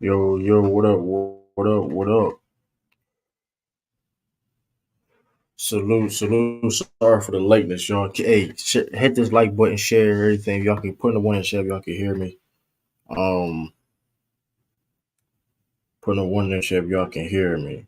Yo, yo, what up? What up? What up? Salute, salute. Sorry for the lateness, y'all. Hey, hit this like button, share everything. If y'all can put in the one and share if y'all can hear me. Um, put in the one and share if y'all can hear me.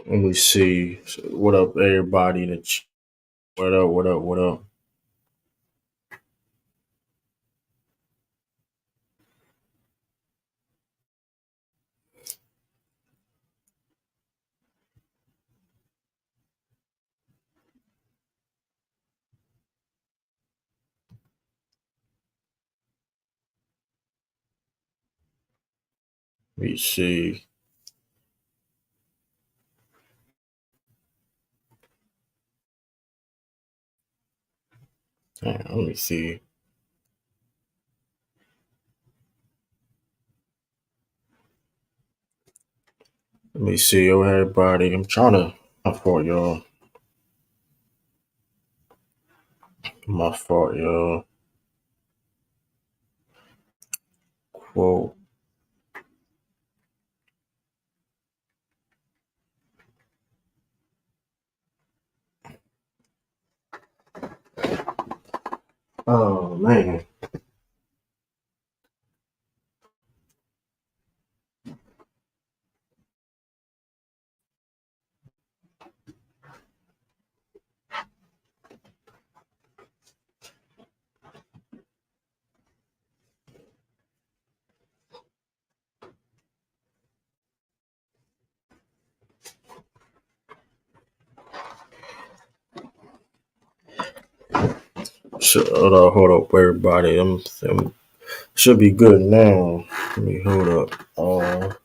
Let me see. What up, everybody? What up? What up? What up? Let me see. Damn, let me see. Let me see. Yo, everybody. I'm trying to. My fault, y'all. My fault, y'all. Quote. Oh man. Hold up, everybody. I'm should be good now. Let me hold up.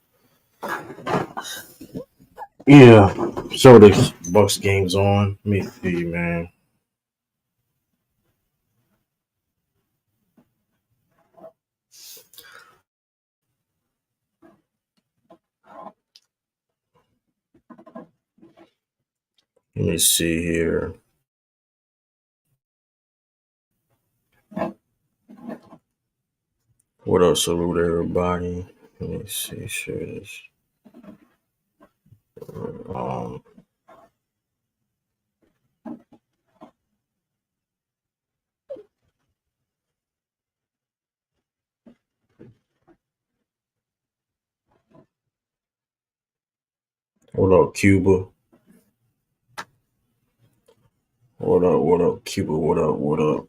Yeah. So the Bucks game's on. Let me see, man. Let me see here. What up, salute everybody. Let me see. Share this. Um. What up, Cuba? What up? What up, Cuba? What up? What up?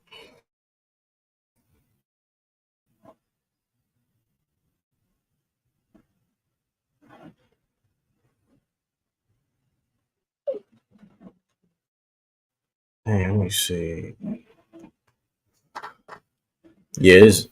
Hey, let me see. Yes.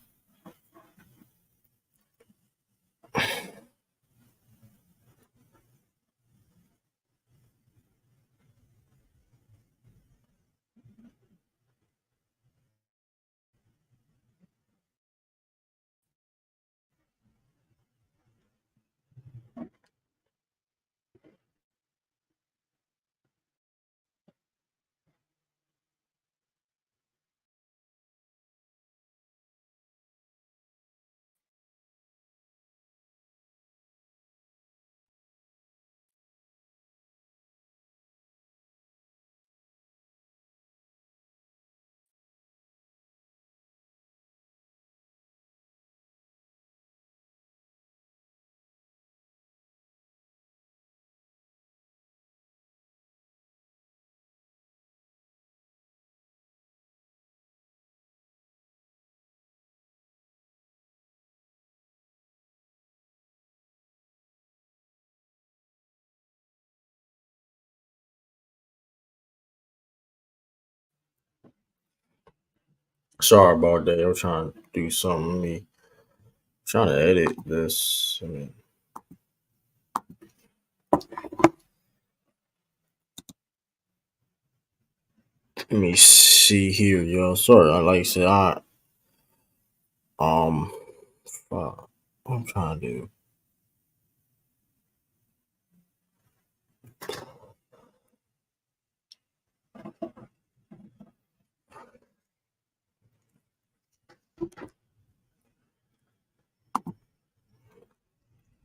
Sorry about that. I'm trying to do something. Trying to edit this. Let me see here, yo. Sorry, like I said, um, fuck, what I'm trying to do.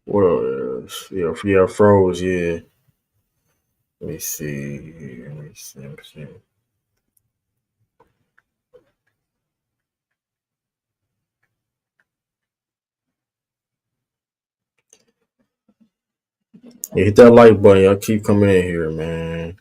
What else? Yeah, yeah, froze. Yeah. Let me see. Let me see. Let me see. Yeah, hit that like button. Y'all keep coming in here, man.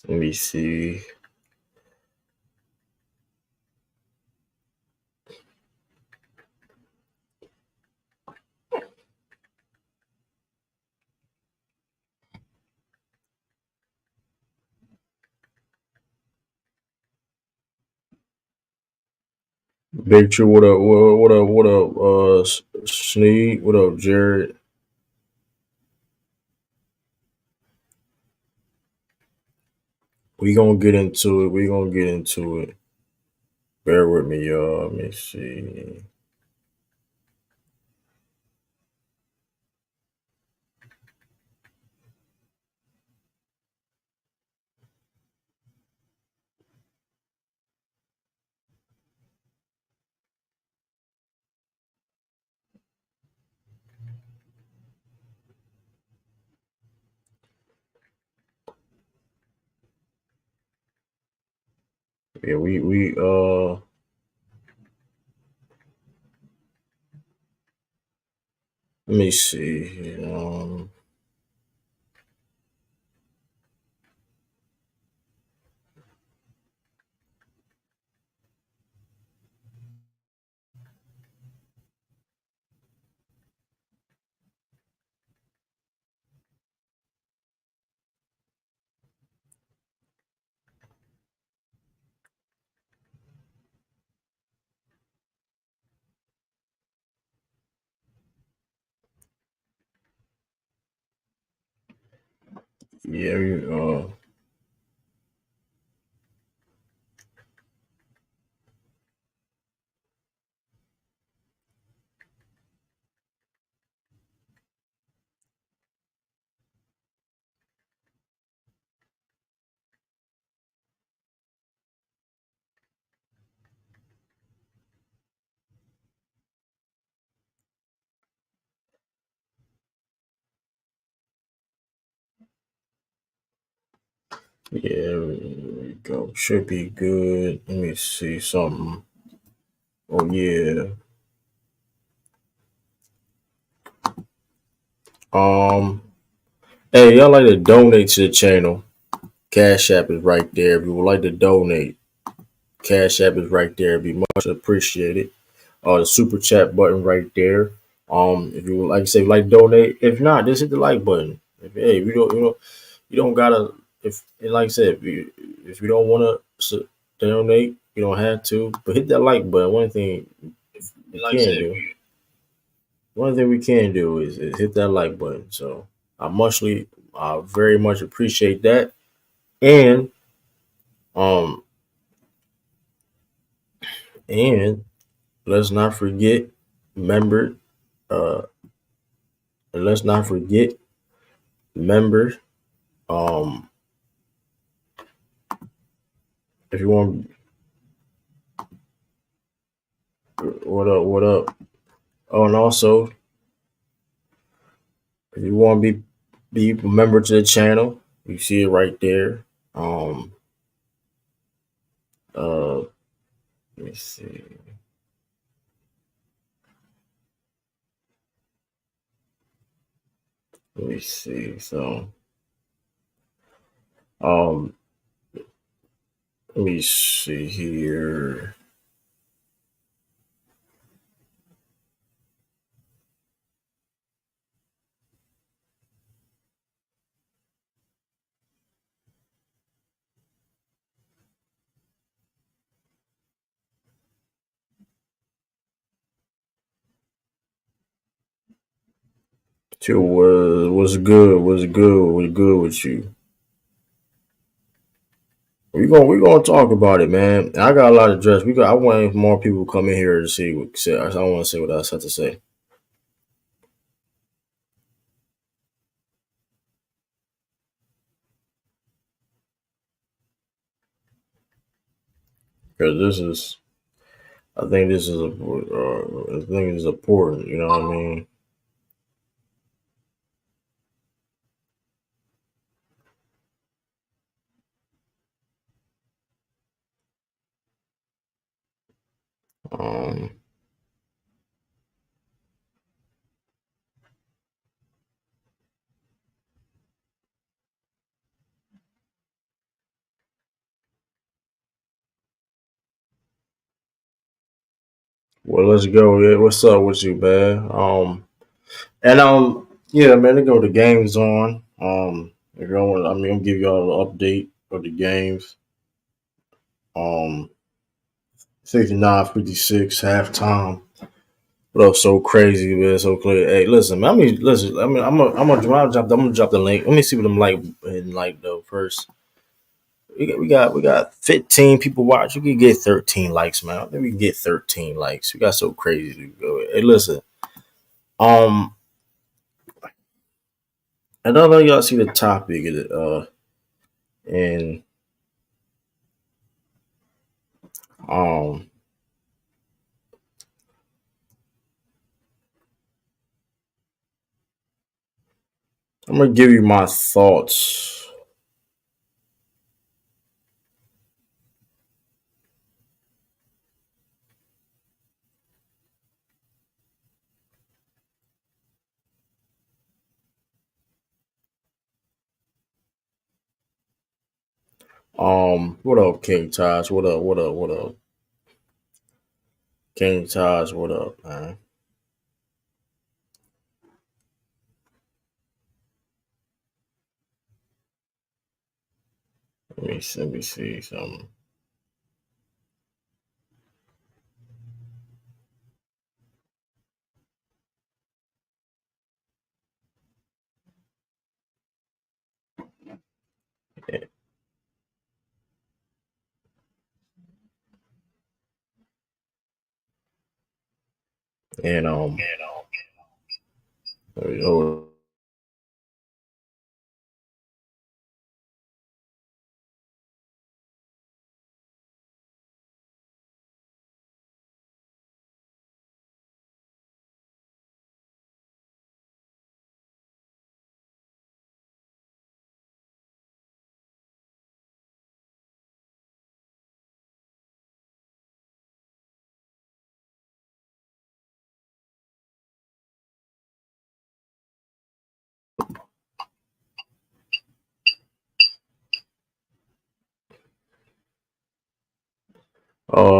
Let me see. Big True, what up? What up? What up? Sneed, what up, Jared? We gonna get into it. We gonna get into it. Bear with me, y'all. Let me see. Yeah, let me see. Yeah, yeah. There we go. Should be good. Let me see something. Oh yeah. Um. Hey, y'all like to donate to the channel? Cash App is right there. If you would like to donate, Cash App is right there. It'd be much appreciated. The super chat button right there. If you would like to say like donate, if not, just hit the like button. If hey, you don't gotta. If and like I said, if you don't want to donate, you don't have to. But hit that like button. We Like I can said, do. One thing we can do is hit that like button. So I very much appreciate that. And um, and let's not forget, member. Uh, and let's not forget, members. Um, if you want, what up? What up? Oh, and also, if you want to be a member to the channel, you see it right there. Um, uh, let me see. Let me see. So, um, let me see here. Too was good, was good with you. We gonna talk about it, man. I got a lot of dress. I want more people to come in here to see what say. I want to say what I have to say because this is. I think this is I think it's important. You know what I mean? Um, well, let's go. Yeah, what's up with you, man? And yeah, man, they go the games on. If you want, I mean, I'll give y'all an update of the games. Um, 59-56 halftime. What up? So crazy, man. So clear. Hey, listen, man. I mean, listen. I mean, I'm gonna drop the link. Let me see what I'm like in like the first. We got 15 people watch. You can get 13 likes, man. I think we can get 13 likes. We got so crazy. Hey, listen. Um, I don't know y'all see the topic. And um, I'm gonna give you my thoughts. What up, King Taj? What up? What up? What up, King Taj? What up, man? Let me see something. And oh,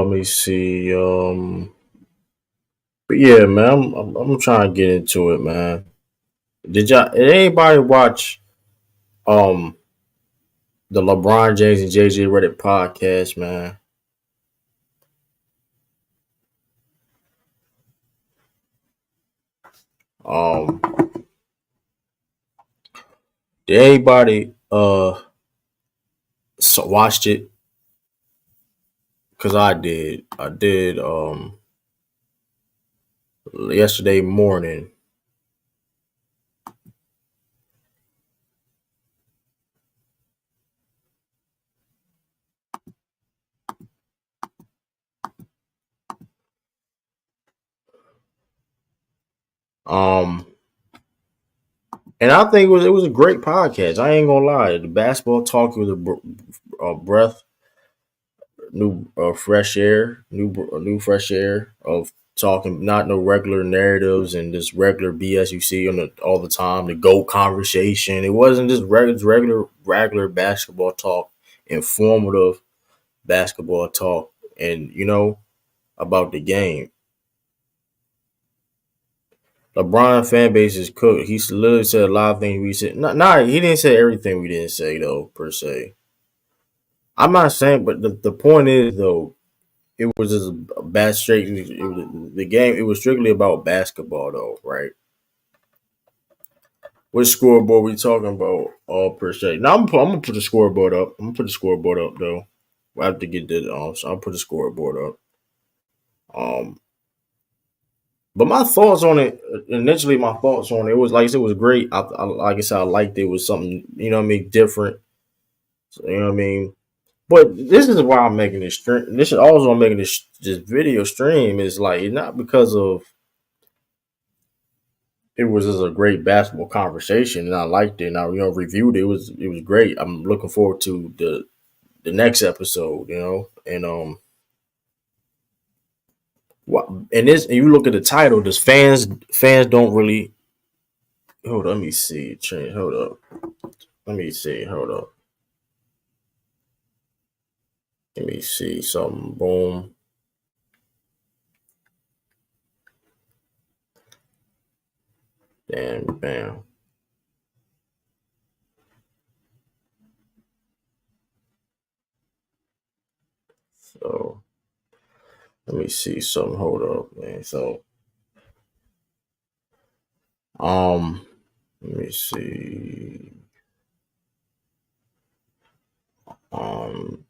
let me see. But yeah, man, I'm trying to get into it, man. Did anybody watch um the LeBron James and JJ Reddick podcast, man? Um, did anybody watched it? Cause I did. I did yesterday morning. Um, and I think it was a great podcast. I ain't gonna lie. The basketball talk was a breath, new fresh air, new fresh air of talking, not no regular narratives and just regular BS you see all the time. The GOAT conversation. It wasn't just regular basketball talk, informative basketball talk, and about the game. LeBron fan base is cooked. He's literally said a lot of things we said. Not he didn't say everything we didn't say though per se. I'm not saying, but the point is though, it was just a bad straight. The game. It was strictly about basketball though, right? What scoreboard we talking about? Oh, per se. Now I'm gonna put the scoreboard up. I'm gonna put the scoreboard up though. I have to get that. So I'll put the scoreboard up. Um, but my thoughts on it initially, my thoughts on it was like I said, it was great. Like I said, I liked it. It was something you know what I mean different. So, you know what I mean. But this is why I'm making this stream. This is also I'm making this video stream is like not because of it was just a great basketball conversation and I liked it and I reviewed it. It was great. I'm looking forward to the next episode, and what and this and you look at the title. Does fans don't really hold on, let me see change hold up let me see hold up let me see something boom bam bam so let me see something hold up man so um let me see um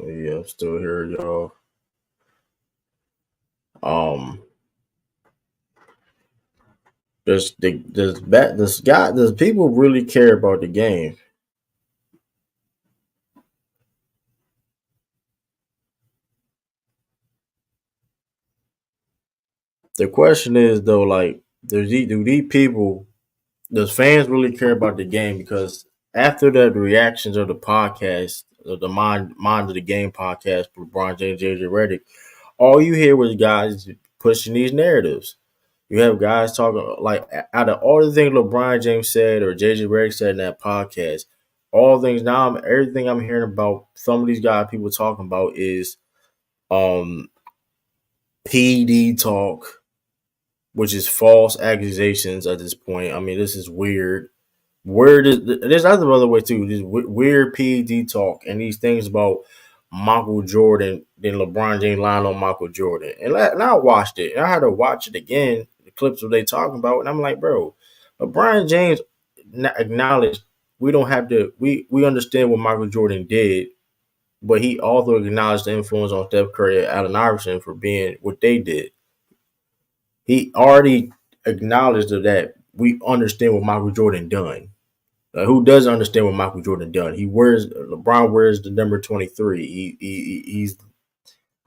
yeah, I'm still here, y'all. um does people really care about the game? The question is though, like, do these people, does fans really care about the game? Because after the reactions of the podcast, of the mind of the game podcast, LeBron James, JJ Reddick, all you hear was guys pushing these narratives. You have guys talking like out of all the things LeBron James said or JJ Reddick said in that podcast, all things now everything I'm hearing about some of these guys people talking about is um PD talk, which is false accusations at this point. I mean, this is weird. There's other way too. This weird PED talk and these things about Michael Jordan, then LeBron James lying on Michael Jordan, and I watched it and I had to watch it again. The clips of they talking about, and I'm like, bro, LeBron James acknowledged we don't have to. We understand what Michael Jordan did, but he also acknowledged the influence on Steph Curry and Allen Iverson for being what they did. He already acknowledged that we understand what Michael Jordan done. Who doesn't understand what Michael Jordan done? LeBron wears the number 23. He's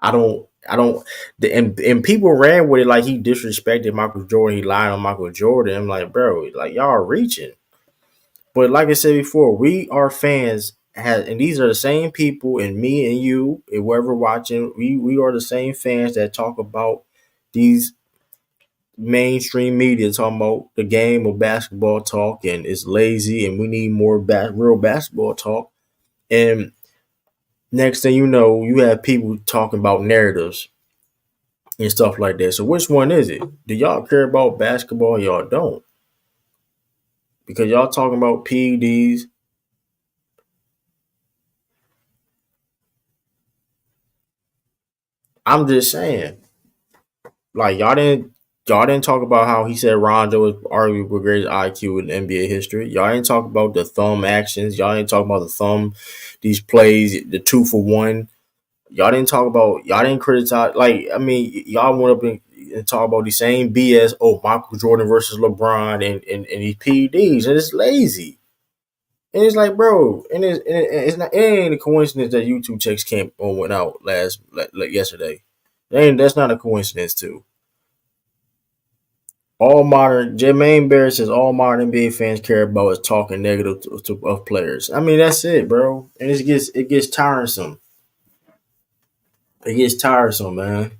and people ran with it like he disrespected Michael Jordan. He lied on Michael Jordan. I'm like, bro, like y'all are reaching. But like I said before, we are fans and these are the same people and me and you and whoever watching, we are the same fans that talk about these mainstream media talking about the game of basketball talk and it's lazy and we need more real basketball talk. And next thing you know, you have people talking about narratives and stuff like that. So which one is it? Do y'all care about basketball? Y'all don't, because y'all talking about PEDs. I'm just saying, like y'all didn't talk about how he said Rondo was arguably the greatest IQ in NBA history. Y'all didn't talk about the thumb actions. Y'all didn't talk about the thumb, these plays, the 2 for 1. Y'all didn't criticize. Like, I mean, y'all went up and talk about the same BS. Oh, Michael Jordan versus LeBron and these PEDs, and it's lazy. And it's like, bro, it's not. It ain't a coincidence that YouTube checks came on went out like yesterday. That's not a coincidence too. All modern Jermaine Barrett says all modern NBA fans care about is talking negative of players. I mean, that's it, bro. And it gets tiresome. It gets tiresome, man.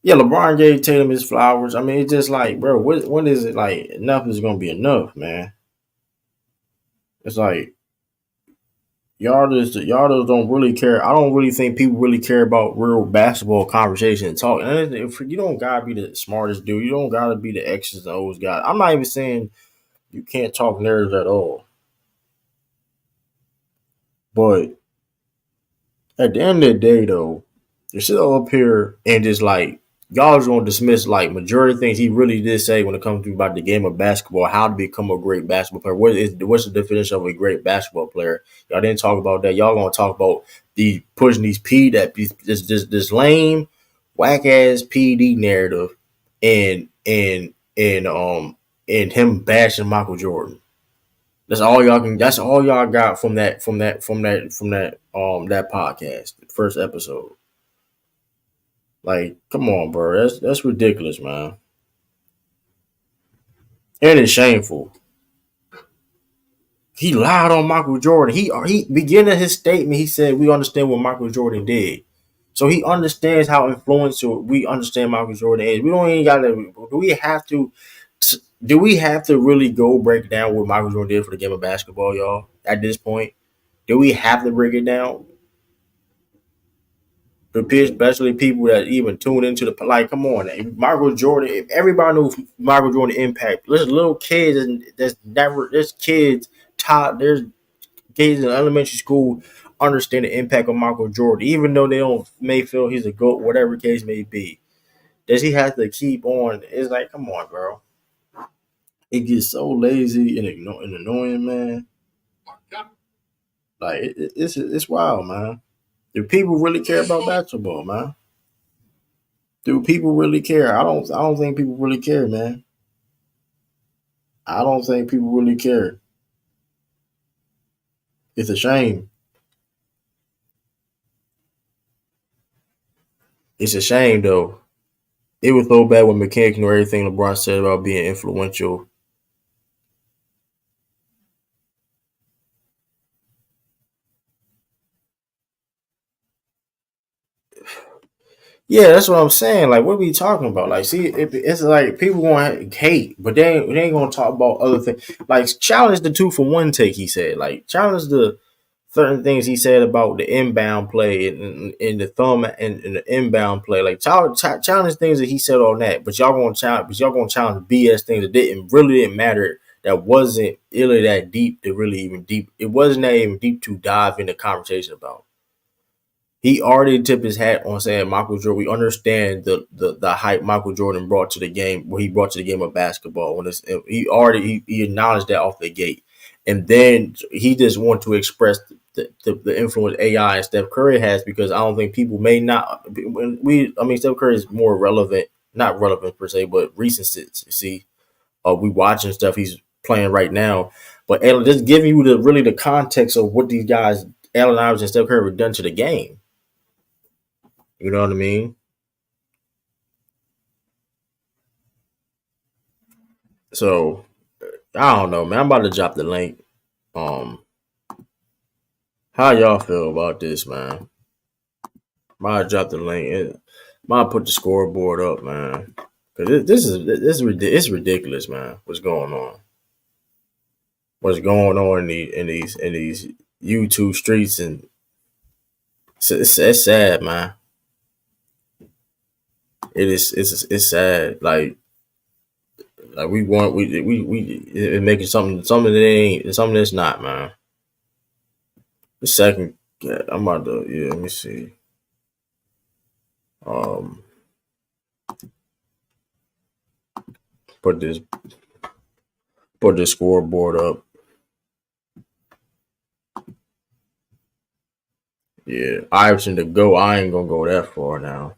Yeah, LeBron gave Tatum his flowers. I mean, it's just like, bro, when is it like enough is gonna be enough, man? It's like y'all just don't really care. I don't really think people really care about real basketball conversation and talk. And if you don't gotta be the smartest dude, you don't gotta be the X's and O's guy. I'm not even saying you can't talk nerds at all, but at the end of the day, though, you're still up here and just like y'all just gonna dismiss like majority of things he really did say when it comes to about the game of basketball, how to become a great basketball player. What's the definition of a great basketball player? Y'all didn't talk about that. Y'all gonna talk about the pushing these this lame, whack ass PD narrative and him bashing Michael Jordan. That's all y'all got from that podcast, first episode. Like, come on, bro. That's ridiculous, man. And it's shameful. He lied on Michael Jordan. He beginning his statement, he said we understand what Michael Jordan did. So he understands how influential we understand Michael Jordan is. We don't even gotta do we have to really go break down what Michael Jordan did for the game of basketball, y'all, at this point? Do we have to break it down? Especially people that even tune into the like. Come on, Michael Jordan. If everybody knows Michael Jordan impact, there's little kids and there's kids taught there's kids in elementary school understand the impact of Michael Jordan, even though they don't may feel he's a goat, whatever case may be. Does he have to keep on? It's like, come on, bro. It gets so lazy and annoying, man. Like it's wild, man. Do people really care about basketball, man? Do people really care? I don't think people really care, man. I don't think people really care. It's a shame. It's a shame though. It was so bad when McCann knew everything LeBron said about being influential. Yeah, that's what I'm saying. Like, what are we talking about? Like, see, it's like people going to hate, but they ain't going to talk about other things. Like, challenge the 2-for-1 take. He said, like, challenge the certain things he said about the inbound play and the thumb and the inbound play. Like, challenge things that he said on that. But y'all going to challenge BS things that didn't matter. That wasn't really that deep. To really even deep. It wasn't that even deep to dive into conversation about. He already tipped his hat on saying Michael Jordan. We understand the hype Michael Jordan brought to the game, what he brought to the game of basketball. When he acknowledged that off the gate, and then he just want to express the influence AI and Steph Curry has, because I don't think people may not. I mean, Steph Curry is more relevant, not relevant per se, but recency. See, we watching stuff he's playing right now, but just giving you the context of what these guys, Allen Iverson and Steph Curry, have done to the game. You know what I mean? So I don't know, man. I'm about to drop the link. Um, how y'all feel about this, man? I'm about to drop the link. I'm about to put the scoreboard up, man. Cause it's ridiculous, man. What's going on? What's going on in these YouTube streets, and it's sad, man. It's sad. Like we want we it making something that ain't something that's not, man. The second, yeah, I'm about to, yeah. Let me see. Um, put this put the scoreboard up. Yeah, Iverson to go. I ain't gonna go that far now.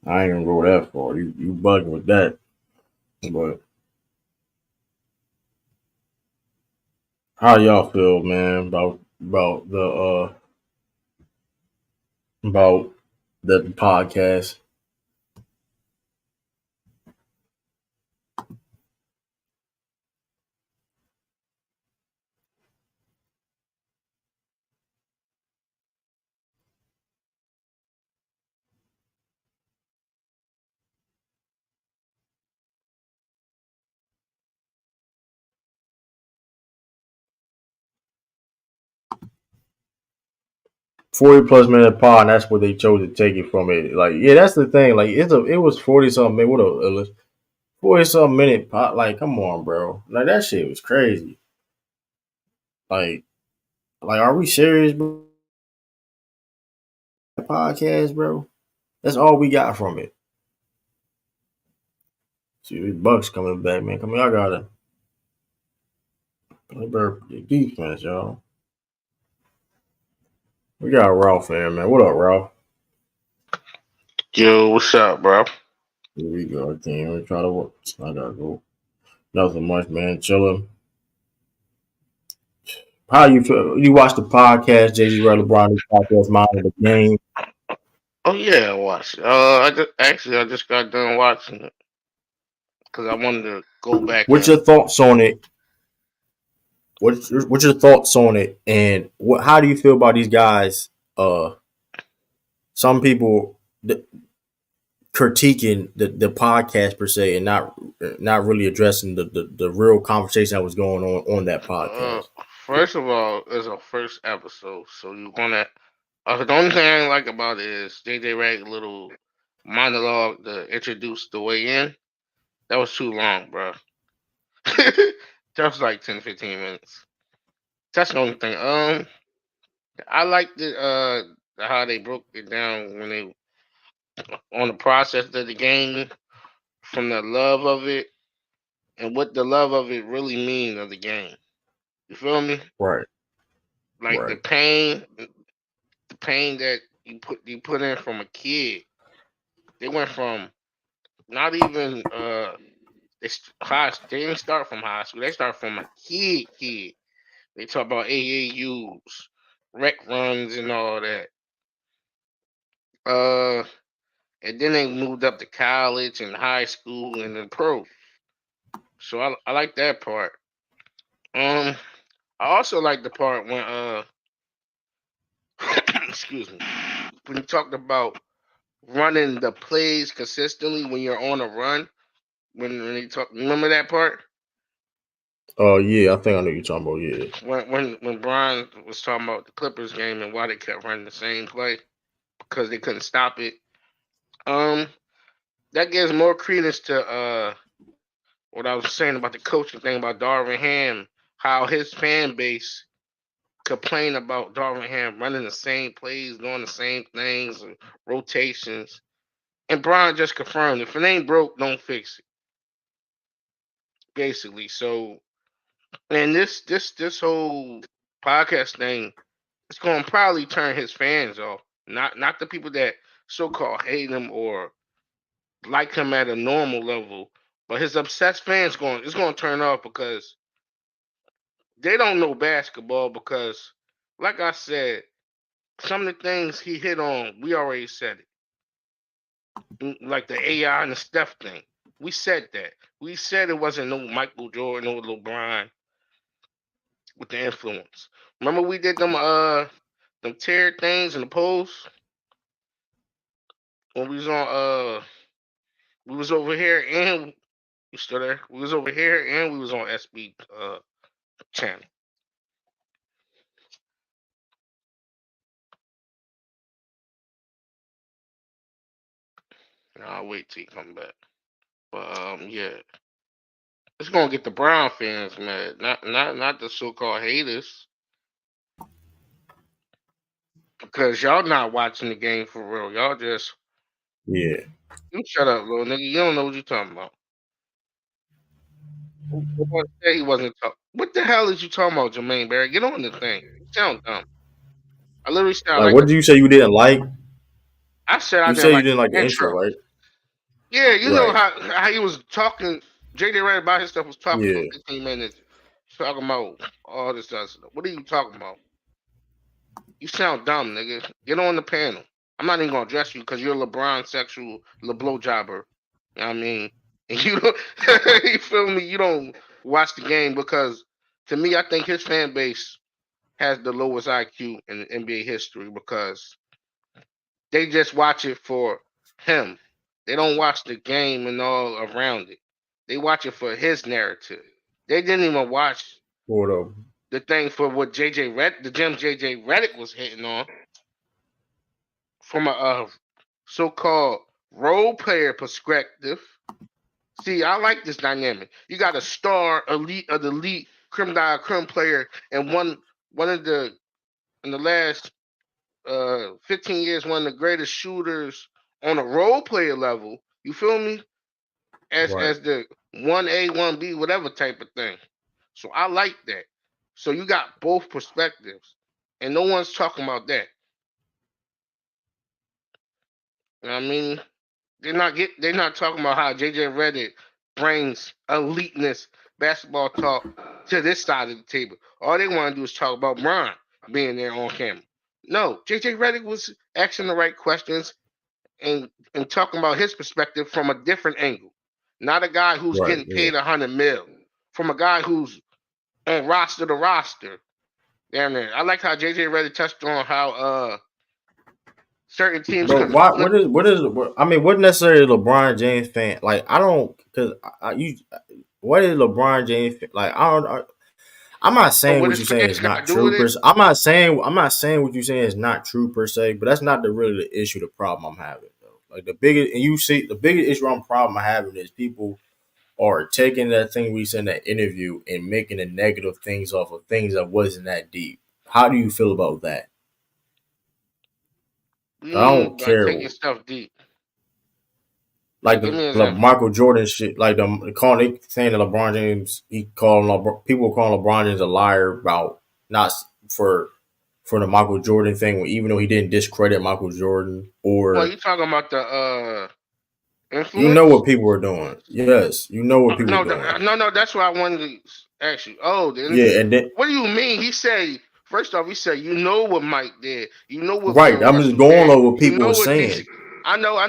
I ain't gonna go that far. You bugging with that. But how y'all feel, man, about the podcast? 40+ minute pod, and that's where they chose to take it from it. Like, yeah, that's the thing. Like, it was 40 something minute. What a 40 something minute pod. Like, come on, bro. Like that shit was crazy. Like, are we serious, bro? Podcast, bro. That's all we got from it. See, these Bucks coming back, man. Come on, y'all gotta play the defense, y'all. We got Ralph here, man. What up, Ralph? Yo, what's up, bro? Here we go. I can't even try to work. I gotta go. Nothing much, man. Chilling. How you feel? You watch the podcast, JJ LeBron podcast, Mind of the Game. Oh yeah, I watched it. I just got done watching it because I wanted to go back What's and. your thoughts on it? What's your thoughts on it? And what? How do you feel about these guys? Some people critiquing the podcast per se, and not really addressing the real conversation that was going on that Uh, podcast. First of all, it's a first episode, so you wanna. The only thing I like about it is JJ Redick little monologue to introduce the way in. That was too long, bro. that was like 10, 15 minutes. That's the only thing. I liked it. How they broke it down when they on the process of the game, from the love of it and what the love of it really mean of the game. You feel me? Right, Like right, the pain that you put in from a kid. They went from not even they didn't start from high school. They start from a kid. They talk about AAUs, rec runs, and all that. Uh, and then they moved up to college and high school and then pro. So I like that part. Um, I also like the part when excuse me, when you talked about running the plays consistently when you're on a run. When you talk, remember that part Oh yeah, I think I know you're talking about. Yeah, when Brian was talking about the Clippers game and why they kept running the same play because they couldn't stop it. Um, that gives more credence to what I was saying about the coaching thing about Darvin Ham, how his fan base complain about Darvin Ham running the same plays, doing the same things, and rotations. And Brian just confirmed if it ain't broke, don't fix it. Basically, so and this whole podcast thing, it's gonna probably turn his fans off. Not the people that so called hate him or like him at a normal level, but his obsessed fans going it's gonna turn off because they don't know basketball because like I said, some of the things he hit on, we already said it. Like the AI and the Steph thing. We said that. We said it wasn't no Michael Jordan or LeBron with the influence. Remember we did them tear things in the polls when we was over here and you still there. We was over here and we was on SB channel. Now I'll wait till you come back. But yeah. It's gonna get the Brown fans mad. Not the so called haters. Because y'all not watching the game for real. Y'all just yeah. you shut up, little nigga. You don't know what you're talking about. Nobody said he wasn't talking. What the hell is you talking about, Jermaine Barry? Get on the thing. You sound dumb. I literally sound Like, like what did you say you didn't like? I said I You didn't said you like didn't like the the intro, intro. right? Yeah, you know Right. how he was talking. JJ Redick about his stuff was talking for Yeah. 15 minutes, talking about all this other stuff. What are you talking about? You sound dumb, nigga. Get on the panel. I'm not even gonna address you because you're a LeBron sexual LeBlo jobber. You know what I mean? And you don't you feel me? You don't watch the game because to me I think his fan base has the lowest IQ in NBA history because they just watch it for him. They don't watch the game and all around it. They watch it for his narrative. They didn't even watch What up? the thing for what the gym JJ Reddick was hitting on. from a so-called role player perspective. See, I like this dynamic. You got a star, elite of the elite, creme de la creme player, and one of the in the last 15 years, one of the greatest shooters on a role player level. You feel me? Right. As the 1A, 1B, whatever type of thing. So I like that. So you got both perspectives, and no one's talking about that. You know what I mean? They're not talking about how JJ Reddick brings eliteness basketball talk to this side of the table. All they want to do is talk about Bron being there on camera. No, JJ Reddick was asking the right questions and talking about his perspective from a different angle. Not a guy who's Right. getting Yeah. paid 100 mil, from a guy who's on roster to roster. Damn it. I like how JJ Reddick touched on how certain teams But can why? flip. I mean, what necessarily LeBron James fan? Like, I don't because you. What is LeBron James like? I don't. I'm not But saying what what his you're saying fans is got not to do true with per it? se. I'm not saying what you're saying is not true per se, but that's not the really the issue. The problem I'm having though, like the biggest and you see the biggest issue I'm having is people are taking that thing we said in that interview and making the negative things off of things that wasn't that deep. How do you feel about that? What do you I don't mean by care. taking stuff deep? Like Like, give me an the example. Michael Jordan shit, like the calling they saying that LeBron James, he calling people calling LeBron James a liar about not for the Michael Jordan thing, even though he didn't discredit Michael Jordan, Well, or you talking about the you know influence? what people are doing. Yes, you know what people are No, doing. no. That's what I wanted to ask you. Oh, the interview. Yeah, and then What do you mean? He said. First off, he said, "You know what Mike did. You know what right, Bill I'm just Russell going did. over what You people know are what DC." saying. I know. I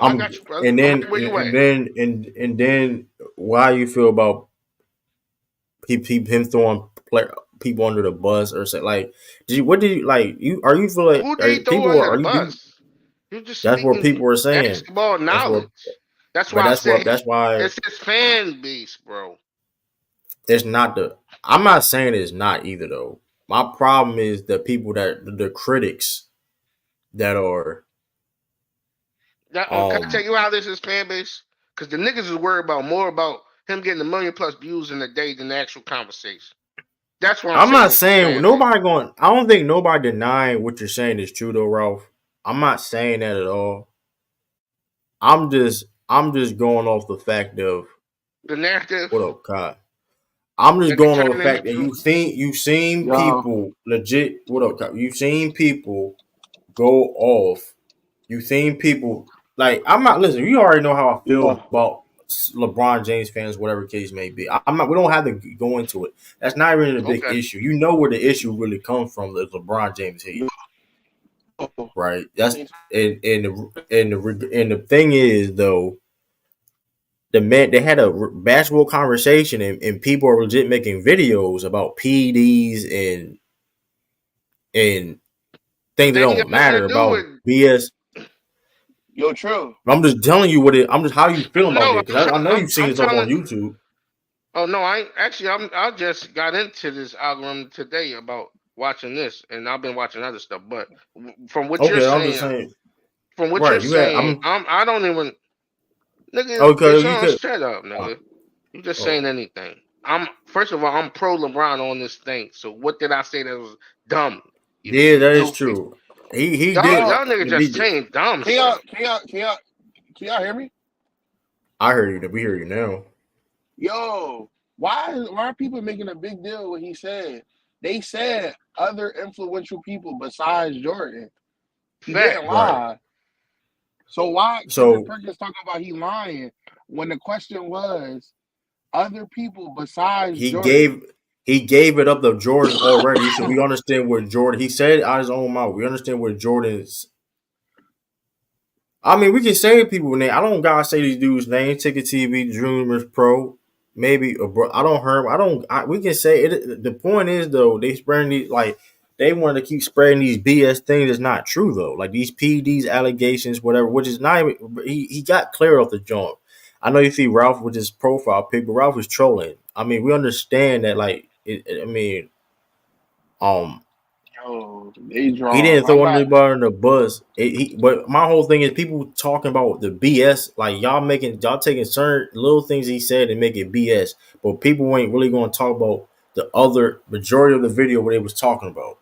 I'm got you, brother. and I'm then right where you at. and then why you feel about him throwing people under the bus or say like what did you like you are you feel like Who did he throw people under are the you do bus? You're just that's what speaking people are saying. basketball That's what knowledge. That's but why I said that's why it's his fan base, bro. it's not the I'm not saying it's not either though. My problem is the people that the critics that are Can I tell you how this is fan base? Because the niggas is worried about more about him getting a million plus views in a day than the actual conversation. That's what I'm I'm saying not is his saying fan base. nobody going I don't think nobody denying what you're saying is true though, Ralph. I'm not saying that at all. I'm just going off the fact of The narrative what up, Kai. I'm just that they going on the turn fact that into. you've seen Yo, people legit. What up? Kyle? You've seen people go off. You've seen people like I'm not listen. You already know how I feel yo, about LeBron James fans, whatever case may be. I'm not. We don't have to go into it. That's not really a big Okay. issue. You know where the issue really comes from. The LeBron James hate, yo. right? That's and the thing is though the man they had a basketball conversation and people are legit making videos about PDs and things that They ain't don't got nothing matter to do about with. BS. Yo, true. I'm just telling you what it. I'm just how you feel about No, it because I know you've seen I'm this up telling. on YouTube. Oh no, I ain't, actually I just got into this algorithm today about watching this, and I've been watching other stuff. But Okay, I'm just saying. from what you're Right, you had. saying, I'm I don't even nigga. okay. It's You on. could. Shut up, nigga. You just Oh, saying anything. I'm First of all, I'm pro LeBron on this thing. So what did I say that was dumb? yeah, You that is goofy. true. He Yo, Y'all niggas just saying dumb can y'all, shit. can y'all, can y'all, can y'all hear me? I heard you. We hear you now. Yo, why are people making a big deal what he said? They said other influential people besides Jordan. He Fact. didn't Right. lie. So why Kendrick So Perkins talking about he lying when the question was other people besides he Jordan? gave he gave it up to Jordan already. So we understand where Jordan. He said it out his own mouth. We understand where Jordan's. I mean, we can say people name. I don't gotta say these dudes' name. Ticket TV, Dreamers Pro, maybe. I don't hear. I don't. We can say it. The point is though, they spreading these like they want to keep spreading these BS things. That's not true though. Like these PDs allegations, whatever. Which is not even. He got clear off the joint. I know you see Ralph with his profile pic, but Ralph is trolling. I mean, we understand that. Like, I mean, um, Oh, they He draw. didn't I'm throw not. anybody in the bus. But my whole thing is people talking about the BS. Like y'all taking certain little things he said and make it BS. But people ain't really going to talk about the other majority of the video what they was talking about.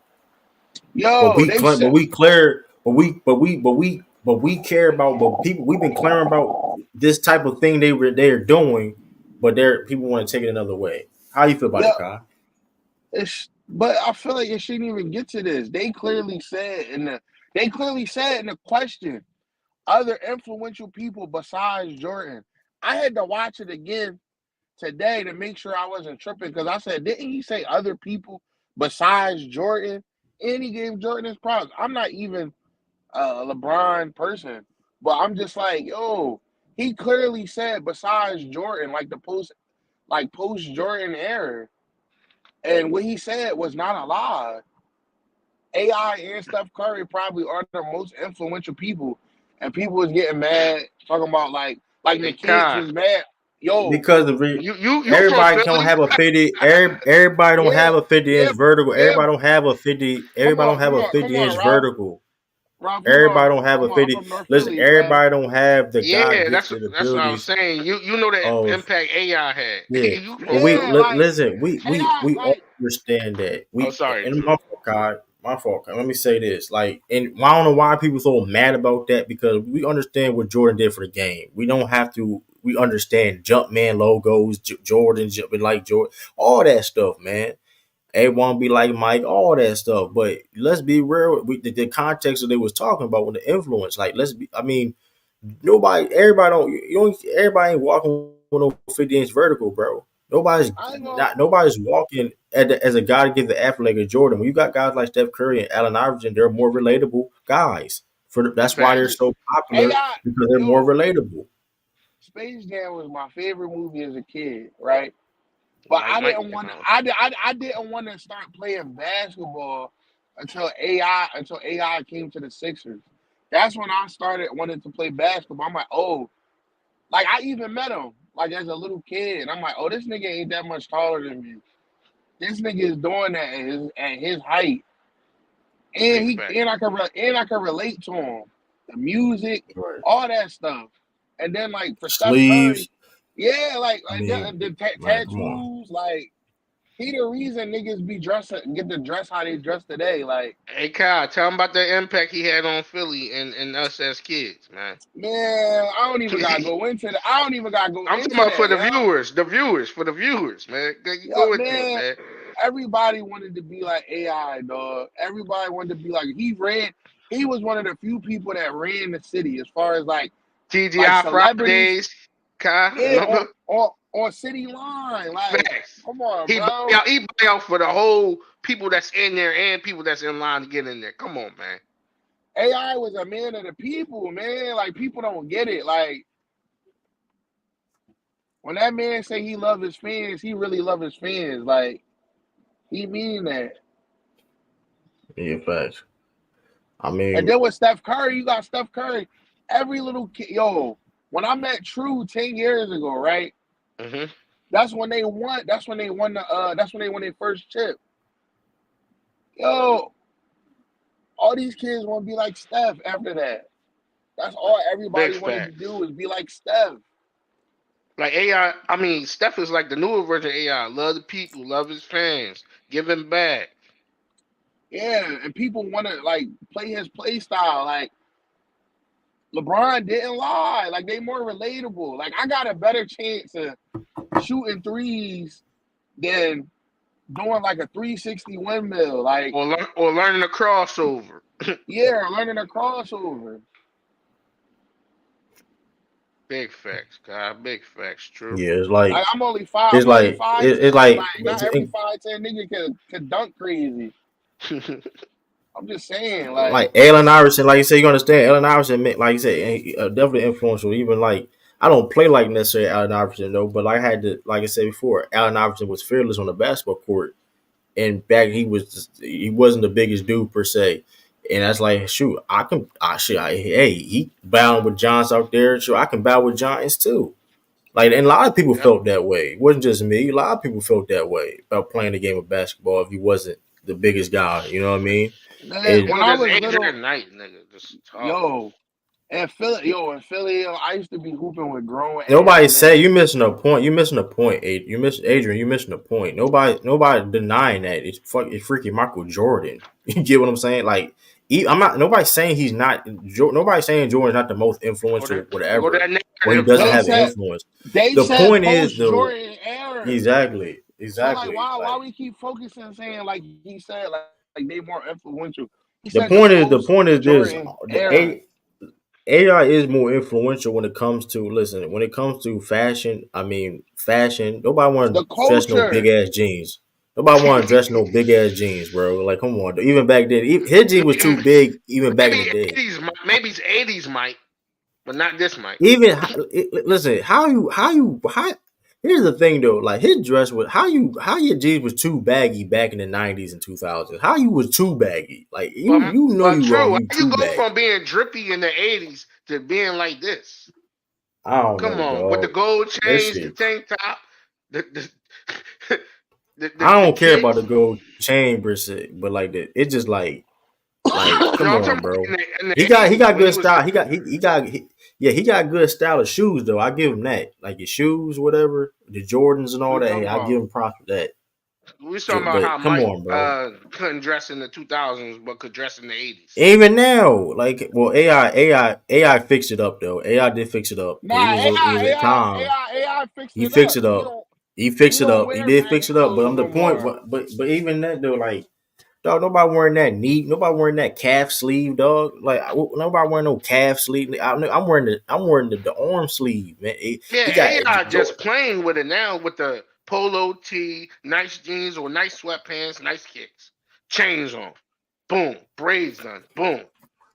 But Yo, we they claim, but said. we clear, but we care about. But people, we've been clearing about this type of thing they're doing, but they're people want to take it another way. How you feel about Yeah, it, Kai? but I feel like it shouldn't even get to this. They clearly said in the question other influential people besides Jordan. I had to watch it again today to make sure I wasn't tripping because I said, didn't he say other people besides Jordan? And he gave Jordan his props. I'm not even a LeBron person, but I'm just like, yo, he clearly said besides Jordan, like post Jordan era, and what he said was not a lie. AI and Steph Curry probably are the most influential people, and people was getting mad talking about like the Hey, kids Kai, was mad. Yo, Because you from everybody don't Philly? have a 50. Everybody don't yeah, have a 50 yeah, inch vertical. yeah. Everybody don't have a 50. Come Everybody don't on, have come a on, come 50 on, inch Ralph. vertical. Ralph, you know, Everybody don't have a come on. I'm 50. from North Listen, Philly, man. everybody don't have the God Yeah, gifted that's what I'm abilities saying. You know the of impact AI had. yeah. You But from we Yeah, Philly? like listen. AI, We all like understand that. Oh, We sorry, and Drew. my fault. God. Let me say this. Like, and I don't know why people so mad about that because we understand what Jordan did for the game. We don't have to. We understand Jumpman logos, Jordan jumping like Jordan, all that stuff, man. Everyone be like Mike, all that stuff. But let's be real. The context that they was talking about with the influence. Like, let's be. I mean, everybody don't. You don't. Everybody ain't walking with no 50-inch vertical, bro. I ain't gonna Nobody's walking as a guy to get the athlete like Jordan. When you got guys like Steph Curry and Allen Iverson, they're more relatable guys. That's why they're Facts. so popular AI. because they're more Yo, relatable. Space Jam was my favorite movie as a kid, right? But Like I Mike, didn't want to. I didn't want to start playing basketball until AI came to the Sixers. That's when I started wanting to play basketball. I'm like, oh, like I even met him like as a little kid. I'm like, oh, this nigga ain't that much taller than me. This nigga is doing that at his height, and big he fact. and I can relate to him, the music, Right. all that stuff. And then like for Steph Curry, Sleeves. yeah, I like mean, the man, come on. tattoos, like he the reason niggas be dressing, get the dress how they dress today. Like, Hey, Kyle, tell him about the impact he had on Philly and us as kids, man. man, I don't even gotta go into that. I don't even gotta go I'm talking into about for that, the yo. viewers, for the viewers, man. You Yo, go into it, man, man. everybody wanted to be like AI, dog. Everybody wanted to be like he ran. He was one of the few people that ran the city as far as like TGI celebrities. Fridays, Kyle, Yeah, remember? on city line. Like, Facts. come on, bro. He buy out for the whole people that's in there and people that's in line to get in there. Come on, man. AI was a man of the people, man. Like people don't get it. Like when that man say he love his fans, he really love his fans. Like he mean that. Yeah, facts. I And mean, then with Steph Curry, you got Steph Curry. Every little kid, yo. When I met True 10 years ago, right? Hmm. That's when they won. That's when they won the. That's when they won their first chip. Yo, all these kids want to be like Steph after that. That's all Big everybody wanted to facts. do is be like Steph. Like AI, I mean, Steph is like the newer version of AI. Love the people, love his fans, giving back. Yeah, and people want to like play his play style. Like LeBron didn't lie. Like they more relatable. Like I got a better chance of shooting threes than doing like a 360 windmill. Like Or learning a crossover. yeah, learning a crossover. Big facts, God. Big facts. True. yeah, it's like Like I'm only five. it's I'm only like 5'10". it's like Like not every 5'10" nigga can dunk crazy. I'm just saying. like Allen Iverson, like you say, you understand Allen Iverson, like you said, definitely influential. Even like I don't play like necessarily Allen Iverson though, but I had to, like I said before, Allen Iverson was fearless on the basketball court, and back he wasn't the biggest dude per se, and that's like shoot, hey, he bowing with Giants out there, sure I can bow with Giants too. Like, and a lot of people Yep. felt that way. It wasn't just me. A lot of people felt that way about playing the game of basketball if you wasn't. the biggest guy. You know what I mean? Man, And when Nigga I just was Adrian little, Knight, nigga. Just tough. yo, in Philly, I used to be hooping with grown nobody ass say you men. missing a point. You missing a point. You miss Adrian. You missing a point. Nobody denying that. It's freaking Michael Jordan. You get what I'm saying? Like I'm not. Nobody's saying he's not. Nobody's saying Jordan's not the most influential, They go to whatever. that Or he narrative doesn't They though. have said influence. they The said point is post though. Jordan era. Exactly. So like, Exactly. why Like we keep focusing and saying like he said like they more influential? He the said the point is. The post point is this. Jordan The era, AI is more influential when it comes to when it comes to fashion. I mean, fashion. Nobody want the to dress no big culture. ass jeans. Nobody want to dress no big ass jeans, bro. Like, come on. Even back then, his jeans was too big. Even back in maybe the day. 80s, maybe 80s might, but not this might. Even listen, how. Here's the thing though, like his dress was how your jeans was too baggy back in the 90s and 2000s. How you was too baggy? Like you know But you wrong. true, You how you too go baggy. from being drippy in the 80s to being like this? I don't Come know, on, with the dog. gold That chains, the shit. tank top, the I the don't care about the kicks. gold chain per se, but like that, it's just like come No, I'm on, talking about bro. in the He 80s got when he good was style. drippy. He got good style of shoes though. I give him that. Like his shoes, whatever, the Jordans and What all you that. talking Hey, I give about? him props for that. We was talking about how But come Mike on, bro. couldn't dress in the 2000s but could dress in the 80s. Even now, like, well, AI fixed it up though. AI did fix it up Nah, because it was a time. AI fixed He it fixed up. it up. He fixed He it don't up. He wear did baggy fix it up. But clothes I'm the no point. more. But even that though, like. Dog, nobody wearing that neat. Nobody wearing that calf sleeve, dog. Like nobody wearing no calf sleeve. I'm wearing the arm sleeve, man. He Yeah, got AI just playing with it now with the polo tee, nice jeans or nice sweatpants, nice kicks, chains on, boom, braids done, boom,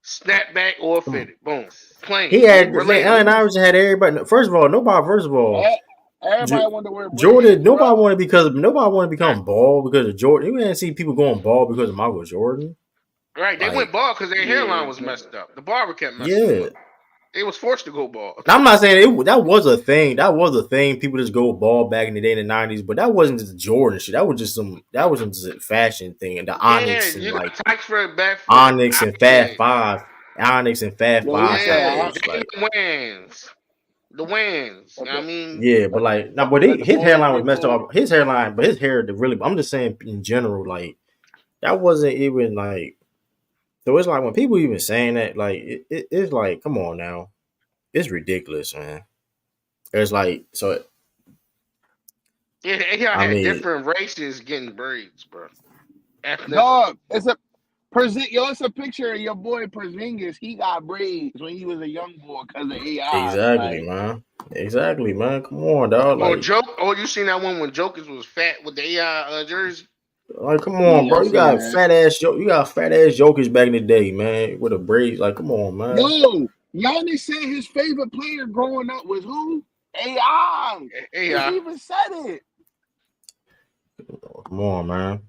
snapback or fitted, boom, he playing, had Allen relatable. Iverson had everybody. First of all, nobody. First of all, E- Everybody wanted to wear Jordan. braids, bro. Nobody want to become bald because of Jordan. You didn't see people going bald because of Michael Jordan. Right, they went Like, bald because their hairline Yeah, was nigga. messed up. The barber kept messing them yeah. up. They was forced to go bald. Now, I'm not saying that was a thing. That was a thing. People just go bald back in the day in the 90s, but that wasn't just Jordan shit. That was just some. That was just a fashion thing. And the Yeah, Onyx and you like got Tyke's Bedford, Onyx and Fab Icon. Five, Onyx and Fab Yo, he Five said, type Yeah, days. Damon Like, Wayans, the Wayans. let I the, mean, yeah, but like, now, but let the his bald hairline was messed people. up. His hairline, but his hair, the really, I'm just saying in general, like, that wasn't even like, so it's like when people even saying that, like, it's like, come on now. It's ridiculous, man. It's like, so, yeah, AI I had mean, different races getting braids, bro. Ethnicity. Dog, it's a picture of your boy Porzingis. He got braids when he was a young boy because of AI. exactly, Like, man. Exactly, man. Come on, dog. Or joke. Oh, you seen that one when Jokers was fat with the AI jersey? Come on, yeah, bro. I seen that. You got fat ass jokers back in the day, man, with a braid. Like, come on, man. Yo, Giannis said his favorite player growing up was who? AI. He AI. even said it. Come on, man.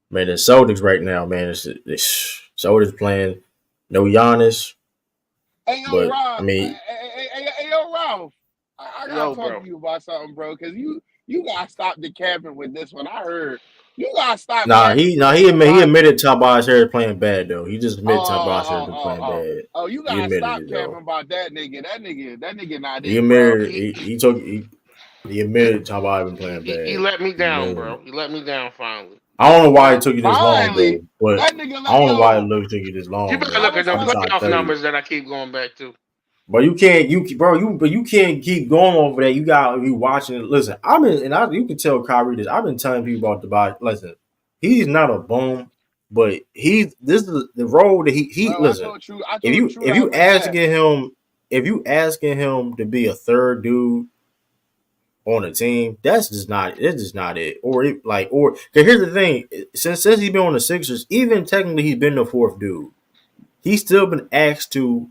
Man, the Celtics right now, man. Celtics playing no Giannis, Hey, yo, but I Rob. mean, Hey, yo, Ralph. I gotta Yo, talk bro. to you about something, bro. Cause you gotta stop the capping with this one. I heard you gotta stop nah, capping he nah saying he Tobias. admitted Tobias Harris playing bad though. He just Oh, admitted Tobias Harris oh, been oh, playing oh, oh. bad. Oh, you He gotta admitted stop it capping though. about that nigga. That nigga not He it, bro. admitted he took he admitted Tobias been playing He bad. let me He down, admitted it. bro. He let me down finally. I don't know why it took you this long Finally, though, but that nigga I don't know why it yo. took you this You long, better bro. look I'm at gonna them I'm just tell trying to playoff tell you. numbers that I keep going back to. But you can't, but you can't keep going over that. You got you watching it. Listen, you can tell Kyrie this. I've been telling people about the body. Listen, he's not a bum, but this is the role that he bro. listen. I told True If that you with asking that. him, to be a third dude on a team, it's just not it. Cause here's the thing, since he's been on the Sixers, even technically he's been the fourth dude. He's still been asked to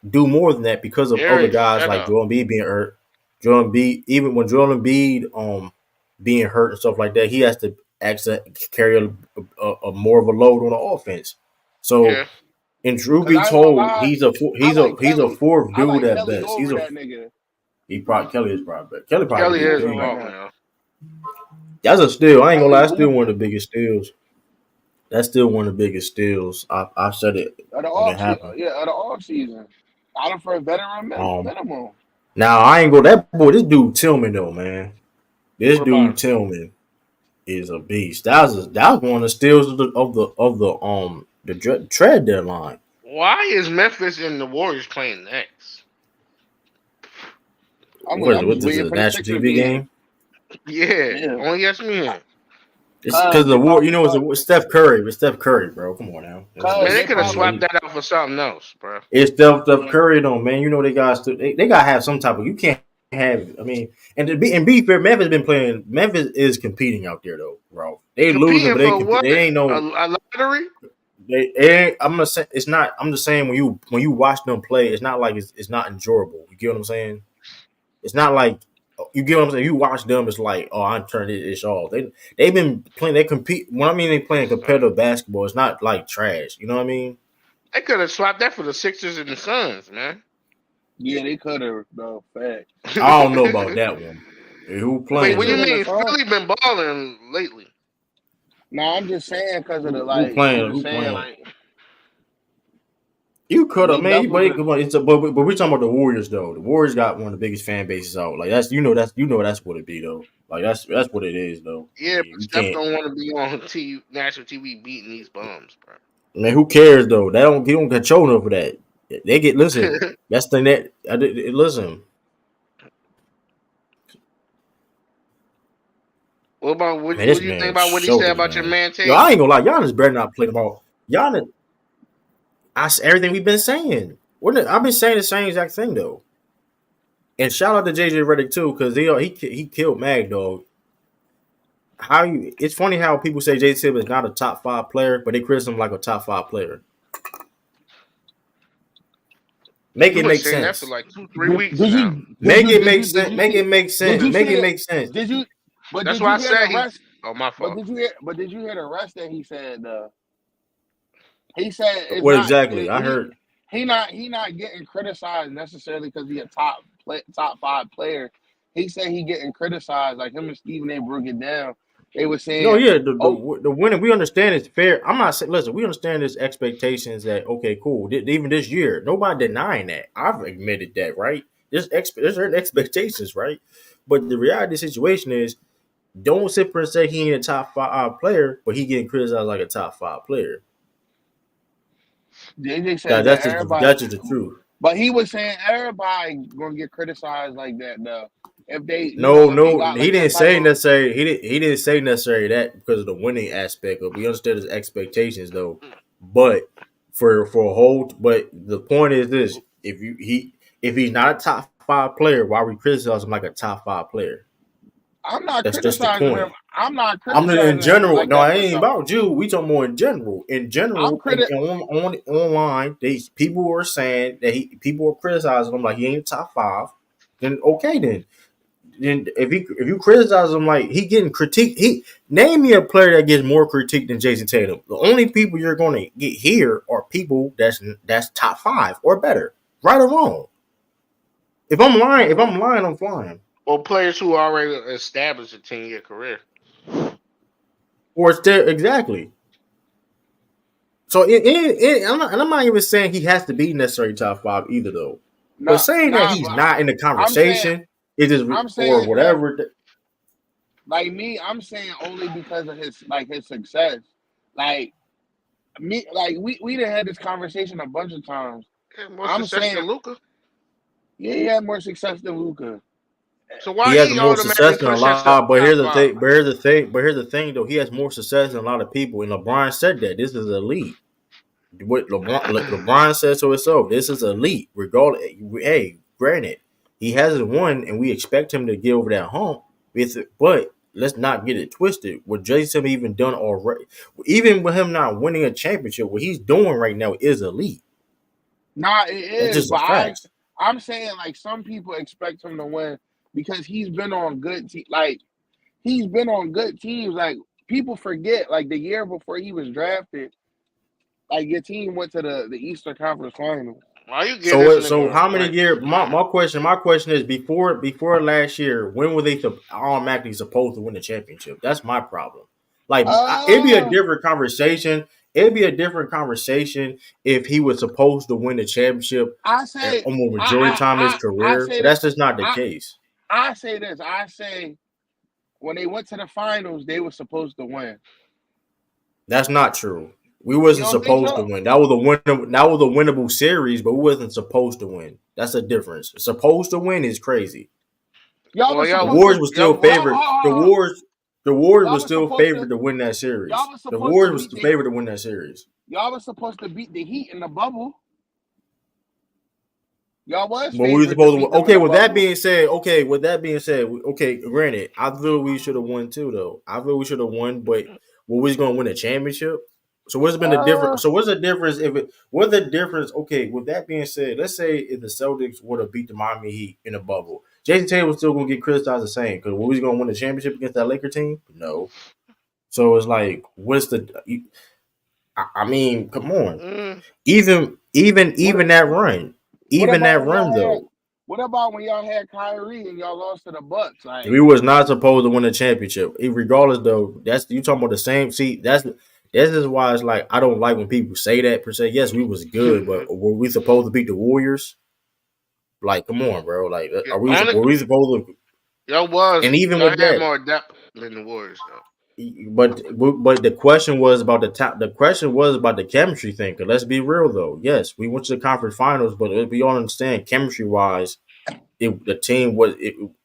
do more than that because of other Eric, guys shut like up. Joel Embiid being hurt. Joel Embiid, even when Joel Embiid being hurt and stuff like that, he has to actually carry a more of a load on the offense. So, Yeah. in truth Cause be I ain't gonna told, lie. I like he's a Kelly. fourth I dude like at Kelly best. over that nigga. He probably Kelly is probably better. Kelly probably He Kelly could get is a hooping three. right fault now. now. That's a steal. I ain't gonna lie, Kelly that's still one of hooping. the biggest steals. That's still one of the biggest steals. I said it of the when it off season. happened. Yeah, of the off season. Out of for a veteran Um, minimum. Now I ain't go that boy. This dude Tillman though, man. This What about dude him? Tillman is a beast. That was one of the steals of the trade deadline. Why is Memphis and the Warriors playing next? What is it? I'm What just this is waiting a for the national Sixers TV game. game? Yeah, Yeah, only ESPN. It's because they the war. You probably know, it's Steph Curry. It's Steph Curry, bro. Come on now. Man, cause they they could have probably swapped that out for something else, bro. It's Steph Curry though, man. You know they got they got to have some type of. You can't have. I mean, and be fair, Memphis been playing. Memphis is competing out there though, bro. They losing, Competing but they for compete. what? They ain't no. A lottery? I'm gonna say it's not. I'm just saying when you watch them play, it's not like it's not enjoyable. You get what I'm saying? It's not like you get what I'm saying. You watch them, it's like I turned it off. They've been playing. They compete. When I mean they playing competitive basketball, it's not like trash. You know what I mean? They could have swapped that for the Sixers and the Suns, man. yeah they could have no fact. I don't know about that one. Who Wait, playing what do you Sixers though? and the mean? Suns. Philly been balling lately. No, I'm just saying because of the Who like. I'm playing? just Who saying playing? like You could have, they man. definitely. Come on. But we're talking about the Warriors though. The Warriors got one of the biggest fan bases out. Like that's what it be though. Like that's what it is though. I Yeah, mean, but we Steph can't. don't want to be on national TV beating these bums, Man, who cares though? He don't control enough of that. They get listen. bro. That's the net. Listen, What about man. what This do you think man about what he said shoulders, about your man. man Yo, I Tatum? ain't gonna lie. Giannis better not play tomorrow. Giannis, everything we've been saying. I've been saying the same exact thing though. And shout out to JJ Reddick too, because he killed Mag Dog. It's funny how people say J Tib is not a top five player, but they criticize him like a top five player. Make You've it been make saying that for sense. like 2-3 weeks Did now. you Make it make did sense. you Make see it make did sense. you Make see it the make sense. did you but That's did why you I hear the said he. rest Oh, my but fault. did you hear the rest that he said he said it's What not exactly? I heard. he not getting criticized necessarily because he a top five player. He said he getting criticized like him and Stephen A broke it down. They were No, saying, yeah, "Oh, the winning. We understand it's fair. I'm not saying. Listen, we understand this expectations that okay, cool. Even this year, nobody denying that. I've admitted that, right? There's certain expectations, right? But the reality of the situation is, don't sit there and say he ain't a top five player, but he getting criticized like a top five player. JJ That said that that's just everybody." that's just the truth. But he was saying everybody gonna get criticized like that though. If they, No, if they no, got he like some didn't type say of necessarily. He didn't say necessarily that because of the winning aspect of. We understood his expectations though, but for a whole. But the point is this: if he's not a top five player, why we criticize him like a top five player? I'm not That's just the criticizing him. point. I'm not I'm in criticizing him general. like No, that it for ain't something. about you. We talking more in general. In I'm general, and criti- online, people were saying that people were criticizing him like he ain't top five. Then okay, then if you criticize him like he getting critiqued, name me a player that gets more critique than Jason Tatum. The only people you're going to get here are people that's top five or better, right or wrong. Or, I'm lying, I'm flying. or players who already established a 10-year career. Or it's there exactly. So I'm not even saying he has to be necessarily top five either though. But nah, saying that nah, he's but not in the I'm saying, conversation, it is I'm or saying him whatever. like me. I'm saying only because of his success. Like me, like we done had this conversation a bunch of times. He had more I'm success saying, than Luca. yeah, he had more success than Luca. So He why has he more automatically success than a considered lot. But top here's the five? thing. Though, he has more success than a lot of people. And LeBron said that this is elite. What LeBron said to himself, this is elite. Regardless, hey, granted, he hasn't won, and we expect him to get over that hump. But let's not get it twisted. What Jason even done already, even with him not winning a championship, what he's doing right now is elite. Nah, it That's is, just a but fact. I'm saying like some people expect him to win because he's been on like he's been on good teams. Like people forget, like the year before he was drafted, like your team went to the Eastern Conference Finals. Why you give this So nigga how many like years? My question is before last year, when were they automatically supposed to win the championship? That's my problem. Like it'd be a Uh, different conversation. It'd be a different conversation if he was supposed to win the championship I say, almost majority of the time in his I career, say but that that's just not the I case. I say this. I say when they went to the finals, they were supposed to win. That's not true. We You wasn't don't think supposed to so? win. That was a win. That was a winnable series, but we wasn't supposed to win. That's a difference. Supposed to win is crazy. Y'all Well, was The supposed Warriors to was y'all still won. y'all favored. The Warriors y'all was was still supposed to favored to win that series. y'all was The supposed to Warriors was beat the favored to win that series. y'all was supposed to beat the Heat in the bubble. Y'all was But we were favored to supposed to win. beat them in Okay, the with that bubble. being said, okay, granted, I feel we should have won too, though. I feel we should have won, but were we going to win a championship? So what's been the Uh, difference? So what's the difference if it? What's the difference? Okay, with that being said, let's say if the Celtics would have beat the Miami Heat in the bubble, Jason Tatum was still going to get criticized the same because were we going to win the championship against that Laker team? No. So it's like, what's the? I mean, come on. Mm, what Even that run, what even about that when y'all run had though. what about when y'all had Kyrie and y'all lost to the Bucks? Like, We was not supposed to win a championship. Regardless, though, that's you talking about the same. See, this is why it's like I don't like when people say that per se. Yes, we was good, but were we supposed to beat the Warriors? Like, come on, bro. Like, yeah, are we? only Were we supposed to? y'all was And even y'all with had that, more depth than the Warriors though. but the question was about the top. The question was about the chemistry thing. Cause let's be real, though. Yes, we went to the conference finals, but we all understand chemistry wise, the team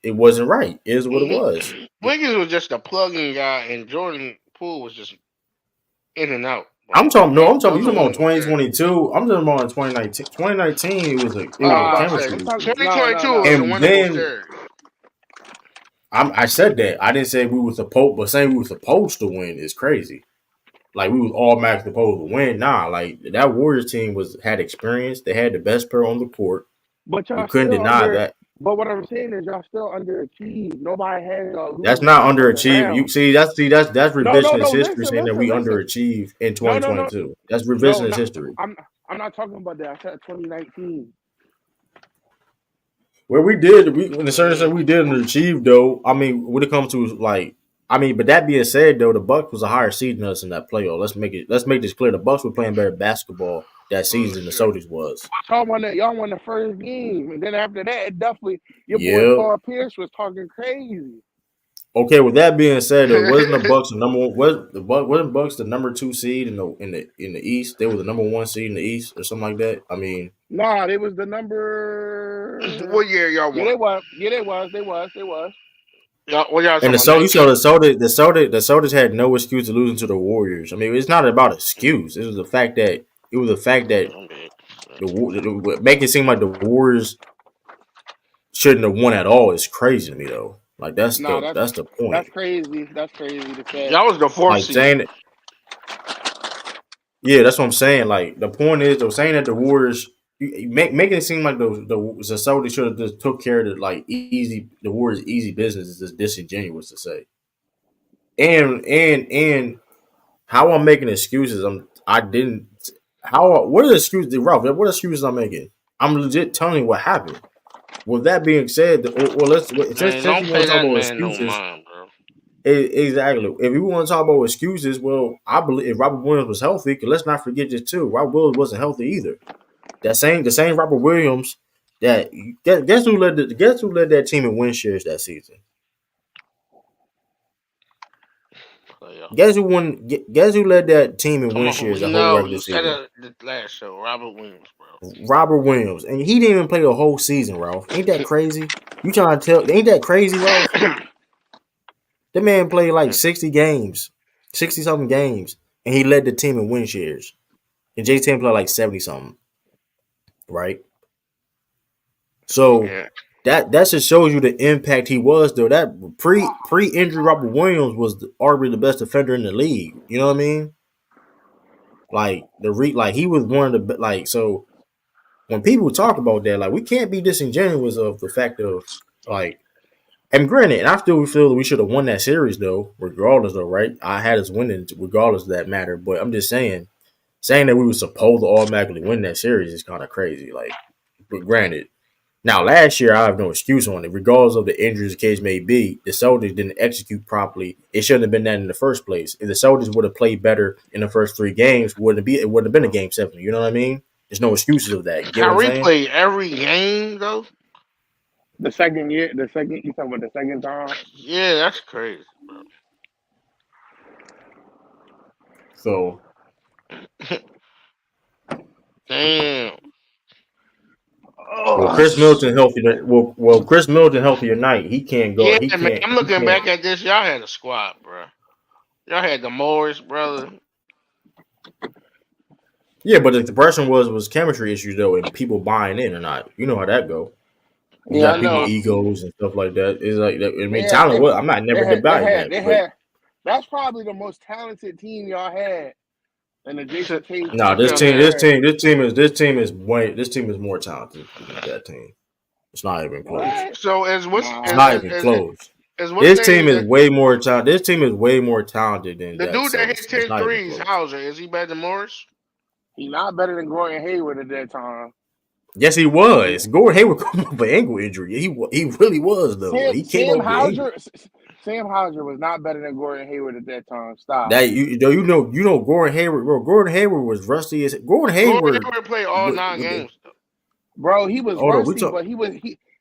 it wasn't right. It is what it was. Wiggins was just a plug-in guy, and Jordan Poole was just in and out. I'm Like talking. No, I'm talking. You those are talking about one was there. 2022? I'm talking about in 2019. 2019, it was a I nah, said I'm chemistry, talking no. 2022 was a and winnable then series. I said that I didn't say we were supposed, but saying we were supposed to win is crazy. Like we was automatically supposed to win. Nah, like that Warriors team had experience. They had the best player on the court. But You y'all couldn't still deny under. that. But what I'm saying is y'all still underachieved. Nobody had y'all That's losing in not the first underachieved. round. You that's No. revisionist history saying that we Listen. underachieved in No. 2022. That's No, revisionist not history. I'm not talking about that. I said 2019. Well, we did. We in a certain sense Mm. we didn't achieve though. I mean, when it comes to like, I mean, but that being said though, the Bucks was a higher seed than us in that playoff. Let's make this clear. The Bucks were playing better basketball that Oh season than the shit. Celtics was. Y'all won the first game, and then after that, it definitely your boy Yeah. Paul Pierce was talking crazy. Okay. With that being said though, wasn't the Bucks the number one? Wasn't Bucks the number two seed in the East? They were the number one seed in the East or something like that. I mean, Nah, they was the number. What year y'all Yeah, won? they was. Yeah, they was. They was. Y'all, what y'all and talking about? You saw 19? the Celtics had no excuse to losing to the Warriors. I mean, it's not about excuse. It was the fact that Okay. make it seem like the Warriors shouldn't have won at all is crazy to me though. Like Nah, that's the that's point. crazy. That's crazy to say. Y'all was the fourth Like seed. saying yeah, that's what I'm saying. Like the point is though, saying that the Warriors making it seem like the Celtics should have just took care of the Warriors easy business is just disingenuous to say. And how I'm making excuses, I didn't how what are the excuses Ralph? What excuses I'm making? I'm legit telling you what happened. With that being said, Man, since don't you want pay to talk that about man no excuses, mind, bro. exactly. If you want to talk about excuses, well, I believe if Robert Williams was healthy, because let's not forget this too. Robert Williams wasn't healthy either. The same Robert Williams that guess who led that team in win shares that season. Player. Guess who led that team in Come win on, shares we the whole know regular you said season? it the last show. Robert Williams, bro. Robert Williams, and he didn't even play the whole season. Ralph, ain't that crazy? You trying to tell? Ain't that crazy, Ralph? The man played like 60 games, 60 something games, and he led the team in win shares. And J Ten played like 70 something, right? So Yeah. that just shows you the impact he was though. That pre injury Robert Williams was arguably the best defender in the league. You know what I mean? Like like he was one of the like so when people talk about that, like we can't be disingenuous of the fact of like and granted, and I still feel that we should have won that series though, regardless though, right? I had us winning regardless of that matter. But I'm just saying that we were supposed to automatically win that series is kind of crazy. Like, but granted, Now, last year, I have no excuse on it. Regardless of the injuries the case may be, the Celtics didn't execute properly. It shouldn't have been that in the first place. If the Celtics would have played better in the first 3 games, it wouldn't have been a game 7. You know what I mean? There's no excuses of that. You get what I'm Kyrie saying? played every game though. The second year, you talking about the second time? Yeah, that's crazy, bro. So, Damn. well, Oh, Chris Middleton healthy. Chris Middleton healthy tonight. He can't go. Yeah, He man. can't. I'm He looking can't. back at this. Y'all had a squad, bro. Y'all had the Morris brother. Yeah, but the person was chemistry issues though, and people buying in or not. You know how that go. You yeah, I got people know. egos and stuff like that. It's like I They mean, had, talent. they, Well, I'm not never debating that, they but had. That's probably the most talented team y'all had in the Jason Tatum no, Yeah, era. this team is more talented than that team. It's not even close. What? So as It's Nah. not even close. as what's This team name is way more talented. This team is way more talented than the that dude that hit Celtics team. It's 10 not even threes, close. Hauser, is he better than Morris? He not better than Gordon Hayward at that time. Yes, he was. Gordon Hayward come off an ankle injury. He really was though. He came Sam off the ankle. Hauser. Sam Hauser was not better than Gordon Hayward at that time. Stop. That you know Gordon Hayward. Bro, Gordon Hayward was rusty as Gordon Gordon Hayward. Hayward played all 9 games. Bro, he was Hold on, we rusty, talk. but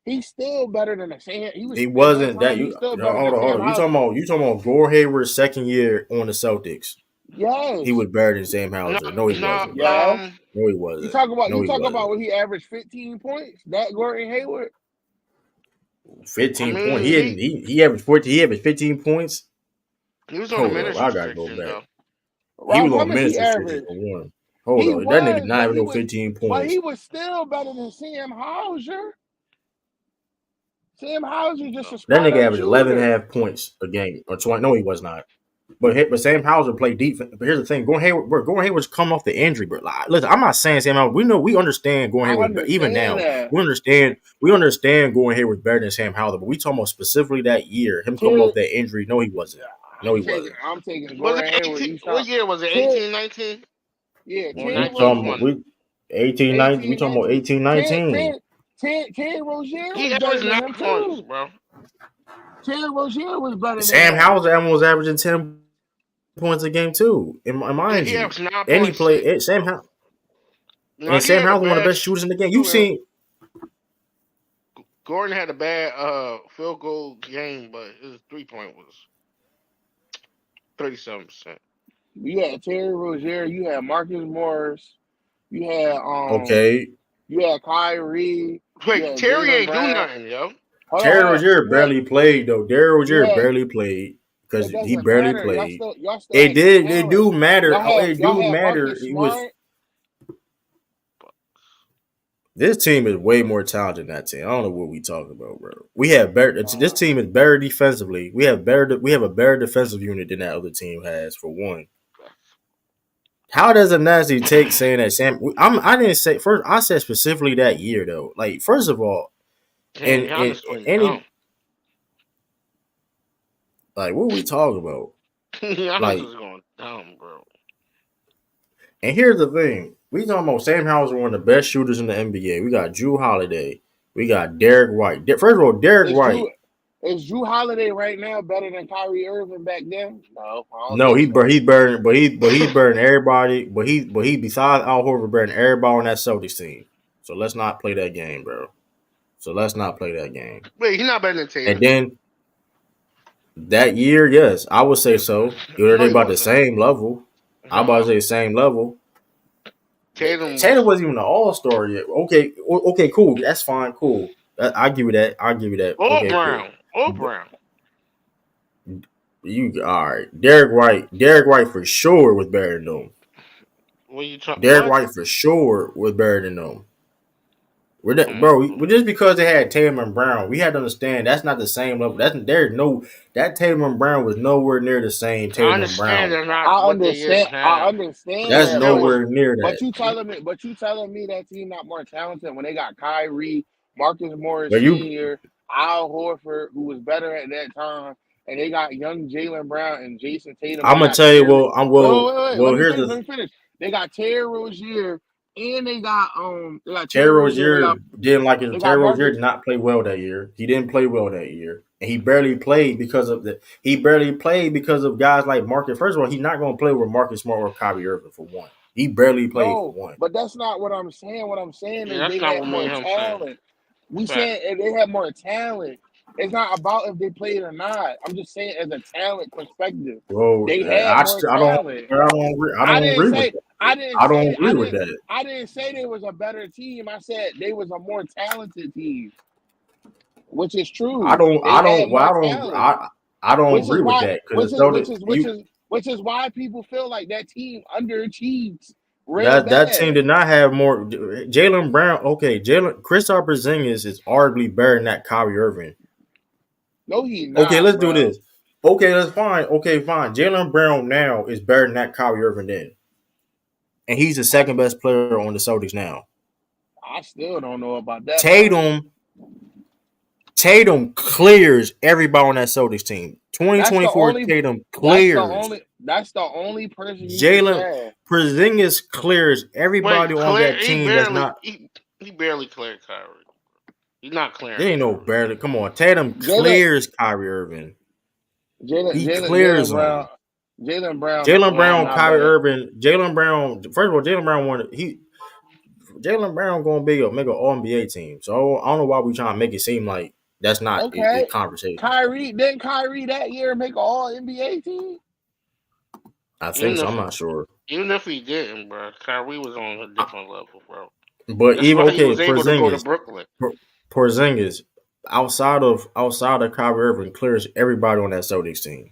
he's still better than the Sam. He was He at that wasn't that time. He's you. still better Hold than on, hold Sam on. Hauser. You talking about Gordon Hayward's second year on the Celtics? He Yes. was better than Sam No, Hauser. No, he no, wasn't, bro. Yes. No, he You wasn't. talk about No, you he talk about wasn't. when he averaged 15 points. That Gordon Hayward. 15 points. he He averaged 14. He averaged 15 points. was on a Hold up, minutes I gotta go restriction back. though. He Rob, was how on much he minutes restrictions averaged? for one. Hold He on, that nigga was, not even no 15 but he points. was still better than Sam Hauser. Sam Hauser just a That spot nigga up averaged 11 and a shooter. half points a game or 20. No, he was not. But Sam Hauser played defense. But here's the thing: Gordon Hayward's coming off the injury. But like, listen, I'm not saying Sam Hauser. We understand Gordon I Hayward. Even understand now, that. we understand Gordon Hayward's better than Sam Hauser. But we talking about specifically that year, him coming Terry, off that injury. No, he wasn't. No, he wasn't. I'm taking Was it Gordon Hayward. 18? You What stop. year was it? Terry, 18, 19? yeah, Or Terry We 19, talking about 20? Rozier, we 18, 19. We 18, talking about 19. 18, 19. Terry Rozier He was better averaged than 9 him points, too. bro. Terry Rozier was better than Sam him. Hauser was averaging 10 points a game too. And Yeah, mind he you, averaged 9 and he points too. played No, he Sam had a Hauser one of the bad best shooters in the game. You shooting. seen Gordon had a bad field goal game, but his 3-point was 37%. You had Terry Rozier. You had Marcus Morris. You had okay. You had Kyrie. You Wait, had Terry Jalen ain't do Brown. nothing, yo. Terry Rozier You had barely played though. Derrick you Rozier had. barely played because It he doesn't barely matter. played. Y'all still It had good did. It talent. do matter. It Y'all do had matter. Marcus It was Smart. this team is way more talented than that team. I don't know what we talking about, bro. We have better. This team is better defensively. We have better. We have a better defensive unit than that other team has. For one, how does a nasty take saying that Sam? I didn't say first. I said specifically that year though. Like first of all, Damn, in Giannis going any down. like what we talking about? Giannis Like, is going down, bro. and here's the thing: we talking about Sam Hauser, one of the best shooters in the NBA. We got Drew Holiday. We got Derek White. First of all, Derek White. Is Drew Holiday right now better than Kyrie Irving back then? No, I don't No, think so. he's burning, but he's burning everybody. But he besides Al Horford burning everybody on that Celtics team. So let's not play that game, bro. So let's not play that game. Wait, he's not better than And Tatum. then that year, yes, I would say so. You're No, he about the wasn't. same level. I about to say same level. Tatum wasn't even an All Star yet. Okay, cool. That's fine, cool. I give you that. I give you that. Or Okay, cool. Brown. Or Brown. You all right? Derek White for sure was better than them. What you talking? Derek What? White for sure was better than them. Mm. Just because they had Tatum and Brown, we had to understand that's not the same level. That Tatum and Brown was nowhere near the same I Tatum and understand Brown. they're not what they is I now. understand That's It's that, never. nowhere near but that. you telling me that team not more talented when they got Kyrie, Marcus Morris But you, Sr., Al Horford, who was better at that time, and they got young Jalen Brown and Jason Tatum. I'm They gonna got tell you. Terry. Wait. Well, Let me here's finish. the. They got Terry Rozier, and they got Terry Terry Rozier. Rozier didn't like it. They Terry got Rozier Marcus. did not play well that year. He didn't play well that year, and he barely played because of the. He barely played because of guys like Marcus. First of all, he's not going to play with Marcus Smart or Kyrie Irving for one. He barely played for No, one. but that's not what I'm saying. What I'm saying Yeah, is that's they not had what me more and him saying. talent. We Fact. saying if they had more talent. It's not about if they played or not. I'm just saying as a talent perspective, Bro, they had more I don't, talent. I I don't didn't agree with say that. I didn't I don't say agree with that. I didn't say they was a better team. I said they was a more talented team, which is true. They had more talent, I don't which is agree with why that because it's so that you which is why people feel like that team underachieves real that team bad. did not have more. Jalen Brown, okay, Kristaps Porzingis is arguably better than that Kyrie Irving. No, he Okay, not, let's do bro. this. Okay, that's fine. Okay, fine. Jalen Brown now is better than that Kyrie Irving then, and he's the I second best player on the Celtics now. I still don't know about that part. Tatum Tatum clears everybody on that Celtics team. That's the 2024 only Tatum clears. that's the only person you can Jalen say. Porzingis clears Wait, everybody on clear? that team. That's not. He barely cleared Kyrie. He's not clearing There ain't no Kyrie. barely. Come on, Tatum Jalen clears Kyrie Irving. Jalen He Jalen Jalen clears Brown him. Jalen Brown Jalen Brown, not Kyrie better. Irving, Jalen Brown. First of all, Jalen Brown wanted he. Jalen Brown going to make an All NBA team. So I don't know why we trying to make it seem like that's not a Okay. conversation. Kyrie that year make an all NBA team? I think so. I'm not sure. Even if he didn't, bro, Kyrie was on a different level, bro. But That's even why he okay, was able to go to Brooklyn. Porzingis outside of Kyrie Irving clears everybody on that Celtics team.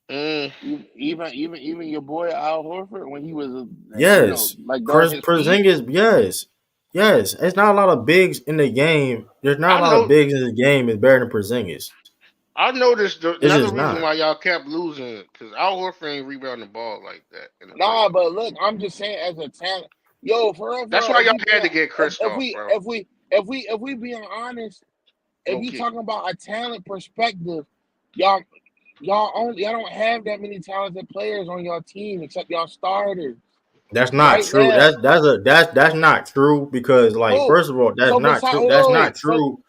Mm. Even your boy Al Horford when he was Yes, like during his peak. Porzingis. Yes. It's not a lot of bigs in the game. There's not a I lot of know. bigs in the game is better than Porzingis. I noticed It's another just reason not. why y'all kept losing because Al Horford ain't rebounding the ball like that in the Nah, playoffs. but look, I'm just saying as a talent, yo, for That's real, why y'all had to get if Kristoff, we bro. if we being honest, if you Okay. talking about a talent perspective, y'all don't have that many talented players on your team except y'all starters That's not right true. now. That's not true because like Who? first of all, that's So not besides, true. That's not true.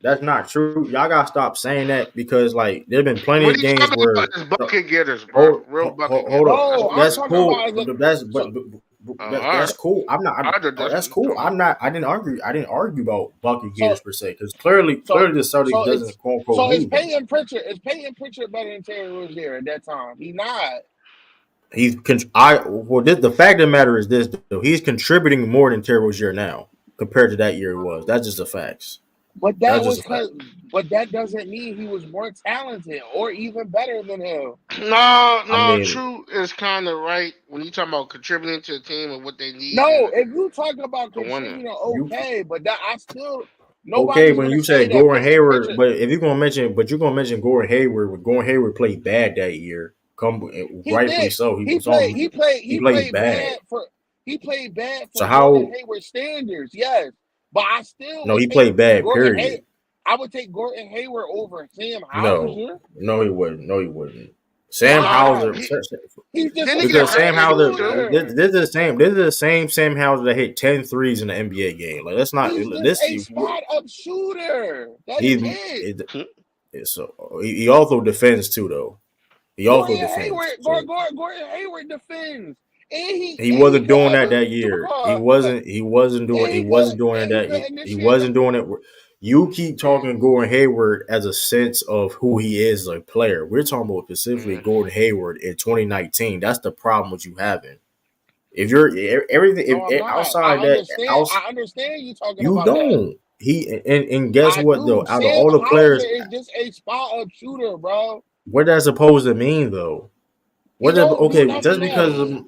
That's not true. Y'all gotta stop saying that because like there've been plenty What of are you games talking about? where Is bucket getters, bro. Real bucket hold getters. up. That's no, what I'm I'm That's talking talking about. cool. about as a But so All that's right. cool. That's what That's you're cool. talking about. I didn't argue. I didn't argue about bucket so getters per se because clearly so the Celtics so doesn't it's quote unquote it's need them. Payton Pritchard better than Terry Rozier at that time? He not. The fact of the matter is this though. He's contributing more than Terry Rozier now compared to that year he was. That's just the facts. But That's just a fact. but that doesn't mean he was more talented or even better than him. I No, mean, True is kind of right when you talk about contributing to the team and what they need No, and if you talk about the winner. contributing, you okay, but that I still okay nobody's when gonna you say say that Gordon Payton Hayward, Pritchard. but if you're gonna mention Gordon Hayward, when Gordon Hayward played bad that year, He rightfully did. so. He He played played bad. bad for So Gordon how? Hayward standards, yes. But I still No, would he take played bad. Gordon Hay Period. I would take Gordon Hayward over Sam No, Hauser. no, he wouldn't. No, he wouldn't. Sam No, Why? Hauser, He's just didn't a he get because hurt spot Sam in that game Hauser, too? shooter. this is the same Sam Hauser that hit 10 threes in the NBA game. Like that's not He's just this. a spot up shooter. That is He it. so he also defends too though. He also defends. So Gordon Hayward defends. And he he wasn't could doing that ever that year. score. He wasn't doing that. He Initiate the wasn't doing it. You keep talking Gordon Hayward as a sense of who he is as a player. We're talking about specifically Gordon Hayward in 2019. That's the problem with you having. If you're everything No, I'm not. outside that, I understand you talking you about that. don't. And guess I what though? do. Out of Sam all the Hauser players, is just a spot up shooter, bro. what that's supposed to mean though? He What that, don't do okay? Just nothing because else. of,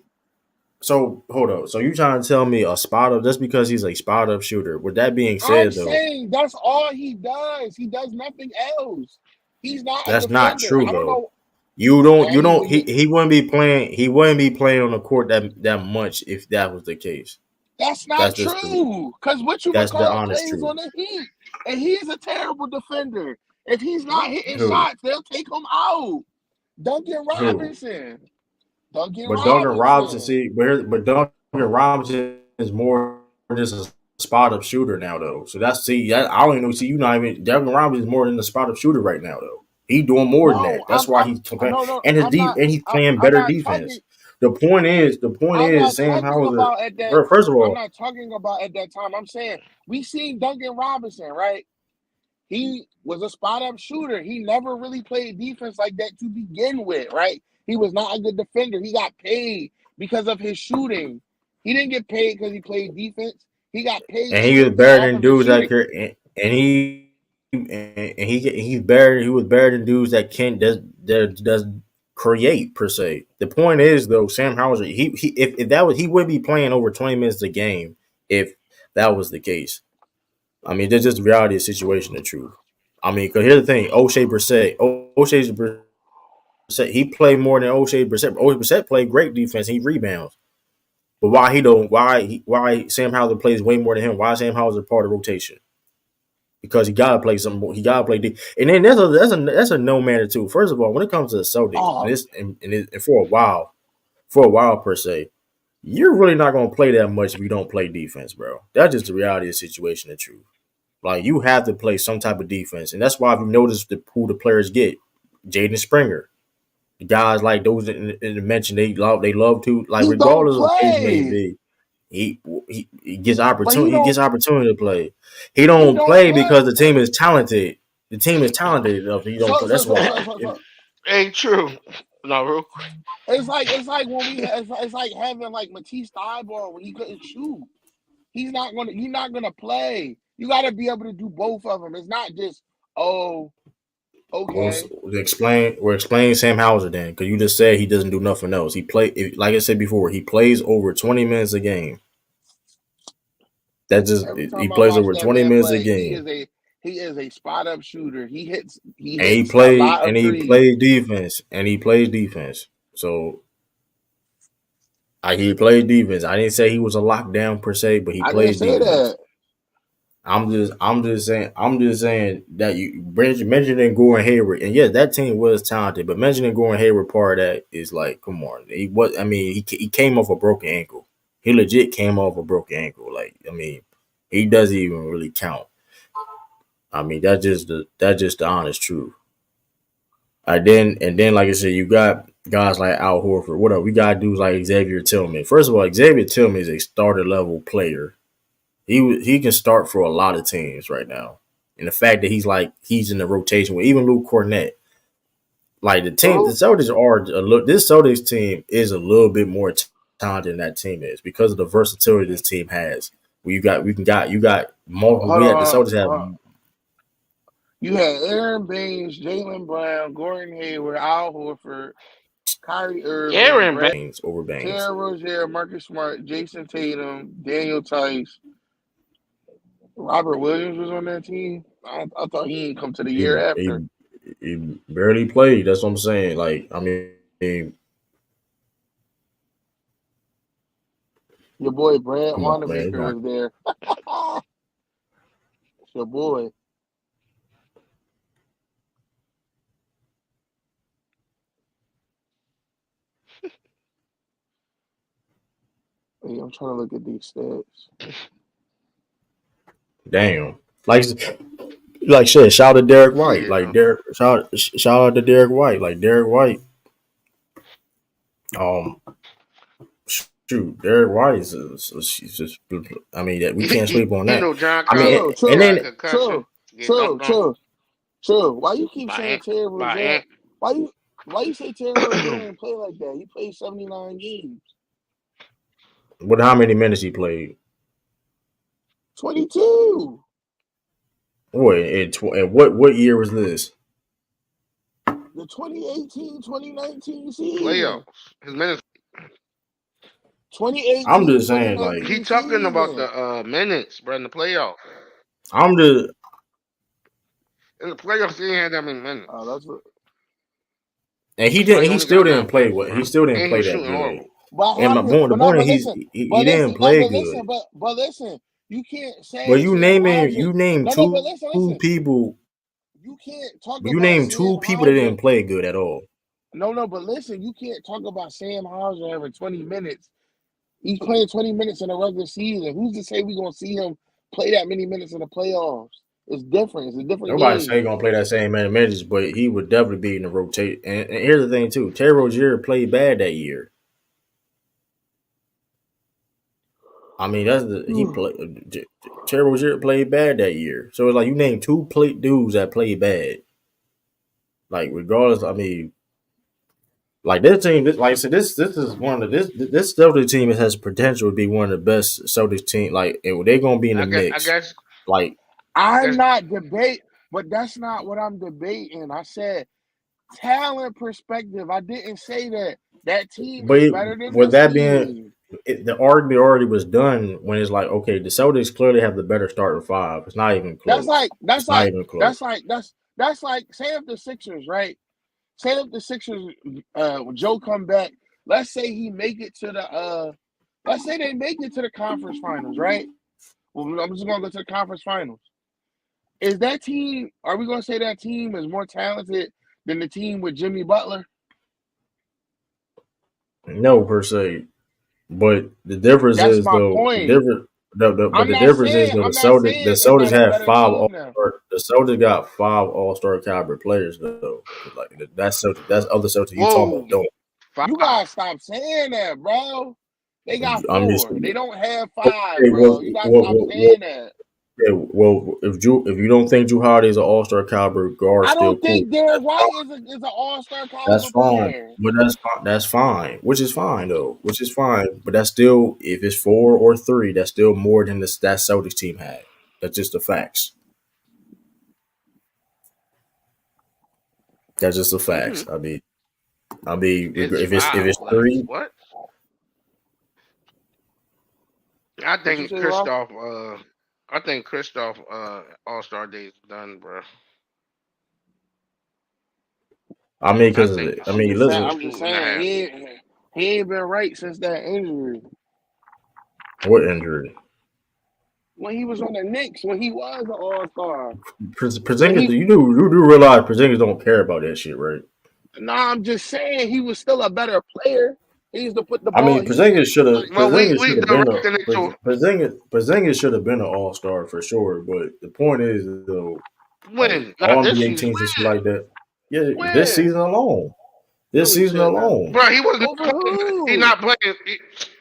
so hold up. So you trying to tell me a spot up just because he's a spot up shooter? With that being I'm said though, saying that's all he does. He does nothing else. He's not a that's not defender. true I don't though. know. You Man, don't he wouldn't be playing on the court that much if that was the case. That's not That's just true. Because what you that's the McCall honest plays truth. on the Heat, and he's a terrible defender. If he's not hitting Who? shots, they'll take him out. Duncan Who? Robinson. Duncan But Duncan Robinson, Robinson. see, but Duncan Robinson is more just a spot up shooter now, though. So I don't even know. See, you not even Duncan Robinson is more than a spot up shooter right now, though. He doing more than No, that. That's why he's comparing, no, and I'm not. and he's playing I'm better not talking. defense. The point I'm is, not Sam talking Hauser. about at that. First of I'm all, not talking about at that time. I'm saying we seen Duncan Robinson, right? He was a spot up shooter. He never really played defense like that to begin with, right? He was not a good defender. He got paid because of his shooting. He didn't get paid because he played defense. He got paid and he was strictly better off than of his dudes that shooting. can, he's better. He was better than dudes that can does create per se. The point is though, Sam Hauser, he if that was he would be playing over 20 minutes a game if that was the case. I mean, that's just the reality of the situation, the truth. I mean, because here's the thing: O'Shea Brissett, he played more than O'Shea Brissett. O'Shea Brissett played great defense. He rebounds. But why he don't? Why Sam Hauser plays way more than him? Why is Sam Hauser part of the rotation? Because he gotta play some more. He gotta play deep. And then that's a no matter too. First of all, when it comes to the Celtics, Oh, and for a while per se, you're really not gonna play that much if you don't play defense, bro. That's just the reality of the situation, the truth. Like you have to play some type of defense, and that's why if you notice who the players get, Jaden Springer, the guys like those in the mention they love to like he don't regardless of age may play, be, he gets but he opportunity to play. He he don't don't play play. because the team is talented. The team is talented enough. He don't So play. so That's so why. so so so Ain't true. No, real quick. it's like when it's like having like Matisse Thybulle when he couldn't shoot. You're not gonna play. You got to be able to do both of them. It's not just oh Well, okay. we're explaining Sam Hauser then, because you just said he doesn't do nothing else. Like I said before, he plays over 20 minutes a game. That just Every he time I plays watch over that 20 man minutes a play, game, he is a spot up shooter. He and hits a lot of he threes. plays defense, and he plays defense. So he played defense. I didn't say he was a lockdown per se, but he I didn't plays say defense. that. I'm just saying that you mentioning Gordon Hayward, and yeah, that team was talented, but mentioning Gordon Hayward part of that is like, come on, he was. I mean, he came off a broken ankle. He legit came off a broken ankle. Like, I mean, he doesn't even really count. I mean, that's just the honest truth. And then, like I said, you got guys like Al Horford. What up? We got dudes like Xavier Tillman. First of all, Xavier Tillman is a starter level player. He can start for a lot of teams right now. And the fact that he's in the rotation with even Luke Cornett, like the Who? Celtics are this Celtics team is a little bit more talented than that team is because of the versatility this team has. Where you got multiple. Hold We had the on. Celtics have You had Aaron Baines, Jaylen Brown, Gordon Hayward, Al Horford, Kyrie Irving, Aaron Brad, Baines over Baines. Terry Rozier, Marcus Smart, Jason Tatum, Daniel Tice, Robert Williams was on that team. I thought he didn't come to the year He, after. he he barely played. That's what I'm saying. Like I mean, Your boy Brad come on, man. Wanamaker was there. It's your boy. Hey, I'm trying to look at these stats. Damn. Like shit, shout out to Derek White. Yeah. Like shout out to Derek White. Like Derek White. Um shoot, Derek White she's just I mean that we can't sleep on You that. know, John I mean Collins Chill, and chill, got a then concussion, chill, get chill, dunked on chill, chill. Why you keep by saying Terry by Rozier? Ant. Why you say Terry Rozier didn't play like that? He played 79 games. what how many minutes he played? 22. And what year was this? The 2018-2019 season. Playoffs. His minutes. I'm Twenty-eighteen, just twenty saying, like He nineteen talking about season. the minutes, bro, in the playoffs. I'm just In the playoffs, he ain't had that many minutes. Oh, that's what. and That's why he he only still got didn't 9 play points, what bro. he still didn't And he play was that shooting good. horrible. But And how my did? point the But no. point But is listen. he didn't No. play But listen. good. But listen. You can't But say Sam Hauser. you name No. But listen. two Listen. people. You can't talk But you about name Sam two people that Hauser. didn't play good at all. No. But listen. You can't talk about Sam Hauser having 20 minutes. He's playing 20 minutes in the regular season. Who's to say we're gonna see him play that many minutes in the playoffs? It's different. It's a different Nobody say game. he gonna play that same many minutes, but he would definitely be in the rotate. And here's the thing too: Terry Rozier played bad that year. I mean, Terry Rozier played bad that year. So it's like you name two plate dudes that played bad. Like regardless, I mean, like this team, like I said, this is one of this Celtics team has potential to be one of the best Celtics team. Like they're gonna be in the I mix. guess Like I'm not debating, but that's not what I'm debating. I said talent perspective. I didn't say that team But is better than with this that being, team. the argument already was done when it's like, okay, the Celtics clearly have the better starting five. It's not even That's close. like that's It's not like even close. that's like that's like say if the Sixers, right? Say if the Sixers when Joe come back, let's say he make it to the let's say they make it to the conference finals, right? Well, I'm just gonna go to the conference finals. Is that team, are we gonna say that team is more talented than the team with Jimmy Butler? No, per se. But the difference That's is my though the point. difference. But I'm the not difference is saying though I'm not The saying is Celtics that a have better five All team now. Star. The Celtics got five All Star caliber players though. Like that's other Celtics you talking Whoa, about don't. you five. gotta stop saying that, bro. They got I'm just four. They don't have five, okay. bro. You gotta stop saying that. Yeah, well, if you don't think Drew Holiday is an All Star caliber guard, I still don't cool. think Derek White is an all-star That's caliber fine. player. But that's fine. Which is fine though. Which is fine. But that's still if it's 4 or 3, that's still more than that Celtics team had. That's just the facts. That's just the facts. It's If five. it's 3, What? I What you think say, Rob? Christoph All-Star Day is done, bro. I mean, I because think I I'm mean, just saying. listen, I'm just two and a saying half. he ain't been right since that injury. what injury? When he was on the Knicks, when he was an all-star. When Porzingis, he you do realize Porzingis don't care about that shit, right? Nah, I'm just saying he was still a better player. He used to put the I ball. mean, He used to like Well, Porzingis we should have been directing it to Porzingis should have been an All Star for sure. But the point is though, like win, not All this NBA season. teams and shit like that. Yeah, this when? season alone. This No, he season shouldn't have. alone. Bro, he was not Over playing. He who? not playing.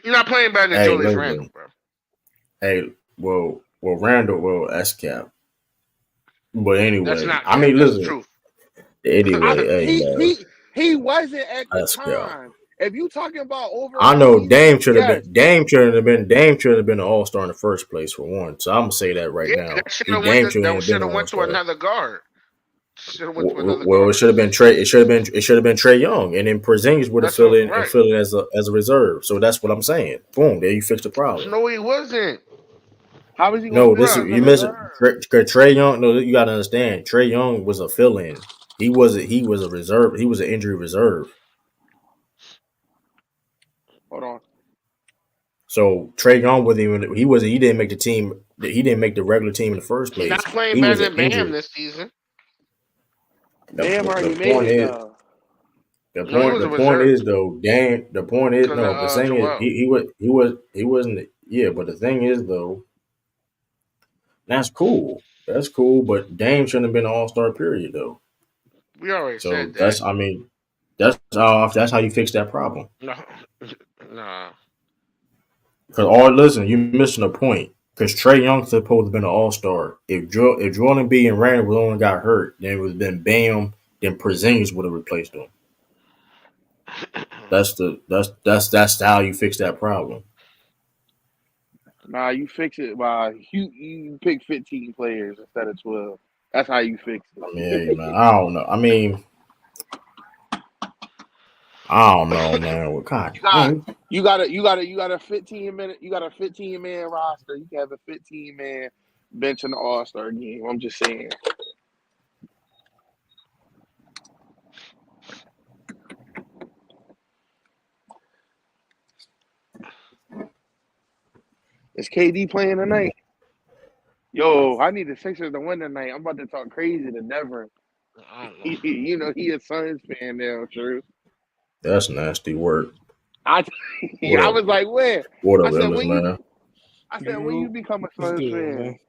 He not playing better than Hey, Julius Randle, listen. bro. Hey, Randall, that's cap. But That's anyway, not I cap. mean, That's the listen. truth. Anyway, hey man, He wasn't at the that's cap. time. If you talking about I overall know season, yes. Dame should have been an All Star in the first place for one. So I'm gonna say that right Yeah, now. that should He have went. Dame should That have been should an have All went to Star. another guard. Should have went to another Well, it guard. should have been Trey. It should have been Trey Young, and then Porzingis would have That's what, and right. fill in as a reserve. So that's what I'm saying. Boom, there you fix the problem. No, he wasn't, How was he gonna No, fill this in as bro. a you miss it. reserve? Trey Young. No, you got to understand. Trey Young was a fill in. He was a reserve. He was an injury reserve. Hold on. So Trey Young wasn't even. He didn't make the team. He didn't make the regular team in the first He not place. playing He better was an than Bam injury. this season. Bam The already made point it is. though. No, he was The a point reserve is though, Dan. The point is because no. of The thing is Joel. he wasn't. Yeah, but the thing is though, that's cool. That's cool. But Dame shouldn't have been an All Star. Period though. We already So said that. that's how you fix that problem. No, nah. Because listen, you missing a point. Because Trey Young's supposed to have been an All Star. If Joel Embiid and Randall would only got hurt, then it would have been Bam. Then Porzingis would have replaced them. That's how you fix that problem. Nah, you fix it by you pick 15 players instead of 12. That's how you fix I it. mean, hey man, I don't know. I don't know, man. What kind? You got Dang. you got a 15 man roster. You can have a 15 man bench in the All-Star game. I'm just saying. Is KD playing tonight? Yo, I need the Sixers to win tonight. I'm about to talk crazy to Devin. I don't know. You know he a Suns fan now, true. That's nasty work. I What I up? was like, when? What I up, said, Ellis, man? when you You, become a what's Suns good, fan? man?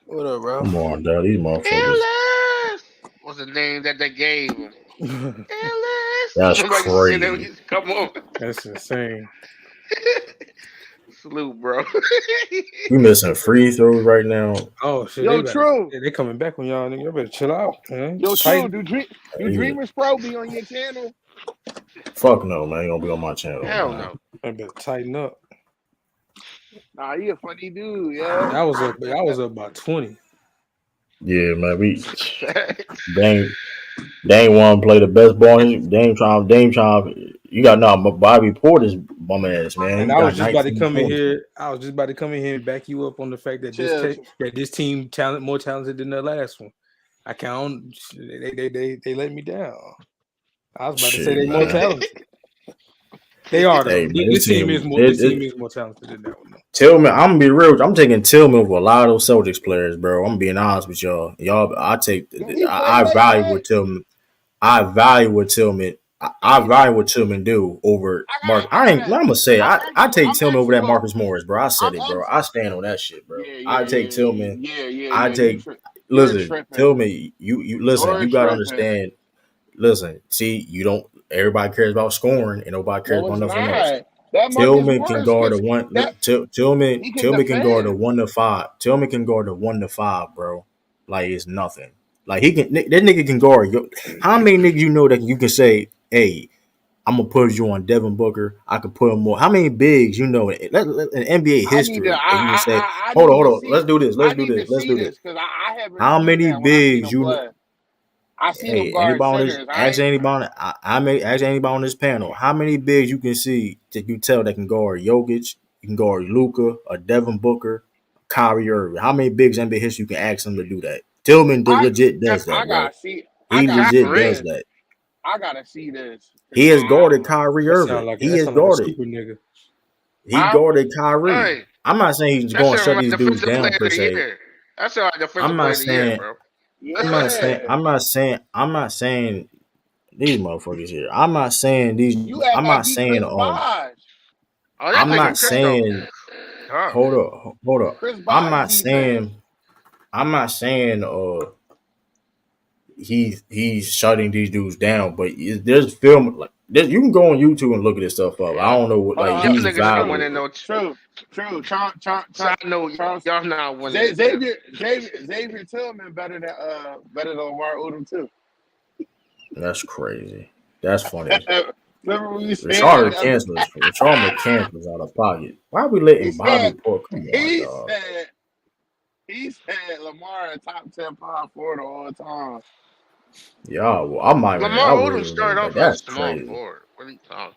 What up, Come Ralph? on, dog. These motherfuckers. Ellis was the name that they gave him. Ellis. That's Remember I used to say that when he crazy. used to come over. That's insane. Salute, bro. We missing free throws right now. Oh shit, Yo, True. they coming back on y'all, nigga. Y'all better chill out, man. Yo, True. Tighten. Do Yeah. Dreamers Pro be on your channel? Fuck no, man. Ain't gonna be on my channel, Hell man. no. I better tighten up. Nah, he a funny dude, yeah. I was up by 20. Yeah, man. They ain't want to play the best ball. They ain't trying. You got no Bobby Porter's bum ass, man. And He I was got just about to 19 come in points. here. I was just about to come in here and back you up on the fact that Chill. this team more talented than the last one. I count. They let me down. I was about to say Shit, they more man. talented. They are though. Hey, man, This team is more. This team is more talented than that one. Though. Tillman, I'm gonna be real. I'm taking Tillman over a lot of those Celtics players, bro. I'm being honest with y'all. He play I like value that. what Tillman. I value what Tillman. I value what Tillman do over Mark. I'm gonna say I take Tillman over that Marcus Morris, bro. I said it, bro. I stand on that shit, bro. I take Tillman. I take. You're Listen, tripping. Tillman. You listen. You gotta understand. Listen, see, you don't. Everybody cares about scoring, and nobody cares No, about it's nothing else. not. That Marcus Tillman can Morris guard can a one. that Tillman he can Tillman can guard a defend. 1 to 5. Tillman can guard a 1 to 5, bro. Like it's nothing. Like he can. That nigga can guard. How many niggas you know that you can say, "Hey, I'm gonna put you on Devin Booker. I can put him more." How many bigs you know in NBA I need to history that you can say, I "Hold on, need hold to on. see Let's do this. I Let's do need to this. Let's see do this." this because I haven't How seen many that when I seen bigs him play. I seen him Hey, guard anybody on this? centers. Ask anybody. I may ask anybody on this panel. How many bigs you can see that you tell that can guard Jokic, you can guard Luka, or Devin Booker, Kyrie Irving? How many bigs in NBA history you can ask them to do that? Tillman legit does that, I bro. gotta see He legit Kyrie. does this. that. I gotta see this. He has guarded Kyrie Irving. He That has sound like a guarded. super nigga. He guarded Kyrie. Hey, I'm not saying he's that going to sounds shut like these dudes defensive down player per of the se. year. That sounds like defensive I'm player not of the year, saying. bro. Yeah. I'm not saying these motherfuckers here. I'm not saying these. You act I'm like not he saying Chris Bosh. Oh, that I'm nigga not Chris though. saying. Huh. Hold up. Chris I'm Bosh not defense. saying. I'm not saying. He's shutting these dudes down, but there's film like this. You can go on YouTube and look at this stuff up. I Yeah. don't know what Hold like on. Y'all he's niggas ain't valid. winning no. True. Side note, Charles. y'all not winning the chip. Xavier Tillman better than Lamar Odom too. That's crazy. That's funny. Remember when you said Richard that? McCants out of pocket. Why are we letting He Bobby said Porter? Come on, he dog. said he said Lamar a top 10 power forward of all time. Y'all, well, I'm not even. I Lamar wasn't Odom even gonna started bet. off as That's small crazy. forward. What are you talking?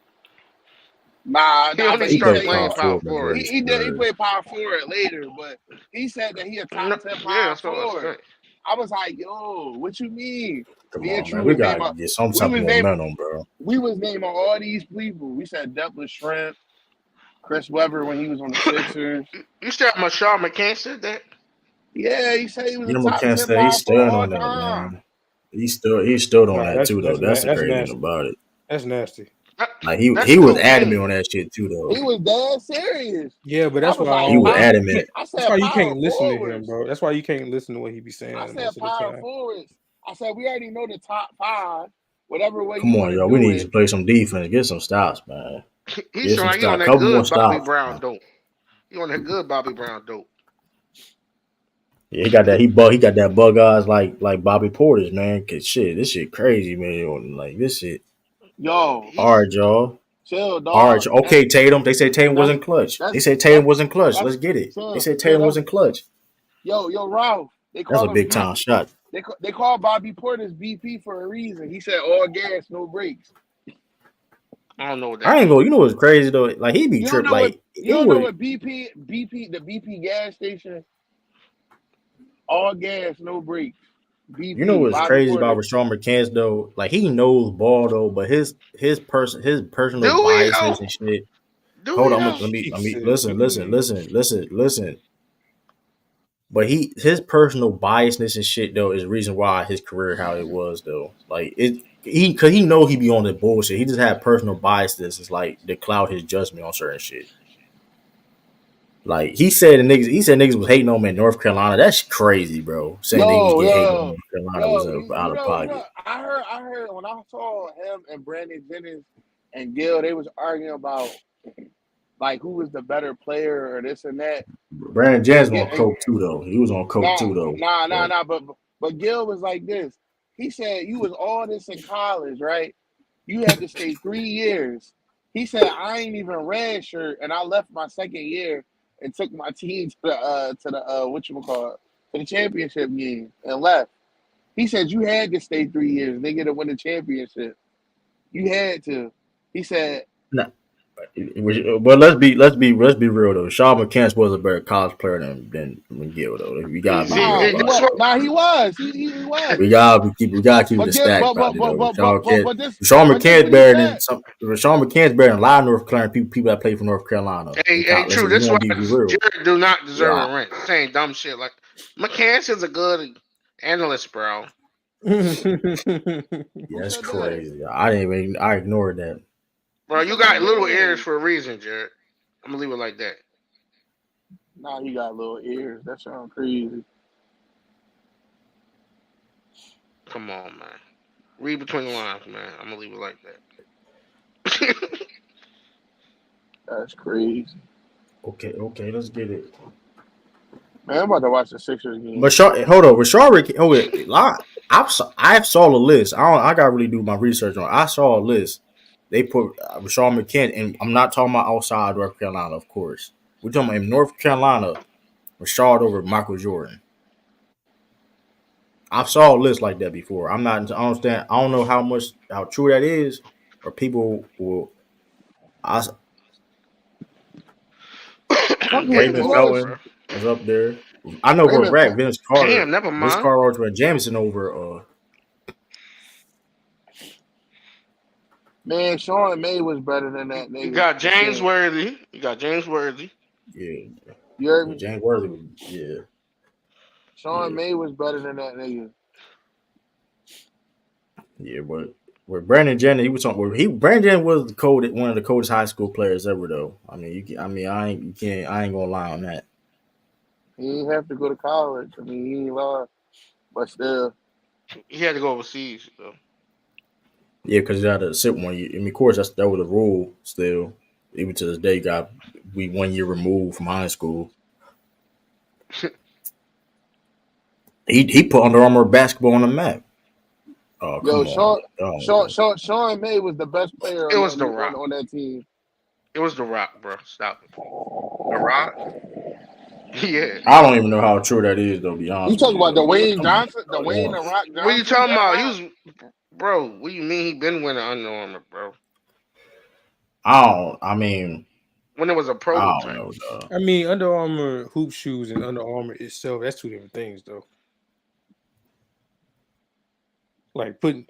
He Nah, only but He he started said played playing power power forward forward. majority of his he career. played power forward later, but he said that he a No, top 10 yeah, power that's what I forward. said. I was like, yo, what you mean? Come Me and on, man. True We was gotta naming get some we type of was name momentum, bro. we was naming all these people. We said Detlef Shrimp, Chris Webber when he was on the Sixers. You said Mashar McCann said that? Yeah, he said he was You a know, top McCants 10 said he's power forward still all on that, time. man. He's still on Nah, that too, though. That's the that's crazy thing nasty. about it. That's nasty. Like That's he was still adamant game. on that shit too, though. He was dead serious. Yeah, but I that's was why I like, He don't. was adamant. I That's said why you power can't listen to him, forwards. bro. That's why you can't listen to what he be I saying said most of the power time. forwards. I said we already know the top five. Whatever way Come you on, want to y'all. We do need to it. play some defense. Get some stops, man. He Get sound some like he on stops. that Couple more good Bobby stops, Brown man. dope. He on that good Bobby Brown dope. Yeah, he got that. He got that bug eyes like Bobby Porter's, man. Cause shit, this shit crazy, man. Like this shit. Yo, All He's right, y'all. chill, All right, dog. okay, Tatum. They say Tatum That's wasn't clutch. that's They say Tatum that's wasn't clutch. that's Let's get it. They chill, said chill. Tatum wasn't clutch. Yo, Ralph. That's a big time shot. They call Bobby Porter's BP for a reason. He said all gas, no brakes. I don't know what that I ain't means. gonna. You know what's crazy though? Like he be You don't tripped. know what Like it would. the BP gas station, all gas, no brakes. You know BP, what's Bobby crazy about Porter. Rashawn McCants though? Like he knows ball though, but his personal Do we biasness though? and shit. Do Hold we on, though? He let me said, listen, listen, "Dude, listen, listen. But his personal biasness and shit though is the reason why his career how it was though. Like it because he know he be on the bullshit. He just had personal biases. It's like to cloud his judgment on certain shit. Like he said niggas was hating on him in North Carolina. That's crazy, bro. Saying they was Yo, getting hated on in yo, North Carolina was yo, out of you know, pocket. I heard when I saw him and Brandon Jennings and Gil, they was arguing about like who was the better player or this and that. Brandon Jennings And, was on coke too though. He was on coke too though. but Gil was like this. He said, you was all this in college, right? You had to stay 3 years. He said, I ain't even redshirt, and I left my second year and took my team to the whatchamacallit, to the championship game and left. He said, you had to stay 3 years, nigga, to win the championship. You had to. He said, Nah, but let's be real though. Sean McCants was a better college player than McGill though. We gotta be real about it. he was. He was. We gotta keep it But a get stack but about but it but though. but but but, but this Sean but this McCants what he better than said. some. Sean McCants better than a lot of North Carolina people that play for North Carolina. Hey, true. This is why real. Jared do not deserve Yeah. a rent. Saying dumb shit like McCants is a good analyst, bro. Yeah, that's crazy. I ignored that. Bro, you got little ears for a reason, Jared. I'm gonna leave it like that. Nah, he got little ears. That sounds crazy. Come on, man. Read between the lines, man. I'm gonna leave it like that. That's crazy. Okay, let's get it. Man, I'm about to watch the Sixers game. But hold on, Rashard. I saw the list. I gotta really do my research on it. I saw a list. They put Rashard McCants, and I'm not talking about outside North Carolina, of course. We're talking about in North Carolina, Rashard over Michael Jordan. I saw a list like that before. I understand. I don't know how true that is, or people will. Raymond Felton was up there. I know for a fact Vince Carter. Damn, never mind. Vince Carter over Jamison over. Man, Sean May was better than that nigga. You got James Worthy. Yeah. You heard me? James Worthy. Yeah. Sean May was better than that nigga. Yeah, but with Brandon Jennings, he was on. Brandon Jennings was one of the coldest high school players ever, though. I mean, I ain't gonna lie on that. He didn't have to go to college. I mean, he ain't lied, but still, he had to go overseas. So. Yeah, because he had to sit 1 year. I mean, of course, that was the rule. Still, even to this day, we 1 year removed from high school. He put Under Armour basketball on the map. Oh, yo, on. Sean May was the best player on that team. It was The Rock, bro. Stop it. The Rock? Yeah. I don't even know how true that is, though, to be honest. You talking about Dwayne Johnson? Dwayne The Rock Johnson? What are you talking about? He was, bro, what do you mean he been winning Under Armour, bro? When it was a prototype. I don't know, I mean, Under Armour hoop shoes and Under Armour itself, that's two different things, though. Like you know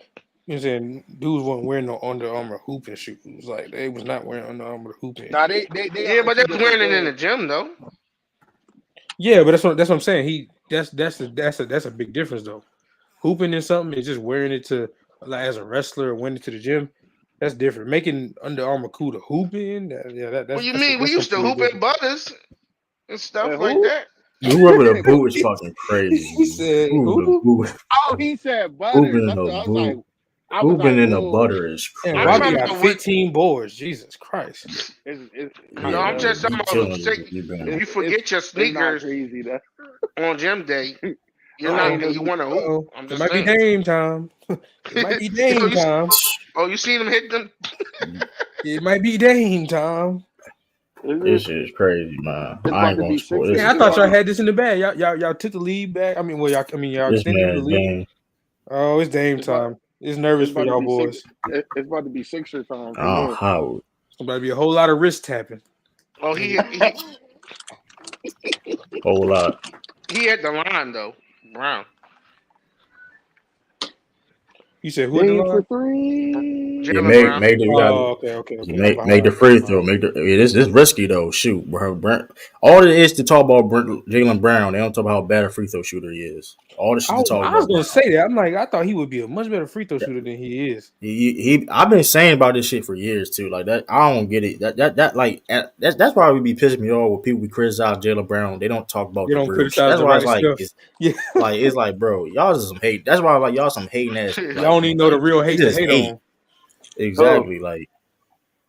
what I'm saying, dudes weren't wearing no Under Armour hooping shoes. Like they was not wearing Under Armour hooping. Nah, they yeah, but they was wearing it in the gym though. Yeah, but that's what I'm saying. That's a big difference though. Hooping in something is just wearing it to like as a wrestler or wearing it to the gym. That's different. Making Under Armour cool to hoop in. That's what you mean? We used to hoop in butters and stuff like that. Whoever the boot is fucking crazy. He said, he said butters. Hooping in the butter is crazy. And Robbie got 15 boards. Jesus Christ. No, I'm just talking about if you forget your sneakers on gym day, you want to hoop. It might be Dame time. It might be Dame time. Oh, you seen him hit them? It might be Dame time. This shit is crazy, man. I ain't gonna spoil this. I thought y'all had this in the bag. Y'all took the lead back. Y'all extended the lead. Oh, it's Dame time. It's nervous for y'all boys. It's about to be Sixer time. Oh, how? It's about to be a whole lot of wrist tapping. Oh, he whole lot. He had the line though, Brown. You said who had the line? For three. Yeah, made the free throw. This is risky though. Shoot, bro. All it is to talk about Jaylen Brown. They don't talk about how bad a free throw shooter he is. All the shit to talk I was about gonna now. say that. I'm like, I thought he would be a much better free throw shooter than he is. I've been saying about this shit for years too. Like that, I don't get it. That's why we be pissing me off when people be criticize Jaylen Brown. They don't talk about They the don't real shit. criticize That's the why it's right like stuff. Yeah, it's like, bro, y'all just some hate. That's why like y'all some hating ass y'all like don't even know the real they hate to just hate hate. on. Exactly. Like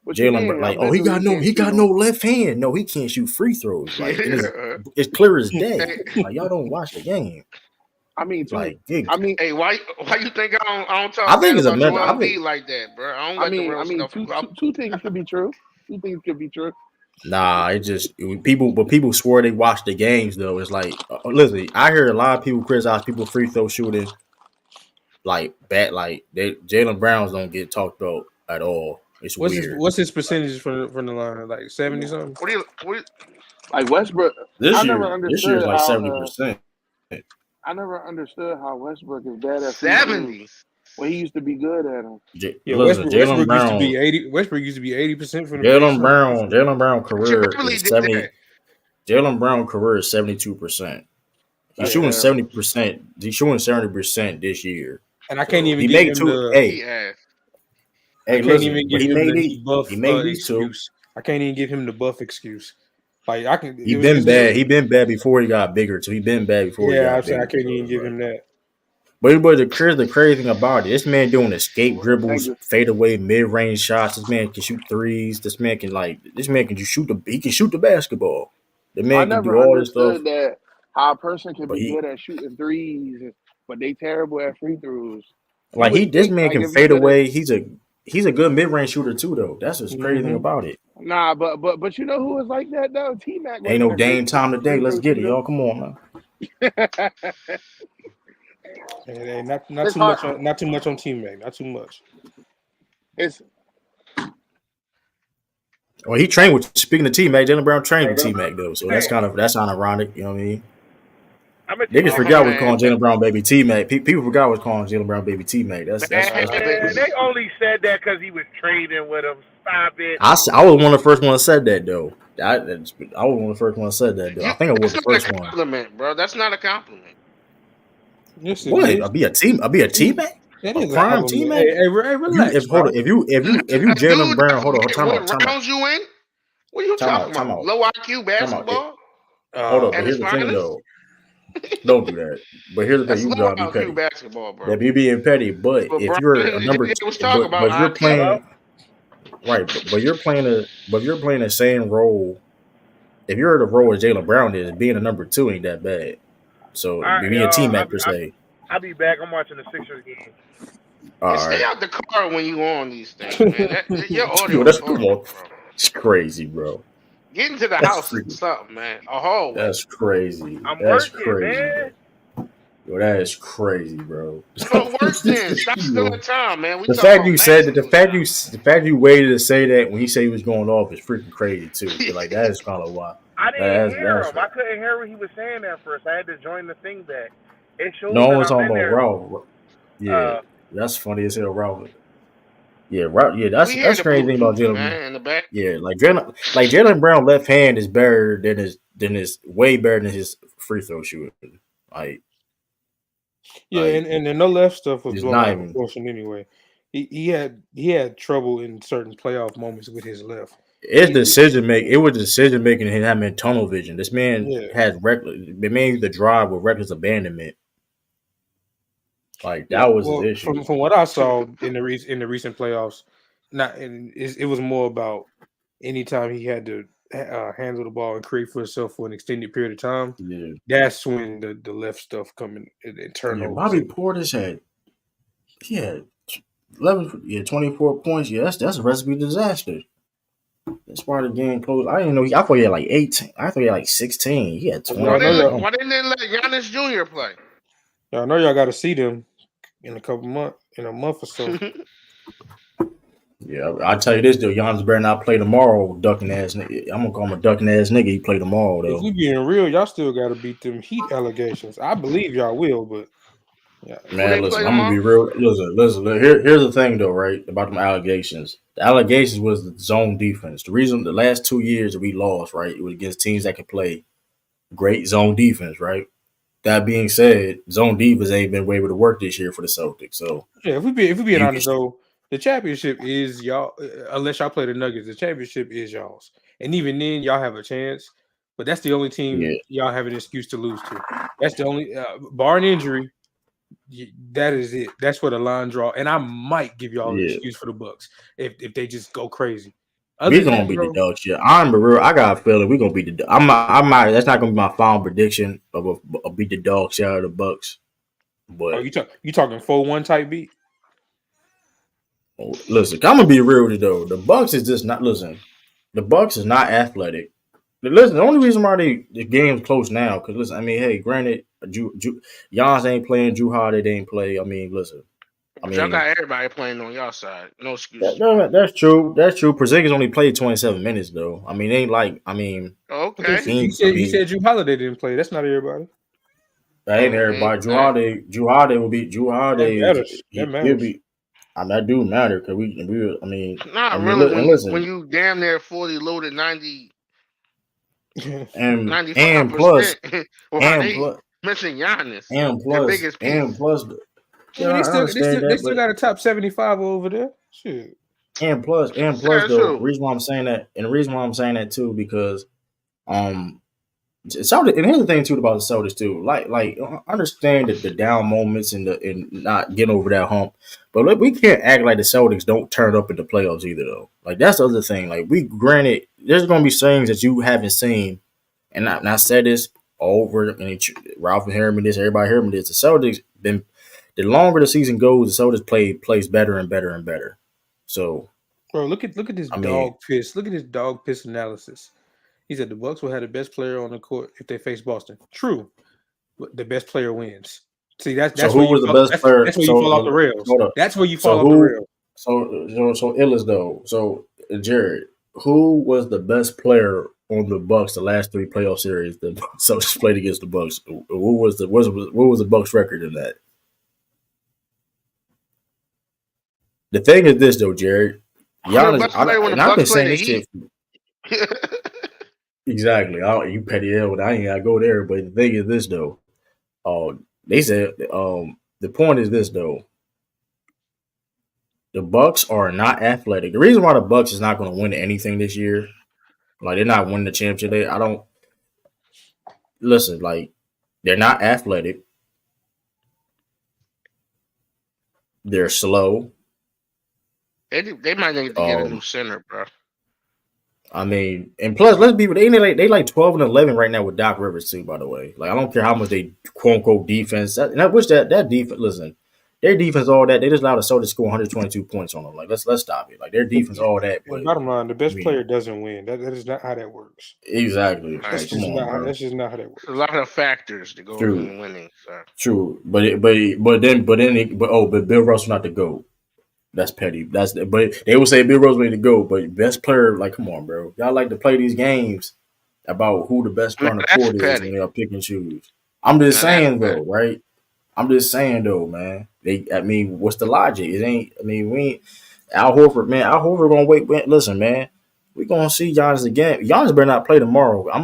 What you Jaylen Brown, mean? like, I'm oh, letting you. He can't he shoot got them. no left hand. No, he can't shoot free throws. Like, and Yeah. it's clear as day. Hey, Like, y'all don't watch the game. I mean, too. Like, dig. I mean, hey, why you think I don't I talk bad think it's a about mental. Joel I think Embiid like that, bro? I don't I let the mean, real I mean, stuff two, out. two, two things could be true. Two things could be true. nah. But people swear they watch the games though. It's like, listen, I hear a lot of people criticize people free throw shooting like bad. Like Jaylen Browns don't get talked about at all. It's weird. What's his percentage from the line? Like 70 something. What do you Like Westbrook, This I never year is understood like how. 70%. I never understood how Westbrook is bad at free throws 70? when he used to be good at them. Yeah, Listen, Jaylen Westbrook used to Brown, be 80. Westbrook used to be 80% from the baseline. Jaylen Brown Richard career Beverly is did 70. that. Jaylen Brown career is 72%. He's That's shooting Yeah, terrible. 70%. He's shooting 70% this year. and I can't So even he give made him two. the. Hey, He asked. I hey, can't listen, even but give he him made the these. he buff He made these two. excuse. I can't even give him the buff excuse. Like I can. He It was. been bad. He been bad before he got bigger. So he been bad before he Yeah, got I'm saying I bigger. can't So even it's give like, him that. the crazy thing about it, this man doing escape Thank dribbles, you. fadeaway, mid range shots. This man can shoot threes. This man can just he can shoot the basketball. The I man can do never all this stuff. understood that how a person can But be good at shooting threes, but they terrible at free throws. You would this think man like can if you fade good at away. He's a good mid range shooter too, though. That's the crazy thing Mm-hmm. about it. nah, but you know who was like that though? T Mac Ain't wasn't no a great Dame time today. free Let's throw get it, shooter. y'all. Come on, man. And not It's too hard. much. Not too much on teammate. Not too much. It's Well, he trained with speaking of T Mac. Jaylen Brown trained with T hey, Mac though, so that's ironic. You know what I mean? I'm gonna tell Niggas you Oh this. forgot what's calling man, Jaylen Brown baby T Mac. People forgot what's calling Jaylen Brown baby T Mac. bad That's Man, habit. crazy. they only said that because he was trading with him. Stop it. I was one of the first ones that said that though. I was one of the first ones that said that though. I think I was That's the not a first one. compliment, bro. That's not a compliment. Yes, it What? is. I'll be a team. I'll be a T Mac. That A is a prime T compliment. Mac. Hey, relax, bro. A If you Jaylen dude Brown, that hold on, forget what rounds you in? What are you talking time about? out, Low IQ time out. basketball Hold up, Oh but at my its here's the thing finest? though. Don't do that. But here's the thing. That's You low gotta be IQ petty. basketball, bro. That you being petty. But But if Brian you're a number, was talking but about if you're IQ. Hello? playing right, but you're playing the same role. If you're the role as Jaylen Brown is, being a number two ain't that bad. So All right, being a T Mac per se. I'll be back. I'm watching the Sixers game. And All stay right. out the car when you on these things, man. Your Yo, audio is that's come on. horrible, bro. It's crazy, bro. Get into the That's house or freaking. something, man. A hallway. That's crazy. I'm That's working, crazy, bro. man. Yo, that is crazy, bro. Go work then. Stop Yo. stealing time, man. We The talking fact about you said that, maximum now. the fact you waited to say that when he said he was going off is freaking crazy too. Cause like that is kind of wild. I didn't hear That's him. I couldn't hear what he was saying at first. I had to join the thing back. It no shows one that was I'm talking in about there. Ralph. Yeah, that's funny as hell, Ralph. Yeah, Ralph. Yeah, We hear that's the crazy thing about Bluetooth, Jalen. man, in the back. Yeah, like Jalen Brown left hand is better than his way better than his free throw shooting. Like Yeah, like and the no left stuff was it's blown not out of even. proportion anyway. He had trouble in certain playoff moments with his left. It's He- decision making. It was decision making and having tunnel vision. This man yeah, had reckless. The man used to drive with reckless abandonment. Like yeah. that was his Well, issue. from what I saw in the recent playoffs, it was more about anytime he had to handle the ball and create for himself for an extended period of time. Yeah, That's when the left stuff coming and yeah. turnovers. Bobby Portis had 11, 24 points. Yeah, that's a recipe for disaster. That's why the game closed. I didn't know. I thought he had like 18. I thought he had like 16. He had Y'all 20. know y'all, Why didn't they let Giannis Jr. play? y'all got to see them in a month or so. Yeah, I tell you this though, Giannis better not play tomorrow, ducking ass nigga. I'm gonna call him a ducking ass nigga. He play tomorrow If though. we being real, y'all still got to beat them Heat allegations. I believe y'all will, but yeah, Who they Man, play listen, I'm gonna be tomorrow? real. Listen. Here's the thing though, right? About them allegations. The allegations was the zone defense. The reason the last 2 years that we lost, right, it was against teams that can play great zone defense, right? that being said, zone divas ain't been able to work this year for the Celtics. So Yeah, if we being you honest though, the championship is y'all. Unless y'all play the Nuggets, the championship is y'all's. And even then, y'all have a chance. But that's the only team yeah, y'all have an excuse to lose to. That's the only, barring injury. That is it. That's where the line draw. And I might give y'all an yeah. excuse for the Bucks if they just go crazy. Other We than gonna that, beat the bro. dog shit. I'm real. I got a feeling we gonna beat the. I'm not. That's not gonna be my final prediction of a beat the dog shit out of the Bucks. Oh, But you talking 4-1 type beat? listen, I'm gonna be real with you though. The Bucks is just not. Listen, the Bucks is not athletic. Listen, the only reason why the game's close now, because listen, I mean, hey, granted, Giannis ain't playing, Drew Holiday didn't play. I mean, listen, I But y'all mean, got everybody playing on y'all side. No excuses for that. that's true. That's true. Porzingis only played 27 minutes though. I mean, it ain't like I mean, Okay. He said Drew Holiday didn't play. That's not everybody. that ain't everybody. Drew Holiday will be Drew That Holiday is matters. That he'll matters. be. I mean, that do matter because we Not really and when listen you damn near 40 loaded 90 and plus 95%. While and they plus missing Giannis, and their plus biggest and piece. plus. I Yeah, mean, I understand they that, still but got a top 75 over there. Shit. and plus That's though, true. reason why I'm saying that, and the reason why I'm saying that too, because um Celtics, and here's the thing too about the Celtics too. Like I understand that the down moments and not getting over that hump, but like, we can't act like the Celtics don't turn up in the playoffs either though. Like that's the other thing. Like we granted, there's gonna be things that you haven't seen, and I said this over, and Ralph and hearing me this, everybody hearing me this. The Celtics been the longer the season goes, the Celtics plays better and better and better. So Bro, look at this I mean, dog piss. Look at this dog piss analysis. He said the Bucks will have the best player on the court if they face Boston. True, but the best player wins. See, so that's where who you was the best player? that's where you fall off the rails. Hold up. That's where you So fall off the who? rails. So Illis though. So Jared, who was the best player on the Bucks the last three playoff series the Celtics played against the Bucks? Who was what was the Bucks record in that? The thing is this though, Jared. Who the Giannis, best player when the and I've been Bucks play saying the this Heat? shit exactly. You petty hell, but I ain't gotta go there. But the thing is this though. They said the point is this though. The Bucks are not athletic. The reason why the Bucks is not going to win anything this year, like they're not winning the championship. I don't listen. Like they're not athletic. They're slow. They might need to get a new Um, center, bro. I mean, and plus, let's be they like 12-11 right now with Doc Rivers too. By the way, like I don't care how much they quote unquote defense. And I wish that defense. Listen, their defense all that they just allowed the Celtics to score 122 points on them. Like let's stop it. Like their defense all that, And but bottom line, the I best mean player doesn't win. That is not how that works. exactly. All That's Like right. come just on, not bro. that's just not how that There's a works. lot of factors that go True. in winning. So. True, but Bill Russell not the GOAT. That's petty. But they will say Bill Russell ain't the GOAT, but best player, like come on, bro. Y'all like to play these games about who the best Now player on the that's court is when petty. y'all pick and choose. I'm just Now that's saying petty. though, right? I'm just saying though, man. I mean, what's the logic? It ain't. I mean, we ain't. Al Horford, man. Al Horford gonna wait. Listen, man. We gonna see Giannis again. Giannis better not play tomorrow. I'm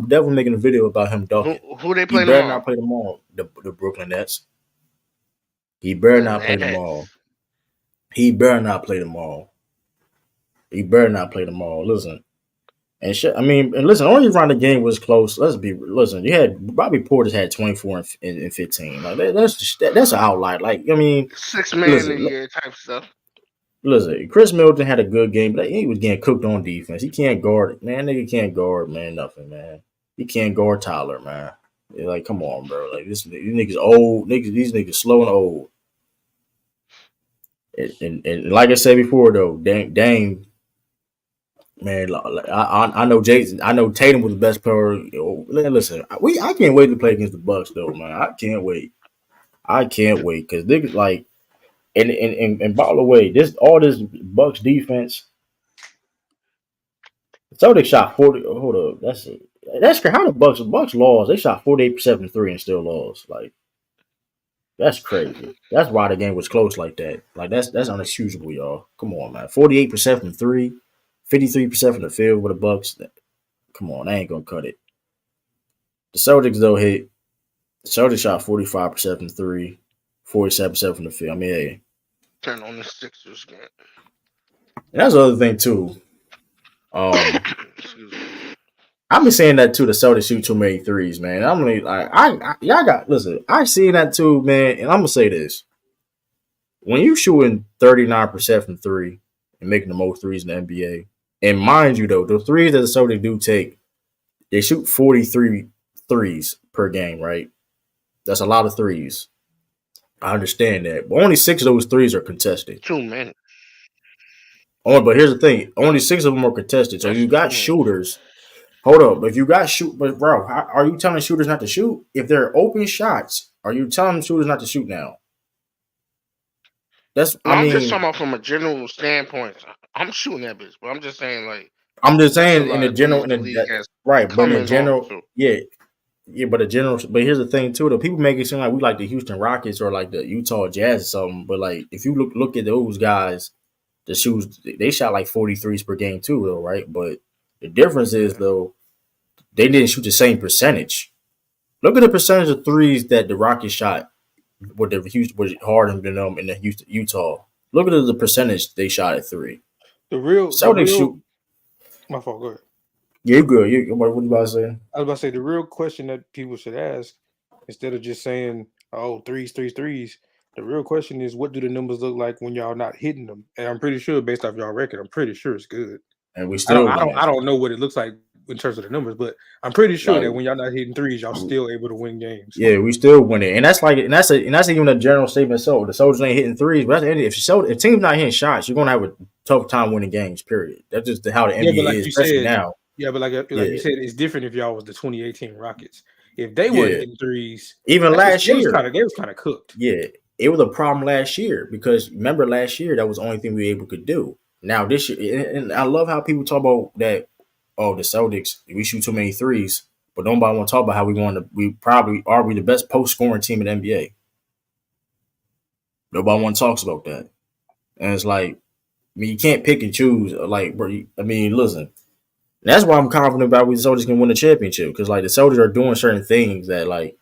definitely making a video about him ducking. Who they He play better tomorrow? not play tomorrow. The Brooklyn Nets. He better The not play tomorrow. Nets. He better not play tomorrow. He better not play tomorrow. Listen. And shit, I mean, and listen, only round the game was close. Listen, you had Bobby Portis had 24 and 15. Like that's an outlier. Like, I mean, 6 man of the listen, year type stuff. listen, Chris Middleton had a good game, but he was getting cooked on defense. He can't guard it. Man, nigga can't guard, man, nothing, man. He can't guard Tyler, man. Like, come on, bro. Like these niggas old, these niggas slow and old. And like I said before though, Dame man, like, I know Jason. I know Tatum was the best player. Listen, I can't wait to play against the Bucks though, man. I can't wait. I can't wait because niggas like and by the way, this Bucks defense. So they shot 40. Hold up, that's how the Bucks lost. They shot 48% from three and still lost. Like that's crazy. That's why the game was close like that. Like that's unexcusable, y'all. Come on, man. 48% from three, 53% from the field with the Bucks. Come on, I ain't gonna cut it. The Celtics though hit. The Celtics shot 45% from three, 47% from the field. I mean, hey, Turn on the Sixers game. and that's the other thing too. Excuse me. I've been saying that too. The Celtics shoot too many threes, man. I'm like, y'all got listen. I seen that too, man. And I'm gonna say this: when you shooting 39% from three and making the most threes in the NBA, and mind you though, the threes that the Celtics do take, they shoot 43 threes per game, right? That's a lot of threes. I understand that, but only 6 of those threes are contested. Too many. But here's the thing: only 6 of them are contested. So That's you too got many. shooters. Hold up, if you got but bro, are you telling shooters not to shoot? If they're open shots, are you telling shooters not to shoot now? That's, Well, I I'm just talking mean, about from a general standpoint. I'm shooting that bitch, but I'm just saying like I'm just that's a saying in lot the of threes general, the league has right, but in the coming off general, to. yeah, but but here's the thing too: though, people make it seem like we like the Houston Rockets or like the Utah Jazz or something, but like if you look at those guys, the shoes they shot like 43s per game too, though, right? But the difference is though they didn't shoot the same percentage. Look at the percentage of threes that the Rockets shot with the Houston with Harden than them in the Houston Utah. Look at the percentage they shot at three. The Celtics shoot. real. My fault. Go ahead. Yeah, you good. What you about to say? I was about to say the real question that people should ask instead of just saying, "Oh, threes." The real question is, what do the numbers look like when y'all not hitting them? And I'm pretty sure, based off y'all record, I'm pretty sure it's good. And we I don't, still I don't, winning. I don't know what it looks like in terms of the numbers, but I'm pretty sure Like, that when y'all not hitting threes, y'all still able to win games. yeah, we still winning, and that's even a general statement. So the Soldiers ain't hitting threes, but if team's not hitting shots, you're gonna have a tough time winning games. Period. That's just how the Yeah, but NBA like is, you especially said, now. like you Yeah, said, it's different if y'all was the 2018 Rockets. If they wasn't yeah. hitting threes, Even last year, they was kind of cooked. yeah, it was a problem last year because remember last year that was the only thing we were able to do. Now this year, and I love how people talk about that. Oh, the Celtics, we shoot too many threes, but nobody want to talk about how we probably are we the best post scoring team in the NBA. Nobody want to talk about that, and it's like, I mean, you can't pick and choose. Like, bro, I mean, listen, that's why I'm confident about we the Celtics can win the championship because like the Celtics are doing certain things that like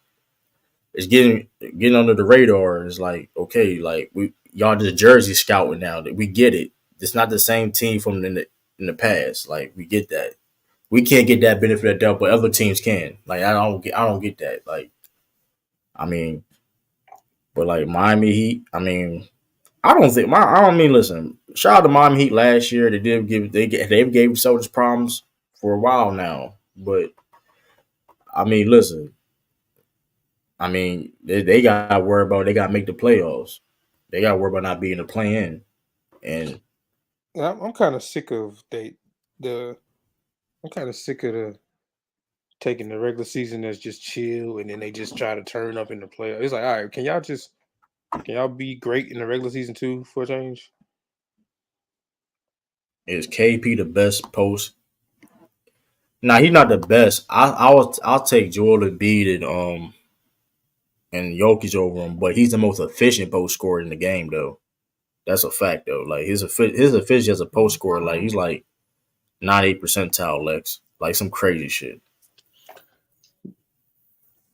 it's getting under the radar. It's like, okay, like we y'all just jersey scouting now. That we get it. It's not the same team from in the past. Like we get that. We can't get that benefit of doubt, but other teams can. Like I don't get that. Like I mean, but like Miami Heat, I mean, I don't mean listen. Shout out to Miami Heat last year. They gave Celtics problems for a while now. But I mean, listen, I mean, they got to worry about they got to make the playoffs. They got to worry about not being a play in. And I'm kind of sick of the. I'm kind of sick of the taking the regular season as just chill, and then they just try to turn up in the playoffs. It's like, all right, can y'all be great in the regular season too for a change? is KP the best post? Nah, he's not the best. I'll take Joel Embiid and Jokic over him, but he's the most efficient post scorer in the game though. That's a fact though. Like his efficiency as a post scorer, like he's like 98 percentile Lex, like some crazy shit.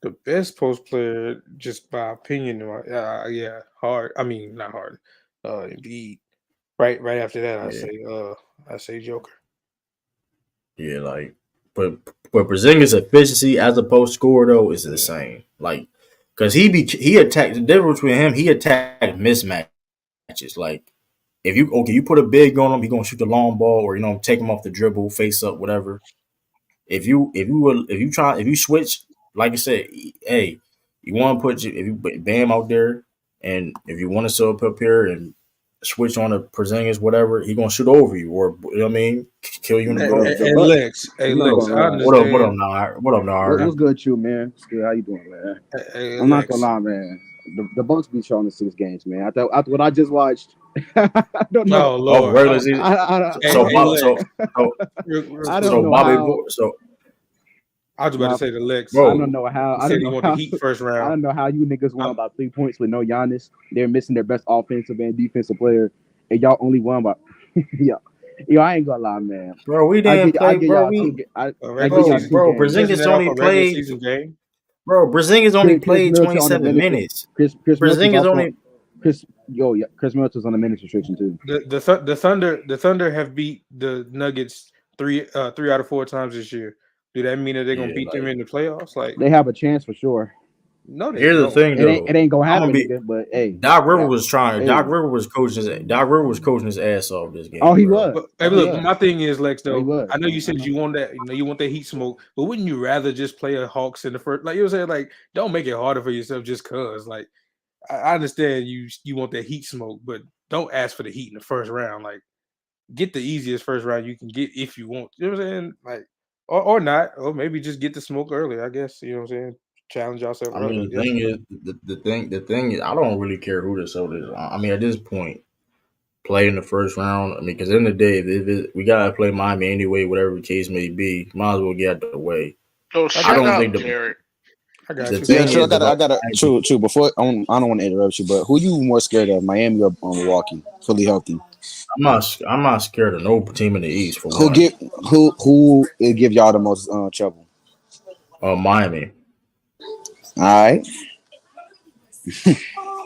The best post player, just by opinion, yeah, hard. I mean, not hard. Embiid. Right after that, Yeah, I say Joker. yeah, like but Porzingis' efficiency as a post scorer though is insane. Like, cause he attacked the difference between him. He attacked mismatches. Like you put a big on him, he gonna shoot the long ball or take him off the dribble, face up, whatever. If you switch, like I said, hey, you want to put if you put Bam out there, and if you want to set up here and switch on a Porzingis, whatever, he gonna shoot over you or you know what I mean, kill you in the Hey, post. hey, But Lex, I'm not Lex, gonna I lie. What up, understand. now? What up, now? What's good with you, man? What's good? How you doing, man? Hey, I'm not gonna Lex. lie, man. The Bucks beat y'all in the 6 games, man. After what I just watched, I don't know. Oh Oh, Lord. regular season. I don't Hey, know. Lex. So Real I quick. don't so know Bobby how. so I was about to My, say to Lex. I don't bro, know how. He I don't said he know want the how. Heat first I round. don't know how you niggas won I, by 3 points with no Giannis. They're missing their best offensive and defensive player, and y'all only won by. Yeah, yo, I ain't gonna lie, man. we didn't I play, give bro. y'all two. I a I regular give y'all season. two Bro, games. You measuring Porzingis that off only a regular played. season game? Bro, Brazingis only Chris played Middleton on the 27 minutes. minutes. Chris Middleton's Brazingis also only. Chris Middleton's on the minutes restriction too. The Thunder have beat the Nuggets three out of 4 times this year. Do that mean that they're gonna Yeah, beat them like in the playoffs? Like, They have a chance for sure. no, they here's the don't. thing though. It ain't gonna I'm gonna happen, be. nigga. But hey, Doc River yeah. was trying. Hey. Doc River was coaching his ass off this game. Oh, he bro. was. But hey, Oh, look, yeah. my thing is, Lex, He though, was. I know you said you want that, you want that heat smoke, but wouldn't you rather just play a Hawks in the first? Like you were saying, like, don't make it harder for yourself just cause. Like, I understand you want that heat smoke, but don't ask for the heat in the first round. Like, get the easiest first round you can get if you want. You know what I'm saying? Like, or not, or maybe just get the smoke early. I guess you know what I'm saying. Challenge yourself I early. mean, the thing is, the thing is, I don't really care who the Celtics are. I mean, at this point, play in the first round. I mean, because in the day, we gotta play Miami anyway, whatever the case may be. Might as well get out the way. So I shut don't up, think Jared. I got the you. Yeah, thing true. is, I gotta. True. Before I don't want to interrupt you, but who you more scared of, Miami or Milwaukee, fully healthy? I'm not scared of no team in the East for Who one. will give y'all the most trouble? Miami. All right.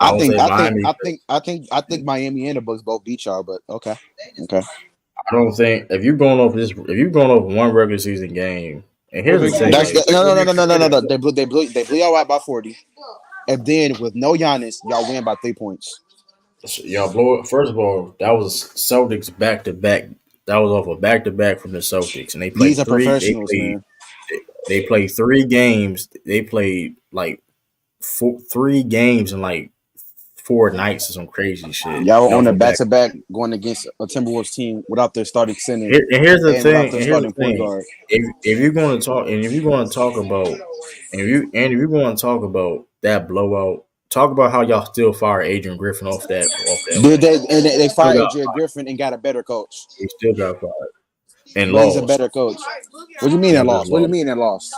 I would say Miami. I think Miami and the Bucks both beat y'all, but okay. I don't think if you're going off one regular season game, and here's the thing, That's like, no. They blew y'all out by 40, and then with no Giannis, y'all win by 3 points. y'all blow it. First of all, that was Celtics back to back. That was off a back to back from the Celtics, and they These played are three. professionals, man. They played 3 games. They played like 3 games in like 4 nights or some crazy shit. Y'all And on off the a back back. to back going against a Timberwolves team without their starting center And here's the and without thing. their And here's the starting point thing. guard. If you're going to talk, and if you're going to talk about, and if you're going to talk about that blowout, talk about how y'all still fire Adrian Griffin off that win. Did they Still fired got AJ Griffin and got a better coach, He still got fired and but he's a lost better coach. What do you mean and and just lost? What do you lost. mean and lost?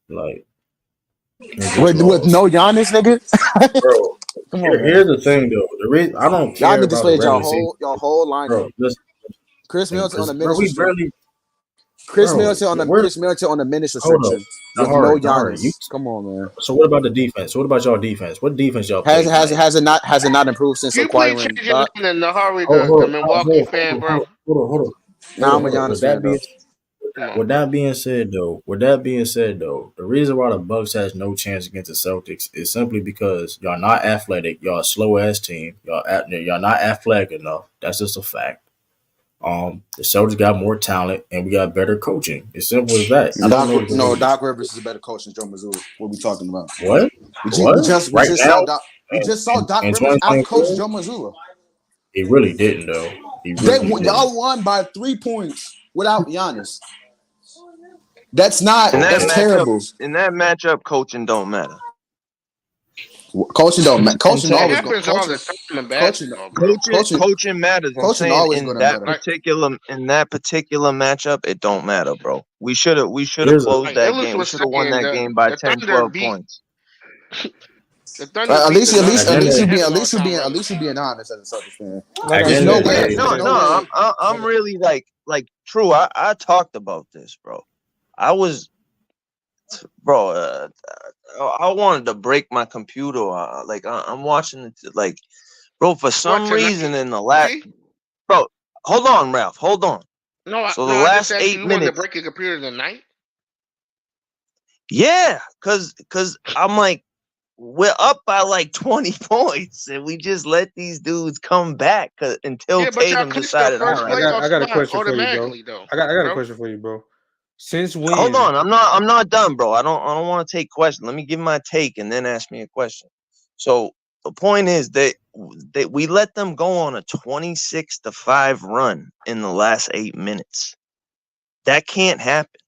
Like and just With lost, no Giannis, nigga? bro. Come on, man. Here's the thing, though. The reason I don't Y'all care niggas about the played regular season, y'all whole bro. lineup. Listen, Chris Middleton on the bro, minutes we restriction. barely, Chris bro. Middleton on the minutes Hold up. restriction Now, with no Harden, you. Giannis. Come on, man. So what about the defense? What about y'all defense? What defense y'all Has played tonight? it not improved since You please acquiring change your Doc? name to Nahari, Hold, the hold, Milwaukee fan, bro. Nah, I'm a hold on. Giannis fan though. Come on. With that being said, though, the reason why the Bucks has no chance against the Celtics is simply because y'all not athletic. Y'all a slow ass team. Y'all not athletic enough. That's just a fact. The Celtics got more talent and we got better coaching. It's simple as that. I don't know what to Doc Rivers is a better coach than Joe Mazzulla. What we talking about? What? We just Right now? saw Doc In Rivers out coach 2024? Joe Mazzulla. He really didn't, though. Y'all won by 3 points without Giannis. That's terrible. In that matchup, coaching don't matter. Coaching always happens all the time in basketball, bro. Coaching matters. I'm coaching saying always in gonna that matter. particular matchup, it don't matter, bro. We should have closed Like that Illich game. We was should have won saying, that game by the 10, Thunder 12 beat points. the Thunder At beat least the Nuggets. at least you being honest as a Celtics fan. Like I There's said, no Yeah, way. no. I'm really like true. I talked about this, bro. I was, bro. I wanted to break my computer. I'm watching it. Like, bro, for some reason in the last, bro. Hold on, Ralph. Hold on. No, So no, the I last just asked 8 you wanted to minutes. break your computer tonight. Yeah, cause I'm like, we're up by like 20 points, and we just let these dudes come back until Tatum decided. All right, I got a question for you, bro. Though, I got a question for you, bro. Since when? Hold on, I'm not done, bro. I don't want to take questions. Let me give my take and then ask me a question. So the point is that we let them go on a 26-5 run in the last 8 minutes. That can't happen.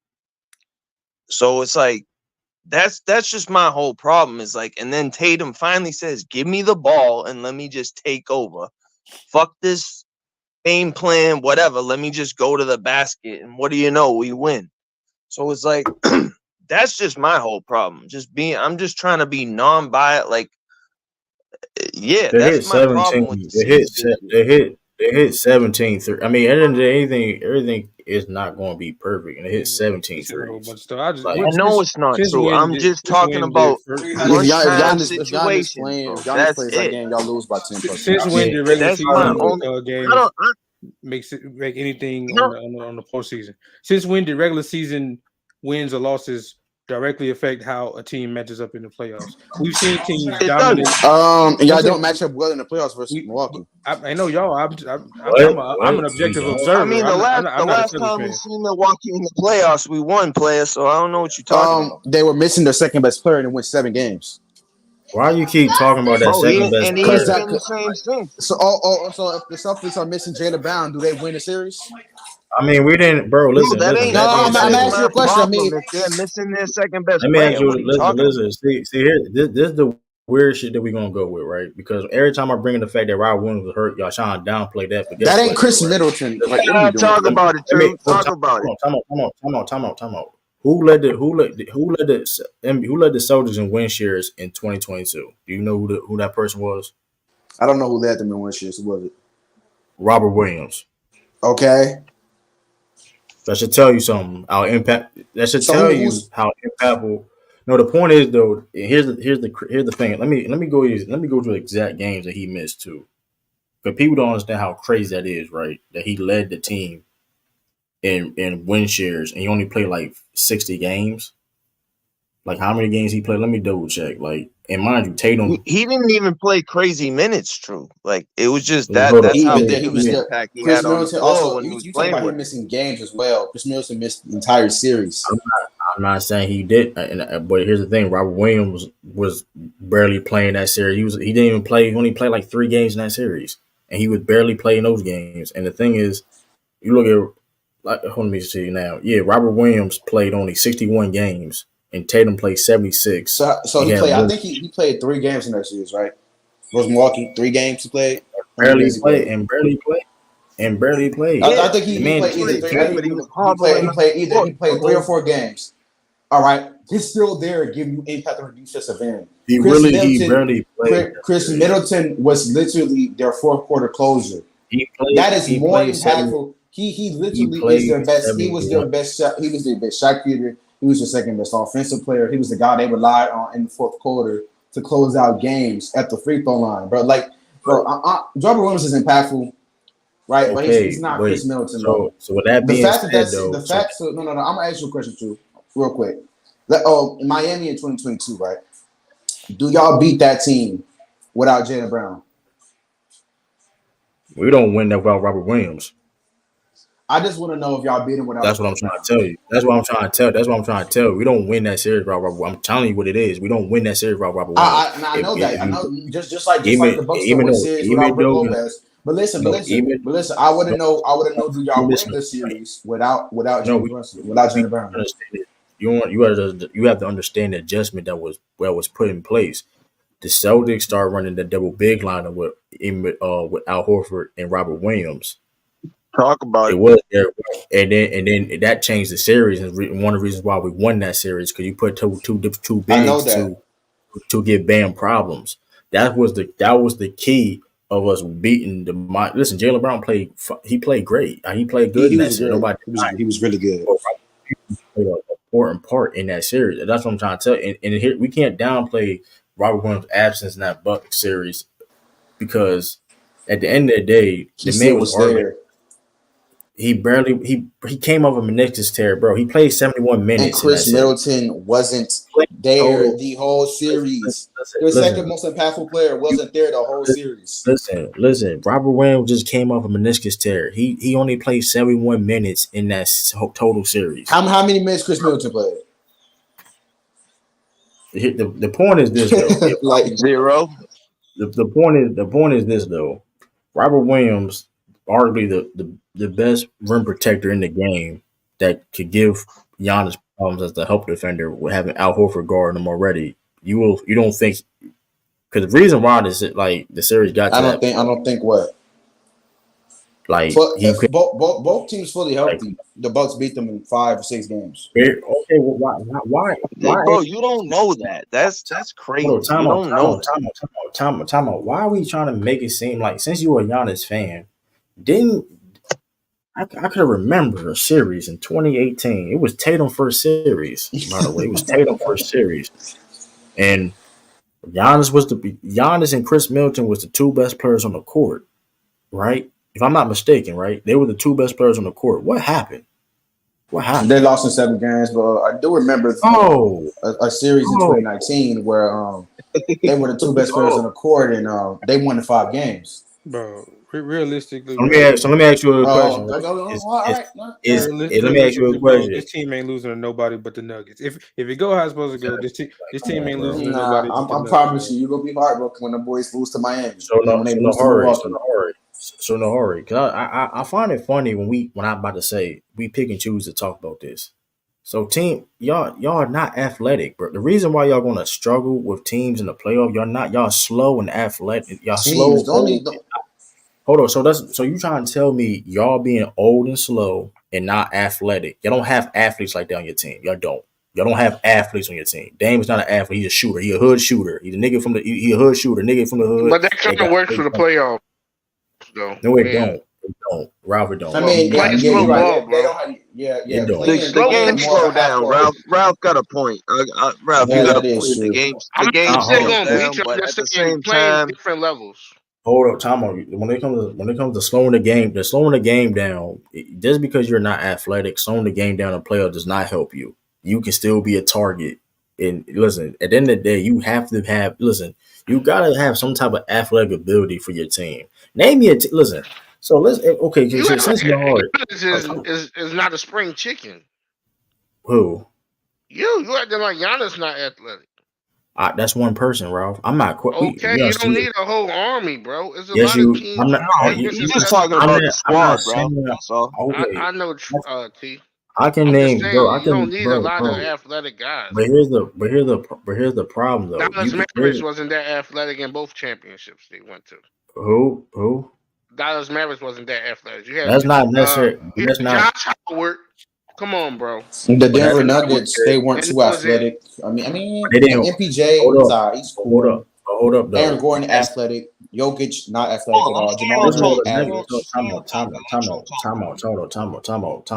So it's like that's just my whole problem. Is like, and then Tatum finally says, "Give me the ball and let me just take over. Fuck this game plan, whatever. Let me just go to the basket, and what do you know? We win." So it's like that's just my whole problem. I'm just trying to be non-biased. Like, yeah, that's my problem with the season. They hit 17. I mean, at the end of the day, it's not going to be perfect, and it hit 17 Said a whole bunch threes. of stuff. I just Like, I know it's not since true. when I'm did just since talking when did about first, If crunch time Giannis situations, playing, bro. if Giannis That's plays that it. game, y'all lose by 10 plus since points. when did regular That's my season only. I games don't. make anything I, on the postseason? Since when did regular season wins or losses directly affect how a team matches up in the playoffs? We've seen teams it dominate. doesn't. And y'all don't match up well in the playoffs versus We, Milwaukee. I know y'all. I'm what? an objective We don't? I observer. mean, the I'm last not a Phillies time we fan. seen Milwaukee in the playoffs, we won, player. So I don't know what you're talking about. They were missing their second best player and went 7 games. Why you keep talking about that Bro, second best he Because ain't player? been the same since. so if the Celtics are missing Jaylen Brown, do they win the series? I mean, we didn't, bro. No, Listen, that listen. ain't No, That being I'm said, asking you my a question. I problem mean, if they're missing their second best let me ask player. you. What are you talking about? Listen. See here. This is the weird shit that we gonna go with, right? Because every time I bring in the fact that Rob Williams was hurt, y'all trying to downplay that. But guess that ain't what, though, Chris right? Middleton. Like, what are Yeah, you doing, talk dude? about it, Let me too. Talk about it. time out. Who led the Soldiers in win shares in 2022? Do you know who that person was? I don't know who led them in one shit. So was it? Robert Williams. Okay. That should tell you something. How impact. That should So tell you who's how impactful. No, the point is though. Here's the thing. Let me go to the exact games that he missed too. But people don't understand how crazy that is, right? That he led the team in win shares and he only played like 60 games. Like how many games he played? Let me double check. Like, and mind you, Tatum. He didn't even play crazy minutes, true. Like, it was just Hold up. that's how but then big he of was an still impact he Chris had on the Middleton floor also when he was you talking playing about with him him. missing games as well. Chris Middleton missed the entire series. I'm not saying he did, but here's the thing: Robert Williams was barely playing that series. He didn't even play. He only played like 3 games in that series, and he was barely playing those games. And the thing is, you look at like, let me see now. Yeah, Robert Williams played only 61 games, and Tatum played 76. So He he had played. I one think he played 3 games in that series, right? Was Milwaukee 3 games he played? How many barely games he played played? and barely played. I Yeah, think The he man played he either played 3. three, but he was hobbling He up played the court the 3 or whole 4 games. All right, he's still there, giving you impact on the defensive end. he barely played that Chris series. Middleton was literally their fourth quarter closer. That is He more played 70. impactful. He He literally is played their best. He was their 71. best shot. He was their best shot creator. He was the second best offensive player. He was the guy they relied on in the fourth quarter to close out games at the free throw line, bro. Like, bro, Robert Williams is impactful, right? But he's Okay, not Chris wait. Middleton, bro. So with that The being fact that said, that's though, the fact. So no. I'm gonna ask you a question too, real quick. In Miami in 2022, right? Do y'all beat that team without Jaylen Brown? we don't win that without Robert Williams. I just want to know if y'all beat him without That's what I'm Jaylen trying Brown. to tell you. That's what I'm trying to tell. That's what I'm trying to tell you. We don't win that series without Robert. I'm telling you what it is. We don't win that series without Robert Williams. I know that. If I you know just like even the Bucks don't win series without Rick though Lopez. But listen, no even I want to know. Do you y'all win missing the the point. series without No, James Russell, without we Jaylen Brown? understand it. You have to understand the adjustment that was put in place. The Celtics started running the double big lineup with Al Horford and Robert Williams. talk about It it. was there, and then that changed the series, and one of the reasons why we won that series because you put two I know bigs that. to get Bam problems. That was the key of us beating the. Listen, Jaylen Brown played great. He played good He in that was series. great. Nobody He was really good. played an important part in that series. That's what I'm trying to tell you. And here we can't downplay Robert Williams' absence in that Buck series because at the end of the day, He the still man was was arguing. there. He came off a meniscus tear, bro. He played 71 And minutes in that Chris series. Middleton wasn't Played there total. the whole series. Listen, Their second listen, most impactful player wasn't there the whole series. listen. Robert Williams just came off a meniscus tear. He only played 71 minutes in that total series. How many minutes Chris Middleton played? The point is this though. Like, Zero. The point is this though. Robert Williams, arguably the best rim protector in the game that could give Giannis problems as the help defender with having Al Horford guarding him already. You don't think because the reason why the series got to that I point, don't think what. like But he could both teams fully like healthy, the Bucks beat them in 5 or 6 games. okay, well, why Bro, you don't know that. That's crazy. hold on, You don't know that. time out. Why are we trying to make it seem like since you're a Giannis fan, didn't I could remember a series in 2018. It was Tatum first series, by the way. It was Tatum first series, and Giannis and Chris Middleton was the two best players on the court, right? If I'm not mistaken, right? They were the two best players on the court. What happened? What happened? They lost in 7 games, but I do remember Oh, a series in 2019 where they were the two best players on the court, and they won the 5 games. Bro, realistically, so let me ask you a question. Let me ask you a question. This team ain't losing to nobody but the Nuggets. If it go how it's supposed to go, this team ain't losing to nobody. I'm promising you're gonna be heartbroken when the boys lose to Miami. So no hurry. Cause I find it funny when I'm about to say we pick and choose to talk about this. So team, y'all are not athletic, bro. The reason why y'all gonna struggle with teams in the playoff, y'all slow and athletic. Y'all slow. Hold on. So you trying to tell me y'all being old and slow and not athletic? Y'all don't have athletes like that on your team. Y'all don't. Y'all don't have athletes on your team. Dame is not an athlete. He's a shooter. He's a hood shooter. He's a nigga from he a hood shooter. Nigga from the hood. But that kind of works for the playoffs, though. No, it don't. It don't. Ralph, it don't. I mean, you're right. The game slowed down. Ralph got a point. Ralph, you got a point. The game slowed down, but at the same time, different levels. Hold up, time on. When it comes to slowing the game down, just because you're not athletic, slowing the game down in playoff does not help you. You can still be a target. And listen, at the end of the day, you have to have. Listen, you gotta have some type of athletic ability for your team. Name me listen. So let's okay. Since is not a spring chicken. Who? You acting like Giannis not athletic. That's one person, Ralph. I'm not quite. Okay, you don't need a whole army, bro. It's a yes, lot of teams. I'm not. You're just talking about the squad, bro. That's all. I know, T. I can name, bro. You don't need a lot of athletic guys. But here's the problem, though. Dallas Mavericks wasn't that athletic in both championships they went to. Who? Dallas Mavericks wasn't that athletic. That's not necessary. That's not. Josh Howard. Come on, bro. The Denver Nuggets, they weren't too athletic. I mean, they didn't. MPJ, he's cool. Hold up, though. Aaron Gordon, athletic. Jokic, not athletic at all. Jamal Murray, Time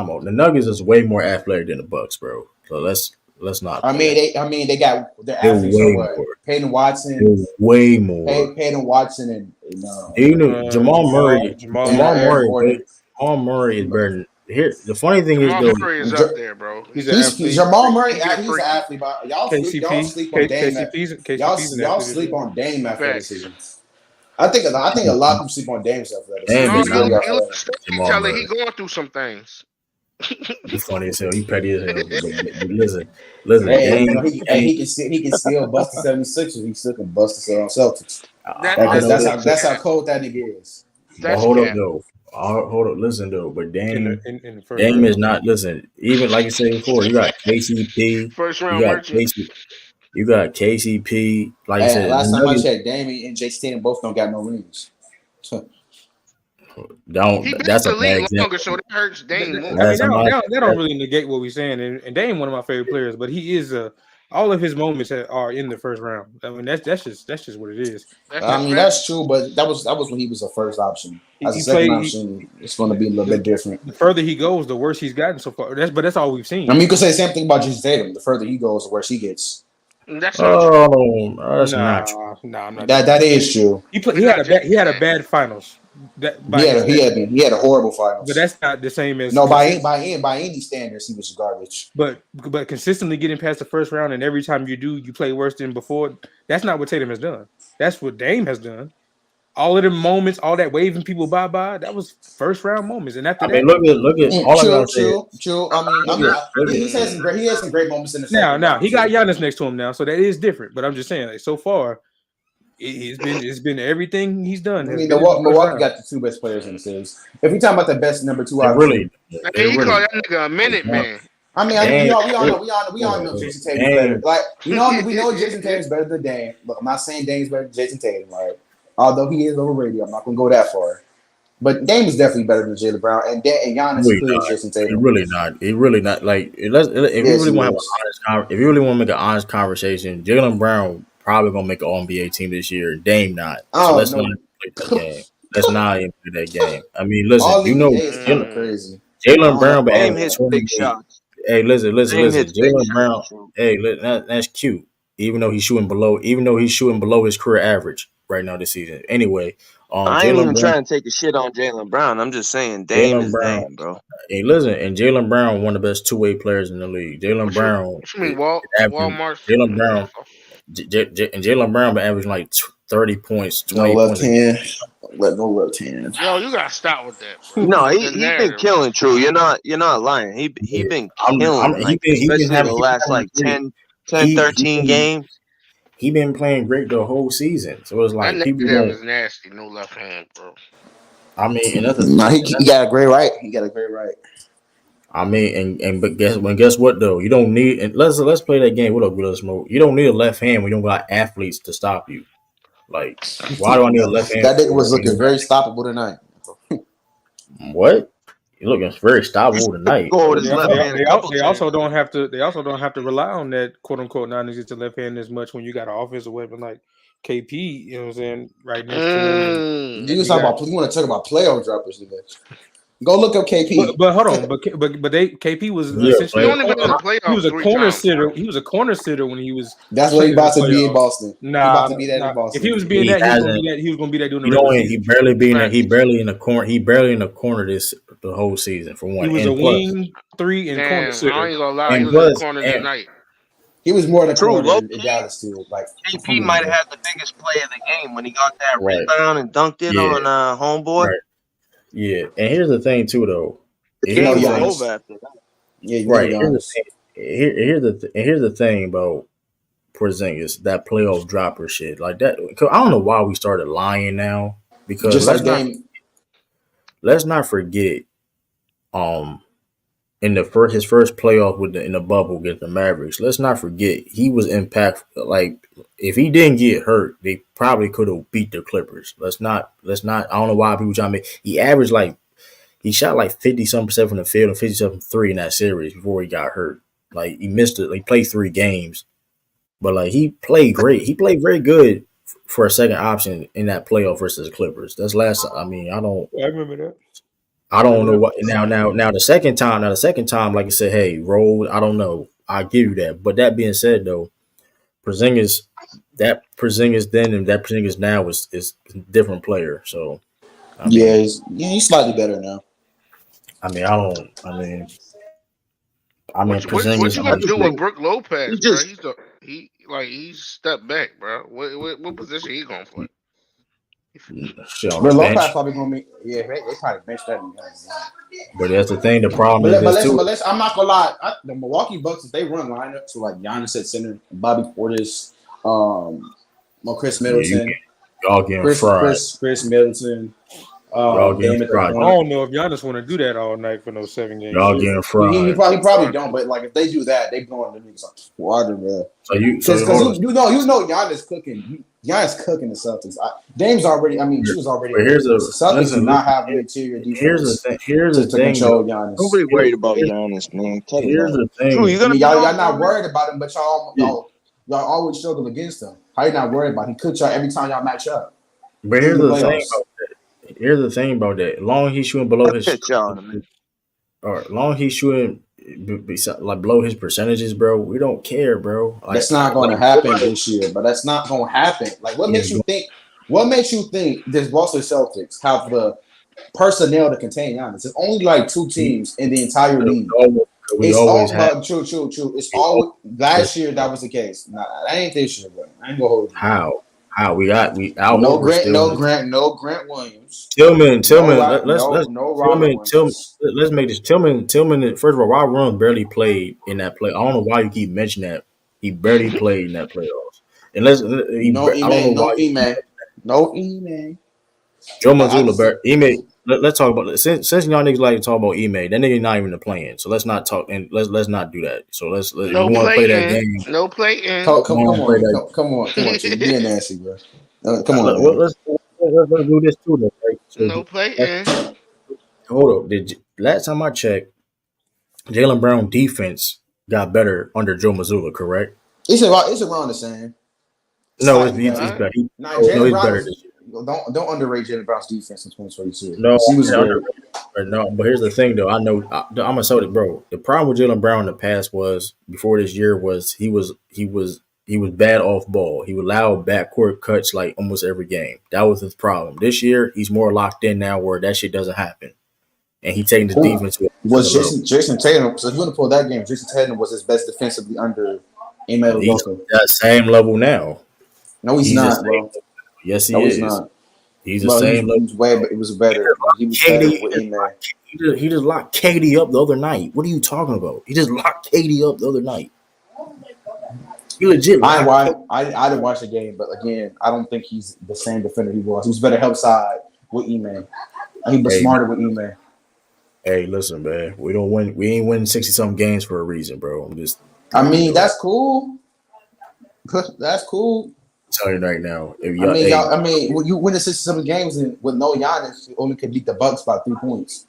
out. The Nuggets is way more athletic than the Bucks, bro. So let's not. They got their athletes are what? Peyton Watson. They're way more. Peyton Watson Jamal Murray. Jamal Murray is better than. Here, the funny thing is, though, Murray is up there, bro. Jamal Murray. He's an athlete, but y'all sleep on Dame. Y'all sleep on Dame after the season. I think a lot of people sleep on Dame's athleticism. He going through some things. You funny as hell. You petty as hell. Listen. He can still bust the 76ers. He still can bust the Celtics. That's how cold that nigga is. Hold up, though. Hold up, listen though, but Dame is not. Listen, even like you said before, you got KCP, first round merchant. You got KCP. Like you said, last time I checked, Dame and Jason Tatum both don't got no rings. That's a bad example. Longer, so that hurts Dame more. That don't really negate what we're saying. And Dame, one of my favorite players, but he is all of his moments are in the first round. I mean, that's just what it is. That's true, but that was when he was a first option. As a second option, it's going to be a little bit different. The further he goes, the worse he's gotten so far. That's all we've seen. I mean, you could say the same thing about Jason Tatum. The further he goes, the worse he gets. That's not true. That's not true. That is true. He had a bad finals. He had a horrible finals. But that's not the same as by any standards, he was garbage. But consistently getting past the first round, and every time you do, you play worse than before. That's not what Tatum has done. That's what Dame has done. All of the moments, all that waving people bye, that was first round moments. And after that, look at all true. He has some great moments in the second. Now he got Giannis next to him now, so that is different. But I'm just saying, like, so far, it's been everything he's done. I mean, Milwaukee got the two best players in the series. If we talking about the best number 2 out, he called that nigga a minute man. I mean, we all know Jason Tatum is better. Like we know Jason Tatum is better than Dame. Look, I'm not saying Dame's better than Jason Tatum. Like, although he is overrated, I'm not gonna go that far. But Dame is definitely better than Jaylen Brown, and Giannis is Jason Tatum. He really not. Like, if you really want to make an honest conversation, Jaylen Brown probably gonna make an All-NBA team this year. Dame not. So let's not play that game. let's not even play that game. I mean, listen, All you EA know, is kind of crazy. Jalen I Brown don't been Dame averaging hits know. big 28. shots. Hey, Dame hits big Jalen shots. Brown. True. Hey, that's cute. Even though he's shooting below his career average right now this season. Anyway, I ain't even trying to take a shit on Jalen Brown. I'm just saying Dame Jalen is Brown. Dame, bro. Hey, listen, and Jalen Brown, one of the best two-way players in the league. Jalen What you Brown what you is mean averaging. Walmart's Jalen Brown and Jalen Brown been averaging like 30 points, No 20 left points a game. hand. No left hand. Yo, you gotta stop with that, bro. No, The he's been narrative. killing. True, you're not lying. He Yeah. been killing, like especially the last like 10, He 13 games. been playing great the whole season. So it's That like people narrative don't. is nasty. No left hand, bro. I mean, and No, he got a great right. He got a great right. I mean, but guess what though? You don't need. And let's play that game. What up, Will Smoke? You don't need a left hand when you don't got athletes to stop you. Like, why do I need a left hand That nigga for? was looking very stoppable tonight. What? You're looking very stoppable tonight. Go What with are his you left talking hand a They, couple they times. also don't have to. They also don't have to rely on that quote unquote non-existent left hand as much when you got an offensive weapon like KP. You know what I'm saying? Right next to him. You want to talk about playoff droppers today? Go look up KP. But hold on, but KP was Yeah, essentially He only been in the he playoffs was a 3 corner times. sitter. He was a corner sitter when he was. That's what he playing in about the to be in playoffs. Boston. He about to be that in If Boston. he was being He that, he was hasn't. gonna be that during the You know, regular he season. barely being Right. he barely in the corner. He barely in the corner the whole season for one. He was a And plus, wing 3 and corner Damn, I sitter. ain't gonna lie. He and was in the plus, corner and tonight. He was more than True, corner low in key, Dallas too. Like, come KP on, might bro. have had the biggest play of the game when he got that right, rebound and dunked it yeah, on homeboy. right, yeah. And here's the thing too, though. The You know game Here's the was thing. Giannis. over after that. Yeah, you know Right. Here's the Giannis. thing. Here's the thing about Porzingis, that playoff dropper shit like that. 'Cause I don't know why we started lying now because Just like Dame. let's not forget in his first playoff in the bubble against the Mavericks. Let's not forget he was impactful. Like if he didn't get hurt, they probably could have beat the Clippers. Let's not. I don't know why people trying to make. He shot like 50-some% from the field and 57 from three in that series before he got hurt. Like he missed it. He played 3 games, but like he played great. He played very good for a second option in that playoff versus the Clippers. That's last. I mean, I remember that. don't know what now the second time, like I said, hey, roll. I don't know. I give you that. But that being said, though, that Porzingis then and that Porzingis now is a different player. So I mean, he's slightly better now. I mean, What Porzingis. you gonna do with Brook Lopez, He bro? He's stepped back, bro. What position he gonna play? Shit on But the Lopez bench. probably gonna be. Yeah, they probably bench that. But that's the thing. The problem But is this too. let's. I'm not gonna lie. The Milwaukee Bucks, if they run lineup, so like Giannis at center, Bobby Portis, Chris Middleton, Y'all getting fried. Chris Middleton, Y'all getting Dame at the fried. I point. don't know if Giannis want to do that all night for no 7 games. Y'all getting He fried. probably don't. But like if they do that, they blowing the niggas like water, bro. So Because you know Giannis cooking. Giannis cooking the Celtics. Dame's already. I mean, she was already. But here's the Celtics do not have an interior defense. Here's the to thing. control Giannis. Nobody worried about Giannis, man. Cut it Here's out. the thing. True, you I gotta mean, be y'all on not board. worried about him, but y'all always struggle against him. How you not worried about him? He cooks y'all every time y'all match up. But here's the thing about that. Long he's shooting below his, Catch y'all in a minute. or long he's shooting like below his percentages, bro. We don't care, bro. Like, that's not going to happen this year. But that's not going to happen. Like, what makes you think? What makes you think this Boston Celtics have the personnel to contain Giannis? It's only like 2 teams in the entire league. We always have. True. It's always last year that was the case. Nah, that ain't this year, bro. I ain't gonna hold you. How we no Grant Williams. Tillman. Let's make this Tillman. First of all, Ron barely played in that play. I don't know why you keep mentioning that. He barely played in that playoffs. And I don't know why. No Ime. Joe Mazzulla, Ime. Let's talk about this. Since y'all niggas like to talk about Ime, that nigga not even playing. So let's not talk and let's not do that. So let's if you want to play that game. No play-in. Come on, you're being nasty, bro. Come on. Let's do this too, though. Right? So No play-in. Hold up. Last time I checked, Jaylen Brown defense got better under Joe Mazzulla, correct? It's around the same. No, it's better. He's better this year. don't underrate Jalen Brown's defense in 2022 No, because he was great. no. But here's the thing, though. I'm gonna say it, bro. The problem with Jalen Brown in the past was before this year was he was bad off ball. He would allow backcourt cuts like almost every game. That was his problem. This year, he's more locked in now, where that shit doesn't happen, and he taking the Who defense to was another level. Jason Tatum? So if you want to pull that game, Jason Tatum was his best defensively under Ime He's Udoka. that same level now. No, he's He's the not, same. bro. Yes, he No, he's is. not. He's the Bro, same level. it was better. He was better with Ime. He just locked KD up the other night. What are you talking about? He just locked KD up the other night. He legit. I didn't watch the game, but again, I don't think he's the same defender he was. He was better help side with Ime. He was smarter with Ime. Hey, listen, man. We don't win. We ain't winning 60-something games for a reason, bro. I'm just. I mean, that's cool. That's cool. Telling you right now. If When you win the 67 games and with no Giannis, you only can beat the Bucks by 3 points.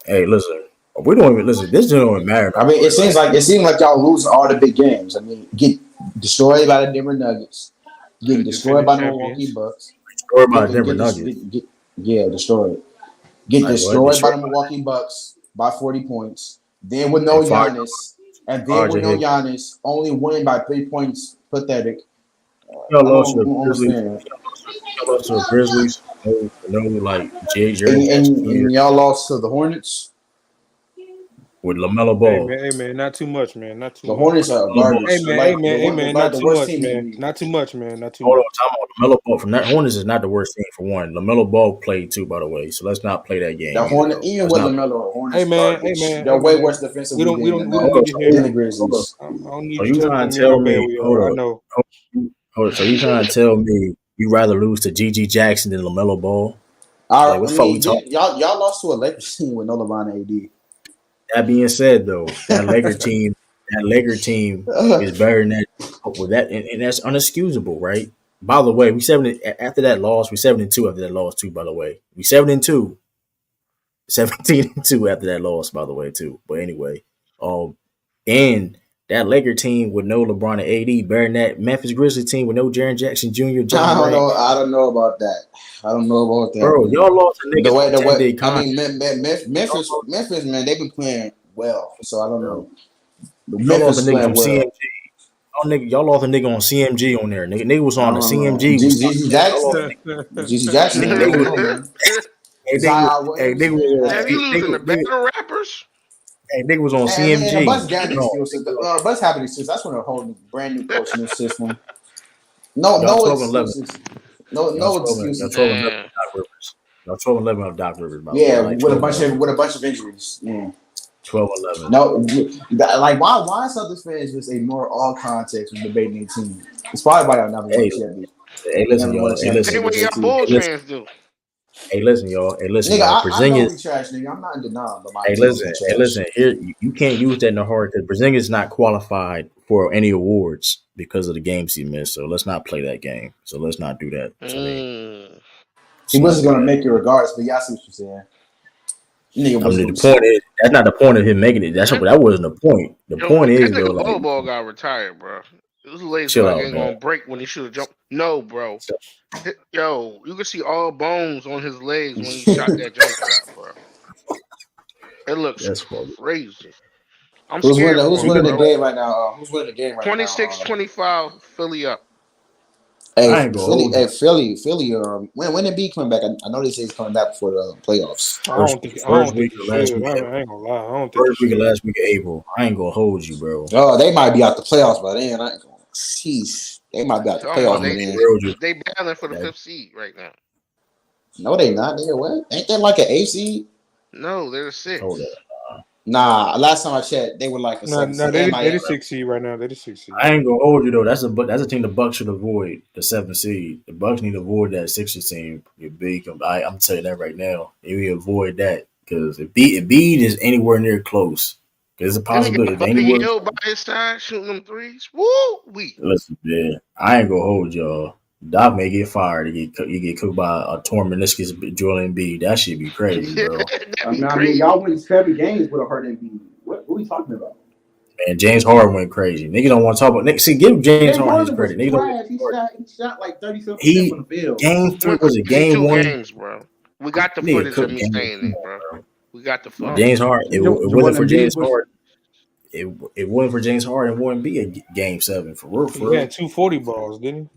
hey, listen. We don't even listen. This don't even matter. I mean, it seems like y'all losing all the big games. I mean, get destroyed by the Denver Nuggets, getting destroyed by the Milwaukee Bucks, destroyed by the Denver Nuggets. Destroyed. Get destroyed by the Milwaukee Bucks by 40 points. Then with no Giannis, only winning by 3 points. Pathetic. Y'all lost to the Grizzlies. No, like and y'all lost to the Hornets with LaMelo Ball. Hey man, not too much, man. Not too the much. Hornets are garbage. Hey man, not too much, man. Not too much, man. Not too Hold much. on, time out. LaMelo Ball from that Hornets is not the worst team for one. LaMelo Ball played too, by the way. So let's not play that game. The Hornets, even with LaMelo, Hornets. Hey man, they're way worse defensively than the Grizzlies. I don't need So you trying to tell me? I know. So you trying to tell me you rather lose to G.G. Jackson than LaMelo Ball? Y'all lost to a Lakers team with no LeBron and AD. That being said, though, that Laker team is better than that. With that, and that's unexcusable, right? By the way, after that loss. We 7-2 after that loss too. By the way, we 7-2, 17-2 after that loss. By the way, too. But anyway, and that Laker team with no LeBron and AD better than that Memphis Grizzlies team with no Jaren Jackson Jr. I don't know about that. Bro. Y'all lost a nigga on 10-day contract. Memphis, man, they've been playing well, so I don't know. Y'all lost a nigga from CMG. Y'all lost a nigga on CMG on there. Nigga was on the CMG. GG Jackson. Have you losing the better rappers? Hey, nigga was on CMG. Bus happening since that's when a whole brand new coach in the system. No excuses. No excuses. Y'all 12-11 of Doc Rivers. With a bunch of injuries. Yeah. 12-11. No, like why Southern fans just ignore all context when debating their team? It's probably why y'all never won a championship. Hey, listen, y'all. Hey, what y'all Bulls fans do? Hey, listen, y'all. Nigga, y'all. I know we trash, nigga. I'm not in denial. But listen. Here, you can't use that in the hard because Brazingis not qualified for any awards because of the games he missed. So let's not play that game. So let's not do that. He wasn't gonna make it regardless, but y'all see what you're saying. The point is that's not the point of him making it. That wasn't the point. The point is though, like Ball got retired, bro. This legs ain't gonna break when he should have jumped. No, bro. Yo, you can see all bones on his legs when he shot that jump shot, bro. It looks crazy. Who's winning the game right now? Who's winning the game right now? 26-25, Philly up. Hey, Philly. When did B come back? I know they say he's coming back for the playoffs. First week of last week of April. I ain't gonna hold you, bro. Oh, they might be out the playoffs by then. Sheesh. They might be out the playoffs by then. They battling for the 5th seed right now. No, they not. Nigga, what? Ain't that like an 8th seed? No, they're the 6th. Nah, last time I checked, they were like a 7th seed. They're the 6th seed right now. They're the 6th seed. I ain't gonna hold you though. That's a team the Bucks should avoid. The 7th seed. The Bucks need to avoid that 6th team. I'm telling you that right now. They need to avoid that because if Embiid is anywhere near close, there's a possibility. Hill by his side shooting them threes. Woo! Listen, man, I ain't gonna hold y'all. Doc may get fired. You get cooked by a torn meniscus, Joel Embiid. That should be crazy, bro. I mean, y'all win 7 games with a hurt Embiid. What are we talking about? Man, James Harden went crazy. Niggas don't want to talk about. See, give James Harden his Was credit. Niggas don't. trash. He shot like 37% He from the field. game three Went was it crazy game 2 one? games, bro. We got the Nigga footage of cooked me game. saying Come it, on, bro. bro. We got the But footage. James Harden, it Joel wasn't for Embiid James was Harden. It wasn't for James Harden. It wouldn't be a game 7 for real. He had 240 balls, didn't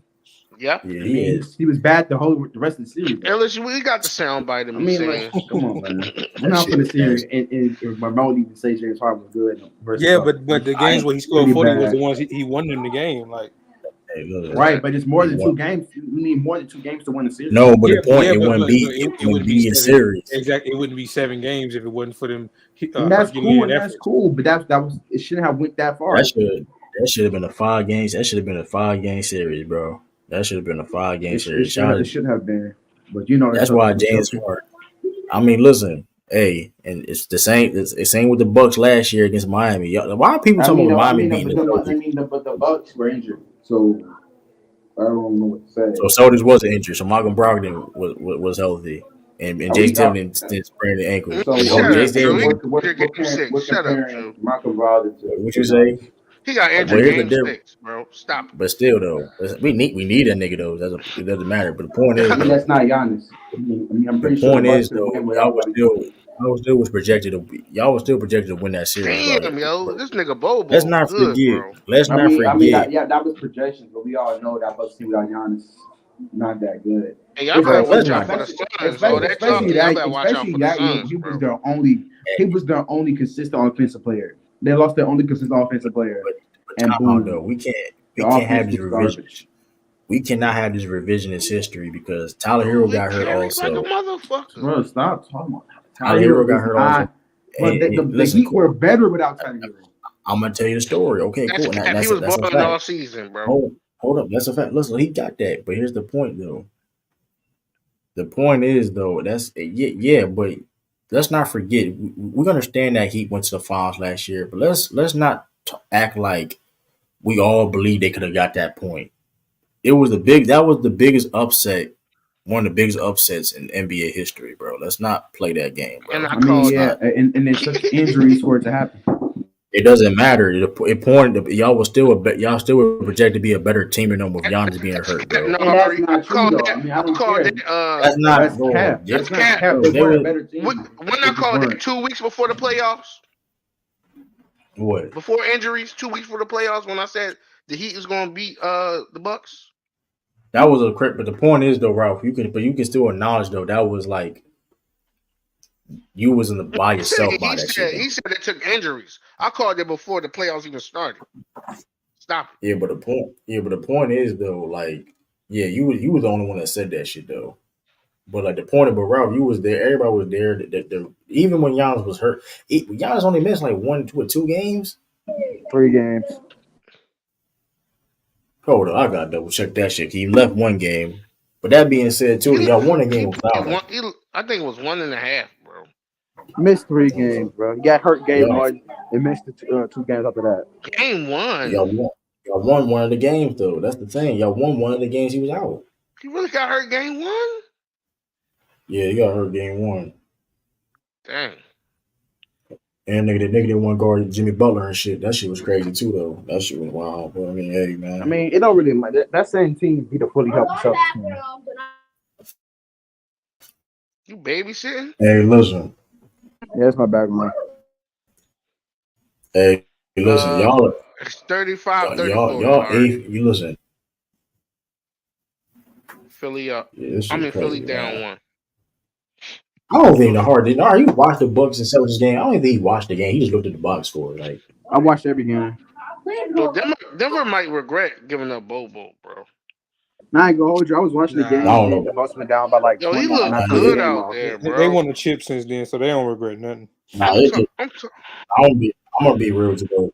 Yep. Yeah, I he mean, is. he was bad the rest of the series. LSU, we got the soundbite of I me mean, saying. like, come on, man. I'm That not shit gonna sit here nasty. and remotely even say James Harden was good he? versus Yeah, us. but the games where he scored Pretty 40 was bad. the ones he won them the game. Like, Hey, look, Right, but it's more he than won. 2 games. We need more than 2 games to win the series. No, but yeah, the point it but wouldn't be it wouldn't be a 7. series. Exactly, it wouldn't be 7 games if it wasn't for them And that's cool, Herculean efforts. but that was it. Shouldn't have went that far. That should have been a 5 games. That should have been a 5-game series, bro. That should have been a 5-game series. It should have been, but you know That's why James Harden. I mean, listen, hey, and it's the same. It's the same with the Bucks last year against Miami. Why are people talking about Miami beating the Celtics? But the Bucks were injured, so I don't know what to say. So Celtics wasn't injured. So Malcolm Brogdon was healthy, and Jason Tatum didn't sprain the ankle. So Shut up, Jason Joe. Tatum. He got game 6. Shut up, Joe. Malcolm Brogdon to What you say? He got Well, injured here's the game difference. 6, bro. Stop it. But still, though, we need that nigga though. It doesn't matter. But the point is, though, that's not Giannis. I mean, I'm pretty the sure point the Bucks is could have though, won without y'all was projected to win that series. Damn, yo. This nigga Bobo Let's not good, forget. bro. Let's not forget. that was projections, but we all know that Bucks team without Giannis not that good. Hey, y'all better watch out for the Especially Suns. Oh, that talking. Y'all better watch out for the that year, Suns, he bro. was their only consistent offensive player. They lost their only consistent offensive player. But time out, though. We can't have this revision. Garbage. We cannot have this revisionist history because Tyler Hero got hurt also. Like a motherfucker. Bro, stop talking about Tyler Hero got hurt also. But the Heat were better without Tyler Hero. I'm gonna tell you the story. Okay, That's cool. he was balling all season, bro. Hold up. That's a fact. Listen, he got that. But here's the point, though. The point is, though, but let's not forget. We understand that Heat went to the finals last year, but let's not act like we all believe they could have got that point. That was the biggest upset, one of the biggest upsets in NBA history, bro. Let's not play that game, bro. And and there's such injuries for it to happen. It doesn't matter. It pointed. Y'all still projected to be a better team than them with Giannis being hurt, bro. No, that's not true, though. I mean, I don't care. That's not cap. That's cap. cap. They were a better team. When I called it 2 weeks before the playoffs, What? before injuries, 2 weeks before the playoffs, when I said the Heat is going to beat the Bucks. That was a crit, but the point is though, Ralph, you can still acknowledge though that was like you was in the by yourself by that shit. He said it took injuries. I called it before the playoffs even started. Stop it. Yeah, but the point is though, like, yeah, you was the only one that said that shit though. But like the point of Ralph, you was there, everybody was there. Even when Giannis was hurt, Giannis only missed like 1, 2, or 2 games. 3 games. Hold on, I gotta double check that shit. He left 1 game. But that being said, too, y'all won a game without him. I think it was 1.5, bro. Missed 3 games, bro. He got hurt game 1 and missed the 2 games after that. Game 1. Y'all won one of the games though. That's the thing. Y'all won one of the games he was out. He really got hurt game 1? Yeah, he got hurt game 1. Dang. And the nigga didn't want to guard Jimmy Butler and shit. That shit was crazy too, though. That shit was wild. But I mean, hey, man. I mean, it don't really matter. That same team beat a fully healthy Celtics team. You babysitting? Hey, listen. Yeah, that's my background. Hey, listen, y'all. It's 35-34. Y'all you listen. Philly up. Yeah, Philly down 1. I don't think the Hard didn't. All right, he watched the Bucks and Celtics game. I don't think he watched the game. He just looked at the box score. Like, I watched every game. Well, Denver might regret giving up Bobo, bro. I ain't gonna hold you. I was watching the game. I don't know. The Bucks went down by like 20. He looked good out there, bro. They won the chip since then, so they don't regret nothing. I'm gonna be real to you.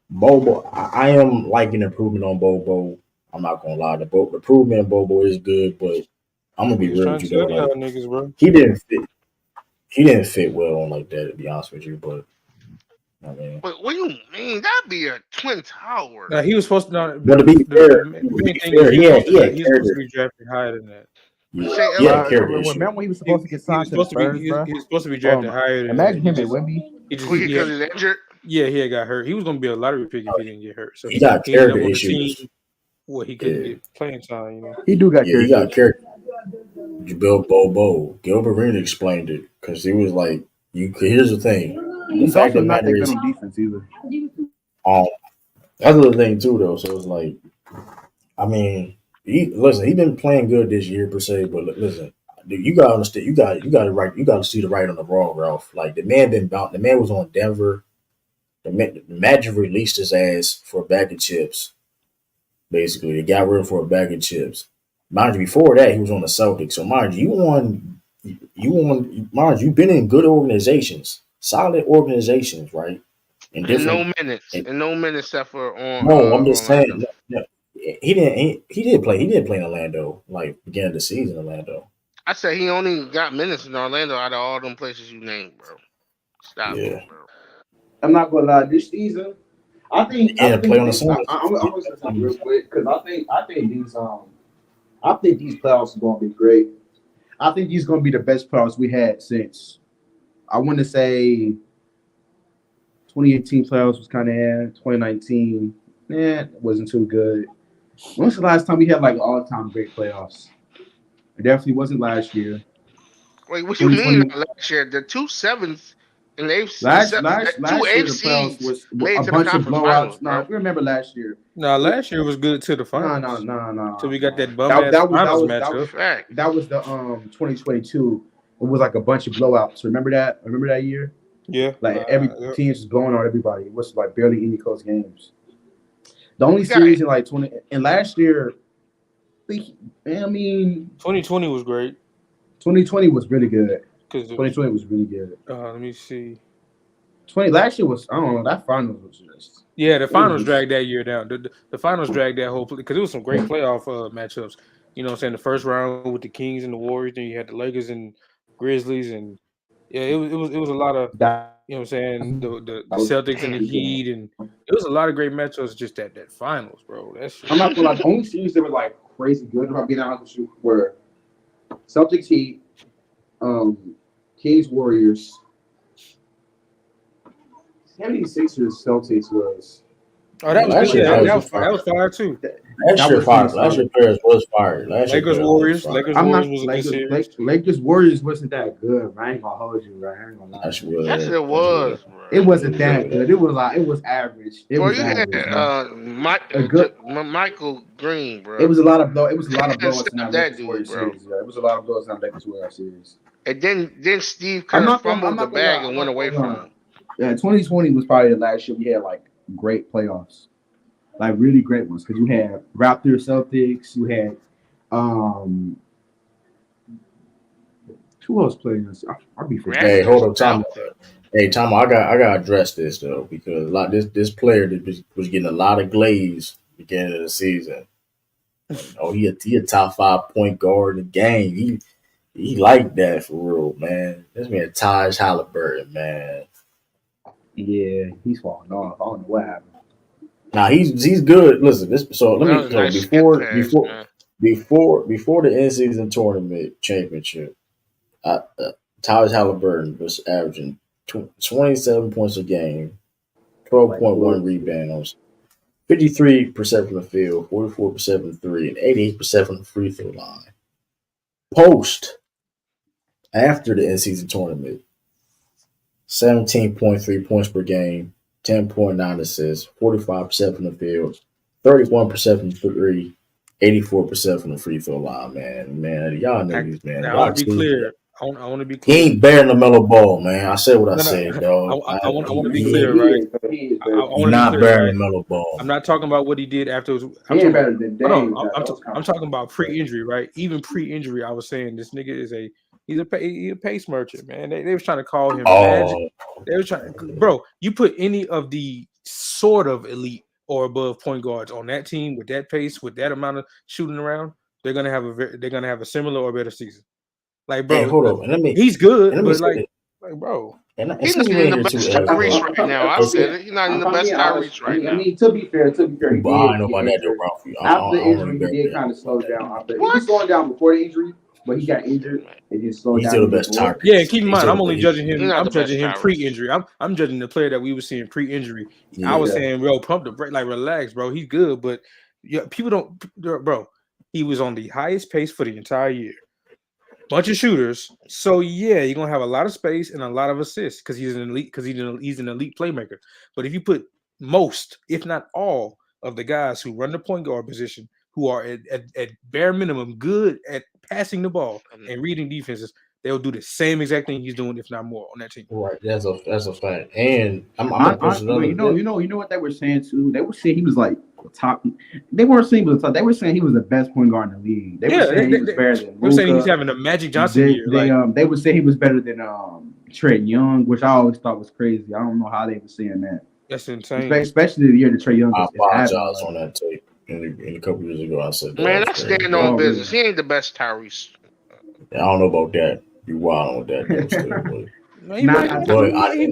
Bobo, I am liking improvement on Bobo. I'm not gonna lie. The improvement in Bobo is good, but I'm gonna be real with you though. Like, niggas, bro. He didn't fit well on like that, to be honest with you. But I mean, but what do you mean? That'd be a twin tower. Nah, he was supposed to not. But to be fair, he was supposed to be drafted higher than that. Remember when he was supposed to get signed to the Spurs, bro? He was supposed to be drafted higher than imagine that. him at Wemby. Because he's injured. Yeah, he had got hurt. He was going to be a lottery pick if he didn't get hurt. So He got he ended character up on a team issues. where he couldn't Yeah, get playing time. You know. He do got yeah, he got character. character. Bill Bobo. Gilbert Arenas explained it because he was like, "You." Here's the thing. The He's fact also of the not matter that good is, on defense either. um, that's the thing too, though. So it's like, I mean, he been playing good this year per se, but listen, dude, you gotta understand, you got to right, you got to see the right on the wrong, Ralph. Like the man was on Denver. The Magic released his ass for a bag of chips. Basically, they got rid of him for a bag of chips. Mind you, before that, he was on the Celtics. So mind you, mind you, you've been in good organizations, solid organizations, right? In And different. no minutes. And no minutes except for on No, I'm just saying. Orlando. He didn't. He did play. He did play in Orlando, like beginning of the season. Orlando. I said he only got minutes in Orlando out of all them places you named, bro. Stop it, Yeah, bro. I'm not gonna lie. This season, I think and play on the Suns. I'm gonna say something real quick because I think these playoffs are gonna be great. I think these are gonna be the best playoffs we had since I want to say 2018 playoffs was kind of 2019, it wasn't too good. When's the last time we had like all-time great playoffs? It definitely wasn't last year. Wait, what you mean 2020 last year? The 2 7s and the last two year the playoffs AFCs was made a it to the bunch of conference finals, blowouts. No, bro. if you remember last year, Now last year was good to the finals. So we got that bum ass finals matchup. Fact. that was the 2022. It was like a bunch of blowouts. Remember that? Remember that year? Yeah. Like every team was blowing out everybody. It was like barely any close games. The only We got- series in like 20 and last year, I mean, 2020 was great 2020 was really good. because 2020 was really good. let me see. 20 last year was I don't know that finals was just Yeah, the finals dragged that year down. The finals dragged that whole because it was some great playoff matchups. You know what I'm saying? The first round with the Kings and the Warriors, then you had the Lakers and Grizzlies, and yeah, it was a lot of that. you know what I'm saying, the That was Celtics and the really good. Heat, and it was a lot of great matchups. Just that finals, bro. That shit. I'm not gonna lie. The only series that were like crazy good, if I'm being honest with you, were Celtics Heat, Kings Warriors. 76ers Celtics was. Oh, that was Last good. year That players was fire. That was fire too. Last year was fire. really Last year solid. players was fired. Last year Lakers players Warriors. was fired. Lakers I'm Warriors not was a good series. Lakers Warriors wasn't that good. I ain't gonna hold you, right? I ain't gonna lie. That's Yes, it was, bro. It wasn't that good. It was average. It Bro, was you had average. A good. Michael Green, bro. It was a lot of blow. It was a lot of Can't blowups in stop that that Lakers dude, Warriors bro. series. Yeah, it was a lot of blowups in that Lakers Warriors series. And then Steve I'm Kerr not gonna fumbled the lie, bag I'm and not went away gonna from lie. him. Yeah, 2020 was probably the last year we had like great playoffs, like really great ones. Because you had Raptors, Celtics, you had who else playing this? I'll be forgetting. Hey, hold up, Tom. Celtics. Hey, Tom, I gotta address this though because like this player that was getting a lot of glaze beginning of the season. Oh, he a top 5 point guard in the game. He like that for real, man. This man Taj Halliburton, man. Yeah, he's falling off. I don't know what happened. Now he's good. Listen, this so let That me was a so nice skip pass, man. before the in season tournament championship, Taj Halliburton was averaging 27 points a game, 12.1 rebounds, 53% from the field, 44% from the three, and 88% from the free throw line. Post after the in season tournament, 17.3 points per game, 10.9 assists, 45% from the field, 31% from three, 84% from the free throw line, man. Y'all niggas, man. Now, I Y'all want to be clear. I want to be He clear. ain't better than Melo Ball, man. I said what I No, said, dog. I want to be He clear, right? I He want to not be clear, better right? than Melo Ball. I'm not talking about what he did after. I'm ain't talking better about, than hold Dame. on, I'm talking about pre-injury, right? Even pre-injury, I was saying this nigga is he's a pace merchant, man. They was trying to call him Magic. They was trying, bro. You put any of the sort of elite or above point guards on that team with that pace, with that amount of shooting around, they're gonna have a similar or better season. Like, bro, Hey, hold up. And he's good, let me but say like, bro. And He's since not we in ain't the here too, best Eric, Tyrese right now. I said it. He's not in the best Tyrese right now. I mean, to be fair, he I don't did know about get that though, injured. Ralph. After the I don't injury, really he did bet kind of slow down. He What? was slowing down before the injury, but he got injured. It just slowed He's down still the his best growth. Tyrese. Yeah, keep in He's mind, still I'm the only best. judging He's him. not I'm the best judging him Tyrese. pre-injury. I'm judging the player that we were seeing pre-injury. I was Yeah. saying, bro, pump the brake, like relax, bro. He's good, but yeah, people don't, bro. He was on the highest pace for the entire year. Bunch of shooters. So yeah, you're gonna have a lot of space and a lot of assists because he's an elite he's an elite playmaker. But if you put most, if not all, of the guys who run the point guard position, who are at bare minimum good at passing the ball and reading defenses, they'll do the same exact thing he's doing, if not more, on that team. Right. That's a fact. And I'm gonna push But another. you know what they were saying too. They were saying he was like the top. They weren't saying he was the top. They were saying he was the best point guard in the league. They were saying he was better than they were saying he's Luka. having a Magic Johnson year. They would say he was better than Trae Young, which I always thought was crazy. I don't know how they were saying that. That's insane. Especially the year that Trae Young I is having. apologize on that tape. In a couple years ago, I said that. Man, was that's crazy. standing on business. He ain't the best Tyrese. I don't know about that. You wild with that though, still, but. No, he might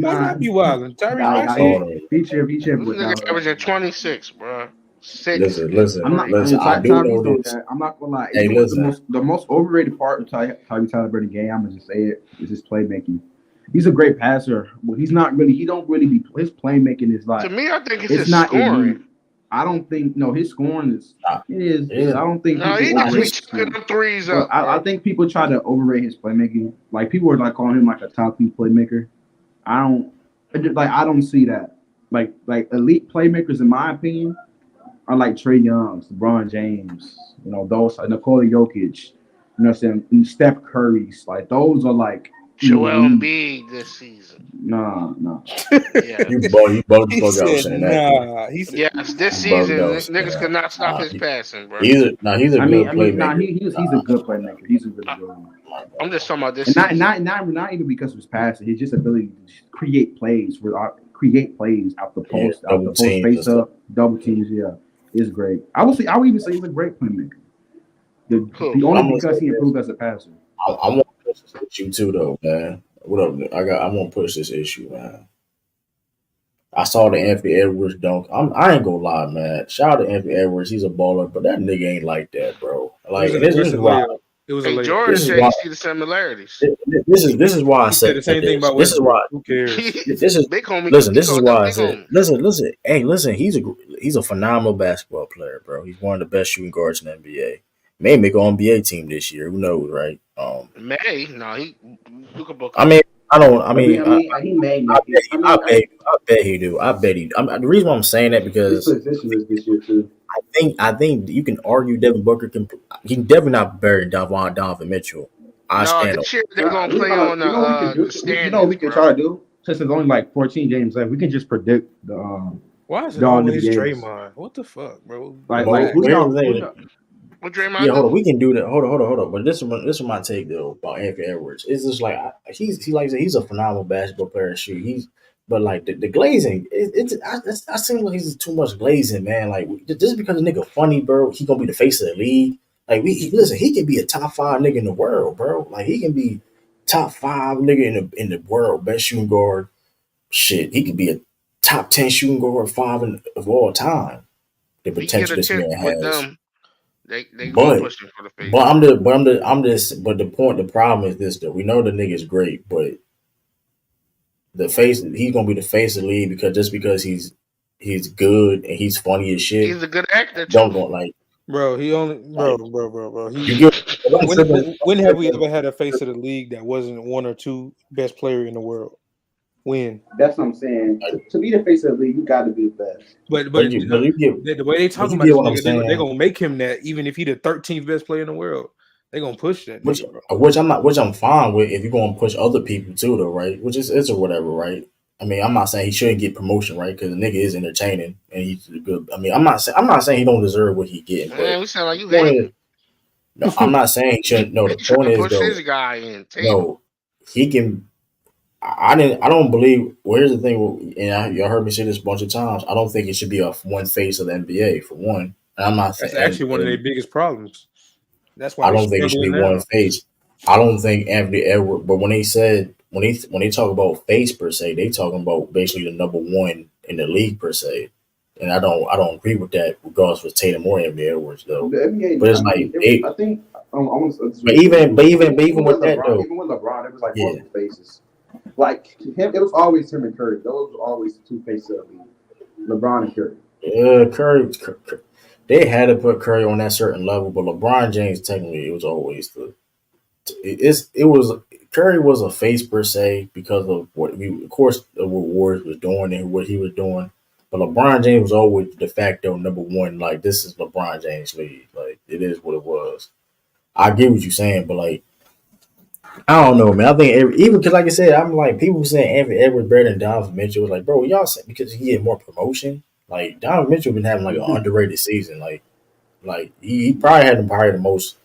not be wilding. Tyrese feature. Nigga averaging 26, bro. 6. Listen. I do know this. I'm not gonna lie. Hey, listen. The most overrated part of Tyrese Halliburton game, I'm gonna just say it, is his playmaking. He's a great passer, but he's not really. He don't really be. His playmaking is like. To me, I think it's his not scoring. Elite. I don't think. No, his scoring is. It is. I don't think. No, he just be chucking them threes up. I think people try to overrate his playmaking. Like people are like calling him like a top 3 playmaker. I don't see that. Like elite playmakers, in my opinion, are like Trae Young, LeBron James, those Nikola Jokic, what I'm saying, and Steph Curry's. Like those are like Joel Embiid this season. Nah. Yeah. You bugged the fuck out saying that. Yes, this season niggas could not stop his passing, bro. He's a good playmaker. He's a good playmaker. He's a really good one. I'm just talking about this and season. Not even because of his passing. His just ability to create plays out the post, out the post face up, double teams. Yeah, is great. I would even say he's a great playmaker. The only because he improved as a passer. I want to push this issue too, though, man. What up? I want to push this issue, man. I saw the Anthony Edwards dunk. I ain't gonna lie, man. Shout out to Anthony Edwards. He's a baller, but that nigga ain't like that, bro. Like this is why. It was a George said you see the similarities. This is why I said the same thing about this is why. Who cares? This is big homie. Listen, this is why I said. Listen. Hey, listen. He's a phenomenal basketball player, bro. He's one of the best shooting guards in the NBA. May make an NBA team this year. Who knows, right? He look at both. I mean, I he may. I bet he do. I bet he. The reason why I'm saying that because his position is this year too. I think you can argue Devin Booker he can definitely not better than Donovan Mitchell. This year they're gonna play on the standings. We can try to do since there's only like 14 games left. We can just predict the. Why is it always Draymond? What the fuck, bro? What Draymond? Yeah, hold on. We can do that. Hold on. But this is my take though about Anthony Edwards. It's just like he's a phenomenal basketball player. Shoot, but like the glazing, I seem like he's too much glazing, man. Like just because the nigga funny, bro, he gonna be the face of the league. Like listen, he can be a top 5 nigga in the world, bro. Like he can be top 5 nigga in the world, best shooting guard. Shit, he could be a top 10 shooting guard 5 of all time. The potential this man has. They pushing for the face. But the problem is this though. We know the nigga's great, but he's gonna be the face of the league because he's good and he's funny as shit. He's a good actor too. Don't go like bro. When have we ever had a face of the league that wasn't 1 or 2 best player in the world? When? That's what I'm saying. To be the face of the league, you got to be the best. But the way they talking about this nigga, they're gonna make him that even if he the 13th best player in the world. They're gonna push that. Which I'm fine with if you're gonna push other people too, though, right? Which is or whatever, right? I mean, I'm not saying he shouldn't get promotion, right? Because the nigga is entertaining and he's good. I mean, I'm not saying he don't deserve what he getting. Man, we sound like you hating. No, I'm not saying he shouldn't. No, the point is though. His guy in. No, he can. I don't believe. Well, here's the thing, and y'all heard me say this a bunch of times. I don't think it should be a one face of the NBA for one. And I'm not. That's actually one of their biggest problems. That's why I don't think it should be one face. I don't think Anthony Edwards. But when they talk about face per se, they talking about basically the number 1 in the league per se. And I don't agree with that, regardless of Tatum or Anthony Edwards though. The NBA, but it's like But even with that though, even with LeBron, it was like yeah, multiple faces. Like him, it was always him and Curry. Those were always the two faces of the league. LeBron and Curry. Curry, they had to put Curry on that certain level, but LeBron James technically it was always it was Curry was a face per se because of what we of course what Warriors was doing and what he was doing. But LeBron James was always de facto number one. Like this is LeBron James league. Like it is what it was. I get what you're saying, but like I don't know, man. I think even because like I said, I'm like people saying Anthony Edwards better than Donovan Mitchell. Was like, bro, y'all say because he had more promotion. Like Donovan Mitchell been having like an underrated season. Like he probably had the most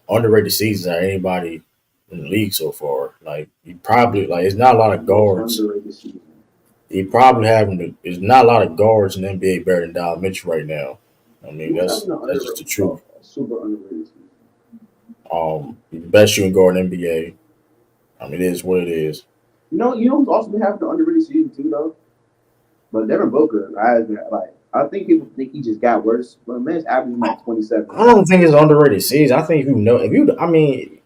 underrated seasons out of anybody in the league so far. Like he probably like it's not a lot of guards. Underrated season. He probably there's not a lot of guards in the NBA better than Donovan Mitchell right now. I mean that's just the truth. Super underrated season. The best shooting guard in the NBA. I mean, it is what it is. You know who's also been having an underrated season too, though. But Devin Booker, I think people think he just got worse. But man's averaging like 27. I don't think it's an underrated season. I think I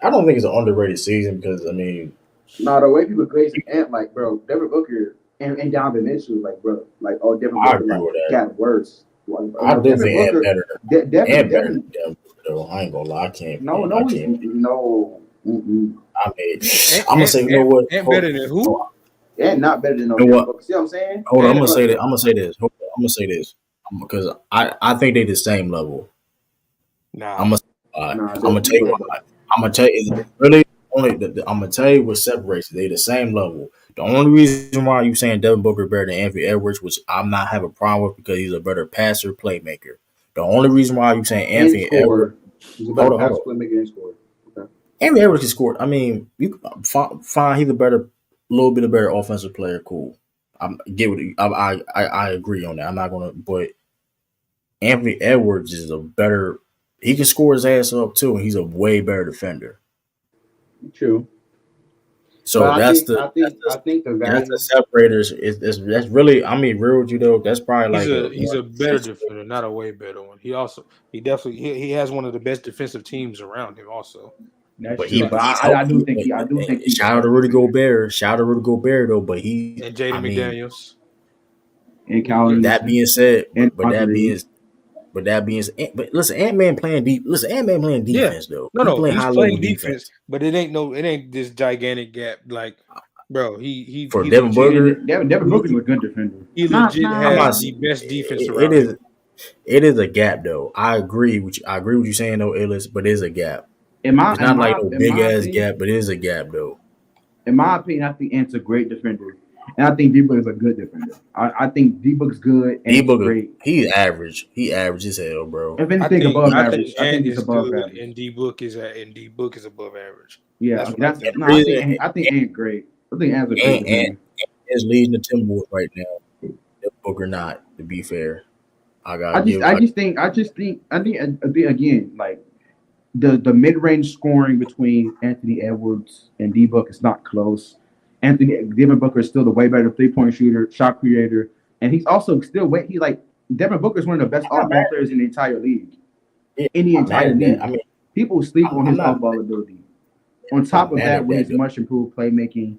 don't think it's an underrated season because I mean, no, the way people grace Ant, like bro, Devin Booker and Donovan Mitchell, like bro, like oh Devin I Booker agree with that. got worse. Like, I do think Ant Booker, better. Ant better than Devin Booker, though. I ain't gonna lie, I can't. No. I mean, I'm gonna say, you know what? Ant better than who? Ant not better than no You know Devin Booker. See what I'm saying? Hold on, I'm gonna say that. I'm gonna say this. Hold on, I'm gonna say this because I think they the same level. Nah. I'm gonna tell you why. I'm gonna tell you it's really only. I'm gonna tell you what separates. They the same level. The only reason why you saying Devin Booker better than Anthony Edwards, which I'm not having a problem with because he's a better passer, playmaker. The only reason why you saying Anthony Edwards, he's a better passer, playmaker, and scorer. Okay. Anthony Edwards can score. I mean, you fine. He's a little bit of better offensive player. Cool. I agree on that. I'm not gonna, but Anthony Edwards is a better. He can score his ass up too, and he's a way better defender. True. So I think the value. That's the separators. That's really. I mean, real with you though. That's probably he's a better defender, not a way better one. He has one of the best defensive teams around him. Also, I do think shout out to Rudy Gobert. Shout out to Rudy Gobert though, but he and Jaden McDaniels. And Calvin. That being said, but listen, Ant-Man playing deep. Listen, Ant-Man playing defense though. He's playing defense, but it ain't this gigantic gap. Like, bro, he for Devin Booker. Devin Booker's a good defender. He legit has the best defense around. It is a gap though. I agree with you. I agree with you saying though, but it is a gap. It's not like no big ass gap, but it is a gap though. In my opinion, I think Ant's a great defender. And I think D-Book is a good defender. I think D-Book's good and D-Book, great. He's average. He average as hell, bro. If anything above average, I think he's above average. And D-Book is above average. Yeah, I think Ant's great. I think Ant's a great defender. Ant is leading the Timberwolves right now. Booker not, to be fair. I think again, like the mid-range scoring between Anthony Edwards and D-Book is not close. Devin Booker is still the way better 3-point shooter, shot creator, and he's also still Devin Booker is one of the best off-ball players in the entire league. In the entire league, I mean, people sleep on his off-ball ability. On top of that, with his much improved playmaking,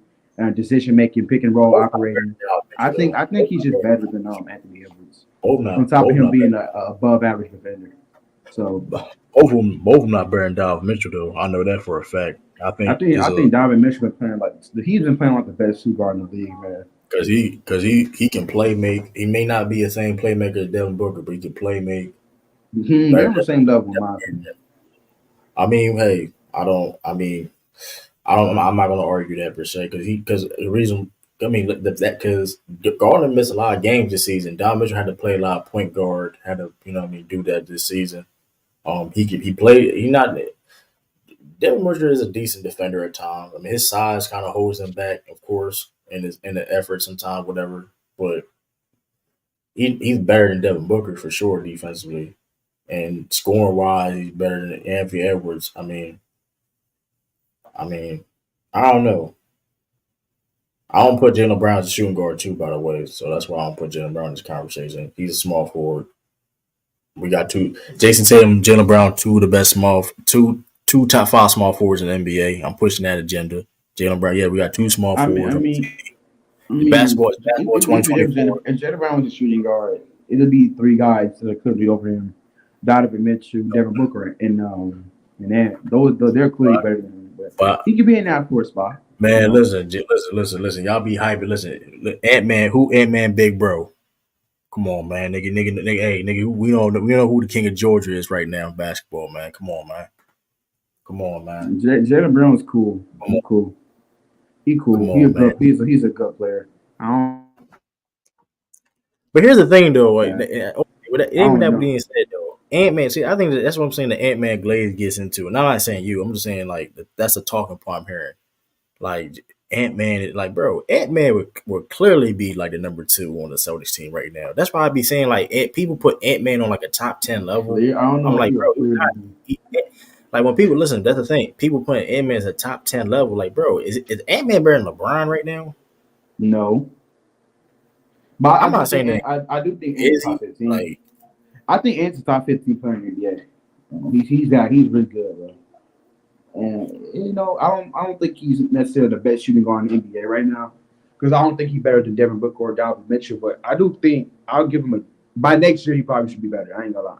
decision making, pick and roll operating, I think he's just better than Anthony Edwards. On top of him being an above average defender, so both of them not better than Donovan Mitchell though. I know that for a fact. I think Donovan Mitchell been playing he's been playing like the best two guard in the league, man. Because he can play make. He may not be the same playmaker as Devin Booker, but he can play make. They're on the same level, in my opinion. I mean, hey, I'm not gonna argue that per se because the reason. I mean because Gardner missed a lot of games this season. Donovan Mitchell had to play a lot of point guard. Had to do that this season. He played. Devin Booker is a decent defender at times. I mean, his size kind of holds him back, of course, in the effort sometimes, whatever. But he's better than Devin Booker for sure defensively, and scoring wise, he's better than Anthony Edwards. I mean, I don't know. I don't put Jaylen Brown as a shooting guard too, by the way. So that's why I don't put Jaylen Brown in this conversation. He's a small forward. We got two: Jason Tatum, Jaylen Brown, two of the best 2 top 5 small forwards in the NBA. I'm pushing that agenda. Jaylen Brown, yeah, we got 2 small I mean, forwards I on the mean, team. I mean, Basketball is it, basketball it, it's the difference. 2024. If Jalen Brown was a shooting guard, it'll be three guys that could be over him: Donovan Mitchell, Devin Booker, and then they're clearly better than him. But But he could be in that fourth spot. man, listen. Y'all be hyping. Listen, Ant Man, big bro. Come on, man, nigga, hey, nigga, we know who the king of Georgia is right now in basketball, man. Come on, man. Come on, man. Jalen Brown's cool. Come He's on, cool. He come cool. He a on, man. good. He's a good player. But here's the thing, though. I Even don't that know. being said, though, Ant Man. See, I think that's what I'm saying. The Ant Man glaze gets into, and I'm not saying you. I'm just saying like that's a talking point I'm hearing. Like Ant Man, like bro, Ant Man would clearly be like the number 2 on the Celtics team right now. That's why I be saying like people put Ant Man on like a top 10 level. I don't know I'm if like, he bro, would clearly. like when people listen, that's the thing. People putting Ant Man as a top 10 level. Like, bro, is Ant Man better than LeBron right now? No, but I'm not saying that. I do think Ant's Is he top 15. like? I think Ant's a top 15 player in the NBA. He's really good, bro. And I don't think he's necessarily the best shooting guard in the NBA right now, because I don't think he's better than Devin Booker or Donovan Mitchell. But I do think I'll give him by next year he probably should be better. I ain't gonna lie.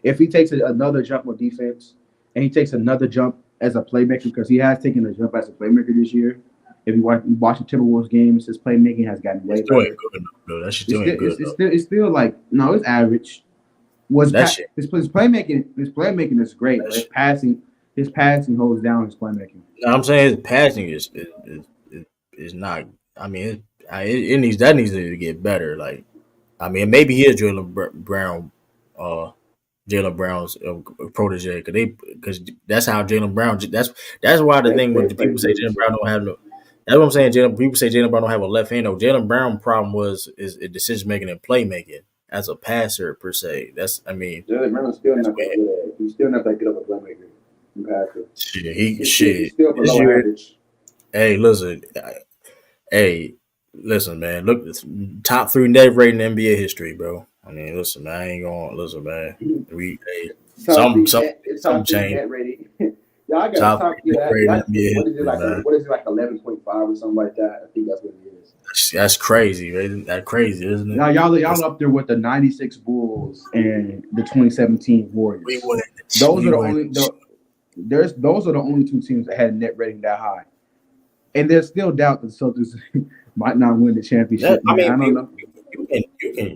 If he takes another jump on defense and he takes another jump as a playmaker, because he has taken a jump as a playmaker this year. If you watch the Timberwolves games, his playmaking has gotten way Still ain't better. good enough, though. That shit still ain't good enough. It's still like no, it's average. That shit. His playmaking is great, That but shit. his passing holds down his playmaking. No, I'm saying his passing is not. I mean, it needs to get better. Like, I mean, maybe he is Brown, Jaylen Brown's protege, because that's how Jaylen Brown. That's why the thing when They the play people say Jaylen bridge. Brown don't have no. That's what I'm saying. People say Jaylen Brown don't have a left hand. No, Jaylen Brown problem is decision making and playmaking as a passer per se. That's I mean Jalen Brown's still that's not that where good at it. He's still not that good of a playmaker and passer. He's shit. still This below year, average. hey, listen, hey, listen, man. Look, it's top 3 net rating in NBA history, bro. I mean, listen, man. I ain't gonna listen, man. We It's some top three change. net rating. Y'all got a Top top 3 net rating in NBA what is it history, like? man. What is it like 11.5 or something like that? I think that's what it is. That's crazy, right? That's crazy, isn't it? Now y'all up there with the '96 Bulls and the 2017 Warriors. We wouldn't. Those are the only those are the only 2 teams that had a net rating that high. And there's still doubt that the Celtics might not win the championship. I mean, I don't know.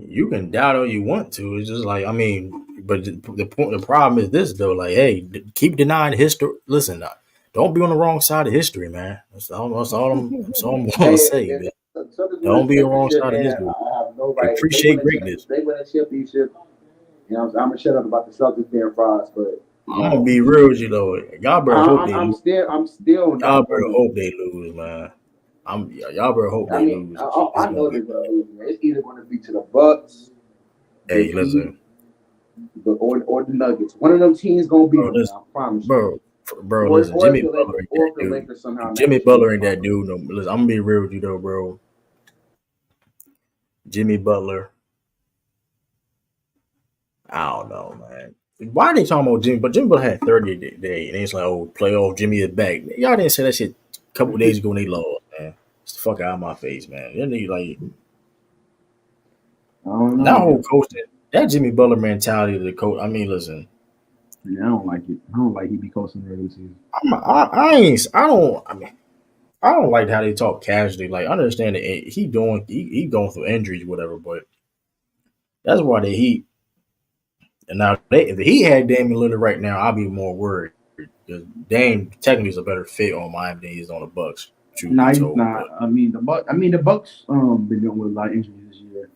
you can doubt all you want to. It's just like I mean, but the problem is this though. Like, hey, keep denying history. Listen, don't be on the wrong side of history, man. That's all I'm gonna say, man. The Celtics win Don't the be on the wrong championship, side of man. history. I have no right. Appreciate greatness. They win a championship. I'm gonna shut up about the Celtics being frauds, but I'm gonna be real with you though. Y'all better hope they lose. I'm still Y'all not better gonna. hope they lose, man. Y'all better hope I they mean, lose. I know they're gonna lose, man. It's either gonna be to the Bucks, the Hey, listen, Heat, or the Nuggets. One of them teams gonna beat bro, them. listen, I promise you. bro, listen. Or Jimmy if the Butler Lakers, ain't or that if the dude. Lakers somehow Jimmy manage to make Butler the ain't that finals. dude. No, listen, I'm gonna be real with you though, bro. Jimmy Butler. I don't know, man. Why are they talking about Jimmy? But Jimmy Butler had 30 today, and it's like, oh, playoff Jimmy is back. Y'all didn't say that shit a couple days ago when they lost, man. Get the fuck out of my face, man. You need like I don't know. that whole coaching, that Jimmy Butler mentality of the coach. I mean, listen, Yeah, I don't like it. I don't like he be coaching the regular season. I don't like how they talk casually. Like, I understand that he going through injuries, whatever, but that's why the Heat. And now, if the Heat had Damian Lillard right now, I'd be more worried because Dame technically is a better fit on Miami than he is on the Bucks. Truth Nah, be he's told, not. but I mean, the Bucks been dealing with a lot of injuries this year.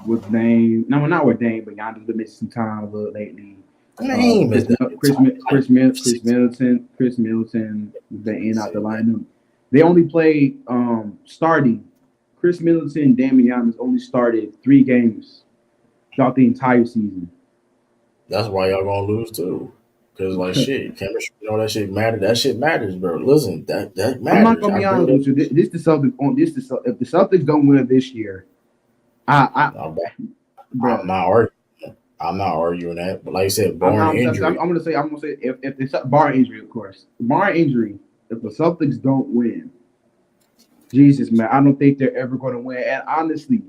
With Dame, no, not with Dame, but Giannis been missing some time a little lately. Dame is Chris Middleton has been in and out the lineup. They only played starting. Chris Middleton, Dame, and Giannis only started 3 games throughout the entire season. that's why y'all gonna lose too. Because like shit, chemistry, that shit matters. That shit matters, bro. Listen, that matters. I'm not gonna be honest with you. This the Celtics. If the Celtics don't win this year, I'm not arguing. I'm not arguing that, but like I said, I'm, barring I'm, I'm, injury, I'm gonna say if it's bar injury, of course, bar injury. If the Celtics don't win, Jesus man, I don't think they're ever gonna win. And honestly,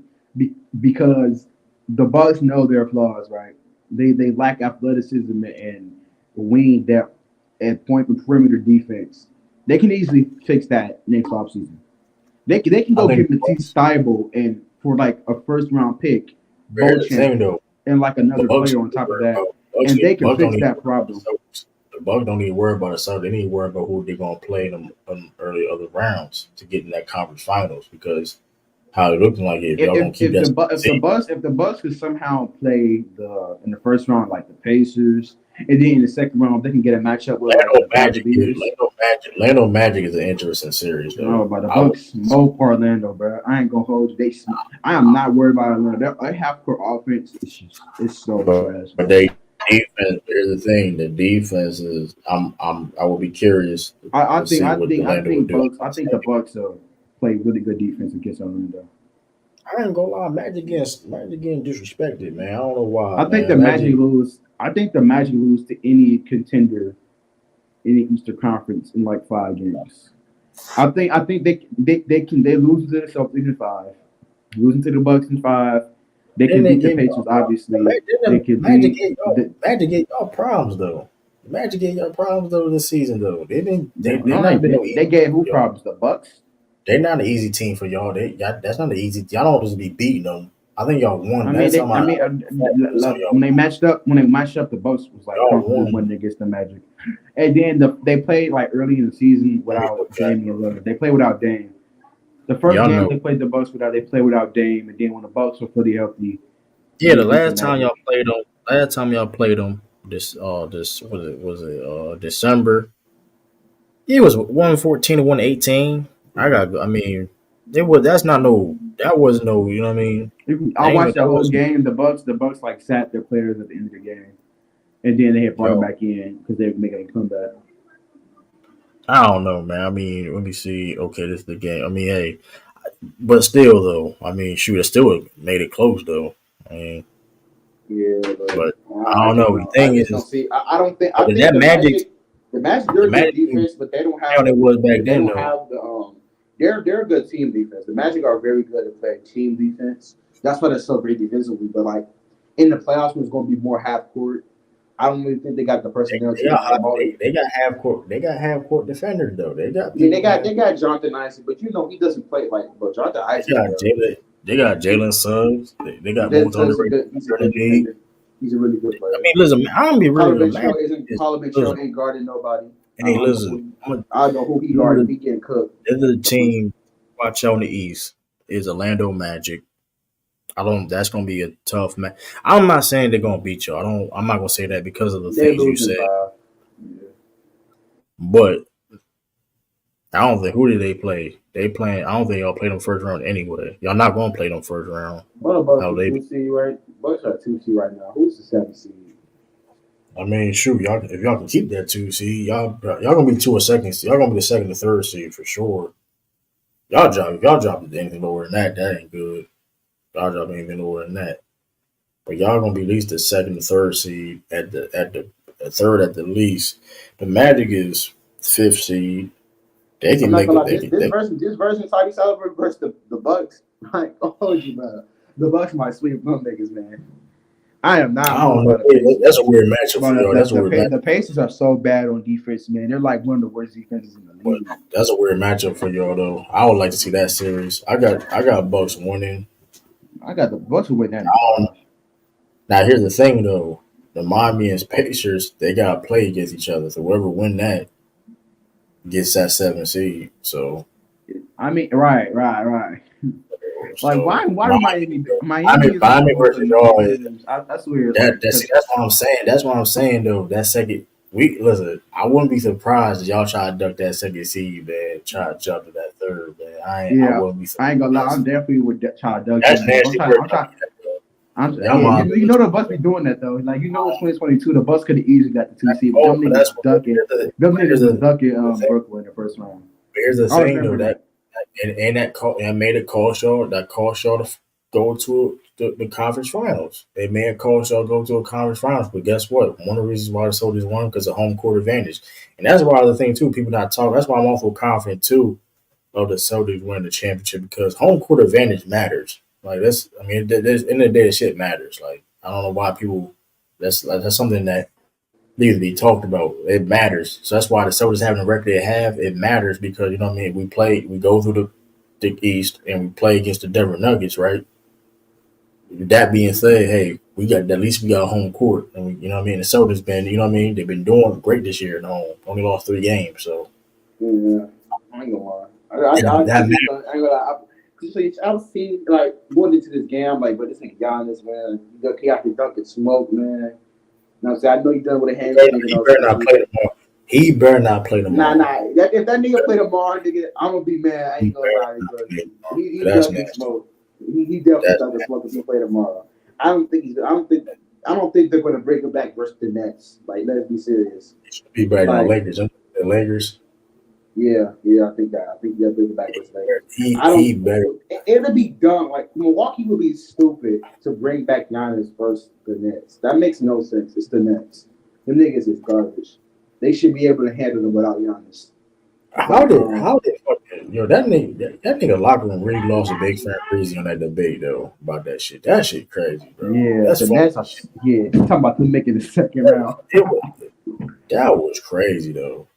because the Bucks know their flaws, right? They lack athleticism and wing depth at point and perimeter defense. They can easily fix that next offseason. They can I go think get the Matisse Bucks. Thybulle and for like a first round pick, But here's the Beauchamp, thing, though. and like another Bucks player don't on need to top of worry that, about Bucks. and they can Bucks don't fix need to that worry about the problem. Celtics. The Bucks don't need to worry about the Celtics. They need to worry about who they're gonna play in them early other rounds to get in that conference finals because how it looking like if If y'all if, gonna keep if that the Bu- seed, if the Bucks could somehow play the in the first round like the Pacers, and then in the second round they can get a matchup with like the Cavaliers. Orlando Magic is an interesting series though. No, but the I would Bucks smoke Orlando, bro. I ain't gonna hold you. I am not worried about Orlando. Their half court offense is just it's so trash, but bro. they defense. Here's the thing: the defense is. I will be curious I to think see I what think I Orlando will think do. Bucks. I think the Bucks play really good defense against Orlando. I ain't gonna lie, Magic getting disrespected, man. I don't know why, I think the man. Magic Magic, lose. I think the Magic lose to any contender in the Eastern Conference in like 5 games. I think they lose to the Celtics in 5, losing to the Bucks in 5. They then can they beat the gave Pacers, y'all problems. obviously. They can Magic beat gave the. y'all problems though. Magic gave y'all problems though this season though. They No, not been no easy they gave for who y'all. problems? The Bucks. They're not an easy team for y'all. That's not an easy. Y'all don't just be beating them. I think y'all won I mean, last time. when they matched up, the Bucks was like Y'all comfortably won. winning against the Magic, and then they played like early in the season without Damian Lillard. They played without Dame. The first Y'all game know. they played the Bucks they played without Dame, and then when the Bucks were fully healthy, Yeah, they the beat the last time Magic. y'all played them, this was it December. It was 114 to 118. I mean, it was that was no, you know what I mean? I watched the That whole was game. The Bucks like sat their players at the end of the game, and then they had brought them yo. back in because they were making a comeback. I don't know, man. I mean, let me see. Okay, this is the game. I mean, hey, but still though, I mean, shoot, it still made it close though. I mean, Yeah, but but I I don't just know. The don't. I thing just don't is, see. I don't think. I but think that Magic, The Magic, the they're a good Magic team, defense, but they don't how have. it was back They then don't though. have the. They're a good team defense. The Magic are very good at playing team defense. That's why they're so great defensively. But like in the playoffs, when it's going to be more half court, I don't really think they got the personnel They to got even promote it. they got half court. They got half court defenders though. They got Yeah, people. they got Jonathan Isaac, but he doesn't play like. But Jonathan They Isaac, got bro, Jalen. They got Jalen Suggs. They got Jalen most Suggs underrated he's a in the good league. defender. He's a really good I player. mean, listen, man, I'm gonna be real. The Magic is Colin Mitchell listen. ain't guarding nobody. Hey, listen. I don't know who he This is guarding. the He getting cooked. this is the team. Watch out in the East is Orlando Magic. I don't. That's gonna be a tough match. I'm not saying they're gonna beat you. I don't. I'm not gonna say that because of the They things you losing said. 5. Yeah. But I don't think who did they play. They playing. I don't think y'all play them first round anyway. Y'all not gonna play them first round. What about How the they? 2 seed, right? Bucks are 2 seed right now. Who's the 7 seed? I mean, shoot, y'all. If y'all can keep that 2 seed, y'all gonna be 2 or 2nd seed. Y'all gonna be the 2nd or 3rd seed for sure. Y'all drop it anything lower than that. That ain't good. Y'all drop anything lower than that. But y'all gonna be at least the 2nd or 3rd seed at third at the least. The Magic is 5th seed. They I'm can not make gonna it. lie. This version of Tyrese Halliburton versus the Bucks. Like, oh you man, the Bucks might sweep them niggas, man. I am I not don't moved know. by the Pacers. That's a weird matchup for But y'all. That's a weird the matchup. Pacers are so bad on defense, man. They're like one of the worst defenses in the But league. that's a weird matchup for y'all though. I would like to see that series. I got Bucks winning. I got the Bucks who win that in 5. Now here's the thing though. The Miami and Pacers, they gotta play against each other. So whoever win that gets that 7th seed. So I mean, right. Like, so why do Miami is Miami supposed to versus y'all is lose? That's weird. that Like, that's cause that's what I'm saying. That's what I'm saying though. That second we listen, I wouldn't be surprised if y'all try to duck that 2nd seed, man. Try to jump to that third, man. I yeah, wouldn't be I ain't gonna lie. I'm surprised. definitely would try to dunk That's them. nasty work. Y'all Yeah, mind you know the Bucks be doing that though. Like it's 2022, the Bucks could have easily got the 2 seed, but oh, but that's what them here's niggas was ducking the thing. Brooklyn in the first round. Here's the I thing though remember that that. and that made it cost y'all. That cost y'all go to the conference finals. They may have coached y'all go to a conference finals, but guess what? One of the reasons why the Celtics won because of home court advantage, and that's why the thing too. People not talking. That's why I'm also confident too of the Celtics winning the championship because home court advantage matters. Like that's, I mean, there's in the day, the shit matters. Like I don't know why people. That's something that needs to be talked about. It matters. So that's why the Celtics having the record they have. It matters because you know what I mean. We go through the East and we play against the Denver Nuggets, right? That being said, hey, we got at least we got a home court, and we, you know what I mean. The Celtics been, you know what I mean. They've been doing great this year at home. Only lost 3 games, so Yeah, I ain't gonna lie. I that think he's gonna. I ain't gonna lie. I've seen like going into this game, I'm like, but this nigga Giannis, man, he got the dunk and smoke, man. You know what I'm saying? I know he done with a hand he better not play tomorrow. He better not play tomorrow. Nah. If that nigga play tomorrow, nigga, I'm gonna be mad. I ain't gonna lie, because he dunk and smoke. He definitely dunk and smoke if he play tomorrow. I don't think they're gonna bring him back versus the Nets. Like, let's be serious. He better than the Lakers. The Lakers. Yeah, I think that. I think they'll bring it back versus Lakers. He better. It'll be dumb. Like, Milwaukee would be stupid to bring back Giannis versus the Nets. That makes no sense. It's the Nets. The niggas is garbage. They should be able to handle them without Giannis. How did fucking that nigga locker room really lost a big fan crazy on that debate though about that shit. That shit crazy, bro. Yeah, that's the Nets are talking about them making the second round. That was crazy though.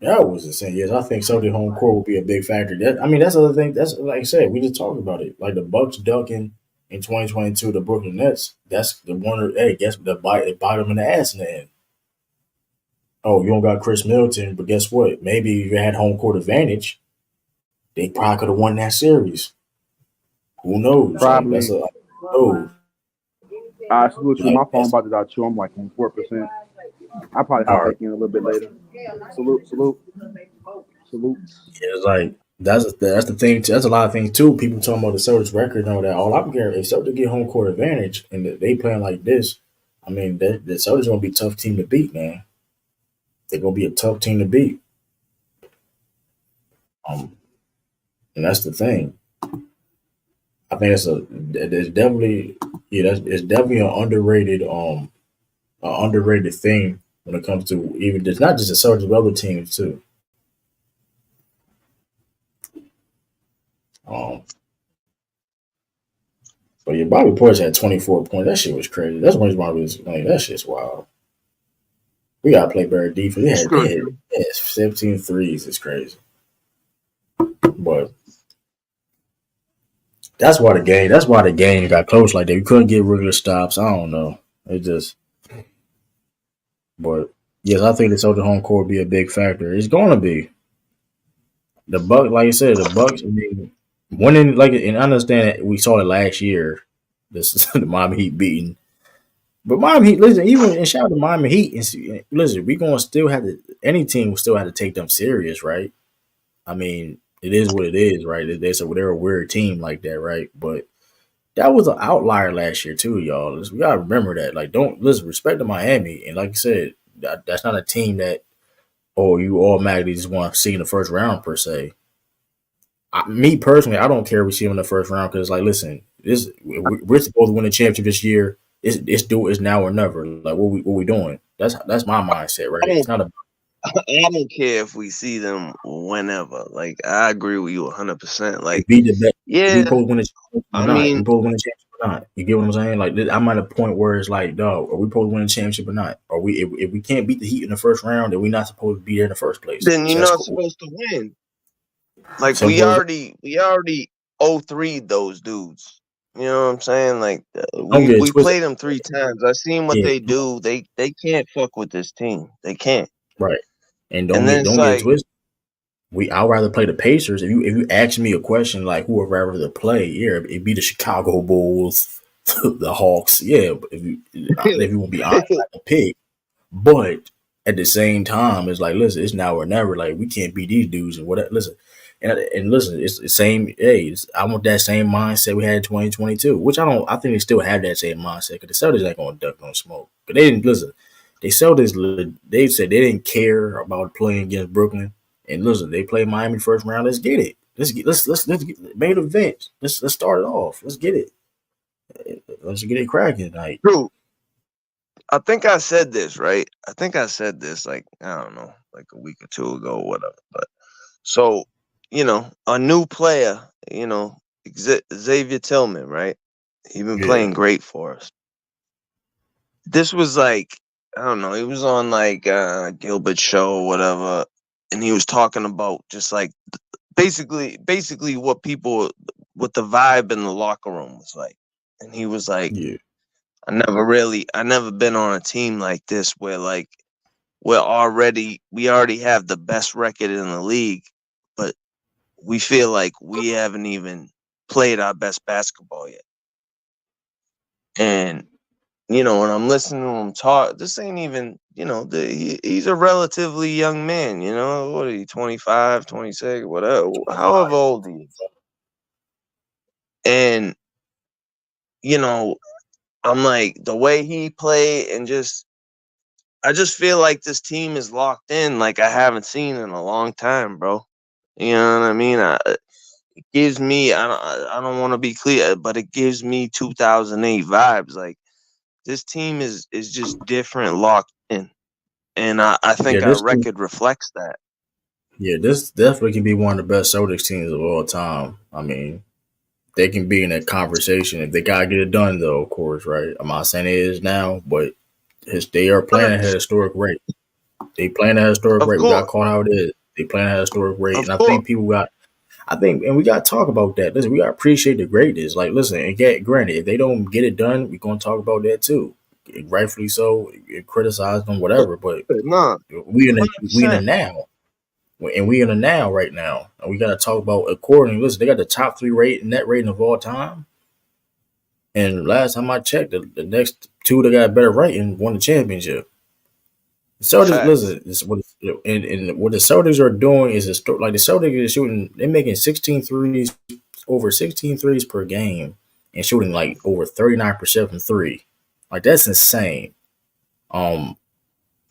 That was insane. Yes, I think Celtic home court will be a big factor. That's the other thing. That's like I said, we just talked about it. Like the Bucks ducking in 2022, the Brooklyn Nets. That's the one. Hey, guess what? It bite them in the ass in the end. Oh, you don't got Chris Middleton, but guess what? Maybe if you had home court advantage, they probably could have won that series. Who knows? Probably. I salute you. My phone about to die too. I'm like 4%. I'll probably hop back in a little bit later. Salute. Yeah, it's like that's the thing. That's a lot of things too. People talking about the Celtics record and all that. All I'm caring if Celtics get home court advantage and they playing like this, I mean the Celtics gonna be a tough team to beat, man. They're gonna be a tough team to beat. And that's the thing. I think it's definitely an underrated thing when it comes to even just not just the Celtics but other teams too. But yeah, Bobby Portis had 24 points. That shit was crazy. That's one reason why that shit's wild. We gotta play better defense. They had 17 threes. It's crazy. But that's why the game got close like that. We couldn't get regular stops. I don't know. But yes, I think the Celtics home court will be a big factor. It's gonna be. The Bucks, like I said, the Bucks. I mean, winning and I understand that we saw it last year. This is the Miami Heat beating, but Miami Heat. Listen, even and shout out to Miami Heat. And listen, we gonna still have to. Any team will still have to take them serious, right? I mean, it is what it is, right? They're a weird team like that, right? But that was an outlier last year too, y'all. We gotta remember that. Like, don't listen. Respect to Miami, and like I said, that's not a team that you automatically just want to see in the first round per se. Me personally, I don't care if we see them in the first round because, like, listen, we're supposed to win the championship this year. It's now or never. Like, what we doing? That's my mindset, right? It's not a. I don't care if we see them whenever. Like, I agree with you 100%. Like, be the best. Yeah, we supposed to win the championship or I not. mean, We supposed to win the championship or not. You get what I'm saying? Like, I'm at a point where it's like, dog, are we supposed to win the championship or not? Are we? If we can't beat the Heat in the first round, then we're not supposed to be there in the first place. Then you're not supposed to win. Like, we already 0-3 those dudes. You know what I'm saying? Like, we played them 3 times. I seen what they do. They can't fuck with this team. They can't. Right. And don't get it twisted. I'd rather play the Pacers. If you ask me a question like who would rather to play, yeah, it'd be the Chicago Bulls, the Hawks. Yeah, if you want to be honest, like a pick. But at the same time, it's like, listen, it's now or never. Like, we can't beat these dudes and whatever. Listen, and listen, it's the same. Hey, I want that same mindset we had in 2022, which I don't. I think they still have that same mindset because the Celtics ain't gonna duck no smoke. But they didn't listen. They Celtics. They said they didn't care about playing against Brooklyn. And listen, they play Miami first round. Let's get it. let's get main event. Let's start it off. Let's get it. Let's get it cracking. Like, True. I think I said this, right? I think I said this like, I don't know, like a week or two ago or whatever. But so, a new player, Xavier Tillman, right? He's been yeah, playing great for us. This was like, I don't know, he was on like Gilbert show or whatever, and he was talking about just like basically what the vibe in the locker room was like. And he was like, yeah, I never been on a team like this where like we already have the best record in the league, but we feel like we haven't even played our best basketball yet. And when I'm listening to him talk, this ain't even, he's a relatively young man, what are you, 25, 26, whatever, however old he is. And, I'm like, the way he played and I just feel like this team is locked in like I haven't seen in a long time, bro. You know what I mean? It gives me, I don't want to be clear, but it gives me 2008 vibes. Like, this team is just different, locked in. And I yeah. think our record reflects that. Yeah, this definitely can be one of the best Celtics teams of all time. I mean, they can be in that conversation if they gotta get it done, though. Of course, right? I'm not saying it is now, but they are playing at a historic rate. They playing at a historic Of rate. We got course. to call it how it is. They playing at a historic rate, Of and I course. think and we got to talk about that. Listen, we got to appreciate the greatness. Like, listen, and granted, if they don't get it done, we're gonna talk about that too. Rightfully so, criticize them, whatever. But No, we in the 100%. now. And we in the now right now. And we got to talk about according. Listen, they got the top 3 net rating of all time. And last time I checked, the next 2 that got better rating won the championship. Celtics, Facts. listen, and what the Celtics are doing is like the Celtics is shooting. They're making 16 threes, over 16 threes per game, and shooting like over 39% from three. Like, that's insane. I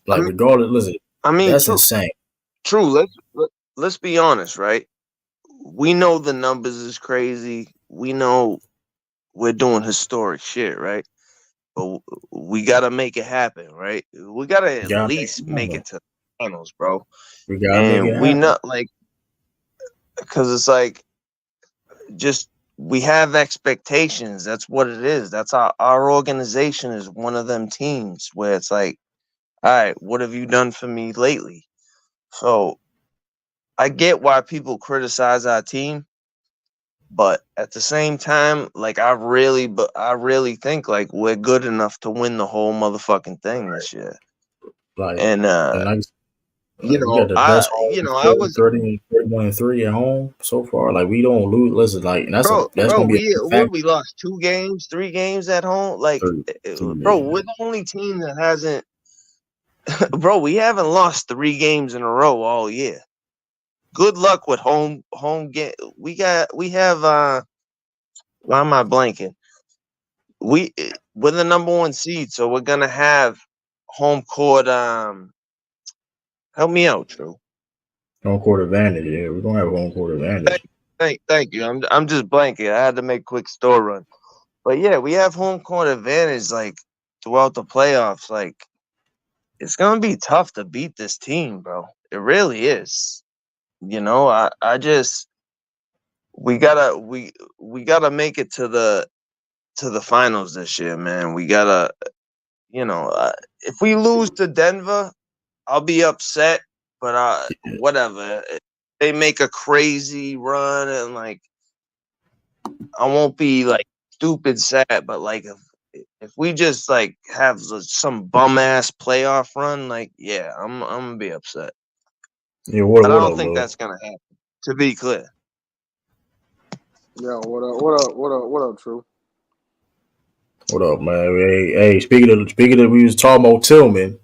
Like, mean, regardless, listen, that's true. insane. True. Let's be honest, right? We know the numbers is crazy. We know we're doing historic shit, right? But we gotta make it happen, right? We gotta at Gotta make least it make happen. it to the finals, bro. We gotta make it And we happen. not like, because it's like, just we have expectations. That's what it is. That's our organization is one of them teams where it's like, all right, what have you done for me lately? So I get why people criticize our team, but at the same time, like, I really think like we're good enough to win the whole motherfucking thing this year. Like, And and we got the best home I record, was 31-3 at home so far. Like, we don't lose. Listen, like, and that's bro, gonna be a big we factor. lost 2 games, 3 games at home. Like, bro, we're the only team that hasn't. Bro, we haven't lost 3 games in a row all year. Good luck with home game. We have why am I blanking? We're the number 1 seed, so we're gonna have home court. Help me out, True. Home court advantage. Yeah, we're gonna have home court advantage. Thank you. I'm just blanking. I had to make a quick store run. But yeah, we have home court advantage like throughout the playoffs. Like, it's gonna be tough to beat this team, bro. It really is. I just we gotta make it to the finals this year, man. We gotta, if we lose to Denver, I'll be upset, but whatever. They make a crazy run, and like, I won't be like stupid sad, but like, if we just like have some bum ass playoff run, like, yeah, I'm gonna be upset. Yeah, But I what don't up, think Lil? that's gonna happen. To be clear. Yo, what up, True? What up, man? Hey, speaking of, we was talking about Tillman.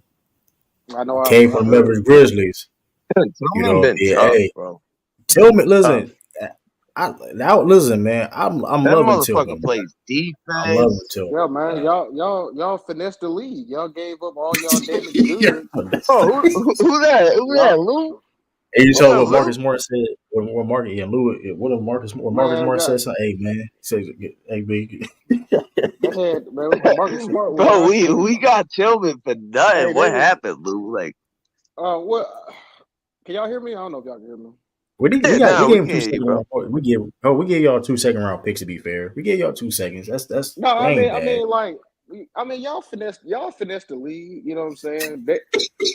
I know Came I from the heard. Memphis Grizzlies. Tillman been Yeah, tough, hey, bro. Tillman. Tough. Listen, listen, man. I'm That loving motherfucker Tillman. plays I'm loving defense. Tillman. Yeah, man, y'all finessed the league. Y'all gave up all y'all damaged Yeah. goods. Oh, who that? Who that? Y'all Lou? Hey, you What's saw up, what Lou? Marcus Smart said? What Marcus? Yeah, Lou. What if Marcus? What Marcus Man, Smart God, said? Something. Hey man, he says, "Hey big." they had man, Marcus Smart was Bro, actually. we got Tillman for nothing. Hey, they What was. happened, Lou? Like, What? Can y'all hear me? I don't know if y'all can hear me. We nah, we gave him can two hear you, second bro. round. We gave y'all 2 second round picks to be fair. We gave y'all 2 seconds. No, That ain't I bad. mean, like, y'all finessed the league. You know what I'm saying?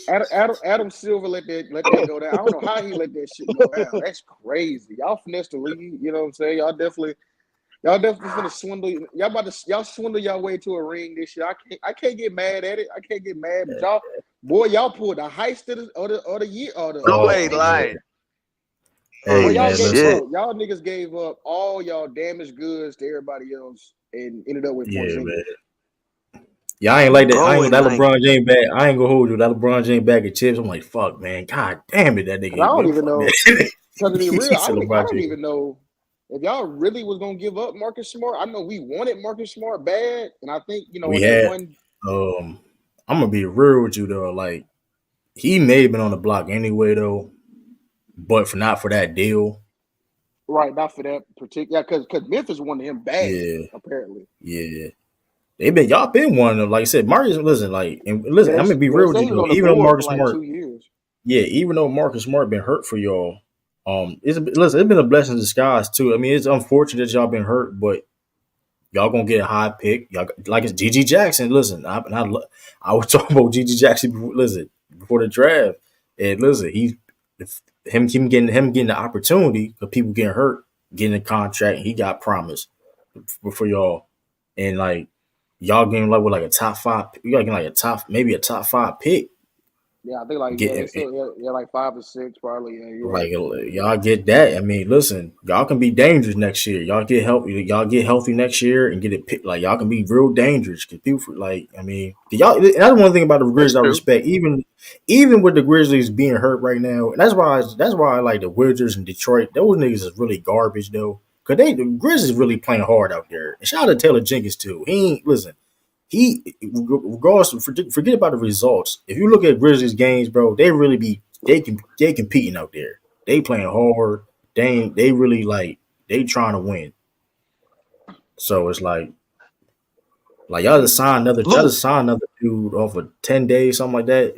Adam Silver let that go down. I don't know how he let that shit go down. That's crazy. Y'all finessed the league. You know what I'm saying? Y'all definitely finna swindle. Y'all swindle y'all way to a ring this year. I can't get mad at it. I can't get mad. But y'all pulled the heist of the year or Lou Oh ain't the man. lying. Hey Oh, y'all man, gave listen. shit. y'all niggas gave up all y'all damaged goods to everybody else and ended up with Yeah, man. Porzingis. Y'all ain't like that. I Bro, ain't and gonna that like, LeBron James bag. I ain't gonna hold you. That LeBron James bag of chips. I'm like, fuck, man. God damn it, that Cause I nigga. don't Man, even fuck know. that. Cause to be He real, said I LeBron don't James. even know if y'all really was gonna give up Marcus Smart. I know we wanted Marcus Smart bad, and I think We on that had. one. I'm gonna be real with you though. Like he may have been on the block anyway though, but for not for that deal. Right, not for that particular. Yeah, because Memphis wanted him bad, Yeah, apparently. yeah. Y'all been one of them. Like I said, Marcus. Listen, like and Yeah, listen. I'm gonna be they real with say you he was though. on the Even though board for Marcus like Smart, 2 years. yeah, even though Marcus Smart been hurt for y'all, listen, it's been a blessing in disguise too. I mean, it's unfortunate that y'all been hurt, but y'all gonna get a high pick. Y'all like it's GG Jackson. Listen, I was talking about GG Jackson. Before the draft, and listen, him getting the opportunity because people getting hurt, getting a contract. He got promised for y'all, and like y'all getting like with like a top five. You got getting like maybe a top five pick. Yeah, I think they Getting still like 5 or 6 probably. Yeah, you're right. like y'all get that. I mean, listen, y'all can be dangerous next year. Y'all get healthy. Y'all get healthy next year and get it picked. Like y'all can be real dangerous. Cause people like, I mean, y'all. And that's one thing about the That's Grizzlies I true. respect. Even with the Grizzlies being hurt right now, and that's why I like the Wizards and Detroit. Those niggas is really garbage though. Cause the Grizzlies really playing hard out there. And shout out to Taylor Jenkins too. He ain't listen. He regardless forget about the results. If you look at Grizzlies games, bro, they competing out there. They playing hard. They really like they trying to win. So it's like y'all Lou, just signed another dude off of 10 days, something like that.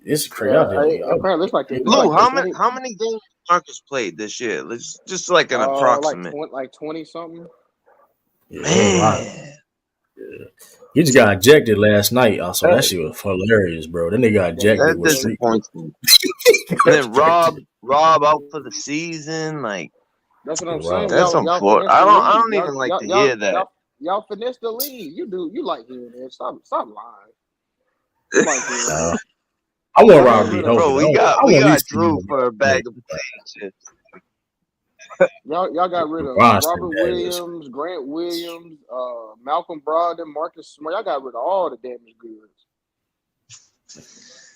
It's crazy. Apparently it's Lou, like how many 20, how many games Marcus played this year? Let's just like an approximate. like 20 something. yeah, it was a lot. Man, He just got ejected last night. Also, that that shit was hilarious, bro. Then they got ejected that with street. disappoints me. He And got then Rob ejected. out for the season. Like, That's what I'm saying. Wow. that's Y'all unfortunate. finesse the I league. don't even like to hear that. Y'all finesse the league. You like hearing that. Stop lying. You like hearing Uh, that. I want Y'all Rob got to be rid of healthy. Bro, I we want at got least 3 Drew more games for a to play. bag of potato chips. y'all got rid The of roster, Robert man, is Williams, Grant Williams, Malcolm Brogdon, Marcus Smart. Y'all got rid of all the damaged goods.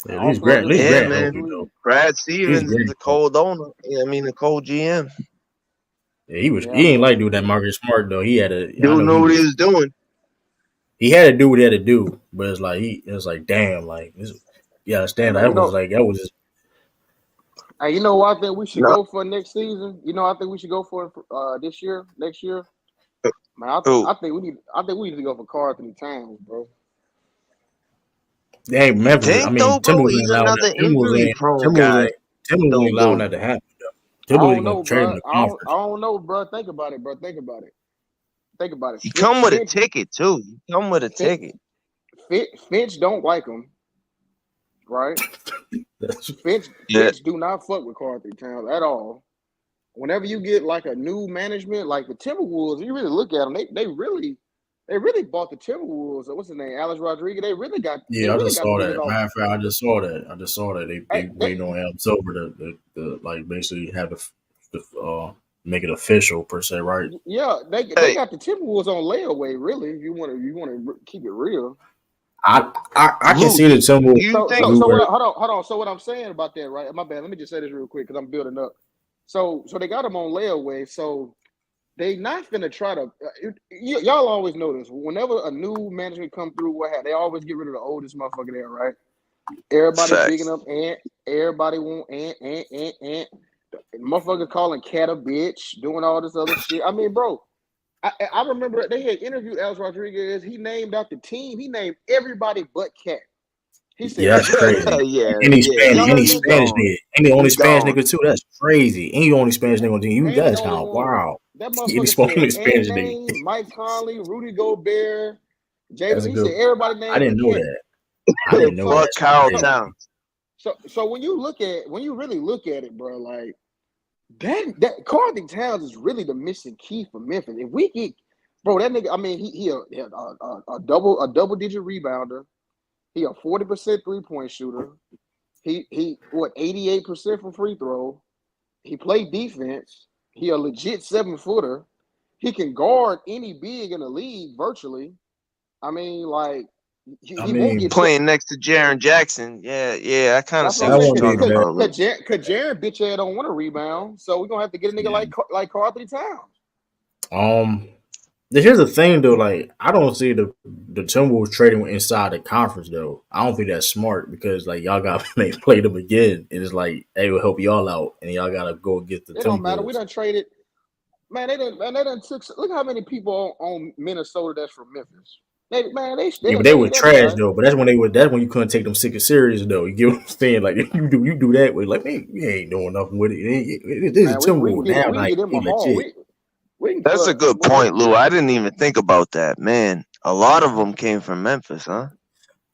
at All least players Grant, that's Yeah, finna Grant leave man. the healthy league. though. Brad At least Stevens is Grant a healthy. cold owner. Yeah, I mean a cold GM. Yeah, Yeah, I he ain't mean, like doing that Marcus Smart though. I Dude know knew what he was doing. he had to do what he had to do, but it was like damn, like this, yeah, hey stand man, that was like that was just hey, you know what I think we should No. go for next season? You know, I think we should go for this year, next year. Man, Who? I think we need to go for Carl 3 times, bro. hey You Memphis. I think mean though, bro? Timberwolves He's ain't allowing that. another injury prone guy. Timberwolves Though, ain't allowing Lou. that to happen though. I Timberwolves don't ain't gonna know, trade him bro. to conference. I don't know, bro. Think about it, bro. Think about it. Think about it. He come with a ticket too. He come with a Finch, ticket. Finch don't like him, right? That's, Yeah. Finch do not fuck with Carl 3 times at all. Whenever you get like a new management, like the Timberwolves, you really look at them. They really bought the Timberwolves. What's his name? Alex Rodriguez. They yeah, I really just got the saw niggas that. off. Matter of fact, I just saw that Hey, they waiting on Adam Silver to like basically have make it official per se, right? yeah, they Hey, got the Timberwolves on layaway. Really, if you want to keep it real. I can Lou, see the Timberwolves you So think? so do so what? it. Hold on. So what I'm saying about that, right? My bad. Let me just say this real quick because I'm building up. So they got them on layaway. So they not finna try to. Y'all always know this. Whenever a new management come through, they always get rid of the oldest motherfucker there, right? Everybody bigging Facts. up Ant. Everybody want Ant. Motherfucker calling Cat a bitch, doing all this other shit. I mean, bro, I remember they had interviewed Alex Rodriguez. He named out the team. He named everybody but Cat. He said, Yeah, that's crazy. Yeah, Any yeah, Spanish, y'all yeah. heard any He this? Spanish gone. nigga, any only He Spanish gone. nigga too. That's crazy. Any only Spanish nigga on the team. You Ain't the guys only kind of one. wow. That Any motherfucker said only Ant Spanish nigga. name, Mike Conley, Rudy Gobert, That's Jalen. a He said good. everybody I named didn't but know Cat. that. I didn't know So Fuck that. Carl so Crazy. Towns. so when you really look at it, bro, like that Karl Towns is really the missing key for Memphis. If we get, bro, that nigga, I mean, he a double digit rebounder. He a 40% 3-point shooter. He what 88% from free throw. He played defense. He a legit 7-footer. He can guard any big in the league virtually. I mean, like I he won't mean, get put. Playing next to Jaron Jackson. Yeah, I kind of That's what see I'm that what saying. you're won't be talking bad. about, Lou. Cause Jaren bitch ass don't want to rebound, so we're gonna have to get a nigga Yeah. like Karl Towns. Um. Here's the thing though. Like, I don't see the Timberwolves trading inside the conference though. I don't think that's smart because like y'all got to play them again, and it's like they will help y'all out, and y'all gotta go against the It don't matter. We Timberwolves. done traded. Man, they done took. Look how many people on Minnesota that's from Memphis. Yeah, but They they didn't were get everybody. trash though. But that's when they were. That's when you couldn't take them serious though. You get what I'm saying? Like if you do that with like man, you ain't doing nothing with it. This is Man, we can Timberwolves get now. we can Like get them they a haul. legit. We can That's a but good point, Lou. I didn't even think about that. Man, a lot of them came from Memphis, huh?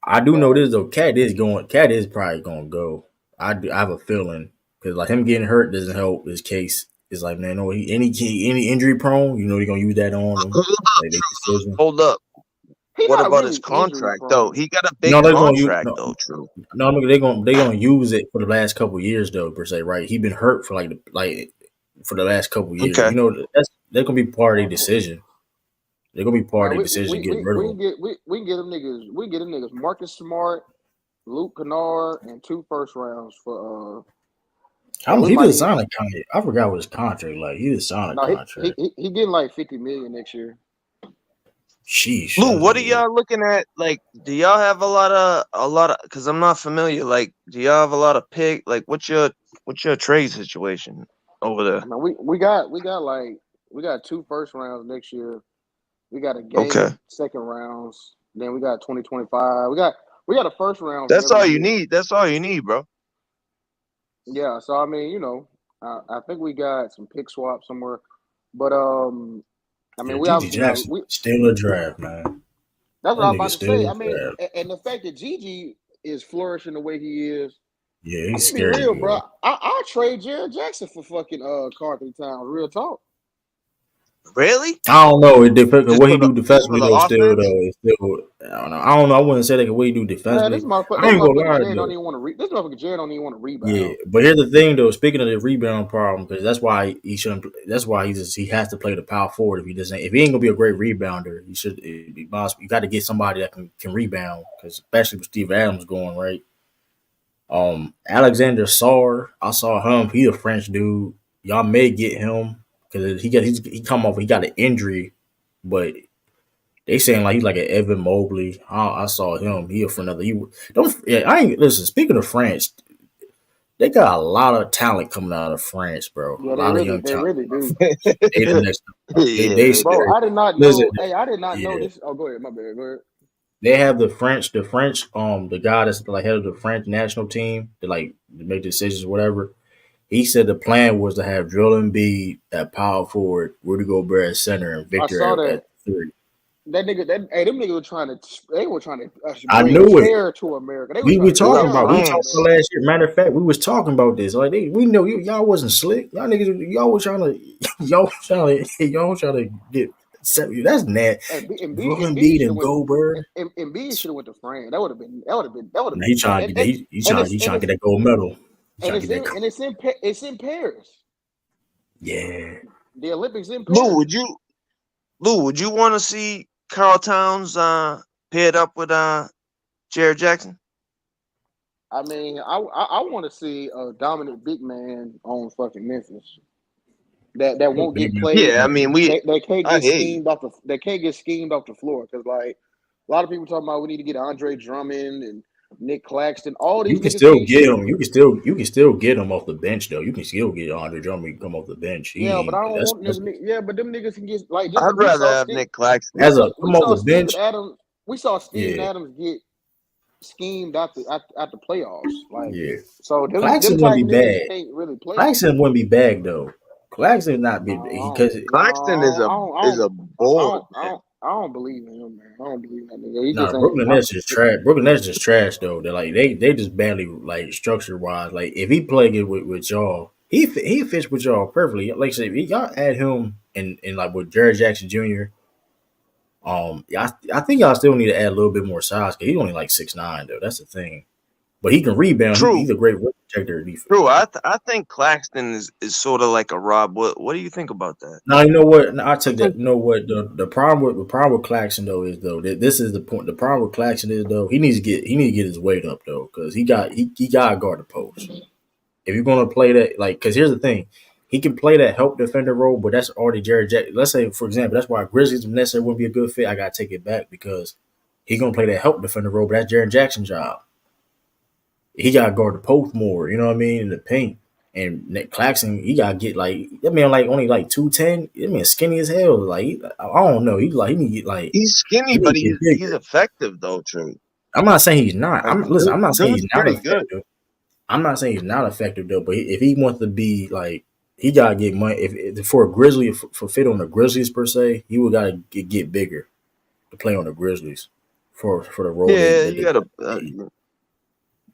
I do know yeah. this though. Cat is going. Cat is probably going to go. I have a feeling because like him getting hurt doesn't help his case. It's like man, no, any injury prone. You know they're gonna use that on him. Like they decision. Hold up. He What not about his really injury contract, though? prone. He got a big No, they're gonna use contract, no. though, True. No, nigga, they gonna use it for the last couple years though per se, right? He been hurt for like for the last couple years. Okay. You know they're gonna be part of their decision. They're gonna be part Man, of their decision getting rid of him. we can get them niggas. We can get them niggas Marcus Smart, Luke Kennard, and 2 first rounds for How much we he might just even signed a contract? I forgot what his contract like. He just signed a no contract. he getting like 50 million next year. Sheesh, Lou, that's what are good. y'all looking at? Like, do y'all have a lot of? Because I'm not familiar. Like, do y'all have a lot of pick? Like, what's your trade situation over there? I mean, we got 2 first rounds next year. We got a gang Okay, of second rounds. Then we got 2025. We got a first round from that's every all you year. need. That's all you need, bro. Yeah, so I mean, I think we got some pick swap somewhere, but I Yeah, mean, we Gigi obviously got Jackson still a draft, man. That's That what I was nigga about to still say. a I mean, draft. and the fact that Gigi is flourishing the way he is, Yeah, I'm he's gonna be scary real, bro. good. I'll trade Jared Jackson for fucking Carthy Towns. Real talk. Really? I don't know. It depends. Just What he for the do defensively though, still offense? though, it's still. I don't know. I don't know. I wouldn't say that what he do Man, defensively. I ain't gonna lie though. This motherfucker Jared don't even want to Yeah, rebound. but here's the thing though. Speaking of the rebound problem, because that's why he shouldn't. That's why he has to play the power forward if he doesn't. If he ain't gonna be a great rebounder, he should. You got to get somebody that can rebound, because especially with Steve Adams going right. Alexander Sarr, I saw him. He a French dude. Y'all may get him because he come off. He got an injury, but they saying like he's like an Evan Mobley. I saw him. He for another. He don't. Yeah, I ain't listen. Speaking of France, they got a lot of talent coming out of France, bro. A Yeah, lot of young they talent. really do. They the next. They Yeah, Bro, scary. I did not Listen, know. Hey, I did not know yeah, this. Oh, go ahead. My bad. Go ahead. they have the guy that's like head of the French national team to like to make decisions, or whatever. He said the plan was to have Joel Embiid at power forward, Rudy Gobert at center, and I Victor saw at that. three. That nigga, them niggas were trying to I bring knew it. terror to America. They were We trying were to they got talking terrorize about plans. America. last year. Matter of fact, we was talking about this. Like we know y'all wasn't slick. Y'all niggas, y'all was trying to y'all trying to get that's net. Joel Embiid Embiid should have and went. Gobert. Embiid should have went to France. That would have been. That would have Now been. he trying to get that. And He trying to get that gold medal. He trying to get that. it's in Paris. Yeah. The Olympics in Lou, Paris. would you want to see Carl Towns paired up with Jared Jackson? I mean, I want to see a dominant big man on fucking Memphis that won't get played. Yeah, I mean They can't I get hear you. schemed off the. They can't get schemed off the floor because like a lot of people talking about we need to get Andre Drummond and Nick Claxton, all You these can niggas still can't get shoot. him. You can still get him off the bench though. You can still get Andre Drummond come off the bench. Yeah, but I don't That's want them. Yeah, but them niggas can get like I'd just we rather saw have Nick Claxton. we as a saw we come off saw the Steven bench. Adams. We saw Steven Yeah, Adams get schemed at the playoffs. Like yeah. so, them Claxton type wouldn't be niggas bad. can't really play. Claxton wouldn't be bad though. Claxton not be No, because Claxton no, is a bull, man. I don't believe in him, man. I don't believe in that nigga. He nah, just ain't. Brooklyn Nets is trash. Brooklyn Nets is trash though. They're like they just badly like structure wise. Like if he play it with y'all, he fits with y'all perfectly. Like I said, if y'all add him and like with Jared Jackson Jr. I think y'all still need to add a little bit more size because he's only like 6'9" though. That's the thing. But he can rebound. True, He's a great rim protector. true. I think Claxton is sort of like a Rob. What do you think about that? Now you know what? Now, I I took that. think You know what? The problem with Claxton though is though that this is the point. The problem with Claxton is though he needs to get his weight up though because he got to guard the post. If you're gonna play that because here's the thing, he can play that help defender role, but that's already Jared Jackson. Let's say for example, that's why Grizzlies necessarily wouldn't be a good fit. I gotta take it back because he's gonna play that help defender role, but that's Jared Jackson's job. He got to guard the post more. You know what I mean in the paint. And Nick Claxton, he got to get like that man like only like 210. That man skinny as hell. Like I don't know. He need to get like he's skinny, he need but to get he's bigger. effective though. True, I'm not saying he's not. like I'm not saying dude's he's not pretty good. effective. I'm not saying he's not effective though. But if he wants to be like, he gotta get money. If for a Grizzly for fit on the Grizzlies per se, he would gotta get bigger to play on the Grizzlies for the role Yeah, that they need.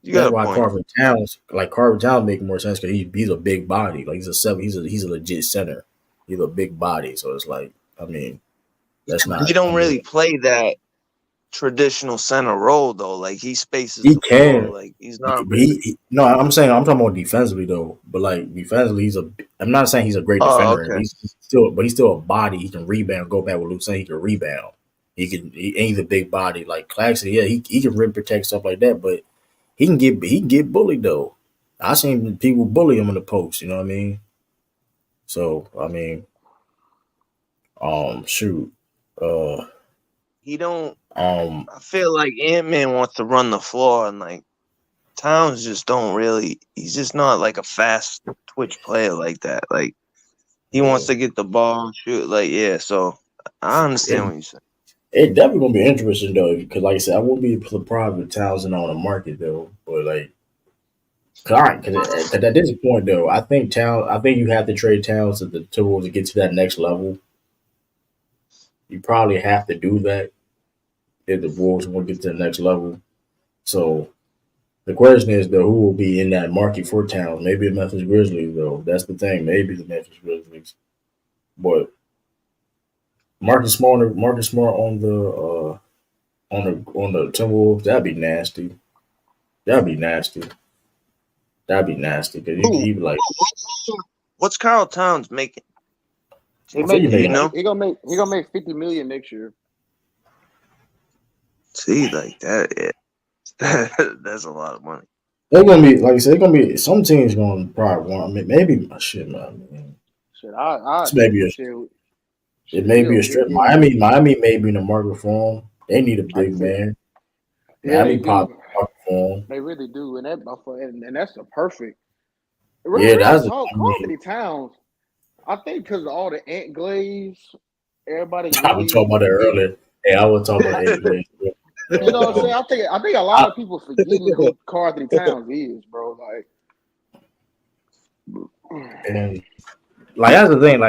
you got That's a why point. Carver Towns make more sense because he's a big body. Like he's a seven. He's a legit center. He's a big body. So it's like I mean that's He not. I don't mean really play that traditional center role though. Like he spaces he the floor. can. Like he's not But really. no. I'm talking about defensively though. But like defensively, I'm not saying he's a great Oh, defender. okay. He's still a body. He can rebound. Go back with Luke saying he can rebound. And he's a big body like Claxton. Yeah, he can rim protect stuff like that. But he can get bullied though. I seen people bully him in the post. You know what I mean? So I mean, shoot, uh, He don't. um, I feel like Ant-Man wants to run the floor, and like Towns just don't really. He's just not like a fast twitch player like that. Like he wants yeah, to get the ball, shoot. Like yeah. So I understand it, what you're saying. it definitely gonna be interesting though, because like I said, I won't be surprised with Townsend on the market though. But like, because at this point though, I think you have to trade Towns at the tools to get to that next level. You probably have to do that if the Bulls want to get to the next level. So the question is though, who will be in that market for Towns? Maybe the Memphis Grizzlies though. That's the thing. Maybe the Memphis Grizzlies, but Marcus Smart on the Timberwolves. That'd be nasty. That'd be nasty. That'd be nasty because Ooh, he be like, what's Carl Towns making? He I think make he Do you make know? he gonna make 50 million next year. See, like that. Yeah. That's a lot of money. they're gonna be like I said. They're gonna be some teams gonna probably want. I mean, maybe shit, man. Shit, I It's maybe shit, it may be a we'll strip. give him. Miami may be in the market for him. They need a I can big see. man. Yeah, they Miami pop do. market for him. They really do, and that and that's the perfect. Yeah, Real that's. talk, I Carl mean, Anthony Towns. I think because of all the ant glaze, everybody I was talking really about that forget. earlier. Hey, I was talking about Ed Glaze. You know what I'm saying? I think a lot of people forgetting who Carl Anthony Towns is, bro. Like, And like that's the thing,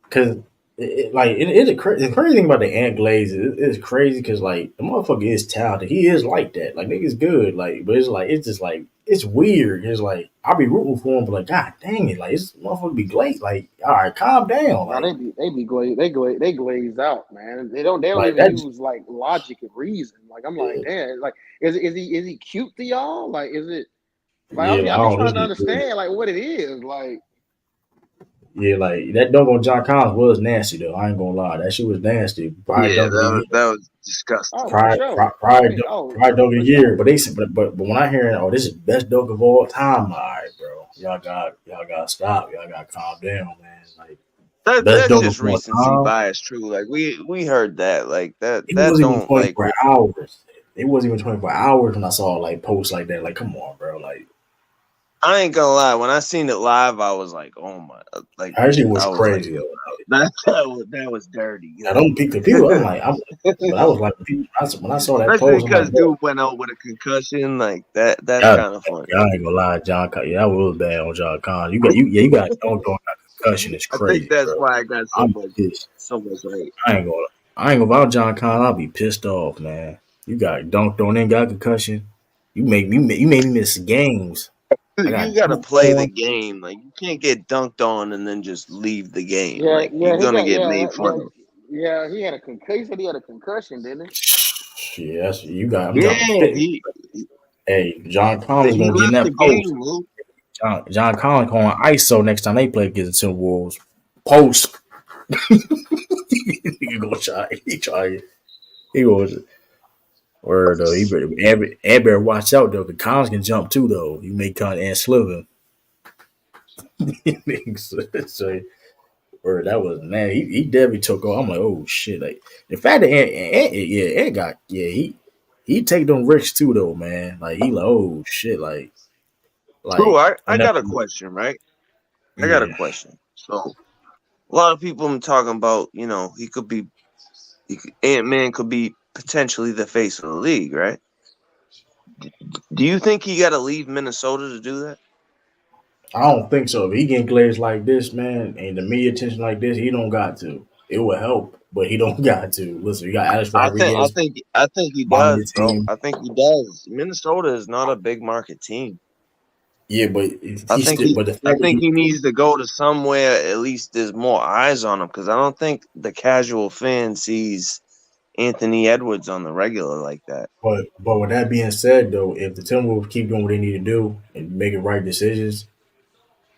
because the crazy thing about the Ant Glaze is crazy because like the motherfucker is talented. He is like that. Like nigga's good. Like, but it's just like it's weird. It's like I'll be rooting for him, but like God dang it, like this motherfucker be glazed. Like, all right, calm down. now Like, they be glazed, they glazed out, man. They don't like even that's use like logic and reason. Like I'm like, yeah, damn, like is he cute to y'all? Like is it like yeah. Like, I I be don't. This trying to is weird. understand like what it is. Like Yeah, like that doggone John Collins was nasty though. I ain't gonna lie, that shit was nasty. Probably Yeah, dunk of the year. that was disgusting. oh for sure. I mean Probably dunk of the for year. sure. But they said, but when I hear, oh, this is the best dunk of all time. All right, bro, y'all got to stop. Y'all got to calm down, man. Like best That's dunk of just all recency time. bias, true. Like we heard that. Like that He wasn't even don't playing like for hours. it wasn't even 24 hours when I saw like posts like that. Like, come on, bro. Like, I ain't gonna lie. When I seen it live, I was like, "Oh my!" Like, actually was I was like, crazy though. that was dirty. I don't pick the people. But I was like, when I saw that Especially post, I'm because like, bro, dude went out with a concussion. Like that. That's I, kind of funny. I ain't gonna lie, John Con. Yeah, I was bad on John Con. You got don't got concussion. It's I think crazy, that's bro. why I got I'm pissed. so much hate. I ain't gonna about John Con. I'll be pissed off, man. You got dunked on and got concussion. You made me miss games. I You got got to dunked play the on. game. Like you can't get dunked on and then just leave the game. Yeah, Like you're he gonna got get made fun of. he had a concussion. He said he had a concussion, didn't Shit, that's you got. I'm dropping Yeah, 50. Hey, John Collins he gonna get in left the that post. game, man. John Collins going ISO next time they play against the Timberwolves. Post. He gonna try. He try. He goes. Word though. He better watch out though. Cause Collins can jump too though. You may cut and slither. So, word, that was man. He definitely took off. I'm like, oh shit. Like the fact that Ant got he take them risks too though, man. Like he like, oh shit, True. I and that got a question, right? I got a yeah. question. So a lot of people been talking about, Ant-Man could be potentially the face of the league, right? Do you think he got to leave Minnesota to do that? I don't think so. If he getting players like this, man, and the media attention like this, he don't got to. It will help, but he don't got to. Listen, you got Alex Rodriguez I think he on does, your bro. team. I think he does. Minnesota is not a big market team. Yeah, but the I fact that think he needs to go to somewhere at least there's more eyes on him because I don't think the casual fan sees Anthony Edwards on the regular like that. but with that being said though, if the Timberwolves keep doing what they need to do and making right decisions,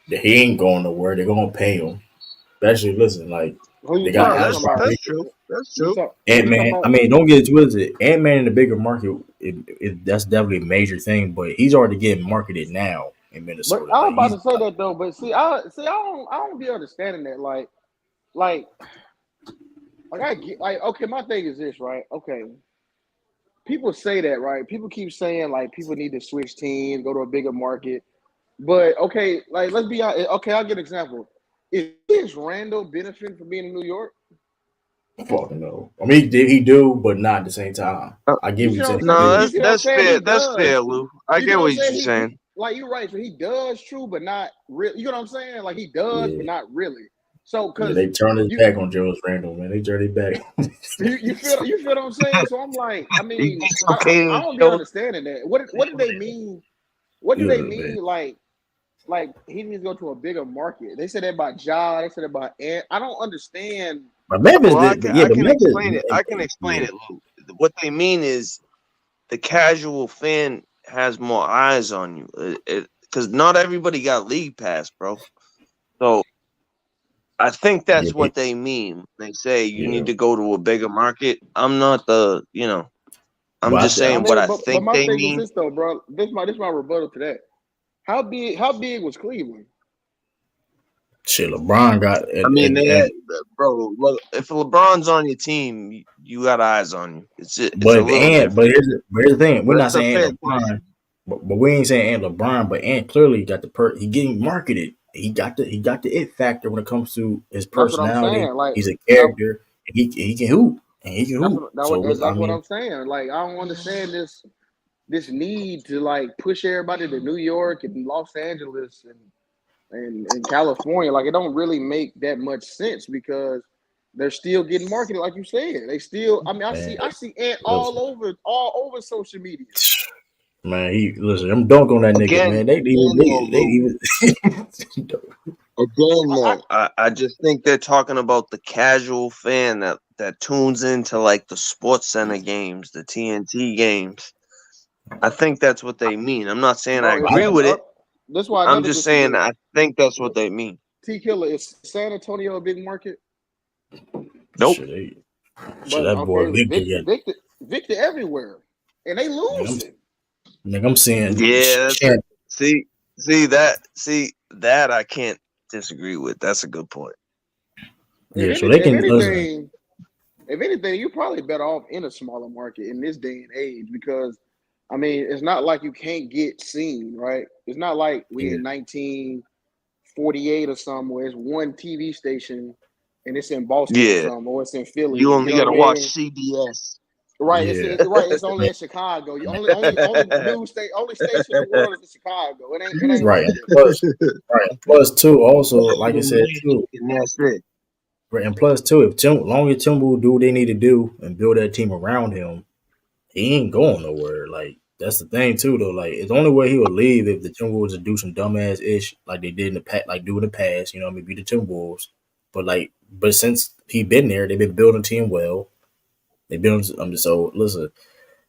that he ain't going nowhere. They're gonna pay him. Especially listen, like he? Who you they got talking? No, You Alex talking about? that's Rodriguez, true. That's You true. talk? Ant You talking Man. I about? mean, don't get it twisted. Ant Man in the bigger market, that's definitely a major thing. But he's already getting marketed now in But Minnesota. I was Like about he's to say that though. But I don't be understanding that. Like I get like okay. My thing is this, right? Okay, people say that, right? People keep saying like people need to switch teams, go to a bigger market. But okay, like let's be honest. Okay, I'll give an example. Is Randall benefiting from being in New York? fucking no. I mean, he do, but not at the same time. Uh, I get You what see you're what I'm saying. saying? He No, do. You see what I'm that's saying? He fair. That's does. fair, Lou. I You get get what I'm what you're saying? saying. Like you're right. So he does true, but not real. You know what I'm saying? Like he does, but Yeah. not really. So Yeah, because they turned his you back on Julius Randle, man. They turned his back. you feel what I'm saying? So I'm like, I He mean, dislocated I his don't be shoulder. understanding that. What did they mean? What do they Yeah, man. mean? Like he needs to go to a bigger market. They said that about Ja. They said that about Ant. I don't understand. But Memphis Well, did, but yeah, I but can Memphis, explain it. I can explain yeah. it, Lou. What they mean is the casual fan has more eyes on you. Because not everybody got league pass, bro. So I think Yeah, that's what they mean. They say you yeah. need to go to a bigger market. I'm not I'm But just I saying what mean, I but think my they thing is mean. this though, bro. This my rebuttal to that. How big was Cleveland? shit, LeBron got I mean, and bro, look, if LeBron's on your team, you got eyes on you. It's but a if little Ant, different. but here's the thing, we're But not it's a saying fair Ant LeBron, question. but we ain't saying Ant LeBron, but Ant clearly got he getting marketed. He got the it factor when it comes to his That's what I'm personality. saying. Like He's a that. character. And he can hoop and he can hoop. So I That's what mean, I'm saying. Like I don't understand this need to like push everybody to New York and Los Angeles and California. Like it don't really make that much sense because they're still getting marketed, like you said. They still. I mean, man, I see Ant listen. all over social media. Man, he listen. I'm dunk on that nigga, Again, man. though, They Lou. even. Again, I though, I just think they're talking about the casual fan that tunes into like the Sports Center games, the TNT games. I think that's what they mean. I'm not saying I bro, agree with it. that's why I'm another just saying disagree. I think that's what they mean. T Killer is San Antonio a big market, Nope. Shit, but that boy okay, Victor got. Victor everywhere, and they losing. I'm seeing. Yeah, see that I can't disagree with. That's a good point. Yeah, so they can listen. If if anything, you're probably better off in a smaller market in this day and age because, I mean, it's not like you can't get seen, right? It's not like we Yeah. in 1948 or something where it's one TV station and it's in Boston or Yeah, something, or it's in Philly. you You only know what I gotta watch mean? CBS. Right. Yeah. It's only in Chicago. You only only station in the world is in Chicago. It ain't Right. like And this. plus too, also, like I said Magic, too, and that's it. right, and plus too, if long as Tim will do what they need to do and build that team around him, he ain't going nowhere. Like that's the thing too, though. Like it's the only way he would leave if the Timberwolves would do some dumbass ish like they did in the past, like do in the past. You know, what I mean, beat the Timberwolves. But since he been there, they've been building team well. They build. So listen,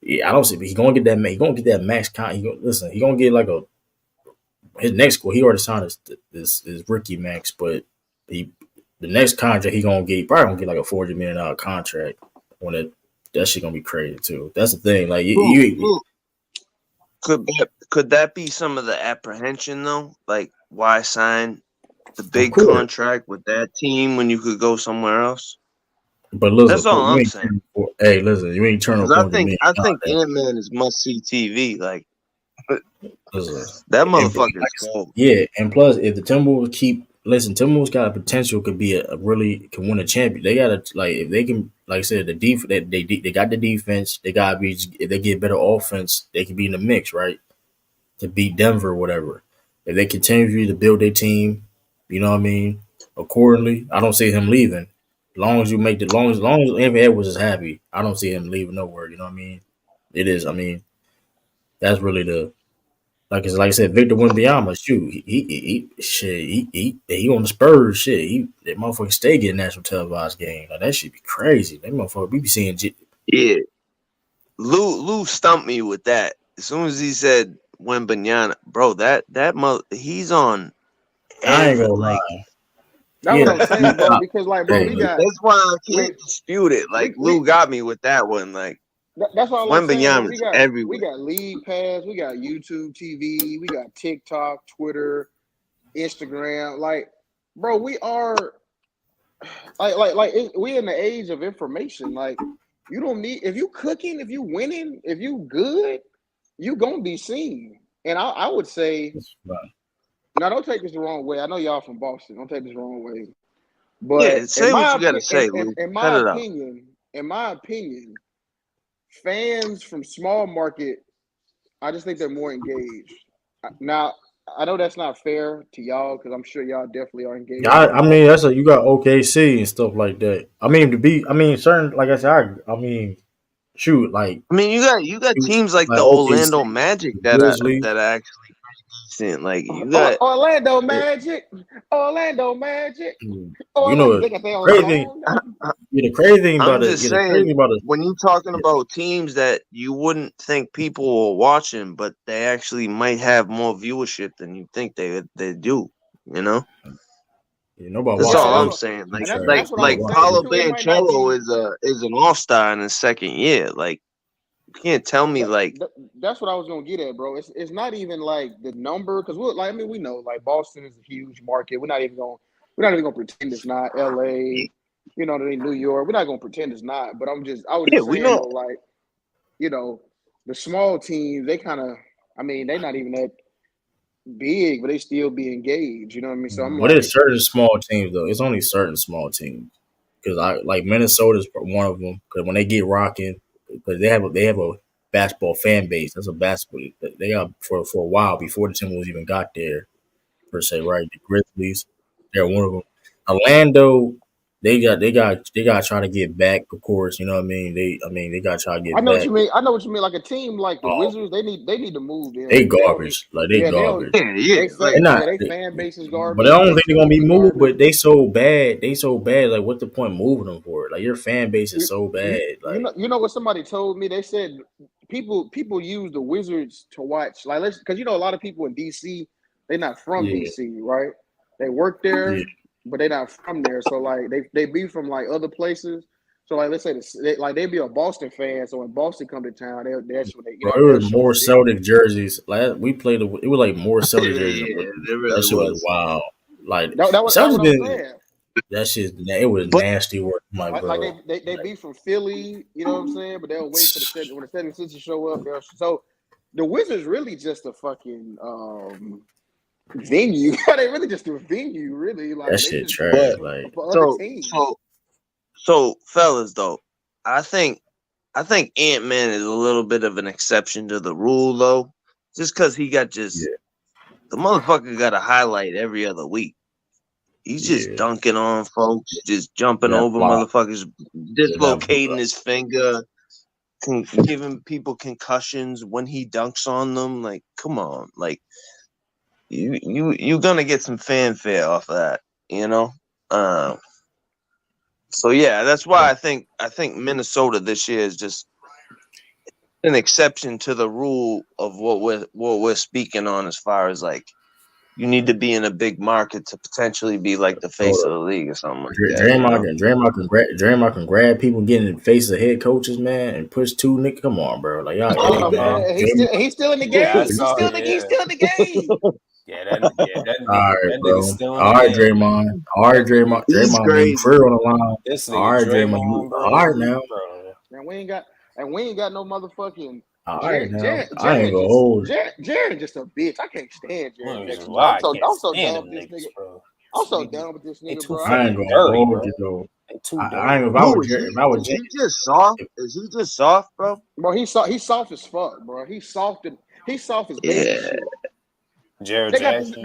yeah, I don't see. But he gonna get that. He gonna get that max con. He gonna get like his next score. He already signed his rookie max, but he the next contract he gonna get. He probably gonna get like a $40 million contract when that shit gonna be crazy too. That's the thing. Like Could that be some of the apprehension though? Like why sign the of big course. contract with that team when you could go somewhere else? But listen, That's all you I'm ain't saying. listen, you ain't turning Because I 400 think million I down. think Ant-Man is must see TV. Like Listen, that and motherfucker is cold. yeah, and plus, if the Timberwolves Timberwolves got a potential could be a really can win a champion. They gotta like if they can, like I said, the they got the defense. They gotta be if they get better offense, they can be in the mix, right? To beat Denver or whatever. If they continue to build their team, you know what I mean, accordingly, I don't see him leaving. Long as you make the long as Anthony Edwards is happy, I don't see him leaving nowhere. You know what I mean? It is. I mean, that's really the like I said, Victor Wembanyama. Shoot, he on the Spurs. Shit, that motherfucker stay getting national televised game. Like that should be crazy. That motherfucker, we be seeing. Yeah. Lou stumped me with that. As soon as he said Wembanyama, bro, he's on I ain't gonna like lie. That's what I'm saying, bro. Because like, bro, Hey, we got that's why I we can't dispute it. Like we Lou got me with that one. Like that's what I'm saying, bro. Wembanyama's We everywhere. got League Pass, we got YouTube TV, we got TikTok, Twitter, Instagram. Like, bro, we are we in the age of information. Like, you don't need if you cooking, if you winning, if you good, you gonna be seen. And I would say, now don't take this the wrong way. I know y'all from Boston. Don't take this the wrong way. But Yeah, say what you gotta say, Lou. in Cut my it out. opinion, fans from small market, I just think they're more engaged. Now, I know that's not fair to y'all because I'm sure y'all definitely are engaged. I mean, you got OKC and stuff like that. I mean, certain like I said, I mean, shoot, like I mean, you got teams like the OKC, Orlando Magic that are Grizzlies. actually pretty decent. Like you got Orlando Magic, Orlando Magic, You Orlando. know, They got their own crazy. song. The crazy thing I'm about it, just the crazy saying, thing about it, when you're talking about teams that you wouldn't think people are watching, but they actually might have more viewership than you think they do. You know, nobody that's watch Yeah, all that's I'm that. what, saying. I'm and sorry, that's what I nobody was Like watch saying that. Paolo too. It might not Banchero be. is an all-star in his second year. Like you can't tell me like That's what I was gonna get at, bro. It's not even like the number because we know like Boston is a huge market. We're not even gonna pretend it's not L.A. You know, New York. We're not gonna pretend it's not. But I was yeah, just we saying know. though, like the small teams, they kind of, I mean, they're not even that big, but they still be engaged. You know what I mean? So I'm But like, it's certain small teams though. It's only certain small teams because I like Minnesota's one of them. Because when they get rocking, because they have a basketball fan base. That's a basketball they got for a while before the Timberwolves even got there per se, right? The Grizzlies, they're one of them. Orlando, they got to try to get back. Of course, you know what I mean. They got to try to I get know what back. you mean. I know what you mean. Like a team like the Um, Wizards, they need to move they them. They don't. garbage, like they Yeah, they don't. garbage. Yeah, like They They fan base is but I garbage. don't Their think they're gonna be team moved. garbage. But they so bad. They so bad. Like, what's the point moving them for? Like, your fan base is You, so bad. Like, you know what somebody told me? They said people use the Wizards to watch. Like, let's because a lot of people in DC, they're not from yeah, DC, right? They work yeah. there, but they're not from there. So like they be from like other places. So like let's say they be a Boston fan. So when Boston come to town, that's when Bro, it they'll was show more shit. Celtic jerseys. Like we played, it was like more Celtic jerseys. yeah, Than there that really shit was was. wild. Like That what Celtics I'm been saying. That shit, it was But nasty work, my Like bro. they be from Philly, you know what I'm saying? But they'll wait for when the 76ers show up. So the Wizards really just a fucking venue. They really just a venue, really. That Like they shit just trash. but Like, for other so teams. so fellas though, I think Ant-Man is a little bit of an exception to the rule though. Just cause he got yeah, the motherfucker got a highlight every other week. He's just yeah, dunking on folks, just jumping that over block, motherfuckers, that dislocating block. his finger, giving people concussions when he dunks on them. Like, come on, like you gonna get some fanfare off of that, you know. So yeah, that's why I think Minnesota this year is just an exception to the rule of what we're speaking on as far as like you need to be in a big market to potentially be like the face of the league or something like that. You know? Draymond can grab people, getting in the face of head coaches, man, and push two niggas. Come on, bro. Like y'all, hey man, He's still in the Yeah, I game. saw it. He's still in the game. That nigga's still in all the right, game. Draymond, all right, That nigga, Draymond, He's Draymond, being crazy. clear on the line. this All nigga right, Draymond, you Draymond, bro. all right now. Bro. And we ain't got no motherfucking All right now. I ain't Jared gonna hold. Jared just a bitch. I can't stand One Jared of the reasons Jackson. why I I'm can't so stand done them with this niggas, nigga. bro. I'm so Niggas, done with this they nigga, too bro. I ain't fucking gonna dirty, hold bro. you though. They too I ain't. dirty. If I Who was is If he? I was Is he just soft? Is he just soft, bro? Bro, he's soft as fuck, bro. He's soft as baby Yeah. shit. Jared They got this Jackson.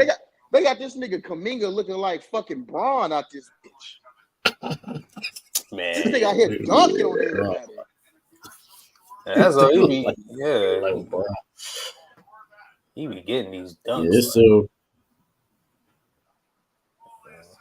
they got this nigga Kaminga looking like fucking Braun out this bitch. Man, This nigga yeah. out here dunking on bro, everybody. That's all he look be. like Yeah, bro. he be getting these Yeah, dunks. it's still.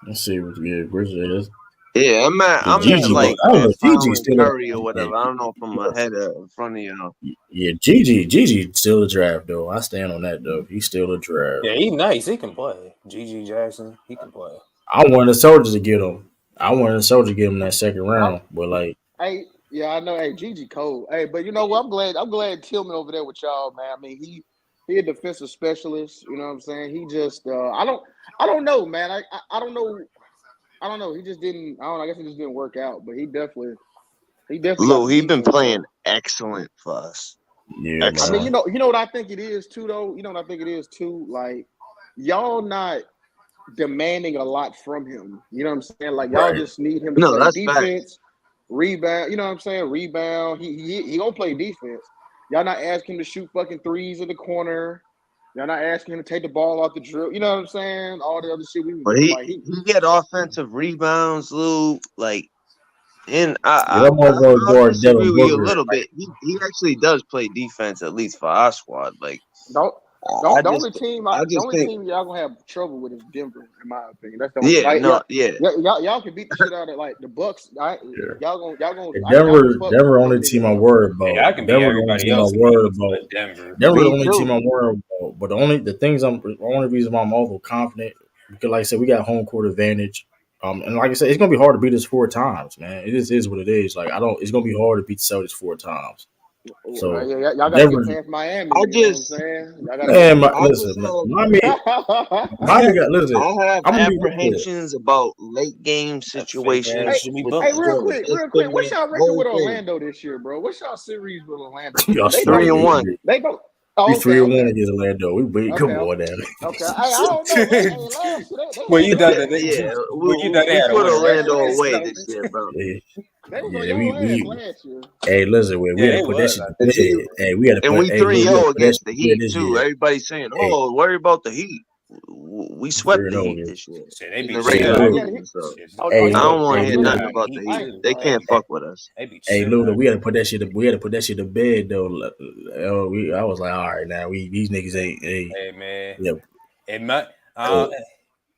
Let's see what where's it? Yeah, I'm at Gigi, like I don't know. Gigi Fallon still. Curry or Hey, whatever. I don't know if I'm ahead in front of you. yeah, Gigi still a draft though. I stand on that though. He's still a draft. Yeah, he nice. He can play. GG Jackson, he can play. I wanted the Soldiers to get him. I wanted the Soldiers to get him that second round, but like, Hey, yeah, I know. Hey, Gigi Cole. Hey, but you know what? I'm glad Tillman over there with y'all, man. I mean, he a defensive specialist. You know what I'm saying? He just I don't know, man. I don't know. I don't know. He just didn't. I don't know. I guess it just didn't work out. But he definitely got Lou, the he been defense playing though. excellent for us. yeah, I mean, man. Excellent. you know what I think it is too, though. You know what I think it is too. Like y'all not demanding a lot from him. You know what I'm saying? Like y'all Right. just need him to No, play that's facts. defense, rebound. You know what I'm saying? Rebound. He gonna play defense. Y'all not asking him to shoot fucking threes in the corner. Y'all not asking him to take the ball off the drill. You know what I'm saying? All the other shit we was But doing. he Like get offensive rebounds, Lou. Like, and Yeah, that motherfucker I'll guard disagree Devin with you a Booker. little bit. He actually does play defense, at least for our squad. Like, don't. I The only just team, I just think, y'all gonna have trouble with is Denver, in my opinion. That's the only. yeah, Like, no, yeah. y'all can beat the shit out of like the Bucks. Yeah. Y'all gonna. And I can fuck Denver with them only team niggas I'm up. worried Yeah, I about. can beat Denver the only everybody team else I'm worried but about. Denver. Denver the Me only team too. I'm worried about. But the only reason why I'm also confident because, like I said, we got home court advantage. And like I said, it's gonna be hard to beat us 4 times, man. It just is what it is. Like it's gonna be hard to beat the Celtics 4 times. So Yeah, y'all got to get Denver, past Miami. I You know what I'm just saying? Y'all got to get man, past I just listen, man, have Miami got listen. I have I'm gonna be real. apprehensions about late game That fake ass Hey, situations Jimmy with hey, Butler. real quick. What's the y'all record whole with thing. Orlando this year, bro? What's y'all series with Orlando, Y'all bro? They stupid. go. 3-1. They go. We Oh, okay, 3-1 okay, against Orlando. We come okay, on now. okay. Hey, I don't know. Last year they Well, had you their thought that ass Yeah, last year. well, you thought they we had a put winning record Orlando against away the this year, bro. Yeah, They was on yeah, your ass we last year. hey, listen, we Yeah, had they to put that was. shit I to And think. see, bed. Hey, we had to and put we we had to 3-0 put that against shit the to bed Heat this too. year. Everybody's saying, Hey, "Oh, worry about the Heat." We we swept the 3-0 Heat against. this year Shit, they in beat the the shit Hey, out regular of look, Yeah, season. So shit. oh, hey, I yeah, look, don't want hey, to hear Beat the look, shit nothing out of about the the Heat Heat. too. They can't fuck with us. They beat the hey, shit look, out of we had to put that shit. We had to put that shit to bed though. I was like, all right, now these niggas ain't. Hey man, Yeah, it might uh, 'cause-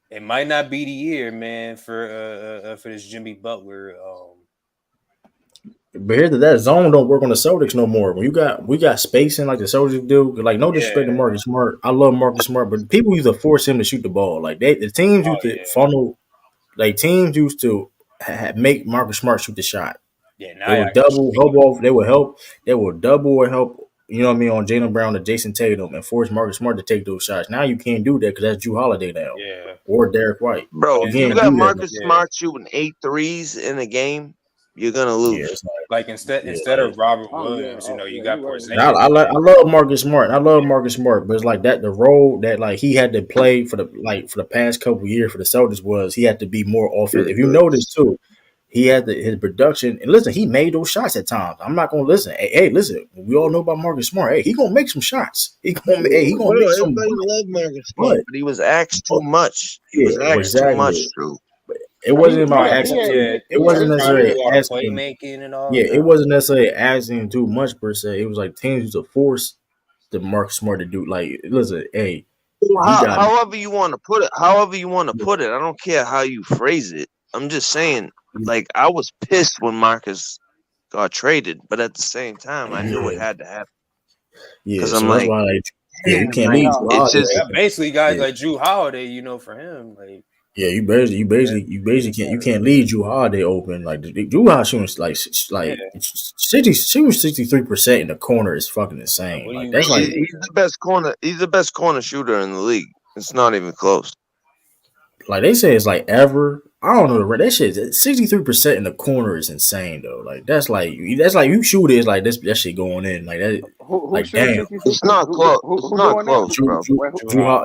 it might not be the year, man, for this Jimmy Butler. but here's that zone don't work on the Celtics no more. When we got spacing like the Celtics do. Like no disrespect to Yeah. Marcus Smart, I love Marcus Smart, but people used to force him to shoot the ball. Like the teams Oh used to yeah. funnel. Like teams used to make Marcus Smart shoot the shot. Yeah. They Now I would got double, help off. They would help. They would double or help you know what I mean, on Jaylen Brown or Jason Tatum and force Marcus Smart to take those shots. Now you can't do that because that's Drew Holiday now Yeah. or Derek White. Bro, You if you can't got do that. Marcus Smart shooting 8 threes in a game, you're gonna Yeah, lose. it's like Like yeah, instead of Robert Oh yeah, Williams, you you're got right. and I, Porzingis. I love Marcus Smart. I love Marcus Smart, but it's like that the role that like he had to play for the past couple of years for the Celtics was he had to be more offensive. If you notice too, he had his production and listen, he made those shots at times. I'm not gonna listen. Hey, listen, we all know about Marcus Smart. Hey, he gonna make some shots. He gonna Bro, make some. everybody loved Marcus Smart, But but he was asked too much. He yeah, was asked too much, exactly. Drew. It wasn't about Probably, asking too. It yeah, wasn't it's probably necessarily a lot of asking. playmaking and all. Yeah, it Nah. wasn't necessarily asking too much per se. It was like teams used to force the Marcus Smart to do. Like, listen, hey, he got However you want to put it, I don't care how you phrase it. I'm just saying, like, I was pissed when Marcus got traded, but at the same time, I knew it yeah, had to happen yeah. because So I'm that's like, why like yeah, you damn, can't like leave Yeah, Drew it's Holiday just That open. basically guys Yeah, like Drew Holiday, for him, like yeah. You basically can't leave Drew Holiday open. Like Drew Holiday shooting yeah. 60, she was 63% in the corner is fucking Like, insane. what do Like you that's what do like you he's the best corner. He's the best corner shooter in the league. It's not even close. like they say it's like ever. I don't know. That shit 63% in the corner is insane though. Like that's like you shoot it, it's like this that shit going in like that. who Like shooting damn. 66? It's not close. It's Who not doing that? close, bro. Wait,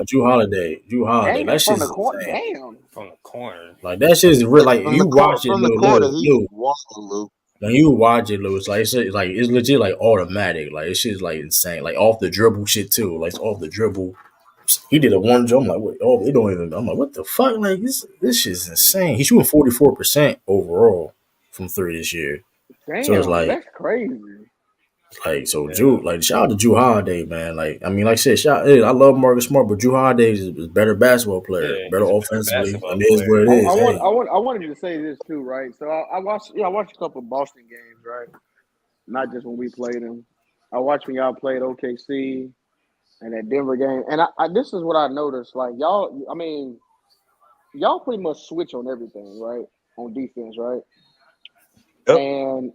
Drew Holiday Drew Holiday. That damn, shit from the is court. insane. Damn. from the corner. Like that shit is real. Like From you watch it, from the quarter, he's Lou. Waterloo. When you watch it, Lou, it's legit like automatic. Like it's shit's like insane. Like off the dribble shit too. Like it's off the dribble. He did a one jump. I'm like, what? Oh, they don't even. I'm like, what the fuck? Like this shit's insane. He's shooting 44% overall from three this year. So it's Damn, like. that's crazy. Like so, Yeah. Drew. Like shout out to Drew Holiday, man. Like I mean, like I said, I love Marcus Smart, but Drew Holiday is a better basketball player, Yeah, better he's a better offensively. I basketball mean, it's player. what it is. Hey, I wanted you to say this too, right? So I watched a couple of Boston games, right? Not just when we played them. I watched when y'all played OKC and that Denver game, and I this is what I noticed. Like y'all, I mean, y'all pretty much switch on everything, right? On defense, right? Yep. And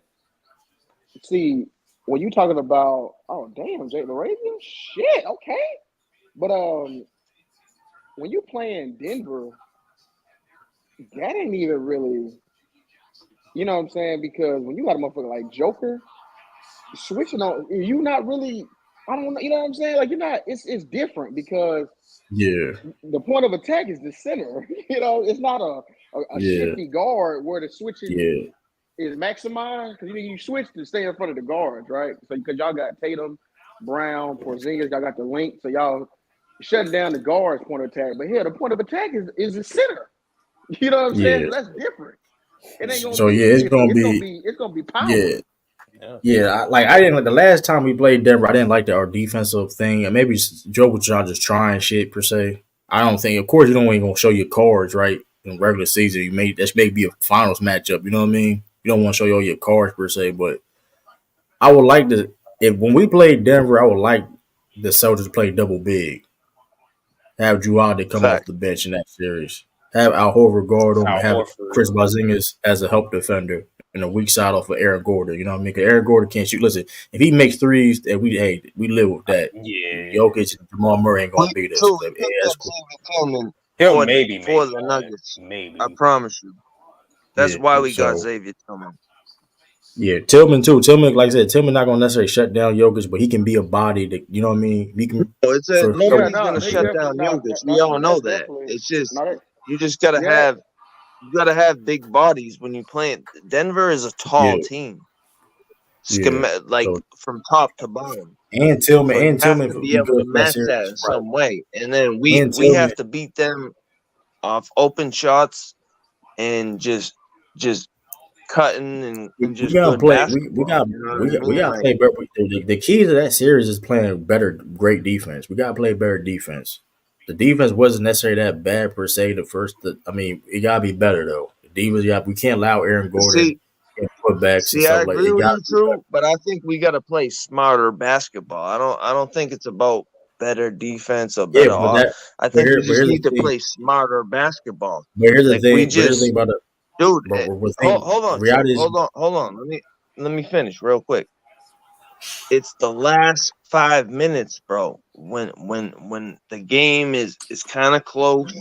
see, when you talking about, oh damn, Jake Laravia, shit, okay. But when you playing Denver, that ain't even really, you know what I'm saying? Because when you got a motherfucker like Joker switching on, you not really, I don't know, you know what I'm saying? Like you're not, it's different because yeah, the point of attack is the center. You know, it's not a yeah, shifty guard where the switching yeah, is maximized because you switch to stay in front of the guards, right? So because y'all got Tatum, Brown, Porzingis, y'all got the link, so y'all shutting down the guards' point of attack. But here, the point of attack is the center. You know what I'm saying? yeah. So that's different. It ain't gonna So be yeah, it's shifty. gonna be It's gonna be power. yeah. Yeah. Yeah, I didn't like the last time we played Denver. I didn't like our defensive thing, and maybe Joe was just trying shit per se. I don't think, of course, you don't even gonna show your cards right in regular season. That's maybe a finals matchup. You know what I mean? You don't want to show all your cards per se, but I would like to if when we played Denver, I would like the Celtics to play double big. Have Drew Holiday come off Fact. the bench in that series. Have Al Horford guard him. Al Have Horford. Chris Porzingis as a help defender and a weak side off of Aaron Gordon. You know what I mean? Because Aaron Gordon can't shoot. Listen, if he makes threes, then we live with that. Yeah. Jokic and Jamal Murray ain't gonna beat us. True, But, we hey, picked that's up cool. Xavier Tillman He'll for make the that. Nuggets. Maybe. I promise you. That's Yeah. why we got So Xavier Tillman. yeah, Tillman too. Tillman, like I said, Tillman not gonna necessarily shut down Jokic, but he can be a body that you know what I mean. He can So it's for a Yeah, couple. nobody's no, gonna they shut definitely down Jokic. We no, all know that's that. definitely It's just no, that, you just gotta yeah, have big bodies when you play. Denver is a Yeah, tall team, yeah. like So from top to bottom. and Tillman So you and have Tillman to would be be able good to for that match that series, in right? some way, and then And we Tillman. have to beat them off open shots and just cutting and We just gotta good play. basketball. You know what I We mean? gotta Like play better. The key to that series is playing better, great defense. We gotta play better defense. The defense wasn't necessarily that bad per se. I mean, it gotta be better though. The defense, we can't allow Aaron Gordon see, and putbacks and I stuff like agree it. with Gotta you, be better. True, but I think we got to play smarter basketball. I don't think it's about better defense or Yeah, better I but think we just here's the need to thing. play smarter basketball. But here's the Like we thing. But here's the thing just, about it. dude. But we're thinking Hold the on, True. reality is Hold on. Let me finish real quick. it's the last 5 minutes, bro. When the game is kind of close,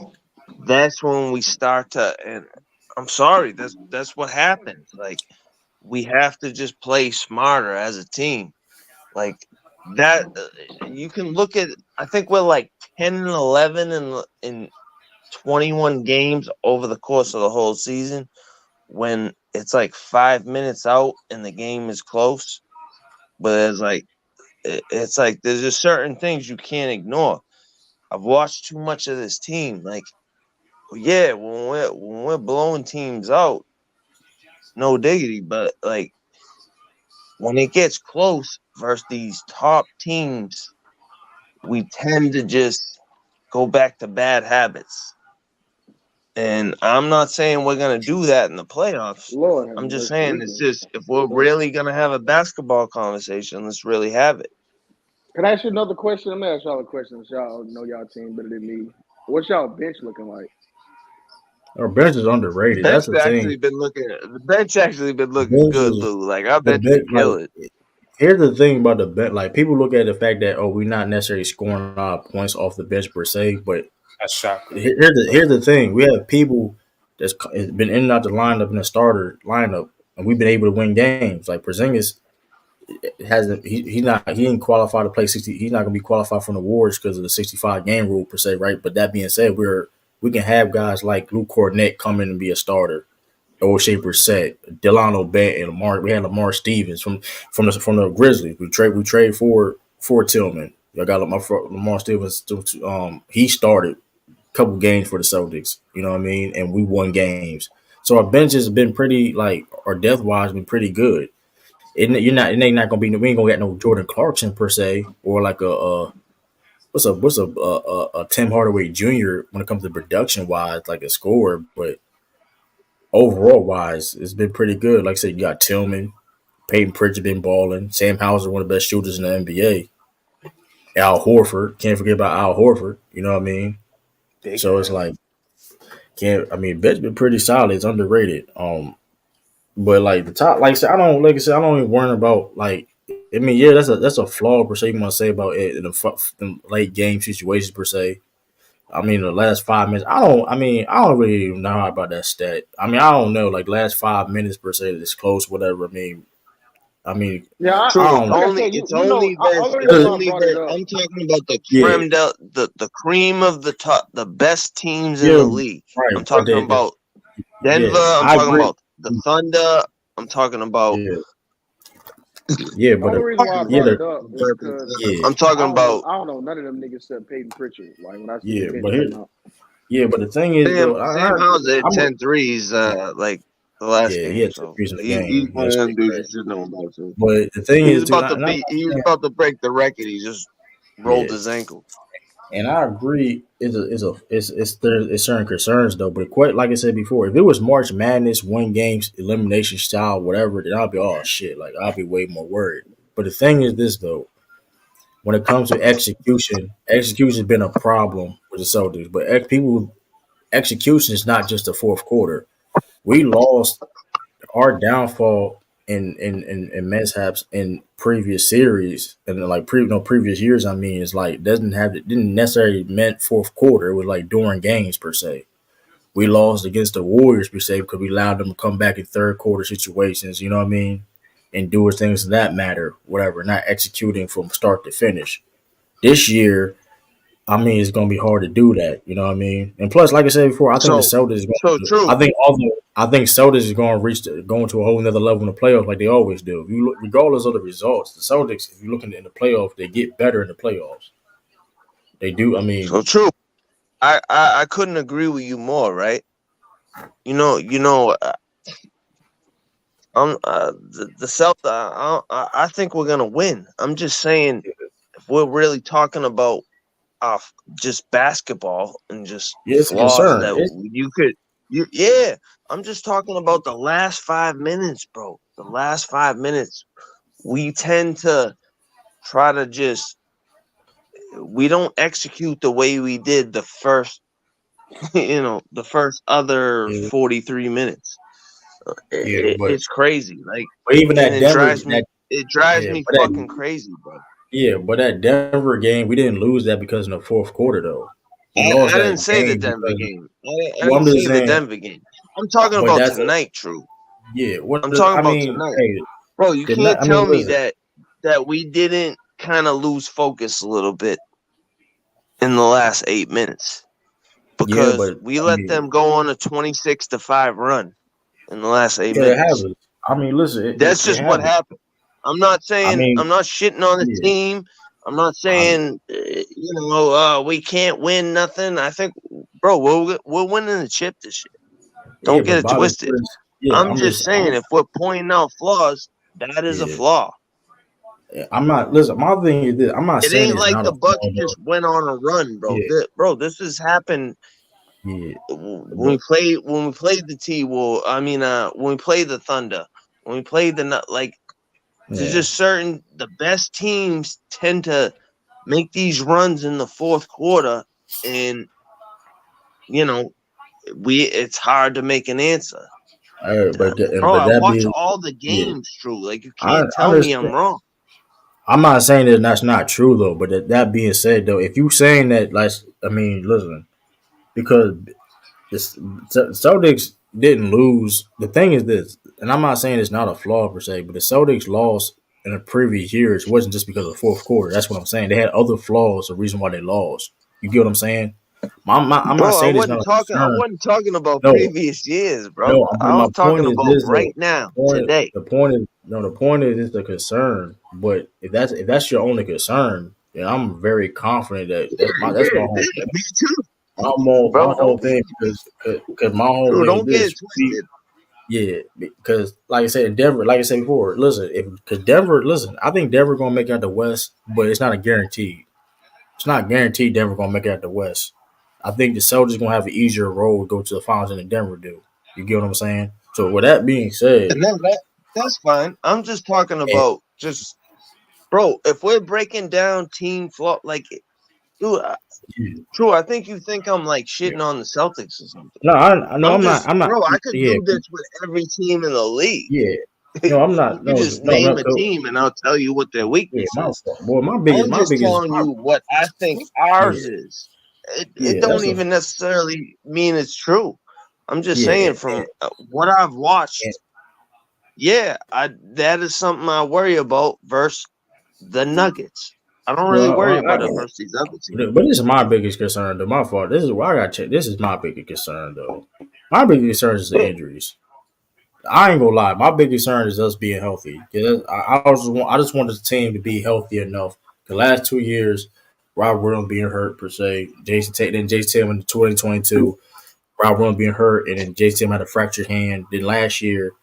that's when we start to. And I'm sorry, that's what happens. Like we have to just play smarter as a team. Like that, you can look at. I think we're like 10-11 in 21 games over the course of the whole season. When it's like 5 minutes out and the game is close, but it's like there's just certain things you can't ignore. I've watched too much of this team. Like, yeah, when we're blowing teams out, no diggity. But like when it gets close versus these top teams, we tend to just go back to bad habits. And I'm not saying we're gonna do that in the playoffs. Lord have I'm just mercy. saying it's just if we're really gonna have a basketball conversation, let's really have it. Can I ask you another question? I'm gonna ask y'all a question. Y'all know y'all team better than me. What's y'all bench looking like? Our bench is underrated. That's the thing. The bench actually been The looking bench good, is Lou. Like I the bet you bench. could kill it. Here's the thing about the bench. Like people look at the fact that we're not necessarily scoring a lot of points off the bench per se, but That's shocking. here's the thing. We have people that's been in and out the lineup in the starter lineup, and we've been able to win games. Like Porzingis hasn't. He didn't qualify to play 60. He's not going to be qualified for the awards because of the 65 game rule per se, right? But that being said, we can have guys like Luke Cornett come in and be a starter. O'Shea Brissett, Delano Bent, and we had Lamar Stevens from the Grizzlies. We trade for Tillman. I got Lamar Stevens. He started a couple games for the Celtics. You know what I mean, and we won games. So our bench has been pretty our depth wise been pretty good. It ain't not gonna be. We ain't gonna get no Jordan Clarkson per se, or like a Tim Hardaway Jr. when it comes to production wise, like a scorer, but overall wise, it's been pretty good. Like I said, you got Tillman, Peyton Pritchard been balling, Sam Hauser, one of the best shooters in the NBA. Al Horford, can't forget about Al Horford. You know what I mean? Big So it's man. like Ben's been pretty solid. It's underrated. But like the top, like I said, I don't even worry about like. I mean, yeah, that's a flaw per se. You want to say about it in the late game situations per se. I mean, the last 5 minutes. I don't really even know about that stat. I mean, I don't know. Like last 5 minutes per se, it's close. Whatever. Yeah, I True. don't. like I said, It's you know, only that. only It's reason why I only brought it that. up. I'm talking about the Yeah, the cream of the top, the best teams in yeah, the league. right. I'm But talking about Denver. yeah, I'm I talking agree. about the Thunder. I'm talking about. Yeah, yeah, but Only reason why I yeah, brought it up is because yeah, I'm talking about. I don't know none of them niggas except Peyton Pritchard. Like when I see the yeah. bench But come out. the thing is though, Sam Hauser at I'm 10 threes, like the last yeah, he game. had 2 So threes in the he's game. one Yeah, of that's them pretty dudes you crazy. should know about too. But the thing is, too, He was about to break the record. He just rolled yeah, his ankle. and I agree. It's certain concerns though. But quite like I said before, if it was March Madness, one games, elimination style, whatever, then I'll be shit. Like I'll be way more worried. But the thing is this though, when it comes to execution's been a problem with the Celtics. But execution is not just the fourth quarter. We lost our downfall in mishaps in previous series and like previous years. I mean, it's like didn't necessarily meant fourth quarter. It was like during games per se. We lost against the Warriors per se because we allowed them to come back in third quarter situations. You know what I mean, and do things in that matter, whatever. Not executing from start to finish. This year, I mean, it's gonna be hard to do that. You know what I mean? And plus, like I said before, I think the So Celtics is so going. true. I think Celtics is going to going to a whole nother level in the playoffs, like they always do. If you look, regardless of the results, the Celtics, if you're looking in the playoffs, they get better in the playoffs. They do. I mean, So true. I couldn't agree with you more. Right. The Celtics. I think we're gonna win. I'm just saying if we're really talking about just basketball and just yeah, it's a flaws concern. that yeah. I'm just talking about the last 5 minutes, bro. The last 5 minutes, we tend to try to we don't execute the way we did the first, the first other Yeah, 43 minutes. yeah, It's crazy. Like, but even and that it Denver drives me. It drives Yeah, me but fucking that crazy, bro. but that Denver game, we didn't lose that because in the fourth quarter though. We lost I that didn't say the game Denver because game. I well, didn't I'm just say the saying, Denver game. I'm talking but about that's tonight, True. what I'm talking I about mean. tonight. Hey, Bro, you did not. can't I mean, tell me listen. that we didn't kind of lose focus a little bit in the last 8 minutes Yeah, because but we I let mean, them go on a 26-5 run in the last 8 yeah, it minutes. happens. I mean, listen, That's it just what happens. happened. I'm not I saying mean, I'm not shitting on the yeah, team. I'm not I, saying we can't win nothing. I think, bro, we're winning the chip this year. yeah, Don't get but it Bobby twisted. Portis, yeah, I'm just saying, if we're pointing out flaws, that is a yeah, flaw. I'm not. Listen, my thing is this. I'm not It saying ain't it's like not a the Bucks flaw though. just went on a run, bro. Yeah, This has happened yeah, when but we played the T-Wolves. I mean, when we played the Thunder, when we played there's yeah. just the best teams tend to make these runs in the fourth quarter, and it's hard to make an answer. Bro, But I that watch being all the yeah, games, True. Like, you I can't tell me I'm understand. wrong. I'm not saying that that's not true though. But that being said though, if you saying that, like, I mean, listen, because the Celtics didn't lose. The thing is this, and I'm not saying it's not a flaw per se, but the Celtics lost in the previous years wasn't just because of the fourth quarter. That's what I'm saying. They had other flaws, the reason why they lost. You get what I'm saying? I'm not Bro, saying it's not a I concern. wasn't talking about No, previous years, bro. no. But I my was talking point is about this though. right now, Point, today. the point is no. The point is it's a concern. But if that's your only concern, then I'm very confident that that's my whole thing. Me too, My bro. whole thing because my whole Bro, thing is don't get it this. twisted. Yeah, because like I said, in Denver, like I said before, listen, because Denver, listen, I think Denver gonna make it out the West, but it's not a guarantee. It's not guaranteed Denver gonna make it out the West. I think the Celtics gonna have an easier road to go to the finals than the Denver do. You get what I'm saying? So with that being said, And that's fine. I'm just talking and, about bro. If we're breaking down team flaw, like, dude, yeah, True. I think you think I'm like yeah. shitting on the Celtics or something. No, I no, I'm I'm not. just, I'm not. bro. I could Yeah, do this with every team in the league. yeah. No, I'm You not. could No, just no, name no. a team, and I'll tell you what their Yeah, weakness my is. fault. Boy, I'm just telling my, you what I think yeah, ours is. It yeah. don't even necessarily mean it's true. I'm just Yeah, saying from what I've and, watched. Yeah, that is something I worry about versus the Nuggets. I don't really well, worry about it versus these other teams. but this is my biggest concern. Though my fault. This is why I got checked. This is my biggest concern though. My biggest concern is the injuries. I ain't gonna lie. My biggest concern is us being healthy. I just want the team to be healthy enough. The last 2 years, Rob Williams being hurt per se, Jason Tatum in 2022, Rob Williams being hurt, and then Jason Tatum had a fractured hand. Then last year,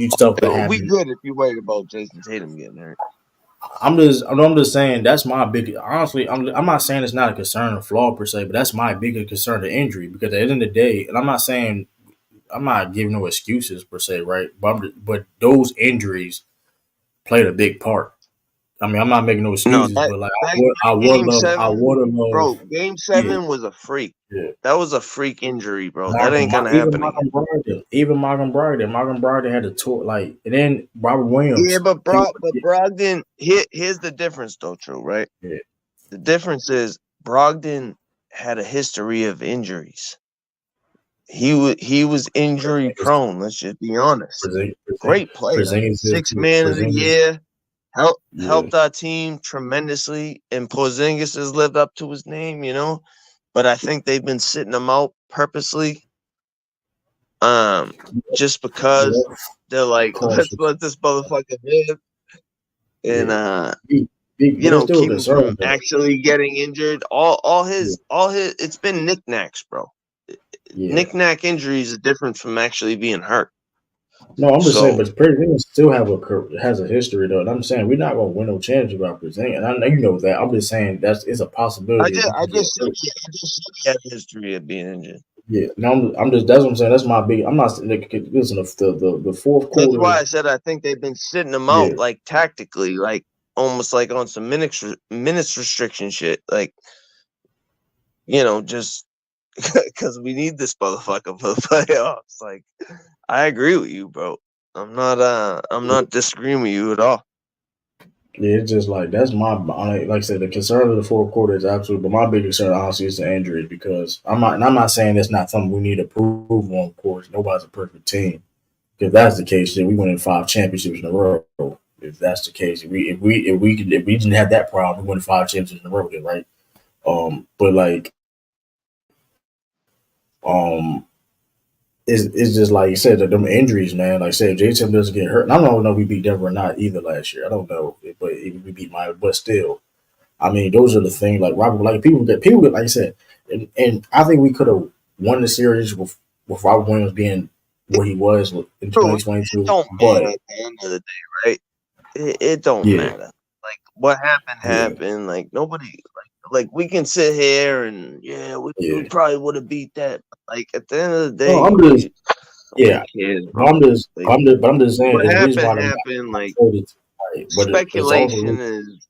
stuff that It'll be happened. good if you worried about Jason Tatum getting hurt. I'm just saying that's my big. Honestly, I'm not saying it's not a concern or flaw per se, but that's my biggest concern, the injury. Because at the end of the day, and I'm not giving no excuses per se, right? But those injuries played a big part. I mean, I'm not making no No, excuses, that, but like that, that game I seven, would have loved, bro. Game yeah, 7 was a freak. yeah. That was a freak injury, bro. That ain't gonna Even happen again. Malcolm Brogdon had to tour like, and then Robert Yeah, Williams, but Brogdon. Here's the difference, though. True, right? yeah, The difference is Brogdon had a history of injuries. He was injury prone. Let's just be honest. Great player, sixth man of the Porzingis, year, yeah, helped our team tremendously, and Porzingis has lived up to his name, But I think they've been sitting him out purposely, just because yeah, they're like, let's cautious. let this motherfucker live, and Yeah, but it's still a keep him concern from though. actually getting injured. All Yeah, his it's been knickknacks, bro. yeah. Knick-knack injuries are different from actually being hurt. No, I'm just saying, So but Porzingis still has a history though. And I'm saying we're not gonna win no championship without Porzingis. And I know you know that. I'm just saying it's a possibility that he I can get just said hurt. he had a history of being injured. Yeah, no, I'm just that's what I'm saying. That's my big. I'm not listen. The fourth That's why quarter. I said I think they've been sitting him Yeah, out like tactically, like almost like on some minutes restriction shit, like just because we need this motherfucker for the playoffs. Like, I agree with you, bro. I'm not disagreeing with you at all. Yeah, it's just like that's like I said, the concern of the fourth quarter is absolute. But my big concern, honestly, is the injuries because I'm not saying that's not something we need to prove on. Of course, nobody's a perfect team. If that's the case, then we win 5 championships in a row. If that's the case, if we didn't have that problem, we win 5 championships in a row, then, right? But like, um, it's just like you said, that them injuries, man. Like I said, if Jason doesn't get hurt, and I don't know if we beat Denver or not either last year. I don't know, but if we beat Miami, but still, I mean, those are the things. Like Robert, like people get like I said, and I think we could have won the series with Robert Williams being where he was in True, it 2022. don't matter But at the end of the day, right? It don't yeah, matter. Like what happened yeah, happened. Like nobody like we can sit here and yeah, we yeah. probably would have beat that. But, like at the end of the No, day, I'm just nobody yeah. cares, But bro. Like I'm just saying what it's the reason happened why they're happened. not Like traded. Right? But it's also speculation is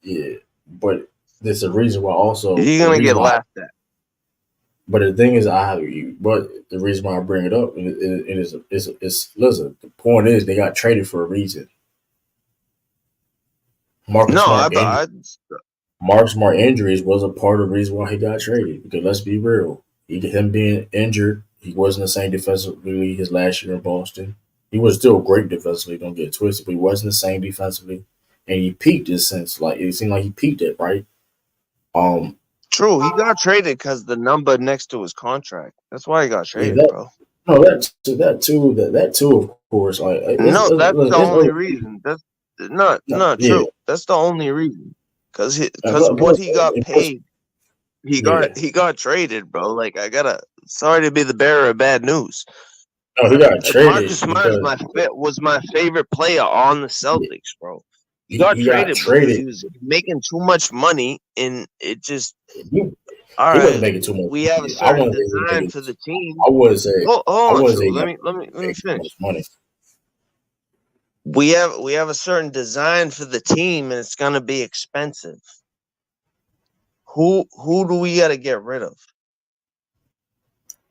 yeah. But there's a reason why also you're the gonna get reason why. laughed at. But the thing is, but the reason why I bring it up is listen. The point is they got traded for a reason. Marcus No, Smart injury. I Marcus Smart injuries was a part of the reason why he got traded. Because let's be real, him being injured, he wasn't the same defensively his last year in Boston. He was still great defensively. Don't get it twisted, but he wasn't the same defensively, and he peaked in sense like it seemed like he peaked it right. Um, true. He got traded because the number next to his contract. That's why he got yeah, traded, bro. that too, of course. Like No, that's the it's only other, reason. That's not no, yeah, true. That's the only reason. Cause what plus, he got paid, yeah. he got traded, bro. Like sorry to be the bearer of bad news. No, he got traded Marcus Smart is because was my favorite player on the yeah, Celtics, bro. He got he got traded because he traded. was making too much money, and it just He, all he wasn't right. making too much We have a money. I certain wouldn't say he was design making. for the team. I wouldn't say. I Hold on, wouldn't say true. he got Let me make too much finish. money. We have a certain design for the team, and it's gonna be expensive. Who do we got to get rid of?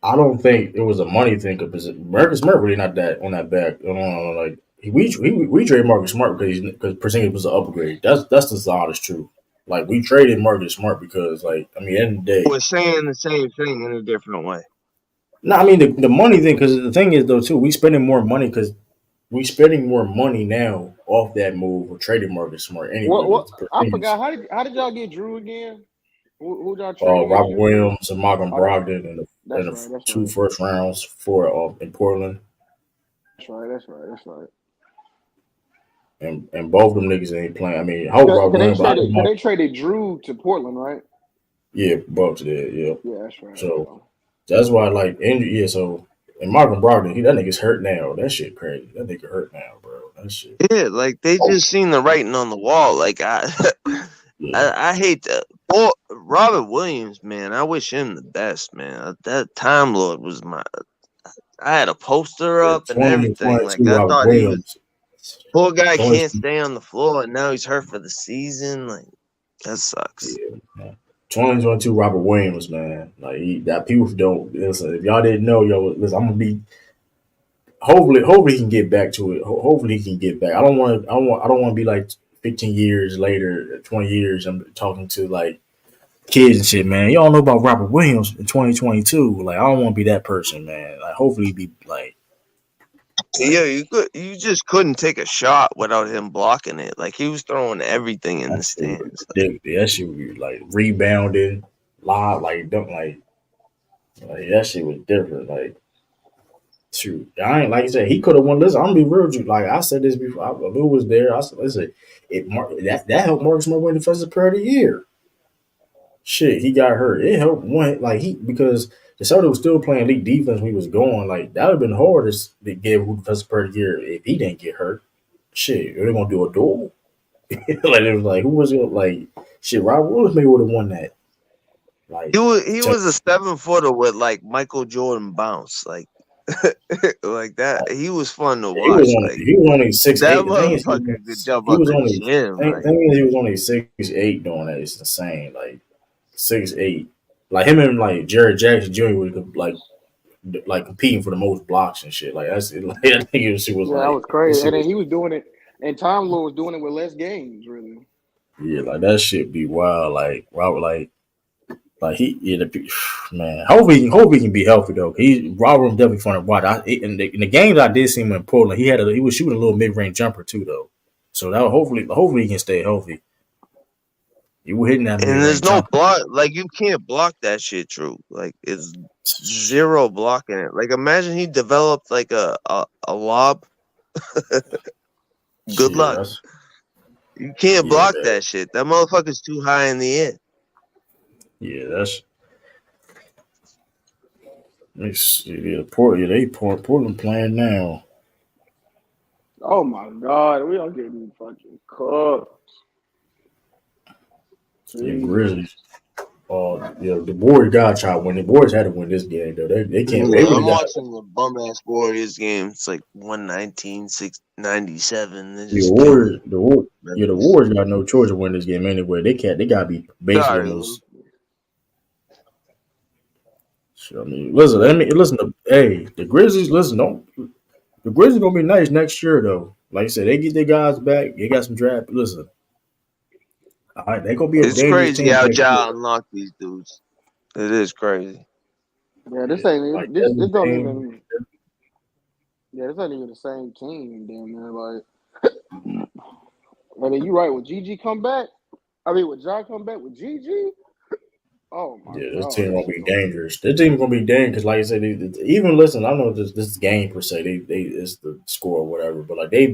I don't think it was a money thing because Marcus Smart really not that on that back. Like we traded Marcus Smart because Porzingis was an upgrade. That's the honest truth. Like we traded Marcus Smart because like I mean, at the end of the day, We're saying the same thing in a different way. no, I mean the money thing because the thing is though too we spending more money because we spending more money now off that move or trading Marcus Smart anyway What? with I Porzingis. forgot. How did y'all get Drew again? Who y'all trade to get Robert Drew? Williams and Malcolm Oh, that, Brogdon and that's the right. That's two right. first rounds for in Portland. That's right. That's right. That's right. And both of them niggas ain't playing. I mean, I hope Robert Cause they Williams, but I traded. think Cause they traded Drew to Portland, right? yeah, Bucks did, yeah. Yeah, that's right. So that's why I like injury. Yeah, so and Malcolm Brogdon, that nigga's hurt now. That shit crazy. That nigga hurt now, bro. That shit. Yeah, like they just seen the writing on the wall. Like Yeah, I hate that. Well, Robert Williams, man, I wish him the best, man. That Time Lord was my. I had a poster yeah. up and everything. Like 2022 I Robert thought he was Williams. poor guy 20, can't stay on the floor, and now he's hurt for the season. Like that sucks. yeah. 2022 Robert Williams, man. Like that people don't listen. If y'all didn't know, yo, listen, I'm gonna be hopefully he can get back to it. Hopefully he can get back. I don't want to be like 15 years later, 20 years. I'm talking to like kids and shit, man. Y'all know about Robert Williams in 2022. Like I don't want to be that person, man. Like hopefully he be Yeah, you just couldn't take a shot without him blocking it. Like he was throwing everything in the that shit was stands. ridiculous. That shit would be like rebounding, live, like don't like that shit was different. Like shoot, I ain't like you said he could have won. Listen, I'm gonna be real with you. Like I said this before. Lou was there. I said, listen, that helped Marcus Smart win Defensive Player of the Year. Shit, he got hurt. It helped one like because the Celtics was still playing elite defense when he was going. Like that would have been hardest to give who Defensive Player of the Year if he didn't get hurt. Shit, are they gonna do a duel? Like it was like who was it? Like shit, Rob Williams maybe would have won that. Like He was a 7-footer with like Michael Jordan bounce, like like that. He was fun to watch. Like he was only 6'8". that The thing is motherfucker could jump he out was the only gym. Like thing is he was only 6'8" doing that. It's insane. Like 6'8". Like him and like Jared Jackson Jr. was like competing for the most blocks and shit. Like that's like, I think it was Yeah, that like was crazy. this shit And then was he was doing it. And Tom Lord was doing it with less games, really. Yeah, like that shit be wild. Like, Robert, like he, yeah, man. Hopefully he can be healthy though. Robert was definitely fun to watch. In the games I did see him in Portland, he was shooting a little mid range jumper too though. So that hopefully he can stay healthy. You were hitting that mid And range there's no jumper. block. Like you can't block that shit. True. Like it's zero blocking it. Like imagine he developed like a lob. Good Yeah, luck. You can't yeah, block that shit. That motherfucker's too high in the air. yeah. Portland playing now. Oh my God, we are getting fucking cooked. Yeah, Jesus. Grizzlies. Yeah, the Warriors got try to win. The Warriors had to win this game though. They can't. They Yeah, really I'm got. watching the bum ass Warriors game. It's like 119, 697. They're The just killing Warriors, the Memphis. Warriors got no choice to win this game anyway. They can't. They gotta be basically Sorry, almost. So, I mean, listen. Hey, the Grizzlies. Listen, don't. The Grizzlies gonna be nice next year though. Like I said, they get their guys back. They got some draft. Listen, all right, they gonna be a it's dangerous crazy team how next year. Ja unlocked these dudes. It is crazy. Yeah, this Yeah, like ain't this Desmond don't Bane. even. Yeah, this ain't even the same team, damn man. Like, and then you right with GG come back. I mean, with Ja come back with GG. Oh my Yeah, this God, team this gonna shit be gonna be. dangerous. This team gonna be dangerous because, like I said, even listen. I know this game per se. They it's the score or whatever, but like they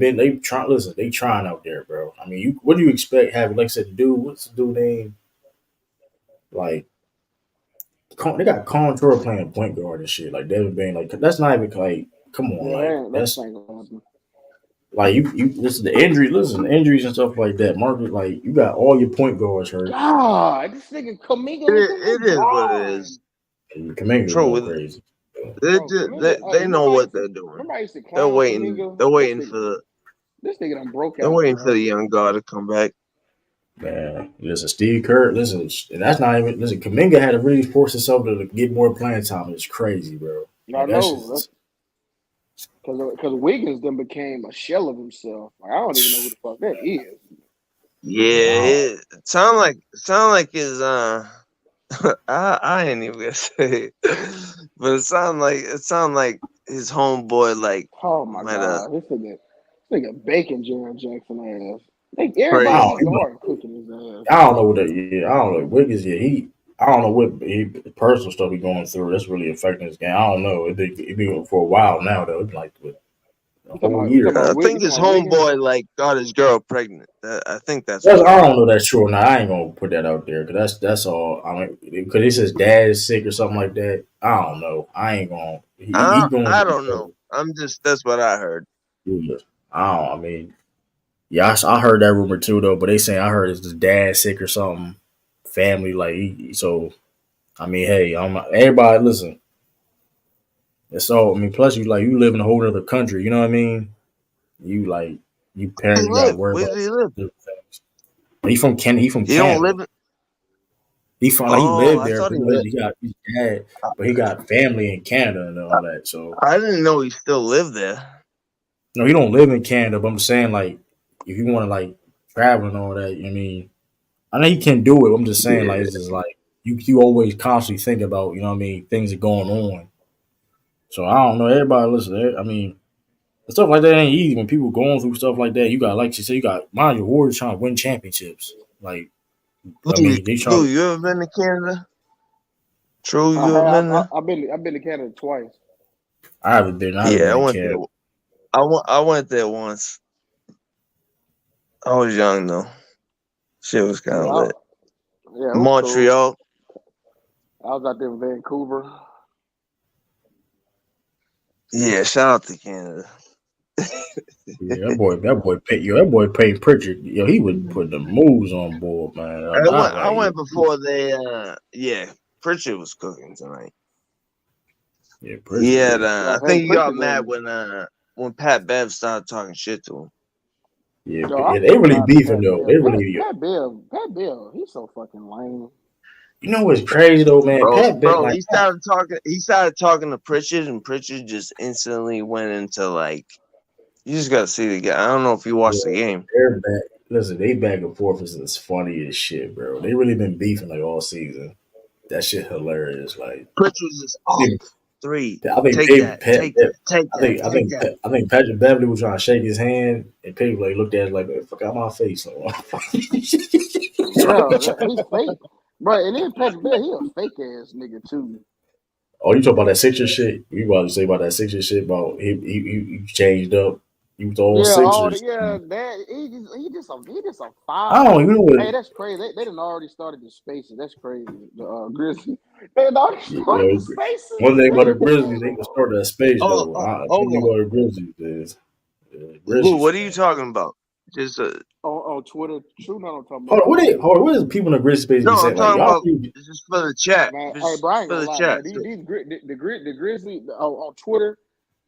trying. Listen, they trying out there, bro. I mean, what do you expect having? Like I said, the dude. What's the dude name? Like they got Contour playing point guard and shit. Like Devin Bane. Like that's not even like. Come on, Yeah, like that that's ain't gonna happen. like you. Listen, the injury. Listen, injuries and stuff like that. Market. Like you got all your point guards hurt. God, this nigga Kaminga It, looking it is what it LeBron. is. And Kaminga going True. crazy. Bro, Kaminga. They know Remember what they're doing. I used to clown Kaminga. They're waiting for This nigga done broke they're out, waiting for bro. the young guy to come back. Man, listen, Steve Kerr, listen, and that's not even listen. Kaminga had to really force himself to get more playing time. It's crazy, bro. I Like that's know, just because Wiggins then became a shell of himself. Like I don't even know who the fuck that is. Yeah, wow. it sound like his I ain't even gonna say it. But it sound like his homeboy like Oh my might have God, this nigga bacon Jaron Jackson ass. Like I everybody in don't, the guard cooking his ass. I don't know what that. Yeah, I don't know. Wiggins, yeah, I don't know what personal stuff he's going through. That's really affecting his game. I don't know. It been for a while now though. It's like a whole You talking year. about I Wiggins? think You his talking about Wiggins? homeboy like got his girl pregnant. I think that's what That's, it I is. don't know that's true or not. I ain't gonna put that out there because that's all. I mean, because he says dad is sick or something like that. I don't know. I ain't gonna. He going. I don't know. That's what I heard. I don't. I mean, yeah, I heard that rumor too though. But they saying I heard his dad sick or something. Family like so. I mean, hey, everybody listen. It's all. I mean, plus you live in a whole other country. You know what I mean? You like you He parents. You got to live. worry Where about does he live? different things. He from Canada. He from He don't Canada. live in He from like he Oh, lived I there, thought but he lived. he got his dad, but he got family in Canada and all that. So I didn't know he still lived there. no, he don't live in Canada. But I'm just saying, like, if you want to like travel and all that, I mean, I know you can do it. I'm just saying, like, Yeah. it's just like you always constantly think about, you know what I mean, things are going on. So I don't know. Everybody listen. I mean, stuff like that ain't easy. When people going through stuff like that, you got like you said, you got mind your Warriors trying to win championships. Like, I mean, they trying True, to. you ever been to Canada? True, you ever been there? I've been to Canada twice. I haven't been. I haven't Yeah, been I in went there. Canada. I went there once. I was young though. Shit was kind of Yeah, lit. yeah, it was cool. Montreal. I was out there in Vancouver. Yeah, shout out to Canada. Yeah, that boy Peyton Pritchard, yo, he was putting the moves on board, man. I I like, went before they. Yeah, Pritchard was cooking tonight. yeah, He Pritchard had. was, I think he got mad when Pat Bev started talking shit to him. I yeah, they feel really bad for beefing Pat though. Bill. They really, Pat Bill, he's so fucking lame. you know what's crazy though, man? Pat Bet, Bro, like, he started talking. He started talking to Pritchard, and Pritchard just instantly went into like, You just gotta see the game. I don't know if you watched the Yeah, game. they're back. Listen, they back and forth is funny as shit, bro. They really been beefing like all season. That shit hilarious. Like, Pritchard is off. they, 3. I think Take Dave, that. Take that. Take that. Take that. I think Patrick Beverly was trying to shake his hand, and people like looked at it like, "Man, fuck out my face." Yeah, he's fake, bro. And then Patrick Bear, he a fake ass nigga too. Oh, you talk about that Sixer shit? You about to say about that Sixer shit about he changed up. He was all Yeah, all the Sixers. that he just a I don't foul. even know what. Hey, that's crazy. They done already started the spaces. That's crazy. The Grizzlies. They done already You started the know, spaces. one thing about the Grizzlies, they can start that space Oh, though. hold One thing on. about the Grizzlies is Lou, Grizzlies what are you fans. talking about? Just On Twitter, true. Not I'm talking Hold about on, what is people in the Grizzlies space no, be I'm saying? Like talking y'all about really, just for the chat. man. Hey, Just bro, I ain't for gonna the lie, chat. man. The Grizzlies on Twitter,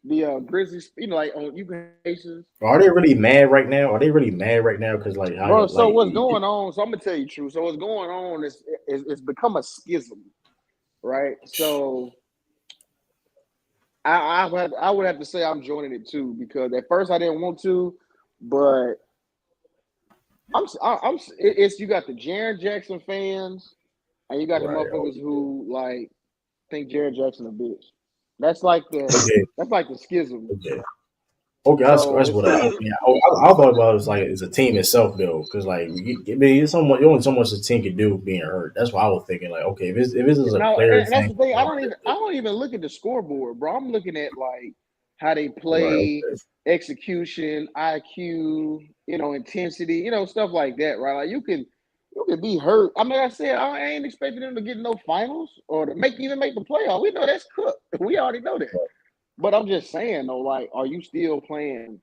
the Grizzlies, like on you can are they really mad right now? Are they really mad right now? Because like how bro. So like what's going on? So I'm gonna tell you the truth. So what's going on is it's become a schism, right? So I would have to say I'm joining it too because at first I didn't want to, but it's you got the Jaren Jackson fans and you got the right? motherfuckers who like think Jaren Jackson a bitch. That's like Okay, the schism. okay. Okay, So that's it's what I. like Yeah, I thought about it as like it's a team itself though, because like I mean, it's only so much the team can do being hurt. That's why I was thinking like, okay, if this is a no, player and that's thing, the thing. I don't even look at the scoreboard, bro. I'm looking at like how they right? play, Okay. execution, IQ, intensity, stuff like that, right? Like you can be hurt. I mean, like I said I ain't expecting them to get no finals or to even make the playoff. We know that's cooked. We already know that. But I'm just saying though, like, are you still playing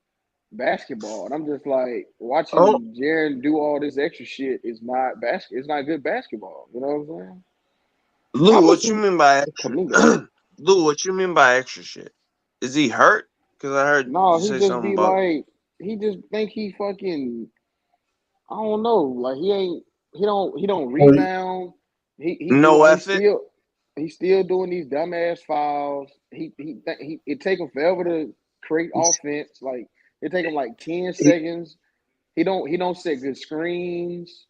basketball? And I'm just like Oh, watching Jaren do all this extra shit is not It's not good basketball. You know what I'm saying? Lou, I'm what you listening mean by to extra? Kaminga. Lou, what you mean by extra shit? Is he hurt? Because I heard No, you he say just something be about like, he just think he fucking, I don't know, like he don't Oh, rebound. no effort. He's still doing these dumbass fouls. It take him forever to create offense. Like it take him like 10 seconds. He don't set good screens.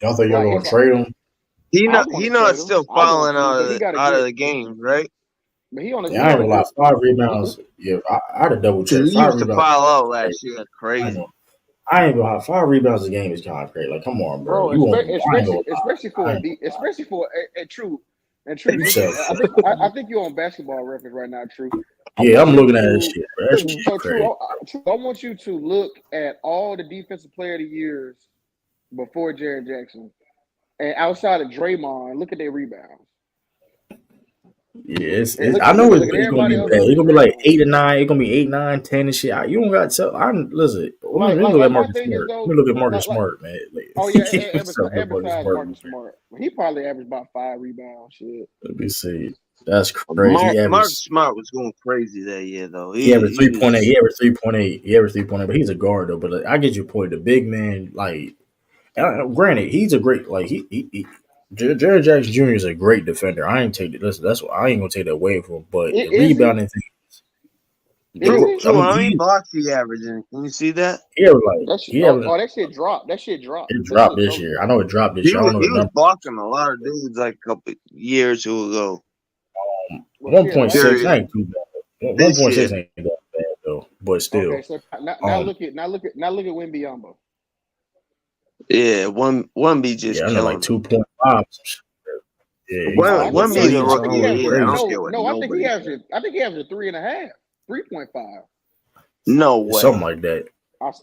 y'all think y'all Like gonna it's trade him? I He want to not trade him. still I want falling to, but out of the game, right? he on Yeah, I ain't a gonna lie. good. 5 rebounds. Yeah, I'd have double Because checked. he Five used to rebounds. foul out Crazy. last year. I ain't Crazy. gonna. I ain't gonna lie. 5 rebounds a game is kind of crazy. Like, come on, bro. Bro, You won't. I ain't gonna especially lie. for I ain't especially for a true and gonna true. lie. You Just said, I think you're on Basketball Reference right now, True. I yeah, want I'm you looking at this to shit, bro. That shit so crazy. True. I want you to look at all the defensive player of the years before Jaren Jackson and outside of Draymond. Look at their rebounds. Yeah, And I know look at it's gonna everybody be else bad. other It's than gonna be like Draymond. 8 or 9. It's gonna be 8, 9, 10 and shit. You don't got to tell. Listen. Let me look at My Marcus thing is Smart. though, Let me look at Marcus like Smart, man. Like, oh yeah, what's up with Marcus advertise Smart, Marcus man? Smart. He probably averaged about 5 rebounds. Shit. Let me see. That's crazy. Mark Smart was going crazy that year, though. He averaged He 3.8. was. He averaged 3.8. He averaged 3.8. But he's a guard though. But like, I get your point. The big man, like, granted, he's a great like Jared Jackson Jr. is a great defender. I ain't take it. Listen, that's what I ain't gonna take that away from him. But the Is he? rebounding thing, Is True, he? I mean, how many blocks he averaging? Can you see that? he averaged like That shit, he averaged. that shit dropped. That shit dropped. It That dropped shit this totally year. I dropped. know it dropped this year. I don't know He the was number. blocking a lot of dudes like a couple year or two ago. Well, One shit, point last six Period. ain't too bad. One This point year. six ain't that bad though. But okay. still, So now um, look at Wembyamba. Yeah, one be just yeah, I know like killing them. 2.5. Yeah, he's No, I think One he be the averaged. overseas. I rookie think of he the Something averaged. year. I don't crazy. care what No, I think he nobody says. averaged. I think he averaged 3.5, 3.5. No It's something way. like that.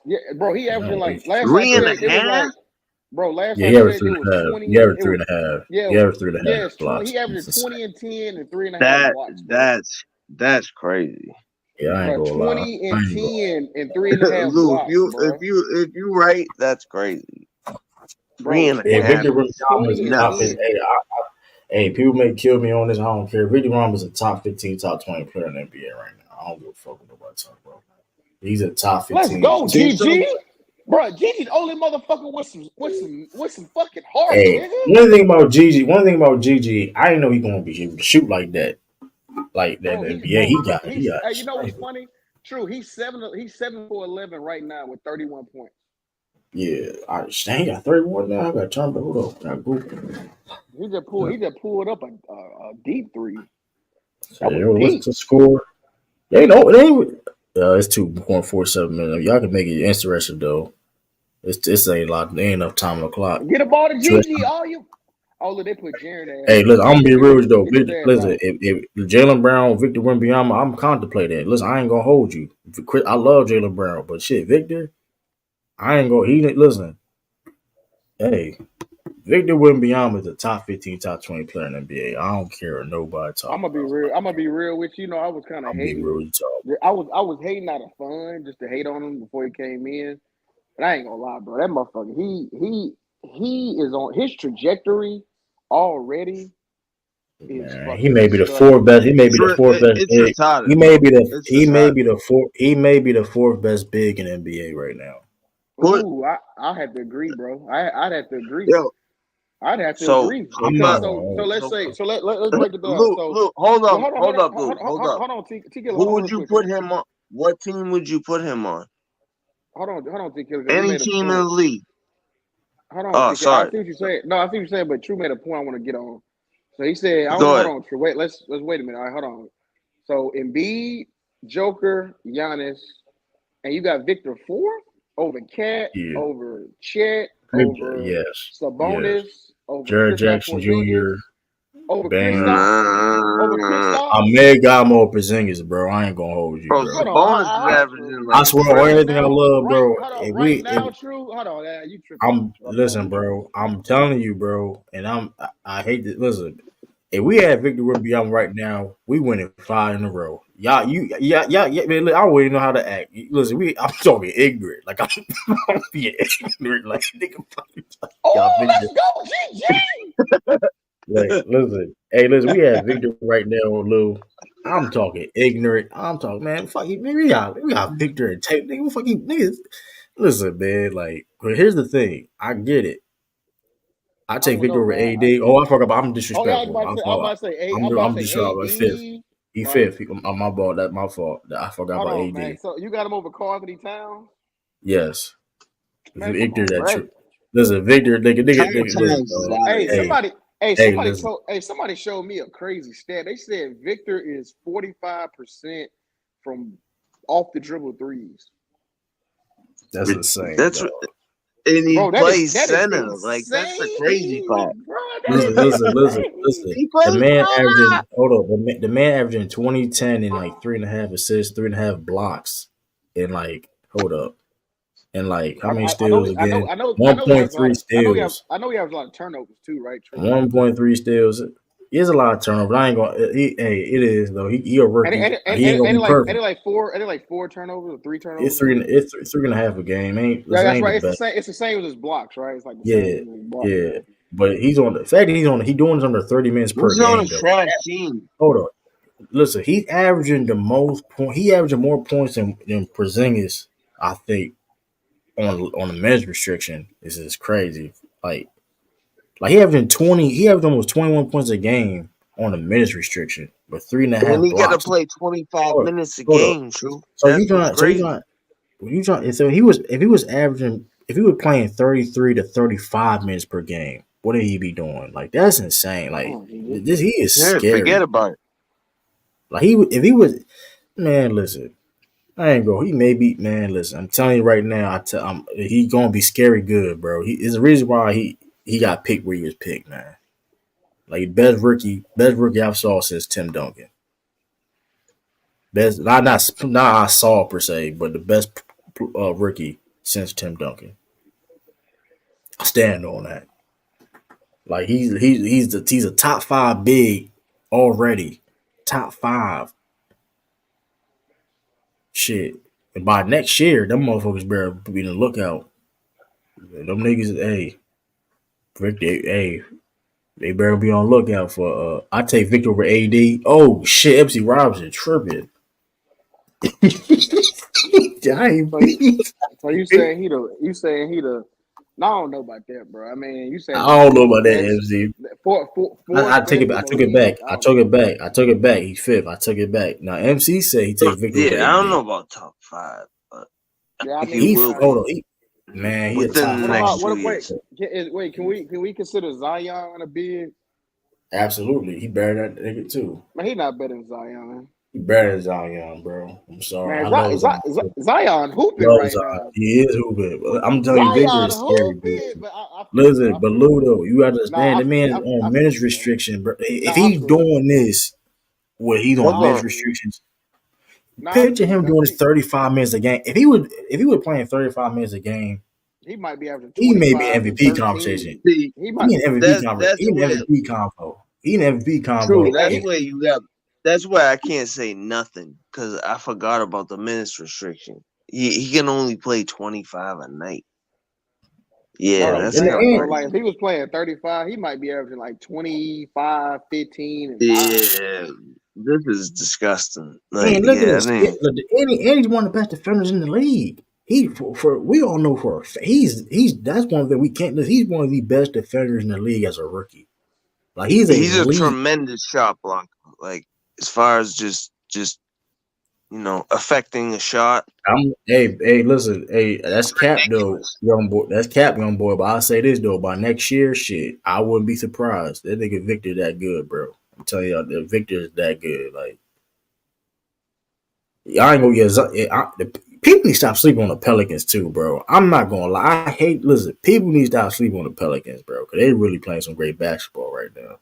Yeah, bro. He Yeah, I averaging don't like think. last I Three and a checked, it was half? like, bro. Last Yeah, I he averaged checked, it three was and a half. 20. He averaged It three was and a half. yeah, He averaged three and a yeah. half It's 20. blocks. He averaging It's insane. 20 and 10 and 3.5 blocks, bro. That's crazy. Yeah, I ain't Bro, gonna lie. 20 I and ain't gonna. 10 and 3.5 Lou, blocks, bro. if you right, that's crazy. Three Bro, and a Hey, 20, half Victor is Wembanyama is 20 a and top. 10. nuts. Hey, people may kill me on this. I don't care. Victor Wembanyama is a top 15, top 20 player in the NBA right now. I don't give a fuck what nobody talk about. He's a top Let's 15. go, Think so? GG. Bro, GG's the only motherfucker with some fucking heart, Hey, nigga. One thing about Gigi, I didn't know he gonna be able to shoot like that. Like that Bro, in the he's NBA. bro. He got He's. Hey, you know what's strength. funny? True, he's 7 for 11 right now with 31 points. Yeah, I understand. Got 31 now. I got time to hold up. Got Google. He just pulled up a deep three. That Hey, was what's deep. the score? They know it ain't. It's 2.47 minutes. Y'all can make it interesting though. It's ain't a lot. There ain't enough time on the clock. Get a ball to True. Gigi. Oh, look, they put Jaren Hey, ass. listen, I'm gonna be real with you though. Get his ass Listen, out. if Jalen Brown, Victor Wembanyama, I'm contemplating that. Listen, I ain't gonna hold you. I love Jalen Brown, but shit, Victor, I ain't gonna. Listen. Hey, Victor Wembanyama is a top 15, top 20 player in the NBA. I don't care what nobody I'm talk gonna be about. real. I'm gonna be real with you. You know, I was kind of I'll be hating. real with you talk. I was hating out of fun just to hate on him before he came in. But I ain't gonna lie, bro. That motherfucker, he is on his trajectory already is Man, he fucking may be the fourth disgusting. best. He may be the fourth best It's big. retarded, He may bro. be the. It's He may retarded. be the fourth. He may be the fourth best big in the NBA right now. Put Ooh, I have to agree, bro. I'd have to agree. yo. I'd have to So agree I'm because not but so gonna. let's so say let's break it down. Luke, So Luke, hold well, up, hold up, Luke, hold up. hold on, TK, hold Who on would real you quick. put him on? What team would you put him on? Hold on, TK, because you Any made a team in the point. league. Hold on, Oh, TK. I sorry. see what you're saying. No, I see what you're saying, but True made a point I want to get on. So he said, Go hold ahead. on, True. Let's wait a minute. All right, hold on. So Embiid, Joker, Giannis, and you got Victor fourth over Cat, Yeah, over Chet, Victor. over Yes, yes. Sabonis, over Jared Kristaps Jackson Porzingis, Jr. over Bam. Kristaps, over Nah, Kristaps. I may got more Porzingis, bro. I ain't gonna hold you, bro, bro. Hold on, Sabonis is hold on, True. averaging I like swear, on Right everything I now, love, bro. right now, True. Hold on, you tripping out, I'm True. I'm sorry, listen, you tripping. bro. I'm telling you, bro, and I hate to listen. If we had Victor Wembanyama right now, we winning 5 in a row. Yeah, man. Look, I wouldn't know how to act. Listen, I'm talking ignorant. Like I'm being ignorant. Like nigga, y'all Oh, Victor. let's go, GG. Like listen, we have Victor right now, Lou. I'm talking ignorant. I'm talking, man. Fuck you, man. We got Victor and Tate. Nigga, fucking niggas. Listen, man. Like, but here's the thing. I get it. I I take don't Victor know, over man. AD. Oh, I forgot about. I'm Oh yeah, disrespectful. I'm about to say, I'm about I'm to disrespectful. Like fifth. say AD, He right? fifth. My ball. That's my fault. I forgot Hold about on, man. AD. So you got him over Karl Anthony Towns? Yes, Man, come Victor. on, That man. true. Listen, Victor. Towns Listen, is dog. out of Hey, here. Hey, listen. somebody showed me a crazy stat. They said Victor is 45% from off the dribble threes. That's insane, That's dog. and he Bro, plays that is center. Like that's the crazy insane, part. bro. That is insane. He The plays man center. averaging hold up. The man averaging 2010 and like 3.5 assists, 3.5 blocks, and like hold up, and like how many steals again? I know he 1.3 steals. I know he has a lot of turnovers too, right? True. 1.3 steals. It is a lot of turnover. I ain't gonna. Hey, it is though. He a rookie. He ain't gonna be perfect. And it like four turnovers or three It's turnovers or three. something. It's 3.5 a game. Yeah, Listen, that's ain't the right. best. It's the same as his blocks, right? It's like the Yeah, same as his blocks. yeah. Yeah. But he's on the fact that he doing this under 30 minutes per He's on a game though. trash team. Hold up. Listen, he's averaging the most point. He averaging more points than Porzingis. I think on the men's restriction is crazy. Like he averaging 20. He averaged almost 21 points a game on the men's restriction with three and a And half he got to blocks. play 25 Hold up, minutes a hold up. game, true. So That's what's crazy. you trying. So if he was playing 33 to 35 minutes per game, what would he be doing? Like that's insane. Come Like on, GG. this, he is Yeah, forget scary. about it. Like if he was, man, listen. I ain't go. He may be, man. Listen, I'm telling you right now. He gonna be scary good, bro. Is the reason why he got picked where he was picked, man. Like best rookie I've saw since Tim Duncan. Best, not I saw per se, but the best rookie since Tim Duncan. I stand on that. Like he's a top 5 big already, top 5. Shit, and by next year, them motherfuckers better be in the lookout. Them niggas, hey, Rick, they better be on lookout for. I take Victor over AD. Oh shit, MC Robinson tripping. I ain't So you beat. so you saying he the No, I don't know about that, bro. I mean, you said I the don't know about that, best, MC. fourth I take it best back. in I the took it league. back. I I don't took know. it back. I took it back. He's fifth. I took it back. Now MC said he take Victor over Yeah, I don't AD. know about top 5, but I Yeah, I think he mean, He will I, hold be on. Man, he a within top the what five. about next what? 2 Wait, years. wait. Can we consider Zion a big? Absolutely, he better that nigga too. Man, he not better than Zion. He better than Zion, bro. I'm sorry. I Man, love Zion. Zion hooping Love right Zion. now. He is hooping. I'm telling you, Victor Zion is scary, hooping, bro. but I feel you, bro. Listen, I but feel you. Ludo, you Nah, understand the man is on I feel minutes you though. restriction, bro. If Nah, I he's feel you. doing this, where he's Hold on Nah, I minutes on. feel you. restrictions, Nah, I picture feel you him though. doing this 35 minutes a game. If he was playing 35 minutes a game, He might be averaging he may be 25 and MVP conversation. 13. See, He might. He in MVP conversation. that's He in where MVP convo. He in MVP true. convo. That's He, where you got. That's why I can't say nothing because I forgot about the minutes restriction. He can only play 25 a night. that's Yeah, what Bro, I'm that's in the kind of saying, bro. end, Like if crazy. he was playing 35, he might be averaging like 25, 15, and 9. Yeah, this is disgusting. Like, man, look at yeah, I this. think Look, Eddie's one of the best defenders in the league. He for we all know for a fact, he's that's one thing we can't. He's one of the best defenders in the league as a rookie. Like he's a he's a elite. tremendous shot blocker. Like, as far as just affecting a shot, Listen, hey, that's cap though, ridiculous. young boy. That's cap, young boy. But I'll say this though, by next year, shit, I wouldn't be surprised. That nigga Victor that good, bro. I'm telling y'all, the Victor is that good. Like, I ain't gonna get people need to stop sleeping on the Pelicans too, bro. I'm not gonna lie. I hate listen. People need to stop sleeping on the Pelicans, bro, because they really playing some great basketball right now.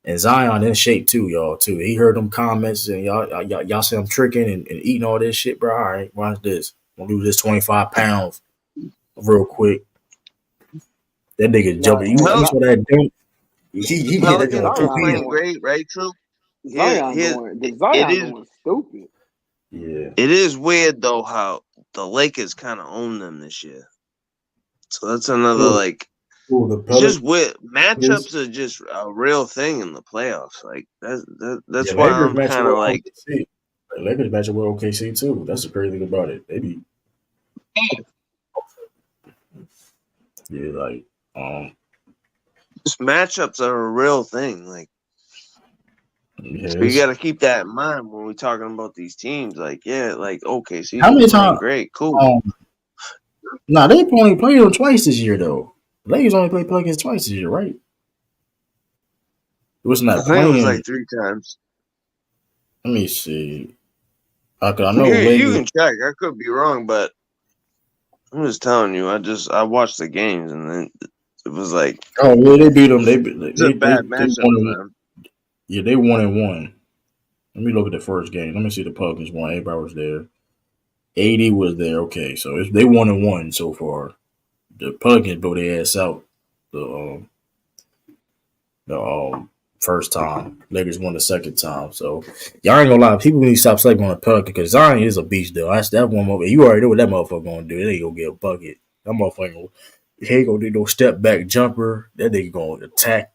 And Zion in shape too, y'all. Too. He heard them comments and y'all see him tricking and eating all this shit, bro. All right, watch this. I'm gonna lose this 25 pounds real quick. That nigga Nah, jumping. hey, You saw that dunk? The He hit that joint Pelicans with two been Zion playing hands. going, great, right? True. Here, Zion here, going, it Zion is. going stupid. Yeah. It is weird though how the Lakers kind of own them this year. So that's another Ooh, like. the It's just Pelicans. weird. Matchups are just a real thing in the playoffs. Like Yeah, that's why Lakers I'm matching kind of with like. OKC. Lakers matching with OKC too. That's the crazy thing about it. They be yeah, like Just matchups are a real thing. Like, so you yes. got to keep that in mind when we're talking about these teams. Like, yeah, like OKC's How been many playing times? great, cool. Um, nah, they only played them twice this year though. Lakers only played Pelicans twice this year, right? It was I not think it was playing. like 3 times. Let me see. I know You Lakers. can check. I could be wrong, but I'm just telling you. I watched the games and then it was like Oh yeah, they beat them. it's a bad They matchup won. for them. Yeah, they 1-1. Let me look at the first game. Let me see the Pelicans won. Everybody was there. 80 was there. Okay, so they 1-1 so far. The Pelicans blew their ass out the first time. Lakers won the second time. So y'all ain't gonna lie. People need to stop sleeping on the Pelican because Zion is a beast though. That one motherfucker. You already know what that motherfucker gonna do. They ain't gonna get a bucket. That motherfucker he ain't gonna do no step back jumper. That nigga gonna attack,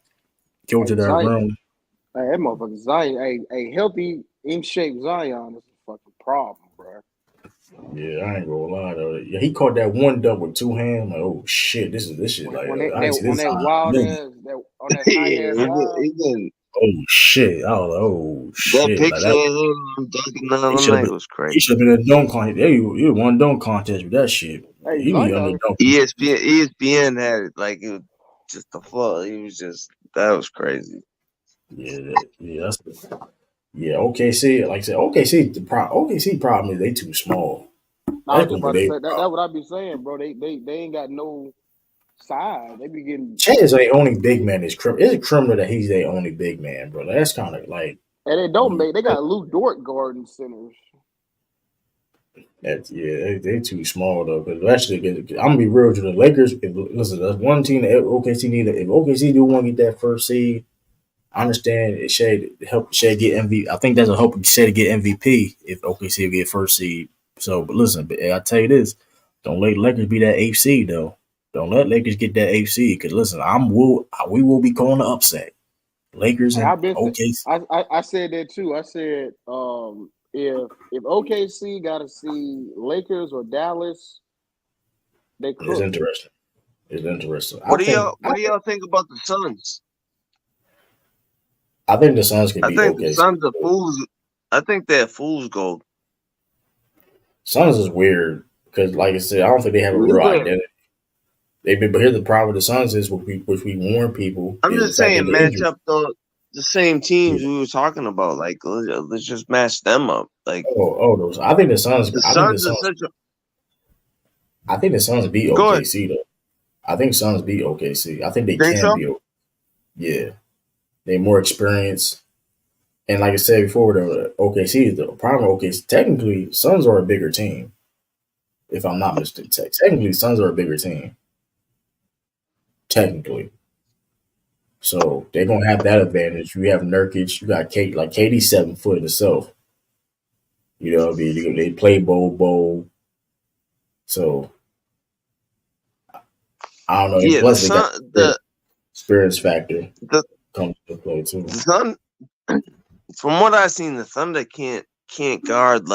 go to Hey, that Zion, room. hey, that motherfucker Zion, a healthy, in shape Zion is a fucking problem, bro. Yeah, I ain't gonna lie though. Yeah, he caught that one dunk with two hands. Like, oh shit, this shit. Like, I ain't see On this that Zion wild nigga. ass, that on that high Yeah, ass lob. he been Oh shit. I was like, oh that shit. Like picture that. of him dunking the He other should have night been. was He crazy. should have been in a dunk contest. Yeah, you won dunk contest with that shit. Hey, He be under Zion, dunk. ESPN had it like it was just the floor. He was just that was crazy. Yeah, yeah. OKC, like I said, OKC problem is they too small. I That's was just gonna be about to their say that problem. what I be saying, bro. They ain't got no size. They be getting, Chad is their only big man. It's a criminal that he's their only big man, bro. That's kind of like and they don't make. They got Lou Dort guarding centers. that's they too small though. Because actually, I'm gonna be real to the Lakers. Listen, that's one team that OKC need. If OKC do want to get that first seed, I understand it should help Shay get MVP. I think that's a hope Shay to get MVP if OKC get first seed. So, but listen, I tell you this: don't let Lakers be that eighth seed though. Don't let Lakers get that eighth seed because listen, we will be calling the upset. Lakers Hey, and I've been. OKC I said that too. I said if OKC got to see Lakers or Dallas, they is cook. interesting. It's interesting. What do y'all think about the Suns? I think the Suns can I beat think the OKC. Suns are fools. I think they're fool's gold. Suns is weird because, like I said, I don't think they have a real identity. But here's the problem with the Suns is which we warn people I'm is just the fact that saying, they're match injured. up the same teams Yeah. we were talking about. Like, let's just match them up. Like, Those. I think the Suns. the I think the Suns are Suns. such a. I think the Suns beat Go ahead. OKC though. I think Suns beat OKC. I think they Think can so? beat. Yeah, they more experienced. And like I said before, the OKC, the problem with OKC, technically, Suns are a bigger team. If I'm not mistaken, technically, Suns are a bigger team. Technically, so they're gonna have that advantage. You have Nurkic, you got Kate, like Katie's 7 foot herself. You know, they play bowl. So I don't know. And Yeah, plus, they got the experience factor the comes to play too. the Sun. From what I've seen, the Thunder can't guard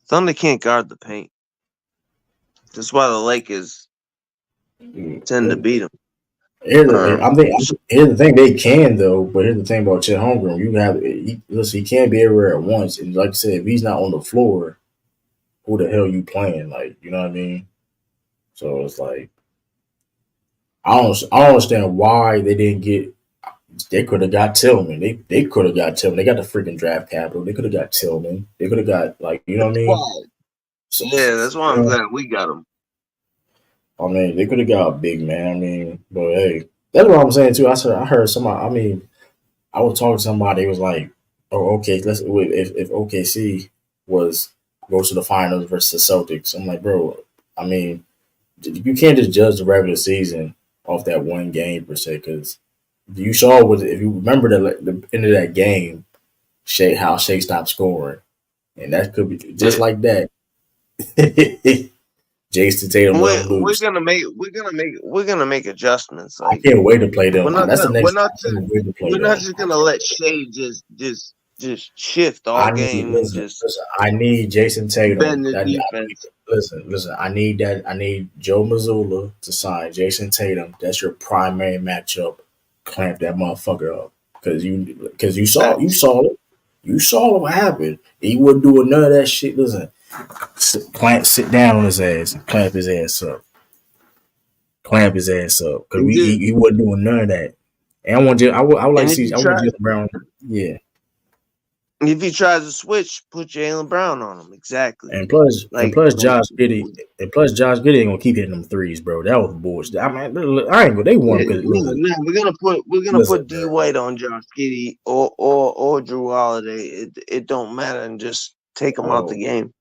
Thunder can't guard the paint. That's why the Lakers tend to beat them. Here's the thing, they can though. But here's the thing about Chet Holmgren: he can't be everywhere at once. And like I said, if he's not on the floor, who the hell you playing? Like, you know what I mean? So it's like I don't understand why they didn't get. They could have got Tillman. They could have got Tillman. They got the freaking draft capital. They could have got Tillman. They could have got, like, you know what I mean? That's why I'm glad we got him. I mean, they could have got a big man. I mean, but hey, that's what I'm saying too. I heard somebody. I mean, I was talking to somebody. It was like, oh, okay, if OKC goes to the finals versus the Celtics. I'm like, bro. I mean, you can't just judge the regular season off that one game per se, because you saw if you remember the end of that game, how Shea stopped scoring, and that could be just like that. Jason Tatum We're gonna make adjustments. Like, I can't wait to play them. We're not, That's the next. we're not just gonna let Shea just shift all game and just. I need Jason Tatum. Bend the defense. Listen. I need that. I need Joe Mazzulla to sign Jason Tatum. That's your primary matchup. Clamp that motherfucker up because you saw it. You saw what happened. He wasn't doing none of that shit. Listen, sit down on his ass and clamp his ass up. Clamp his ass up because he wasn't doing none of that. And I would like to see. I want Jaylen Brown. Yeah. If he tries to switch, put Jaylen Brown on him. Exactly. And plus Josh Giddey ain't gonna keep hitting them threes, bro. That was bullshit. I mean, I ain't gonna. They won because we're gonna put D White on Josh Giddey or Drew Holiday. It don't matter, and just take them out the game.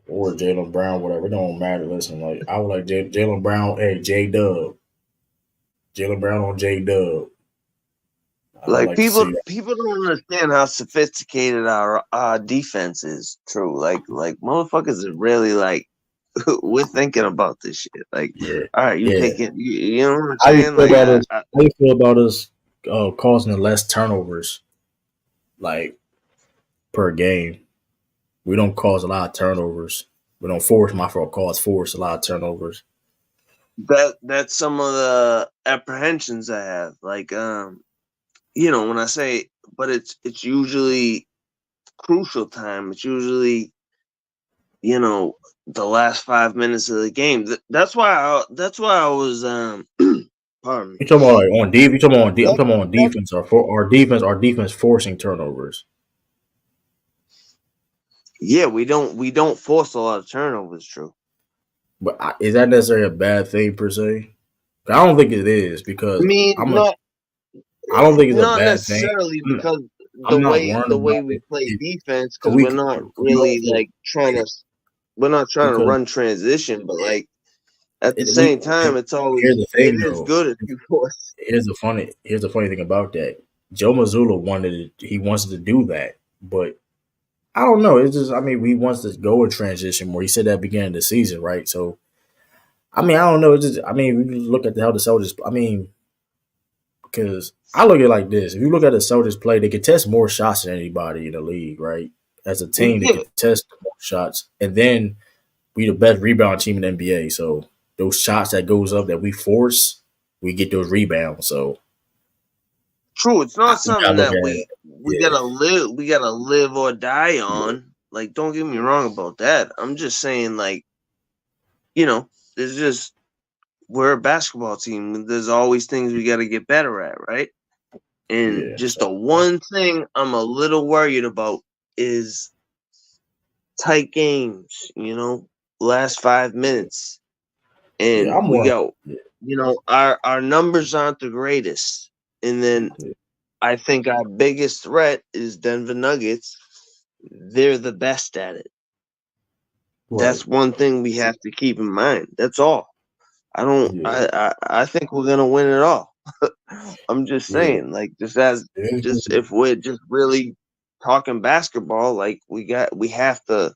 Or Jaylen Brown, whatever. It don't matter. Listen, like I would like Jaylen Brown. Hey, J-Dub. Jaylen Brown on J-Dub. Like people don't understand how sophisticated our defense is. True, like motherfuckers are really like we're thinking about this shit. Like, all right, take it. You know what I'm saying? How do you feel about us causing less turnovers, like per game? We don't cause a lot of turnovers. We don't force a lot of turnovers. That's some of the apprehensions I have. Like, when I say, but it's usually crucial time. It's usually, the last 5 minutes of the game. That's why I was pardon me. You talking about on defense? I'm talking on defense or defense forcing turnovers. Yeah, we don't force a lot of turnovers. True, but is that necessarily a bad thing per se? I don't think it is because I don't think it's a bad necessarily thing. because the way we play defense, because we're not really we're not trying to run transition, but like at the same time, it's always is good if you force. Here's the funny thing about that. Joe Mazzulla wants to do that, but I don't know. It's just he wants to go in transition more. He said that at the beginning of the season, right? So I don't know. It's just we look at how the Celtics. Because I look at it like this: if you look at the Celtics play, they contest more shots than anybody in the league, right? As a team, they contest more shots, and then we the best rebound team in the NBA. So those shots that goes up that we force, we get those rebounds. So True, it's not we something gotta look that at we it. Yeah, gotta live or die yeah, on. Like, don't get me wrong about that. I'm just saying, like, it's just we're a basketball team. There's always things we gotta get better at, right? And yeah. just So the one thing I'm a little worried about is tight games, last 5 minutes. yeah, And I'm we one. got, Yeah, our numbers aren't the greatest. And then yeah, I think our biggest threat is Denver Nuggets. They're the best at it. right. That's one thing we have to keep in mind. That's all. I don't. Yeah, I think we're gonna win it all. I'm just yeah, saying, like, yeah, if we're just really talking basketball, like we have to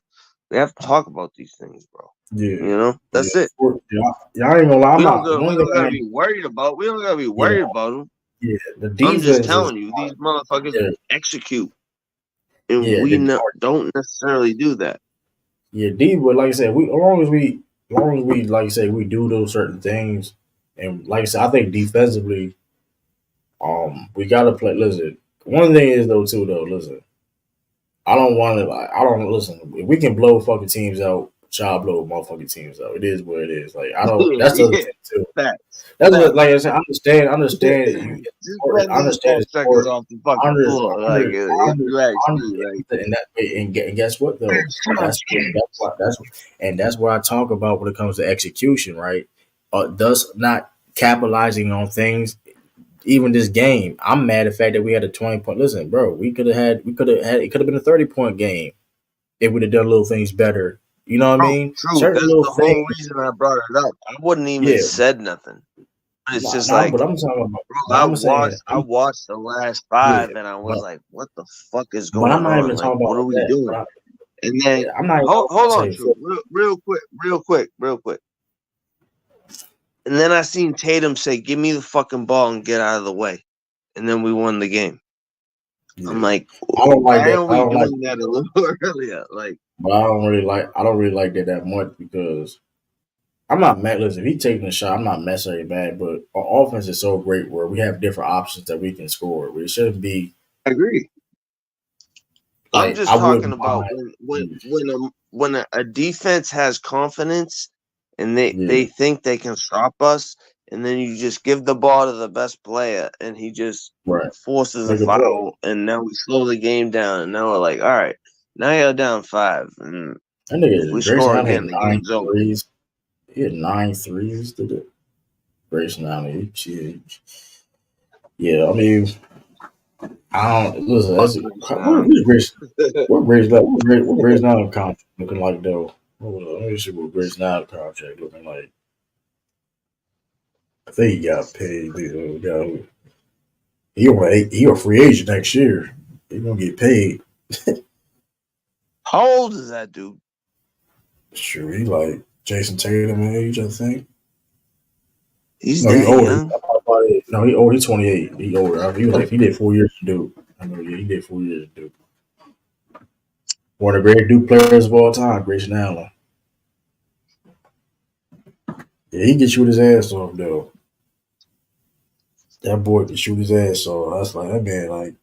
talk about these things, bro. yeah, yeah. That's it. Y'all ain't gonna lie. I'm not. We One thing don't I gotta ain't. be worried about. We don't gotta be Yeah, worried about them. yeah. The I'm just defense is. telling you, these motherfuckers Yeah, execute, and yeah. we don't necessarily do that. Yeah, but like I said, as long as we, like you say, we do those certain things, and like I said, I think defensively, we gotta play. Listen, one thing is though, too, though. Listen, I don't want to like, I don't listen. If we can blow fucking teams out, child blow motherfucking teams out. It is what it is. Like I don't. Yeah, That's the other yeah. thing too. Facts. That's what, Facts. like I said. Understand. It's Just important. let I these understand cold it's suckers important. off the fucking Under, floor. Like, under, if under, you ask under, me, like, and that, and guess what though? That's what I talk about when it comes to execution, right? Thus not capitalizing on things. Even this game, I'm mad at the fact that we had a 20-point. Listen, bro, we could have had. It could have been a 30-point game if we'd have done little things better. You know what I mean? true. Certain That's little the whole things. reason I brought it up. I wouldn't even Yeah, said nothing. But it's nah, just nah, like, but I'm talking about. bro, But I'm saying, I watched the last yeah, 5 and I was but like, what the fuck is but I'm going not on? even Like, talking what about are like we that. doing? And then Yeah, I'm not even hold talking on, about True. Real quick. And then I seen Tatum say, give me the fucking ball and get out of the way. And then we won the game. I'm yeah. like, I don't like why that. aren't I we don't like, doing that a little earlier? Like, but I don't really like that much because I'm not mad. Listen, if he taking a shot, I'm not necessarily mad. But our offense is so great where we have different options that we can score. It shouldn't be I agree. I'm like I just talking wouldn't about mind. when a defense has confidence and they Yeah, think they can stop us, and then you just give the ball to the best player, and he just right. forces a Make a play. foul, and now we slow the game down, and now we're like, all right, now you're down 5, and That if we nigga Grayson score Allen had again, the nine game's over. threes. He had 9 threes. Did it? Grayson Allen. Yeah, I mean, I don't listen. Fuck Grayson Allen. Where's Grayson? What Grayson Allen contract looking like though? Hold on, let me see what Grayson Allen contract looking like. I think he got paid. He a free agent next year. He gonna get paid. How old is that dude? Sure, he like Jason Tatum age, I think. He's No, he that older. young. No, he older. He's 28. He older. He did 4 years to do. I know. Yeah, he did 4 years to do. One of the great Duke players of all time, Grayson Allen. Yeah, he can shoot his ass off though. That boy can shoot his ass off. That's like that man. Like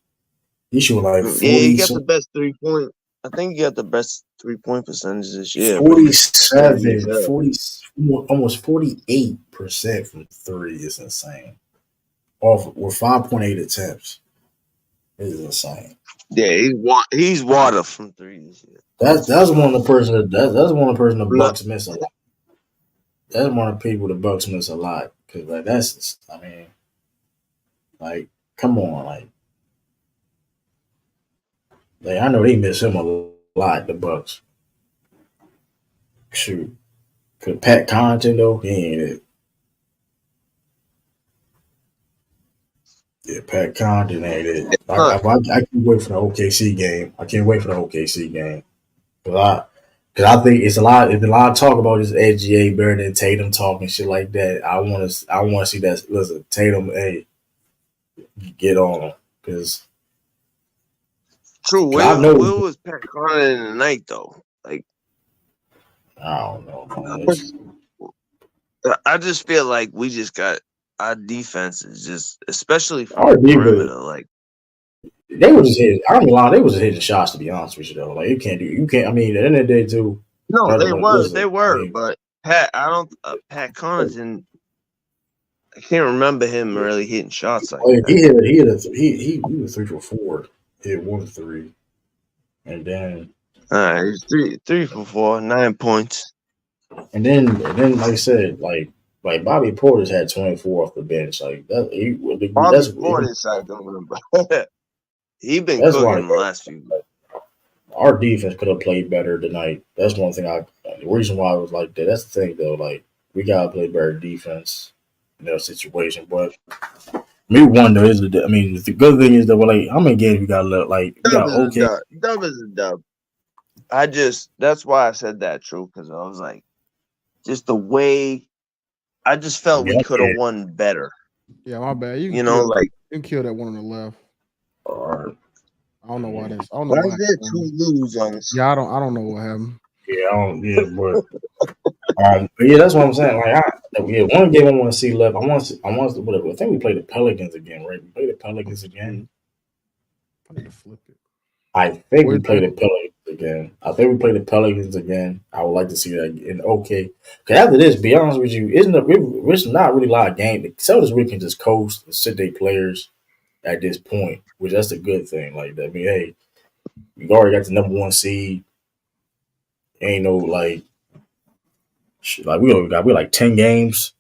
he shoot like Yeah, he 40, got the best 3-point. I think he got the best 3-point percentage this year, but he's 70 as 47, hell. 40, almost 48% from three is insane. Off with 5.8 attempts. It is insane. Yeah, he's water from 3 this year. That's one of the person that's one of the person the Look, Bucks miss a lot. That's one of the people the Bucks miss a lot because like that's I mean like come on like I know they miss him a lot the Bucks. Shoot, cause Pat Connaughton though he ain't it. Yeah, Pat Connaughton ain't it. look, I can't wait for the OKC game. I can't wait for the OKC game because I think it's a lot. It's a lot of talk about this SGA better than Tatum talking shit like that. I want to see that. Listen, Tatum, hey, get on him because true. I know. Where was Pat Connaughton tonight though? Like, I don't know, man. what's I just feel like we just got our defense is just, especially from Our the defense, perimeter. Like they were just hitting. I don't lie, they was just hitting shots. To be honest with you, though, like you can't. I mean, at the end of the day, too. no, they Listen, were, but Pat, I don't. Pat Connaughton, I can't remember him really hitting shots like that. he was 3 for 4, hit 1 3, and then All right, he's three for 4, 9 points. and then like I said, like Bobby Porter's had 24 off the bench. Like Bobby Portis, I don't remember. He been that's cooking why the last few. our defense could have played better tonight. That's one thing. The reason why I was like that. That's the thing, though. Like we gotta play better defense in that situation. But me wonder is the. I mean, the good thing is that like how many games we got left? Like we got okay. Dub is a dub. That's why I said that, true, because I was like, just the way I just felt we could have won better. Yeah, my bad. You can kill that one on the left. All right. I don't know why this. I don't know why why. There two lose on this? Yeah, I don't know what happened. Yeah, but yeah, that's what I'm saying. Like, one game I want to see left. I want to whatever. I think we play the Pelicans again, right? We play the Pelicans again. I need to flip it. I think we play the Pelicans again. I would like to see that again. Okay, because after this, be honest with you, it's not really a lot of games. Celtics we can just coast and sit their players at this point, which that's a good thing. Like that. I mean, hey, we already got the number 1 seed. Ain't no like we're like 10 games.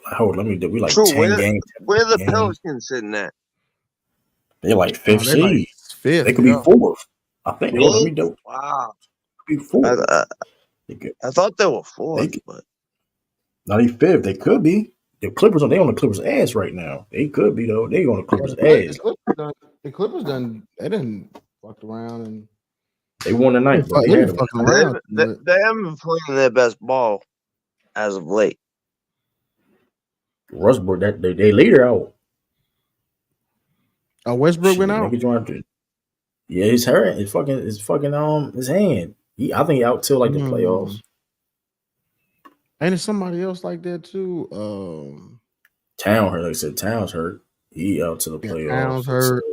Hold, let me do. We like 10 games. Where the Pelicans sitting at? They're like 5th seed. Like 5th, they could be 4th. I think they would be dope. Wow. Be 4th. I thought they were 4th, but not even 5th. They could be. The Clippers on the Clippers' ass right now. They could be though. They on the Clippers' ass. The Clippers done. They didn't fucked around and they won tonight. They haven't been playing their best ball as of late. Westbrook, they leader out. Westbrook went out. Yeah, he's hurt. His fucking his hand. I think he out till like the playoffs. And there's somebody else like that too. Town hurt. Like I said, Town's hurt. He out to the playoffs. Town's hurt.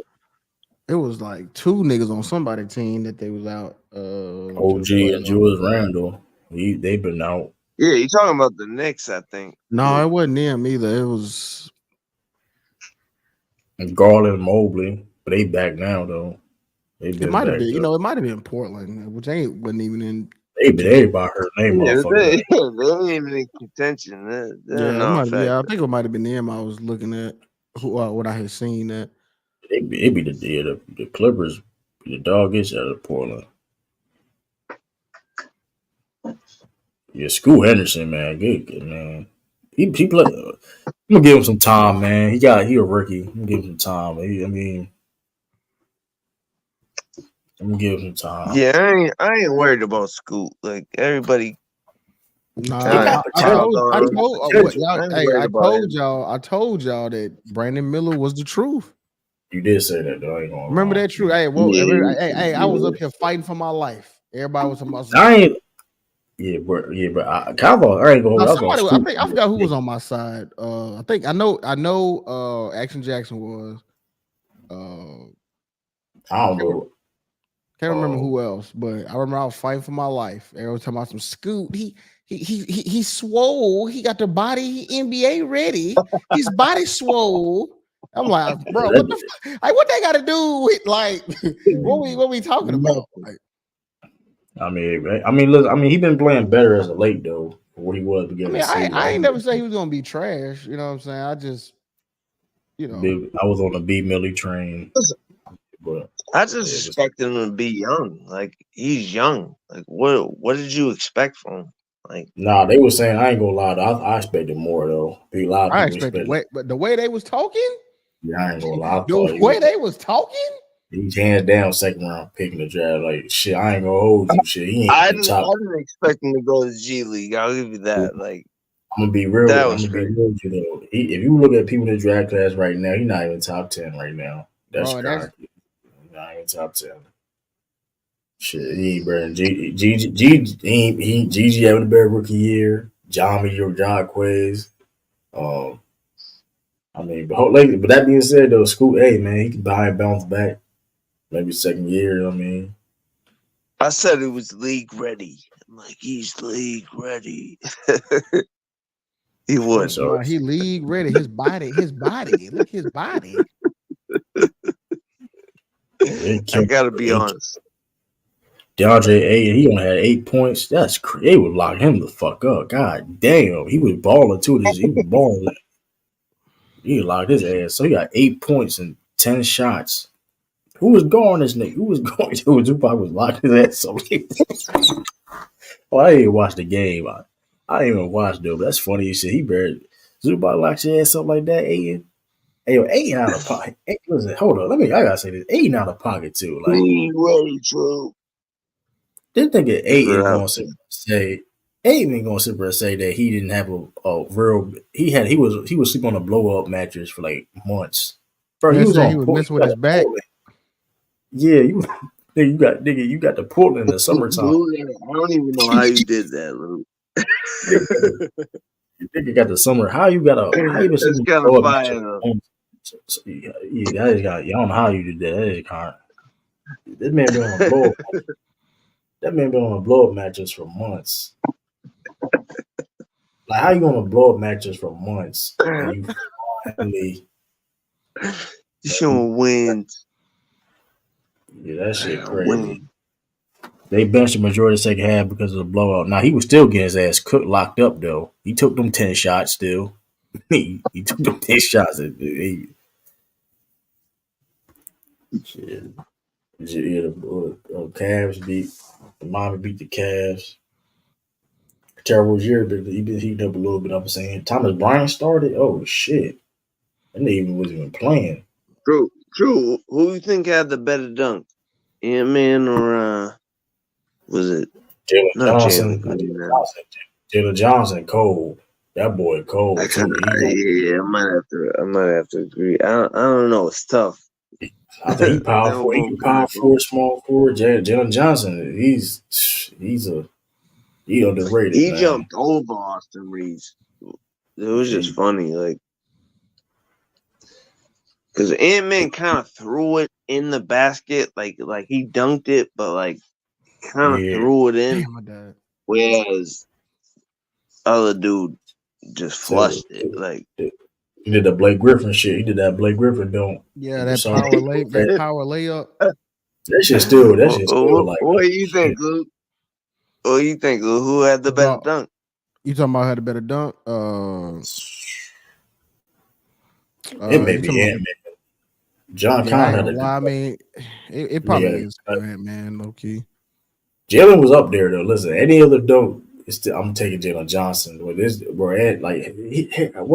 It was like 2 niggas on somebody's team that they was out. OG and Julius Randle. They've been out. Yeah, you talking about the Knicks, I think. No, it wasn't them either. It was Garland and Mobley, but they back now though. It might have been, it might have been Portland, which wasn't even in. Everybody heard name. They ain't even in contention. I think it might have been them. I was looking at what I had seen that. It be the Clippers, the dog is out of Portland. Yeah, Scoot Henderson, man, good man. He play. I'm gonna give him some time, man. He a rookie. I'm gonna give him some time. I'm gonna give him some time. Yeah, I ain't worried about Scoot. Like everybody. I told y'all that Brandon Miller was the truth. You did say that though. I ain't gonna remember lie. that truth. I was up here fighting for my life. Everybody was talking about. But Cowboy, I ain't gonna. I forgot who was on my side. I know. Action Jackson was. I don't know. Can't remember who else, but I remember I was fighting for my life. Everyone was talking about some Scoot. He swole. He got the body. He NBA ready. His body swole. I'm like, bro, what the fuck? Like, what they got to do with like what we talking about? Like, I mean, look, he been playing better as of late though. For what he was beginning. I ain't never say he was gonna be trash. You know what I'm saying? I just, I was on the B Millie train. But I just expected him to be young. Like he's young. Like what did you expect from him? Like they were saying I ain't gonna lie. I expected more though. I expected but the way they was talking. Yeah, I ain't gonna lie. The way they was talking. He's hands down second round pick in the draft. Like shit, I ain't gonna hold you. Shit, he ain't. I didn't expect him to go to G League. I'll give you that. Like I'm gonna be real. I'm gonna be real with you though. If you look at people in the draft class right now, he's not even top 10 right now. That's crazy. Not even top 10. Shit, he ain't better than Gigi having a better rookie year. Jami or Jacquez. Um, but that being said, though, Scoot, hey man, he can buy and bounce back. Maybe second year. I mean, I said it was league ready. I'm like, he's league ready. He was. so He league ready. His body. Look, his body. I gotta be honest. DeAndre A, he only had 8 points. That's crazy. They would lock him the fuck up. God damn, he was balling too. He was balling. He locked his ass. So he got 8 points and 10 shots. Who was guarding this nigga? Who was going to? Tupac was locking his ass up. Oh, I didn't even watch the game. I didn't even watch though. But that's funny. You said he barely Zubac locks his ass up like that. Aiden. Hey, yo, Aiden out of pocket. Listen, hold on. I gotta say this. Aiden out of pocket too. Like League ready, true. this nigga Aiden gonna sit and say Aiden gonna sit there and say that he didn't have a real. He was sleeping on a blow up mattress for like months. Bro, he was messing with his back. Portland. Yeah, you got the Portland in the summertime. I don't even know how you did that, Luke. You nigga got the summer. How you got It's kind of fire. Yeah, that is got. I don't know how you did that. That is kind of. This man been on a blow up. That man been on a blow up mattress for months. Like how you gonna blow up mattress for months? And you finally showing wins. Yeah, that shit crazy. They benched the majority of the second half because of the blowout. Now he was still getting his ass cooked, locked up though. He took them 10 shots still. he took them 10 shots. Shit. Yeah, the Cavs beat the Miami beat the Cavs. Terrible year, but he been heating up a little bit. I'm saying Thomas Bryant started. Oh shit, that nigga wasn't even playing. True. Who you think had the better dunk, Ant-Man or was it Jalen Johnson, cold. That boy cold. Yeah, I might have to agree. I don't know. It's tough. I think he powerful. He power forward, small forward. Jalen Johnson, he's underrated. He jumped over Austin Reeves. It was just funny, like because Ant-Man kind of threw it in the basket, like he dunked it, but like kind of threw it in. Damn, whereas other dude just flushed it, like. He did the Blake Griffin shit. He did that Blake Griffin dunk. Yeah, that power layup. That shit still like. What do you think, Luke? What do you think, Luke? Who had the better dunk? You talking about had the better dunk? It may be Ant-Man. John Conn had I mean, it probably is Ant-Man, low key. Jalen was up there though. Listen, any other dunk. I'm taking Jalen Johnson. Where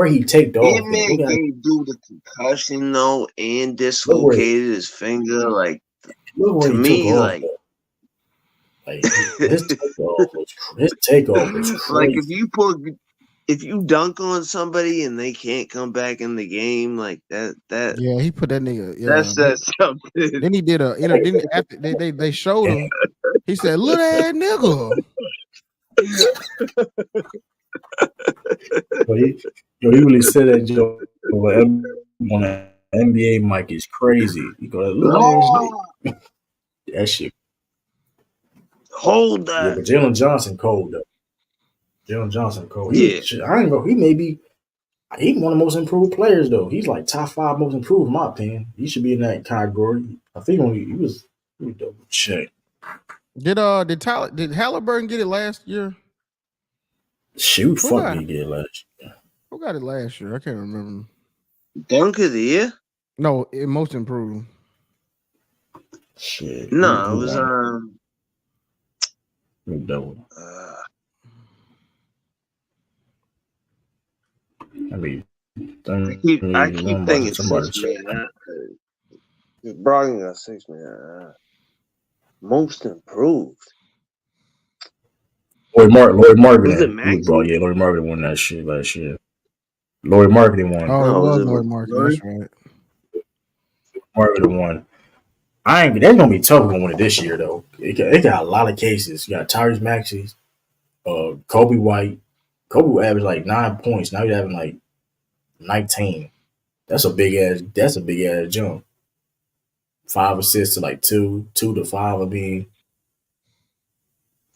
he take off. Ant-Man can't do the concussion though, and dislocated his finger. Like to me, like his takeoff was crazy. Like if you dunk on somebody and they can't come back in the game, like that. Yeah, he put that nigga. Yeah, that says something. Then he did then after they showed him. He said, "Little ass nigga." He really said that joke on an NBA mic is crazy. He goes, that shit. Hold that. Yeah, but Jalen Johnson cold though. Jalen Johnson cold. Yeah, I ain't go. He may be. He's one of the most improved players though. He's like top 5 most improved in my opinion. He should be in that category. I think he was. Let me double check. Did Halliburton get it last year? Shoot, fuck me, did last year. Who got it last year? I can't remember. Dunk of the year? No, most improved. Shit. No, it was double. I keep thinking 6 man. Brogdon got 6 man. Most improved. Lloyd Marketing. Lloyd Marketing won that shit last year. Lloyd Marketing won. Oh, it was Lloyd Marketing. That's right. Marketing won. They're gonna be tough going to win it this year though. It got a lot of cases. You got Tyrese Maxey, Kobe White, Kobe averaged like 9 points. Now he's having like 19. That's a big ass. That's a big ass jump. 5 assists to like 2 to 5. I mean,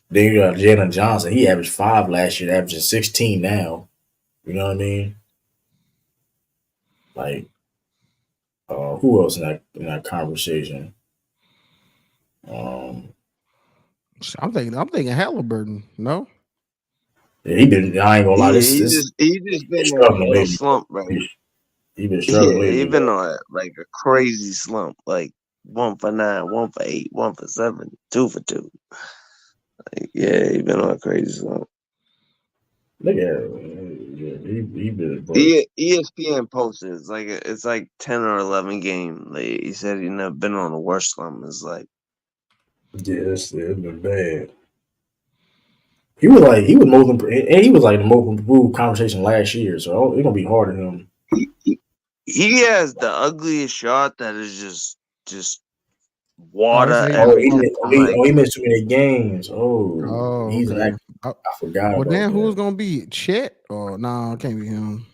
then you got Jalen Johnson. He averaged 5 last year, averaging 16 now. You know what I mean? Like, who else in that conversation? Um, I'm thinking Halliburton. No, yeah, he been. I ain't gonna lie. Yeah, This he just been been on struggling a little lately, bro. slump, bro. He been struggling Yeah, he lately, been bro. on like a crazy slump, like 1 for 9, 1 for 8, 1 for 7, 2 for 2. Like, yeah, he been on a crazy slump. Look at him. Yeah, he been, but ESPN posted it's like 10 or 11 game. Like, he said he never been on a worse slump. It's like yeah, it's been bad. He was most and he was like the most improved conversation last year, so it's gonna be hard on him. he has the ugliest shot that is just oh, they water say Oh, every time. Like he missed too many games. Oh, oh, he's okay. I forgot Well, about then who's that. gonna be Chet? Or no, it can't be him.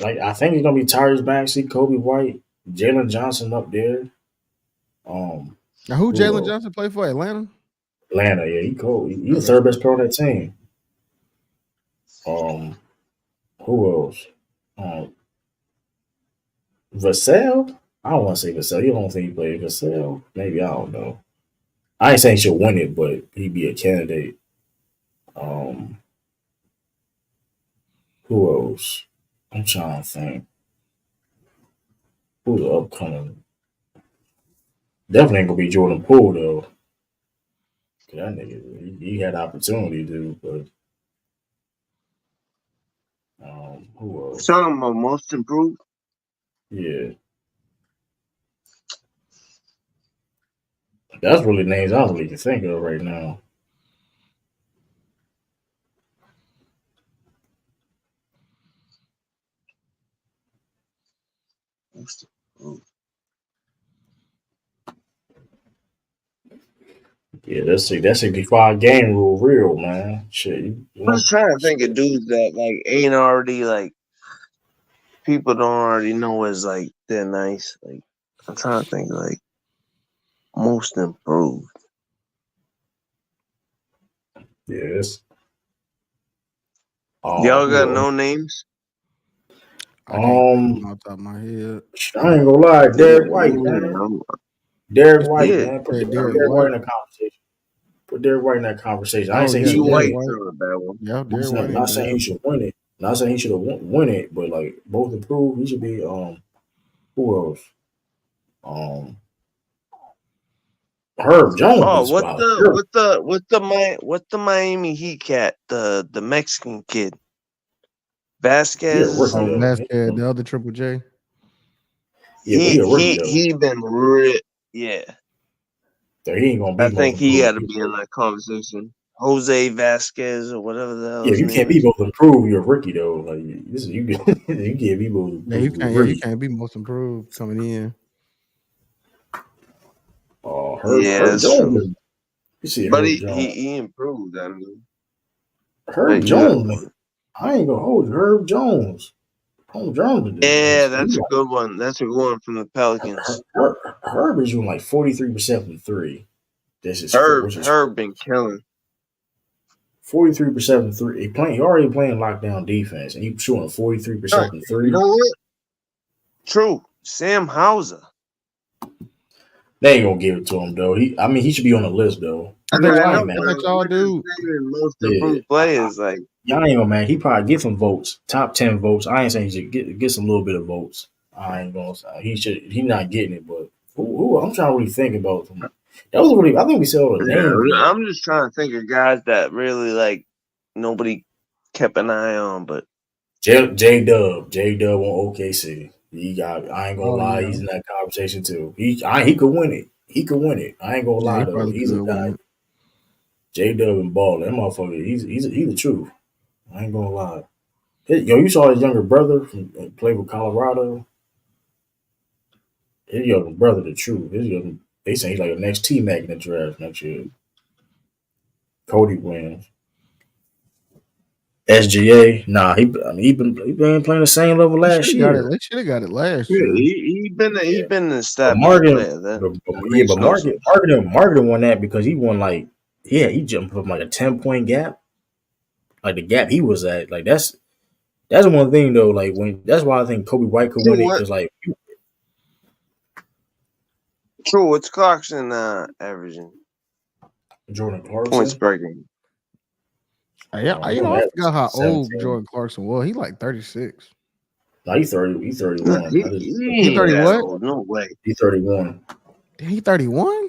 Like I think he's gonna be Tyrese Maxey, Kobe White, Jalen Johnson up there. Um, Now, who who Jalen else? Johnson play for? Atlanta. Atlanta, yeah, he cold. He's the Okay. third best player on that team. Um, who else? Um, Vassell? I don't want to say Vassell. You don't think he played Vassell? Maybe I don't know. I ain't saying he should win it, but he'd be a candidate. Um, who else? I'm trying to think. Who's upcoming? Definitely ain't gonna be Jordan Poole though. 'Cause that nigga, he had opportunity to, but who else? talking about most improved. Yeah, that's really names I don't really can think of right now. Most improved. Yeah, that 65 game rule real, man. Shit, you I'm know, just trying to think of shit. dudes that like ain't already like people don't already know is like they're nice. Like I'm trying to think like most improved. Yeah, it's Y'all got who else? no names? I can't think of Um, them off the top of my head. I ain't gonna lie, Yeah, Derek White, man. I'm- Derek You White, yeah. man. said Put Derek Derek White White. in the conversation. Put Derek White in that conversation. I ain't Oh saying he yeah, D should win Derek it. White's White. not a bad one. Yeah, Derek White ain't Not saying he bad. should win it. Not saying he should have win it, but like both improved. He should be. Who else? Um, Herb Jones Oh, been wild. Herb, what the Miami Heat cat, the Mexican kid, he a Vasquez or rookie Oh, something. though. Vasquez, the other Triple J. Yeah, but he a rookie though. He been real. Yeah, So he ain't gonna I be most think he got improved. to be in that conversation. Jose Vasquez or whatever the hell Yeah, his you can't name be is. most improved. You're a rookie though. Like this, you you can't be most Yeah, you improved. You're can't. a Yeah, you rookie. can't be most improved coming in. Yeah, Herb that's true. Jones. You see But Herb Jones. he improved. I mean, Herb like he's a Jones, man. I ain't gonna hold you. Herb Jones. Herb Jones. yeah, He that's a good one. That's a good one from the Pelicans. Herb is doing like 43% from three. Which is Herb been killing. 43% from three. He already playing lockdown defense, and he's shooting 43% from You three. know what? True. Sam Hauser. They ain't gonna give it to him though. He should be on the list though. I You know thought what? I y'all. ain't know, mad. I but thought y'all what is do. saying most Yeah, improved players like y'all ain't gonna man. He probably get some votes, top 10 votes. I ain't saying he should get some little bit of votes. I ain't gonna say he should. He not getting it, but I'm trying to really think about them. That was really. I think we said all the names, yeah. but I'm just trying to think of guys that really like nobody kept an eye on, but J Dub on OKC. He got. I ain't gonna Oh lie. yeah, He's in that conversation too. He could win it. He could win it. I ain't gonna yeah. lie He though. probably He's a could guy. win it. J Dub and Ball. That motherfucker. He's the truth. I ain't gonna lie. Yo, you saw his younger brother from play with Colorado. His younger brother, the truth. They say he's like the next T Mac in the draft next year. Cody Williams. SGA, nah, he been playing the same level They last should have got it. year. They should have got it last Yeah, year. he been an But established Morgan, player. That yeah, makes but no sense. Morgan won that because he won he jumped from like a 10-point gap, like the gap he was at. Like that's one thing though. Like that's why I think Kobe White could win True. it What? because like True. What's Clarkson averaging Jordan points Clarkson. per game? I He only I averaged forgot how old 17. Jordan Clarkson was. He like 36. No, he's 30. He's No, 31. he He ain't 30 that what? old. No way. He's 31. He 31.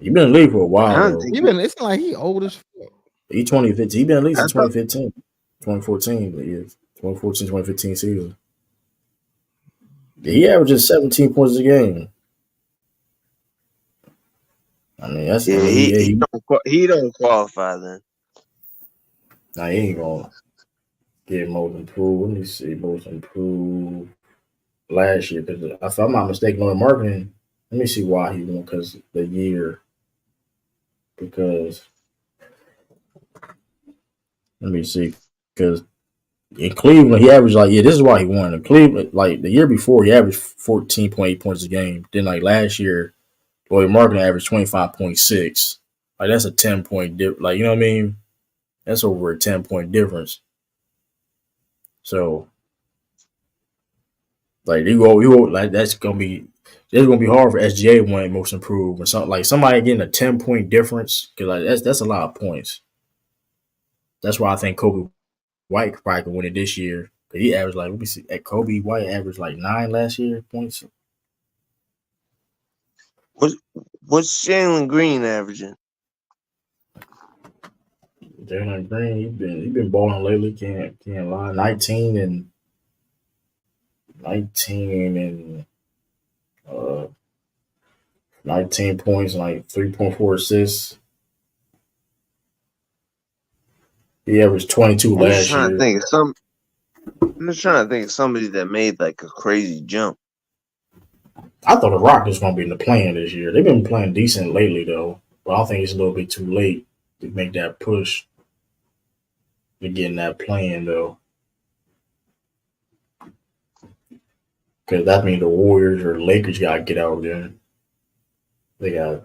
He been in the league for a I while don't though. think. It's like he old as fuck. He 2015. He been at least I in thought. 2015, 2014. But yeah, 2014, 2015 season. He averages 17 points a game. I mean, Yeah, he don't qualify then. Nah, he ain't gonna get most improved. Let me see, most improved last year. Because if I'm not mistaken on marketing, let me see why he won. Because the year. Because let me see. Because in Cleveland, he averaged this is why he won. In Cleveland, like the year before, he averaged 14.8 points a game. Then like last year, Lloyd Marketing averaged 25.6. Like that's a 10-point difference. Like you know what I mean? That's over a 10-point difference. So like you go like it's gonna be hard for SGA to win most improved or something like somebody getting a 10-point difference because like that's a lot of points. That's why I think Kobe White probably can win it this year. He averaged let me see, at Kobe White averaged like 9 last year points. What's Jalen Green averaging? Jalen Green, he been balling lately. Can't lie. 19 and uh 19 points and like 3.4 assists. He averaged 22 I'm just last trying to year. think of somebody that made like a crazy jump. I thought the Rockets were gonna be in the plan this year. They've been playing decent lately though, but I think it's a little bit too late to make that push to get in that plan though. Because that means the Warriors or Lakers gotta get out there. They got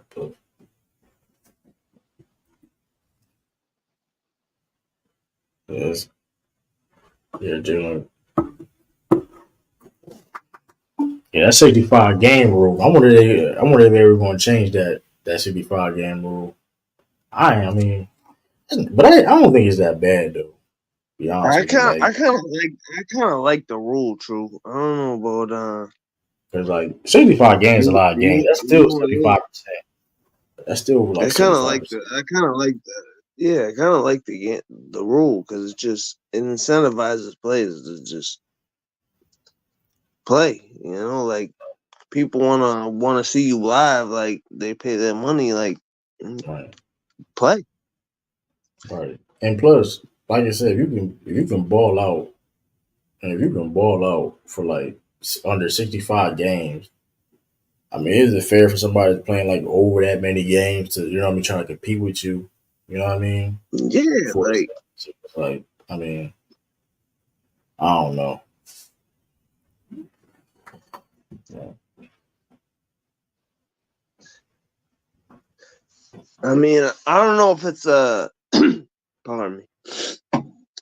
yes. Yeah, Jalen. Yeah, that 65 game rule. I wonder if they were going to change that 65 game rule. I mean, but I don't think it's that bad though. To be honest with you, I kind of like the rule. True. I don't know about because like 65 games is a lot of games. That's still rule 75%. That's still like 75%. I kind of like the. Yeah, I kind of like the rule because it incentivizes players to just play. You know, like people wanna see you live. Like they pay their money. Like Right. play. Right. And plus, like I said, if you can ball out, and if you can ball out for like under 65 games, I mean, is it fair for somebody that's playing like over that many games to you know what I mean, trying to compete with you? You know what I mean? Yeah, For like like, I mean, I don't know. Yeah. I mean, I don't know if it's a pardon me.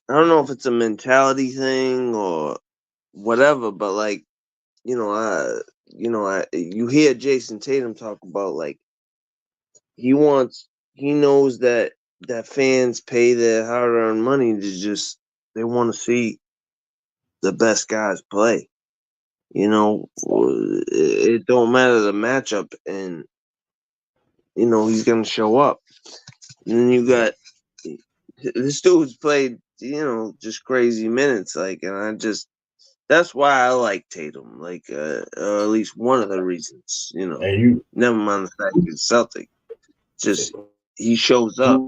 I don't know if it's a mentality thing or whatever, but like, you hear Jason Tatum talk about like he knows that fans pay their hard-earned money to just they want to see the best guys play. You know, it don't matter the matchup, and he's gonna show up. And then you got this dude's played, just crazy minutes, like, and that's why I like Tatum, like, or at least one of the reasons, And you, never mind the fact he's Celtic, just he shows up.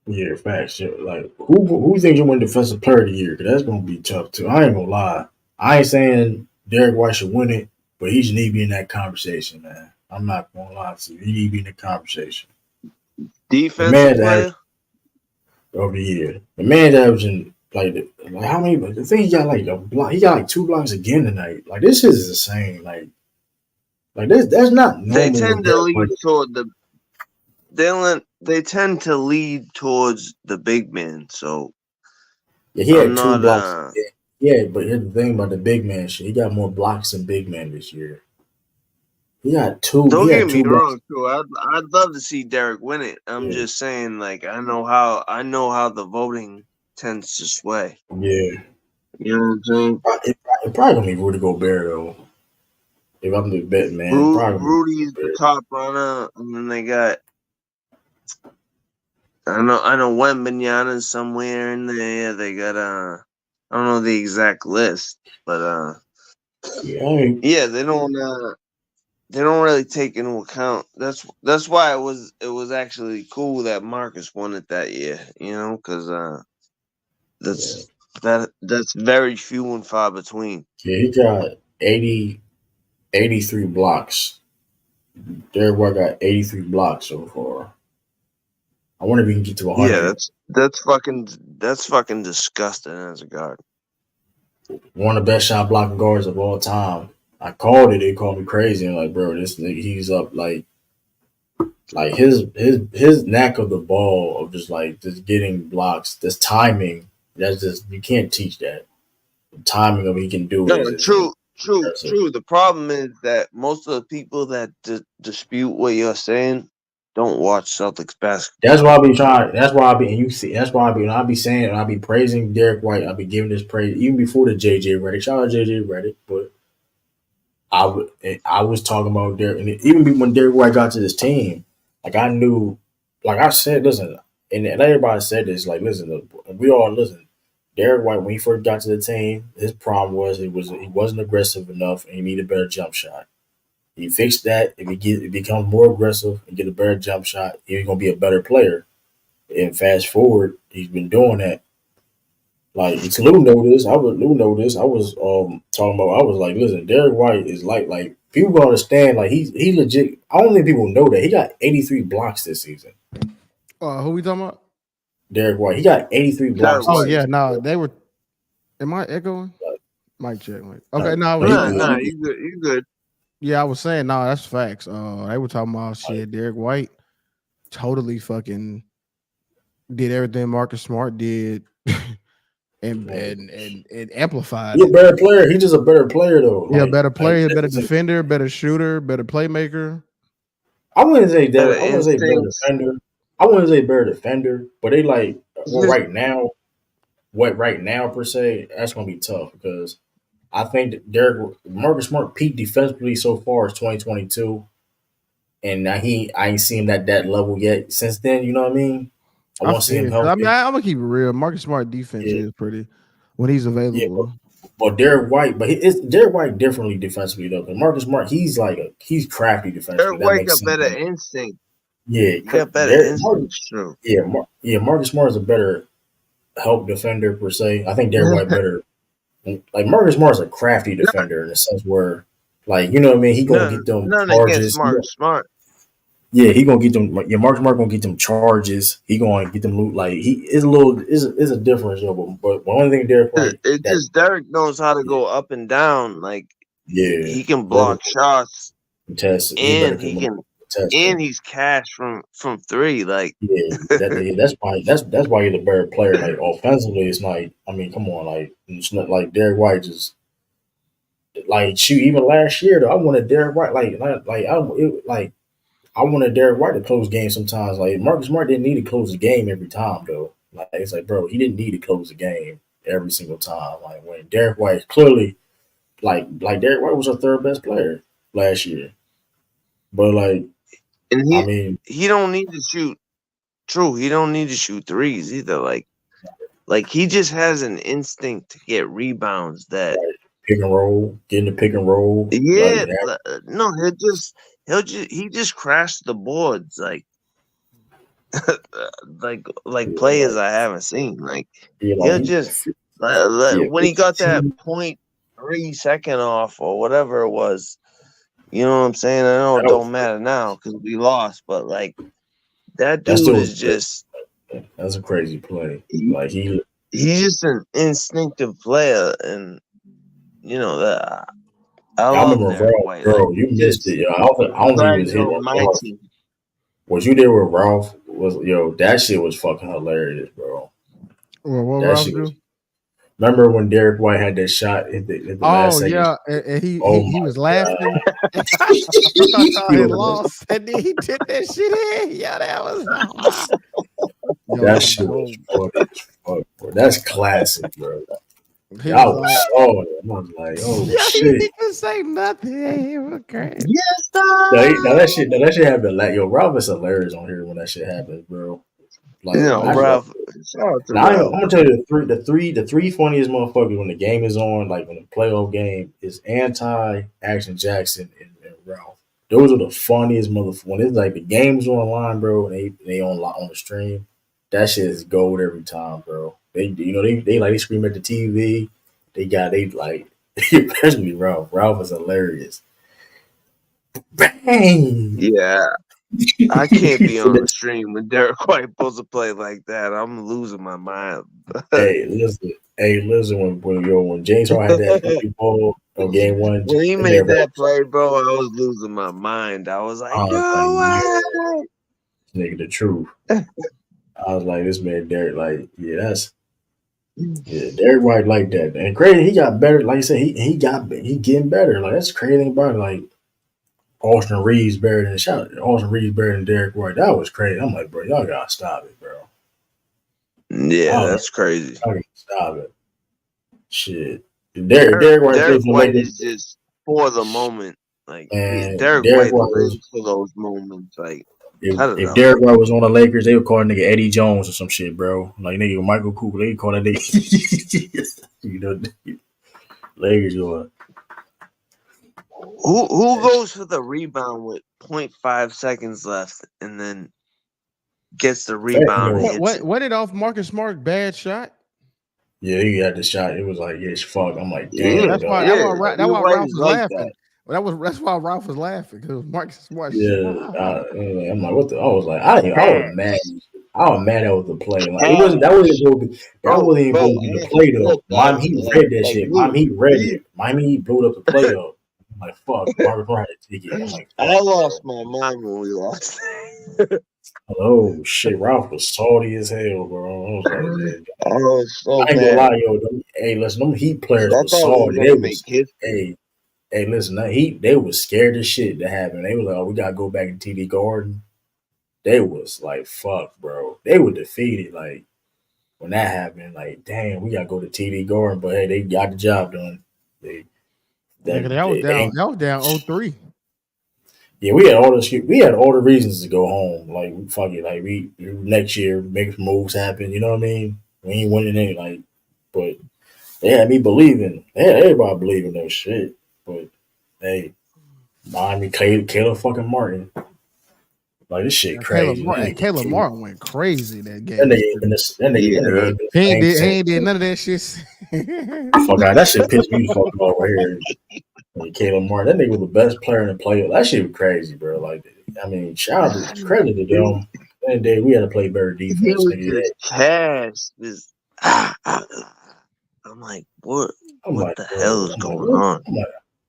yeah, facts. Yeah, like, who think you win Defensive Player of the Year? Because that's gonna be tough too. I ain't gonna lie. I ain't saying Derek White should win it, but he should need to be in that conversation, man. I'm not gonna lie to you. He need to be in the conversation. The Defensive man's average. player? of the year. The man averaging like how many? I think he got like a block. He got like 2 blocks again tonight. Like this is insane. Like this, that's not They normal with tend to Derek lead White. toward the they tend to lead towards the big man. So Yeah, he I'm had two not blocks. Yeah, but here's the thing about the big man shit. He got more blocks than big man this year. He got two. He don't get had me 2 blocks. wrong too. I'd love to see Derek win it. I'm Yeah, just saying, like I know how the voting tends to sway. yeah. You know what I'm saying? It probably gonna be Rudy Gobert though. If I'm the bet man, probably gonna be Rudy is Rudy the Gobert. top runner, and then they got I know Wembanyama's somewhere in there. They got I don't know the exact list, but Yeah, I mean, yeah, they don't really take into account. That's why it was actually cool that Marcus won it that year, you know, because yeah, that's very few and far between. yeah. He got 83 blocks. Derek White got 83 blocks so far. I wonder if he can get to Yeah, 100. that's fucking disgusting as a guard. One of the best shot blocking guards of all time. I called it. They called me crazy. And like, bro, this nigga, he's up like his knack of the ball of just getting blocks, this timing. That's just you can't teach that. The timing of what he can do No, is impressive. true. The problem is that most of the people that dispute what you're saying don't watch Celtics basketball. That's why I be trying. That's why I be and you see. That's why I be. And I be saying. And I be praising Derek White. I be giving this praise even before the JJ Reddick. Shout out JJ Reddick, but I was talking about Derek, and even when Derek White got to this team, like I knew, like I said, listen, and everybody said this, like listen, we all listen. Derek White, when he first got to the team, his problem was he wasn't aggressive enough, and he needed a better jump shot. He fixed that. If he becomes more aggressive and get a better jump shot, he's gonna be a better player. And fast forward, he's been doing that. Like it's Lou know this. Lou know this. I was talking about. I was like, listen, Derek White is like people gonna understand. Like he legit. I don't think people know that he got 83 blocks this season. Who we talking about? Derek White. He got 83 Derek blocks this Oh White. yeah, season. no, they were. Am I echoing? Mic check. Okay, Like, no, I was he Nah, saying. good. nah, you good, you good. Yeah, I was saying. No, that's facts. They were talking about shit. Derek White totally fucking did everything Marcus Smart did, and Like, amplified he a it. better player. He's just a better player though. Yeah, better player, better That's it. defender, better shooter, better playmaker. I wouldn't say Better that. I wouldn't say better instincts. defender. I wouldn't say better defender. But they like well Just right now. What right now per se? That's gonna be tough because I think that Marcus Smart peaked defensively so far as 2022, and now I ain't seen him at that level yet. Since then, you know what I mean? I I want to see feel him it. I mean, healthy. I'm gonna keep it real. Marcus Smart defense Yeah, is pretty when he's yeah. available. But Derek White, it's Derek White differently defensively though. Because Marcus Smart, he's crafty defensively. Derek That White makes got sense. better instinct. Yeah, He got better Derek Marcus, instincts, true. yeah. Marcus Smart is a better help defender per se. I think Derek White better. Like Marcus Smart is a crafty No, defender in the sense where, like you know what I mean. He gonna no, get them none against charges. Mark Smart. Yeah, he gonna get them. Yeah, Marcus Smart gonna get them charges. He gonna get them loot. Like he is a little is a difference of them. But the only thing Derek White It that just Derek knows how to yeah go up and down. Like yeah he can better block shots, contest. He better and he can, contest and them. he's cash from three. Like Yeah, that's why he's a better player. Like offensively, it's like I mean, come on, like it's not like Derek White just like shoot. Even last year though, I wanted Derek White like I wanted Derek White to close games sometimes. Like Marcus Smart didn't need to close the game every time though. Like it's like bro, he didn't need to close the game every single time. Like when Derek White clearly like Derek White was our third best player last year. But like and I mean, he don't need to shoot. True, he don't need to shoot threes either. Like he just has an instinct to get rebounds that like pick and roll, getting the pick and roll, like yeah, that. no, he just crashed the boards like Yeah, players I haven't seen. Like yeah, he'll just yeah, when he got that 0.3 second off or whatever it was, you know what I'm saying? I know it that was, don't matter now because we lost, but like that that dude still was is just That's a crazy play. He, Like he's just an instinctive player, and you know that I I love remember Derek Ralph, White. Like bro. You he's missed it, just yo. I don't think he glad was he's hitting on that my Ralph. team. Was you there with Ralph? Was that shit was fucking hilarious, bro. Well, what That Ralph shit was. do? Remember when Derek White had that shot at the last Oh second? yeah, and he Oh he, he was my laughing. He thought y'all had god, lost, and then he did that shit in. Yeah, that was that yo, shit was bro. funny as fuck, bro. That's classic, bro. He I was was like, so I was like, oh yeah, he shit. could say nothing. He was crazy. Yes, Now that shit happened. Like, yo, Ralph is hilarious on here when that shit happens, bro. you Like, know, Ralph. Shout out to now I'm Ralph. gonna tell you the three funniest motherfuckers when the game is on, like when the playoff game is Anti, Action Jackson, and Ralph. Those are the funniest motherfuckers. When it's like the game's on the line, bro, and they on the stream, that shit is gold every time, bro. They scream at the TV. They like especially Ralph. Ralph is hilarious. Bang. Yeah, I can't be on the stream when Derek White pulls a play like that. I'm losing my mind. Listen, when James Harden had that empty ball on game one, When he that man made Ralph that play, bro, I was losing my mind. I was I like, was like, no yeah, way. this nigga the truth. I was like, this man Derek, like, Derek White like that. And crazy, he got better. Like I said, he getting better. Like that's crazy about it. Like Austin Reeves better than Austin Reeves better than Derek White. That was crazy. I'm like, bro, y'all gotta stop it, bro. Yeah, Y'all that's crazy. gotta stop it. Shit. Derek White Derek plays for White Lakers. is just for the moment. Like And Derek Derek White White was lives for those moments. Like I don't if know. Derek White was on the Lakers, they would call a nigga Eddie Jones or some shit, bro. Like nigga Michael Cooper, they would call that nigga. Lakers or Who goes for the rebound with 0.5 seconds left and then gets the rebound and hits it? What did off Marcus Smart bad shot? Yeah, he had the shot. It was like, yeah, it's fuck. I'm like, Yeah, damn, That's why dog. that's yeah. why Derek White Ralph is was like laughing. that. That's why Ralph was laughing because Marcus Smart Yeah, shot. I'm like, what the? I was like, I was mad. Cash. I was mad that was the play. Like it wasn't. Cash. That wasn't even Bro, supposed to be I the had to play though. flip that. Miami Heat read that Like shit. Luke, Miami Heat read you it. Miami Heat blew up the play up. I'm like, fuck. Marcus Smart had to take it. I'm like, I fuck, lost bro. my mind when we lost. Oh shit, Ralph was salty as hell, bro. I was like, man, I was so I ain't gonna mad. lie, yo. Hey, listen, them Heat 'Cause players I was thought we were salty. They gonna make was, history. hey, listen, they was scared as shit to happen. They was like, oh, we gotta go back to TD Garden. They was like, fuck, bro. They were defeated. Like when that happened, like, damn, we gotta go to TD Garden. But hey, they got the job done. They Nigga, that they ain't. that was down 0-3. Yeah, we had all the reasons to go home. Like fuck it, like we next year make moves happen. You know what I mean? We ain't winning any like, but they had me believing. They had everybody believing that shit. But hey, Miami, Caleb fucking Martin, like this shit crazy. Caleb Martin went crazy that That game. nigga, that nigga Yeah, ain't been He the ain't same did he since. ain't did none of that shit. Fuck out, that shit pissed me the fuck off right here. Like, Caleb Martin, that nigga was the best player in the playoff. That shit was crazy, bro. Like, I mean, shout out to credit to them. And then we had to play better he defense, was nigga. just cash. Just I'm like, what? I'm What like, the hell bro, is I'm like, going what? on?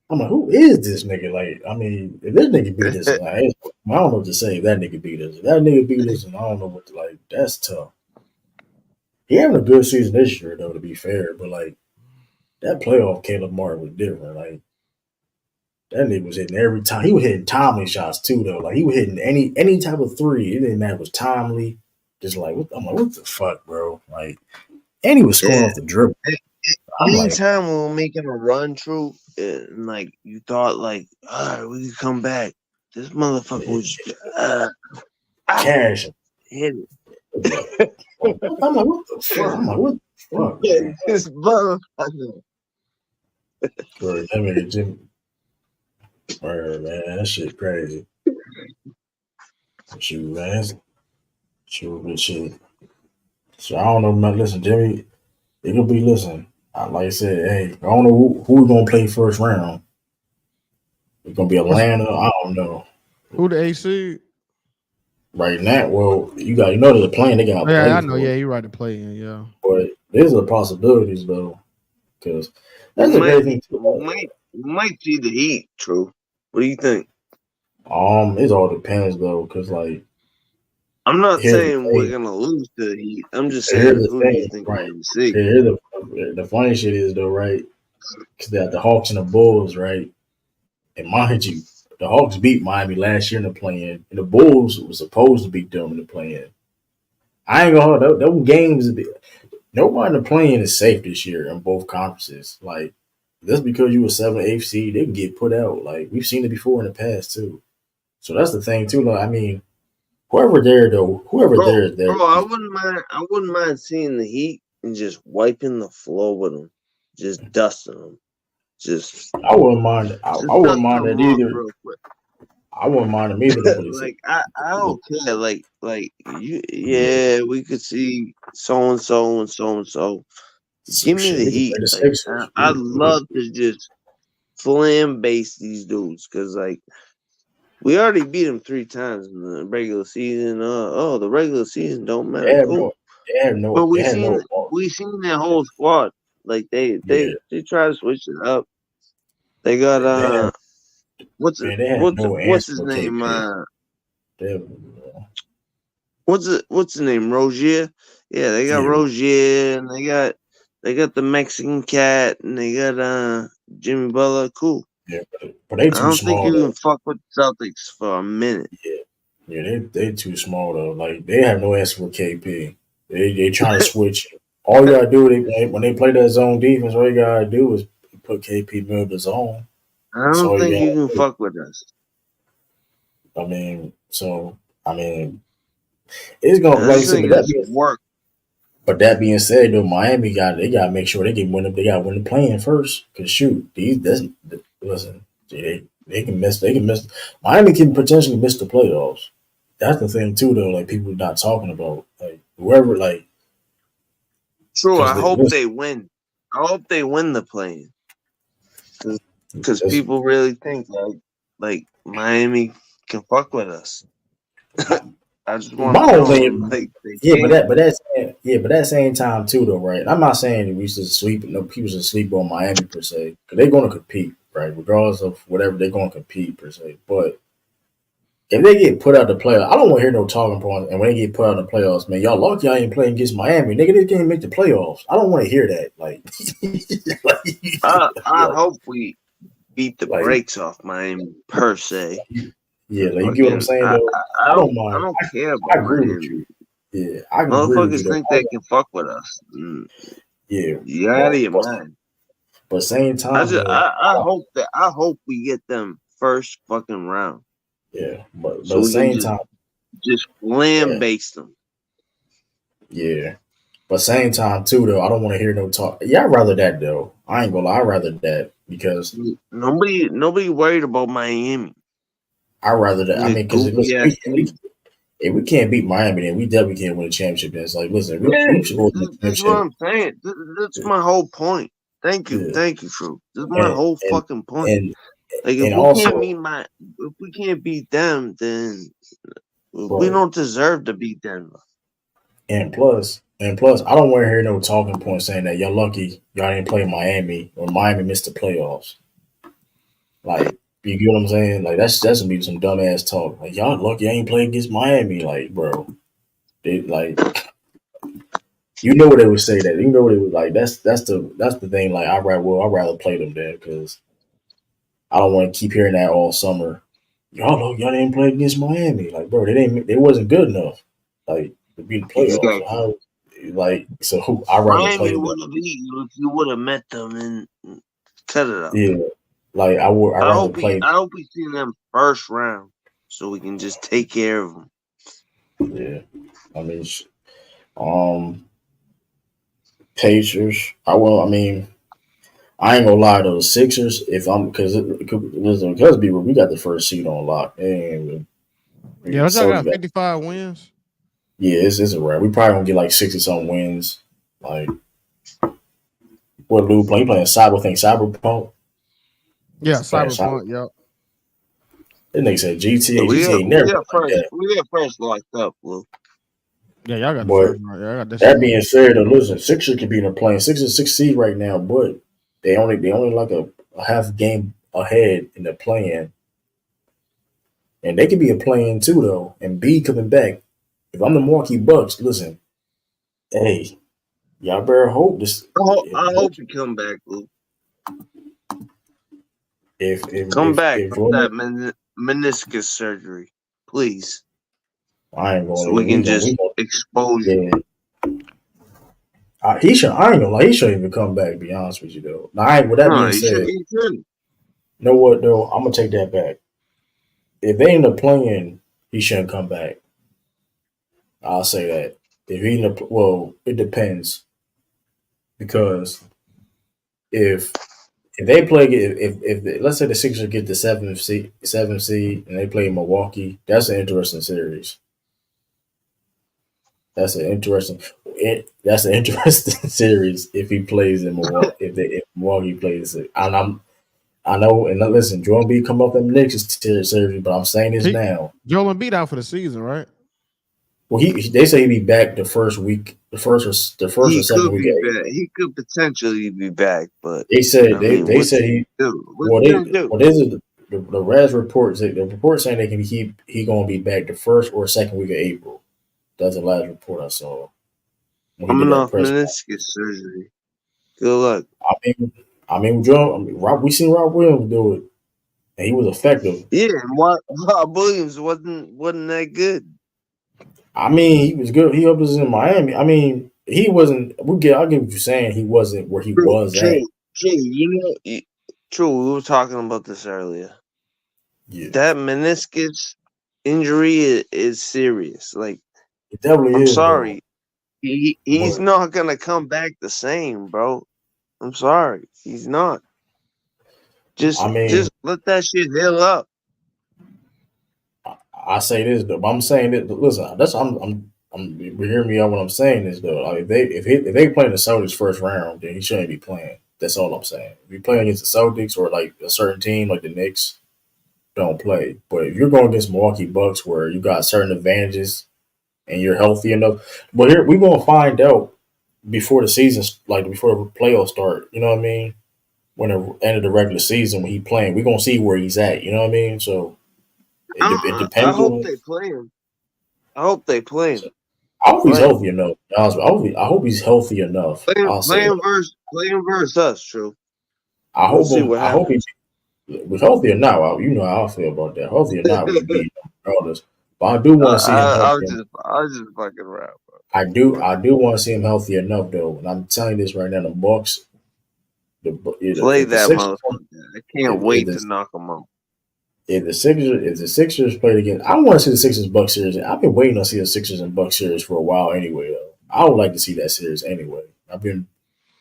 I'm like, who is this nigga? Like, I mean, if this nigga beat us, like, I don't know what to say. If that nigga beat us, if that nigga beat us, and I don't know what to like. That's tough. He having a good season this year, though, to be fair. But like that playoff, Caleb Martin was different. Like that nigga was hitting every time. He was hitting timely shots too, though. Like he was hitting any type of three. It didn't matter. It was timely. Just like I'm like, what the fuck, bro? Like, and he was scoring Yeah. off the dribble. I'm like, Anytime we were making a run through, and like you thought, like, all right, we could come back. This motherfucker was cash. hit it. I'm like, what the fuck? I'm like, what the fuck, man? This motherfucker. Bro, that nigga Jimmy. Bro, man, that shit crazy. Shoot, man. Shoot. So I don't know, man. Listen, Jimmy, it could be, listen. Like I said, hey, I don't know who we gonna play first round. It's gonna be Atlanta. I don't know. Who the AC? right now. Well, you know they're playing. They got to Yeah, play I know. for Yeah, it. you're right to play in. Yeah. But there's a possibilities though, because We that's the might great thing too. we might see the Heat. True. What do you think? It all depends though, because like I'm not here's the saying we're thing. gonna lose to the Heat. I'm just Here's saying, the who do you thing, think we're right? gonna see? Here's the funny shit is though, right? Because the Hawks and the Bulls, right? And mind you, the Hawks beat Miami last year in the play-in, and the Bulls were supposed to beat them in the play-in. I ain't gonna hold those games. Nobody in the play-in is safe this year in both conferences. Like just because you were 7th, 8th seed, they can get put out. Like we've seen it before in the past too. So that's the thing too. Like I mean, whoever Bro, there is there. bro, I wouldn't mind seeing the Heat and just wiping the floor with them, just dusting them, just I wouldn't mind. I wouldn't dusting mind them that off either. real quick. I wouldn't mind them either. But it's Like I don't care. Like you, yeah, we could see so and so and so and so. some Give me shit. the We can play Heat. the Like Sixers. I'd love to just flam base these dudes because like we already beat them 3 times in the regular season. The regular season don't They matter. have Cool, no. They have but no. They have no. we seen their whole squad. Like Yeah, they try to switch it up. They got they have. Man, they have no what's answer his for name? KP. They have, What's the name? Rozier. Yeah, they got yeah, Rozier, and they got the Mexican cat, and they got Jimmy Butler. Cool. yeah, but they I too don't think small you though. can fuck with the Celtics for a minute. Yeah, yeah, they too small though. Like they have no answer for KP. They trying to switch. All you gotta do when they play that zone defense, all you gotta do is put KP middle of the zone. I That's don't all you think you gotta can do. fuck with us. I mean, so I mean, it's gonna like I This said, nigga's work. but that being said, though, Miami they got to make sure they can win. They got to win the play-in first. Cause shoot, listen, they can miss. They can miss. Miami can potentially miss the playoffs. That's the thing too, though. Like people not talking about like whoever like True. because I hope listen, they win. I hope they win the play because listen, people really think like Miami can fuck with us. I just want my to whole tell thing, them like they yeah, can't. but that same time too, though, right? I'm not saying that we should sleep. No, people should sleep on Miami per se, because they're going to compete, right? Regardless of whatever, they're going to compete per se, but. If they get put out the playoffs, I don't want to hear no talking points. And when they get put out the playoffs, man, y'all lucky y'all ain't playing against Miami. Nigga, they can't make the playoffs. I don't want to hear that. Like, I hope we beat the like, brakes off Miami per se. yeah, like you get what I'm Fucking, saying though. I don't I mind. don't care I about agree with Miami. you. Yeah, I can agree with you Motherfuckers though. think they can fuck with us. Yeah, You out of your but mind. same time though, I hope we get them first fucking round yeah, but so we can same time, just land yeah, base them. yeah. But same time too though, I don't want to hear no talk. Yeah, I'd rather that though. I ain't gonna lie, I'd rather that because Nobody worried about Miami. I'd rather that. And I the mean, because goofy ass team. if we can't beat Miami, then we definitely can't win a championship. And it's like, listen, Yeah, we should go win a this is what championship. I'm saying. That's Yeah, my whole point. Thank yeah. you, True. This is my And whole and fucking point. and Like and also, if we can't beat them, then we right. don't deserve to beat them. And plus, I don't want to hear no talking points saying that y'all lucky y'all didn't play Miami or Miami missed the playoffs. Like, you get what I'm saying? Like that's gonna be some dumbass talk. Like y'all lucky I ain't playing against Miami. Like, bro, they like you know what they would say that. You know what it was like. That's the thing. Like I'd rather play them then because I don't want to keep hearing that all summer. Y'all didn't play against Miami. Like, bro, they wasn't good enough. Like to be in the playoffs. So Exactly. how so who I'd rather Miami play them. would have beat you if you would have met them and cut it up. Yeah. Like I'd rather play. I hope we see them first round so we can just take care of them. Yeah. I mean um Pacers. I mean, I ain't gonna lie though. The Sixers, if I'm because listen, because we got the first seed on lock, and Yeah, don't y'all Celtics got got 55 wins? yeah, it's a wrap. We probably gonna get like 60 something wins. Like what Lou playing? He playing Cyberpunk. Yeah, Playing Cyber. Cyberpunk. Yep. That nigga said GTA. We GTA got ain't never we been got like first that. we got first locked up, Blue. Yeah, y'all got the But first one. Y'all got that shit that locked. being said, though, listen, Sixers could be in the plane. Sixers 6 seed right now, but they only like a half game ahead in the play-in. And they could be a play-in too, though. And B coming back. If I'm the Milwaukee Bucks, listen, hey, y'all better hope this. I hope you come back, Blue. Come If back if from Jordan, that meniscus surgery, please, I ain't so going. we Yeah, can just we going. expose you. Yeah, he should. I ain't gonna lie. He shouldn't even come back. To be honest with you, though. Now, with that No, being you should. said, You shouldn't. you know what though? I'm gonna take that back. If they end up playing, he shouldn't come back. I'll say that. If he end up, well, it depends because if if they play, if let's say the Sixers get the seventh seed, and they play Milwaukee, that's an interesting series. That's an interesting. That's an interesting series if he plays in Milwaukee. If Milwaukee plays it, and I know. And listen, Jordan B come up in the next series, but I'm saying this He now. Joel Embiid out for the season, right? Well, they say he'd be back the first week, the first or He second could week be of back. April. He could potentially be back, but They said I mean, they what's said he he gonna do? What's well he gonna do? this is the Raz reports the report saying they can he gonna be back the first or second week of April. That's the last report I saw when he did Coming that off press conference. meniscus surgery. Good luck. I mean, Joe, we seen Rob Williams do it, and he was effective. Yeah, and Rob Williams wasn't that good. I mean, he was good. He helped us in Miami. I mean, he wasn't. I get what you're saying. He wasn't where he True, was at. true, true. True. We were talking about this earlier. Yeah, That meniscus injury is serious. Like, it definitely I'm is though. sorry, he's But not gonna come back the same, bro. I'm sorry, he's not. I Just mean, let that shit heal up. I say this though. But I'm saying that. Listen, that's I'm hearing me out. What I'm saying is though, like if they play in the Celtics first round, then he shouldn't be playing. That's all I'm saying. If you play against the Celtics or like a certain team like the Knicks, don't play. But if you're going against Milwaukee Bucks, where you got certain advantages and you're healthy enough, but here we're gonna find out before the season, like before the playoffs start. You know what I mean? When the end of the regular season, when he playing, we're gonna see where he's at. You know what I mean? So it I depends hope on. they play him. I hope they play him. I hope he's Play him. healthy enough. To be honest with you. I hope he's healthy enough. I'll say that. Play him versus us. True. I We'll hope see him. what I hope he happens. was healthy or not. You know how I feel about that. Healthy or not, we beat him regardless. But I do want to see him I healthy. was just fucking around. I do want to see him healthy enough though. And I'm telling you this right now, the Bucks, Play if the that Sixers, motherfucker. I can't if, if wait the to knock him out. if the Sixers played again, I want to see the Sixers Bucks series. I've been waiting to see the Sixers and Bucks series for a while anyway. Though I would like to see that series anyway. I've been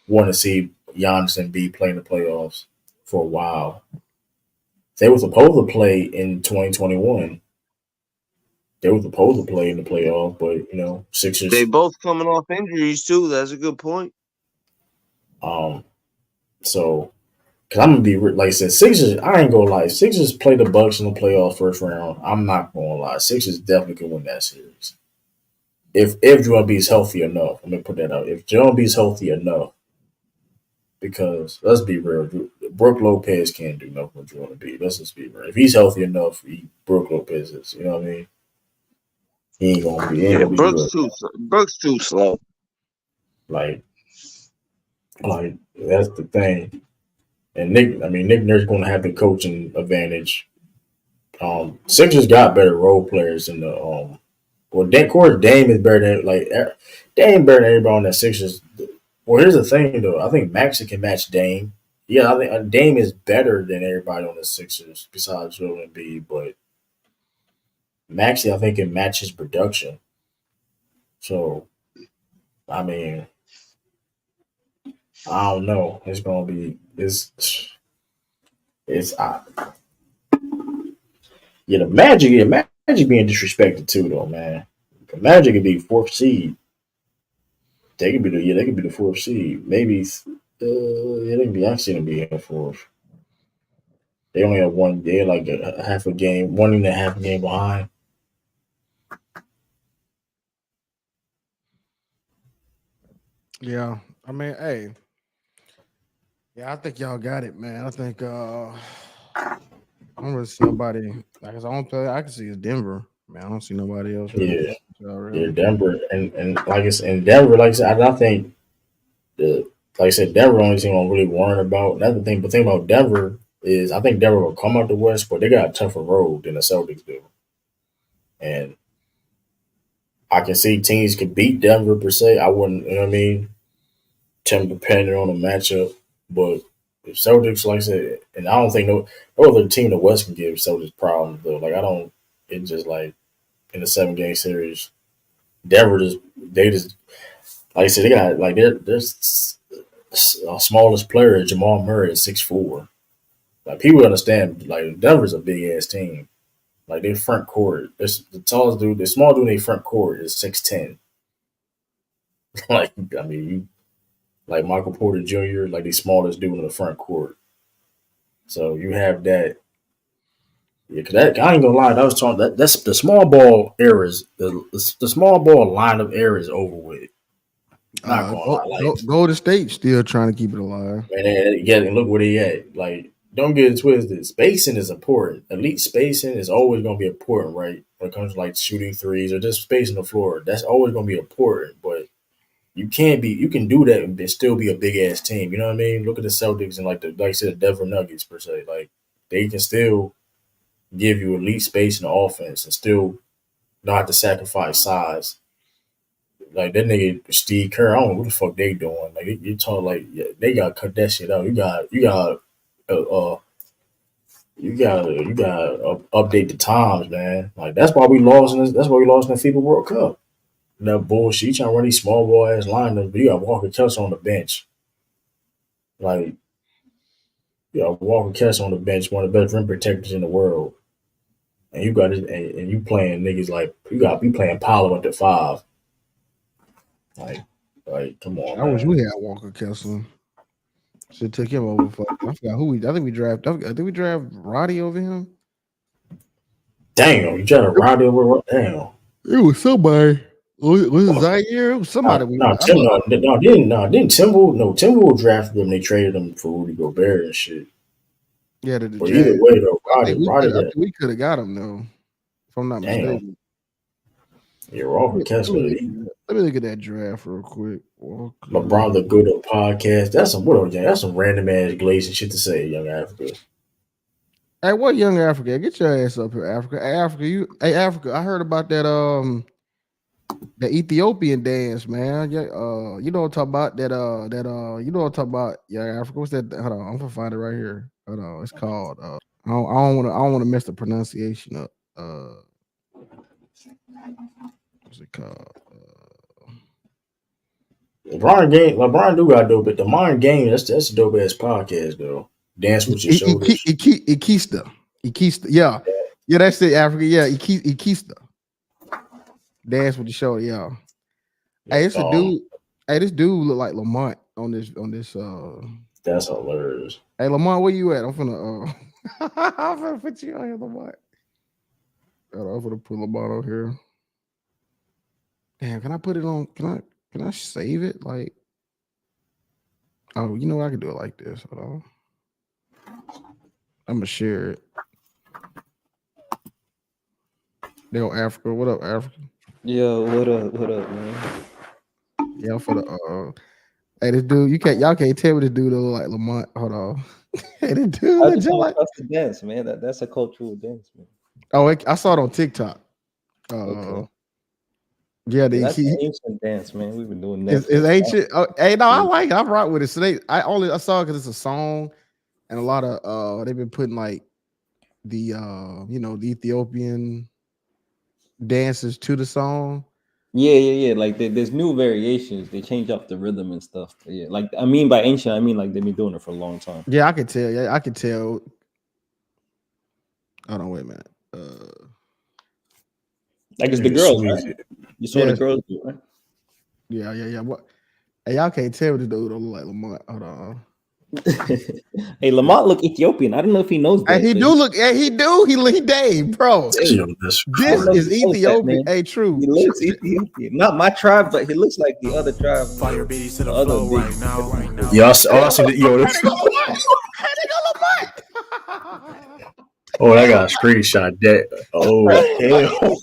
wanting to see Giannis and B play in the playoffs for a while. They were supposed to play in 2021. They were supposed to play in the playoff, but They Sixers. both coming off injuries too. That's a good point. Um, so because I'm gonna be like I said, Sixers. I ain't gonna lie. Sixers play the Bucks in the playoff first round. I'm not gonna lie. Sixers definitely can win that series if Joel B is healthy enough. Let me put that out. If Joel B is healthy enough, because let's be real, Brooke Lopez can't do nothing with Joel B. Let's just be real. If he's healthy enough, Brooke Lopez is. You know what I mean? He ain't gonna be good. Brooks too slow. Like that's the thing. And Nick Nurse going to have the coaching advantage. Sixers got better role players in the Well, of course, Dame is better than Dame better than everybody on that Sixers. Well, here's the thing though. I think Maxey can match Dame. Yeah, I think Dame is better than everybody on the Sixers besides Joel Embiid, but Maxey I think can match his production. So I mean, I don't know. It's gonna be it's yeah, Magic being disrespected too, though, man. The Magic could be fourth seed. They could be the fourth seed. Maybe, yeah, they could be actually gonna be in fourth. They only have one. They're like a half a game, 1.5 game behind. Yeah, I mean, hey, yeah, I think y'all got it, man. I think I don't really see nobody. Like I don't play. I can see is Denver, man. I don't see nobody else really. Yeah, yeah, Really. Denver and like it's in Denver. Like I said, I think the like I said, Denver only team I'm really worrying about. Another thing, but thing about Denver is I think Denver will come out the West, but they got a tougher road than the Celtics do, and I can see teams could beat Denver per se. I wouldn't, you know what I mean? Depending on the matchup, but if Celtics, like I said, and I don't think no other team in the West can give Celtics problems though. Like I don't. It's just like in the 7 game series, Denver just like I said they got like their smallest player Jamal Murray is 6'4". Like people understand like Denver's a big ass team. Like their front court, the tallest dude, the small dude in their front court is 6'10". Like I mean, you like Michael Porter Jr., like the smallest dude in the front court. So you have that. Yeah, cause that I ain't gonna lie, that was talking that's the small ball errors, the small ball line of errors over with. Not gonna lie, like Golden State still trying to keep it alive. man, yeah, and look where they at. Like, don't get it twisted. Spacing is important. Elite spacing is always gonna be important, right? When it comes to like shooting threes or just spacing the floor, that's always gonna be important. But you can do that and still be a big ass team. You know what I mean? Look at the Celtics and like I said, the Denver Nuggets per se. Like they can still give you elite space in the offense and still not have to sacrifice size. Like that nigga Steve Kerr, I don't know what the fuck they doing. Like you talk like yeah, they gotta cut that shit out. Uh, uh you got to update the times, man. Like that's why we lost in this. That's why we lost in the FIBA World Cup. That bullshit. You trying to run these small ball ass lineups, but you got Walker Kessler on the bench. Like you got Walker Kessler on the bench, one of the best rim protectors in the world, and you got it, and you playing niggas like you got be playing Paolo at the 5. Like, come on, I wish we man. had Walker Kessler. Should took him over. I forgot who we. I think we drafted. I think we drafted Roddy over him. Damn, you trying to ride over? Damn. It was somebody. Was it Zaire? It was somebody. Didn't Timberwolves drafted him. They traded him for Rudy Gobert and shit. Yeah, the But either Jazz. way, though, I Roddy, think we could have got him though, if I'm not damn, mistaken. yeah, Walker Kessler. Let me look at that draft real quick. Walker. LeBron the Good Up podcast. That's some random ass glazing shit to say, young Africa. Hey, what young Africa? Get your ass up here, Africa. Hey, Africa. I heard about that the Ethiopian dance, man. Yeah, you know what I'm talking about? You know what I'm talking about? Yeah, Africa. What's that? Hold on, I'm gonna find it right here. Hold on, it's called. I don't want to mess the pronunciation up. What's it called? LeBron do got dope, but the Mind Game, that's a dope ass podcast though. Dance with your shoulders. Ikista. Yeah, yeah, that's it, Africa. Yeah, Ikista. Dance with your shoulder. Yeah. Hey, it's a dude. Hey, this dude look like Lamont on this. That's hilarious. Hey, Lamont, where you at? I'm finna I'm finna put you on here, Lamont. I'm gonna put Lamont on here. Damn, can I put it on? Can I save it? Like, oh, you know what? I can do it like this. Hold on. I'm gonna share it. They go Africa. What up, Africa? Yo, what up, man? Yeah, for the hey, this dude, y'all can't tell me this dude look like Lamont. Hold on. Hey, this dude I just like that's the dance, man. That's a cultural dance, man. Oh, I saw it on TikTok. Okay. Yeah, that's an ancient dance, man. We've been doing that. It's ancient. Oh, hey, no, I like it. I rock with it. So I saw it because it's a song, and a lot of they've been putting like the the Ethiopian dances to the song. Yeah. Like there's new variations. They change up the rhythm and stuff. But yeah, like I mean by ancient, I mean like they've been doing it for a long time. Yeah, I could tell. Yeah, I could tell. Hold on, wait a minute. Like it's the girls, right? You saw the girls do, right? Yeah. What? Hey, y'all can't tell this dude don't look like Lamont. Hold on. Hey, Lamont look Ethiopian. I don't know if he knows that. Hey, he but do look. Hey, he do. He Dave, bro. Yo, that's I don't This know if is he knows that, Ethiopian. man. Hey, true. He looks Ethiopian. Not my tribe, but he looks like the other tribe. Fire beats to the other flow big. right now. Yo, I see the yo. Hey, they go Lamont. Hey, they go Lamont. Oh, I got a screenshot that. Oh hell,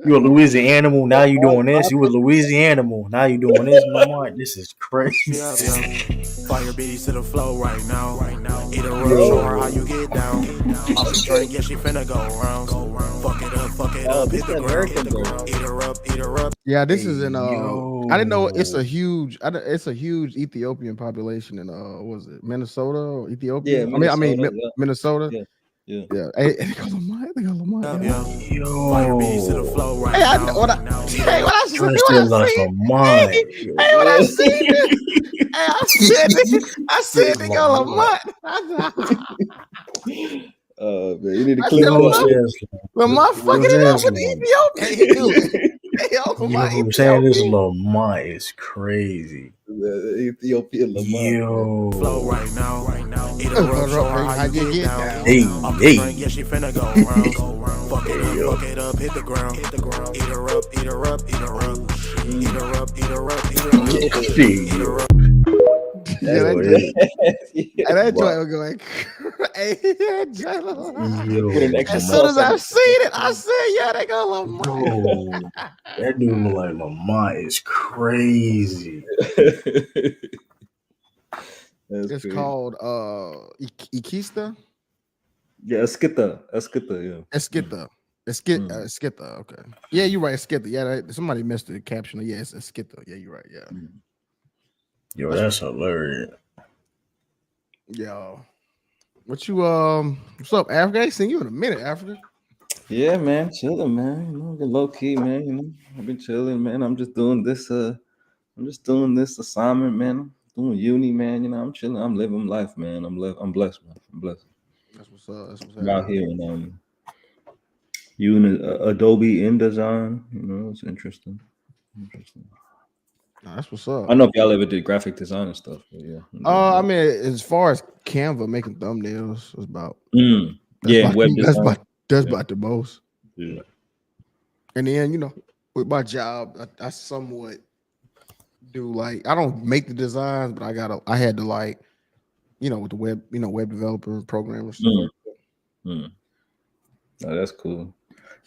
you a Louisiana animal. Now you doing this. You a Louisiana animal. Now you doing this, Lamont. This is crazy. Fire beats to the flow right now. Eat a Yo. show her how you get down. Off the drink, yeah, she finna go round. Fuck it up, hit the ground. Eat her up. Yeah, this is in Yo. I didn't know it's a huge Ethiopian population in what was it, Minnesota or Ethiopia? Yeah, I mean yeah. Minnesota. Yeah. Hey, they go Lamont. They go Lamont. Yo. Fire beats to the flow right Hey, now. what I seen. Hey, what I seen. Hey, I said they go Lamont. Man, you need to I click said that. Lamont fucking it up with the Ethiopian. Hey, he do it. Yo, saying this Lamont is crazy. Ethiopian Lamont. Yo. Flow right now. Eat a show her how you get down. Hey. Yeah, she finna go round. Fuck it up, hit the ground. Eat her up. Eat her up. Yeah, that joint was going. Hey, that joint was like, as soon as I seen it, I said, "Yeah, they go Lamont." Bro, that dude look like Lamont is crazy. It's crazy. called Ikista. Yeah, Eskita. Yeah. Eskita. Okay. Yeah, you're right. Eskita. Yeah, somebody missed the caption. Yeah, it's Eskita. Yeah, you're right. Yeah. Yo, that's hilarious. Yo, what's up, Africa? I ain't seen you in a minute, Africa. Yeah, man, chilling, man. You know, low key, man. You know, I've been chilling, man. I'm just doing this. I'm just doing this assignment, man. I'm doing uni, man. You know, I'm chilling. I'm living life, man. I'm blessed, man. I'm blessed. That's what's up. I'm out here and you in Adobe InDesign. You know, it's interesting. No, that's what's up. I don't know if y'all ever did graphic design and stuff, but yeah. I mean, as far as Canva making thumbnails, it's about web design. That's about the most. Yeah. And then, you know, with my job, I somewhat do like, I don't make the designs, but I had to like, you know, with the web, you know, web developer, programmer stuff like that. Oh, that's cool.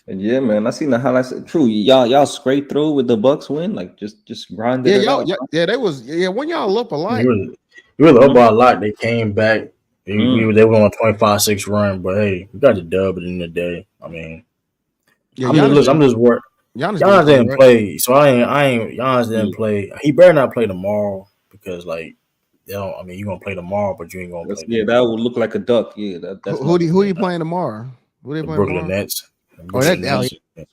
And yeah, man, I seen the highlights. True, y'all scrape through with the Bucks win, like just grinded it out. When y'all up a lot. You were up by a lot. They came back. They were on a 25-6 run, but hey, we got the dub at the end of the day. I mean, I'm just worried. Giannis didn't play, so I ain't. Giannis didn't play. He better not play tomorrow because, like, you know, I mean, you gonna play tomorrow, but you ain't gonna play. Yeah, that would look like a duck. Yeah, that's who you playing tomorrow? Who they playing Brooklyn tomorrow? Nets.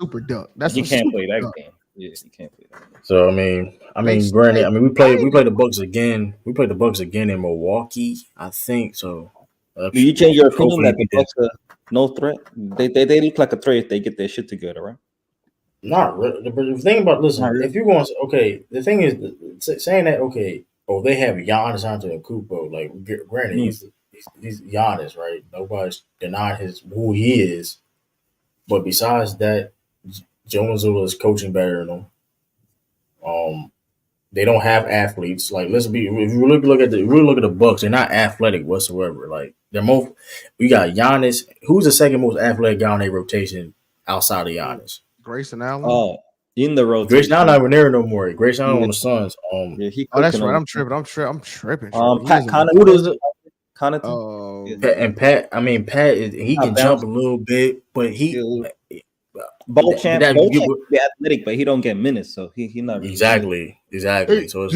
Super duck. That's you can't play that game. Yeah, you can't play that game. So I mean, granted, I mean we play the Bucks again. We played the Bucks again in Milwaukee, I think. So do you change your opinion that the Bucks are no threat? They look like a threat if they get their shit together, right? Not really. But the thing about if you're going to the thing is saying that they have Giannis Antetokounmpo. Like, granted, he's Giannis, right? Nobody's denying who he is. But besides that, Jonas is coaching better than him. They don't have athletes. Like, if you really look at the Bucks, they're not athletic whatsoever. Like, we got Giannis. Who's the second most athletic guy on their rotation outside of Giannis? Grayson Allen. Oh, in the rotation. Grayson Allen not even there no more. Grayson Allen on the Suns. That's right. I'm tripping. Pat Connaughton. Who does it? Connaughton. Pat. I mean, Pat. He can jump a little bit, but he. Ball champ be athletic, but he don't get minutes, so he not really exactly. So it's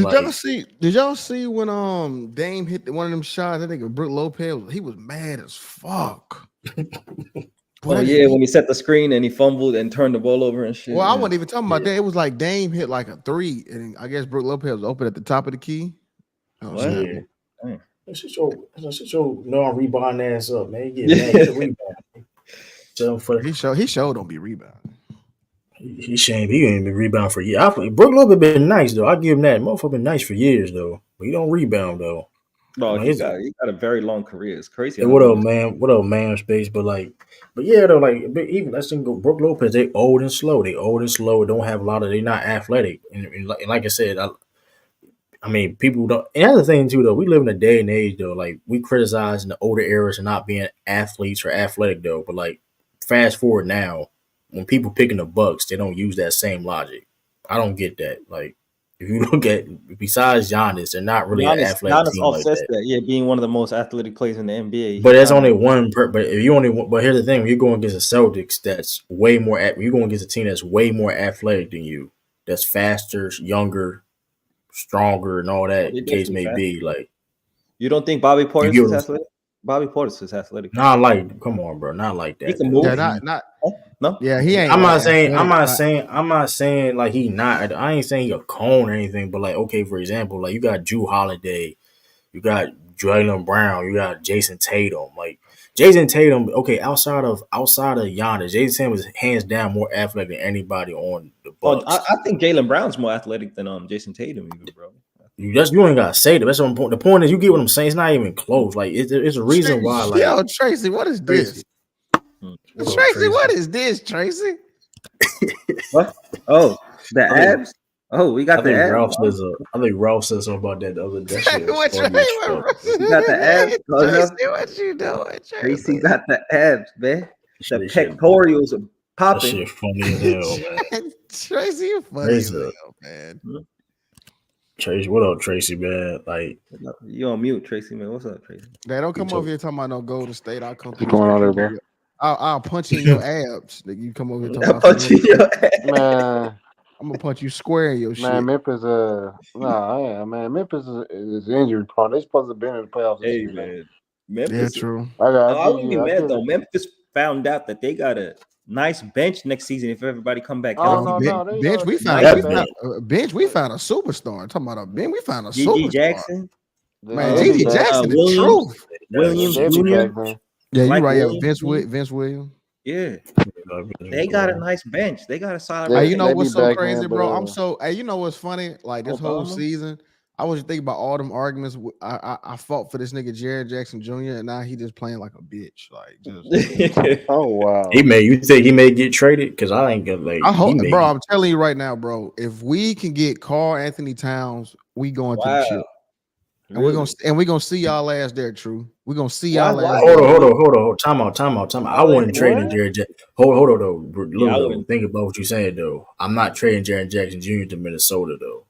did y'all see when Dame hit one of them shots? I think Brook Lopez, he was mad as fuck. When he set the screen and he fumbled and turned the ball over and shit. Well, I wasn't even talking about that. It was like Dame hit like a three, and I guess Brook Lopez was open at the top of the key. Shut your non-rebound ass up, man. You get mad. Rebound. He showed don't be rebounding. He ain't been rebound for years. Brook Lopez been nice though. I give him that. Motherfucker been nice for years though. But he don't rebound though. No, mean, he got a very long career. It's crazy. hey, what up, man? What up, man? Space, but yeah, though, but even let's think go Brooke Lopez. They old and slow. They old and slow. Don't have a lot of. They not athletic. And like I said, I mean, people don't. And that's the thing too, though. We live in a day and age, though. Like we criticize in the older eras for not being athletes or athletic, though. But fast forward now, when people picking the Bucks, they don't use that same logic. I don't get that. Like, if you look at besides Giannis, they're not really an athletic Giannis team like offsets that. that. Yeah, being one of the most athletic players in the NBA. But that's only one. But if you only. But here's the thing: when you're going against the Celtics, that's way more. You're going against a team that's way more athletic than you. That's faster, younger, stronger, and all that. The case may be. Like, you don't think Bobby you Portis get is what athletic? Bobby Portis is athletic. not like. Come on, bro. Not like He that. can though. move. Yeah, not. No. Yeah, he ain't. I'm not like saying. I'm athletic, not saying. I'm not saying like he not. I ain't saying he a cone or anything. But okay, for example, you got Drew Holiday. You got Jaylen Brown. You got Jason Tatum. Like Jason Tatum. Okay, outside of Giannis, Jason Tatum is hands down more athletic than anybody on the Oh, Bucks. I think Jaylen Brown's more athletic than Jason Tatum, even, bro. You ain't gotta say that. That's the point. The point is, you get what I'm saying. It's not even close. Like it's a reason why. Like, yo, Tracy, what is this? Tracy, what is this, Tracy? What? Oh, the I think- abs. Oh, we got I think the abs. I think Ralph said something about that the other day. That shit was What funny as fuck. You got the abs. Tracy, what you doing, Tracy got the abs, man. The That shit- pectorials are That popping. shit funny as hell, man. Tracy, you funny as Tracy. hell, man. Tracy, what up, Tracy, man? Like, You on mute, Tracy, man. What's up, Tracy? They don't come over here talking about no Golden State. I'll come through. What's going on there, bro? I'll punch you in your abs. That you come over here talking I'll about. punch you in your abs. Man, I'm gonna punch you square in your shit. man, Memphis. Man, Memphis is injury prone. They supposed to be in the playoffs this Hey, year. man. Yeah, Memphis. true. I wouldn't be mad though. Memphis found out that they got a nice bench next season if everybody come back Oh, healthy. no, they bench. We found. nice We found bench. We found a superstar. I'm talking about a bench. We found a GG superstar. Jackson, Man, GG Jackson, the Williams, truth. Williams They'll be Jr. back, man. Yeah, Mike you're right. Yeah, Williams. Vince Williams. Yeah, they got a nice bench. They got a solid. They- Hey, you know they what's be so back, crazy, man, bro? but, I'm so. Hey, you know what's funny? Like this whole Obama? season, I was thinking about all them arguments. I fought for this nigga Jared Jackson Jr. and now he just playing like a bitch. Like just. Oh wow. you think he may get traded? Because I ain't gonna I hope, he may bro. get- I'm telling you right now, bro. If we can get Karl Anthony Towns, we going to the Wow. chip, and we're gonna see y'all ass there. True, we're gonna see Why- y'all why- ass. Hold on. Time out. I wouldn't trade in Jared Jackson. Hold on though. Look, Yeah, I though. wouldn't. Think about what you're saying though. I'm not trading Jared Jackson Jr. to Minnesota though.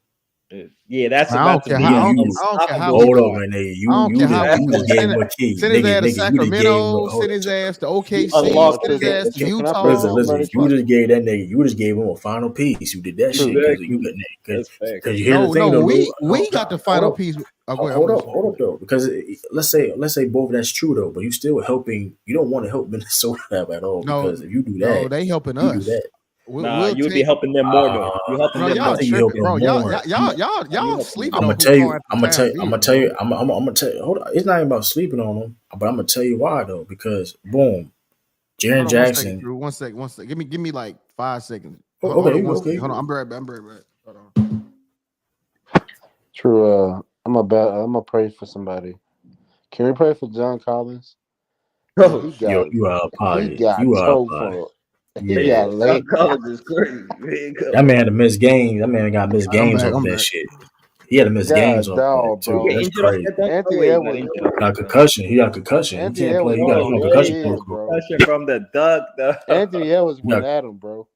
Yeah, that's I about don't to care be. how. I you- don't care how. Hold on, man. Nigga. I don't care how You just gave him a key. Send his ass to You just gave him Sacramento. hold Send on. his ass to OKC. unlocked Send his his- ass to Can I Utah. play Listen. somebody? You just gave that nigga. You just gave him a final piece. You did that shit because you got That's facts. because you hear the No, thing no, though. we got the final piece. Oh, go ahead. Hold up though, because let's say both that's true though, but you still helping. You don't want to help Minnesota at all No, because if you do No, that, they helping you us. do that. Nah, you would be helping them more though. You helping Bro, them y'all more. think you tripping, helping bro. more. Y'all sleeping I'm on gonna who tell you. Karl I'm gonna tell Anthony you. I'm Towns gonna tell is, you. I'm gonna tell you. Hold on. It's not even about sleeping on them, but I'm gonna tell you why though. Because boom, Jaren Hold on Jackson. One second. Give me like 5 seconds. Oh, Hold okay, on one okay. second. Hold on. I'm right back. Hold on. True. I'm gonna pray for somebody. Can we pray for John Collins? Bro, He got You out of pocket. he got You out of toe pocket. for Yeah. he got leg. Collins is crazy. Man, That man had to miss games. That man got missed games off I'm that back. shit. He had to miss games God off that dog, too. bro. Get That's injured off crazy. that dunk? Anthony Oh, wait, he got Edwards. injured He off got that dunk. concussion. He got concussion. He Anthony can't play. Edwards He got went concussion in, protocol. bro. Concussion from the dunk, though. Anthony Edwards Yeah. went at him, bro.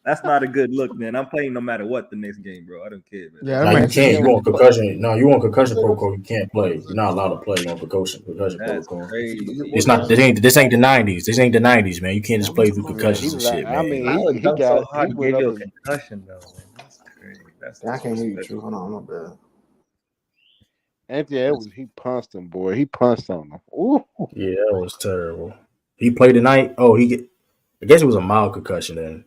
That's not a good look, man. I'm playing no matter what the next game, bro. I don't care, man. Yeah, No, that you man said can't. he You got want concussion. No, you want concussion protocol. You can't play. You're not allowed to play on concussion That's protocol. crazy. It's not. This ain't the '90s. This ain't the '90s, man. You can't just play through Yeah, concussions and shit, I man. mean, I would he dunk so got hard he to went give you up a and concussion, though, man. That's crazy. That's I can't hear you, disrespectful. True. Hold on, my bad. Anthony Edwards. He punched him, boy. He punched on him. Ooh. Yeah, that was terrible. He played tonight. Oh, I guess it was a mild concussion then.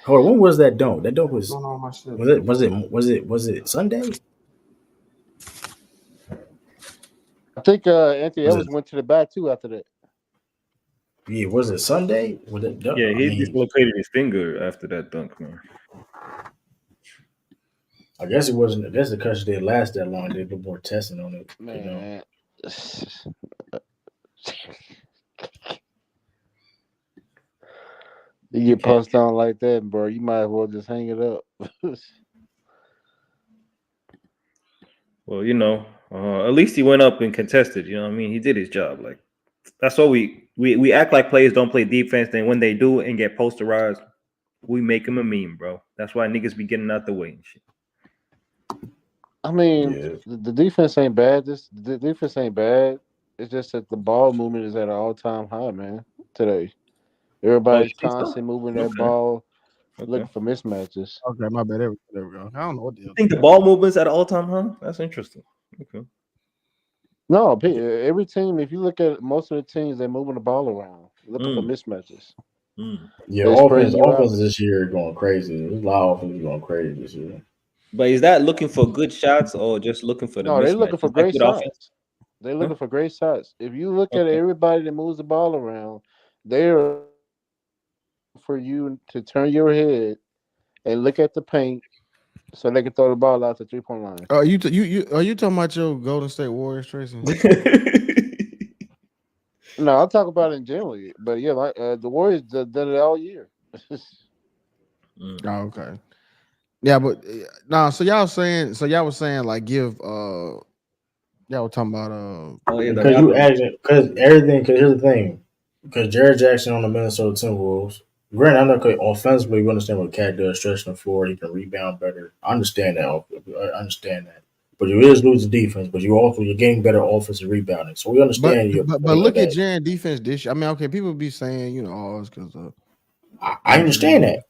Hold on, when was that dunk? That dunk was. What's going on with my shit? Was it Sunday? I think Anthony Was Edwards it? went to the back too after that. Yeah, was it Sunday? Was it dunk? Yeah, I he mean, dislocated his finger after that dunk, man. I guess it wasn't. I guess the cushion didn't last that long. They did more testing on it. Man. You get punched on like that, bro. You might as well just hang it up. Well, at least he went up and contested. You know what I mean? He did his job. Like that's what we act like players don't play defense. Then when they do and get posterized, we make them a meme, bro. That's why niggas be getting out the way and shit. I mean, Yeah. the defense ain't bad. The defense ain't bad. It's just that the ball movement is at an all-time high, man. Today, Oh, you everybody's think so? constantly moving that Okay. ball, Okay. looking for mismatches. Okay, my bad. There we go. I don't know what the You hell. think the ball movement's at an all-time high? That's interesting. Okay. No, every team. If you look at most of the teams, they're moving the ball around, looking for mismatches. Yeah, They spreading you out. offenses this year are going crazy. There's a lot of offenses going crazy this year. But is that looking for good shots or just looking for the No, they're looking mismatches? for Like great good offense? shots. They're looking for great shots. If you look at Okay. everybody that moves the ball around, they're for you to turn your head and look at the paint so they can throw the ball out to 3-point line. Are you talking about your Golden State Warriors, Tracy? No, I'll talk about it in general, but yeah, like the Warriors did it all year. Oh, okay. Yeah, but nah. So y'all was saying like give y'all were talking about Oh yeah, Because you actually, because everything, because here's the thing, because Jared Jackson on the Minnesota Timberwolves, granted, I know offensively we understand what Cat does, stretching the floor, he can rebound better. I understand that. I understand that. But you is losing defense, but you're getting better offensive rebounding. So we understand your but point of look at that. Jaren defense this year. I mean, okay, people be saying oh it's because I understand that.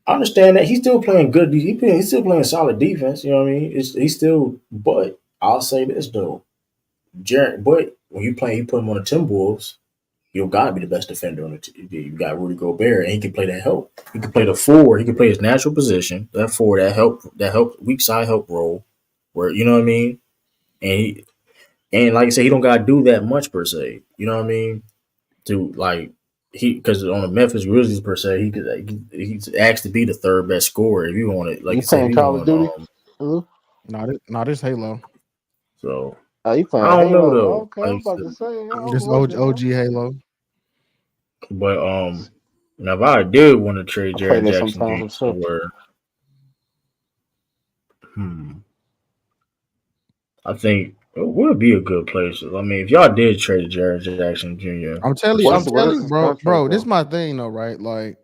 I understand that he's still playing good. He's still playing solid defense. You know what I mean? He's still. But I'll say this though, Jared. But when you put him on the Timberwolves, you got to be the best defender on the team. You got Rudy Gobert, and he can play that help. He can play the four. He can play his natural position. That four, that help, weak side help role, where you know what I mean. And like I said, he don't got to do that much per se. You know what I mean? To like because on the Memphis Grizzlies per se, he's asked to be the third best scorer. If you want it, like You you said, if playing you Call of want Duty? Lou? not this Halo. so Oh, you I playing don't know Halo? though. Okay, I'm Like, about to say. I'm This looking. OG Halo. but now if I did want to trade I play Jared that Jackson Jr. sometimes too. somewhere, I think it would be a good place. I mean, if y'all did trade Jared Jackson Jr., I'm telling What's you, his bro. contract This though? is my thing though, right? Like,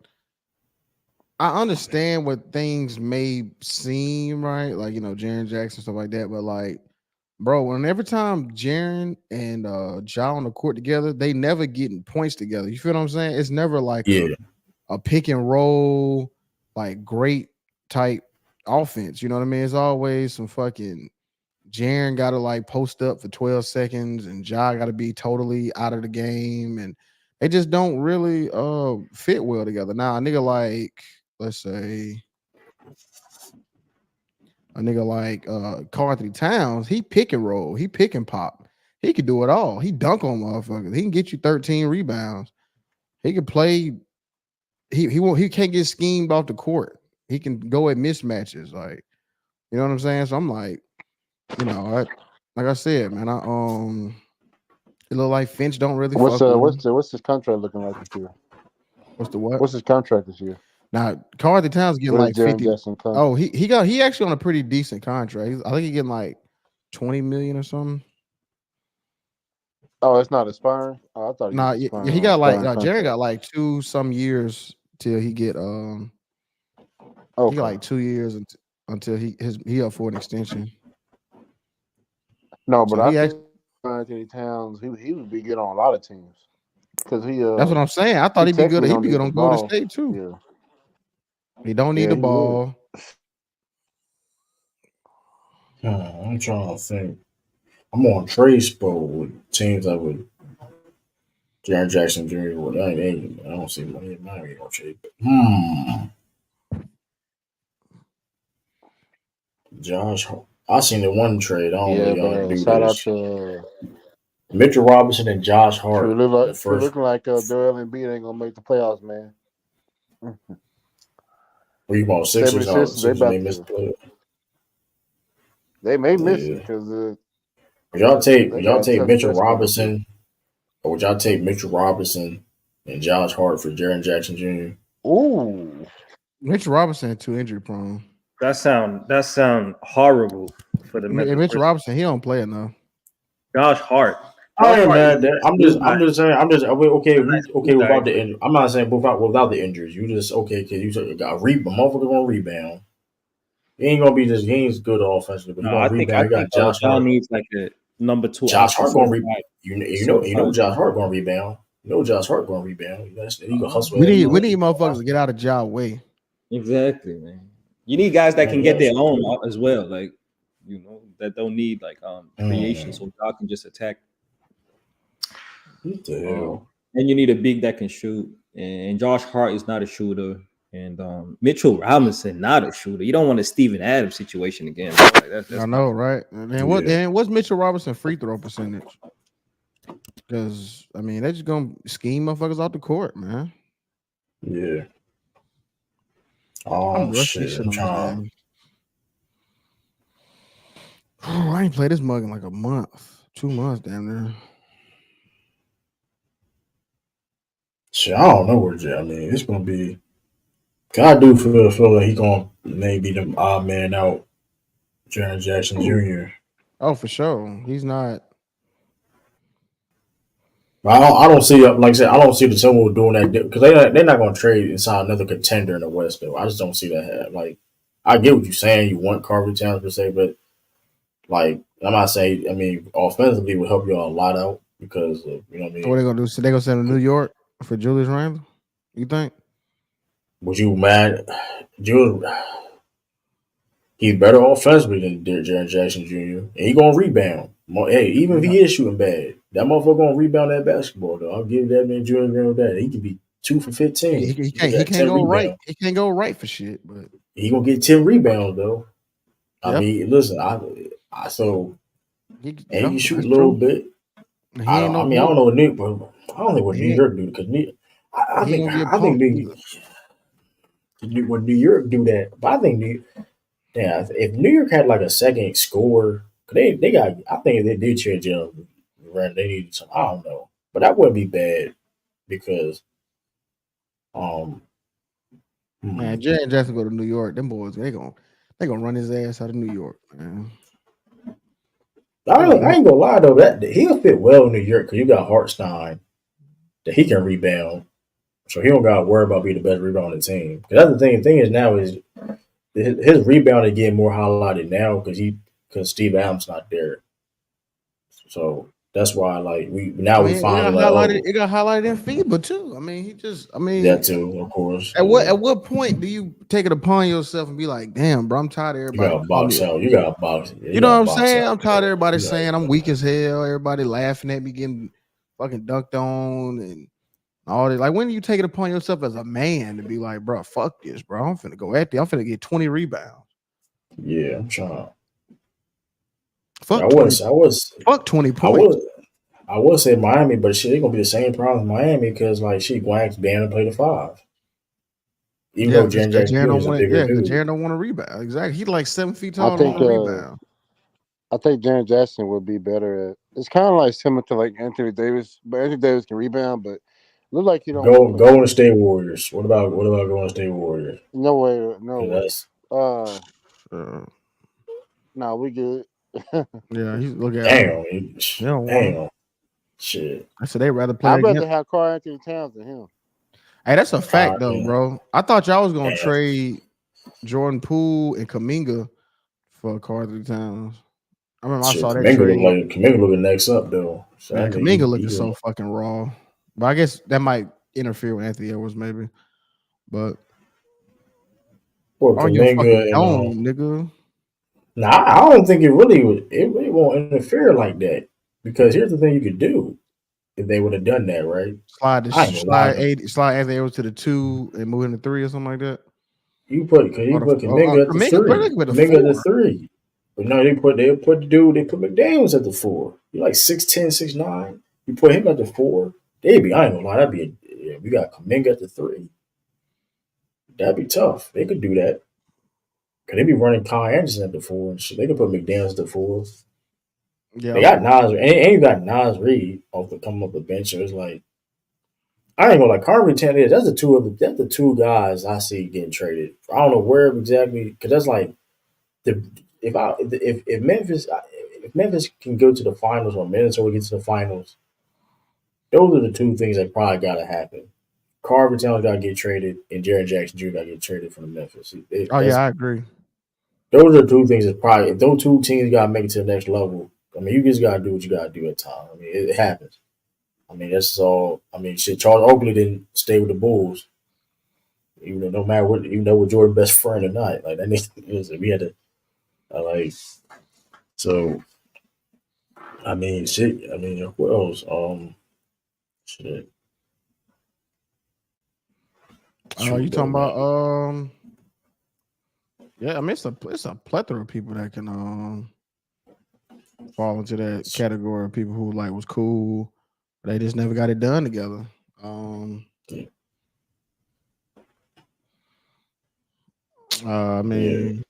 I understand what things may seem right, like Jaren Jackson stuff like that, but like, bro, when every time Jaren and Ja on the court together, they never getting points together. You feel what I'm saying? It's never like yeah, a pick and roll, like great type offense. You know what I mean? It's always some fucking Jaren got to like post up for 12 seconds, and Ja got to be totally out of the game, and they just don't really fit well together. Now, a nigga like, let's say, a nigga like Karl Anthony Towns, he pick and roll, he pick and pop, he could do it all. He dunk on motherfuckers. He can get you 13 rebounds. He can play. He can't get schemed off the court. He can go at mismatches, like you know what I'm saying. So I'm like, like I said, man, it look like Finch don't really fuck with him. What's his contract looking like this year? What's the what? What's his contract this year? Now, Karl Anthony Towns getting What is like Jaren 50. Jackson contract? Oh, he actually on a pretty decent contract. I think he getting like 20 million or something. Oh, it's not expiring. Oh, I thought he Nah, was expiring he on got like expiring Jaren got contract. like 2 some years till he get he got Okay. like 2 years until he up for an extension. No, but So I he actually, think Anthony Towns he would be good on a lot of teams because that's what I'm saying. I thought he he'd be good. technically He'd don't be good need the on Golden ball. State too. Yeah, He don't need yeah, the he would. ball. I'm trying to think. I'm on trade spell with teams that would Jared Jackson Jr. With I don't see money in Miami on trade. Josh, I seen the one trade. I don't know Yeah, y'all but do shout out this. to Mitchell Robinson and Josh if it Hart in the first. looking like Joel Embiid ain't gonna make the playoffs, man. Were you about Sixers? 76ers, they Sixers may about miss the to. play. They may miss it Yeah. because Would y'all they got a take tough Mitchell stretch coming up here. Robinson, or would y'all take Mitchell Robinson and Josh Hart for Jaren Jackson Jr.? Ooh, Mitch Robinson too injury prone. That sound horrible for the Memphis Mitch Grizzlies. Robinson, he don't play enough. Josh Hart. I Josh ain't Hart is mad a at that. nice smooth guy. I'm just okay. A nice Okay smooth guy. without the injury. I'm not saying without the injuries. You just okay because you got a motherfucker gonna rebound. He ain't gonna be just he ain't good offensively, but he No, gonna I rebound. You think got Josh John Hart. needs like a number 2 Josh option Hart gonna certified. you know Josh Hart gonna rebound. You know Josh Hart gonna rebound. He gonna hustle We as need you we want. need motherfuckers to get out of Ja way. Exactly, man. You need guys that can get Yes. their own as well, like that don't need like creation, Mm, so y'all can just attack. what the hell? And you need a big that can shoot. And Josh Hart is not a shooter. And Mitchell Robinson not a shooter. You don't want a Steven Adams situation again. Bro. Like, that's I not know, right? And then what's Mitchell Robinson free throw percentage? Because I mean, they just gonna scheme motherfuckers off the court, man. Yeah. I'm Oh rusty shit! shit I'm on this trying. game. Oh, I ain't played this mug in like a month, 2 months, damn near. Shit, I don't know where I mean, it's gonna be. Cause I do feel like he gonna maybe the odd man out, Jaren Jackson Jr. Oh, for sure. He's not. But I don't see like I said, I don't see the Timberwolves doing that because they're not gonna trade inside another contender in the West though. I just don't see that happen. Like I get what you're saying, you want Carver Towns per se, but like I'm not saying. I mean, offensively would help you a lot out because of, you know what I So what mean. they gonna do? So they gonna send him to New York for Julius Randle? You think? Would you mad? Jules, he's better offensively than Jaren Jackson Jr. And he gonna rebound. Hey, even if he is shooting bad, that motherfucker gonna rebound that basketball though. I'll give that man Julius Randle that. He could be 2 for 15. He He can't. He got can't 10 go right. rebounds. He can't go right for shit. But He gonna get 10 rebounds though. I yep, mean, listen, I so and he yeah, can shoot that's a little true. bit. He ain't no I mean, I bully. don't know what New, but I don't think what New He ain't, York do because he ain't gonna get I think punked either. when New York do that, but I think if New York had like a second score, cause they got I think if they did change up, they needed some. I don't know, but that wouldn't be bad because um Man, hmm, Jaren Jackson go to New York. Them boys, they gonna run his ass out of New York, man. They gonna I run. ain't gonna lie though that he'll fit well in New York because you got Hartstein that he can rebound, so he don't got to worry about being the best rebounder on the team. Because that's the thing. The thing is now is his rebounding getting more highlighted now because Steve Adams not there. So that's why like I we mean, finally like it got highlighted in FIBA too. I mean, I that mean, too, of course. at Yeah. what point do you take it upon yourself and be like, damn, bro, I'm tired of You everybody gotta calling box me. out. You gotta box. Yeah, you You know gotta what I'm box saying? out, I'm tired of bro. everybody You know, saying I'm weak as hell. Everybody laughing at me, getting fucking dunked on, and all that. Like, when do you take it upon yourself as a man to be like, bro, fuck this, bro. I'm finna go at you. I'm finna get 20 rebounds. yeah, I'm trying. I Fuck 20. was, I was, Fuck 20 I points. was, I would say Miami, but shit, they gonna be the same problem in Miami because like she Gwank's banned to play the five, even Yeah, though because Jan Jackson Jaron Jr. don't is a want it. bigger Yeah, because dude. Jaron don't want to rebound. Exactly. He's like 7 feet I tall and don't think want to rebound. I think Jaren Jackson would be better at. It's kind of like similar to like Anthony Davis, but Anthony Davis can rebound, but look like he don't want to play Golden defense. State Warriors. What about Golden State Warriors? No way, no 'Cause way. that's Uh, Uh, no, we good. yeah, he's look at him. damn, They don't want him. damn, shit. I said they rather play I'd rather against. have Carl Anthony Towns than him. Hey, that's a fact though, Damn, bro. I thought y'all was gonna damn. trade Jordan Poole and Kaminga for Carter Towns. I remember I Shit, saw that trade. Kaminga looking next up though. So Man, I think Kaminga he looking gonna so fucking raw. But I guess that might interfere with Anthony Edwards, maybe. But or I don't give a fucking Kaminga and dome, nigga. Nah, I don't think it really would. It really won't interfere like that because here's the thing you could do if they would have done that, right? I ain't gonna lie though. Slide Anthony Edwards to the 2 and move him to 3 or something like that. You put Kaminga at the Kaminga put three, it with a Kaminga at the 4. three. But no, they put McDaniels at the four. You like 6'10", 6'9". You put him at the four. They'd be. I ain't gonna lie. We got Kaminga at the three. That'd be tough. They could do that. Cause they be running Kyle Anderson at the 4 and shit. They can put McDaniels at the 4. Yeah. They got Nas, and you got Nas Reed coming off the bench. So it's like I ain't gonna like Carter Tanner. That's the two guys I see getting traded. I don't know where exactly because that's like the if Memphis can go to the finals or Minnesota gets to the finals, those are the two things that probably gotta happen. Carter Towns gotta get traded, and Jaren Jackson Jr. gotta get traded from Memphis. Oh yeah, I agree. Those are the two things that probably if those two teams gotta make it to the next level. I mean, you just gotta do what you gotta do at times. I mean, it happens. I mean, that's all. I mean, shit. Charles Oakley didn't stay with the Bulls, even though no matter what, even though we're Jordan's best friend or not. Like that needs. We had to like. So, I mean, shit. I mean, what else? Shit. You talking about yeah, I mean it's a plethora of people that can fall into that category of people who like was cool, they just never got it done together. I mean,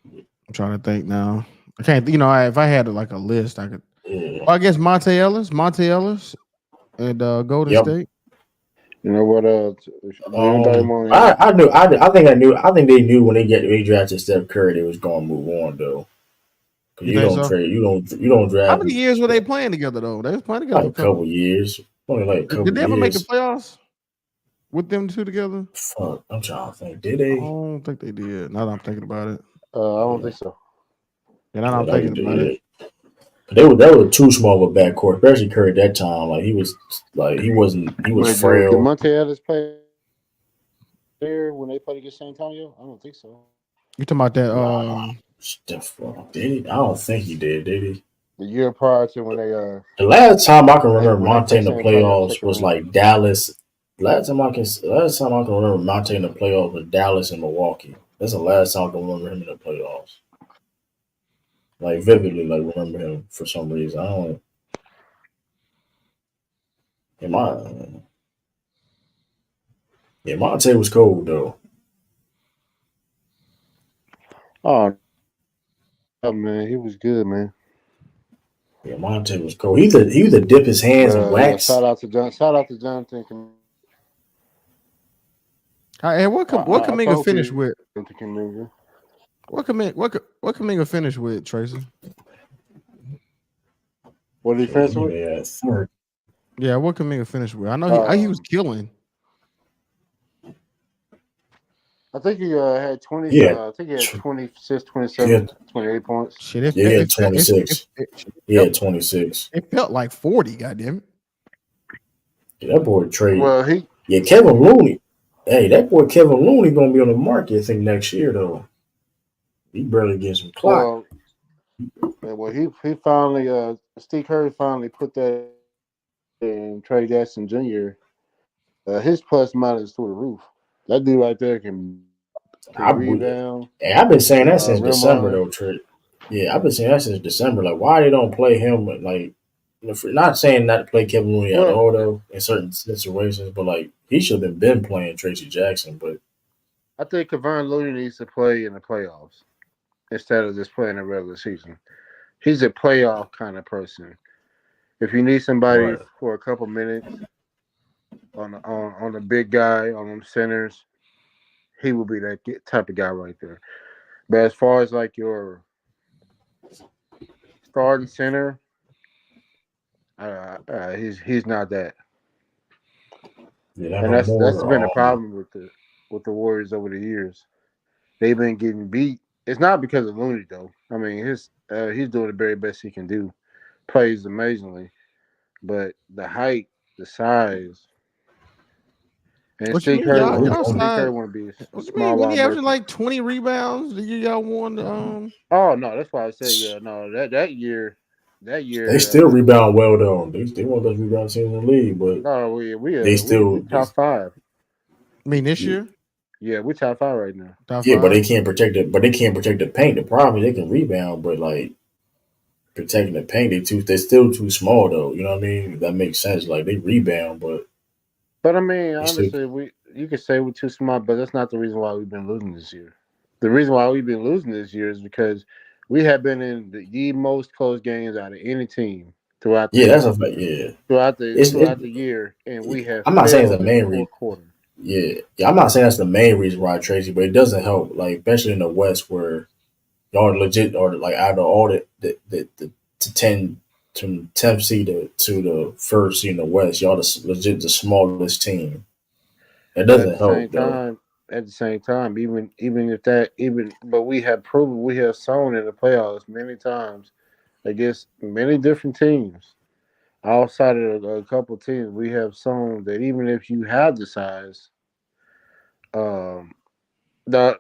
I'm trying to think now. I can't, if I had like a list, I could. Well, I guess Monte Ellis, and Golden State. You know what? I knew. I think they knew when they drafted Steph Curry, they was going to move on though. Because you don't trade. You don't draft. How many years were they playing together though? They was playing together like a couple years. Only like a couple. Did they ever years. make the playoffs with them two together? Fuck, I'm trying to think. Did they? I don't think they did. Now that I'm thinking about it. I don't think so. Yeah, now that I'm thinking about it. They were too small of a backcourt, especially Curry at that time. Like he was frail. Did Monte Ellis play there when they played against San Antonio? I don't think so. You talking about that? Did he? I don't think he did. Did he? The year prior to when they the last time I can remember Monte in the playoffs was like Dallas. Last time I can remember Monte in the playoffs was Dallas and Milwaukee. That's the last time I can remember him in the playoffs. Like vividly, like remember him for some reason. I don't. Monte was cold though. Oh man, he was good, man. Yeah, Monte was cold. He used to dip his hands in wax. Shout out to Jonathan. Hey, what Kuminga finish with? What Kuminga finish with, Tracy? What did he finish with? Yeah, what Kuminga finish with? I know he was killing. I think he had 20. I think he had 26, 27, 28 points. Shit, he had 26. He had 26. It felt like 40. Goddamn it! Yeah, that boy traded. Well, Kevin Looney. Hey, that boy Kevin Looney gonna be on the market. I think next year though. He barely gets some clock. Well, he finally Steve Curry finally put that in Trey Jackson Jr. His plus minus through the roof. That dude right there can rebound. Hey, I've been saying that since December though, Trey. Yeah, I've been saying that since December. Like, why they don't play him? Like, not saying not to play Kevin Looney at all though in certain situations, but like he should have been playing Tracy Jackson. But I think Kevon Looney needs to play in the playoffs instead of just playing the regular season. He's a playoff kind of person. If you need somebody for a couple minutes on the big guy, on them centers, he will be that type of guy right there. But as far as like your starting center, he's not that. Yeah, and that's been a problem with the Warriors over the years. They've been getting beat. It's not because of Looney though. I mean, he's doing the very best he can do. Plays amazingly, but the height, the size. And Steve Curry want to be a small when he averaged like 20 rebounds the year y'all won. Oh no, that's why I said that year they still rebound well though. They one of those rebound teams in the league, but no, we still top 5. I mean this year? Yeah, we're top 5 right now. But they can't protect it. But they can't protect the paint. The problem is they can rebound, but like protecting the paint, they're still too small though. You know what I mean? That makes sense. Like they rebound, but I mean, honestly, you could say we're too small, but that's not the reason why we've been losing this year. The reason why we've been losing this year is because we have been in the most close games out of any team throughout Yeah, the that's a fact. Yeah, throughout the year, and we have I'm not saying it's the failed in the main fourth reason. quarter. Yeah, I'm not saying that's the main reason why Tracy, but it doesn't help. Like especially in the West where y'all are legit or like out of all the to 10th seed to the first seed in the West, y'all legit the smallest team. It But doesn't help though. at the same time, even if that even, but we have proven we have shown in the playoffs many times against many different teams. Outside of a couple teams, we have shown that even if you have the size, um,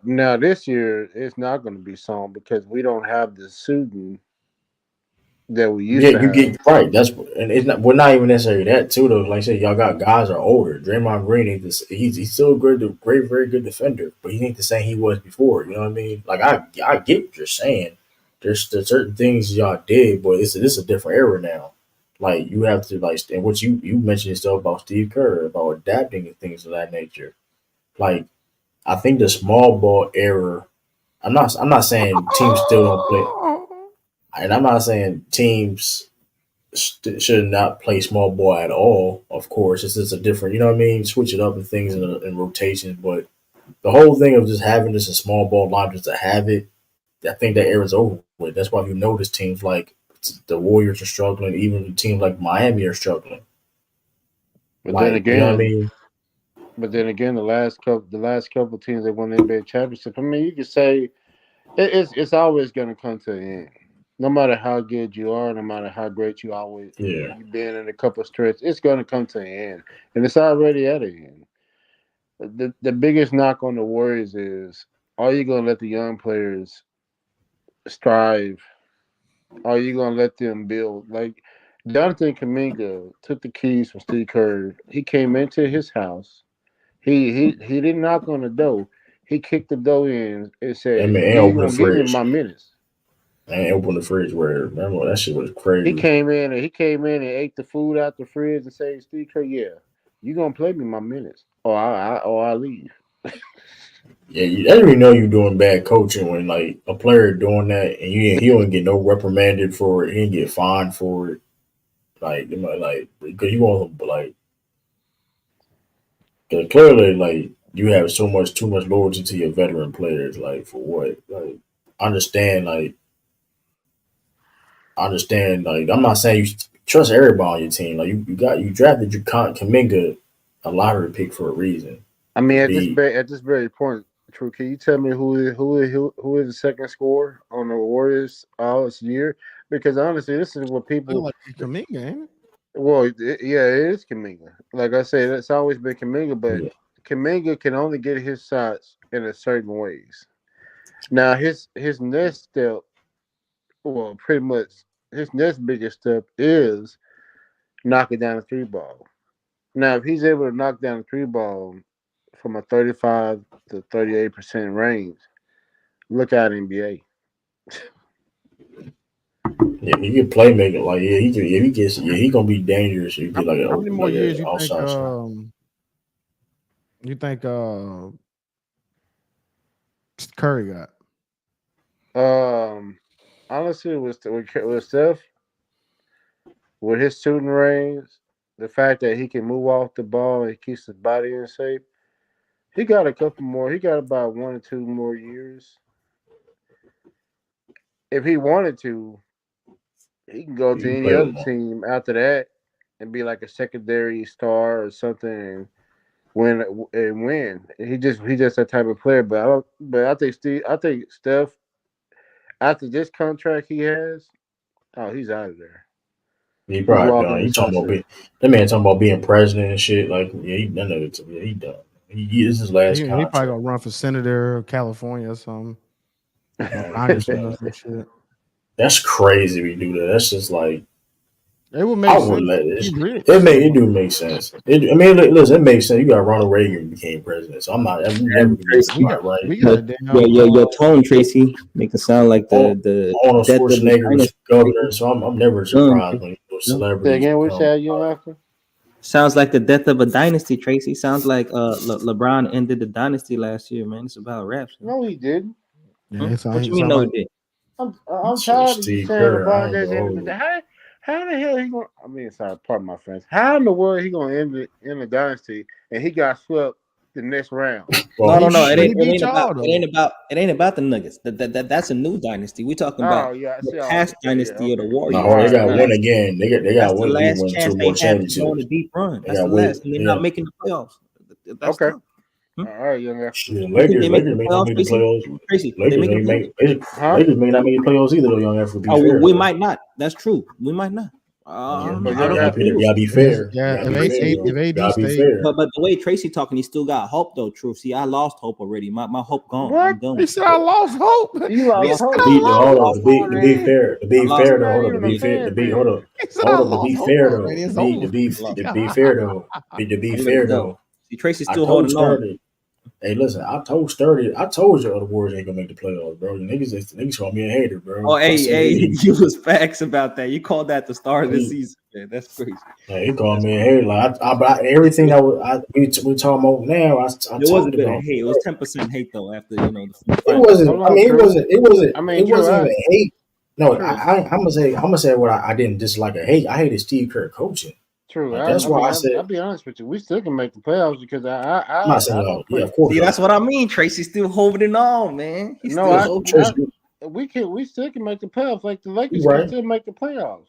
now this year it's not going to be shown because we don't have the shooting that we used Yeah, to you have. get right. And it's not. We're not even necessarily that too. Though, like I said, y'all got guys are older. Draymond Green ain't this. He's still a very good defender, but he ain't the same he was before. You know what I mean? Like I get what you're saying. There's certain things y'all did, but this is a different era now. Like you have to like, and what you mentioned stuff about Steve Kerr about adapting and things of that nature. Like I think the small ball era. I'm not saying teams still don't play, and I'm not saying teams should not play small ball at all. Of course, it's just a different, you know what I mean. Switch it up and things in rotations, but the whole thing of just having this a small ball line just to have it, I think that era's over with. That's why you notice teams like the Warriors are struggling, even teams like Miami are struggling. But then Like you know what I again, mean? the last couple teams that won the NBA championship. I mean, you could say it's always going to come to an end. No matter how good you are, no matter how great Yeah, you've been in a couple stretches, it's going to come to an end, and it's already at an end. The biggest knock on the Warriors is: are you going to let the young players strive? Are you going to let them build? Like Jonathan Kaminga took the keys from Steve Kerr. He came into his house. He didn't knock on the door. He kicked the door in and and said, man, ain't "You open the gonna give me fridge. my minutes." Ain't open the fridge where remember that shit was He crazy. came in and ate the food out the fridge and said, "Steve Kerr, yeah, you gonna play me my minutes, or I leave." Yeah, I didn't even know you doing bad coaching when like a player doing that and he don't get no reprimanded for it. He didn't get fined for it. Like you know, like because you want like cause clearly like you have too much loyalty to your veteran players. Like for what? Like understand like understand like I'm not saying you trust everybody on your team. Like you drafted your Kaminga a lottery pick for a reason I mean, to be. at this very point, True, can you tell me who is the second scorer on the Warriors all this year? Because honestly, this is what Look people. like Kaminga, ain't it? Well, yeah, it is Kaminga. Like I said, it's always been Kaminga, but Yeah, Kaminga can only get his shots in a certain ways. Now his next step, well, pretty much his next biggest step is knocking down the three ball. Now, if he's able to knock down the three ball from a 35 to 38% range, look out NBA. yeah, he can play making like yeah he can if he gets yeah he gonna be dangerous. He How, get like how many more like years a outside shot. you think Curry got? Um, Honestly, with Steph, with his shooting range, the fact that he can move off the ball and he keeps his body in shape, he got a couple more. He got about 1 or 2 more years. If he wanted to, he can go He to can any play with other more. team after that and be like a secondary star or something and win. He just that type of player. But I don't. But I think Steph after this contract he has, oh, he's out of there. He He's probably walking done. in He talking about sunset. being that man talking about being president and shit. Like yeah, he none of it. Yeah, he done. This is his last He probably contract. gonna run for senator of California or something, or Man, congressman or bro, some shit. that's crazy. We do that. That's just like It would I make would sense. let He this. rich, It so do make sense. I mean, listen, it makes sense. You got Ronald Reagan became president, so I'm not. I'm never And gonna do we Tracy, got somebody right. we your got your damn your, your tone, Tracy, make it sound like the Arnold death of the Schwarzenegger was dynasty. governor, Tracy. so I'm never No, surprised when those no. Say celebrities again, which become. side you after? Sounds like the death of a dynasty, Tracy. Sounds like LeBron ended the dynasty last year, man. It's about raps. Man. No, he didn't. Yeah, it What you sound, mean sound no like dick? I'm Shit, tired of you Steve saying Kerr. I LeBron ain't James gonna ended hold the you. how the hell he going? I mean, sorry, pardon my friends. How in the world he gonna end the dynasty and he got swept the next round? Well, No. It he ain't. It beat ain't about. y'all It ain't though. about. It ain't about the Nuggets. That's a new dynasty. We talking Oh about yeah, I the see. Oh, past okay, yeah, dynasty of the okay. no, Warriors. hold on, All they That's the right, got all one right. last. again. They That's got the one. We last win chance 2 more they have to go on a championships. deep run. They That's the got way. last, and they're They not got making the playoffs. That's Okay. tough. Hmm? All right, young Africa. shit. You think they making Lakers the may not playoffs, make the Tracy? playoffs. Tracy, they Lakers making may the playoffs? make. Huh? Lakers may not make the playoffs either. Though, young Africa, be Oh, fair we though. might not. That's true. We might not. I Yeah, don't But know. you I young don't gotta know. be. They You was gotta be Yes, fair. You yeah. gotta be fair If though. You AD gotta be stay, fair. But the way Tracy talking, he still got hope though. True. See, I lost hope already. My hope gone. what? I'm done he with said I lost hope. You He lost lost said To hope. hope. be I the lost hold on, hope already. I to be lost You're fair though, not hold on, even a fan hold fan. up, He said I to be lost hope fair though, already. It's over. hope. to be fair though, to be I'm ready to fair go. though, See, Tracy's I still told holding on. Sturdy, hey listen, I told you other Warriors ain't gonna make the playoffs, bro. You niggas call me a hater, Oh, bro. I said hey, he you was facts about that. You called that the start of the he, season, man. That's crazy. he called That's me a crazy. hater. Like everything that we talking about now, I There was a talked bit of about. hate. It was 10% hate though after the It finals. wasn't. Hold I on, mean, True. I mean, It True. wasn't even hate. No, True. I'm gonna say what I didn't dislike a hate. I hated Steve Kerr coaching. True. Like that's I why mean, I said I'll be honest with you. We still can make the playoffs because I'm not saying I y'all. don't Yeah, put. of course See, y'all. that's what I mean. Tracy's still holding on, man. He's No, still Listen, holding Trish, on. we still can make the playoffs. Like the you Lakers can right. still make the playoffs.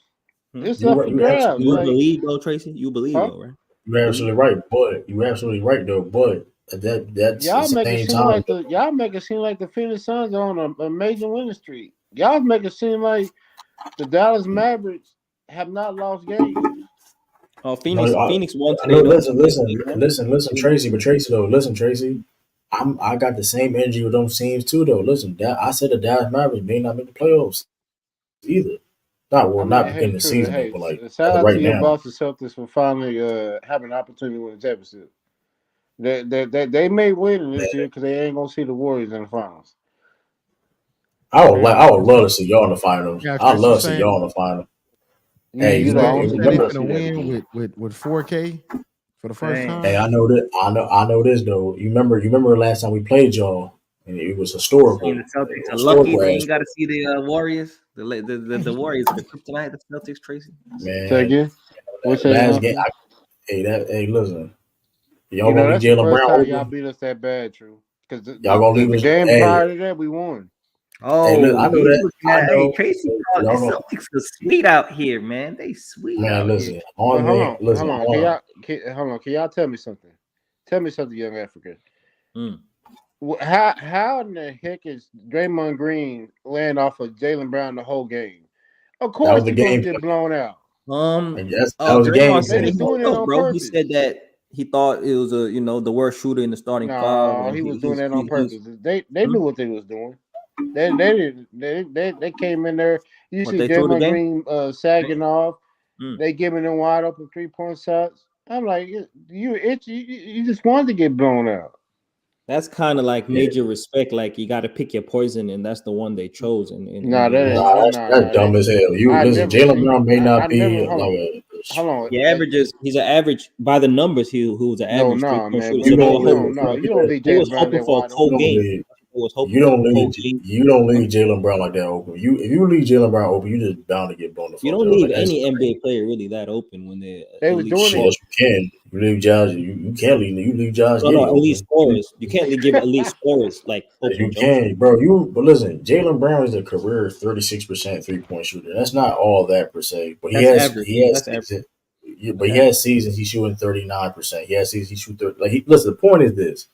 Hmm? It's up for You grabs. absolutely You right. Like, believe though, Tracy? You believe huh? though, right? You're You believe? absolutely right. But you're absolutely right though. But that's the Y'all make it same seem time. like the Phoenix Suns are on a major winning streak. Y'all make it seem like the Dallas Mavericks have not lost games. Oh, No, Phoenix won I today know. though. They won. Listen, Tracy. But Tracy though, listen, Tracy. I got the same energy with those teams too though. Listen, I said the Dallas Mavericks may not make the playoffs either. I mean, Not hey, beginning the true. season though, Hey, but like shout as of out to right your now. Boston Celtics for finally having an opportunity to win the championship. They may win Man, this year because they ain't gonna see the Warriors in the finals. I would love to see y'all in the finals. Yeah, I'd Chris, you love to see saying y'all in the final. Hey, You the you only saying one they I remember? see finna that win again. with 4K for the first Dang. Hey, time? I know this though. You remember the last time we played y'all, and it was Saying historical. the Celtics It are was lucky historical they ass, ain't got to see the Warriors. The Warriors are the kryptonite of the Celtics, Tracy. Say man. again. What That say last game, again? hey, listen, y'all You gonna know leave that's the Jalen first Brown time y'all open? beat us that bad, true. Because Y'all gonna leave the us? game Hey, prior to that we won. listen, I Oh, know he's that. looking I at. Hey, know. Tracy So thought the y'all gonna, Celtics are sweet out here, man. They sweet man, out here. listen, But hold listen, on. Hold on? Can y'all tell me something? Tell me something, young Africa. Mm. How in the heck is Draymond Green laying off of Jalen Brown the whole game? Of that was course the he's gonna game get plan. blown out. I guess that was the Draymond game They said plan. he was fucked doing it up, on bro. He purpose. said that he thought it was the worst shooter in the starting five, No, and he was doing he's that on he was. purpose. They Hmm? knew what they was doing. They came in there. You What see they threw the Draymond game? Green sagging off. Mm. They giving them wide open 3-point shots. I'm like, you just wanted to get blown out. That's kind of like Yeah, major respect. Like you got to pick your poison, and that's the one they chose, and Nah, they that lost. ain't. nah, that's Nah, dumb as hell. You I listen, never Jalen seen. Brown may I not never. be Hold like on. a. Hold on. He averages. He's an average by the numbers. Who was an No, average no, 3-point man. shooter. But So You they don't were hold live. hoping on. No, for you don't leave they was Jalen Brown hoping that for a wide You cold open. don't game. leave. They was hoping for a cold game. You don't leave Jalen Brown like that open. If you leave Jalen Brown open, you just bound to get blown the You fuck don't out. leave Like that's any NBA player really that open when they're They was elite doing shit. it. scorers. Yes, you can. You leave Josh. You can't leave. You leave Josh No, Giddy elite open. scorers. You can't give elite scorers like open You jumpers. can, bro. But listen, Jalen Brown is a career 36% 3-point shooter. That's not all that per se, but That's average. he has That's average. seasons. But That's he average. has seasons he's shooting 39%. He has seasons he shoot 30. Like listen, the point is this: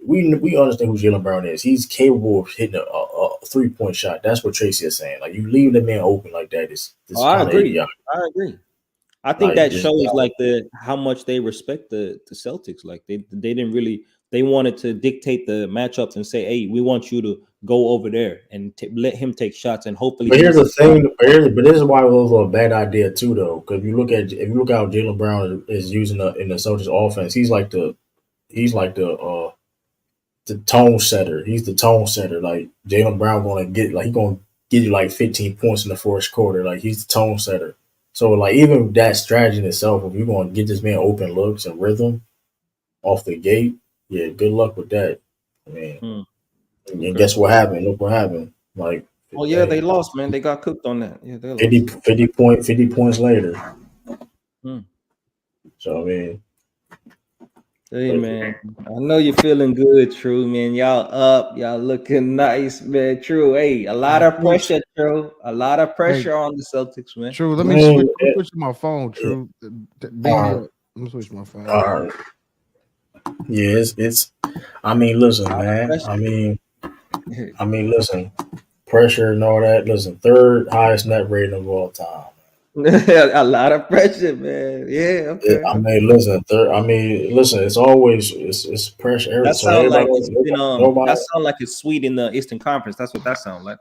we understand who Jalen Brown is. He's capable of hitting a 3-point shot. That's what Tracy is saying. Like you leave the man open like that is Oh, this I kind of agree. idiotic. I agree. I think Like that this. shows like the how much they respect the Celtics. Like they didn't really they wanted to dictate the matchups and say, hey, we want you to go over there and let him take shots and hopefully But he here's the misses shots. thing. But this is why it was a bad idea too, though. Because if you look how Jalen Brown is using in the Celtics offense, he's like the tone setter. He's the tone setter. Like Jalen Brown he gonna get you like 15 points in the first quarter. Like he's the tone setter. So like even that strategy in itself, if you're gonna get this man open looks and rhythm off the gate, yeah, good luck with that. I mean, Hmm. And guess what happened? Look what happened. Like, Oh yeah, they lost, man. They got cooked on that. Yeah, they lost. 50 points later. Hmm. So I mean, Hey man, I know you're feeling good, True, man. Y'all up, y'all looking nice, man. True. Hey, a lot of pressure, True. A lot of pressure on the Celtics, man. True. Let me switch my phone. True. Beam all me right. up. Let me switch my phone. All right. Yeah, it's. I mean, listen, man. Pressure. I mean, listen. Pressure and all that. Listen, third highest net rating of all time. A lot of pressure, man. Yeah, okay. I mean, listen. Listen. It's always it's pressure. That So sound like everybody, it's been nobody. that sound like it's sweet in the Eastern Conference. That's what that sounds like.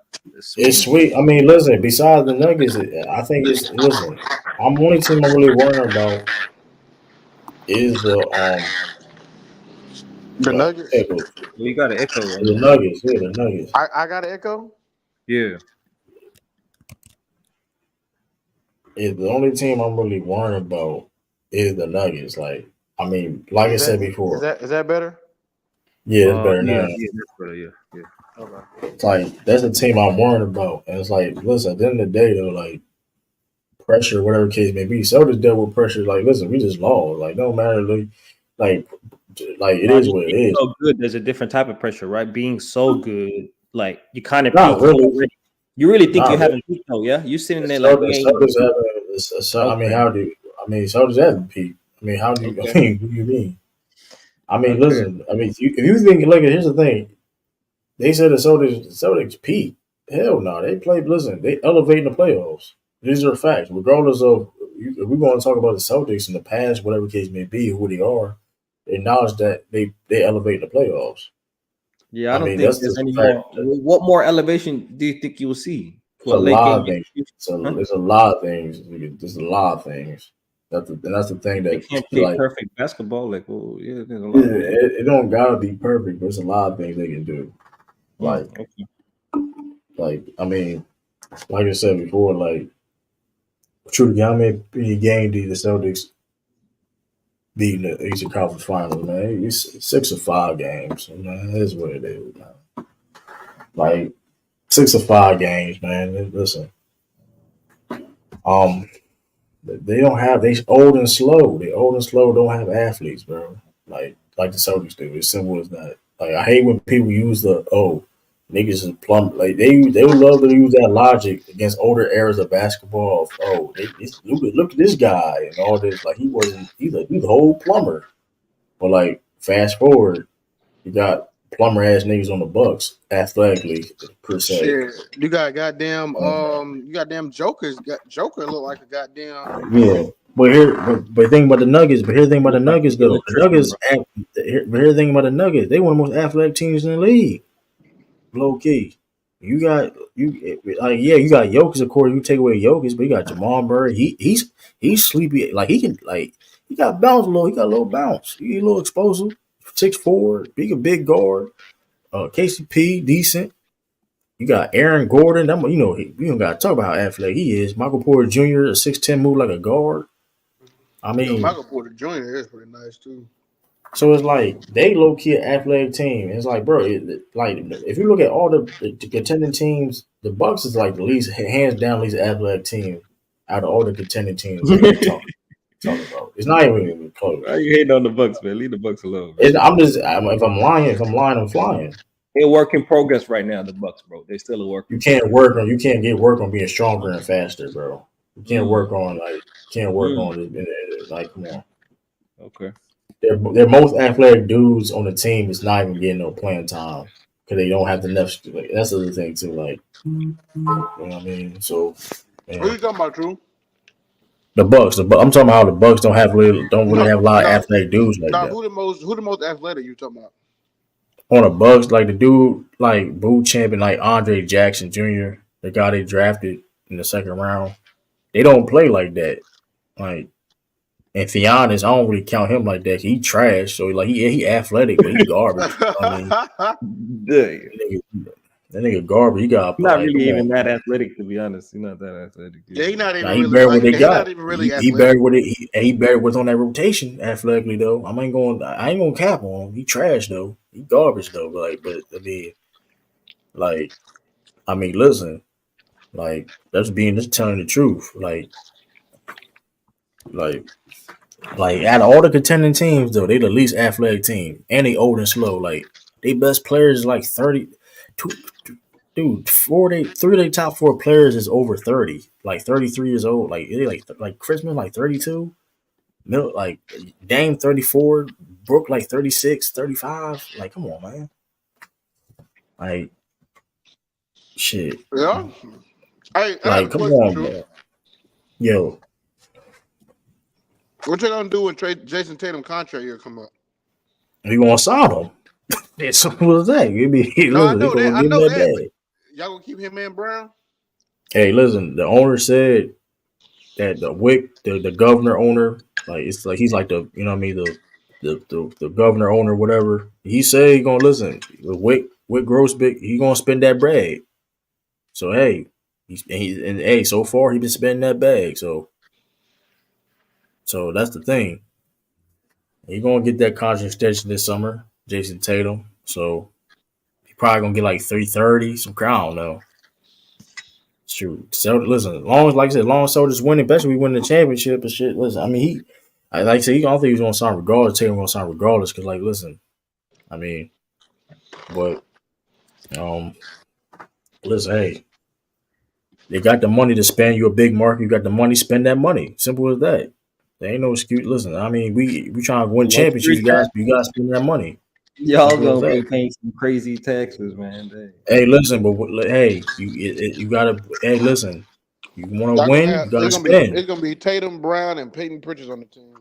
It's sweet. I mean, listen. Besides the Nuggets, I think it's listen. I'm only team I'm really worrying about is The Nuggets. Echoes. You got an echo right The now. Nuggets. Yeah, the Nuggets. I got an echo. Yeah. Is the only team I'm really worrying about is the Nuggets. Like, I mean, like I said before, Is that better? yeah, it's better Yeah, now. that's better. Yeah. Okay. It's like that's the team I'm worrying about. And it's like, listen, at the end of the day though, like pressure, whatever case may be, Celtics dealt with pressure. Like, listen, we just lost. Like, no matter like it is Just what it being is. so good, there's a different type of pressure, right? Being so good, like you kind of Not peaked really. already. You really think you Not really. haven't peaked though, yeah? You sitting The there like we Celtics, ain't even Celtics peaked. I mean, Okay. how do I mean Celtics haven't peaked. I mean, how do you? Okay. I mean, what do you mean? I mean, Okay. listen. I mean, if you think, look, here's the thing. They said the Celtics peak. Hell no, they played. Listen, they elevate in the playoffs. These are facts. Regardless of if we're going to talk about the Celtics in the past, whatever case may be, who they are, they acknowledge that they elevate in the playoffs. Yeah, I I don't mean, think that's there's the any fact. more. What more elevation do you think you will see It's for a a late lot game? of things. Huh? It's a lot of things. There's a lot of things. That's the thing They that can't play like perfect basketball. Like, oh yeah, there's a lot of things. it don't gotta be perfect, but there's a lot of things they can do. Like Okay. I mean, like I said before, like truly, how many game did the Celtics beat in the Eastern Conference Finals, man? It's 6 or 5 games, man. That's what it is, man. Like 6 or 5 games, man. Listen, um, they don't have they old and slow. They old and slow. Don't have athletes, bro. Like the Celtics do. It's simple as that. Like I hate when people use the niggas is plumb. Like they would love to use that logic against older eras of basketball. Look at this guy and all this. Like he's a whole plumber. But like fast forward, you got plumber ass niggas on the Bucks athletically per se. Shit, you goddamn Joker look like a goddamn. Yeah. But think about the Nuggets. But here's the thing about the Look like Nuggets an though. The electrician, Nuggets. bro. But here's the thing about the Nuggets. They one of the most athletic teams in the league. Low key. You got you got Jokic. Of course, you take away Jokic, but you got Jamal Murray. He's sleepy. Like he got bounce a little. He got a little bounce. He a little explosive. 6'4", big a big guard. KCP decent. You got Aaron Gordon. We don't got to talk about how athletic he is. Michael Porter Jr. a 6'10", move like a guard. I mean, Michael Porter Jr. is pretty nice too. so it's like they low key an athletic team. It's like, bro, like if you look at all the contending teams, the Bucks is like the least hands down least athletic team out of all the contending teams that we talk about. It's not even close. Why you hating on the Bucks, man? Leave the Bucks alone. If I'm lying, I'm flying. They're a work in progress right now. The Bucks, bro. They still a work. You can't get work on being stronger and faster, bro. You can't work on like come on. Okay. They're most athletic dudes on the team is not even getting no playing time because they don't have enough. Like, that's the other thing too. Like, you know what I mean? So, What are you talking about, Drew? the Bucks. I'm talking about how the Bucks don't really have a lot of athletic dudes like that. Who the most athletic you talking about? On the Bucks, like the dude like boot champion like Andre Jackson Jr., the guy they drafted in the second round, they don't play like that. Like, and Theonis, I don't really count him like that. He trash. So like he athletic, but he garbage. I mean, that nigga garbage. He got Not like, really come even on. that athletic, to be honest. You're not that athletic. Yeah, he not even Nah, he really better like. what they He got. not even really He athletic. better with it. He better with on that rotation athletically though. I ain't gonna cap on him. He trash though. He garbage though. But I mean, Like, I mean, listen, like just telling the truth. Like, out of all the contending teams, though, they the least athletic team, and they old and slow. Like, they best players is like 30. Two, dude, three of their top four players is over 30, like 33 years old. Like, they like Christmas, like 32. Middle, like Dame 34, Brooke like 36, 35. Like, come on, man. Like, shit. Yeah. Hey, I got a Like, come question, on, Drew. man. Yo, What you gonna do when Jason Tatum contract year come up? you gonna sign him? It's simple as that. You be No, I listen, they know that. gonna I give him know that that. But bag. y'all gonna keep him and Brown? Hey, listen, the owner said that the governor owner, like it's like he's like the what I mean, the governor owner, whatever. He said he gonna listen. Wick Grossbeck, he gonna spend that bread. So hey, and hey, so far he been spending that bag. So that's the thing. He gonna get that contract extension this summer, Jason Tatum. So he probably gonna get like 330, some crown. I don't know. Shoot, so listen, as long as like I said, as long as Soldiers winning, especially we win the championship and shit. Listen, I mean like I said, I don't think he's gonna sign regardless. Tatum gonna sign regardless because like listen, I mean, but listen, hey, they got the money to spend. You a big market, you got the money, spend that money. Simple as that. There ain't no excuse. Listen, I mean, we trying to win championships. Luxury tax. You guys spend that money. Y'all Simple as gonna that. be paying some crazy taxes, man. Dang. Hey, listen, but hey, you gotta. Hey, listen, you want to Y'all gonna win, have you gotta spend. it's gonna be Tatum, Brown, and Peyton Pritchard on the team.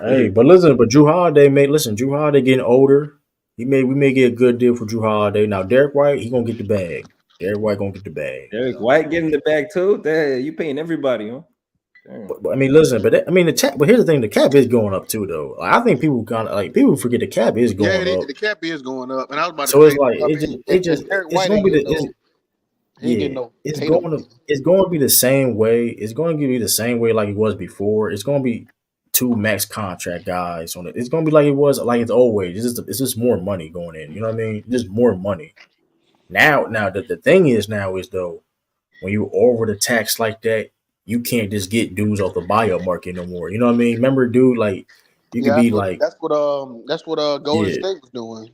Hey, but listen, but Drew Holiday Drew Holiday getting older. We may get a good deal for Drew Holiday. Now Derek White, he gonna get the bag. Derek White gonna get the bag. Derek White getting the bag too. Dang, you paying everybody, huh? But I mean, listen, but I mean But here's the thing: the cap is going up too, though. Like, I think people forget the cap is going up. The cap is going up, and I was about to So it's say, like I mean, Derek it's White gonna ain't be getting no, he ain't getting no Tatum money. it's going to be the same way. It's going to be the same way like it was before. It's going to be two max contract guys on it. It's going to be like it was like it's always. It's just more money going in. You know what I mean? Just more money. Now the thing is now is though when you over the tax like that, you can't just get dudes off the buyout market no more. You know what I mean? Remember, dude, like you could Yeah, be like, that's what Golden yeah, State was doing.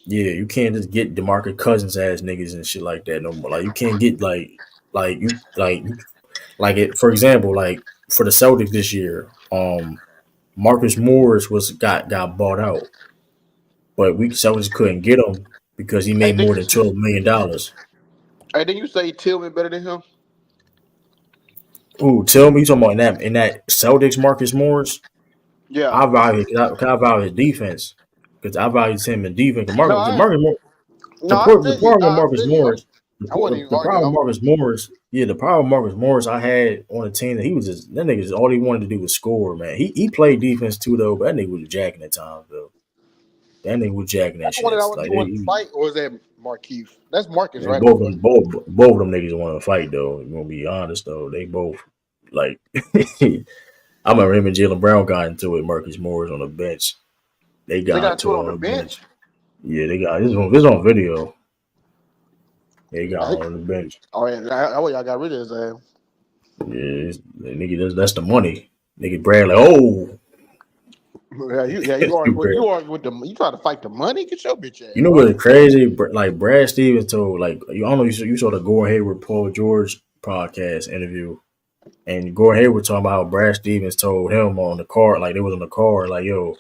yeah, you can't just get DeMarcus Cousins ass niggas and shit like that no more. Like you can't get like it. For example, like for the Celtics this year, Marcus Morris got bought out, but we Celtics couldn't get him because he Hey, made did more you than $12 million. hey, did you say Tillman better than him? Ooh, tell me you talking about in that Celtics Marcus Morris? Yeah. I value I value his defense because I value him in defense. No, no, I The feel you. problem with I Marcus feel you. Morris, I wasn't even the arguing. problem with Marcus Morris, yeah, the problem with Marcus Morris I had on the team that he was just that nigga just all he wanted to do was score, man. He played defense too though, but that nigga was jacking at times though. That nigga was jacking that That's the one that shit. I wanted to fight, or is that Markeith? That's Marcus, right? Both of them niggas want to fight though. I'm gonna be honest though, they both like. I remember him and Jalen Brown got into it. Marcus Morris on the bench. They They got got into two it on on the the bench. bench. Yeah, they got this on video. They got I think. on the bench. Oh yeah, y'all got rid of his ass. Yeah, nigga, that's the money. Nigga, Brad like, oh, You argue with Brad. you try to fight the money. Get your bitch ass You know on. what's crazy? Like Brad Stevens told, like, I don't know, you saw the Gore Hayward Paul George podcast interview, and Gore Hayward talking about how Brad Stevens told him on the car, like they was on the car, like, yo,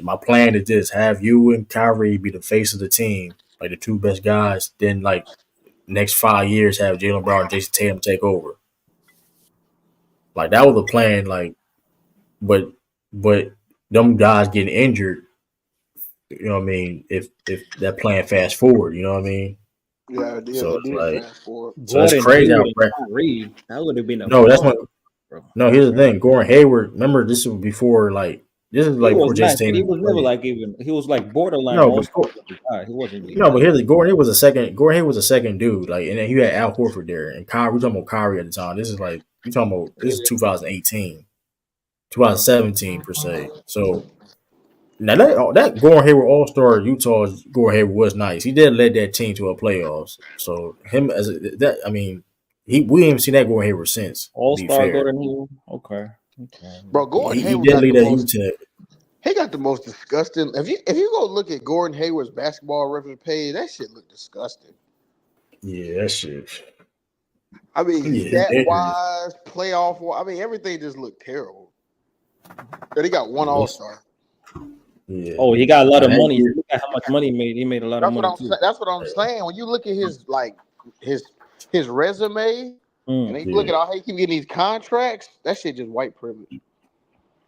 my plan is this: have you and Kyrie be the face of the team, like the two best guys. Then, like next 5 years, have Jalen Brown and Jason Tatum take over. Like that was the plan. Like, but them guys getting injured. You know what I mean? If that plan fast forward, you know what I mean? Yeah, it did. So It it's did like, fast forward. so it's Gordon crazy how Hayward and Kyrie. That would have been a no, that's fun, what. bro. No, here's the thing. Gordon Hayward. Remember, this was before like this is He like was before nice, Jason but he Tatum was never played. like even. He was like borderline No, all star before guy. He wasn't really no, but like. here's the Gordon Hayward was a second. Gordon Hayward was a second dude. Like, and then you had Al Horford there, and Kyrie. We talking about Kyrie at the time. This is like you talking about. This is 2018, 2017 per se. So Now that Gordon Hayward All Star Utah's Gordon Hayward was nice. He did lead that team to a playoffs. So him as that, I mean, we haven't seen that Gordon Hayward since. To All be Star fair, Gordon Hill. Okay. Bro, Gordon he Hayward did got lead the that most. Utah. He got the most disgusting. If you go look at Gordon Hayward's basketball reference page, that shit look disgusting. Yeah, that shit. I mean, Yeah, stat wise, playoff. I mean, everything just looked terrible. But he got one All Star. Yeah. Oh, he got a lot of that money. year- Look at how much money he made. He made a lot of money too. That's what I'm saying. When you look at his resume, and then you look at how he keep getting these contracts, that shit just white privilege.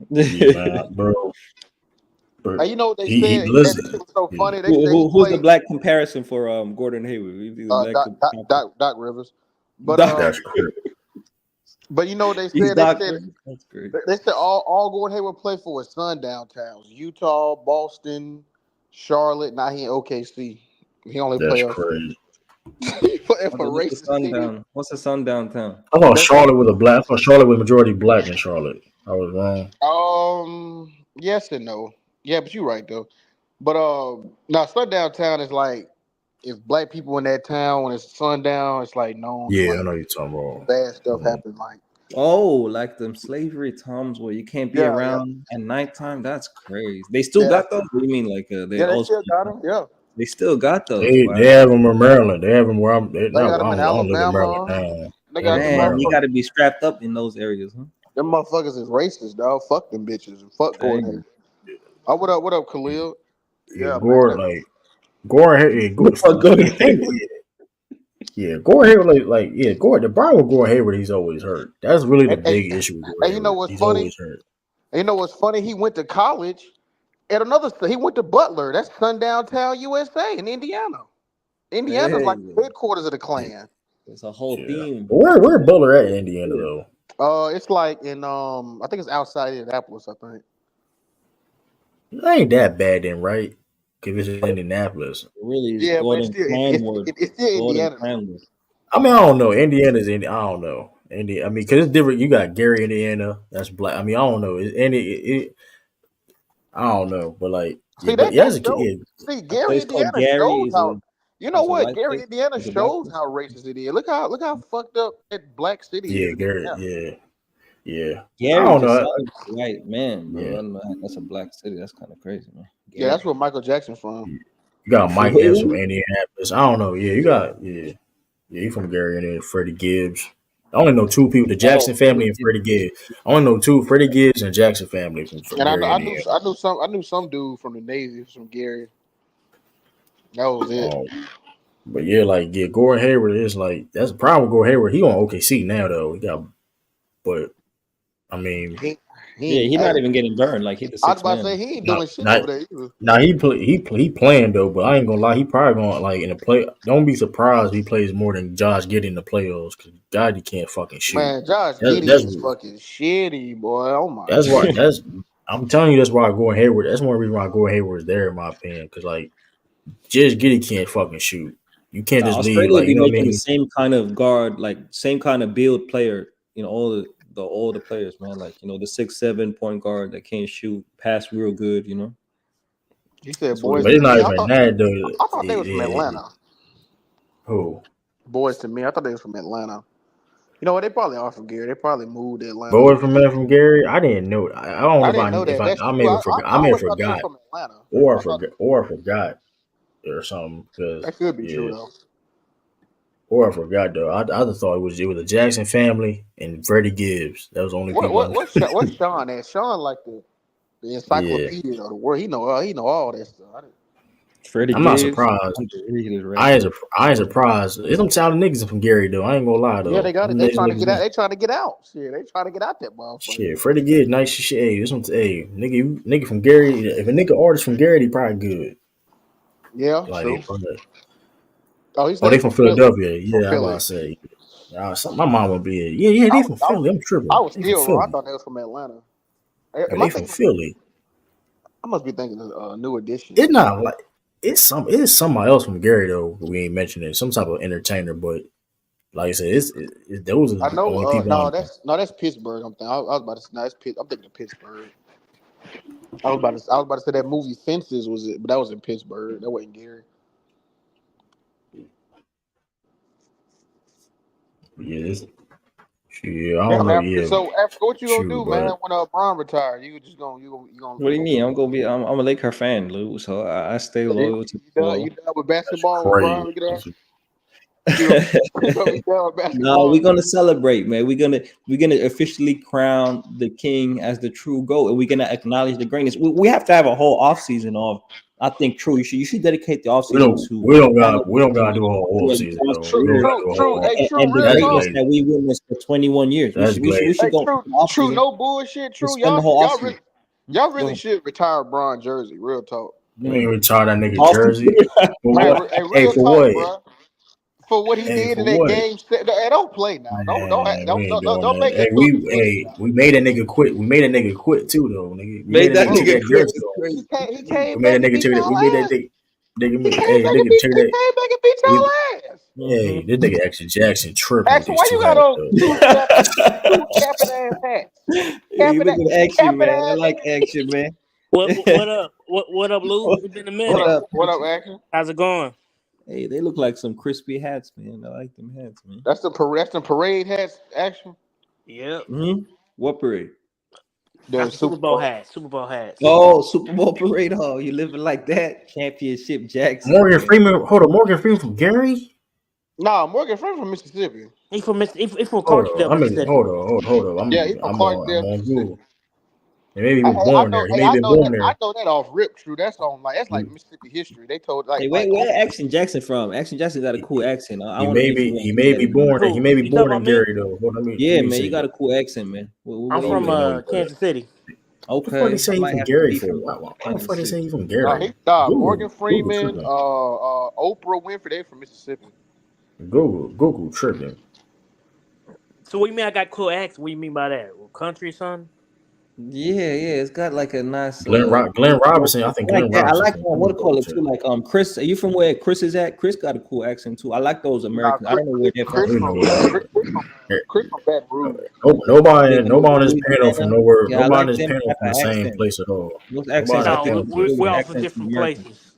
Yeah, man, bro. You know what they He said? That listen. shit was so funny. They said Who's the black comparison for Gordon Hayward? Who's the black Doc Rivers. But That's correct. but you know what they He's said? That's great. They said all Gordon Hayward played for was sundown towns: Utah, Boston, Charlotte. Now he in OKC. He only That's played crazy. for racist team. What's the sundown town? I thought Charlotte was black. I thought Charlotte was majority black in Charlotte. I was wrong. Yes and no. Yeah, but you're right though. But now sundown town is like if black people in that town when it's sundown, it's like known. Yeah, like, I know you're talking about. Bad stuff happen. Like like them slavery times where you can't be around at nighttime. That's crazy. They still got those. What do you mean? Like they still got them. Yeah. They still got those. They have them in Maryland. They have them where I'm. They got them in I don't live in Maryland Alabama. now. They got Man, you got to be strapped up in those areas, huh? Them motherfuckers is racist, dog. Fuck them bitches and fuck Gordon Hayward. Oh, what up, Khalil? Yeah, Gordon, Gordon Hayward, Gordon. The problem with Gordon Hayward, he's always hurt. That's really the big issue with Gordon And you know what's he's funny? always hurt. And you know what's funny? He went to college at another. He went to Butler. That's Sundown Town, USA, in Indiana. Indiana's like the headquarters of the Klan. It's a whole theme. Where Butler at in Indiana though? It's like in I think it's outside Indianapolis. I think. It ain't that bad then, right? Because it's in Indianapolis. Really, yeah, but it's still Indiana. I mean, I don't know. Indiana's in. I don't know. I mean, because it's different. You got Gary, Indiana. That's black. I mean, I don't know. I don't know, but like, See, See, Gary, Indiana shows how. You know what? Gary, Indiana shows how racist it is. Look how fucked up that black city is. Yeah, Gary. Yeah. Gary, I don't know. White man, bro. Yeah. That's a black city. That's kind of crazy, man. Gary. Yeah, that's where Michael Jackson's from. You got Mike Epps from Indianapolis. I don't know. Yeah, you got you from Gary and then Freddie Gibbs. I only know two people: the Jackson family and Freddie Gibbs. I only know two: Freddie Gibbs and Jackson family from Gary. I knew some dude from the Navy from Gary. That was it. But Gordon Hayward is like that's the problem with Gordon Hayward. He on OKC now though. But I mean, he's not even getting burned. Like he's the I was about to say he ain't doing shit over there either. Now he playing though, but I ain't gonna lie, he probably gonna like in the play. Don't be surprised if he plays more than Josh Giddey in the playoffs because God, he can't fucking shoot. Man, Josh Giddey is fucking shitty, boy. Oh my. That's why. I'm telling you, that's why Gordon Hayward. That's one reason why Gordon Hayward is there, in my opinion, because like Josh Giddey can't fucking shoot. You can't just leave. Like, you know what I mean? The same kind of guard, like same kind of build player. You know, all the players, man. Like, you know, the 6'7" point guard that can't shoot, pass real good. You know. He said, "Boys." But it's not even that though. I thought they was from Atlanta. Who? Boys to me, I thought they was from Atlanta. You know what? They probably are from Gary. They probably moved to Atlanta. Boys from Gary. I didn't know. I don't know if I may have forgot. I may have forgot. Or I forgot. Or something. That could be true though. Or I forgot though. I just thought it was the Jackson family and Freddie Gibbs. That was the only people. What's Sean at? Sean like the encyclopedia of the world. He know all that stuff. Freddie I'm not surprised. I ain't surprised. There's some talented niggas from Gary though. I ain't gonna lie though. Yeah, they got it. They trying to get out. They trying to get out. Shit, they trying to get out that motherfucker. Shit, Freddie Gibbs, nice shit. Hey, nigga from Gary. If a nigga artist from Gary, he probably good. Yeah, like they from Philadelphia. Yeah, I was about to say. My mom would be. Yeah, they from Philly. I'm tripping. I was still wrong. I thought they was from Atlanta. They from Philly. I must be thinking of New Edition. It's not like it's somebody else from Gary though. We ain't mentioning some type of entertainer, but like I said, it's those are the only people. That's Pittsburgh. I was about to say I'm thinking of Pittsburgh. I was about to say that movie Fences was it, but that was in Pittsburgh. That wasn't Gary. Yeah, I Damn, don't know. Africa. Yeah, So Africa, what you gonna shoot, do, man? but When Bron retire, you just gonna you gonna What do you mean? I'm a Laker fan, Lou. So I stay loyal to the you flow. done with that's basketball when crazy. Bron get out? You gonna be done with No, basketball? we're gonna celebrate, man. We're gonna officially crown the king as the true GOAT, and we're gonna acknowledge the greatness. We have to have a whole off season of. I think true. You should dedicate the off season to We don't gotta do a whole season though. We don't gotta do a whole. Hey, true, and the real That's talk. greatness glazed. that we witnessed for 21 years. We That's should we should, glazed. we should Hey, go off true, season no bullshit, and true. spend the whole off season. Y'all Go really ahead. should retire Bron jersey. Real talk. You ain't retire that nigga Off jersey. For Hey, what? hey, Hey, real for talk, what? bro. For what he Hey, did for in that what? game, hey, don't play now. Man, we ain't doing Don't that. make it to a discussion now. We made a nigga quit. We made a nigga quit too though, nigga. We made Made a that nigga take Bro, nigga that quit. jersey It's off. crazy. he We came made a back and nigga beat take that. We y'all made that ass. nigga. Hey, that nigga take He that. came back and beat We, y'all ass. hey, this nigga Action Jackson tripping with Action, these why you two got hats on though. two capping ass hats? Hey, look at action, Capping man. I ass. like action, man. What up? What up, Lou? It's been a What minute. up, What up, preacher? Action? How's it going? Hey, they look like some crispy hats, man. I like them hats, man. That's the parade hats, Action. Yep. What parade? The That's the Super Bowl hats. Super Bowl hats. Oh, Super Bowl parade. Oh, you living like that? Championship Jackson. Morgan Man. Freeman. Hold on, Morgan Freeman from Gary. Nah, Morgan Freeman from Mississippi. He from Hold Clarksdale, on. Mississippi. Hold on. Yeah, he's from I'm Clarksdale, on Mississippi. Google. And maybe he was born there. He may have been born there. I know that off rip. True, that's like Mississippi history. They told Hey, like where Action Jackson from? Action Jackson got a cool accent. I He want to may hear from be. what He he may said be in America. born. He may be You talking born in about me? Gary though. Hold on, let Yeah, me man, you see. got a cool accent, man. I'm from Kansas City. What the fuck they say I he might from have to Gary beef for? him. Why the fuck they Shit. say he from Gary? Morgan Google Freeman, tripping. Oprah Winfrey. They from Mississippi. Google tripping. So what you mean I got cool accent? What do you mean by that? Country, son? Yeah, it's got like a nice Glenn Robinson. I think I like Glenn that. I Robinson like from what to call it Google. too. Like Chris, are you from where Chris is at? Chris got a cool accent too. I like those Americans. I don't know where they're from. Chris from Baton Rouge. Nobody on this panel from nowhere. Yeah, I Nobody on like this them panel type from the of same accent. place at all. Those accents, I think, we're all from accents different American. places.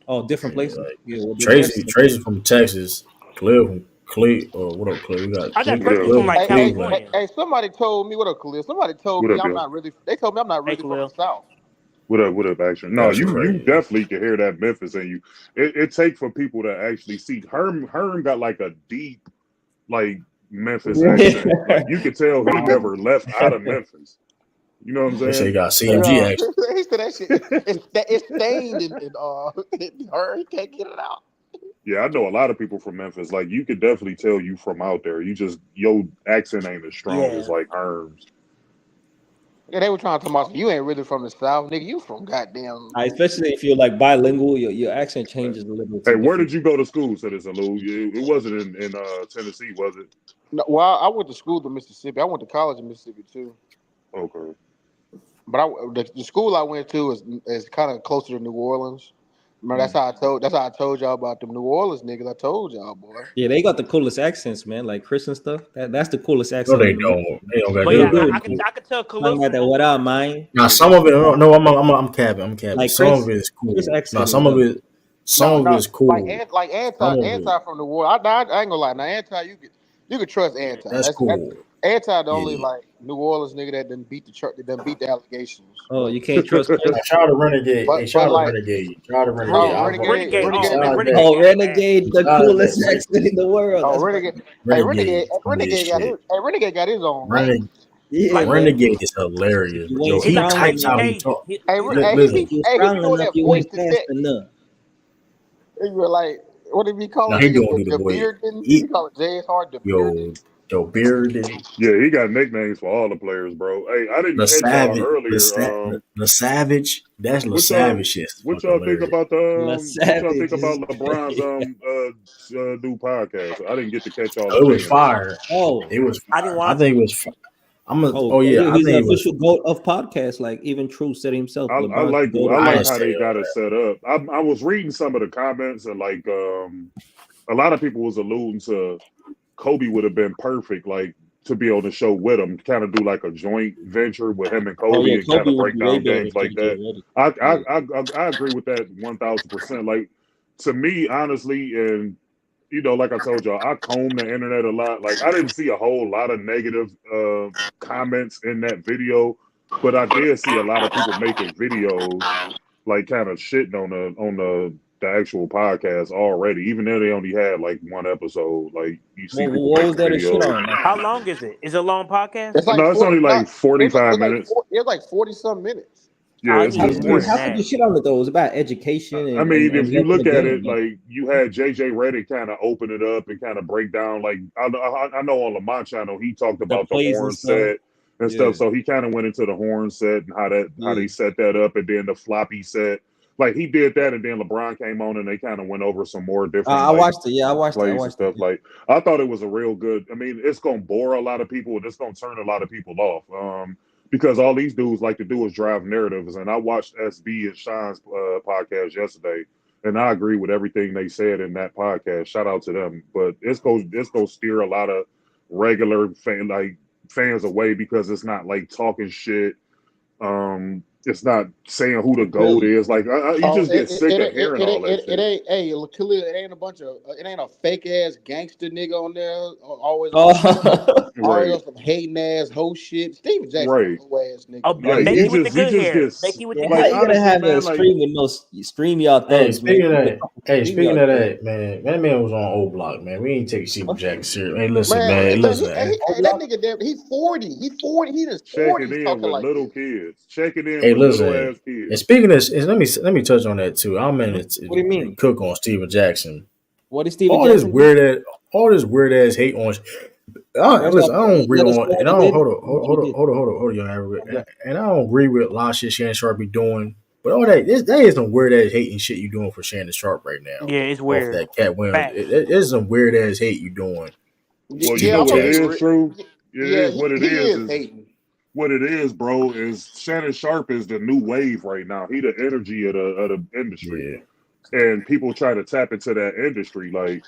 Oh, different places. Like, Yeah, well, Tracy from Texas. Cliff from what up, Cliff? We got I got Cliff Tracy from like Cleveland. California. Hey, somebody told me what up, Khalil. Somebody told What me up, I'm yo? not really. They told me I'm not really from the South. What up, Action? No, That's you crazy. definitely can hear that Memphis in you. It takes for people to actually see. Herm got like a deep, like Memphis accent. Like you could tell he never left out of Memphis. You know what I'm saying? They say he got CMG accent. He said that shit. It's stained in her. He can't get it out. Yeah, I know a lot of people from Memphis. Like you could definitely tell you from out there. Your accent ain't as strong as like Herm's. Yeah, they were trying to tell me you ain't really from the South, nigga. You from goddamn. Especially if you're like bilingual, your accent changes a little. Hey, where did you go to school, Citizen Lou? It wasn't in Tennessee, was it? No, well, I went to school in Mississippi. I went to college in Mississippi too. Okay. But the school I went to is kind of closer to New Orleans. Remember, that's how I told y'all about them New Orleans niggas. I told y'all, boy. Yeah, they got the coolest accents, man. Like Chris and stuff. That's the coolest No, accent. they don't. They don't got But yeah, I could tell Khalil Like that. What up, man? Now some of it, no, I'm capping. Like some Chris, of it is cool. Chris Now accent some is of it is cool. Like anti from the war. I ain't gonna lie. Now anti, you could trust anti. That's cool. Anti the only like New Orleans nigga that done beat the allegations. Oh, you can't trust Chris. Shout out to Renegade. But- Hey, shout out but, to like- Renegade. Shout out to Renegade. Renegade. Oh, Renegade, the coolest accent in the world. Oh, That's Renegade. Renegade. Renegade got his own Renegade. Yeah, Renegade is hilarious. You Yo, ain't he strong types how he enough. talk. Hey, Listen, You he strong be doing enough. that You voice ain't to fast text. enough. They were like, what did he call No, it? he doing The the way. Bearden? He call it J.S. Hard, the Bearden. Yo, Beard. Yeah, he got nicknames for all the players, bro. Hey, I didn't The catch y'all Savage. earlier. The Savage. That's the What Savage shit. What y'all think about La what y'all think Savage about is- LeBron's new podcast? I didn't get to catch y'all. It was fire. Oh, It was. I didn't I watch think it was. Oh yeah. I he's think an it was. official GOAT of podcasts. Like even True said himself. I LeBron's like the GOAT I of like didn't how say they all got it that. set up. I was reading some of the comments and like a lot of people was alluding to Kobe would have been perfect. Like to be on the show with him, kind of do like a joint venture with him and Oh Kobe yeah, and kind Kobe of would break be way down better games than like JJ that. Reddick. I agree with that 1,000%. Like to me, honestly, and like I told y'all, I comb the internet a lot. Like I didn't see a whole lot of negative comments in that video, but I did see a lot of people making videos like kind of shitting on the actual podcast already, even though they only had like one episode. Like you see people What was making there to shit videos. on? Like, How long is it? Is it a long podcast? It's like No, it's only like 45 minutes. it's like 40-some minutes. Yeah, I it's need how, it more than how could that. you shit on it though? It was about education I mean, if and you letting the look at game. it, like you had JJ Reddick kind of open it up and kind of break down. Like I know on Lamont channel he talked The about the plays and horn stuff. set and Yeah. stuff. So he kind of went into the horn set and how Yeah. they set that up, and then the floppy set. Like he did that, and then LeBron came on and they kind of went over some more different I watched it. Yeah, I watched it. plays and stuff. Like I thought it was a real good. I mean, it's gonna bore a lot of people and it's gonna turn a lot of people off. Because all these dudes like to do is drive narratives. And I watched SB and Sean's podcast yesterday, and I agree with everything they said in that podcast. Shout out to them. But it's gonna steer a lot of regular fans away because it's not like talking shit. It's not saying who the GOAT is. Like you just get sick of hearing all that shit. Ain't hey Khalil, it ain't a bunch of it ain't a fake ass gangster nigga on there. Always Right. on some hating ass hoe shit. Steven Jackson, Right. hoe ass nigga. Oh, Like Becky you with the just good hair. get Becky with the Yeah, good how hair. you gonna honestly, have man, a like stream with no stream y'all Hey, thugs, man? speaking Y'all of thugs. that, man, that man was on O Block, man. We ain't take Steven Jackson serious. Hey, listen, Man, man, listen, man. that nigga damn, he's 40. He's 40. He just 40. checking He's in talking with like little this. kids, checking in Hey, with little listen. ass kids. And speaking of this, let me touch on that too. I'm in it What do you mean? cook on Steven Jackson. What is Steven All this Jackson? all this weird ass hate on. First Listen, off, I don't agree let us on, know and I what he don't did. What he did. young average, Okay. and I don't agree with a lot of shit Shannon Sharp be doing. But all that is some weird ass hating shit you doing for Shannon Sharp right now. Yeah, it's Off weird. that Cat Williams, Facts. it's some weird ass hate you doing. Well, you Yeah, know I'm Steven what gonna it be Jackson. is, real. true. It Yeah, is what it he is is hating. what it is, bro. Is Shannon Sharp is the new wave right now. He the energy of the industry. Yeah. And people try to tap into that industry, like,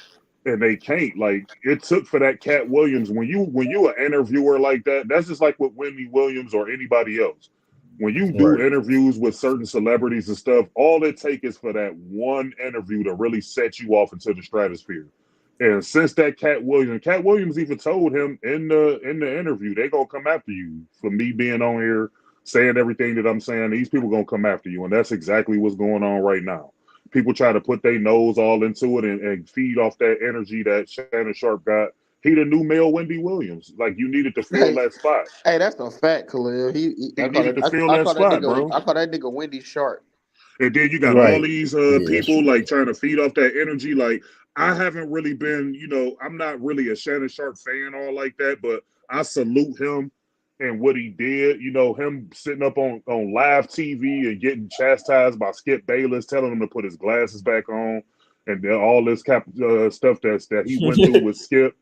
and they can't. Like, it took for that Cat Williams. When you an interviewer like that, that's just like with Wendy Williams or anybody else. When you do Right. interviews with certain celebrities and stuff, all it takes is for that one interview to really set you off into the stratosphere. And since that Cat Williams even told him in the interview, they gonna come after you for me being on here saying everything that I'm saying. These people gonna come after you, and that's exactly what's going on right now. People try to put their nose all into it and feed off that energy that Shannon Sharp got. He the new male Wendy Williams. Like you needed to fill Hey, that spot. hey, that's a fact, Khalil. He needed to fill I that call that spot, nigga bro. I call that nigga Wendy Sharp. And then you got all Right. these Yeah, that's people true. like trying to feed off that energy. Like I haven't really been, I'm not really a Shannon Sharp fan all like that, but I salute him and what he did. Him sitting up on live TV and getting chastised by Skip Bayless, telling him to put his glasses back on, and then all this stuff that he went through with Skip.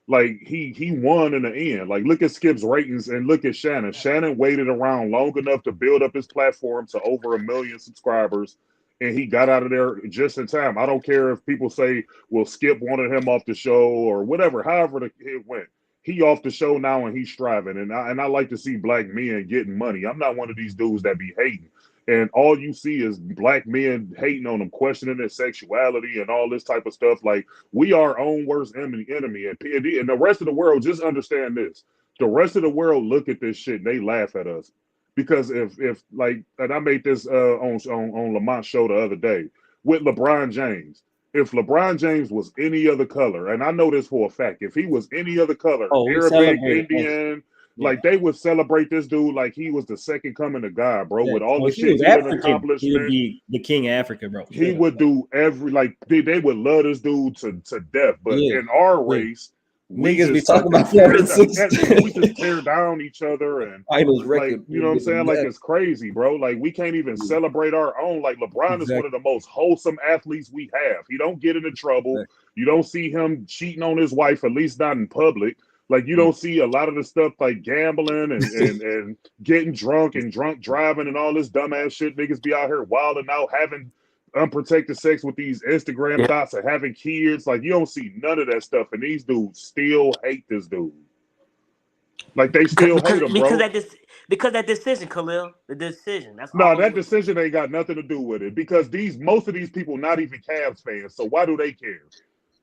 Like he won in the end. Like look at Skip's ratings and look at Shannon. Shannon waited around long enough to build up his platform to over 1 million subscribers, and he got out of there just in time. I don't care if people say, "Well, Skip wanted him off the show" or whatever. However it went, he off the show now and he's striving. And I like to see black men getting money. I'm not one of these dudes that be hating. And all you see is black men hating on them, questioning their sexuality and all this type of stuff. Like we are our own worst enemy, and the rest of the world. Just understand this: the rest of the world look at this shit and they laugh at us because if like, and I made this on Lamont's show the other day with LeBron James. If LeBron James was any other color, and I know this for a fact, if he was any other color, Oh, we Arabic, celebrate. Indian. Yeah. Like they would celebrate this dude like he was the second coming of God, bro. Yeah. With all So the if he shit was he done African, accomplished, he would man, be the king of Africa, bro. he would do they would love this dude to death. But Yeah. in our Yeah. race, we Niggas be just talking about Florida Six. we just tear down each other and Idols like record. you know what I'm saying? Like it's crazy, bro. Like we can't even celebrate our own. Like LeBron is one of the most wholesome athletes we have. He don't get into trouble. You don't see him cheating on his wife, at least not in public. Like you don't see a lot of the stuff like gambling and getting drunk and drunk driving and all this dumbass shit. Niggas be out here wilding out, having unprotected sex with these Instagram thoughts and having kids. Like you don't see none of that stuff. And these dudes still hate this dude. Like they still hate him, because bro. that decision, Khalil, the decision. That's No, all it that was. decision ain't got nothing to do with it because most of these people not even Cavs fans. So why do they care?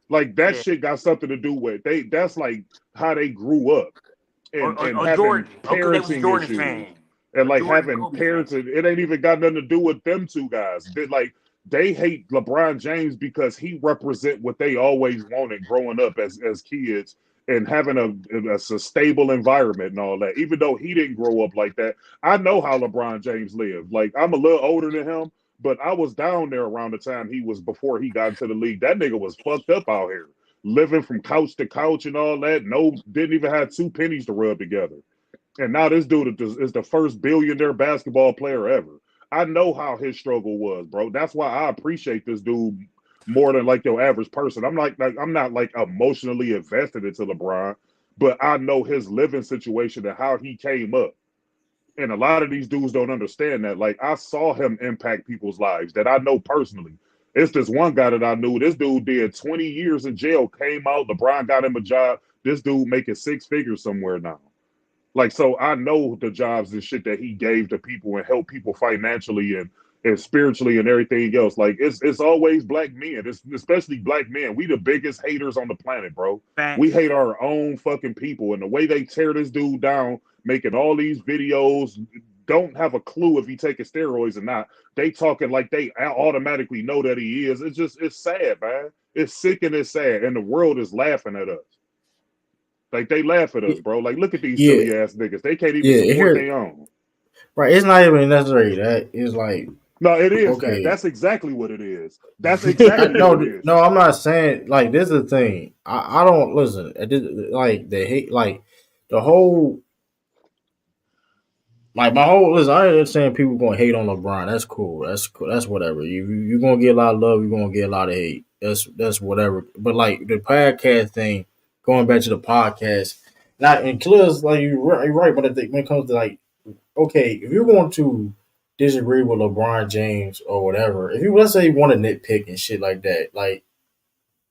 Like that Yeah. shit got something to do with that's like how they grew up and Or having Jordan. Oh, because they was a parenting Jordan issues fan. and Or like Jordan having Kobe fan. parents. It ain't even got nothing to do with them two guys. They hate LeBron James because he represent what they always wanted growing up as kids and having a stable environment and all that. Even though he didn't grow up like that, I know how LeBron James lived. Like I'm a little older than him, but I was down there around the time before he got into the league. That nigga was fucked up out here, living from couch to couch and all that. No, didn't even have two pennies to rub together. And now this dude is the first billionaire basketball player ever. I know how his struggle was, bro. That's why I appreciate this dude more than like your average person. I'm not like emotionally invested into LeBron, but I know his living situation and how he came up. And a lot of these dudes don't understand that. Like I saw him impact people's lives that I know personally. It's this one guy that I knew. This dude did 20 years in jail, came out. LeBron got him a job. This dude making six figures somewhere now. Like, so I know the jobs and shit that he gave to people and helped people financially and spiritually and everything else. Like, it's always black men. It's especially black men. We the biggest haters on the planet, bro. We Facts. hate our own fucking people. And the way they tear this dude down, making all these videos, don't have a clue if he taking steroids or not. They talking like they automatically know that he is. It's sad, man. It's sick and it's sad. And the world is laughing at us. Like they laugh at us, bro. Like look at these Yeah, silly ass niggas. They can't even yeah. support Here, their own. right. It's not even necessarily that. It's like, No, it is that. okay, That's exactly what it is. That's exactly what it is. no. I'm not saying like this is the thing. I don't listen. Like the hate, like the whole, like my whole listen. I understand people gonna hate on LeBron. That's cool. That's cool. That's whatever. You're gonna get a lot of love. You're gonna get a lot of hate. That's whatever. But like the podcast thing, going back to the podcast, not and Cliff's like you're right. But when it comes to like, okay, if you're going to disagree with LeBron James or whatever, if you let's say you want to nitpick and shit like that, like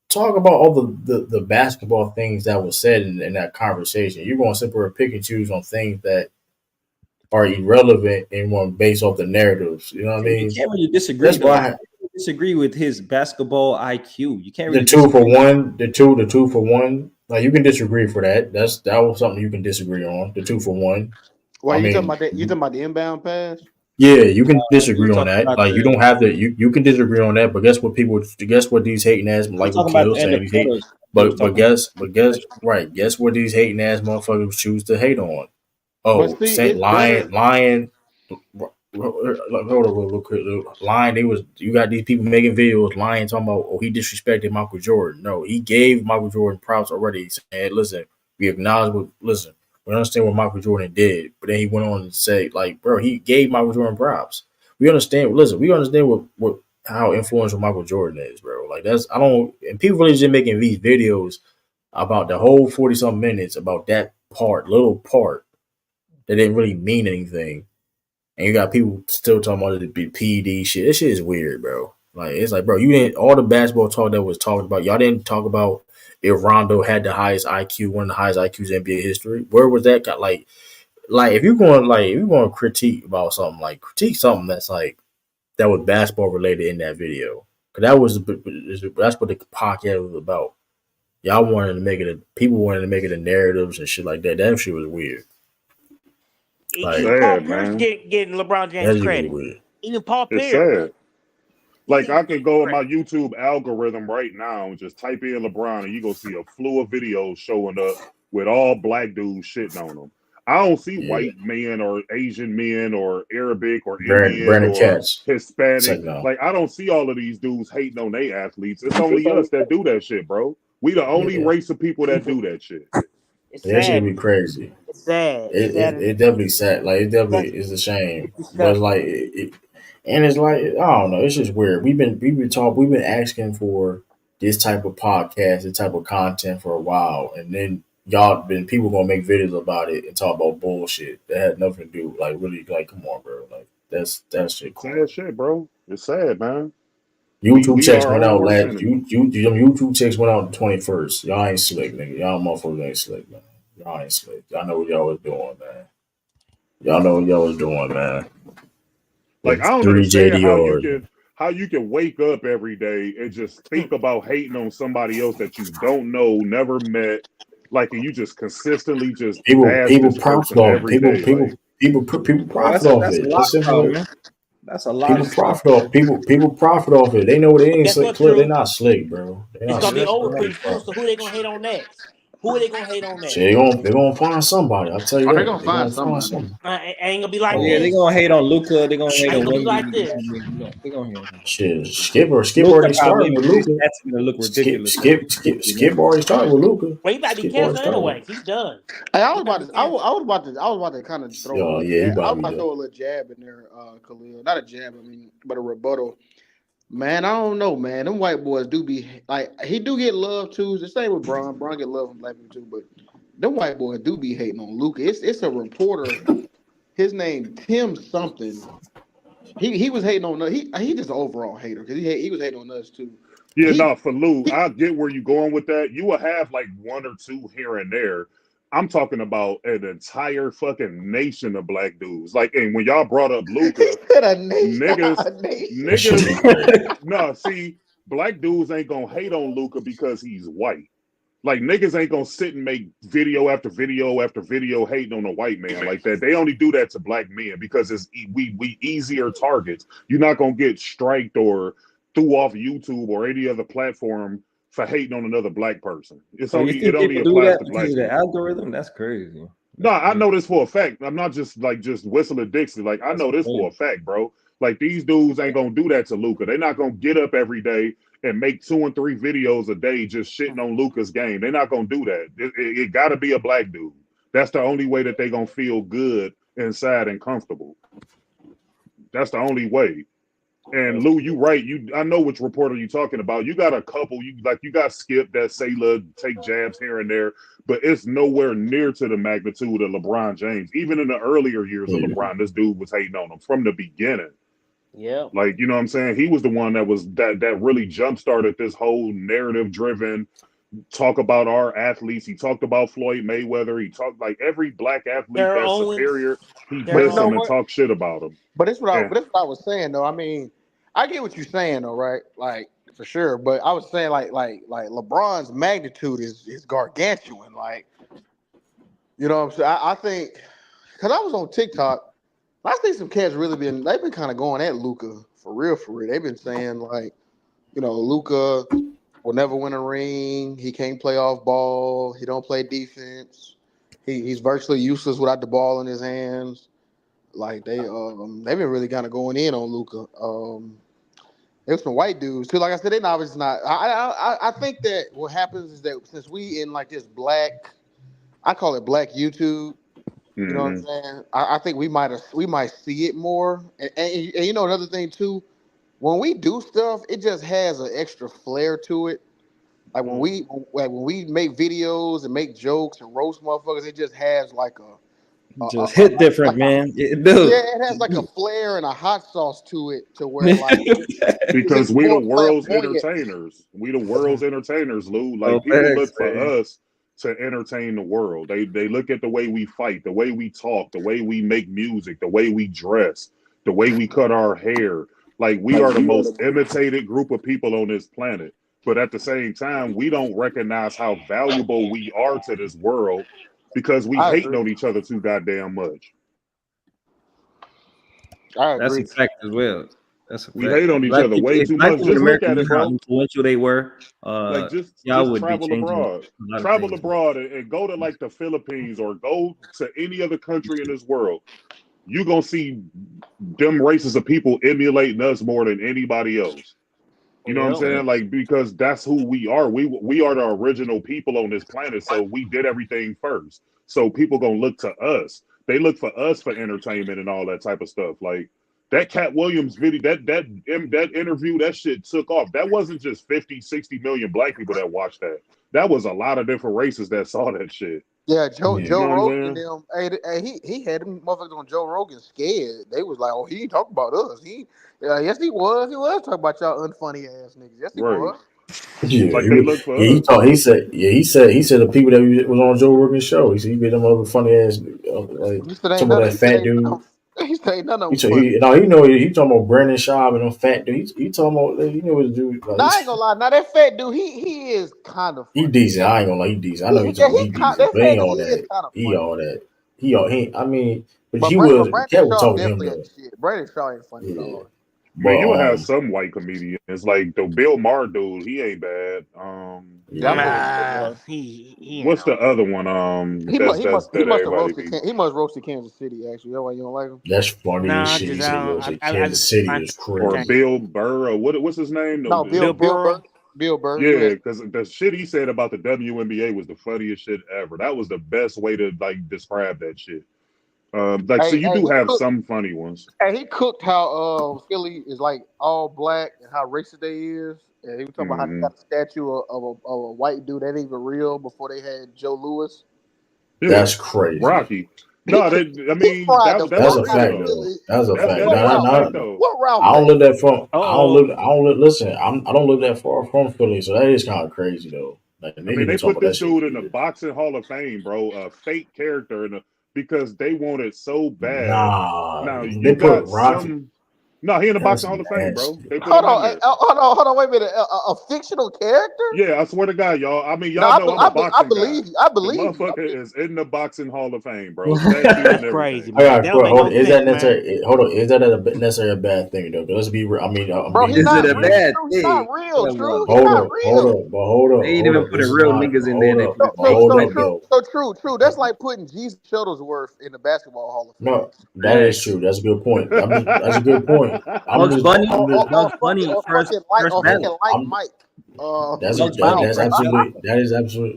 talk about all the basketball things that was said in that conversation. You're going to simply pick and choose on things that are irrelevant and want based off the narratives. You know what I You mean? can't really disagree That's though. You why can't really disagree with his basketball IQ. You can't the really two for disagree. one, the two for one. Like you can disagree for that. That was something you can disagree on. The 2 for 1. Why I you talking mean, about that? You talking about the inbound pass? yeah, you can You disagree on talking that. about Like you the don't have to. You can disagree on that. But guess what these hating ass you like what talking about Kale the end saying of these hate. quarters. He was talking about Guess what these hating ass motherfuckers choose to hate on. But Oh, see, Saint it's better. Lion. Hold on, real quick. Lion, you got these people making videos. Lion talking about he disrespected Michael Jordan. No, he gave Michael Jordan props already. Saying, listen, we acknowledge we understand what Michael Jordan did, but then he went on and said, like, bro, he gave Michael Jordan props. We understand. Listen, we understand what how influential Michael Jordan is, bro. Like that's I don't. And people really just making these videos about the whole 40 something minutes about that little part that didn't really mean anything. And you got people still talking about the PD shit. This shit is weird, bro. Like it's like, bro, you didn't all the basketball talk that was talked about. Y'all didn't talk about if Rondo had the highest IQ, one of the highest IQs in NBA history. Where was that got like if you're going to critique about something, like critique something that's like that was basketball related in that video. Cause that's what the podcast was about. Y'all wanted to make it people wanted to make it a narratives and shit like that. That shit was weird. Like Even Paul Sad, Pierce man. getting LeBron James that shit was credit. weird. Even Paul It's Pierce. sad. Like I can go on my Credit. YouTube algorithm right now and just type in LeBron and you gonna see a slew of videos showing up with all black dudes shitting on him. I don't see Yeah. white men or Asian men or Arabic or Indian Brandon or Katz. Hispanic. Second now. Like I don't see all of these dudes hating on their athletes. It's only us that do that shit, bro. We the only Yeah. race of people that do that shit. It's That shit sad. be crazy. It's sad. It's It, sad. it, it definitely sad. Like it definitely is a shame. But it's like and it's like I don't know. It's just weird. We've been asking for this type of podcast, this type of content for a while, and then people gonna make videos about it and talk about bullshit that had nothing to do. Like really, like come on, bro. Like that's shit It's sad corny. shit, bro. It's sad, man. YouTube We checks our went own out worst last. enemy. YouTube checks went out the 21st. Y'all ain't slick, nigga. Y'all motherfuckers ain't slick, man. Y'all ain't slick. Y'all know what y'all was doing, man. Y'all know what y'all was doing, man. Like, I With don't three understand JDRs. how you can wake up every day and just think about hating on somebody else that you don't know, never met, like, and you just consistently just bash People this profit person off. every day. Like, People Bro, profit off that's a it. lot It's of simple stuff, as man. That's a lot people of stuff, profit off. bro. People profit off it. They know they ain't Guess slick. what, Clear, they True? not slick, bro. They It's not gonna be slick, over bro. They pretty soon. profit. So who they gonna hate on next? Who are they gonna hate on Shit, next? they gonna find somebody. I'll tell you Oh, they're that. gonna They find gonna find somebody. somebody. It ain't gonna be like Yeah, Oh, they this. gonna hate on Luca. They gonna hate Ain't on gonna be Wemby. like this. They gonna hate on somebody. shit. Skip Luca already probably started with because his Luca. stats are gonna look Skip, ridiculous. skip, skip, skip already started with Luca. Well, he might be Skip already canceled started. anyway. He's done. Hey, He might be canceled. I was about to kind of throw a Yeah, little yeah, he jab. I about was to be about to done. throw a little jab in there, Khalil. Not a jab, I mean, but a rebuttal. Man, I don't know, man. Them white boys do be like he do get love too. It's the same with Bron. Bron get love from black people too, but them white boys do be hating on Luca. It's a reporter. His name Tim something. He was hating on us. He just an overall hater because he was hating on us too. yeah, He, no, for Lou, he I get where you're going with that. You will have like one or two here and there. I'm talking about an entire fucking nation of black dudes. Like, and when y'all brought up he Luca, said a nation, niggas, a nation. That shit niggas, be crazy. no, see, black dudes ain't gonna hate on Luca because he's white. Like, niggas ain't gonna sit and make video after video after video hating on a white man like that. They only do that to black men because we easier targets. You're not gonna get striked or threw off YouTube or any other platform for hating on another black person. Oh, you It think only people do applies that to because black of the people. algorithm? That's crazy. No, That's I crazy. know this for a fact. I'm not just like just whistling Dixie. Like, I That's know this for a crazy. fact, bro. Like, these dudes ain't gonna do that to Luca. They're not gonna get up every day and make 2 and 3 videos a day just shitting on Luca's game. They're not gonna do that. It got to be a black dude. That's the only way that they gonna feel good inside and comfortable. That's the only way. And That's Lou, you right. I know which reporter you talking about. You got a couple. You got Skip that say look take jabs here and there, but it's nowhere near to the magnitude of LeBron James. Even in the earlier years of Yeah. LeBron, this dude was hating on him from the beginning. Yep. Like, you know what I'm saying? He was the one that really jump started this whole narrative driven talk about our athletes. He talked about Floyd Mayweather. He talked like every black athlete Terrell that's Owens. superior. He But Terrell you diss know them and Owens. what? talk shit about them. And But that's what I was saying though. I mean, I get what you're saying though, right? Like for sure. But I was saying like LeBron's magnitude is gargantuan. Like you know what I'm saying? I think because I was on TikTok, I think some cats they've been kind of going at Luca for real, for real. They've been saying like, you know, Luca will never win a ring. He can't play off ball. He don't play defense. He's virtually useless without the ball in his hands. Like they've been really kind of going in on Luca. There's some white dudes too. Like I said, they obviously not. I think that what happens is that since we in like this black, I call it black YouTube. You know what I'm mhm. saying? I think we might see it more. And you know another thing too, when we do stuff, it just has an extra flair to it. Like when we make videos and make jokes and roast motherfuckers, it just has like Just hit different, like man. It yeah, do. it has It like a do. flair and a hot sauce to it, to where like Because it's we the more world's flamboyant. entertainers. We the world's entertainers, Lou. Oh, Like, people thanks, look for man. us to entertain the world. They look at the way we fight, the way we talk, the way we make music, the way we dress, the way we cut our hair. Like, we are the most imitated group of people on this planet. But at the same time, we don't recognize how valuable we are to this world because we I hating agree. on each other too goddamn much. I That's agree. a fact as well. That's a We fact. hate on each other way If too black much. people in Just look America at knew it, how bro. influential they were, Like, y'all just would be travel changing abroad. a lot of Travel things. abroad and go to like the Philippines or go to any other country in this world. You're gonna see them races of people emulating us more than anybody else. You know what I'm Yep. saying? Like, because that's who we are. We are the original people on this planet, so we did everything first. So people gonna look to us. They look for us for entertainment and all that type of stuff. Like, that Cat Williams video, that interview, that shit took off. That wasn't just 50, 60 million black people that watched that. That was a lot of different races that saw that shit. Yeah, Yeah. You Joe know what I'm Rogan and saying? them. He had them motherfuckers on Joe Rogan scared. They was like, oh, he ain't talking about us. Yes, he was. He was talking about y'all unfunny ass niggas. Yes, he Right. was. Yeah, Like they look for he us. thought he said the people that was on Joe Rogan's show. He said he made them other funny ass like He said ain't some of none. that He said fat ain't none dude. of them. He said ain't none of He them told funny. he talking about Brandon Schaub and them fat dude. He talking about you know what dude Nah, like I ain't gonna lie. Now that fat dude, he is kind of he funny. decent. I ain't gonna lie, he decent. I know he Yeah, talking about he decent, that but he fat ain't dude, all he is that. kind of He funny. all that. He all he. I mean, but But he was Brandon Cat was Shaw talking to him definitely ain't though. shit. Brandon Shaw ain't funny at Yeah, all. I mean, but you'll have some white comedians like the Bill Maher dude. He ain't bad. Yeah, I fuck with yeah. Bill Nah, Maher. he ain't What's the all other that. one? He That must have everybody roasted be. he must roasted Kansas City actually. That's why you don't like him. That's funny as Nah, shit. He just said he goes to I Kansas just City find is it Or crazy. Bill Burr, or what's his name? No, No, Bill Bill Burrow. Burr. Bill Burr. Yeah. yeah, because the shit he said about the WNBA was the funniest shit ever. That was the best way to like describe that shit. Like, so Hey, you do have some funny ones. he cooked how Philly is like all black and how racist they is. And he was talking about how they Hmm got a statue of a white dude that ain't even real before they had Joe Lewis. Yeah, That's crazy. Rocky. No, I He mean fried the that's That's fuck a out of real fact though. though. Philly. That's a fact. What That is a Ralph? fact though. What Ralph I don't say? live that far. Oh, I don't live. Listen, I don't live that far from Philly, so that is kind of crazy though. Like I niggas mean, be they talking put about that this shit. dude in the boxing Hall of Fame, bro, a fake character, because they want it so bad. Nah, Now they you put got Rocky. some. No, he in the That's boxing Hall of Fame, bro. nasty. They put him in there. Hold on, wait a minute. A fictional character? Yeah, I swear to God, y'all. I mean, No, y'all know I'm a I boxing guy. believe you. I The believe you. motherfucker is in the boxing Hall of Fame, bro. Statue and that's crazy, everything. I man. got a That don't question. make Hold on. no Is that sense, man. necessary? Hold on. Is that necessarily a bad thing though? 'Cause let's be. I mean, I'm Bro, he being. Is not it a I'm real. being. bad He not thing? real. Come True, on, he man. not Hold real. up, but hold They up, ain't hold even up. This putting is real not. niggas in there Hold and they up, put a but fake hold up statue. though. True. That's like putting Jesus Shuttlesworth in the basketball Hall of Fame. No, that is Facts. true. That's a good point. That's a good point. Bugs Bunny, I'm just. first Hold ballot. up. I'm. Mike. Bugs Bunny, Bow. first ballot.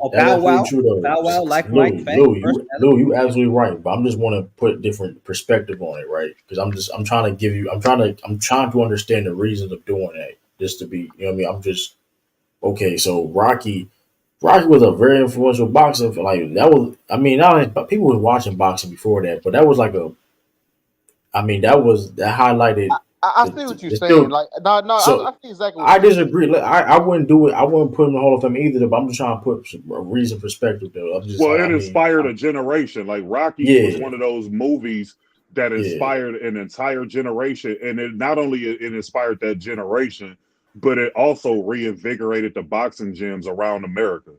Oh, That's Bow absolutely Wow. true though. Bow Wow, like Mike, Louis, fact, first ballot. You absolutely right. But I'm just want to put different perspective on it, right? Because I'm trying to give you, I'm trying to understand the reasons of doing that. Just to be, you know what I mean? I'm just okay. So Rocky was a very influential boxer. Like that was, I mean, not only, but people were watching boxing before that, but that was like a, I mean, that highlighted I see what you're the saying. still. Like, no, So I see exactly what I you're saying. disagree. Look, I wouldn't do it. I wouldn't put him in the Hall of Fame either. But I'm just trying to put a reason perspective though. I'm just Well, like, it I mean, inspired a generation. Like Rocky was yeah, one of those movies that yeah, inspired an entire generation, and it not only it inspired that generation, but it also reinvigorated the boxing gyms around America.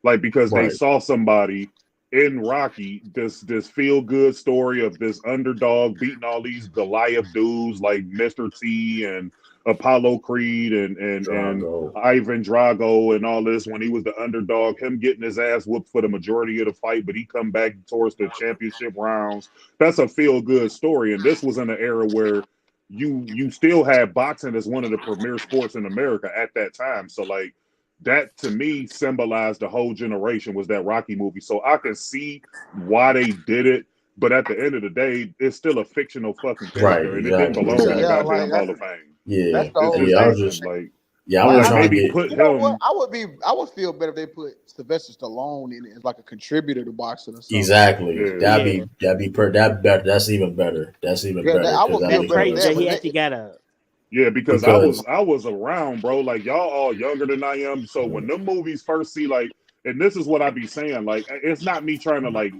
Like because they right, saw somebody in Rocky, this feel good story of this underdog beating all these Goliath dudes like Mr. T and Apollo Creed and Drago. Ivan Drago and all this when he was the underdog, him getting his ass whooped for the majority of the fight, but he come back towards the championship rounds. That's a feel good story. And this was in an era where you still had boxing as one of the premier sports in America at that time. So like that to me symbolized the whole generation was that Rocky movie. So I can see why they did it. But at the end of the day, it's still a fictional fucking Right, character, and it didn't exactly, belong in the Yeah, exactly. like goddamn Hall of Fame. Yeah, that's the whole It yeah. I thing. was didn't just, like. yeah, I'm Like, just Like trying to maybe get. put you know what? him. I would feel better if they put Sylvester Stallone in it as like a contributor to boxing or something. Exactly. Yeah, Yeah, That better. That's even better. That's even Yeah, better I because would that feel that's better because with crazy that. that But he if actually got a. yeah, because because I was around, bro. Like y'all all younger than I am. So when them movies first see like, and this is what I be saying, like it's not me trying to like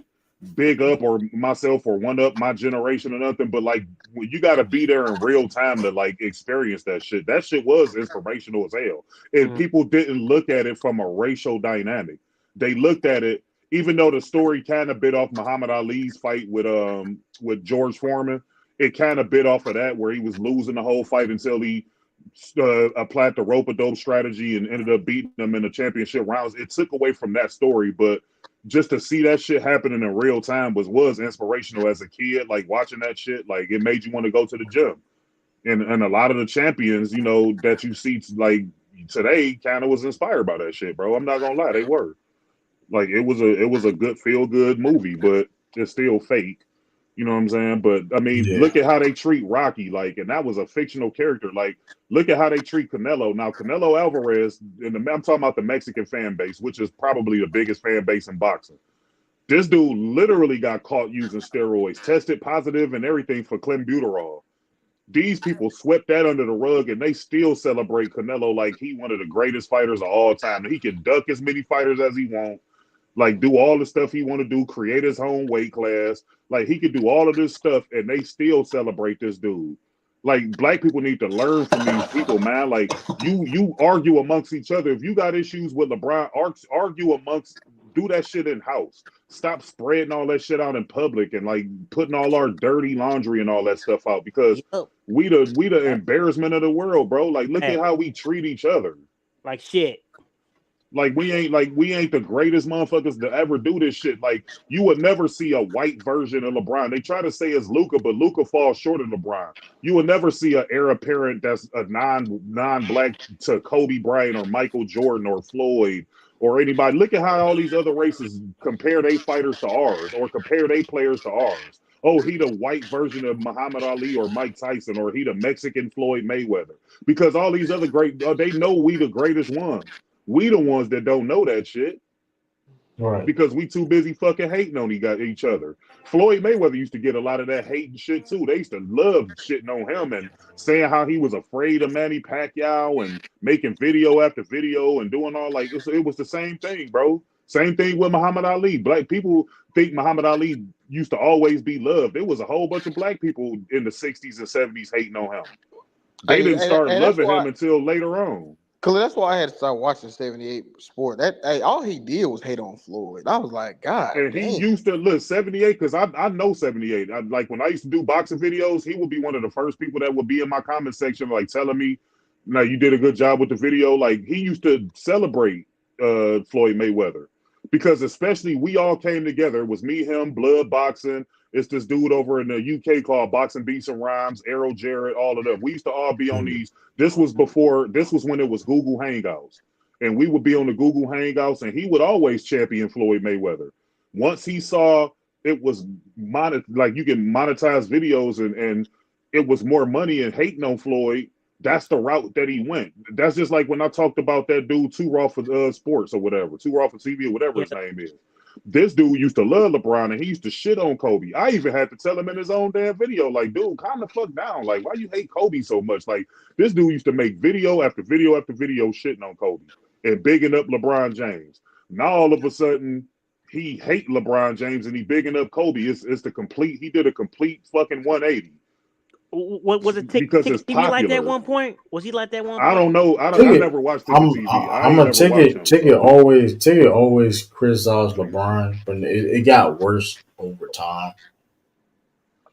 big up or myself or one up my generation or nothing, but like you got to be there in real time to like experience that shit. That shit was inspirational as hell, and Mhm. people didn't look at it from a racial dynamic. They looked at it, even though the story kind of bit off Muhammad Ali's fight with George Foreman. It kind of bit off of that where he was losing the whole fight until he applied the rope a dope strategy and ended up beating them in the championship rounds. It took away from that story, but just to see that shit happening in real time was inspirational as a kid. Like watching that shit, like it made you want to go to the gym. And a lot of the champions, you know, that you see like today, kind of was inspired by that shit, bro. I'm not gonna lie, they were. Like it was a good feel good movie, but it's still fake. You know what I'm saying? But I mean, yeah, look at how they treat Rocky, like, and that was a fictional character. Like, look at how they treat Canelo. Now, Canelo Alvarez, I'm talking about the Mexican fan base, which is probably the biggest fan base in boxing. This dude literally got caught using steroids, tested positive and everything for clenbuterol. These people swept that under the rug, and they still celebrate Canelo like he one of the greatest fighters of all time. And he can duck as many fighters as he wants, like do all the stuff he want to do, create his own weight class. Like he could do all of this stuff, and they still celebrate this dude. Like black people need to learn from these people, man. Like you argue amongst each other. If you got issues with LeBron, argue amongst. Do that shit in house. Stop spreading all that shit out in public and like putting all our dirty laundry and all that stuff out because we the embarrassment of the world, bro. Like look at how we treat each other. Like shit. Like we ain't the greatest motherfuckers to ever do this shit. Like you would never see a white version of LeBron. They try to say it's Luka, but Luka falls short of LeBron. You would never see an heir apparent that's a non-black to Kobe Bryant or Michael Jordan or Floyd or anybody. Look at how all these other races compare their fighters to ours or compare their players to ours. Oh, he the white version of Muhammad Ali or Mike Tyson, or he the Mexican Floyd Mayweather. Because all these other they know we the greatest ones. We the ones that don't know that shit. Right. Because we too busy fucking hating on each other. Floyd Mayweather used to get a lot of that hate and shit too. They used to love shitting on him and saying how he was afraid of Manny Pacquiao and making video after video and doing all like it was the same thing, bro. Same thing with Muhammad Ali. Black people think Muhammad Ali used to always be loved. There was a whole bunch of black people in the 60s and 70s hating on him. They didn't start loving him until later on. Cause that's why I had to start watching 78 Sport. All he did was hate on Floyd. I was like, God. And he used to look 78 because I know 78. Like when I used to do boxing videos, he would be one of the first people that would be in my comment section, like telling me, "No, you did a good job with the video." Like he used to celebrate Floyd Mayweather because especially we all came together. It was me, him, Blood Boxing. It's this dude over in the UK called Boxing Beats and Rhymes, Errol Jarrett, all of them. We used to all be on these. This was when it was Google Hangouts. And we would be on the Google Hangouts, and he would always champion Floyd Mayweather. Once he saw it was like you can monetize videos and it was more money and hating on Floyd, that's the route that he went. That's just like when I talked about that dude, Too Raw for Sports or whatever, Too Raw for TV or whatever his name is. This dude used to love LeBron and he used to shit on Kobe. I even had to tell him in his own damn video, like, dude, calm the fuck down. Like, why you hate Kobe so much? Like, this dude used to make video after video after video shitting on Kobe and bigging up LeBron James. Now all of a sudden he hate LeBron James and he bigging up Kobe. He did a complete fucking 180. What was it? Because it's TV like that popular. one point? Was he like that one point? I don't know. I never watched Ticket TV. I'm a Ticket always criticized LeBron, but it got worse over time.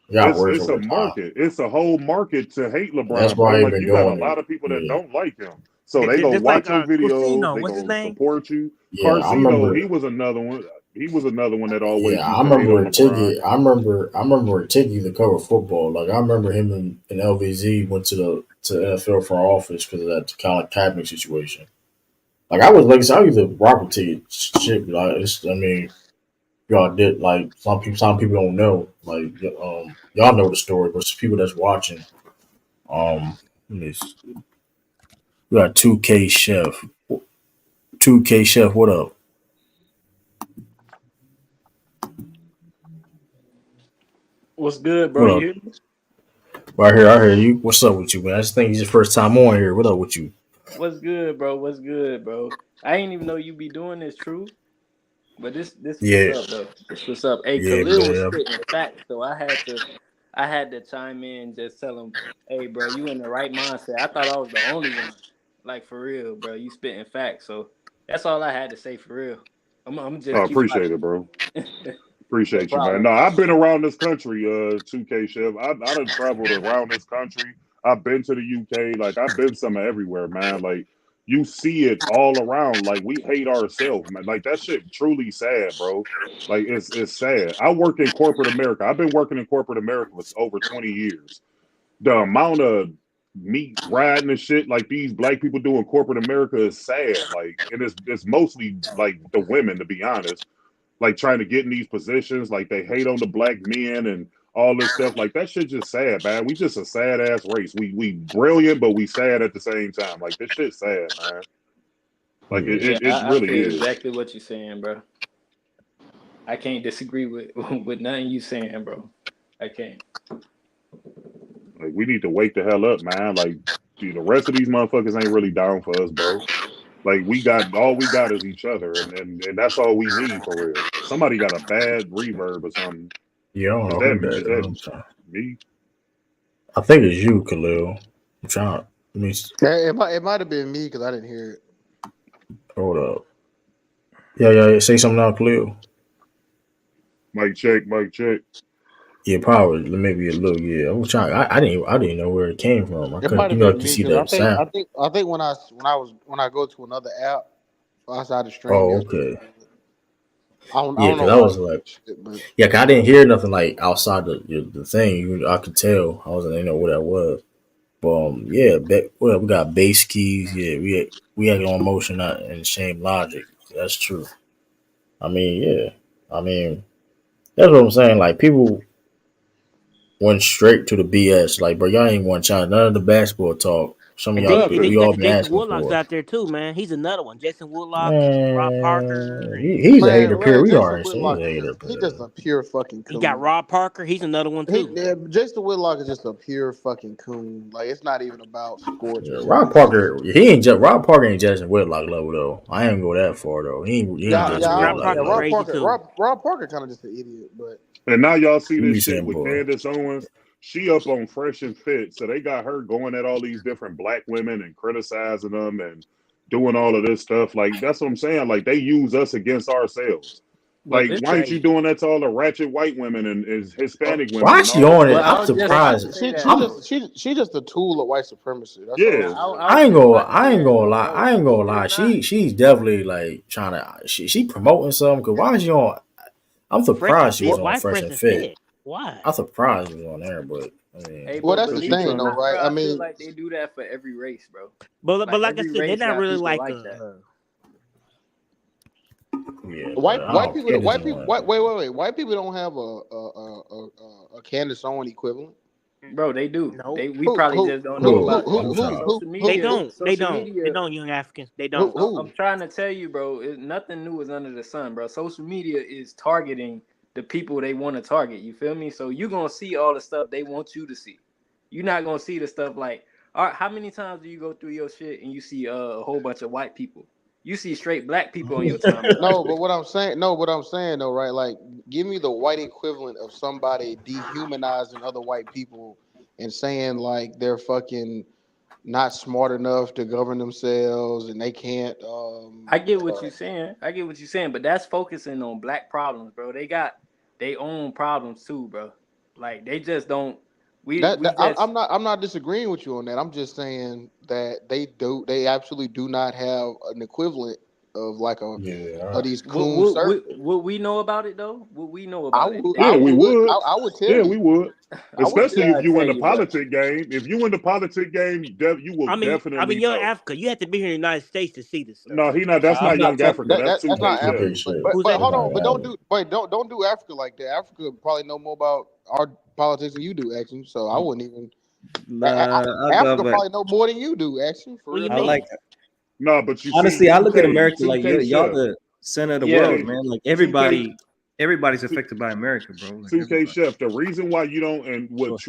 It's a market. It's a whole market to hate LeBron. That's why like you got a lot of people that don't like him. So they gonna watch your video. They gonna support you. Yeah, Carcino, he was another one. He was another one that always. Yeah, I remember Tiggy. I remember Tiggy the cover football. Like I remember him and LVZ went to NFL for office because of that Colin Kaepernick situation. Like I used to rock with Tiggy shit. Like y'all did like some people don't know. Like y'all know the story, but people that's watching. We got 2K Chef. 2K Chef, what up? What's good, bro? You? I hear you. What's up with you, man? I just think it's your first time on here. What up with you? What's good, bro? What's good, bro? I ain't even know you be doing this, true. But this what's up, though. This what's up. Hey, Khalil was spitting facts, so I had to chime in, just tell him, hey, bro, you in the right mindset. I thought I was the only one. Like for real, bro. You spitting facts, so that's all I had to say for real. I'm just. I appreciate it, bro. Appreciate you, man. No, I've been around this country, 2K Chef. I done traveled around this country. I've been to the UK. Like, I've been somewhere everywhere, man. Like, you see it all around. Like, we hate ourselves, man. Like, that shit truly sad, bro. Like, it's sad. I work in corporate America. I've been working in corporate America for over 20 years. The amount of meat riding and shit like these black people do in corporate America is sad. Like, and it's mostly, like, the women, to be honest. Like trying to get in these positions, like they hate on the black men and all this stuff. Like that shit just sad, man. We just a sad ass race. We brilliant, but we sad at the same time. Like this shit's sad, man. Like it really feel is. Exactly what you're saying, bro. I can't disagree with nothing you saying, bro. I can't. Like we need to wake the hell up, man. Like the rest of these motherfuckers ain't really down for us, bro. Like we got all we got is each other, and that's all we need for real. Somebody got a bad reverb or something. Yeah, I don't Is know who that that is. me? I think it's you, Khalil. I'm trying. Let me It might have been me because I didn't hear it. hold up. Yeah. Say something now, Khalil. Mic check. Yeah, probably maybe a little. Yeah, I'm trying. I didn't know where it came from. I It might couldn't. have I been could me see because the sound. I think when I go to another app outside the stream, Oh, there's okay. I Yeah, don't know because I why. was like, But yeah, 'cause I didn't hear nothing like outside the thing. I could tell. I didn't know what that was. But yeah, we got bass keys. Yeah, we had on motion and shame logic. That's true. I mean, yeah. I mean, that's what I'm saying. Like people went straight to the BS. Like, bro, y'all ain't want to challenge none of the basketball talk. Some of And y'all then Nothing. we all Jason, been Jason asking Woodlock's for. out there too, man. He's another one. Jason Woodlock, Rob Parker, Man, and he's a hater. Period. We Jason already said he's Whitlock a is hater. he just a pure fucking he got coon. Rob Parker. He's another one too. Jason Whitlock is just a pure fucking coon. Like it's not even about sports Yeah, with him. Rob Parker. Rob Parker ain't Justin Whitlock level though. I ain't go that far though. He ain't Nah, Justin Rob Whitlock Parker level. crazy too. Rob Parker kind of just an idiot, but And now y'all see You this be shit saying, with boy. Candace Owens. She up on Fresh and Fit, so they got her going at all these different black women and criticizing them and doing all of this stuff. Like that's what I'm saying. Like they use us against ourselves. But Like this why ain't you crazy. doing that to all the ratchet white women and Hispanic women Why and she all this on other it? Well, I I'm was shit? just about surprised. to say that, I'm. bro. she just a tool of white supremacy. That's all. Yeah. I was just about to say that, bro. No, I ain't gonna believe it or lie. not, She's definitely like trying to. She promoting something. Cause why is she on? I'm Fresh and surprised she was Fit. on Why Fresh Fresh and and Fit. Fit? Why? I'm surprised she was on there, but I hey, mean, Well, but that's the Cause she believe it thing, or trying though, to. not, right? bro, I I feel mean, like they do that for every race, bro. But Like like I every said, they're race not got really people like like that. yeah, but I white don't people, get this white people, one. wait, white people don't have a Candace Owen equivalent. Bro, they do. no. We probably just don't know about it, I'm bro. trying. Social They media, don't. They social don't. They media. don't. Young Africans. They don't. I'm trying to tell you, bro. Nothing new is under the sun, bro. Social media is targeting the people they want to target. You feel me? So you're gonna see all the stuff they want you to see. You're not gonna see the stuff like, all right, how many times do you go through your shit and you see a whole bunch of white people? You see straight black people on your timeline. No, but what I'm saying though, right? Like, give me the white equivalent of somebody dehumanizing other white people and saying like they're fucking not smart enough to govern themselves and they can't. I get what you're saying. But that's focusing on black problems, bro. They got their own problems too, bro. Like they just don't. We just I'm not disagreeing with you on that. I'm just saying that they absolutely do not have an equivalent of like of these coon circles. would we know about it though? Would we know I about it? would, They I Yeah, we just would, would. I would tell Yeah, we you. would. I would tell Especially if gotta you in tell the you, bro. politic game. If you in the politic game, you will I mean, definitely young know. Africa. You have to be here in the United States to see this stuff. No, that's I'm not not Young talking. Africa. That's that's 2K not Chef. Africa. Who's But that? hold on, but don't do Africa like that. Africa probably know more about our politics than you do, actually. So I wouldn't even. Nah, I go Africa back. probably know more than you do, actually. For What do real you I talk. like mean? No, but you see, honestly. I look at 2K, America like 2K y'all Chef, the center of the Yeah, world, 2K, man. Like 2K, everybody's affected by America, bro. Like 2K everybody. Chef. The reason why you don't, and what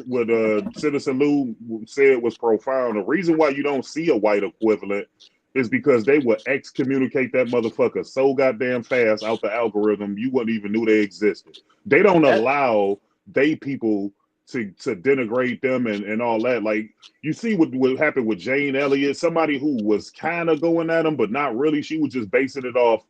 Citizen Lou said was profound. The reason why you don't see a white equivalent is because they would excommunicate that motherfucker so goddamn fast out the algorithm you wouldn't even knew they existed. They don't that allow people to denigrate them and all that. Like you see what happened with Jane Elliott, somebody who was kind of going at him, but not really. She was just basing it off,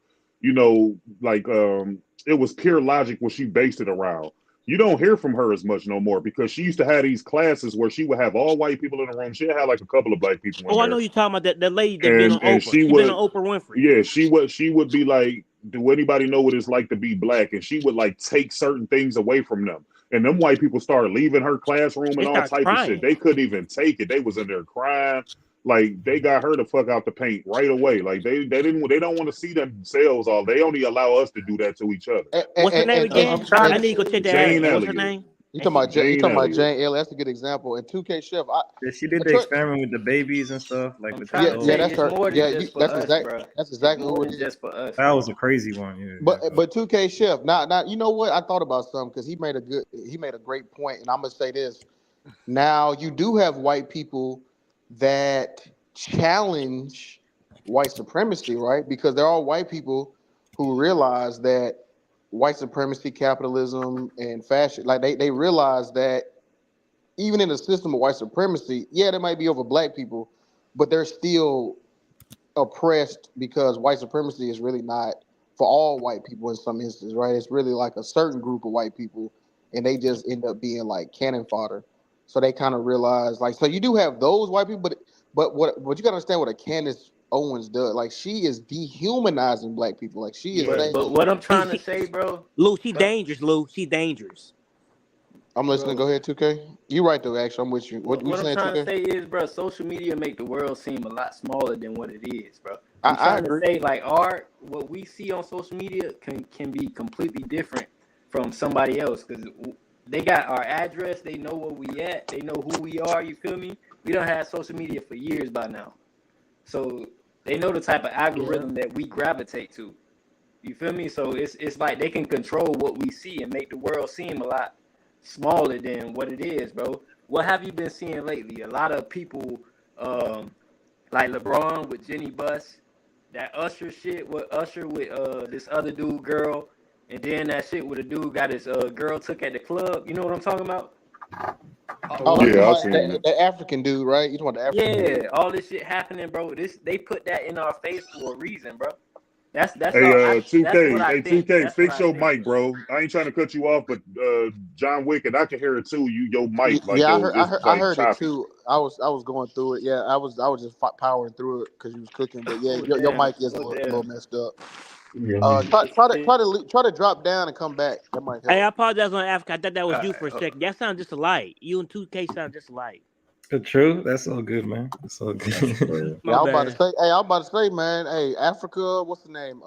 like it was pure logic what she based it around. You don't hear from her as much no more because she used to have these classes where she would have all white people in the room. She had like a couple of black people in Oh, I know there, you're talking about that lady that been on and Oprah. she She been would, on Oprah Winfrey. yeah, she would be like, do anybody know what it's like to be black? And she would like take certain things away from them. And them white people started leaving her classroom They and all start type of shit. crying. They couldn't even take it. They was in there crying. Like they got her the fuck out the paint right away. Like they don't want to see themselves all. They only allow us to do that to each other. What's her name I'm again? trying I to need to go tell check you, that bro. Jane out. What's her Elliott. name? You And talking about Jane Elliott. Jane Elliott? That's a good example. And 2K Chef, Yeah, she did the experiment with the babies and stuff, like I'm with the trying to yeah, tell you, that's it's adults. her. more than Yeah, just for us, bro. that's It's exactly more who it than is. just for us, That bro. was a crazy one. Yeah, But 2K Chef, now you know what? I thought about something because he made a great point, and I'm gonna say this: Now you do have white people that challenge white supremacy, right? Because there are white people who realize that white supremacy, capitalism, and fascism, like they realize that even in the system of white supremacy, yeah, they might be over black people, but they're still oppressed because white supremacy is really not for all white people in some instances, right? It's really like a certain group of white people, and they just end up being like cannon fodder. So they kind of realize, like, so you do have those white people, but what you gotta understand what a Candace Owens does, like, she is dehumanizing black people, like she is saying. But what I'm trying to say, bro. Lou, she dangerous. Lou, she dangerous. I'm listening. Bro, Go ahead, 2K. You right though. Actually, I'm with you. What you what I'm saying, trying to 2K? say is, bro, social media make the world seem a lot smaller than what it is, bro. I, I'm I trying to agree. say, like, what we see on social media can be completely different from somebody else because they got our address, they know where we at, they know who we are. You feel me? We don't have social media for years by now, so they know the type of algorithm that we gravitate to. You feel me? So it's like they can control what we see and make the world seem a lot smaller than what it is, bro. What have you been seeing lately? A lot of people, like LeBron with Jenny Buss, that Usher shit with Usher with this other dude girl, and then that shit with a dude got his girl took at the club. You know what I'm talking about? Oh, you talking Yeah, I about seen it. the African dude, right? You talking about the African dude? Yeah, all this shit happening, bro. They put that in our face for a reason, bro. That's Hey, all. That's what 2K, I hey, think. 2K, That's what fix I your think. mic, bro. I ain't trying to cut you off, but John Wick, and I can hear it too. Your mic, like, Yeah, I yo, heard, I it's heard, I like heard it choppy. too. I was going through it. Yeah, I was just powering through it because you was cooking. But yeah, Oh your damn. mic is a Oh little damn. messed up. Yeah. Try to drop down and come back. That might Hey, I help. apologize on Africa. I thought that was you Alright, for a second. That sounds just alike. You and 2K sound just alike. True. That's all good, man. That's all good. Yeah, My bad. I was about to say, man. Hey, Africa, what's the name?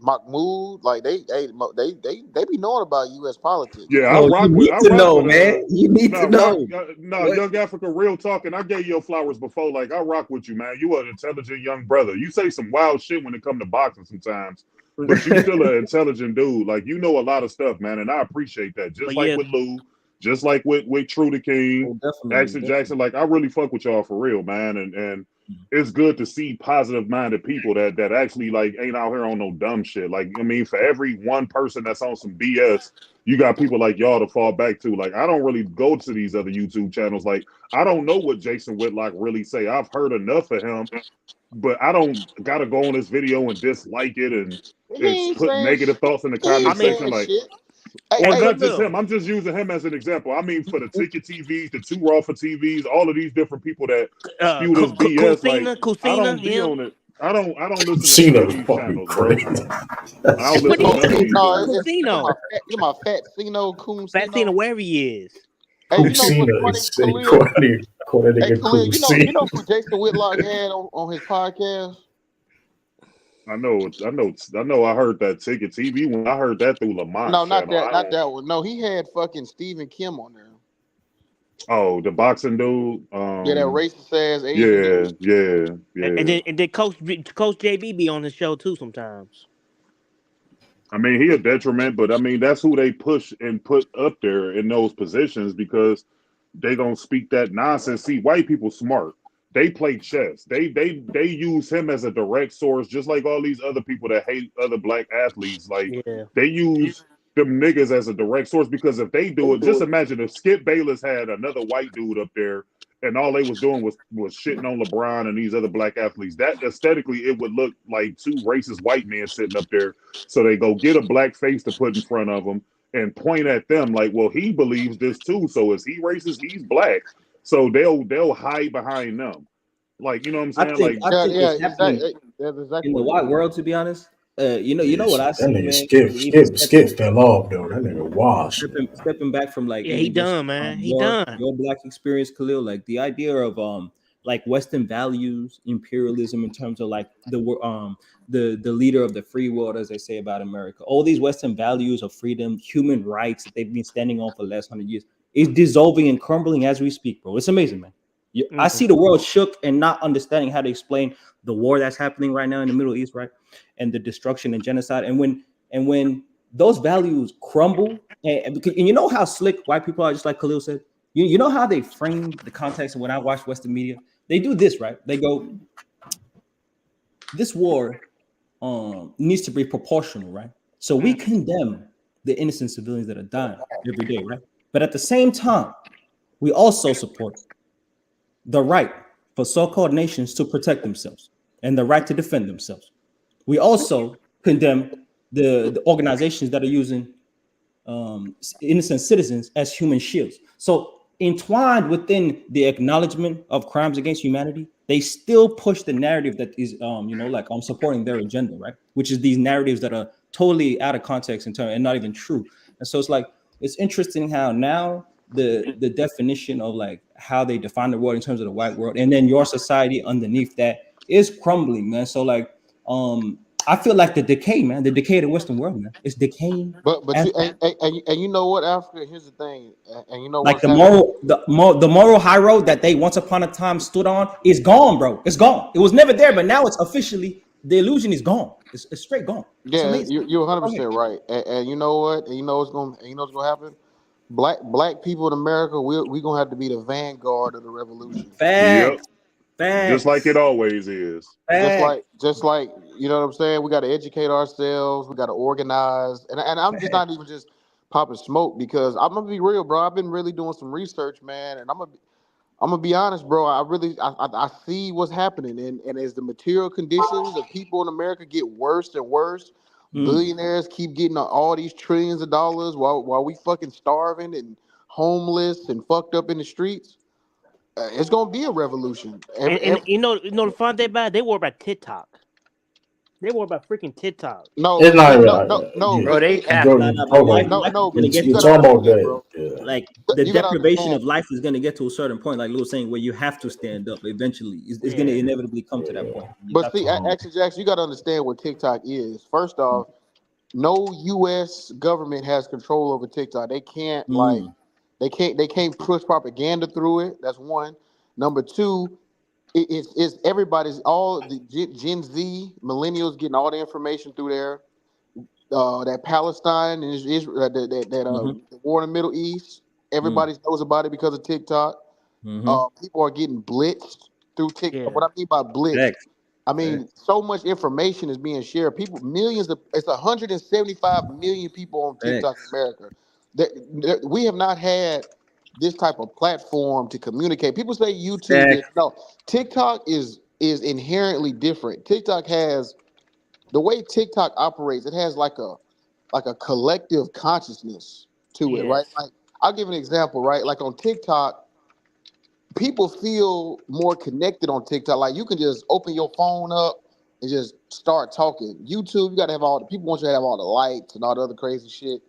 Mahmoud. Like they be knowing about U.S. politics, Yeah, man. I Oh, you rock with need I to rock know, with man. You need to know. What? Young Africa real talking. I gave you your flowers before. Like, I rock with you, man. You an intelligent young brother. You say some wild shit when it come to boxing sometimes, but you still an intelligent dude. Like, you know a lot of stuff, man, and I appreciate that. Just But like yeah, with Lou, just like with True the King, Oh, definitely, Action Jackson. Like, I really fuck with y'all for real, man, and it's good to see positive minded people that actually like ain't out here on no dumb shit. Like, I mean, for every one person that's on some BS, you got people like y'all to fall back to. Like, I don't really go to these other YouTube channels. Like, I don't know what Jason Whitlock really say. I've heard enough of him, but I don't gotta go on this video and dislike it and He ain't put saying negative shit. thoughts in the He I comment ain't mean, section. saying Like, shit. Hey, or hey, not but just look, him. I'm just using him as an example. I mean, for the Ticket TVs, the Two Raw for TVs, all of these different people that spew this BS. Like, I Kusina, don't be him. on it. I don't listen to Cena any of is these fucking channels, bro. crazy. I don't What listen do to you none of think? these no, dudes. Cusino. you my fat Sino, Coon Fatsina, Sino. wherever he is. Hey, you know what's Cena funny, is sick. Khalil? Call that Hey, nigga Khalil, cool you Cena. know who Jason Whitlock had on his podcast? I know. I heard that Ticket TV when I heard that through Lamont's No, channel. I not don't. that one. No, he had fucking Stephen Kim on there. Oh, the boxing dude. Yeah, that racist ass Asian Yeah, dude. yeah, And yeah. then Coach JB be on the show too sometimes. I mean, he a detriment, but I mean that's who they push and put up there in those positions because they gonna speak that nonsense. See, white people smart. They play chess. They use him as a direct source, just like all these other people that hate other black athletes. Like, Yeah. they use them niggas as a direct source because if they do it, just imagine if Skip Bayless had another white dude up there and all they was doing was shitting on LeBron and these other black athletes. That aesthetically it would look like two racist white men sitting up there. So they go get a black face to put in front of them and point at them like, well, he believes this too. So is he racist? He's black. So they'll hide behind them. Like, you know what I'm saying? Like, I Yeah, think yeah, it's happening exactly. That's exactly in the what it white is. world. To be honest, you know what Yes, I that see, nigga man. Even Skip fell off though. That nigga washed. stepping back from like Yeah, he even just done, man. He done. your black experience, Khalil, like the idea of like Western values, imperialism in terms of like the leader of the free world, as they say about America. All these Western values of freedom, human rights that they've been standing on for the last 100 years is dissolving and crumbling as we speak, bro. It's amazing, man. I see the world shook and not understanding how to explain the war that's happening right now in the Middle East, right, and the destruction and genocide. And when those values crumble, and you know how slick white people are, just like Khalil said, You know how they frame the context when I watch Western media? They do this, right? They go, this war needs to be proportional, right? So we condemn the innocent civilians that are dying every day, right? But at the same time, we also support the right for so-called nations to protect themselves and the right to defend themselves. We also condemn the organizations that are using innocent citizens as human shields. So entwined within the acknowledgement of crimes against humanity, they still push the narrative that is, like I'm supporting their agenda, right? Which is these narratives that are totally out of context and not even true. And so it's like it's interesting how now the definition of like how they define the world in terms of the white world, and then your society underneath that is crumbling, man. So like, I feel like the decay, man, the decay of the Western world, man, it's decaying. But you and you know what, Africa? Here's the thing, and you know Like what's happening. the moral high road that they once upon a time stood on is gone, bro. It's gone. It was never there, but now it's officially the illusion is gone. It's straight gone. It's Yeah, amazing. you're 100% right. And you know what? And you know what's gonna happen. Black people in America, we gonna have to be the vanguard of the revolution. Yep. Facts. Just like it always is. Just like you know what I'm saying. We got to educate ourselves. We got to organize. And I'm just not even just popping smoke because I'm gonna be real, bro. I've been really doing some research, man, and I'm gonna be honest, bro. I see what's happening, and as the material conditions of people in America get worse and worse, billionaires keep getting all these trillions of dollars while we fucking starving and homeless and fucked up in the streets. It's gonna be a revolution. And you know the fun thing about it? They worry about TikTok. They worry about freaking TikTok. No, It's but not see, even. no, Bro, but they see, capping. But life no, is gonna but get you to You're gotta a talking certain about understand, point. that. bro. Yeah. Like the You gotta deprivation understand. of life is gonna get to a certain point, like Lou was saying, where you have to stand up eventually. It's gonna Yeah. inevitably come to that point. You But have to. see, actually, Jackson, you gotta understand what TikTok is. First off, no U.S. government has control over TikTok. They can't push propaganda through it. That's one. Number two, it's everybody's all the Gen Z millennials getting all the information through there. That Palestine and Israel, the war in the Middle East, everybody knows about it because of TikTok. People are getting blitzed through TikTok. What I mean by blitzed, I mean so much information is being shared. It's 175 million people on TikTok in America. We have not had this type of platform to communicate. People say YouTube is no. TikTok is inherently different. TikTok has the way TikTok operates. It has like a collective consciousness to it, right? Like I'll give an example, right? Like on TikTok, people feel more connected on TikTok. Like you can just open your phone up and just start talking. YouTube, you gotta have all the people want you to have all the lights and all the other crazy shit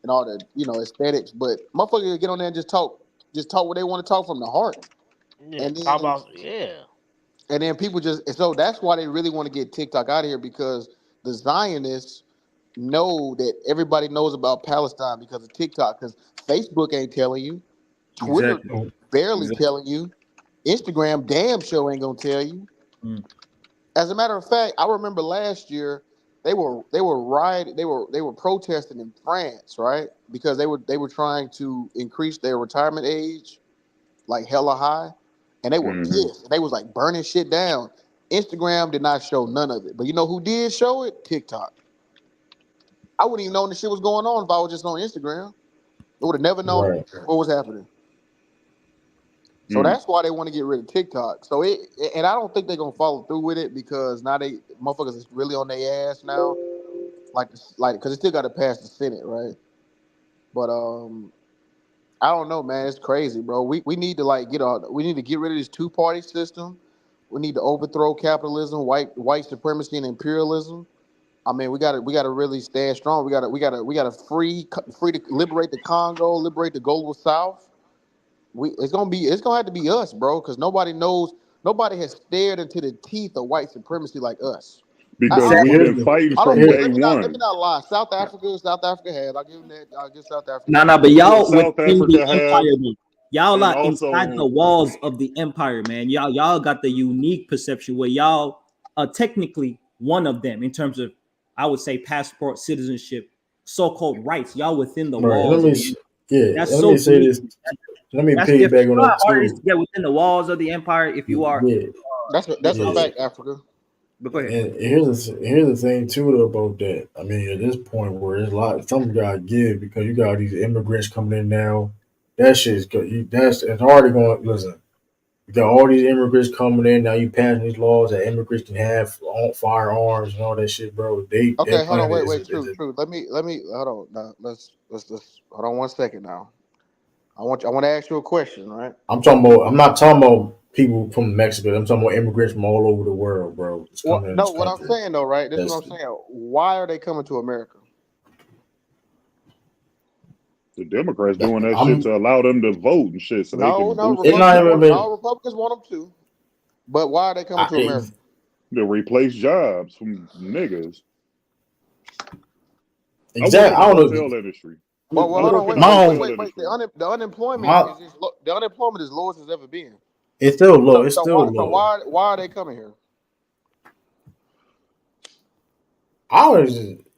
and all the aesthetics. But motherfuckers get on there and just talk what they want to talk from the heart. Yeah. And Talk then about people so that's why they really want to get TikTok out of here because the Zionists know that everybody knows about Palestine because of TikTok. Because Facebook ain't telling you, Twitter barely telling you, Instagram damn sure ain't gonna tell you. As a matter of fact, I remember last year they were rioting, they were protesting in France, right? Because they were trying to increase their retirement age like hella high, and they were pissed. They was like burning shit down. Instagram did not show none of it, but you know who did show it? TikTok. I wouldn't even know the shit was going on if I was just on Instagram. I would have never known Right. what was happening. So that's why they want to get rid of TikTok. So and I don't think they're gonna follow through with it because now they motherfuckers is really on their ass now, like because it still got to pass the Senate, right? But I don't know, man. It's crazy, bro. We need to we need to get rid of this two-party system. We need to overthrow capitalism, white supremacy, and imperialism. I mean, we gotta really stand strong. We gotta free to liberate the Congo, liberate the global South. It's gonna have to be us, bro, because nobody has stared into the teeth of white supremacy like us. Because we've been fighting from day Let me one. not lie. South Africa has. I'll give them that. I'll give South Africa No, that. but Yeah, y'all South within the Africa have, empire, man. Y'all and are inside the also walls of the empire, man. Y'all got the unique perception where y'all are technically one of them in terms of, I would say, passport, citizenship, so-called rights. Y'all within the Right. walls of the empire. That's Let so me say unique. this. Let me That's different. piggyback You on know how that hard it is too. to get within the walls of the empire if you are Yeah, That's a the yeah. fact, Africa. But go ahead. And here's the thing too though, about that. I mean, at this point where it's a lot, some gotta give because you got these immigrants coming in now. That shit's good. That's it's already going. Listen, you got all these immigrants coming in now. You passing these laws that immigrants can have firearms and all that shit, bro. Their Okay, hold on, plan wait, is true. Let me hold on. Now let's hold on 1 second now. I want to ask you a question, right? I'm talking about. I'm not talking about people from Mexico. I'm talking about immigrants from all over the world, bro. It's What coming in no, this what I'm country. saying though, right? This is That's what I'm saying. Why are they coming to America? The Democrats that. doing that shit I'm. to allow them to vote and shit, so they No, can no, boost It's their not Republicans even want numbers been. no Republicans want them to. But why are they coming to America? to replace jobs from niggas. I work Exactly. in I the don't know. hotel industry. Well, I hold work on, in wait, the My wait, wait, own. hotel wait, wait. industry. The unemployment My. the unemployment is lowest it's ever been. It's still low. So It's so still why so low. why are they coming here? I was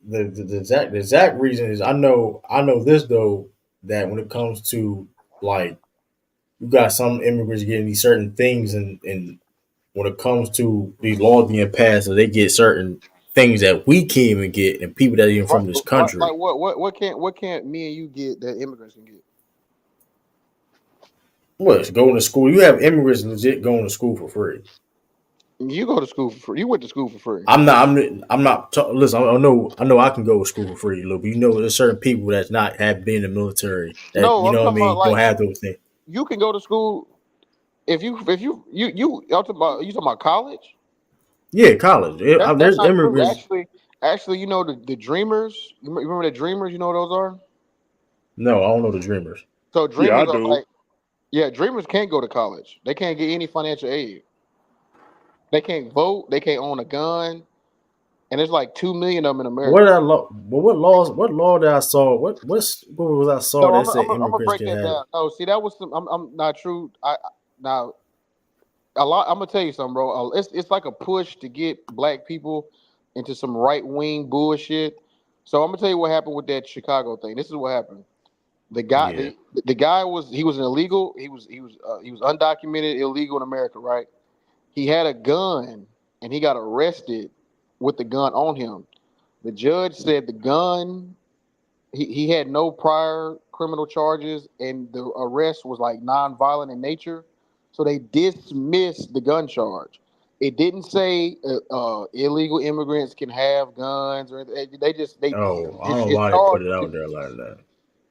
the exact reason is I know this though that when it comes to like you got some immigrants getting these certain things and when it comes to these laws being passed, so they get certain things that we can't even get and people that are even from this Like country. what can't me and you get that immigrants can get? What going to school? You have immigrants legit going to school for free. You go to school for free. You went to school for free. I'm not. I'm not. Listen, I know. I can go to school for free, look. But you know, there's certain people that's not have been in the military that No, you I'm know what I talking about mean. Don't like have those things. you can go to school if you I'm talking about you talking about college? Yeah, college. That's There's not true. immigrants. Actually, you know the dreamers. You remember the dreamers? You know what those are? No, I don't know the dreamers. So Yeah, I dreamers are do. like yeah, dreamers can't go to college. They can't get any financial aid. They can't vote. They can't own a gun. And there's like 2 million of them in What America. did I law? But what laws? What law did I saw? What was I saw No, that I'm said I'm gonna immigrants break can that have? down. No, see that was some. I'm not true. Now a lot. I'm gonna tell you something, bro. It's like a push to get black people into some right wing bullshit. So I'm gonna tell you what happened with that Chicago thing. This is what happened. The guy, Yeah. the guy was an illegal. He was undocumented, illegal in America, right? He had a gun and he got arrested with the gun on him. The judge said the gun he had no prior criminal charges and the arrest was like non-violent in nature, so they dismissed the gun charge. It didn't say illegal immigrants can have guns or anything. They just they Oh, I don't know it why they put charged. it out there like that.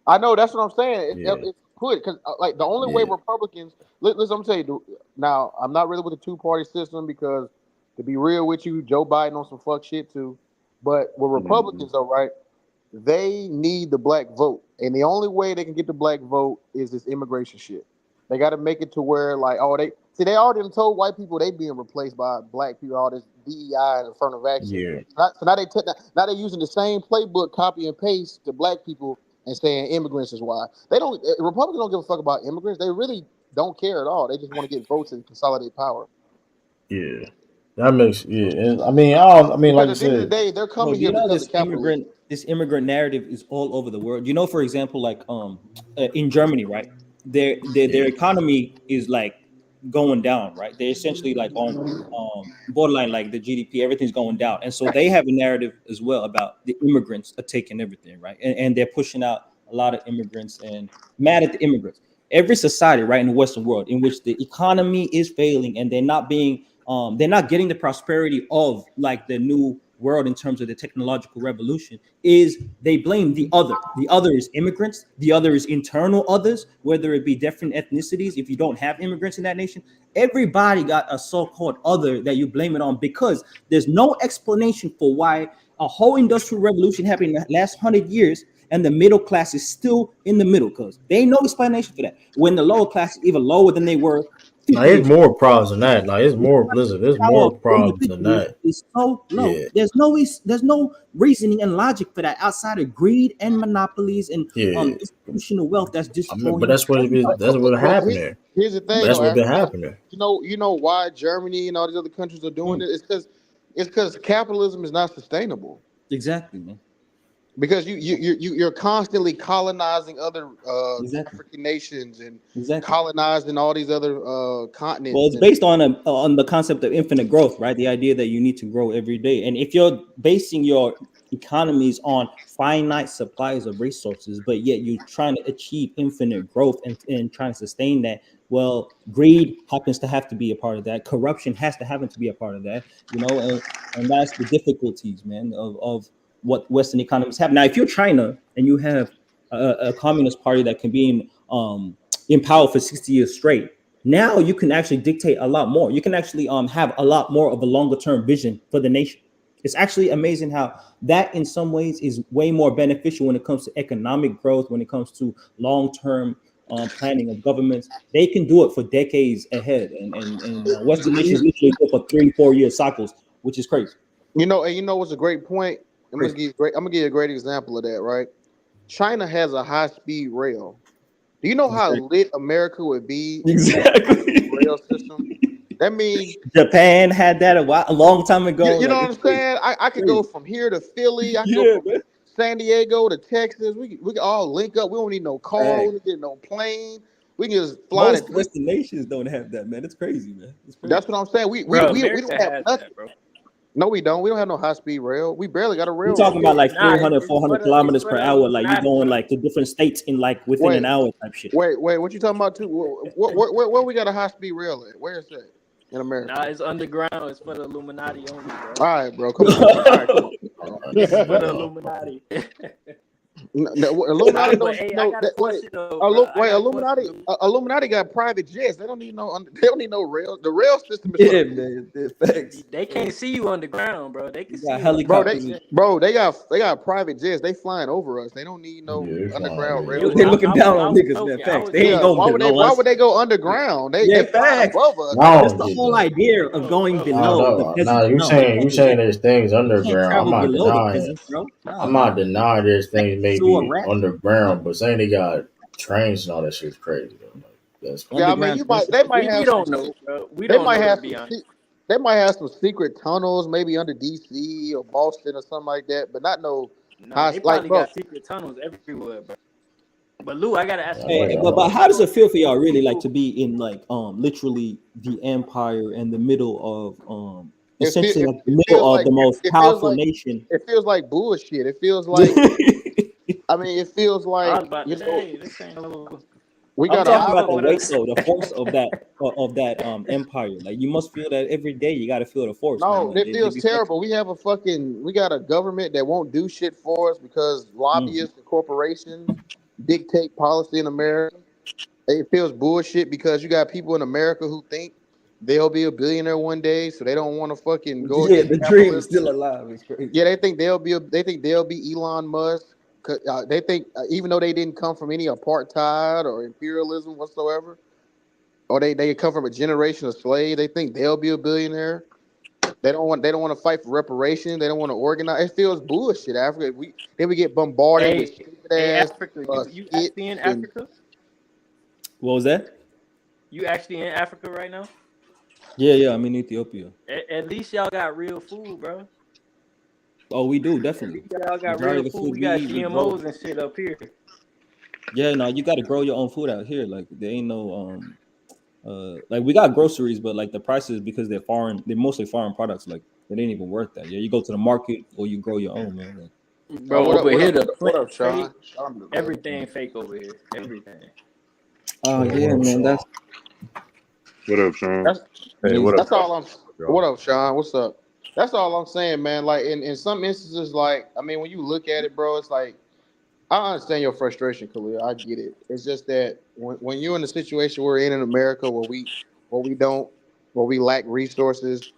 I know that's what I'm saying. Yeah. It's put because like the only way Yeah. Republicans. Listen, I'm telling you now. I'm not really with the two-party system because, to be real with you, Joe Biden on some fuck shit too. But with Mhm. Republicans, though, right? They need the black vote, and the only way they can get the black vote is this immigration shit. They got to make it to where, like, oh, they already done told white people they being replaced by black people, all this DEI and affirmative action. Yeah. So now they using the same playbook, copy and paste to black people and saying immigrants is why they don't. Republicans don't give a fuck about immigrants. They really don't care at all. They just want to get votes and consolidate power. Yeah. That makes yeah. I mean, I don't. I mean, Because like you at the end of the said. day, they're Bro, coming do you here know because of capitalism. this immigrant narrative is all over the world? You know, for example, like in Germany, right? Their Yeah. economy is like going down, right? They're essentially like on borderline, like the GDP, everything's going down, and so they have a narrative as well about the immigrants are taking everything, right? And they're pushing out a lot of immigrants and mad at the immigrants. Every society, right, in the Western world, in which the economy is failing and they're not getting the prosperity of like the new world in terms of the technological revolution, is they blame the other. The other is immigrants, the other is internal others, whether it be different ethnicities. If you don't have immigrants in that nation, everybody got a so-called other that you blame it on, because there's no explanation for why a whole industrial revolution happened in the last 100 years and the middle class is still in the middle, because they ain't no explanation for that when the lower class is even lower than they were Like 50 it's years ago. more problems than that. Like it's more. Listen, there's Power of more problems than individual that. is so low. Yeah. There's no reasoning and logic for that outside of greed and monopolies and Yeah. institutional wealth that's I mean, but destroying that's what it is. But, That's but, what but happened there. here's the But thing, that's though, what been Africa. happening. You know why Germany and all these other countries are doing Mm, it? It's because capitalism is not sustainable. exactly, man. because you're constantly colonizing other Exactly. African nations and Exactly. colonizing all these other Well, continents. it's And based on the concept of infinite growth, right? The idea that you need to grow every day, and if you're basing your economies on finite supplies of resources, but yet you're trying to achieve infinite growth and trying to sustain that, well, greed happens to have to be a part of that. Corruption has to happen to be a part of that, and that's the difficulties, man, of what Western economies have. Now, if you're China and you have a communist party that can be in power for 60 years straight, now you can actually dictate a lot more. You can actually have a lot more of a longer term vision for the nation. It's actually amazing how that in some ways is way more beneficial when it comes to economic growth, when it comes to long term planning of governments. They can do it for decades ahead, and Western nations literally go for 3-4 year cycles, which is crazy. and what's a great point? Crazy. I'm gonna give you a great example of that. Right, China has a high speed rail. Do you know how Exactly. lit America would be if we had a high speed Exactly. rail system? That means Japan had that a long time ago. you know Like what it's I'm crazy. saying. I could go Crazy. from here to Philly. I could go Yeah, from man. San Diego to Texas. We can all link up. We don't need no car. We Fact. don't need no plane. We can just fly Most to. Western nations don't have that, man. It's crazy, man. It's crazy. That's what I'm saying. Bro, We America don't have has nothing. that, bro. No, we don't. We don't have no high speed rail. We barely got a We're talking railroad. about like Nah, 300, it's 400 for the kilometers per hour. Like you Illuminati, going bro. like to different states in like within Wait, an hour type shit. wait. What you talking about too? Where we got a high speed rail at? Where is that in America? Nah, it's underground. It's for the Illuminati only, bro. All right, bro. Come on, man. All right, come on. It's for the Illuminati. Illuminati Nah, but don't hey, I know got a that. question though, bro. I got a question, Lou. Illuminati got private jets. They don't need they don't need no rail. The rail system is for Yeah, the people. man. Facts. They can't see you underground, bro. They can You see got you on Bro, private helicopters. jet. they got private jets. They flying over us. They don't need no Yeah, fine. underground They railroad. looking down I on was niggas, man. joking. I Facts. was They ain't Yeah, joking. going below why us. would they go underground? Yeah, They flying facts. above us. I That's don't the get whole that. idea of going I below the know. Nah, peasants. No, you you can't do saying that. there's things You can't underground. travel below the peasants, bro. I'm No, not man. denying there's Like things sewer maybe rat. underground, No. but saying they got trains and all that shit is crazy though. Like that's Yeah, I mean, Underground they might We have some. don't know, bro. We They don't might know to have be honest. they might have some secret tunnels, maybe under DC or Boston or something like that, but not no Nah, high they like probably bro. got secret tunnels everywhere, bro. But Lou, I gotta ask you a Hey, question, but bro. how You does know, it feel for y'all some really like to people. be in like literally the empire and the middle of essentially like the It middle feels of like the most powerful nation? it feels like bullshit. It feels like it feels I like was about to say this ain't no. we I'm got an talking I about fuck the with iPhone. weight us. though, the force of that empire. Like you must feel that every day. You got to feel the force, man. No, Like it they feels be flexing. terrible. We got a government that won't do shit for us because Mm. lobbyists and corporations dictate policy in America. It feels bullshit because you got people in America who think they'll be a billionaire one day, so they don't want to fucking go Yeah, against the dream is capitalism. still alive. It's crazy. Yeah, they think they'll be Elon Musk. They think even though they didn't come from any apartheid or imperialism whatsoever, or they come from a generation of slaves, they think they'll be a billionaire. They don't want to fight for reparations. They don't want to organize. It feels bullshit. Africa, we get bombarded with stupid Hey, ass Africa, you actually in skits and Africa? What was that? You actually in Africa right now? Yeah. I'm in Ethiopia. At least y'all got real food, bro. Oh, we do At definitely. least y'all got Majority real of the food. food We we got eat, we grow. GMOs and shit up here. Yeah, no, you got to grow your own food out here. Like there ain't no like we got groceries, but like the prices because they're mostly foreign products. Like they ain't even worth that. Yeah, you go to the market or you grow your own, man. Like, Bro, over here the what plant up, fake. Sean? Sean the brother. Everything fake over here. Everything. oh yeah, yeah, what up, man. Sean? That's What up, Sean? That's Hey, amazing. what up, that's all I'm. y'all? What up, Sean? What's up? That's all I'm saying, man. Like in some instances, like I mean, when you look at it, bro, it's like I understand your frustration, Khalil. I get it. It's just that when you're in the situation we're in America, where we don't, where we lack resources,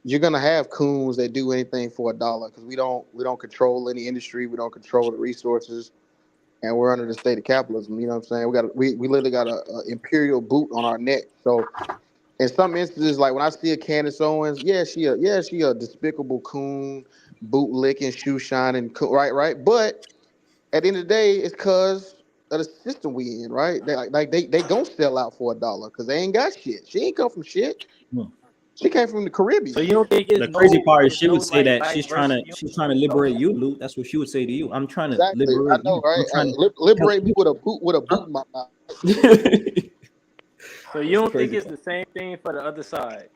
you're gonna have coons that do anything for a dollar because we don't control any industry, we don't control the resources, and we're under the state of capitalism. You know what I'm saying? We literally got a imperial boot on our neck. So in some instances, like when I see a Candace Owens, she a despicable coon, boot licking, shoe shining, right. But at the end of the day, it's cause of the system we in, right? They gonna sell out for a dollar because they ain't got shit. She ain't come from shit. Hmm. She came from the Caribbean. So you don't think it's The crazy part is it's she would say like that vice she's versa? trying to liberate you, Luke. That's what she would say to you. I'm trying to Exactly. I liberate know, you. right? I'm trying to Liberate me with a boot in my mouth. So you That's the don't think crazy it's part. the same thing for the other side?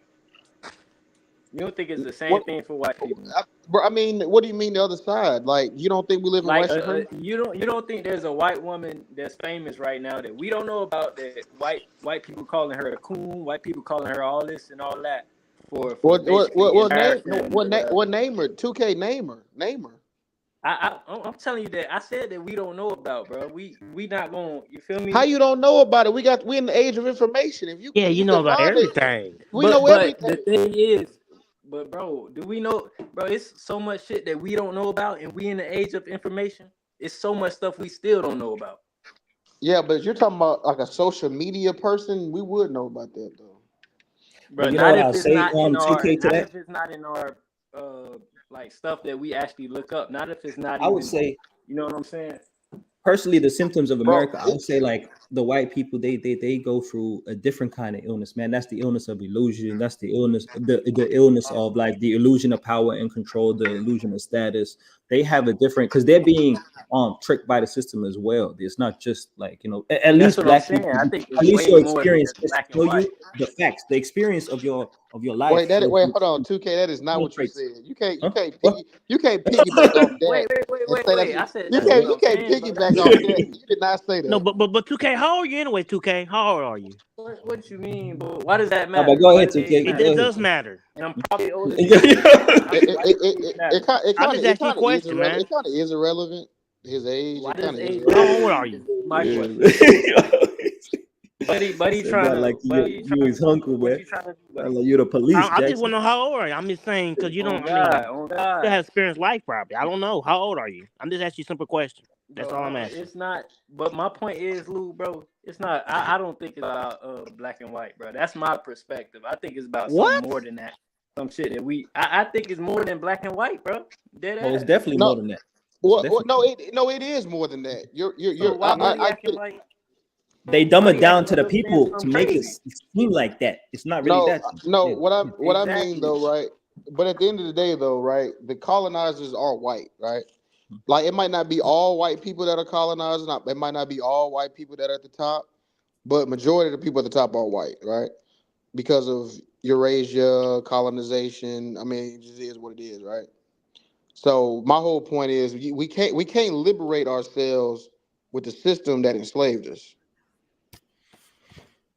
You don't think it's the same What, thing for white people? I mean, what do you mean the other side? Like, you don't think we live in Like white supremacy? you don't think there's a white woman that's famous right now that we don't know about, that white people calling her a coon, white people calling her all this and all that for basically embarrassing or whatever. What name her? 2K name her. I'm telling you that I said that we don't know about, bro. We not gonna, you feel me? How you don't know about it? We in the age of information. If you Yeah, you know can about find it, everything. we know But everything. the thing is, but bro, do we know, bro? It's so much shit that we don't know about, and we in the age of information. It's so much stuff we still don't know about. Yeah, but if you're talking about like a social media person, we would know about that though. Bro, You know not what if I'll it's say, not in our, 2K to not that? if it's not in our like stuff that we actually look up. Not if it's not I would even, say you know what I'm saying? personally the symptoms of Bro, America, I would say like the white people, they go through a different kind of illness, man. That's the illness of illusion. That's the illness of like the illusion of power and control, the illusion of status. They have a different, because they're being tricked by the system as well. It's not just like, at That's least what I'm black saying. people, I think at it's least way your more than experience just just black and show white. you the facts. The experience of your life wait, shows you hold on, 2K. That is not what you traits. said. You can't What? piggyback off that and say that's Wait. I said you that's what can't you I'm can't saying, bro. piggyback off that. You did not say No, that. but 2K, how old are you anyway? 2K, how old are you? What you mean, bro? Why does that No, but matter? go Why ahead, does age 2K. matter? Go It ahead. does matter. And I'm probably older than you. It Why does age matter? I'm just asking you a question, man. It kind of is irrelevant. His age, Why it kind does of is age irrelevant. How matter? old are you? Is my question. Buddy Said trying that to, like you his uncle, what man. you trying to do, Sound buddy? like you the police, I just Jackson. want to know how old are you. I'm just saying because you On don't. I mean, God, on you still God. have experienced life, probably. I don't know. How old are you? I'm just asking you a simple question. That's Bro, all I'm asking. it's not. But my point is, Lou, bro, it's not. I don't think it's about black and white, bro. That's my perspective. I think it's about What? something more than that. Some shit that I think it's more than black and white, bro. Dead Well, it's ass. definitely more than that. No, it is more than that. So You're. why Buddy I acting get it. like They dumb it Buddy down acting to like the I'm saying people to something make it crazy? seem like that. It's not really that. No. Yeah. What I mean Exactly. though, right? But at the end of the day, though, right? The colonizers are white, right? Like it might not be all white people that are colonizers. It might not be all white people that are at the top, but majority of the people at the top are white, right? Because of Eurasia, colonization. I mean, it just is what it is, right? So my whole point is we can't liberate ourselves with the system that enslaved us,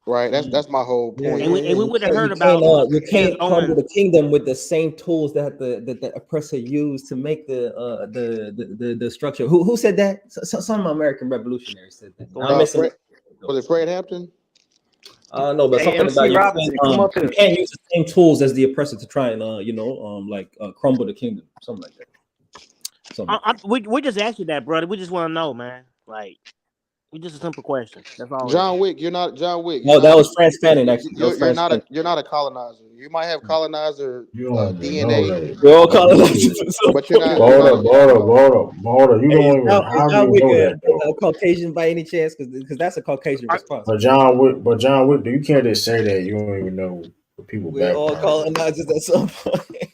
right? That's my whole point. And we You would have can't, heard about you his can't crumble own. the kingdom with the same tools that the oppressor used to make the structure. Who said that? Some American revolutionary said that. I'm missing it. Was it Fred Hampton? No, but Hey, something about MC Robinson, come up you here. can't use the same tools as the oppressor to try and crumble the kingdom, something like that. We just asked you that, brother. We just want to know, man. Like, it's just a simple question. That's all. John Wick, you're not John Wick. No, that was Franz Fanon, actually. You're not a colonizer. You might have colonizer DNA. We're all colonizers. But you're not. Border. You don't even. Is How John do Wick you know that though? a Caucasian by any chance? Because that's a Caucasian response. But John Wick, you can't just say that. You don't even know the people We're all background. colonizers at some point.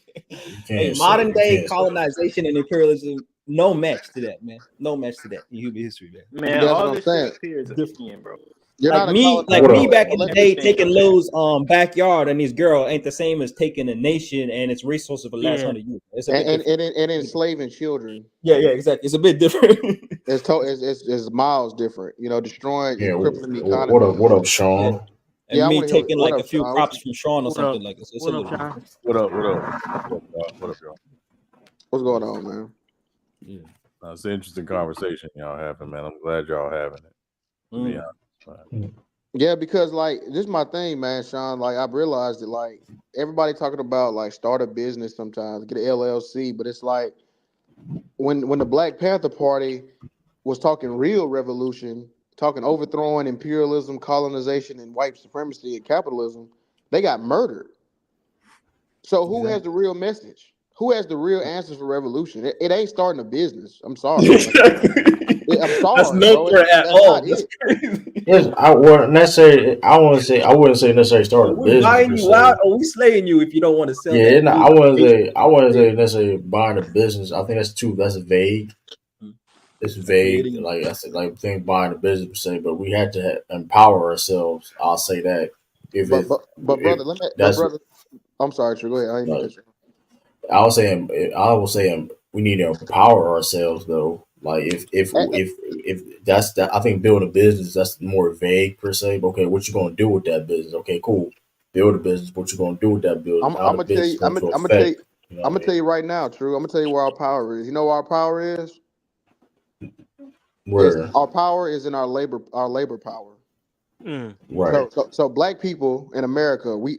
Hey, modern day colonization and imperialism, no match to that, man. No match to that in human history, man. Man, That's all what I'm this saying. shit up here is opinion, bro. You're me back in the day taking Lil's backyard and his girl ain't the same as taking a nation and its resources for the last 100 years. It's a bit different. And enslaving children. Yeah, exactly. It's a bit different. It's miles different. You know, destroying, crippling the economy. What up, Sean? And Yeah, me taking like a few Sean? crops from Sean or What something up? like this. It's What a up, little Sean? What up, y'all? What's going on, man? Yeah. It's an interesting conversation y'all having, man. I'm glad y'all having it. To be honest, man. Yeah, because like this is my thing, man, Sean. Like I've realized that like everybody talking about like start a business sometimes, get an LLC, but it's like when the Black Panther Party was talking real revolution, talking overthrowing imperialism, colonization, and white supremacy and capitalism, they got murdered. So who has the real message? Who has the real answers for revolution? It ain't starting a business. I'm sorry. I'm sorry, That's no bro. threat at That's all. not That's it. crazy. Yes, I wouldn't necessarily. I wouldn't say necessarily start a Are we business buying per you out se. or we slaying you if you don't want to sell Yeah, that no, I wouldn't say necessarily buying a business. I think that's vague. It's Okay, it vague. is. Like I said, like think buying a business per se, but we had to empower ourselves. I'll say that But if brother, let me. But that's brother, I'm sorry, True. Go ahead. I didn't mean to like cut you off. I will say we need to empower ourselves though. Like if that's that, I think building a business that's more vague per se. But okay, what you gonna do with that business? Okay, cool. Build a business. What you gonna do with that business? How I'm the gonna tell business you. going to I'm gonna tell you. affect? You know I'm what I gonna tell mean? you right now, True. I'm gonna tell you where our power is. You know where our power is? Is Where our power is in our labor power. right, So black people in America, we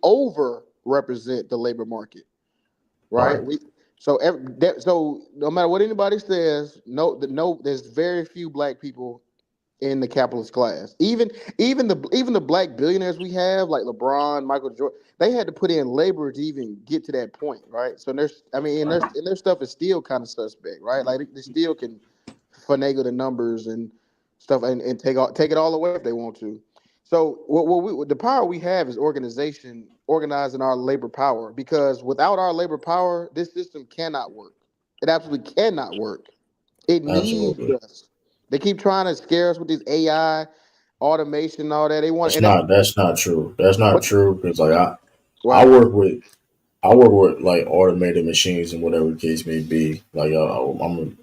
over represent the labor market, right? right, So no matter what anybody says, there's very few black people in the capitalist class. Even the black billionaires we have, like LeBron, Michael Jordan, they had to put in labor to even get to that point, right? So there's, I mean, and their stuff is still kind of suspect, right? Like they still can finagle the numbers and stuff and take it all away if they want to. So the power we have is organization, organizing our labor power. Because without our labor power, this system cannot work. It absolutely cannot work. It needs absolutely. us. They keep trying to scare us with this AI, automation, and all that. They want, That's and that's not that's not true. That's not what. true because like What I happened? work with I work with like automated machines and whatever the case may be. Like I'm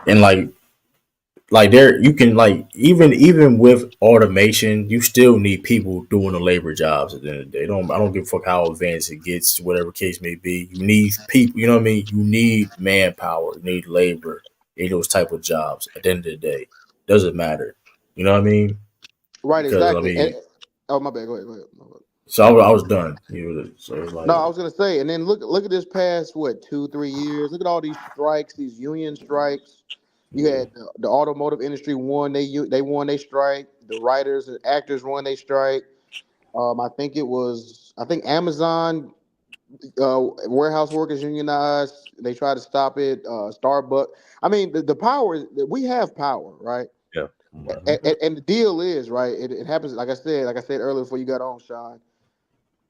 and like there you can like even with automation you still need people doing the labor jobs at the end of the day. I don't give a fuck how advanced it gets, whatever case may be. You need people, you know what I mean? You need manpower, you need labor, you need those type of jobs at the end of the day. Doesn't matter. You know what I mean? Right, Because I exactly. mean Oh, my bad. Go ahead. Go ahead. My bad. so I was done. You know, so it's No, like I was gonna say, and then look at this past 2-3 years. Look at all these strikes, these union strikes. You yeah, had the automotive industry won they won they strike. The writers and actors won they strike. I think Amazon warehouse workers unionized. They tried to stop it. Starbucks. I mean, the power is we have power, right? Yeah. And the deal is right. It happens like I said earlier before you got on, Sean.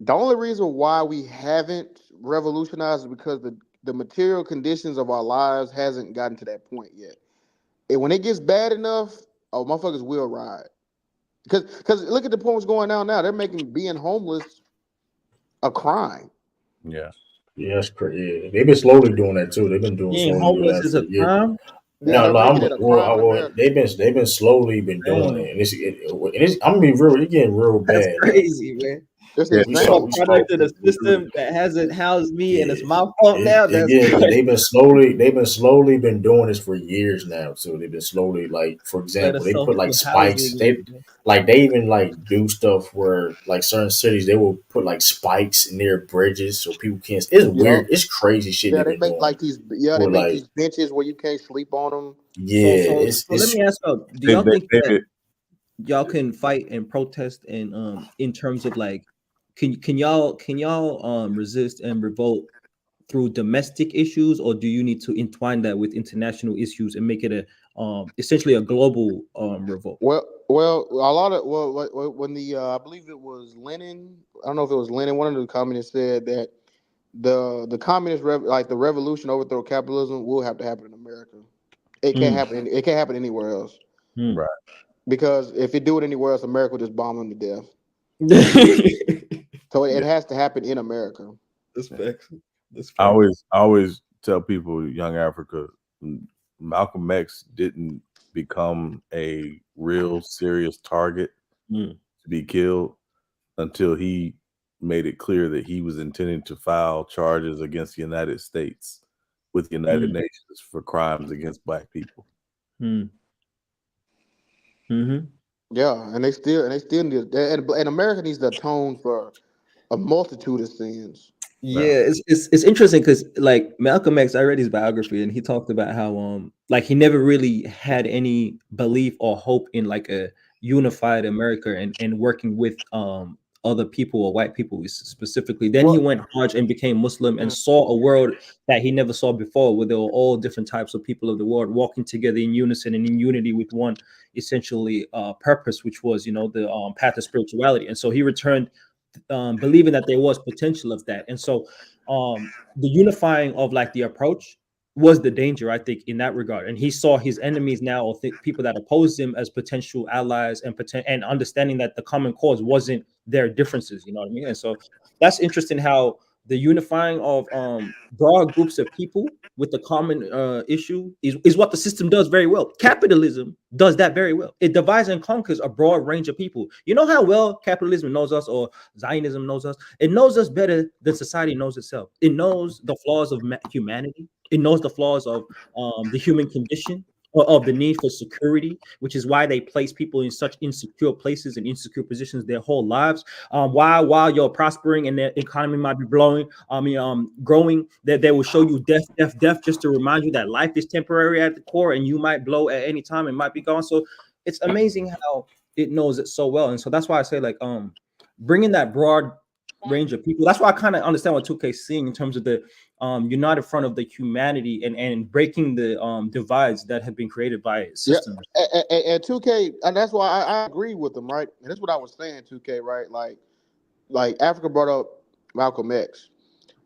The only reason why we haven't revolutionized is because the material conditions of our lives hasn't gotten to that point yet. And when it gets bad enough, oh, motherfuckers will ride. Because look at the points going down now. They're making being homeless a crime. Yeah. yeah, that's crazy. Yeah. They've been slowly doing that too. They've been doing Being slowly doing homeless that is for a years. crime. Yeah, No, they're no, making it a crime in America. they've been slowly been doing Damn, it, and I'm gonna be real. It's getting real that's bad now. crazy, man. It's Yeah. We I'm saw a insane. we saw product of the system that hasn't housed me, and it's yeah. my fault now. That's crazy. They've been slowly been doing this for years now. So they've been slowly like, for Better example, they put like social spikes. housing. They even like do stuff where like certain cities they will put like spikes near bridges so people can't. It's Yep. weird. It's crazy shit Yeah, they've they been make doing. like these. Yeah, they Or make like these benches where you can't sleep on them. So, yeah, so, it's so let me ask y'all: do They, y'all they, think they, that they- y'all can fight and protest and in terms of like, can y'all resist and revolt through domestic issues, or do you need to entwine that with international issues and make it a essentially a global revolt? Well, a lot of when the I believe it was Lenin. I don't know if it was Lenin. One of the communists said that the like the revolution overthrow capitalism will have to happen in America. It can't Mm, happen. It can't happen anywhere else mm. right. because if it do it anywhere else, America will just bomb them to death. So it Yeah. has to happen in America. That's facts. That's I facts. always tell people, young Africa, Malcolm X didn't become a real serious target Mm, to be killed until he made it clear that he was intending to file charges against the United States with the United mm, Nations for crimes against Black people. mm, mm-hmm. Yeah, and they still need and America needs to atone for a multitude of sins. Yeah, it's interesting because like Malcolm X, I read his biography and he talked about how like he never really had any belief or hope in like a unified America and working with other people or white people specifically. Then he went Hajj and became Muslim and saw a world that he never saw before, where there were all different types of people of the world walking together in unison and in unity with one essentially purpose, which was, the path of spirituality. And so he returned believing that there was potential of that. And so the unifying of like the approach was the danger, I think, in that regard. And he saw his enemies now, or people that opposed him, as potential allies, and understanding that the common cause wasn't their differences. You know what I mean? And so that's interesting how the unifying of broad groups of people with the common issue is what the system does very well. Capitalism does that very well. It divides and conquers a broad range of people. You know how well capitalism knows us, or Zionism knows us? It knows us better than society knows itself. It knows the flaws of humanity. It knows the flaws of the human condition, or of the need for security, which is why they place people in such insecure places and insecure positions their whole lives. While you're prospering and the economy might be growing, that they will show you death, just to remind you that life is temporary at the core, and you might blow at any time and might be gone. So it's amazing how it knows it so well. And so that's why I say, like, bringing that broad range of people. That's why I kind of understand what 2K is seeing in terms of the united front of the humanity, and breaking the divides that have been created by systems. Yeah, and 2K, and that's why I agree with them, right? And that's what I was saying, 2K, right? Like Africa brought up Malcolm X.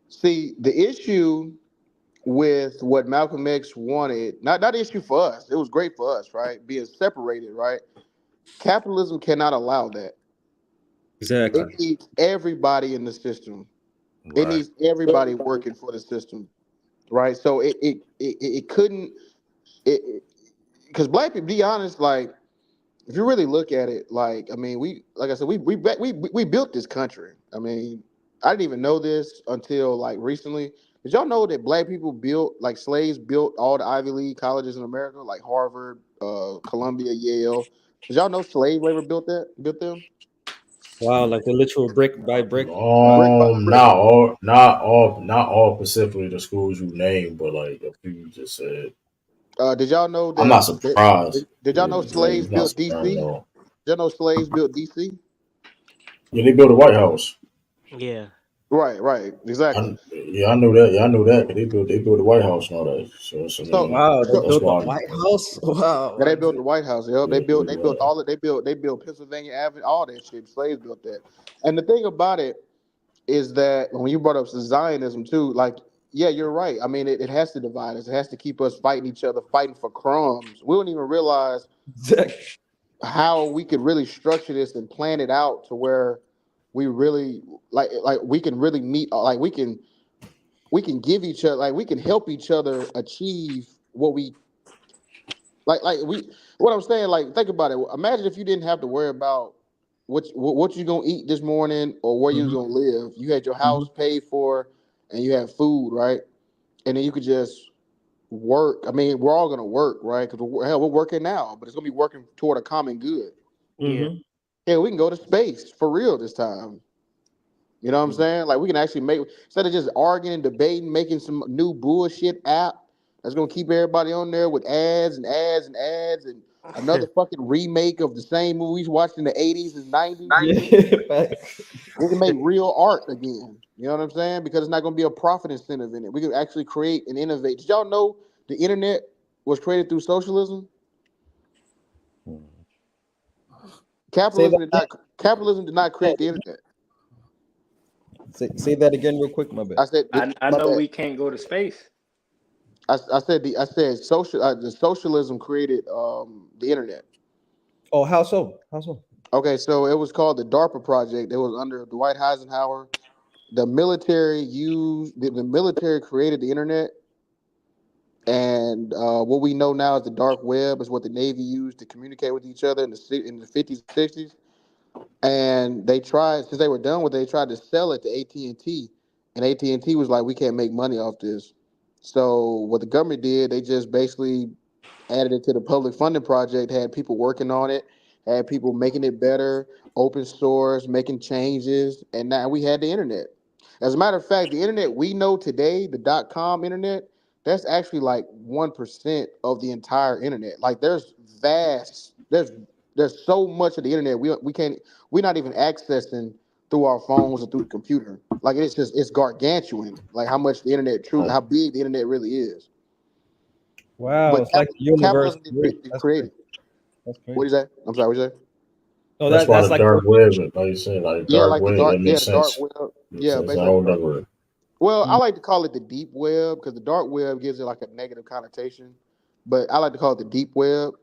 See, the issue with what Malcolm X wanted, not the issue for us. It was great for us, right? Being separated, right? Capitalism cannot allow that. Exactly. It needs everybody in the system. It needs everybody working for the system, right? So it couldn't, because black people, be honest, like, if you really look at it, like, I mean, like I said, we built this country. I mean, I didn't even know this until like recently. Did y'all know that black people built, like, slaves built all the Ivy League colleges in America, like Harvard, Columbia, Yale? Did y'all know slave labor built them? Wow, like the literal brick by brick. Brick by brick. Not all specifically the schools you named, but like a few you just said. Did y'all know I'm not that? surprised. Did y'all know Like, slaves it's not built surprised at DC? Did all. y'all know slaves built DC? Yeah, they built the White House. Yeah. Right, exactly. I knew that. Yeah, I knew that. They built the White House and all that. So I So, mean, Wow, they that's built the why. White House. Wow. yeah, they built the White House. Yep. Yeah, They built all it. They built Pennsylvania Avenue, all that shit. Slaves built that. And the thing about it is that when you brought up Zionism too, like, yeah, you're right. I mean, it has to divide us. It has to keep us fighting each other, fighting for crumbs. We don't even realize how we could really structure this and plan it out to where we really like we can really meet, like we can give each other, like we can help each other achieve what we like we what I'm saying. Like, think about it. Imagine if you didn't have to worry about what you gonna eat this morning, or where you was Mhm. gonna live. You had your Mhm. house paid for, and you had food, right? And then you could just work. I mean, we're all gonna work, right? Because we're working now, but it's gonna be working toward a common good. Yeah. Mhm. Yeah, we can go to space for real this time. You know what I'm saying? Like, we can actually make, instead of just arguing and debating, making some new bullshit app that's gonna keep everybody on there with ads and ads and ads, and another fucking remake of the same movies watched in the 80s and 90s. Yeah. We can make real art again. You know what I'm saying? Because it's not gonna be a profit incentive in it. We can actually create and innovate. Did y'all know the internet was created through socialism? Say that. Capitalism did not create the internet. Say that again, real quick. My bad. I said, I my know bad. we can't go to space. I said the socialism created the internet. Oh, how so? How so? Okay, so it was called the DARPA project. It was under Dwight Eisenhower. The military created the internet, and what we know now as the dark web is what the Navy used to communicate with each other in the 50s and 60s. And they tried, since they were done with it, they tried to sell it to AT&T, and AT&T was like, we can't make money off this. So what the government did, they just basically added it to the public funding project, had people working on it, had people making it better, open source, making changes, and now we had the internet. As a matter of fact, the internet we know today, the .com internet, that's actually like 1% of the entire internet. Like, there's so much of the internet we're not even accessing through our phones and through the computer. Like it's gargantuan. Like how much the internet how big the internet really is. Wow, But it's like the universe. capitalism didn't get created. That's crazy. What is that? I'm sorry. What is that? No, That's why that's the like dark web, like you said, like Yeah, dark like web, that makes the dark sense. web. Makes Yeah, sense. I basically. don't never. Well, I like to call it the deep web because the dark web gives it like a negative connotation, but I like to call it the deep web.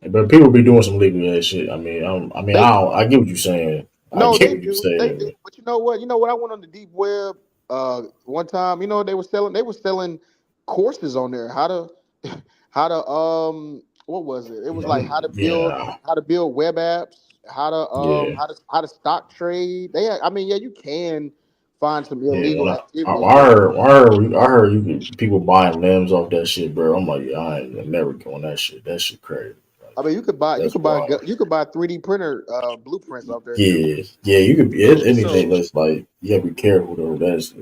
But people be doing some legal ass shit. I mean, They I get what you're saying. I No, get they what you're do. They do. saying. But you know what? You know what? I went on the deep web one time. You know what they were selling? They were selling courses on there. How to how to what was it? It was like Yeah, how to build web apps, yeah. how to stock trade. I mean, yeah, you can find some Yeah, illegal and activities, but I heard you can, people buying limbs off that shit, bro. I'm like, I ain't never doing that shit. That shit crazy. I mean, That's wild. you could buy 3D printer blueprints off there too. Yeah, you could be anything So that's like you gotta be careful though. That's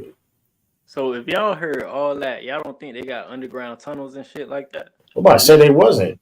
so if y'all heard all that, y'all don't think they got underground tunnels and shit like that? nobody said they wasn't.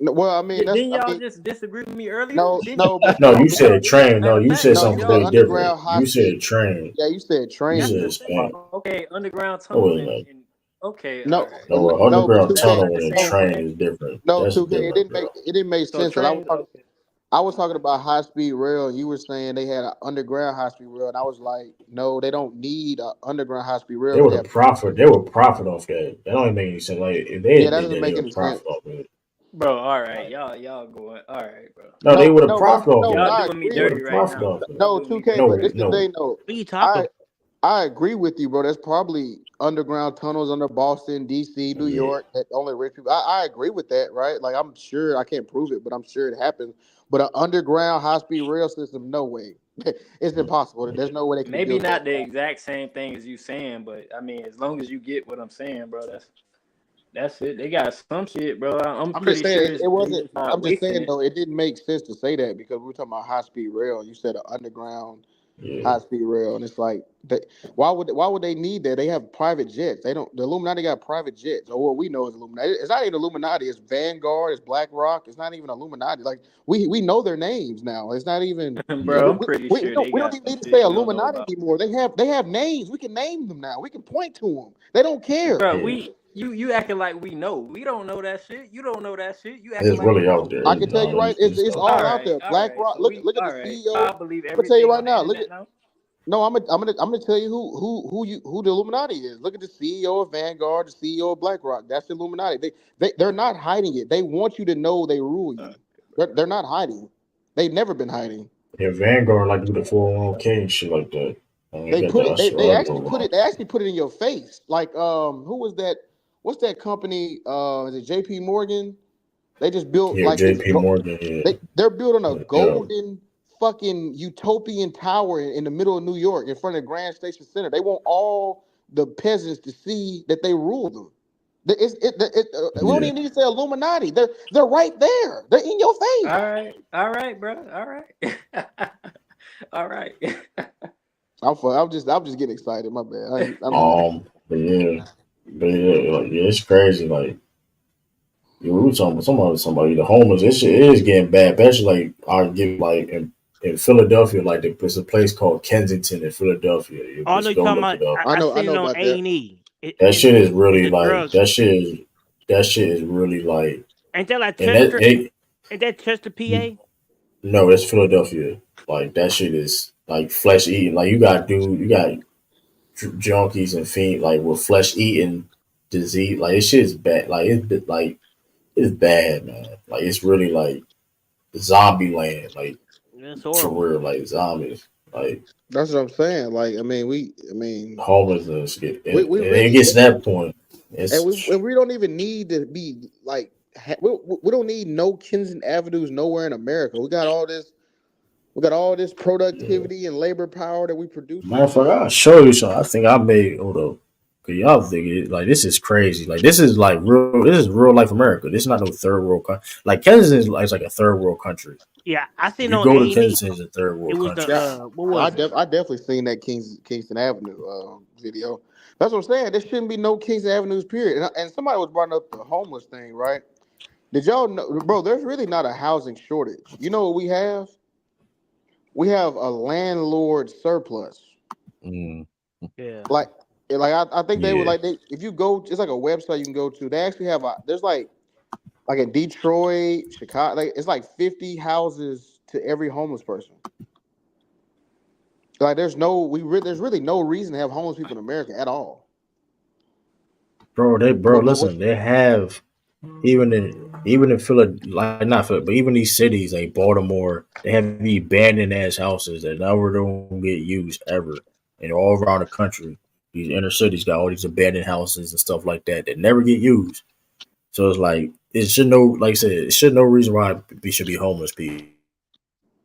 No, well, I mean, Didn't y'all just disagree with me earlier? Didn't no, but No, you y'all said did? train. No, Matter of you fact, said no, if you something said y'all completely different. underground high You speed. said train. Yeah, you said You that's train. said the thing. span. Okay, underground No, tunnels it ain't. and okay, all No, right. No, an no, but underground 2K, tunnel Not the and a same no, train thing. is different. no, That's 2K. different, bro. It didn't make So sense because train, okay. I was talking about high speed rail, and you were saying they had an underground high speed rail, and I was like, no, they don't need an underground high speed rail They because would they have have. profit. They would profit off that. That don't even make any sense. Like if they Yeah, had that did doesn't that, they make any would sense. profit off it. Bro, all right. Y'all going all right, bro. No, they would have No, but profit off no, but Y'all that. I doing me They agree. would dirty have right profit now. off that. Y'all No, doing me 2K, dirty but No, this right the now. no. thing though. What are you talking about? I agree with you, bro. There's probably underground tunnels under Boston, DC, New Yeah, York that only rich people. I agree with that, right? Like I'm sure I can't prove it, but I'm sure it happens. But an underground high speed rail system, no way. It's impossible. There's no way they could Maybe build that. not the exact same thing as you saying, but I mean, as long as you get what I'm saying, bro, that's it. They got some shit, bro. I'm I'm just pretty saying sure it they wasn't. just not I'm just wasting saying it. though, it didn't make sense to say that because we were talking about high speed rail. You said an underground yeah. high speed rail, and it's like, why would they need that? They have private jets. They don't. The Illuminati got private jets, or what we know is Illuminati. It's not even Illuminati. It's Vanguard. It's BlackRock. It's not even Illuminati. Like we know their names now. It's not even. Bro, Yeah. I'm pretty sure they We don't got even some need to say shit we don't know Illuminati about. anymore. They have names. We can name them now. We can point to them. They don't care. Bro, Yeah. you acting like we know. We don't know that shit. You don't know that shit. You acting It's like we really out know. there. I It's, can tell you right. it's It's out there. all out there. All right. BlackRock. So we Look at the all right. CEO. I believe I'm gonna tell you everything right on the now. Look at internet now. no. I'm gonna tell you who the Illuminati is. Look at the CEO of Vanguard, the CEO of BlackRock. That's the Illuminati. They're not hiding it. They want you to know they rule you. They're not hiding. They've never been hiding. Yeah, Vanguard like do the 401k and shit like that. They They got put that. it. I see They other actually put programs. it. They actually put it in your face. Like who was that? What's that company? Is it J.P. Morgan? They just built Yeah, like this. J.P. Morgan. Yeah, They're building a yeah, golden fucking utopian tower in the middle of New York in front of Grand Station Center. They want all the peasants to see that they rule them. We don't yeah. even need to say Illuminati. They're right there. They're in your face. All right, bro. All right. All right. I'm just getting excited. My bad. I'm just But yeah, like, yeah, it's crazy. Like yeah, we were talking about somebody the homeless. This shit is getting bad. Especially like I give like in Philadelphia, like there's a place called Kensington in Philadelphia. You Oh, I know just you're go talking look about. it up. I I seen know it on about A that. and E. That shit is It's really a like drugs. that shit is really like Ain't that like and that Chester? it Ain't that Chester, PA? no, it's Philadelphia. Like that shit is like flesh eating. Like you got junkies and fiend like with flesh eating disease. Like this shit is bad. It's bad, man. Like it's really like zombie land. Like That's for horrible. real, like zombies. Like That's what I'm saying. Like I mean, homelessness we it really gets to that point. It's and we don't even need to be like we don't need no Kensington Avenues nowhere in America. We got all this productivity and labor power that we produce and matter of fact, shit. I'll show you something. I think I made hold up. Cause y'all think it like this is crazy. Like this is like real. This is real life America. This is not no third world country. Like Kansas is like a third world country. Yeah, I If seen it you on go to A and E. Kansas, it's a third It world was the country. Yeah, what was it? I definitely seen that Kingston Avenue video. That's what I'm saying. There shouldn't be no Kingston Avenues period. And somebody was bringing up the homeless thing, right? Did y'all know, bro? There's really not a housing shortage. You know what we have? we have a landlord surplus. Mm. Yeah. Like, I think they would Yeah, if you go, it's like a website you can go to. They actually have there's like in Detroit, Chicago, like it's like 50 houses to every homeless person. Like there's really no reason to have homeless people in America at all. bro, But what listen, they have even in Philly, like not Philly, but even these cities like Baltimore, they have these abandoned ass houses that never don't get used ever, and all around the country, these inner cities got all these abandoned houses and stuff like that that never get used. So it's like it should no, like I said, it should no reason why we should be homeless people.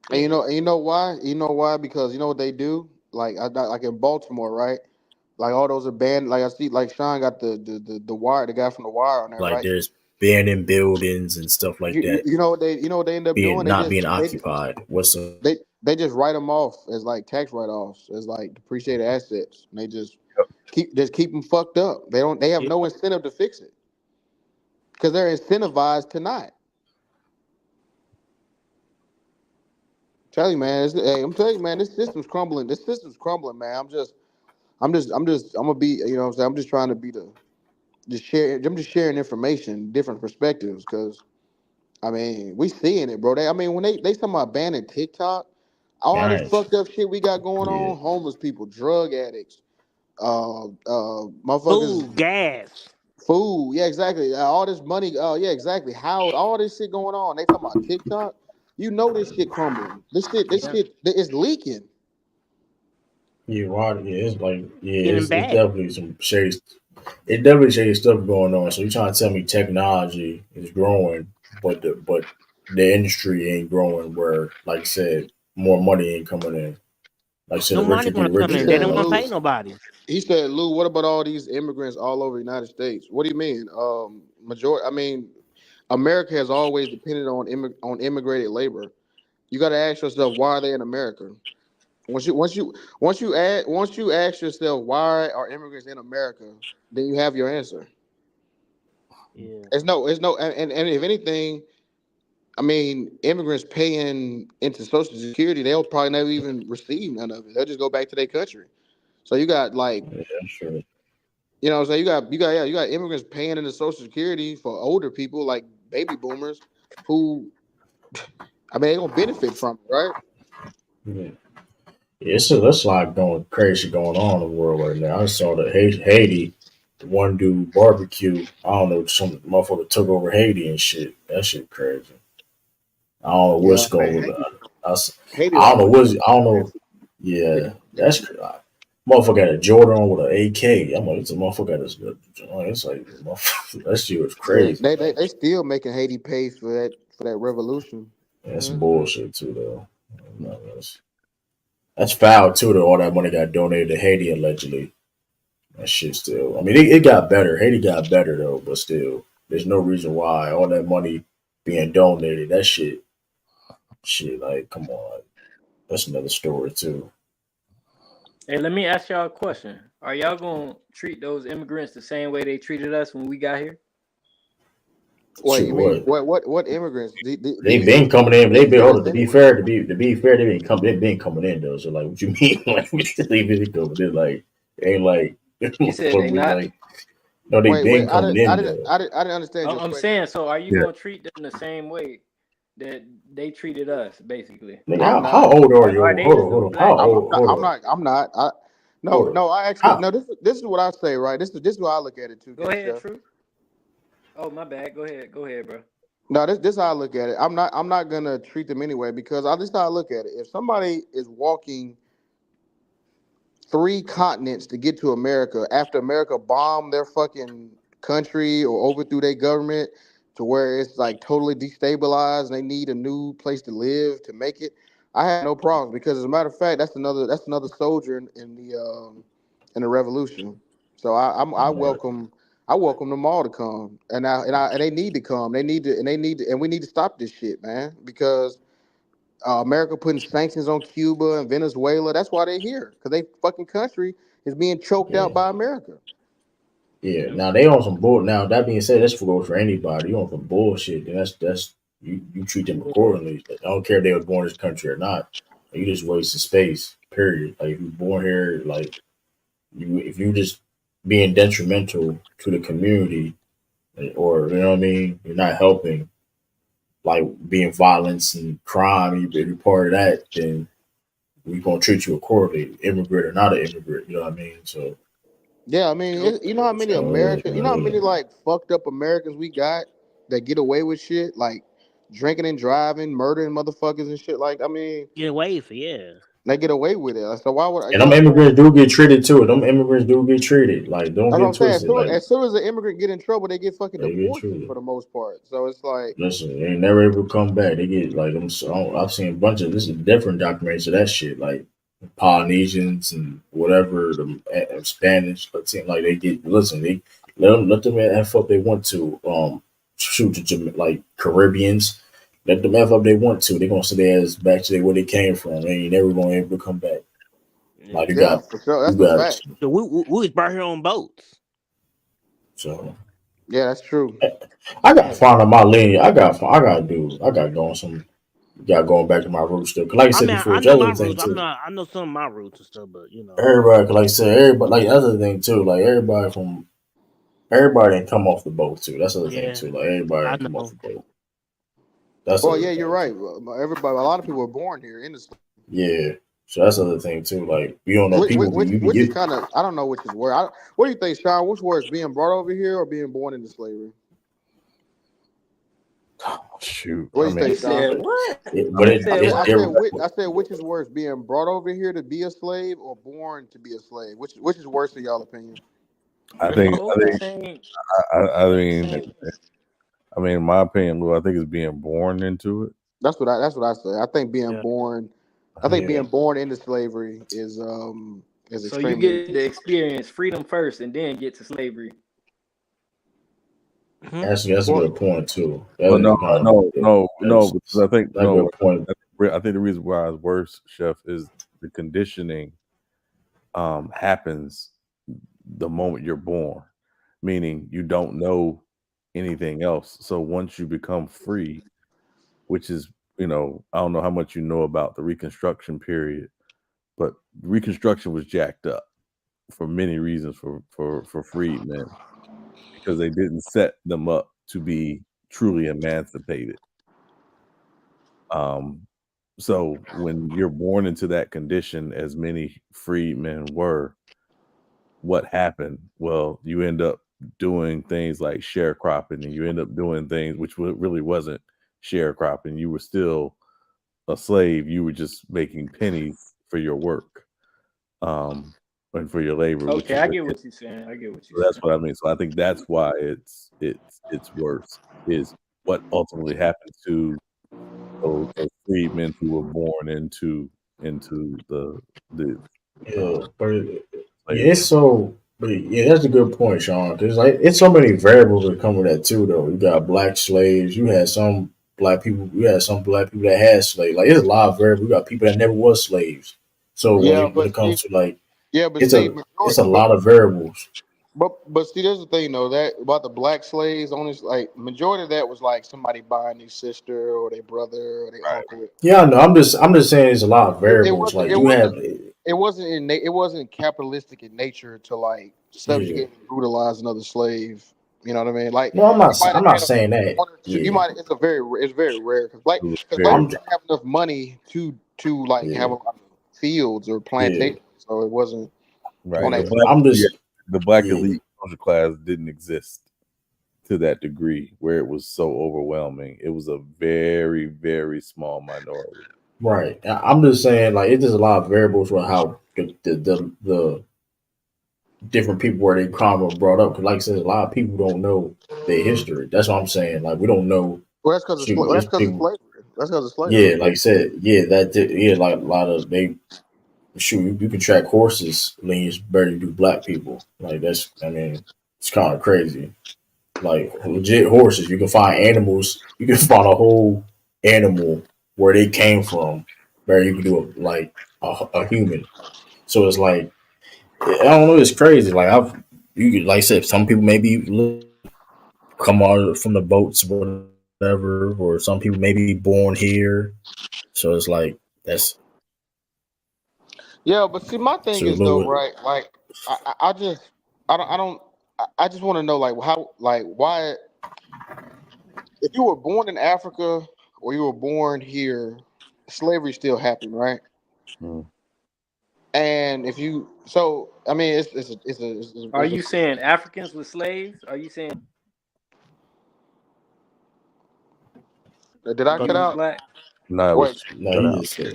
Yeah. and you know why? You know why? Because you know what they do? Like in Baltimore, right? Like all those abandoned, like I see, like Sean got the wire, the guy from the wire on there, Like right? there's abandoned buildings and stuff like that You know what they end up doing? being not being occupied. What's the They just write them off as like tax write offs, as like depreciated assets, and they just keep them fucked up. They have Yeah. no incentive to fix it because they're incentivized to not. Tell you, man. Hey, I'm telling you, man. This system's crumbling. This system's crumbling, man. I'm gonna be. You know what I'm saying? I'm just trying to be the just share. I'm just sharing information, different perspectives, because I mean, we seeing it, bro. I mean, when they talking about banning TikTok, all this right? fucked up shit we got going Yeah, on, homeless people, drug addicts, motherfuckers, Food, gas. food, yeah, exactly. All this money, yeah, exactly. How all this shit going on? They talking about TikTok. You know this shit crumbling. This Yeah. shit is leaking. yeah, why? Yeah, it's like Getting it's bad. definitely some shady. It definitely shady stuff going on. So you trying to tell me technology is growing, but the industry ain't growing. Where, like I said, more money ain't coming in. Like I said, No the rich money will want get to come He richer in. They said, don't want to and Lou. pay nobody. He said, Lou, what about all these immigrants all over the United States? What do you mean? Majority. I mean, America has always depended on immigrated labor. You got to ask yourself, why are they in America? Once you ask yourself, why are immigrants in America, then you have your answer. Yeah. It's no, and if anything, I mean, immigrants paying into Social Security, they'll probably never even receive none of it. They'll just go back to their country. So you got like, yeah, sure. you know, what I'm saying you got immigrants paying into Social Security for older people like baby boomers, who I mean they gonna benefit from it, right? Yeah. Yeah, it's a lot going crazy going on in the world right now. I saw that Haiti, one dude barbecue. I don't know, some motherfucker took over Haiti and shit. That shit crazy. I don't know what's Yeah, going man, with that. Haiti I don't know always what's. been I don't crazy. know. Yeah, that's motherfucker had a Jordan on with an AK. I'm like, it's a motherfucker got this. It's like motherfucker, that shit was Yeah, crazy. Like they still making Haiti pay for that revolution. that's some Hmm. bullshit too, though. No, that's foul too. Though all that money got donated to Haiti allegedly. That shit still. I mean, it got better. Haiti got better though, but still, there's no reason why all that money being donated. That shit. Like, come on, that's another story too. Hey, let me ask y'all a question. Are y'all gonna treat those immigrants the same way they treated us when we got here? Wait, Shit, you mean what? what immigrants? They These been coming in. They these been hold on. U.S. To be immigrants? fair, to be fair, they been coming in though. So like, what you mean? Like, they been coming in. Like, it ain't like You said they motherfuckers not. like no, they Wait, been coming in though. I didn't understand your I'm question. saying, so are you Yeah. gonna treat them the same way that they treated us, basically? Nigga, I'm how not. old are you? Are they Hold still on. How black old? people? Hold on. I'm not. Hold on. No. I actually How? no. This is what I say, right? This is what I look at it too, Go K ahead, Chef. True. Oh, my bad. Go ahead, bro. No, this how I look at it. I'm not gonna treat them anyway because this how I look at it. If somebody is walking three continents to get to America after America bombed their fucking country or overthrew their government to where it's like totally destabilized and they need a new place to live to make it, I have no problems because as a matter of fact, that's another soldier in the revolution. So Right. I welcome them all to come and they need to come. And we need to stop this shit, man, because America putting sanctions on Cuba and Venezuela. That's why they're here, because they fucking country is being choked Yeah. out by America. Yeah. Yep. Now they on some bull. Now that being said, that's for anybody. You on some bullshit, then that's you treat them Yeah. accordingly. I don't care if they was born in this country or not. You just wasting space. Period. Like if you're born here, like if you just being detrimental to the community, or you know what I mean, you're not helping. Like being violence and crime, if you're part of that, then we're gonna treat you accordingly, immigrant or not an immigrant. You know what I mean? So, Yeah, I mean, you know how many Americans, you know how many like fucked up Americans we got that get away with shit like drinking and driving, murdering motherfuckers and shit. Like, I mean, Get away for yeah. they get away with it. So why would and you know them what I'm saying? immigrants do get treated too. Them immigrants do get treated. Like, don't That's what get I'm saying. twisted. Like, As soon as an immigrant get in trouble, they get fucking they get deported treated. for the most part. So it's like, Listen, they ain't never able to come back. They get like I've seen a bunch of this is different documentaries of that shit. Like Polynesians and whatever the Spanish, but seem like they get listen. They let them f up they want to. Shoot the like Caribbeans. Let them f up they want to. They gonna send their ass back to where they came from. They ain't never gonna able to come back. Like yeah, for sure. you That's a got fact. So we was brought here on boats. so. Yeah, that's true. I got to find out my lineage. I got to go on some. Got going back to my roots still. 'Cause like I I said mean, before, I the know my other thing roots. too. I know some of my roots and stuff, but you know. Everybody, 'cause like I said, everybody like the other thing too. Like everybody didn't come off the boat too. That's the other thing Yeah, too. Like everybody I didn't come off know. the boat. That's the Well, other yeah, you're thing right. too. Everybody, a lot of people were born here in this. Yeah. So that's the other thing too. Like you don't know people. You be Which is you. kind of, I don't know which is where. What do you think, Sean? Which worse, being brought over here or being born into slavery? Shoot, What I do you mean, He think, Sean? said what? But He said what? I said, which is worse, being brought over here to be a slave or born to be a slave? Which is worse in y'all opinion? I They're think, both the same. I mean, in my opinion, Lou, I think it's being born into it. That's what I say. I think being Yeah. born, I think being born into slavery is So you extremely. get to experience freedom first and then get to slavery. That's a Well, good point too. But That no, is kind of no, no, no. Because I think that's a no. good point. I think the reason why it's worse, Chef, is the conditioning happens the moment you're born, meaning you don't know anything else. So once you become free, which is, I don't know how much you know about the Reconstruction period, but Reconstruction was jacked up for many reasons for freedmen because they didn't set them up to be truly emancipated. So when you're born into that condition, as many freedmen were, what happened? Well, you end up doing things like sharecropping, and you end up doing things which really wasn't sharecropping. You were still a slave. You were just making pennies for your work, and for your labor. Which Okay, is I get what you're saying. I get what you're so that's saying. what I mean. So I think that's why it's worse. Is what ultimately happened to those freedmen who were born into the Yeah, but yeah, slavery. it's so. But yeah, that's a good point, Sean. Because like, it's so many variables that come with that too. Though you got black slaves, you had some black people, you had some black people that had slaves. Like, it's a lot of variables. You got people that never was slaves. So yeah, when but it comes see, to like, yeah, but it's see, a lot of variables. but see, there's the thing though that about the black slaves on this, like majority of that was like somebody buying their sister or their brother or their uncle. Yeah, I know. I'm just saying it's a lot of It variables. wasn't Like it you have, wasn't it wasn't it wasn't capitalistic in nature to like yeah. subjugate and brutalize another slave. You know what I mean? Like No, you might I'm have not had saying that. one or two. You Yeah, might. It's very rare because It was black very I'm. people didn't have enough money to like have Yeah, a lot of fields or yeah, plantations, so it wasn't right. on yeah. that. I'm just. The black Yeah. elite social class didn't exist to that degree where it was so overwhelming. It was a very, very small minority. Right. I'm just saying, like, it's just a lot of variables with how the different people where they kind of brought up. Because, like I said, a lot of people don't know their history. That's what I'm saying. Like, we don't know. Well, that's because of Shoot, that's it's because of people. slavery. That's because of slavery. Yeah, like I said, yeah, yeah, like a lot of they. Shoot, you can track horses lineage better than you do black people. Like that's, I mean, it's kind of crazy. Like legit horses, you can find animals. You can find a whole animal where they came from, where you can do a human. So it's like I don't know. It's crazy. Like you could, like I said, some people maybe come out from the boats, whatever, or some people maybe born here. So it's like that's Yeah, but see, my thing So is though, remember, right? Like, I just, I don't, I just want to know, like, how, like, why, if you were born in Africa or you were born here, slavery still happened, right? Mm. And if you, so I mean, Are you saying Africans were slaves? Are you saying did I he cut was out? black? No, it Wait, was no, cut he out. just said,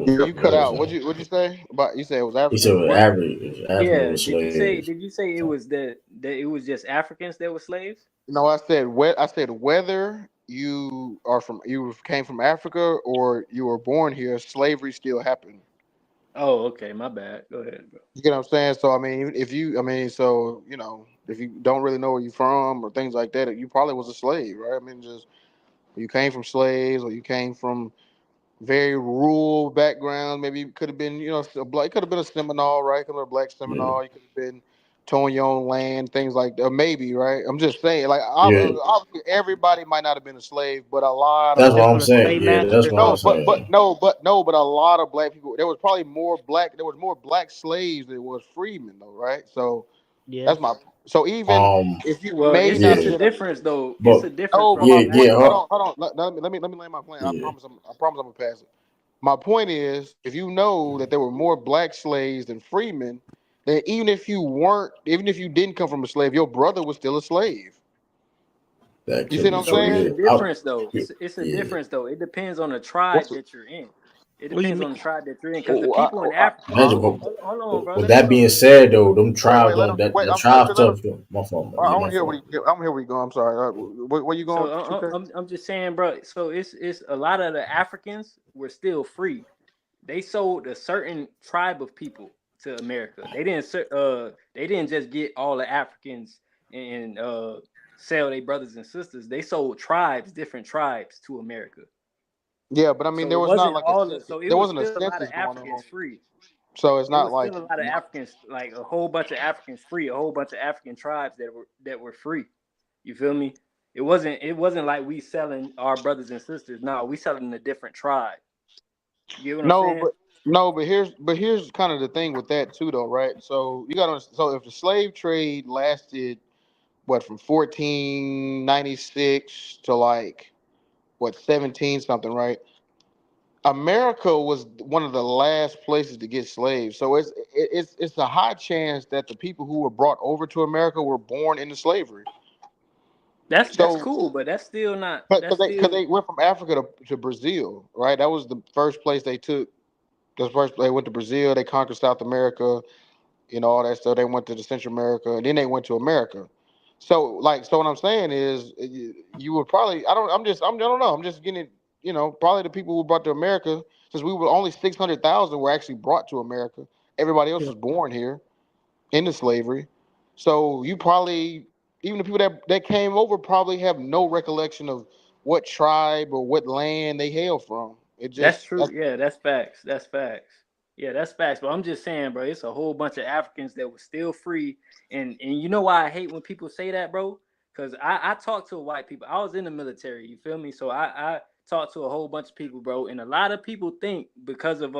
you cut out. What'd you say about? You said it was he said Africans. What? Africa Yeah. was slaves. Did you say it was that it was just Africans that were slaves? No, I said whether you are from, you came from Africa or you were born here, slavery still happened. Oh, okay. My bad. Go ahead, bro. You get what I'm saying? So I mean, if you, I mean, so you know, if you don't really know where you're from or things like that, you probably was a slave, right? I mean, just you came from slaves or you came from very rural background. Maybe it could have been, you know, a black. It could have been a Seminole, right? Could have been a black Yeah, Seminole. You could have been towing your own land, things like that. Maybe, right? I'm just saying, like, yeah, obviously, everybody might not have been a slave, but a lot that's of what Just I'm from a saying. slave Yeah, that's master. what I'm no, saying. but a lot of black people. There was probably more black. There was more black slaves than was freedmen, though, right? So Yeah. that's my. So even if you Well, may it's not it's have a Yeah, been a, difference though. It's but a difference no, but from my yeah, point. yeah, African. Hold on. Let me land my plane. yeah. I promise I'm gonna pass it. My point is, if you know that there were more black slaves than freemen, then even if you didn't come from a slave, your brother was still a slave. That You could see what be I'm So true. it's saying? a Yeah, difference though. yeah, It's a yeah. difference though. It depends on the What's tribe the, that you're in. It What do you depends mean? on the tribe that you're in. Because the oh, I, people in I, Africa, Imagine, I, hold on, bro. with Let me that go. being said, though, them tribes let him don't that wait. that I'm sorry. tribe Let him. stuff. My fault. I Yeah, want my to hear what fault. he. I want to hear where he go. I'm sorry. Where you So going, 2K? I'm just saying, bro. So it's a lot of the Africans were still free. They sold a certain tribe of people to America. They didn't just get all the Africans and sell their brothers and sisters. They sold tribes, different tribes to America. Yeah, but I mean, So there it was not wasn't like a all the, census. so it There was wasn't a still a lot of census going on. Africans free. So it's It not was like still a lot of Africans, like a whole bunch of Africans free, a whole bunch of African tribes that were free. You feel me? It wasn't like we selling our brothers and sisters. No, we selling a different tribe. You get what I'm no, saying? but here's kind of the thing with that too, though, right? So you got to, so if the slave trade lasted what from 1496 to like what 17 something, right? America was one of the last places to get slaves, so it's a high chance that the people who were brought over to America were born into slavery. That's So cool, but that's still not. That's because still they went from Africa to Brazil, right? That was the first place they took. The first they went to Brazil, they conquered South America, you know, all that stuff. They went to the Central America, and then they went to America. So, like, so what I'm saying is, you would probably, I don't know, I'm just getting, you know, probably the people who brought to America, since we were only 600,000 were actually brought to America. Everybody else Yeah. was born here into slavery. So you probably, even the people that came over probably have no recollection of what tribe or what land they hail from. It That's just, true. Yeah, that's facts. That's facts. Yeah, that's facts. But I'm just saying, bro, it's a whole bunch of Africans that were still free. And you know why I hate when people say that, bro? Because I talk to white people. I was in the military, you feel me? So I talked to a whole bunch of people, bro. And a lot of people think because of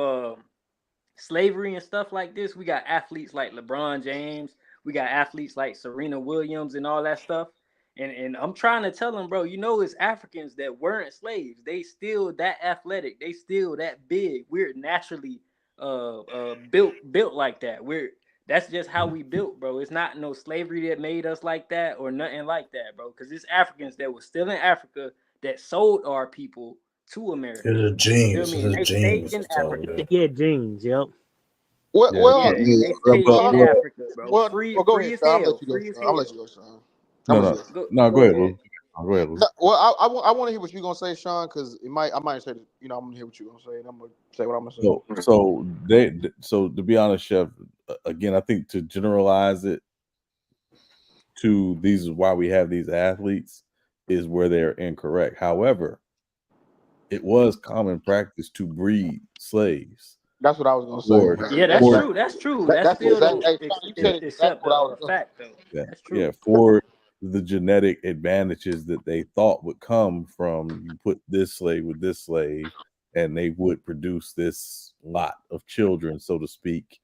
slavery and stuff like this, we got athletes like LeBron James, we got athletes like Serena Williams and all that stuff. And I'm trying to tell them, bro, you know, it's Africans that weren't slaves. They still that athletic. They still that big. We're naturally built like that. That's just how we built, bro. It's not no slavery that made us like that or nothing like that, bro. Because it's Africans that were still in Africa that sold our people to America. It's a You feel genius. me? It's And a they stayed genius. in I'm telling Africa. you. Yeah, jeans. Yep. Yeah, Yeah, well, and they but, stayed but, in Sean, but Africa, bro. well, go Free ahead, as Sean. I'm gonna hell. let you go, Free as Sean. I'm gonna let hell. you go, Sean. I'm no, gonna let no, you go. no. Go Go ahead, ahead. Lou. Go ahead, Lou. No, well, I want to hear what you're gonna say, Sean, because I might say, you know, I'm gonna hear what you're gonna say, and I'm gonna say what I'm gonna say. So to be honest, Chef, again, I think to generalize it to these is why we have these athletes is where they're incorrect. However, it was common practice to breed slaves. That's what I was gonna Or, say. Yeah, that's or true. That's true. That That's still exactly. don't Hey, Sean, you said exactly accept what I was. a fact though. yeah, That's yeah, true. for the genetic advantages that they thought would come from you put this slave with this slave, and they would produce this lot of children, so to speak,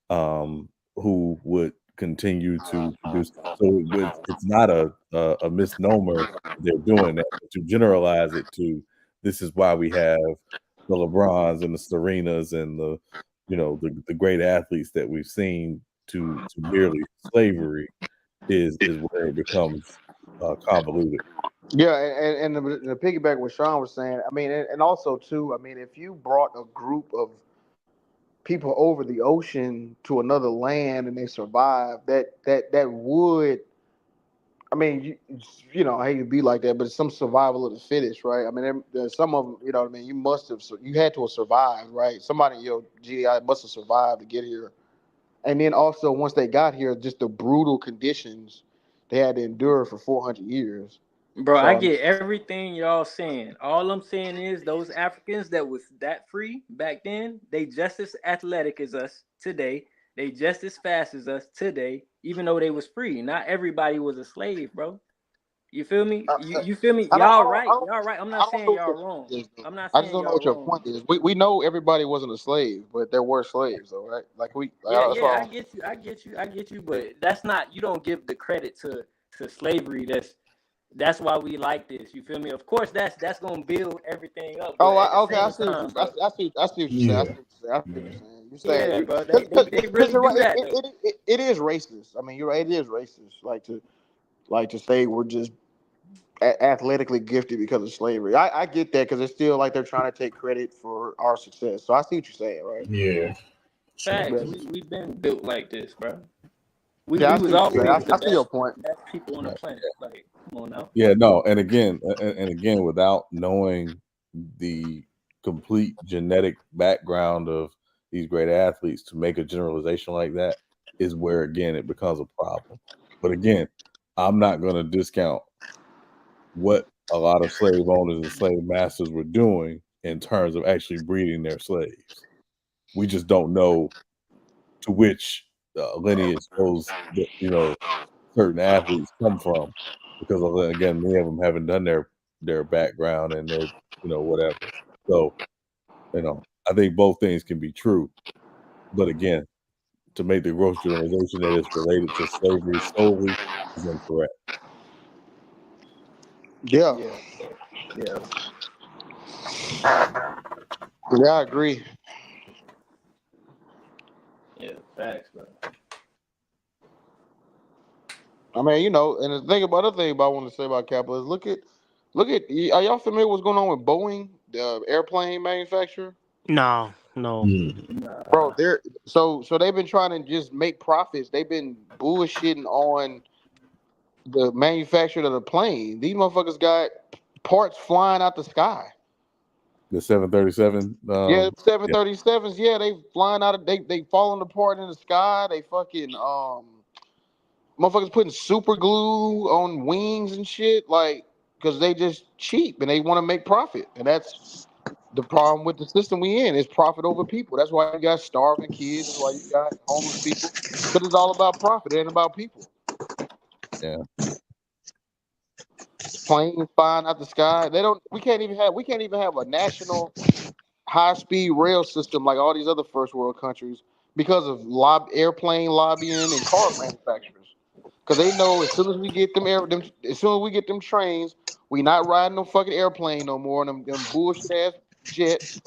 who would continue to produce. So it's not a misnomer they're doing that. But to generalize it to this is why we have the LeBrons and the Serenas and the the great athletes that we've seen to merely slavery is where it becomes convoluted. Yeah, and the piggyback what Sean was saying, I mean, and also too, I mean, if you brought a group of people over the ocean to another land and they survived, that would, I mean, I hate to be like that, but it's some survival of the fittest, right? I mean, there's some of them, what I mean, you had to have survived, right? Somebody in your GI must have survived to get here. And then also, once they got here, just the brutal conditions they had to endure for 400 years. Bro, So, I I mean, get everything y'all saying. All I'm saying is those Africans that was that free back then, they just as athletic as us today. They just as fast as us today, even though they was free. Not everybody was a slave, bro. You feel me? You feel me? I don't, I Y'all don't, I right. don't, Y'all right. I'm I not don't saying know what y'all your wrong. point is, though. I'm not I just saying don't know y'all what your wrong. point is. We know everybody wasn't a slave, but there were slaves, though, right? Yeah, That's what yeah, I I don't. get you. I get you. I get you. But that's not, you don't give the credit to slavery. That's why we like this. You feel me? Of course, that's gonna build everything up. But Oh, at the okay. I same see what time, you. bro. I see what you're saying. I see what you're saying. I see what you're saying. You're saying Yeah, you bro. They because really you're do right. that though. It is racist. I mean, you're right. It is racist. Like to say we're just athletically gifted because of slavery. I get that because it's still like they're trying to take credit for our success. So I see what you're saying, right? Yeah. Facts. Yeah, We've been built like this, bro. We yeah, I was see what you're saying. always the I see your best point. people on the planet. Like, come on now. Yeah, no, and again, without knowing the complete genetic background of these great athletes, to make a generalization like that is where again it becomes a problem. But again, I'm not going to discount what a lot of slave owners and slave masters were doing in terms of actually breeding their slaves. We just don't know to which lineage those certain athletes come from, because again, many of them haven't done their background and their whatever. So I think both things can be true, but again, to make the gross generalization that it's related to slavery solely is incorrect. Yeah, Yeah. Yeah. yeah, I agree. Yeah. Facts, bro. I mean, and other thing about I want to say about capital is look at. Are y'all familiar with what's going on with Boeing, the airplane manufacturer? No. Bro, so they've been trying to just make profits. They've been bullshitting on the manufacturer of the plane. These motherfuckers got parts flying out the sky. The 737, Yeah, yeah, 737s. Yeah, they flying out of they falling apart in the sky. They fucking motherfuckers putting super glue on wings and shit, like, because they just cheap and they want to make profit, and that's the problem with the system we in. Is profit over people. That's why you got starving kids. That's why you got homeless people. Because it's all about profit. It ain't about people. yeah. Planes flying out the sky. They don't. We can't even have a national high-speed rail system like all these other first world countries because of airplane lobbying and car manufacturers. Because they know as soon as we get as soon as we get them trains, we not riding no fucking airplane no more. Them bullshit ass jets.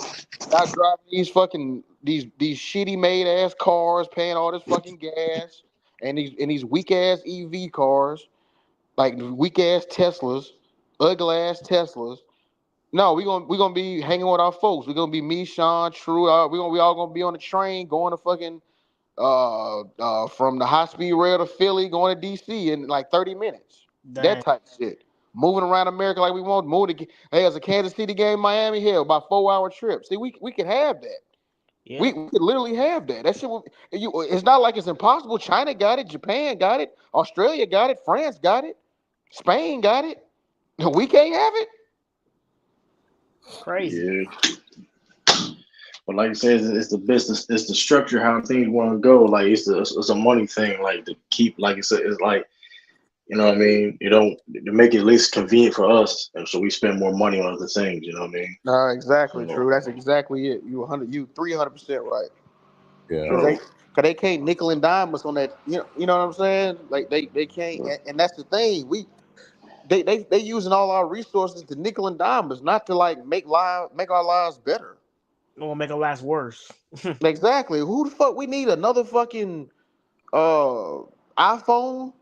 Not driving these shitty made ass cars, paying all this fucking gas, and these weak ass EV cars, like weak ass Teslas, ugly ass Teslas. No, we gonna be hanging with our folks. We're gonna be me, Sean, True. We all gonna be on the train going to fucking from the high speed rail to Philly, going to DC in like 30 minutes. That Dang. type of shit. Moving around America like we want. Hey, there's a Kansas City game, Miami, hell, about 4-hour trip. See, we could have that. Yeah. We could literally have that. That shit. It's not like it's impossible. China got it. Japan got it. Australia got it. France got it. Spain got it. We can't have it. Crazy. Yeah. But like you said, it's the business, it's the structure, how things want to go. Like it's a money thing. Like to keep, like you said, it's like You know what I mean? You don't to make it at least convenient for us, and so we spend more money on other things. You know what I mean? Exactly So, true. That's exactly it. You 300% right. Yeah. Cause they can't nickel and dime us on that. You know what I'm saying? Like they can't, and that's the thing. They using all our resources to nickel and dime us, not to like make our lives better. Or make it last worse. Exactly. Who the fuck we need another fucking iPhone?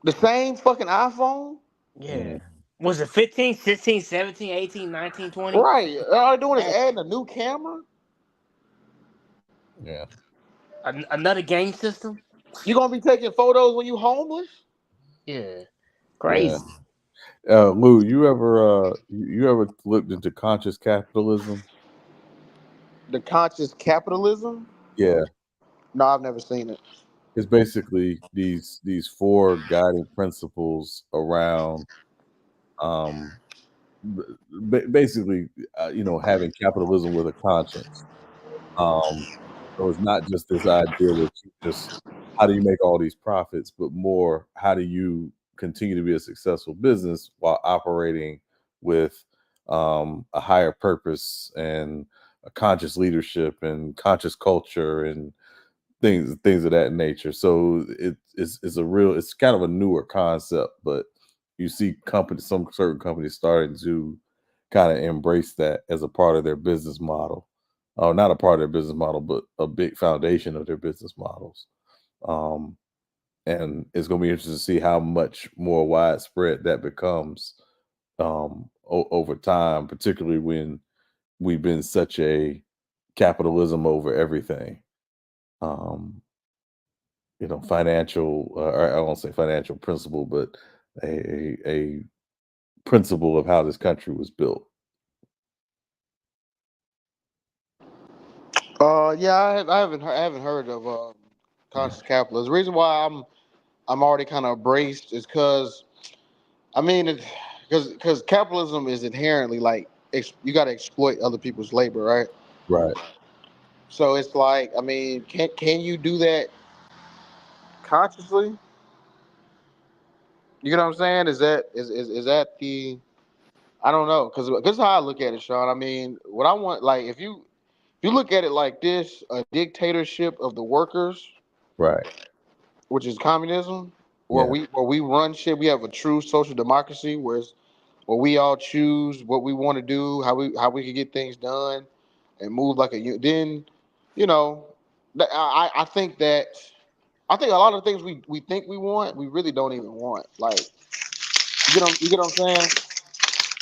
The same fucking iPhone? Yeah. Was it 15, 16, 17, 18, 19, 20? Right. All they're doing is adding a new camera. Yeah. Another game system? You gonna be taking photos when you homeless? Yeah. Yeah. Crazy. Lou, you ever looked into conscious capitalism? The conscious capitalism? Yeah. No, I've never seen it. It's basically these four guiding principles around basically having capitalism with a conscience. So it's not just this idea that you just how do you make all these profits, but more how do you continue to be a successful business while operating with a higher purpose and a conscious leadership and conscious culture and things of that nature. So it's kind of a newer concept, but you see some certain companies starting to kind of embrace that as a part of their business model. Not a part of their business model, but a big foundation of their business models. And it's going to be interesting to see how much more widespread that becomes over time, particularly when we've been such a capitalism over everything. Financial, or I won't say financial principle, but a principle of how this country was built. Yeah, I haven't heard of conscious capitalism. The reason why I'm already kind of braced is because I mean, because capitalism is inherently like you got to exploit other people's labor, right? Right. So it's like, I mean, can you do that consciously? You know what I'm saying? Is that the I don't know, because this is how I look at it, Sean. I mean, what I want, like, if you look at it like this, a dictatorship of the workers, Right. which is communism, Yeah. where we run shit. We have a true social democracy, where we all choose what we want to do, how we can get things done, and move like then, you know, I think that I think a lot of things we think we want, we really don't even want. Like, you get what I'm saying?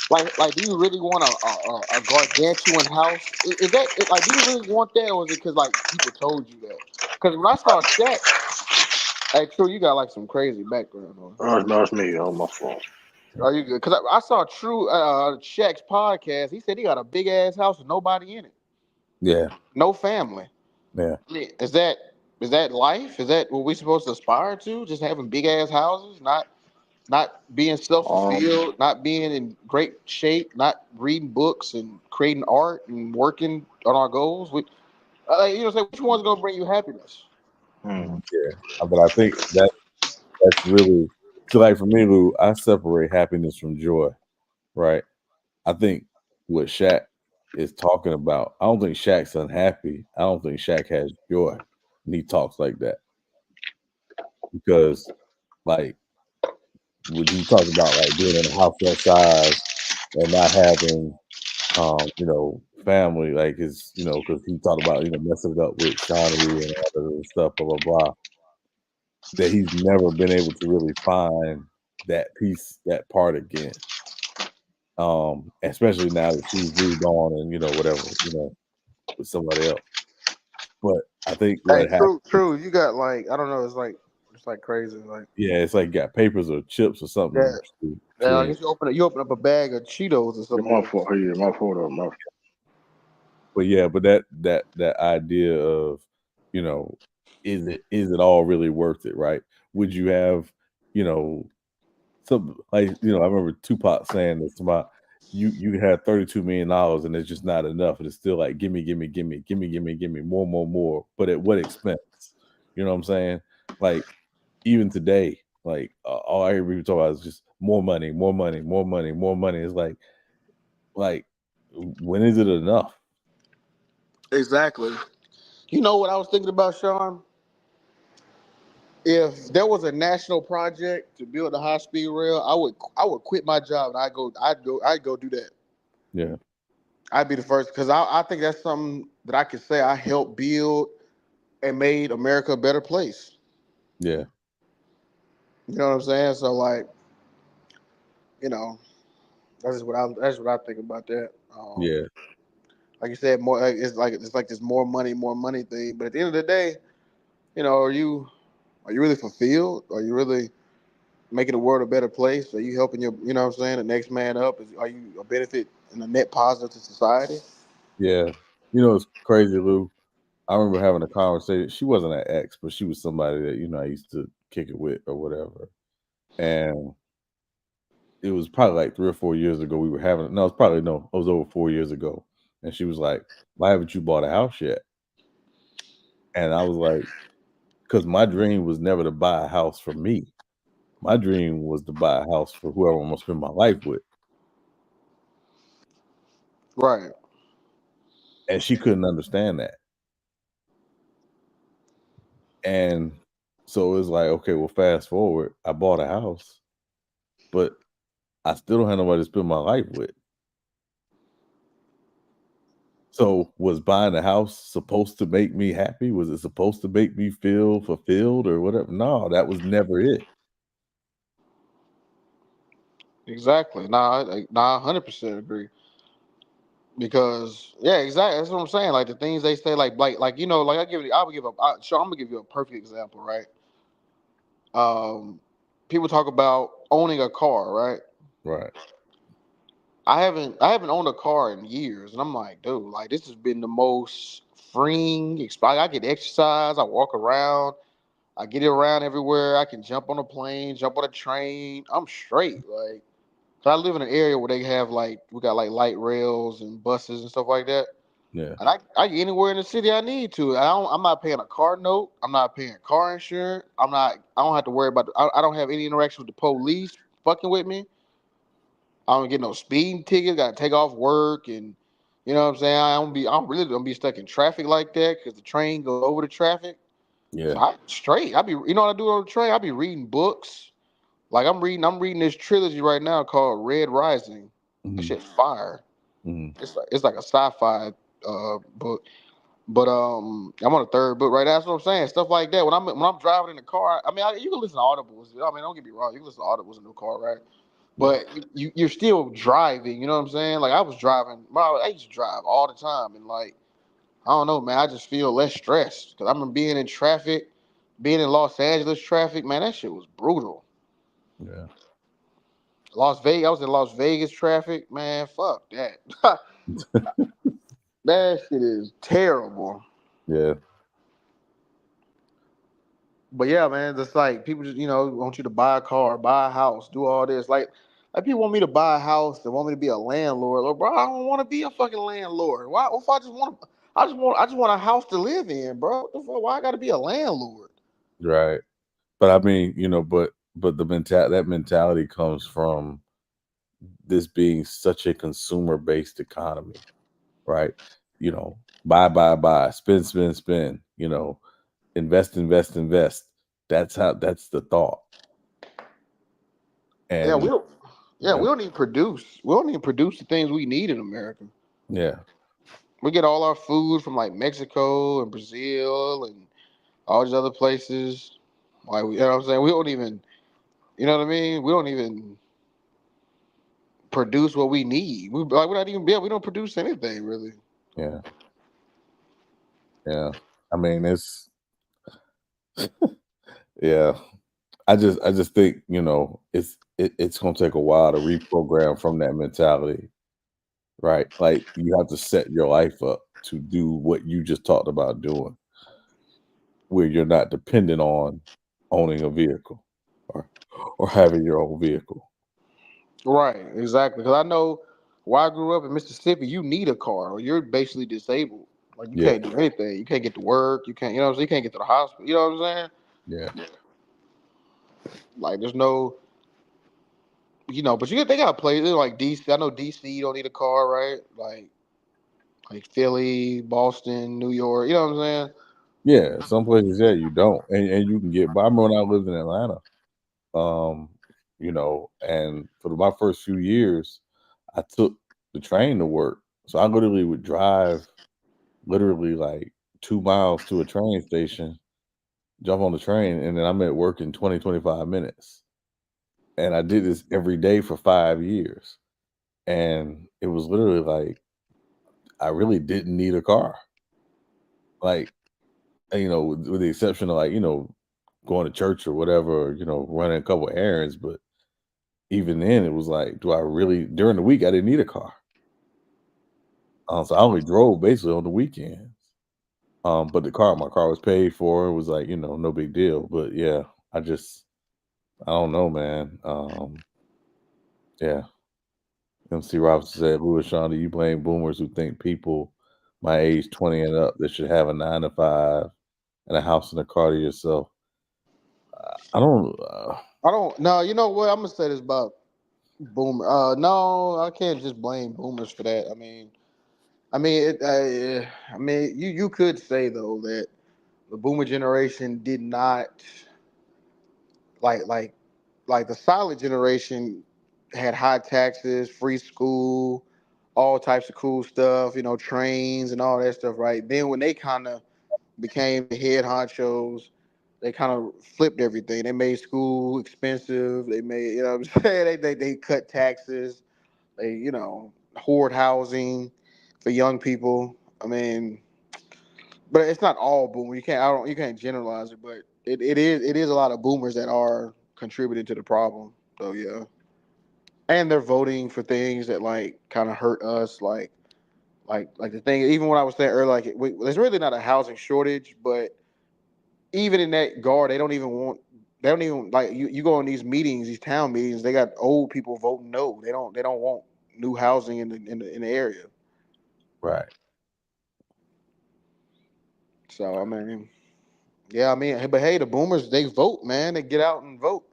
Like, do you really want a gargantuan house? Is that like, do you really want that, or is it because like people told you that? Because when I saw Shaq, hey, True, you got like some crazy background on. no, it's me. Oh, my fault. Are you good? Because I saw True Shaq's podcast. He said he got a big ass house with nobody in it, Yeah. no family. Yeah. I mean, is that life? Is that what we supposed to aspire to? Just having big ass houses, not being self fulfilled, not being in great shape, not reading books and creating art and working on our goals. Say which one's gonna bring you happiness? Yeah. But I think that's really so. Like for me, Lou, I separate happiness from joy. Right. I think what Shaq is talking about. I don't think Shaq's unhappy. I don't think Shaq has joy when he talks like that. Because, like, when he talks about like being in a house that size and not having, family, like his, because he talked about messing it up with Shawnee and all that other stuff, blah blah blah. That he's never been able to really find that piece, that part again. Especially now that she's moved on and whatever, with somebody else. But I think Hey, what happened, true. You got like, I don't know. It's like crazy. Like, yeah, it's like got papers or chips or yeah, something. I guess you open up a bag of Cheetos or something. My fault. Yeah, my fault. But yeah, but that idea of, is it all really worth it, right? Would you have, some like I remember Tupac saying this about you have $32 million and it's just not enough, and it's still like gimme, more, but at what expense? You know what I'm saying? Like even today, Like all I hear people talk about is just more money, more money, more money, more money. It's like when is it enough? Exactly. You know what I was thinking about, Sean? If there was a national project to build a high speed rail, I would quit my job and I'd go do that. Yeah. I'd be the first because I think that's something that I could say I helped build and made America a better place. Yeah. You know what I'm saying? So like, you know, that's what I think about that. Yeah. Like you said, more it's like this more money thing. But at the end of the day, you know, are you really fulfilled? Are you really making the world a better place? Are you helping you know what I'm saying, the next man up? Are you a benefit and a net positive to society? Yeah. You know, it's crazy, Lou. I remember having a conversation. She wasn't an ex, but she was somebody that, I used to kick it with or whatever. And it was probably like 3 or 4 years ago. We were having it was over 4 years ago. And she was like, "Why haven't you bought a house yet?" And I was like, because my dream was never to buy a house for me. My dream was to buy a house for whoever I'm gonna spend my life with. Right. And she couldn't understand that. And so it was like, okay, well, fast forward, I bought a house, but I still don't have nobody to spend my life with. So was buying a house supposed to make me happy? Was it supposed to make me feel fulfilled or whatever? No, that was never it. Exactly. Nah, 100% agree. Because yeah, exactly. That's what I'm saying. Like the things they say, like you know, like I'm gonna give you a perfect example, right? Um, People talk about owning a car, right? Right. I haven't owned a car in years, and I'm like, dude, like this has been the most freeing. I get exercise. I walk around. I get around everywhere. I can jump on a plane, jump on a train. I'm straight. Like, 'cause I live in an area where they have we got like light rails and buses and stuff like that. Yeah. And I get anywhere in the city I need to. I'm not paying a car note. I'm not paying car insurance. I don't have to worry about. I don't have any interaction with the police fucking with me. I don't get no speeding tickets. Got to take off work, and you know what I'm saying. I don't really don't be stuck in traffic like that because the train goes over the traffic. Yeah. So I straight. You know what I do on the train? I be reading books. Like I'm reading this trilogy right now called Red Rising. That Mhm. shit's fire. Mhm. It's like a sci-fi book. But I'm on the third book right now. That's what I'm saying. Stuff like that. When I'm driving in the car, I mean, you can listen to audibles. I mean, don't get me wrong. You can listen to audibles in the car, right? But you're still driving. You know what I'm saying? Like I was driving. I used to drive all the time, and like I don't know, man. I just feel less stressed because I'm being in traffic, being in Los Angeles traffic. Man, that shit was brutal. Yeah. Las Vegas. I was in Las Vegas traffic. Man, fuck that. That shit is terrible. Yeah. But yeah, man, it's like people just want you to buy a car, buy a house, do all this. Like people want me to buy a house, they want me to be a landlord. Like, bro, I don't want to be a fucking landlord. Why? If I just want a house to live in, bro. Why I got to be a landlord? Right. But I mean, but that mentality comes from this being such a consumer-based economy, right? Buy, spend, spend, spend, invest, invest, invest. That's the thought. Yeah, And we don't even produce. We don't even produce the things we need in America. yeah, We get all our food from like Mexico and Brazil and all these other places. Like, you know what I'm saying? We don't even, you know what I mean? We don't even produce what we need. We're not even, we don't produce anything really. yeah, yeah. I mean, yeah. I just think, it's gonna take a while to reprogram from that mentality, right? Like you have to set your life up to do what you just talked about doing, where you're not dependent on owning a vehicle or having your own vehicle. Right, exactly. Because I know where I grew up in Mississippi, you need a car or you're basically disabled. Like you Yeah, can't do anything. You can't get to work. You can't, you know what I'm saying? You can't get to the hospital. You know what I'm saying? yeah, Like there's no, but they got places like DC. I know DC, you don't need a car, right? Like Philly, Boston, New York. You know what I'm saying? Yeah, some places you don't, and you can get by. I remember when I lived in Atlanta, and for my first few years, I took the train to work. So I literally would drive like 2 miles to a train station, jump on the train, and then I'm at work in 20, 25 minutes. And I did this every day for 5 years. And it was literally like I really didn't need a car. Like, with the exception of going to church or whatever, running a couple errands. But even then, it was like, do I really, during the week, I didn't need a car. So I only drove basically on the weekends. But my car was paid for. It was like, no big deal. But yeah, I don't know, man. Yeah. MC Robinson said, Louis Sean, do you blame boomers who think people my age 20 and up that should have a 9 to 5 and a house and a car to yourself? I don't. No, you know what? I'm gonna say this about boomer. No, I can't just blame boomers for that. You could say though that the boomer generation did not like like like the silent generation had high taxes, free school, all types of cool stuff, trains and all that stuff, right? Then when they kind of became the head honchos, they kind of flipped everything. They made school expensive. They made, what I'm saying? They cut taxes. They, hoard housing for young people. But it's not all boomers. You can't generalize it, but it is a lot of boomers that are contributing to the problem. So yeah. And they're voting for things that like kind of hurt us, like the thing. Even when I was saying earlier, there's really not a housing shortage, but even in that guard, they don't even want. They don't even like you go in these meetings, these town meetings. They got old people voting no. They don't want new housing in the area. Right. So yeah, but hey, the boomers they vote, man. They get out and vote.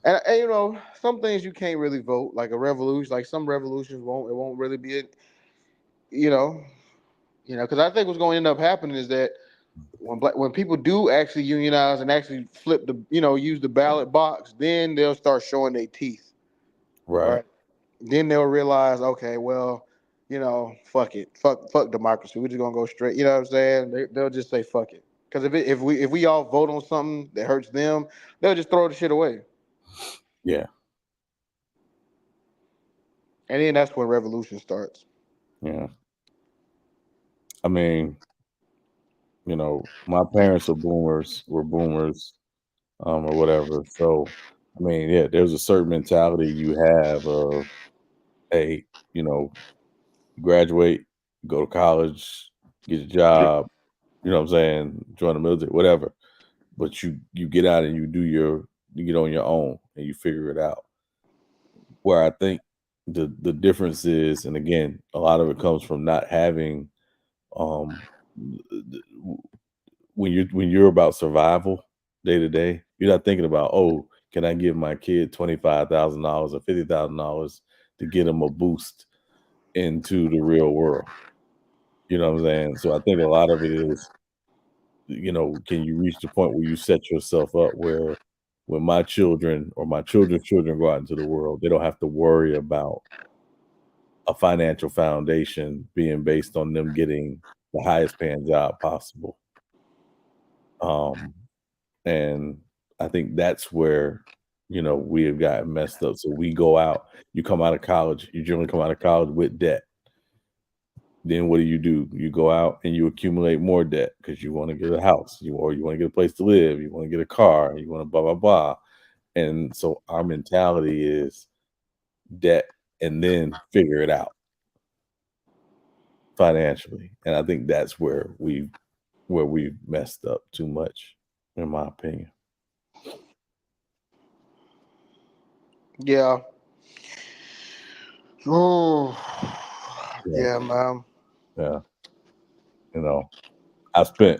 And some things you can't really vote, like a revolution. Like some revolutions won't really be it. You know, because I think what's going to end up happening is that when people do actually unionize and actually flip use the ballot box, then they'll start showing their teeth. Right. Then they'll realize, okay, well, fuck it, fuck democracy. We're just gonna go straight. You know what I'm saying? They'll just say fuck it. Because if we all vote on something that hurts them, they'll just throw the shit away. Yeah. And then that's when revolution starts. Yeah. My parents were boomers, or whatever. So, yeah, there's a certain mentality you have of, hey, graduate, go to college, get a job, you know what I'm saying, join the military, whatever. But you get out and you get on your own and you figure it out. Where I think the difference is, and again, a lot of it comes from not having when you're about survival day to day, you're not thinking about, oh, can I give my kid $25,000 or $50,000 to get them a boost into the real world? You know what I'm saying? So I think a lot of it is, can you reach the point where you set yourself up where when my children or my children's children go out into the world, they don't have to worry about a financial foundation being based on them getting the highest paying job possible. And I think that's where, we have gotten messed up. So we go out, you come out of college, you generally come out of college with debt. Then what do? You go out and you accumulate more debt because you want to get a house, or you want to get a place to live, you want to get a car, you want to blah, blah, blah. And so our mentality is debt and then figure it out financially. And I think that's where we've messed up too much, in my opinion. Yeah. Oh, yeah, man. Yeah. I tell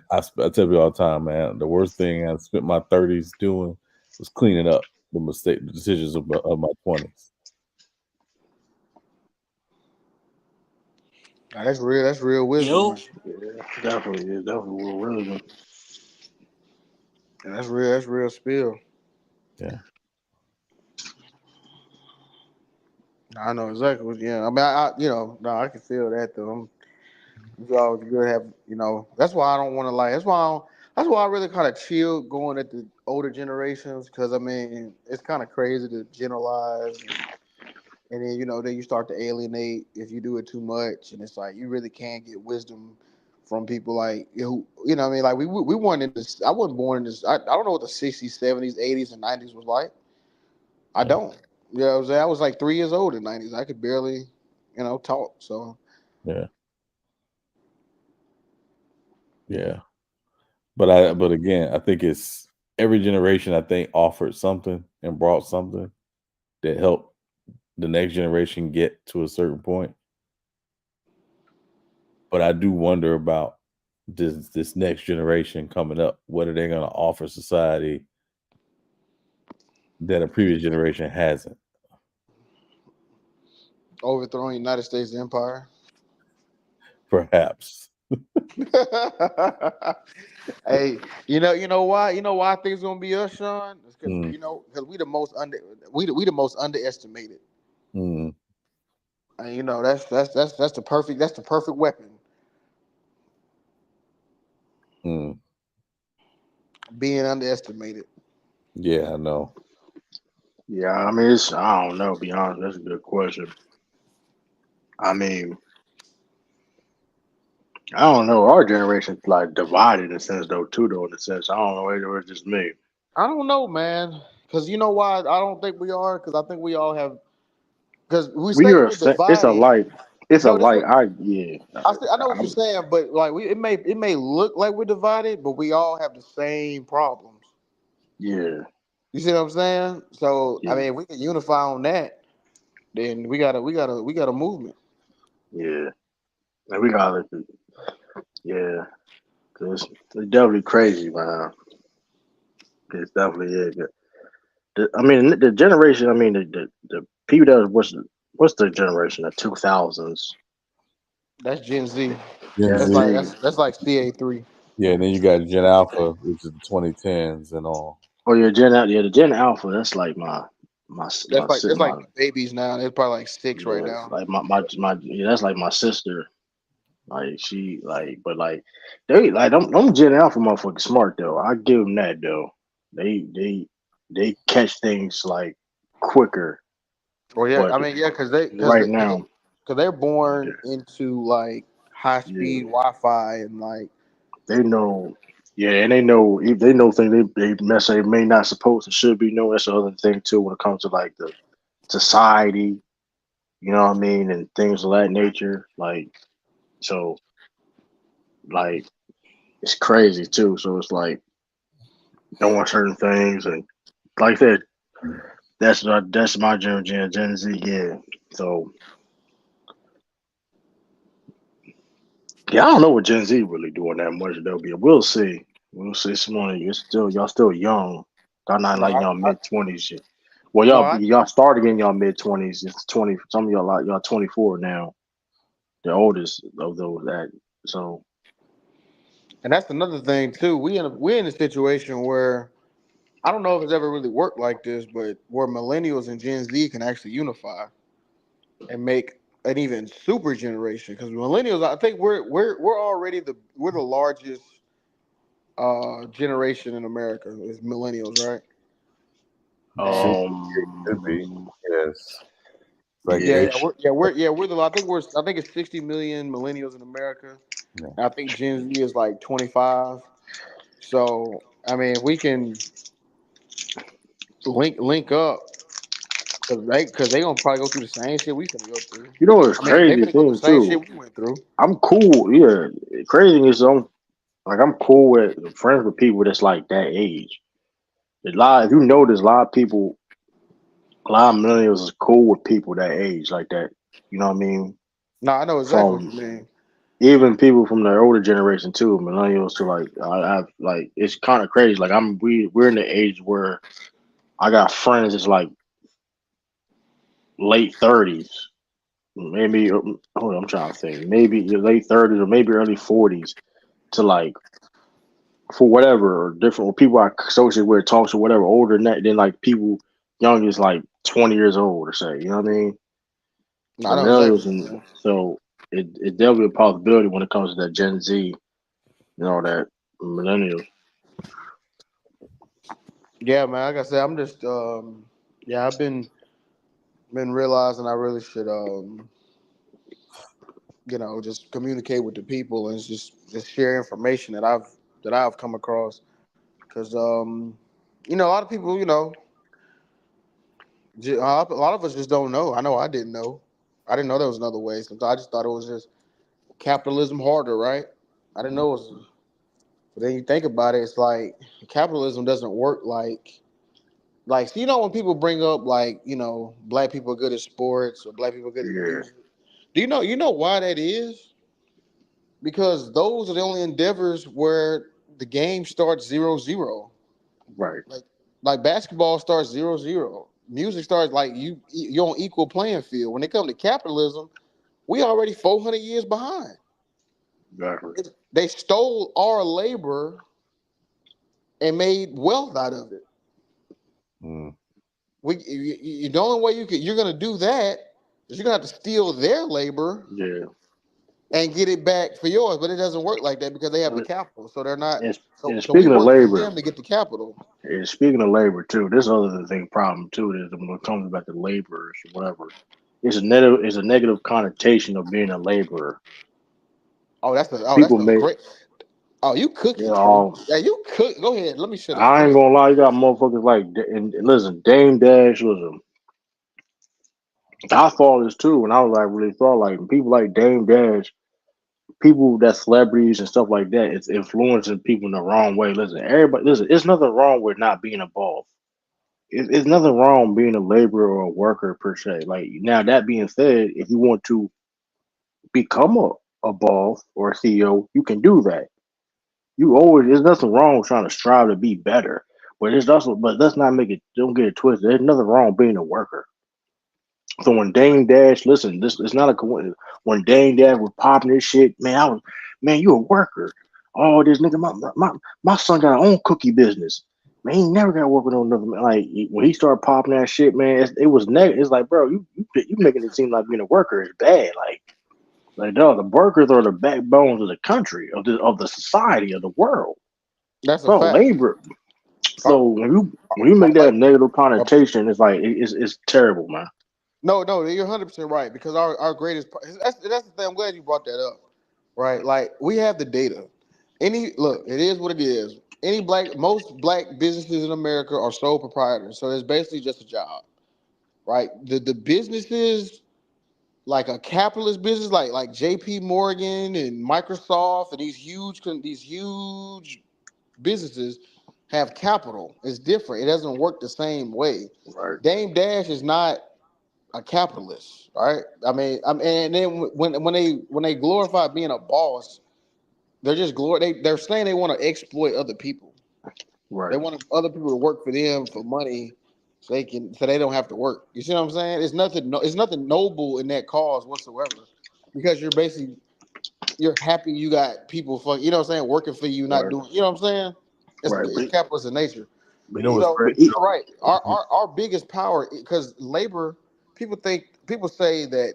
you all the time, man, the worst thing I spent my 30s doing was cleaning up the decisions of my 20s. That's real. That's real wisdom, man. Yeah, definitely real wisdom. And that's real. That's real spill. Yeah. I know exactly what. Yeah, I mean, no, I can feel that though. It's always good to have. That's why I don't want to like. That's why I really kind of chill going at the older generations because I mean it's kind of crazy to generalize and then then you start to alienate if you do it too much and it's like you really can't get wisdom from people like who what I mean like we weren't in this. I wasn't born in this. I don't know what the 60s, 70s, 80s, and 90s was like. I don't. You know what I'm saying? I was like 3 years old in the 90s. I could barely talk. So Yeah. Yeah. But again, I think it's every generation I think offered something and brought something that helped the next generation get to a certain point. But I do wonder about this next generation coming up. What are they going to offer society that a previous generation hasn't? overthrowing United States empire. Perhaps. Hey, you know why? You know why I think it's gonna be us, Sean? It's because we the most underestimated. Mm. And that's the perfect weapon. Mm. Being underestimated. Yeah, I know. Yeah, I mean, I don't know. Be honest, that's a good question. I mean, I don't know. Our generation's like divided in a sense, though. Too, though, in a sense, I don't know. It was just me. I don't know, man. Because you know why I don't think we are? Because I think we all have. Because we We say are. we're It's a divided. light. It's a No, this light. what Yeah. I know what you're saying, but like it may look like we're divided, but we all have the same problems. Yeah. You see what I'm saying? So I Yeah. mean, if we can unify on that, then we got a movement. Yeah. And we got it. Yeah. 'Cause it's definitely crazy, man. It's definitely is. I mean, the generation. I mean, the people that what's the generation? The 2000s. That's Gen Z. Gen That's Z. like that's like CA3. Yeah, and then you got Gen Alpha, which is the 2010s and all. Oh yeah, the Gen Alpha. That's like That's like my the babies now. They're probably like 6 right yeah, now. like my yeah. That's like my sister. Like she like, but like they like them Gen Alpha motherfuckers smart though. I give them that though. They catch things like quicker. Well, yeah, But I mean, yeah, because they right now, because they're born into like high yeah, speed Wi-Fi and like they know. Yeah, and they know things they necessarily may not supposed to should be knowing. That's the other thing too when it comes to like the society. You know what I mean, and things of that nature. Like so, like it's crazy too. So it's like knowing certain things and like that. That's my Gen Z. Yeah. So yeah, I don't know what Gen Z really doing that much though. But we'll see. We'll see. Y'all still young. Y'all not no, like y'all mid-20s yet. Well, no, I y'all started in y'all mid-20s. It's 20. Some of y'all like y'all 24 now. The oldest of those that. So and that's another thing too. We're in a situation where I don't know if it's ever really worked like this, but where millennials and Gen Z can actually unify and make an even super generation. Because millennials, I think we're already we're the largest generation in America is millennials, right? And Could be. Yes. Like yeah, eight. we're the I think it's 60 million millennials in America. Yeah. And I think Gen Z is like 25. So I mean, if we can link up, because they gonna probably go through the same shit we finna go through. you know what's I mean, they crazy finna go through thing the same too. shit we went through. I'm cool. Yeah, crazy is like I'm cool with friends with people that's like that age. If you notice, a lot of people, a lot of millennials is cool with people that age like that. You know what I mean? No, I know exactly what From you mean. even people from the older generation too, millennials to like I like it's kind of crazy. Like we're in the age where I got friends that's like late 30s, maybe. Hold on, I'm trying to think. Maybe your late 30s or maybe early 40s to like for whatever or different or people I associate with talks or whatever older than that than like people young as like 20 years old or say, you know what I mean? I know exactly Millennials what you're and saying. so it definitely a possibility when it comes to that Gen Z and all that millennials. Yeah, man. Like I said, I'm just yeah, I've been realizing I really should just communicate with the people and just share information that I've come across because a lot of people a lot of us just don't know. I know I didn't know. I didn't know there was another way. Sometimes I just thought it was just capitalism harder, right? I didn't know it was. But then you think about it, it's like capitalism doesn't work like so when people bring up like black people are good at sports or black people are good at Yeah, music. Do you know why that is? Because those are the only endeavors where the game starts 0-0. right. Like basketball starts 0-0. Music starts like you're on equal playing field. When it comes to capitalism, we already 400 years behind. Exactly. They stole our labor and made wealth out of it. Mm. The only way you're gonna do that is you're gonna have to steal their labor Yeah. and get it back for yours. But it doesn't work like that because they have the capital. So they're not. And, So and so we speaking of work for labor, them to get the capital. and speaking of labor too, this other thing problem too is when it comes about the laborers or whatever, it's a negative connotation of being a laborer. That's People a make great. Oh, you you cooking, Trey? know Yeah, you cook. Go ahead. Let me shut up. Go I ain't ahead. gonna lie, you got motherfuckers like and listen, Dame Dash was I thought this too, and I was like really thought like people like Dame Dash, people that celebrities and stuff like that, it's influencing people in the wrong way. Listen, everybody, listen, it's nothing wrong with not being a boss. It's nothing wrong being a laborer or a worker per se. Like now, that being said, if you want to become a boss or a CEO, you can do that. You always there's nothing wrong with trying to strive to be better. But it's also but let's not make it don't get it twisted. There's nothing wrong being a worker. So when Dame Dash, listen, this it's not a coincidence. When Dame Dash was popping this shit, man, you a worker. Oh, this nigga, my son got his own cookie business. Man, he never got to work with no another man. Like when he started popping that shit, man, it was negative. It's like, bro, you making it seem like being a worker is bad. Like, dog, the workers are the backbones of the country, of the society, of the world. That's a Bro, fact. labor. Our, So when you make that a negative connotation, it's like it's terrible, man. no, you're 100% right because our greatest. That's the thing. I'm glad you brought that up. Right, like we have the data. It is what it is. Most black businesses in America are sole proprietors, so it's basically just a job. Right, the businesses like a capitalist business like J.P. Morgan and Microsoft and these huge businesses have capital. It's different. It doesn't work the same way. Right, Dame Dash is not a capitalist, right? And then when they glorify being a boss, they're saying they want to exploit other people. They right, want other people to work for them for money, so they don't have to work. You see what I'm saying? It's nothing noble in that cause whatsoever, because you're happy you got people what I'm saying, working for you, not right, doing. You know what I'm saying? right. It's capitalist in nature. You know what's But crazy? You're right. Our biggest power because labor. People say that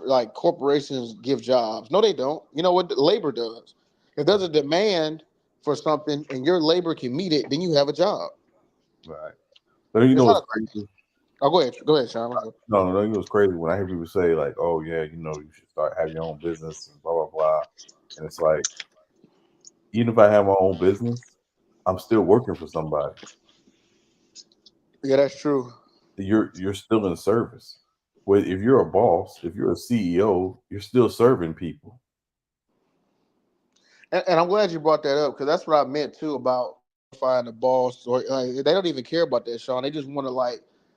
like corporations give jobs. No, they don't. You know what labor does? If there's a demand for something and your labor can meet it, then you have a job. Right. But you It's know not what's a. crazy? Oh, go ahead, Sean. No, you know what's crazy when I hear people say like, "Oh yeah, you should start having your own business and blah blah blah," and it's like, even if I have my own business, I'm still working for somebody. Yeah, that's true. You're still in service. Well, if you're a boss, if you're a CEO, you're still serving people. And I'm glad you brought that up because that's what I meant too about finding the boss. Or they don't even care about that, Sean. They just want to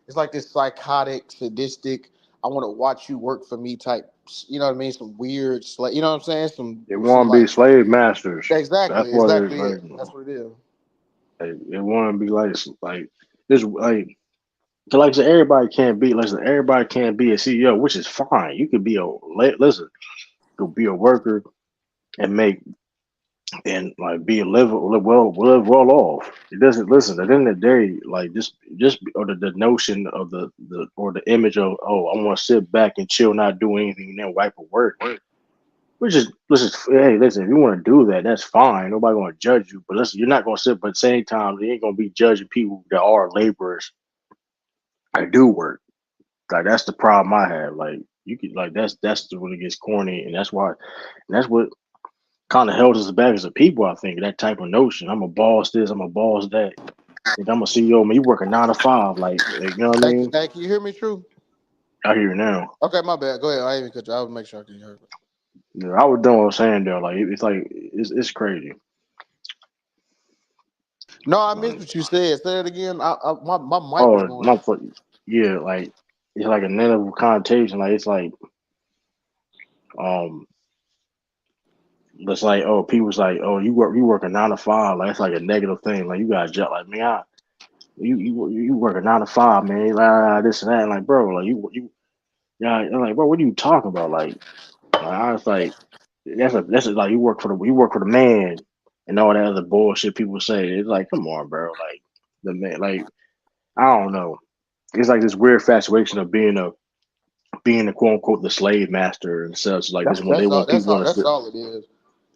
it's like this psychotic, sadistic. I want to watch you work for me type. You know what I mean? Some weird, you know what I'm saying? they Some want to be like slave masters. That's exactly what it's it. like. That's what it is. They want to be like There's like I said, everybody can't be a CEO, which is fine. You could be listen, you could be a worker and make and like be live well off. It doesn't listen. At the end of the day, like just or the notion of the or the image of I want to sit back and chill, not do anything, and then wipe at work. Which is hey, listen, if you want to do that, that's fine. Nobody gonna judge you. But listen, you're not gonna sit. But at the same time, you ain't gonna be judging people that are laborers that do work. Like that's the problem I have. Like you could like when it gets corny, and that's what kind of held us back as a people. I think that type of notion. I'm a boss. This. I'm a boss. That. Think I'm a CEO. Man, you work a 9 to 5. Like you know what I mean? Hey, can you hear me, True? I hear you now. Okay, my bad. Go ahead. I didn't even cut you. I was make sure I can hear. Yeah, I was doing what I'm saying though. Like it's crazy. No, I missed what you said. Say it again. My mic was Oh going. my foot. Yeah, like it's like a negative connotation. Like it's like um it's like people's like you work a 9 to 5. Like it's like a negative thing. Like you got job. Like man, you work a 9 to 5, man. This and that. And like bro, like you yeah. I'm like bro, what are you talking about? I was like that's like you work for the man and all that other bullshit people say. It's like come on, bro. Like the man. Like I don't know. It's like this weird fascination of being a quote unquote the slave master and such. Like this when they That's all. want That's people all. to That's sit. all it is.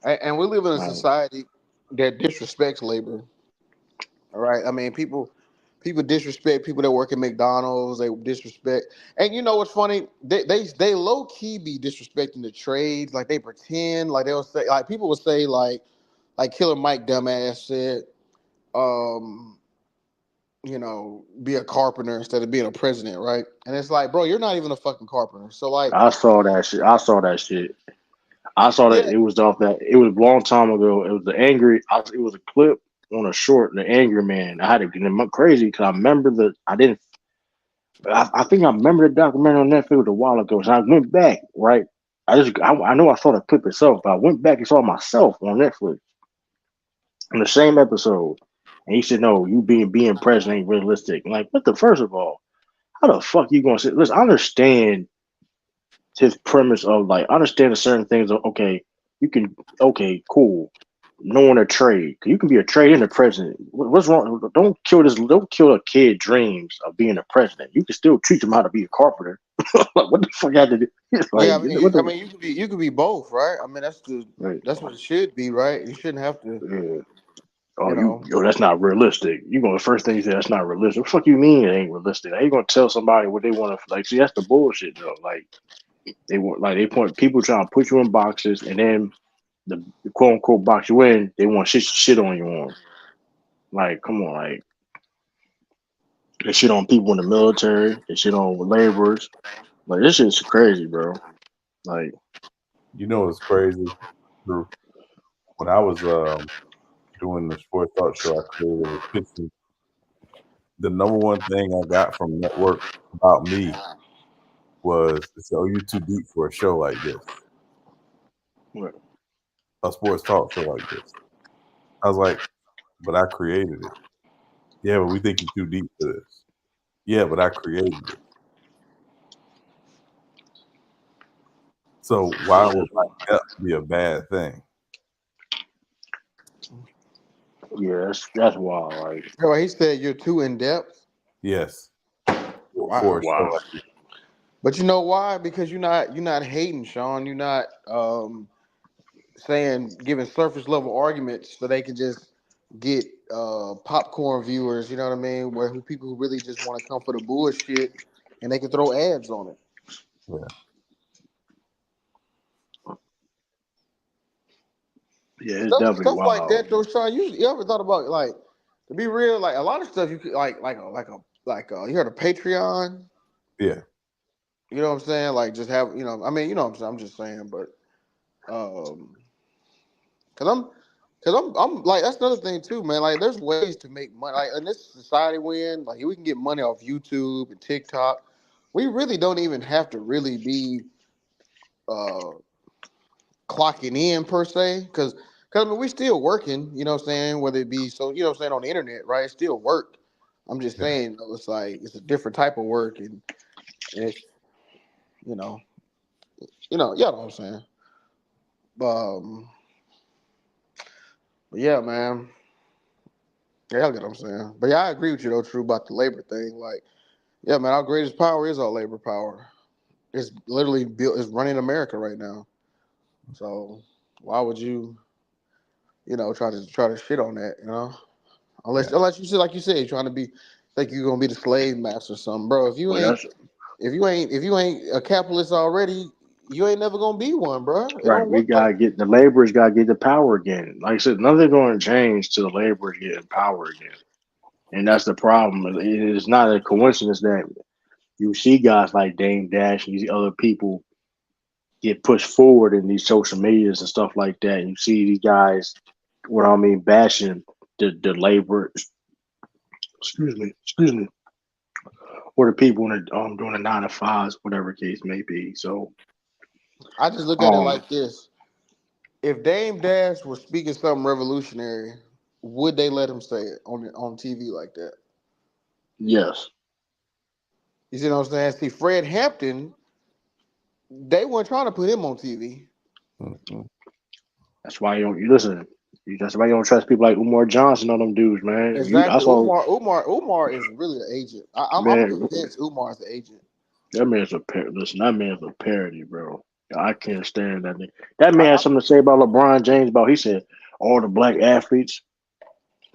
And we live in a Like, society that disrespects labor. All right. I mean, people disrespect people that work at McDonald's. They disrespect, and you know what's funny? They low key be disrespecting the trades. Like they pretend like they'll say like people will say like Killer Mike dumbass said, um, be a carpenter instead of being a president, right? And it's like, bro, you're not even a fucking carpenter. So like, I saw that shit. I saw that shit. I saw that yeah, it was off that. It was a long time ago. It was the angry. It was a clip on a short. The angry man. I had to get him crazy because I remember I didn't. I think I remember the documentary on Netflix a while ago. So I went back. Right. I know I saw the clip itself, but I went back and saw it myself on Netflix in the same episode. And he said, "No, you being president ain't realistic." I'm like, what the? First of all, how the fuck you gonna say? Listen, I understand his premise of like understand the certain things. Okay, you can. Okay, cool. Knowing a trade, you can be a trade and a president. What's wrong? Don't kill this. Don't kill a kid dreams of being a president. You can still teach him how to be a carpenter. Like, what the fuck you have to do? It's yeah. like what the You could be both, right? I mean, right? that's what it should be, right? You shouldn't have to, Yeah. you Oh, know. that's not realistic. You gonna the first thing you say that's not realistic. What the fuck you mean it ain't realistic? How you gonna tell somebody what they want to like? See, that's the bullshit though. Like they want, like they point people trying to put you in boxes, and then the quote unquote box you in, they want shit on you on. Like, come on, like they shit on people in the military, they shit on laborers. Like this shit's crazy, bro. Like, You know what's crazy? Drew? When I was doing the sports talk show I created with pitching, the number one thing I got from network about me was they said, "Oh, you too deep for a show like this, what? a sports talk show like this." I was like, "But I created it." Yeah, but we think you're too deep for this. Yeah, but I created it. So why would my depth be a bad thing? Yeah, that's wild. Like, Bro, he said you're too in depth. Yes, for Wow. a show wow. like this. But you know why? Because you're not hating, Sean. You're not saying giving surface level arguments so they can just get popcorn viewers. You know what I mean? Who people who really just want to come for the bullshit and they can throw ads on it. Yeah. Yeah, it's Stuff definitely stuff like wild. that though, Sean. You ever thought about like to be real? Like a lot of stuff you could you heard of Patreon. Yeah. You know what I'm saying? Like just have I mean you know what I'm saying. I'm just saying, but um, cause I'm like that's another thing too, man. Like there's ways to make money. Like in this society we're in, like we can get money off YouTube and TikTok. We really don't even have to really be uh clocking in per se, cause I mean we still working. You know what I'm saying? Whether it be so you know what I'm saying on the internet, right? It's still work. I'm just saying, though, it's like it's a different type of work, and it's you know, y'all know what I'm saying. Um, but yeah, man, yeah, y'all get what I'm saying. But yeah, I agree with you though, True, about the labor thing. Like, yeah, man, our greatest power is our labor power. It's literally built. It's running America right now. So why would you, try to shit on that, Unless you said, like you said, you're trying to be think you're gonna be the slave master or something, bro. Well, that's If you ain't a capitalist already, you ain't never gonna be one, bro. It right. don't We work like gotta get the laborers gotta get the power again. Like I said, nothing's going to change till the laborers get power again, and that's the problem. It's not a coincidence that you see guys like Dame Dash and these other people get pushed forward in these social medias and stuff like that. And you see these guys, what I mean, bashing the labor. Excuse me, or the people in the, doing the 9 to 5s, whatever case may be. So, I just look at it um, like this: if Dame Dash was speaking something revolutionary, would they let him say it on TV like that? yes, You see what I'm saying? See, Fred Hampton, they weren't trying to put him on TV. that's why you listen. That's why you don't trust people like Umar Johnson on them dudes, man. I Exactly. saw, Umar is really an agent. I'm man, convinced Umar's the agent. that man's listen, that man's a parody, bro. I can't stand that nigga. That man I, had something to say about LeBron James. He said all the black athletes,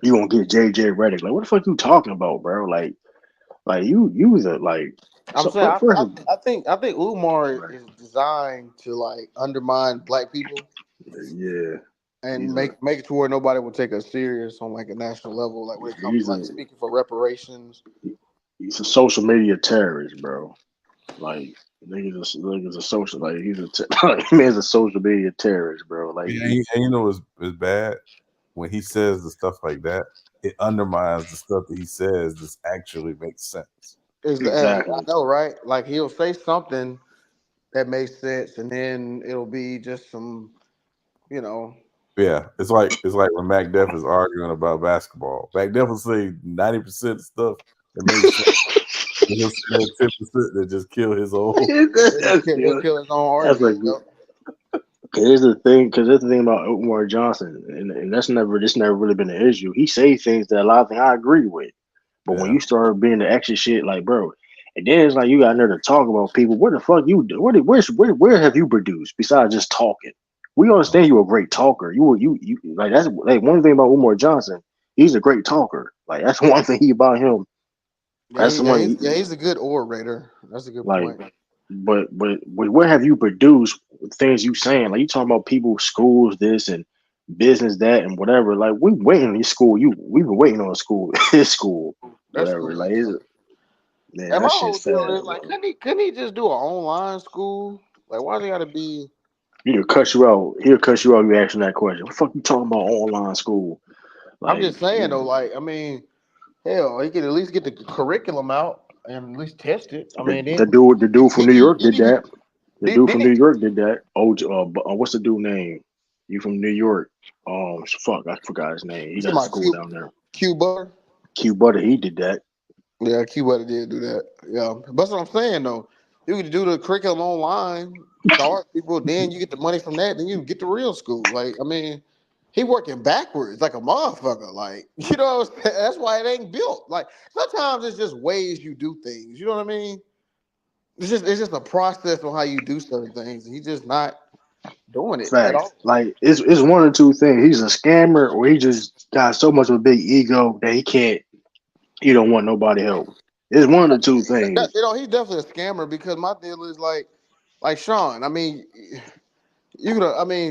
you gonna get JJ Reddick. Like, what the fuck you talking about, bro? Like you was a like. I'm So saying first of I think Umar is designed to like undermine black people yeah, and he's a make it to where nobody will take us serious on like a national level, like when it comes to he's like a speaking for reparations. he's a social media terrorist, bro. Like niggas a social like he's a man's a social media terrorist, bro. Like Yeah, and you know what's bad when he says the stuff like that. It undermines the stuff that he says. This actually makes sense. I exactly. know, right? Like he'll say something that makes sense, and then it'll be just some, you know. Yeah, it's like when Mac Def is arguing about basketball. Mac Def will say 90% of stuff that makes sense. And he'll say that 10% that just kill his whole. He'll kill his own That's argument. like here's the thing about Umar Johnson, and this never really been an issue. He says things that a lot of things I agree with, but when Yeah. you start being the extra shit, like bro, and then it's like you got there to talk about people. What the fuck you do? Where have you produced besides just talking? We understand you're a great talker. You like that's like one thing about Umar Johnson. He's a great talker. Like that's one thing about him. That's the one. He's a good orator. That's a good Like, point. but where have you produced things you saying? Like you talking about people, schools, this and business, that and whatever. Like we waiting on this school. We've been waiting on a school, this school, That's whatever. cool. Like, man, And my that shit's whole sad, deal is like, bro. couldn't he just do an online school? Like, why they got to be? He'll cut you out. He'll cut you out. You asking that question. What the fuck you talking about online school? I'm Like, just saying though. Like, I mean, hell, he could at least get the curriculum out and at least test it. I mean, then the dude from New York did that. The dude from didn't New York did that. Oh, what's the dude name? You from New York? Fuck, I forgot his name. He you got talking a about school down there. Q Butter? Q Butter, he did that. Yeah, Q Butter did do that. Yeah, but that's what I'm saying though. You could do the curriculum online, charge people, then you get the money from that, then you can get the real school. Like, I mean, he working backwards like a motherfucker. Like, you know, what I'm saying? That's why it ain't built. Like, sometimes it's just ways you do things. You know what I mean? It's just a process on how you do certain things, and he's just not doing it at Facts. all. Like it's one or two things. He's a scammer, or he just got so much of a big ego that he can't. He don't want nobody help. It's one of the two things. He's definitely a scammer because my deal is like Sean. I mean,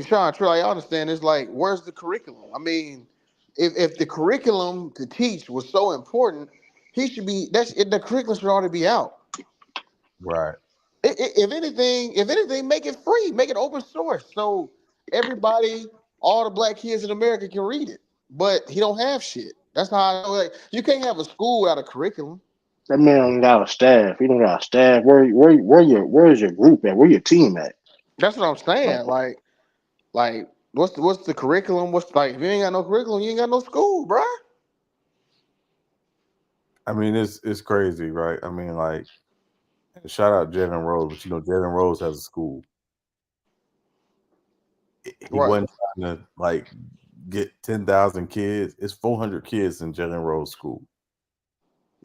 Sean, Trey, I understand. It's like, where's the curriculum? I mean, if the curriculum to teach was so important, he should be. The curriculum should already be out. Right. If anything, make it free, make it open source, so everybody, all the black kids in America can read it. But he don't have shit. That's how I know. Like, you can't have a school without a curriculum. That man don't got a staff. He don't got a staff. Where's your group at? Where your team at? That's what I'm saying. Like, what's the curriculum? What's like? If you ain't got no curriculum, you ain't got no school, bruh. I mean, it's crazy, right? I mean, like, shout out Jalen Rose, but Jalen Rose has a school. He Right. wasn't trying to like get 10,000 kids. It's 400 kids in Jalen Rose school.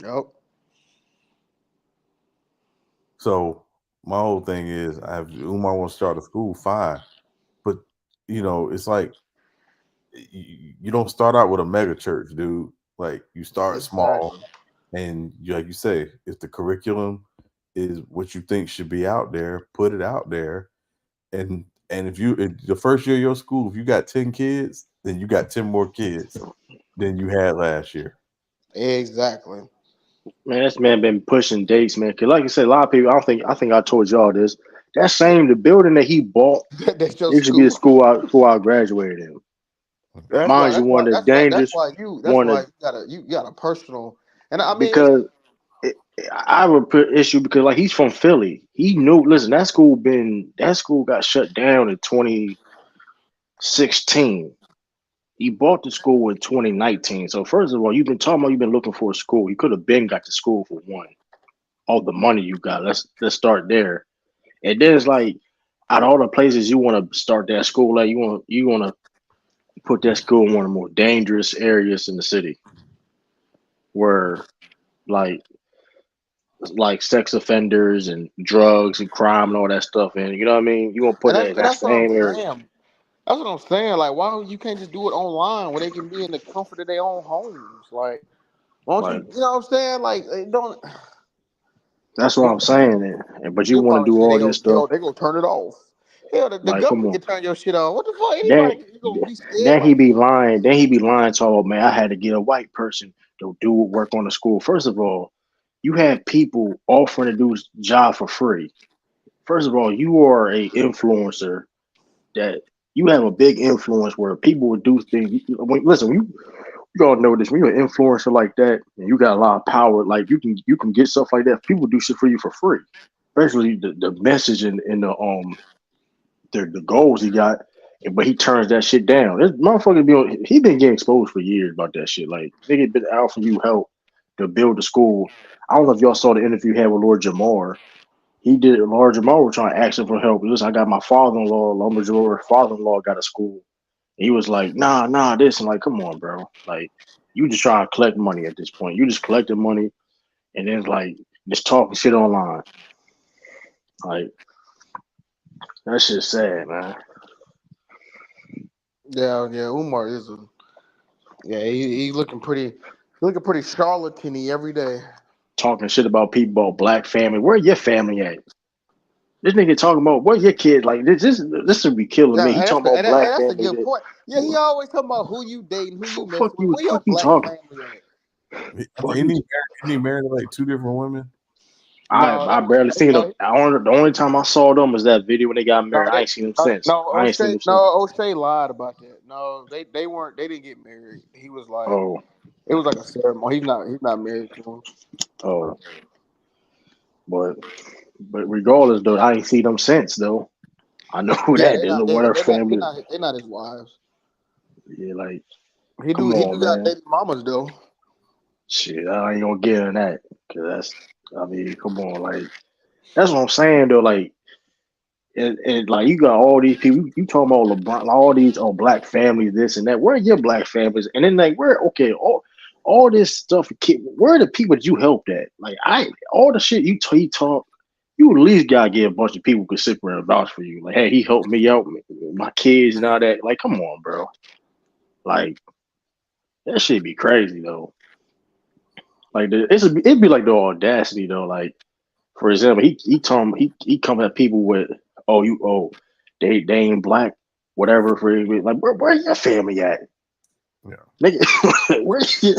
Yep. So my whole thing is, if Umar wants to start a school, fine, but it's like you don't start out with a mega church, dude. Like you start small, and like you say, if the curriculum is what you think should be out there, put it out there, and if the first year of your school, if you got 10 kids, then you got 10 more kids than you had last year. Exactly. Man, this man been pushing dates, man. Cause like I said, a lot of people. I think I told y'all this. The building that he bought, That's your it should be the school. school I graduated in. That's why. Mind you, one of the That's dangerous, why you. That's one why of you got a personal. And I mean, it's, because I would put issue because like he's from Philly. He knew. Listen, that school got shut down in 2016. He bought the school in 2019. So first of all, you've been talking about you've been looking for a school. You could have been got to school for one. All the money you got. Let's start there. And then it's like out of all the places you want to start that school at, you want to put that school in one of the more dangerous areas in the city, where like sex offenders and drugs and crime and all that stuff. And you know what I mean? You gonna put that in that that's what I'm same area, saying. That's what I'm saying. Like, why you can't just do it online where they can be in the comfort of their own homes? Like, why don't like you? You know what I'm saying? Like, they don't. that's what I'm saying. But you You'll want to probably do say all this stuff, they gonna turn it off. Hell, the like come government on. can turn your shit off. What the fuck? Then Anybody you gonna be scared? he Like, be lying. Then he be lying to all, man. I had to get a white person to do work on the school. First of all, you have people offering to do job for free. First of all, you are a influencer that you have a big influence where people would do things. Listen, you all know this. When you're an influencer like that, and you got a lot of power, like you can get stuff like that. People do shit for you for free, especially the message and the goals he got. But he turns that shit down. This motherfucker he been getting exposed for years about that shit. Like nigga been offering you help to build the school. I don't know if y'all saw the interview he had with Lord Jamar. He did. Lord Jamar was trying to ask him for help. Listen, I got my father-in-law, Lumberjaw father-in-law got a school. He was like, nah, this. I'm like, come on, bro. Like, you just trying to collect money at this point. You just collecting money and then like just talking shit online. Like, that shit's sad, man. yeah, Umar is a. Yeah, he looking pretty charlatan-y every day. Talking shit about people about black family. Where your family at? This nigga talking about where your kids like this would be killing me. Yeah, He and talking about black that's a family. good point. Yeah, he always talking about who you dating, who you messing with. Where your Fuck you black talking. family at? Fuck Isn't you. he married to like 2 different women? No, I barely seen them. no, The only time I saw them was that video when they got married. I ain't seen them since. I ain't seen them since. O'Shea lied about that. No, they weren't. They didn't get married. He was like, Oh, it was like a ceremony. He's not married to him. oh, but regardless though, I ain't seen them since though. I know Yeah, that. There's no other family. they're not his wives. Yeah, like He come do on, got man. dating mamas though. Shit, I ain't gonna get in that because that's. I mean, come on, like that's what I'm saying though. Like, and like you got all these people. You talking about LeBron, all these black families, this and that. Where are your black families? And then like where? Okay, all this stuff. Where are the people that you helped at? Like all the shit he talk. You at least gotta get a bunch of people who can sit there and vouch for you. Like, hey, he helped me out, my kids and all that. Like, come on, bro. Like, that shit be crazy though. Like, it'd be like the audacity though. Like, for example, he come at people with, they ain't black, whatever. For like, where's your family at? Yeah, nigga, where's your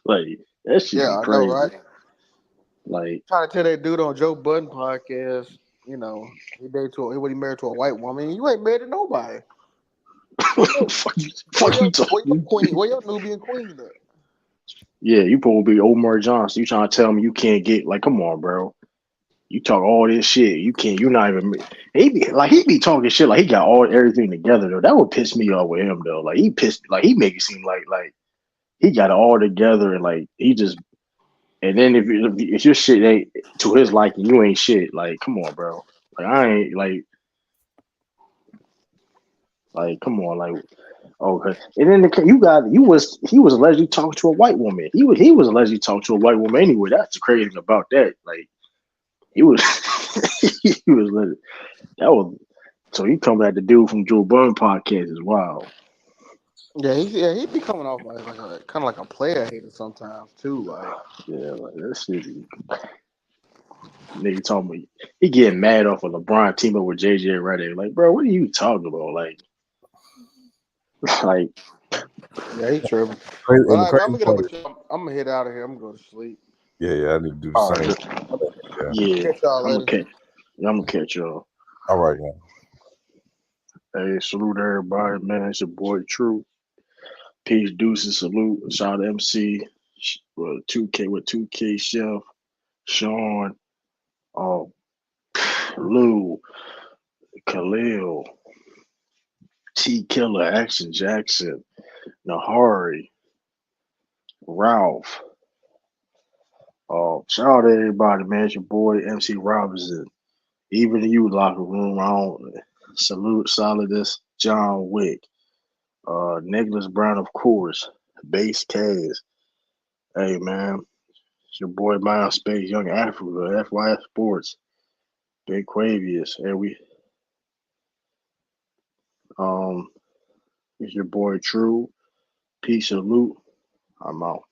like that shit Yeah, be I know, crazy. right? Like, Trying to tell that dude on Joe Budden podcast, he married to a white woman. You ain't married to nobody. Where your Nubian queen at? yeah, you probably be Omar Johnson. You trying to tell me you can't get like, come on, bro. You talk all this shit. You can't. You're not even. He be talking shit like he got everything together though. That would piss me off with him though. Like he make it seem like he got it all together and like he just And then if your shit ain't to his liking, you ain't shit. Like, come on, bro. Like, I ain't like, come on, like, okay. And then he was allegedly talking to a white woman. He was allegedly talking to a white woman anyway. That's the crazy thing about that. Like, he was he was that was so he coming at the dude from Joe Budden podcast as wild. Yeah, he be coming off like a kind of like a player hater sometimes too. Like, yeah, like that shit. Nigga told me he getting mad off of LeBron team up with JJ Reddick. Like, bro, what are you talking about? Like, yeah, he tripping. And Well, the all right, man, crazy I'm gonna get up part with is, y'all. I'm gonna head out of here. I'm gonna go to sleep. yeah, I need to do the all same. right, Yeah. yeah, Catch y'all I'm later. gonna catch y'all. All right, man. Hey, salute everybody, man. It's your boy True. Peace, deuces, salute. Shout out to MC, 2K with 2K Chef, Sean, Lou, Khalil, T Killer, Action Jackson, Nahari, Ralph. Shout out to everybody, man. It's your boy MC Robinson. Even you, locker room, I don't salute Solidus, John Wick, Nicholas Brown, of course, Base Caz. Hey, man, it's your boy Miles Space, Young Africa, FYF Sports, Big Quavius. Hey, it's your boy True. Peace, salute. I'm out.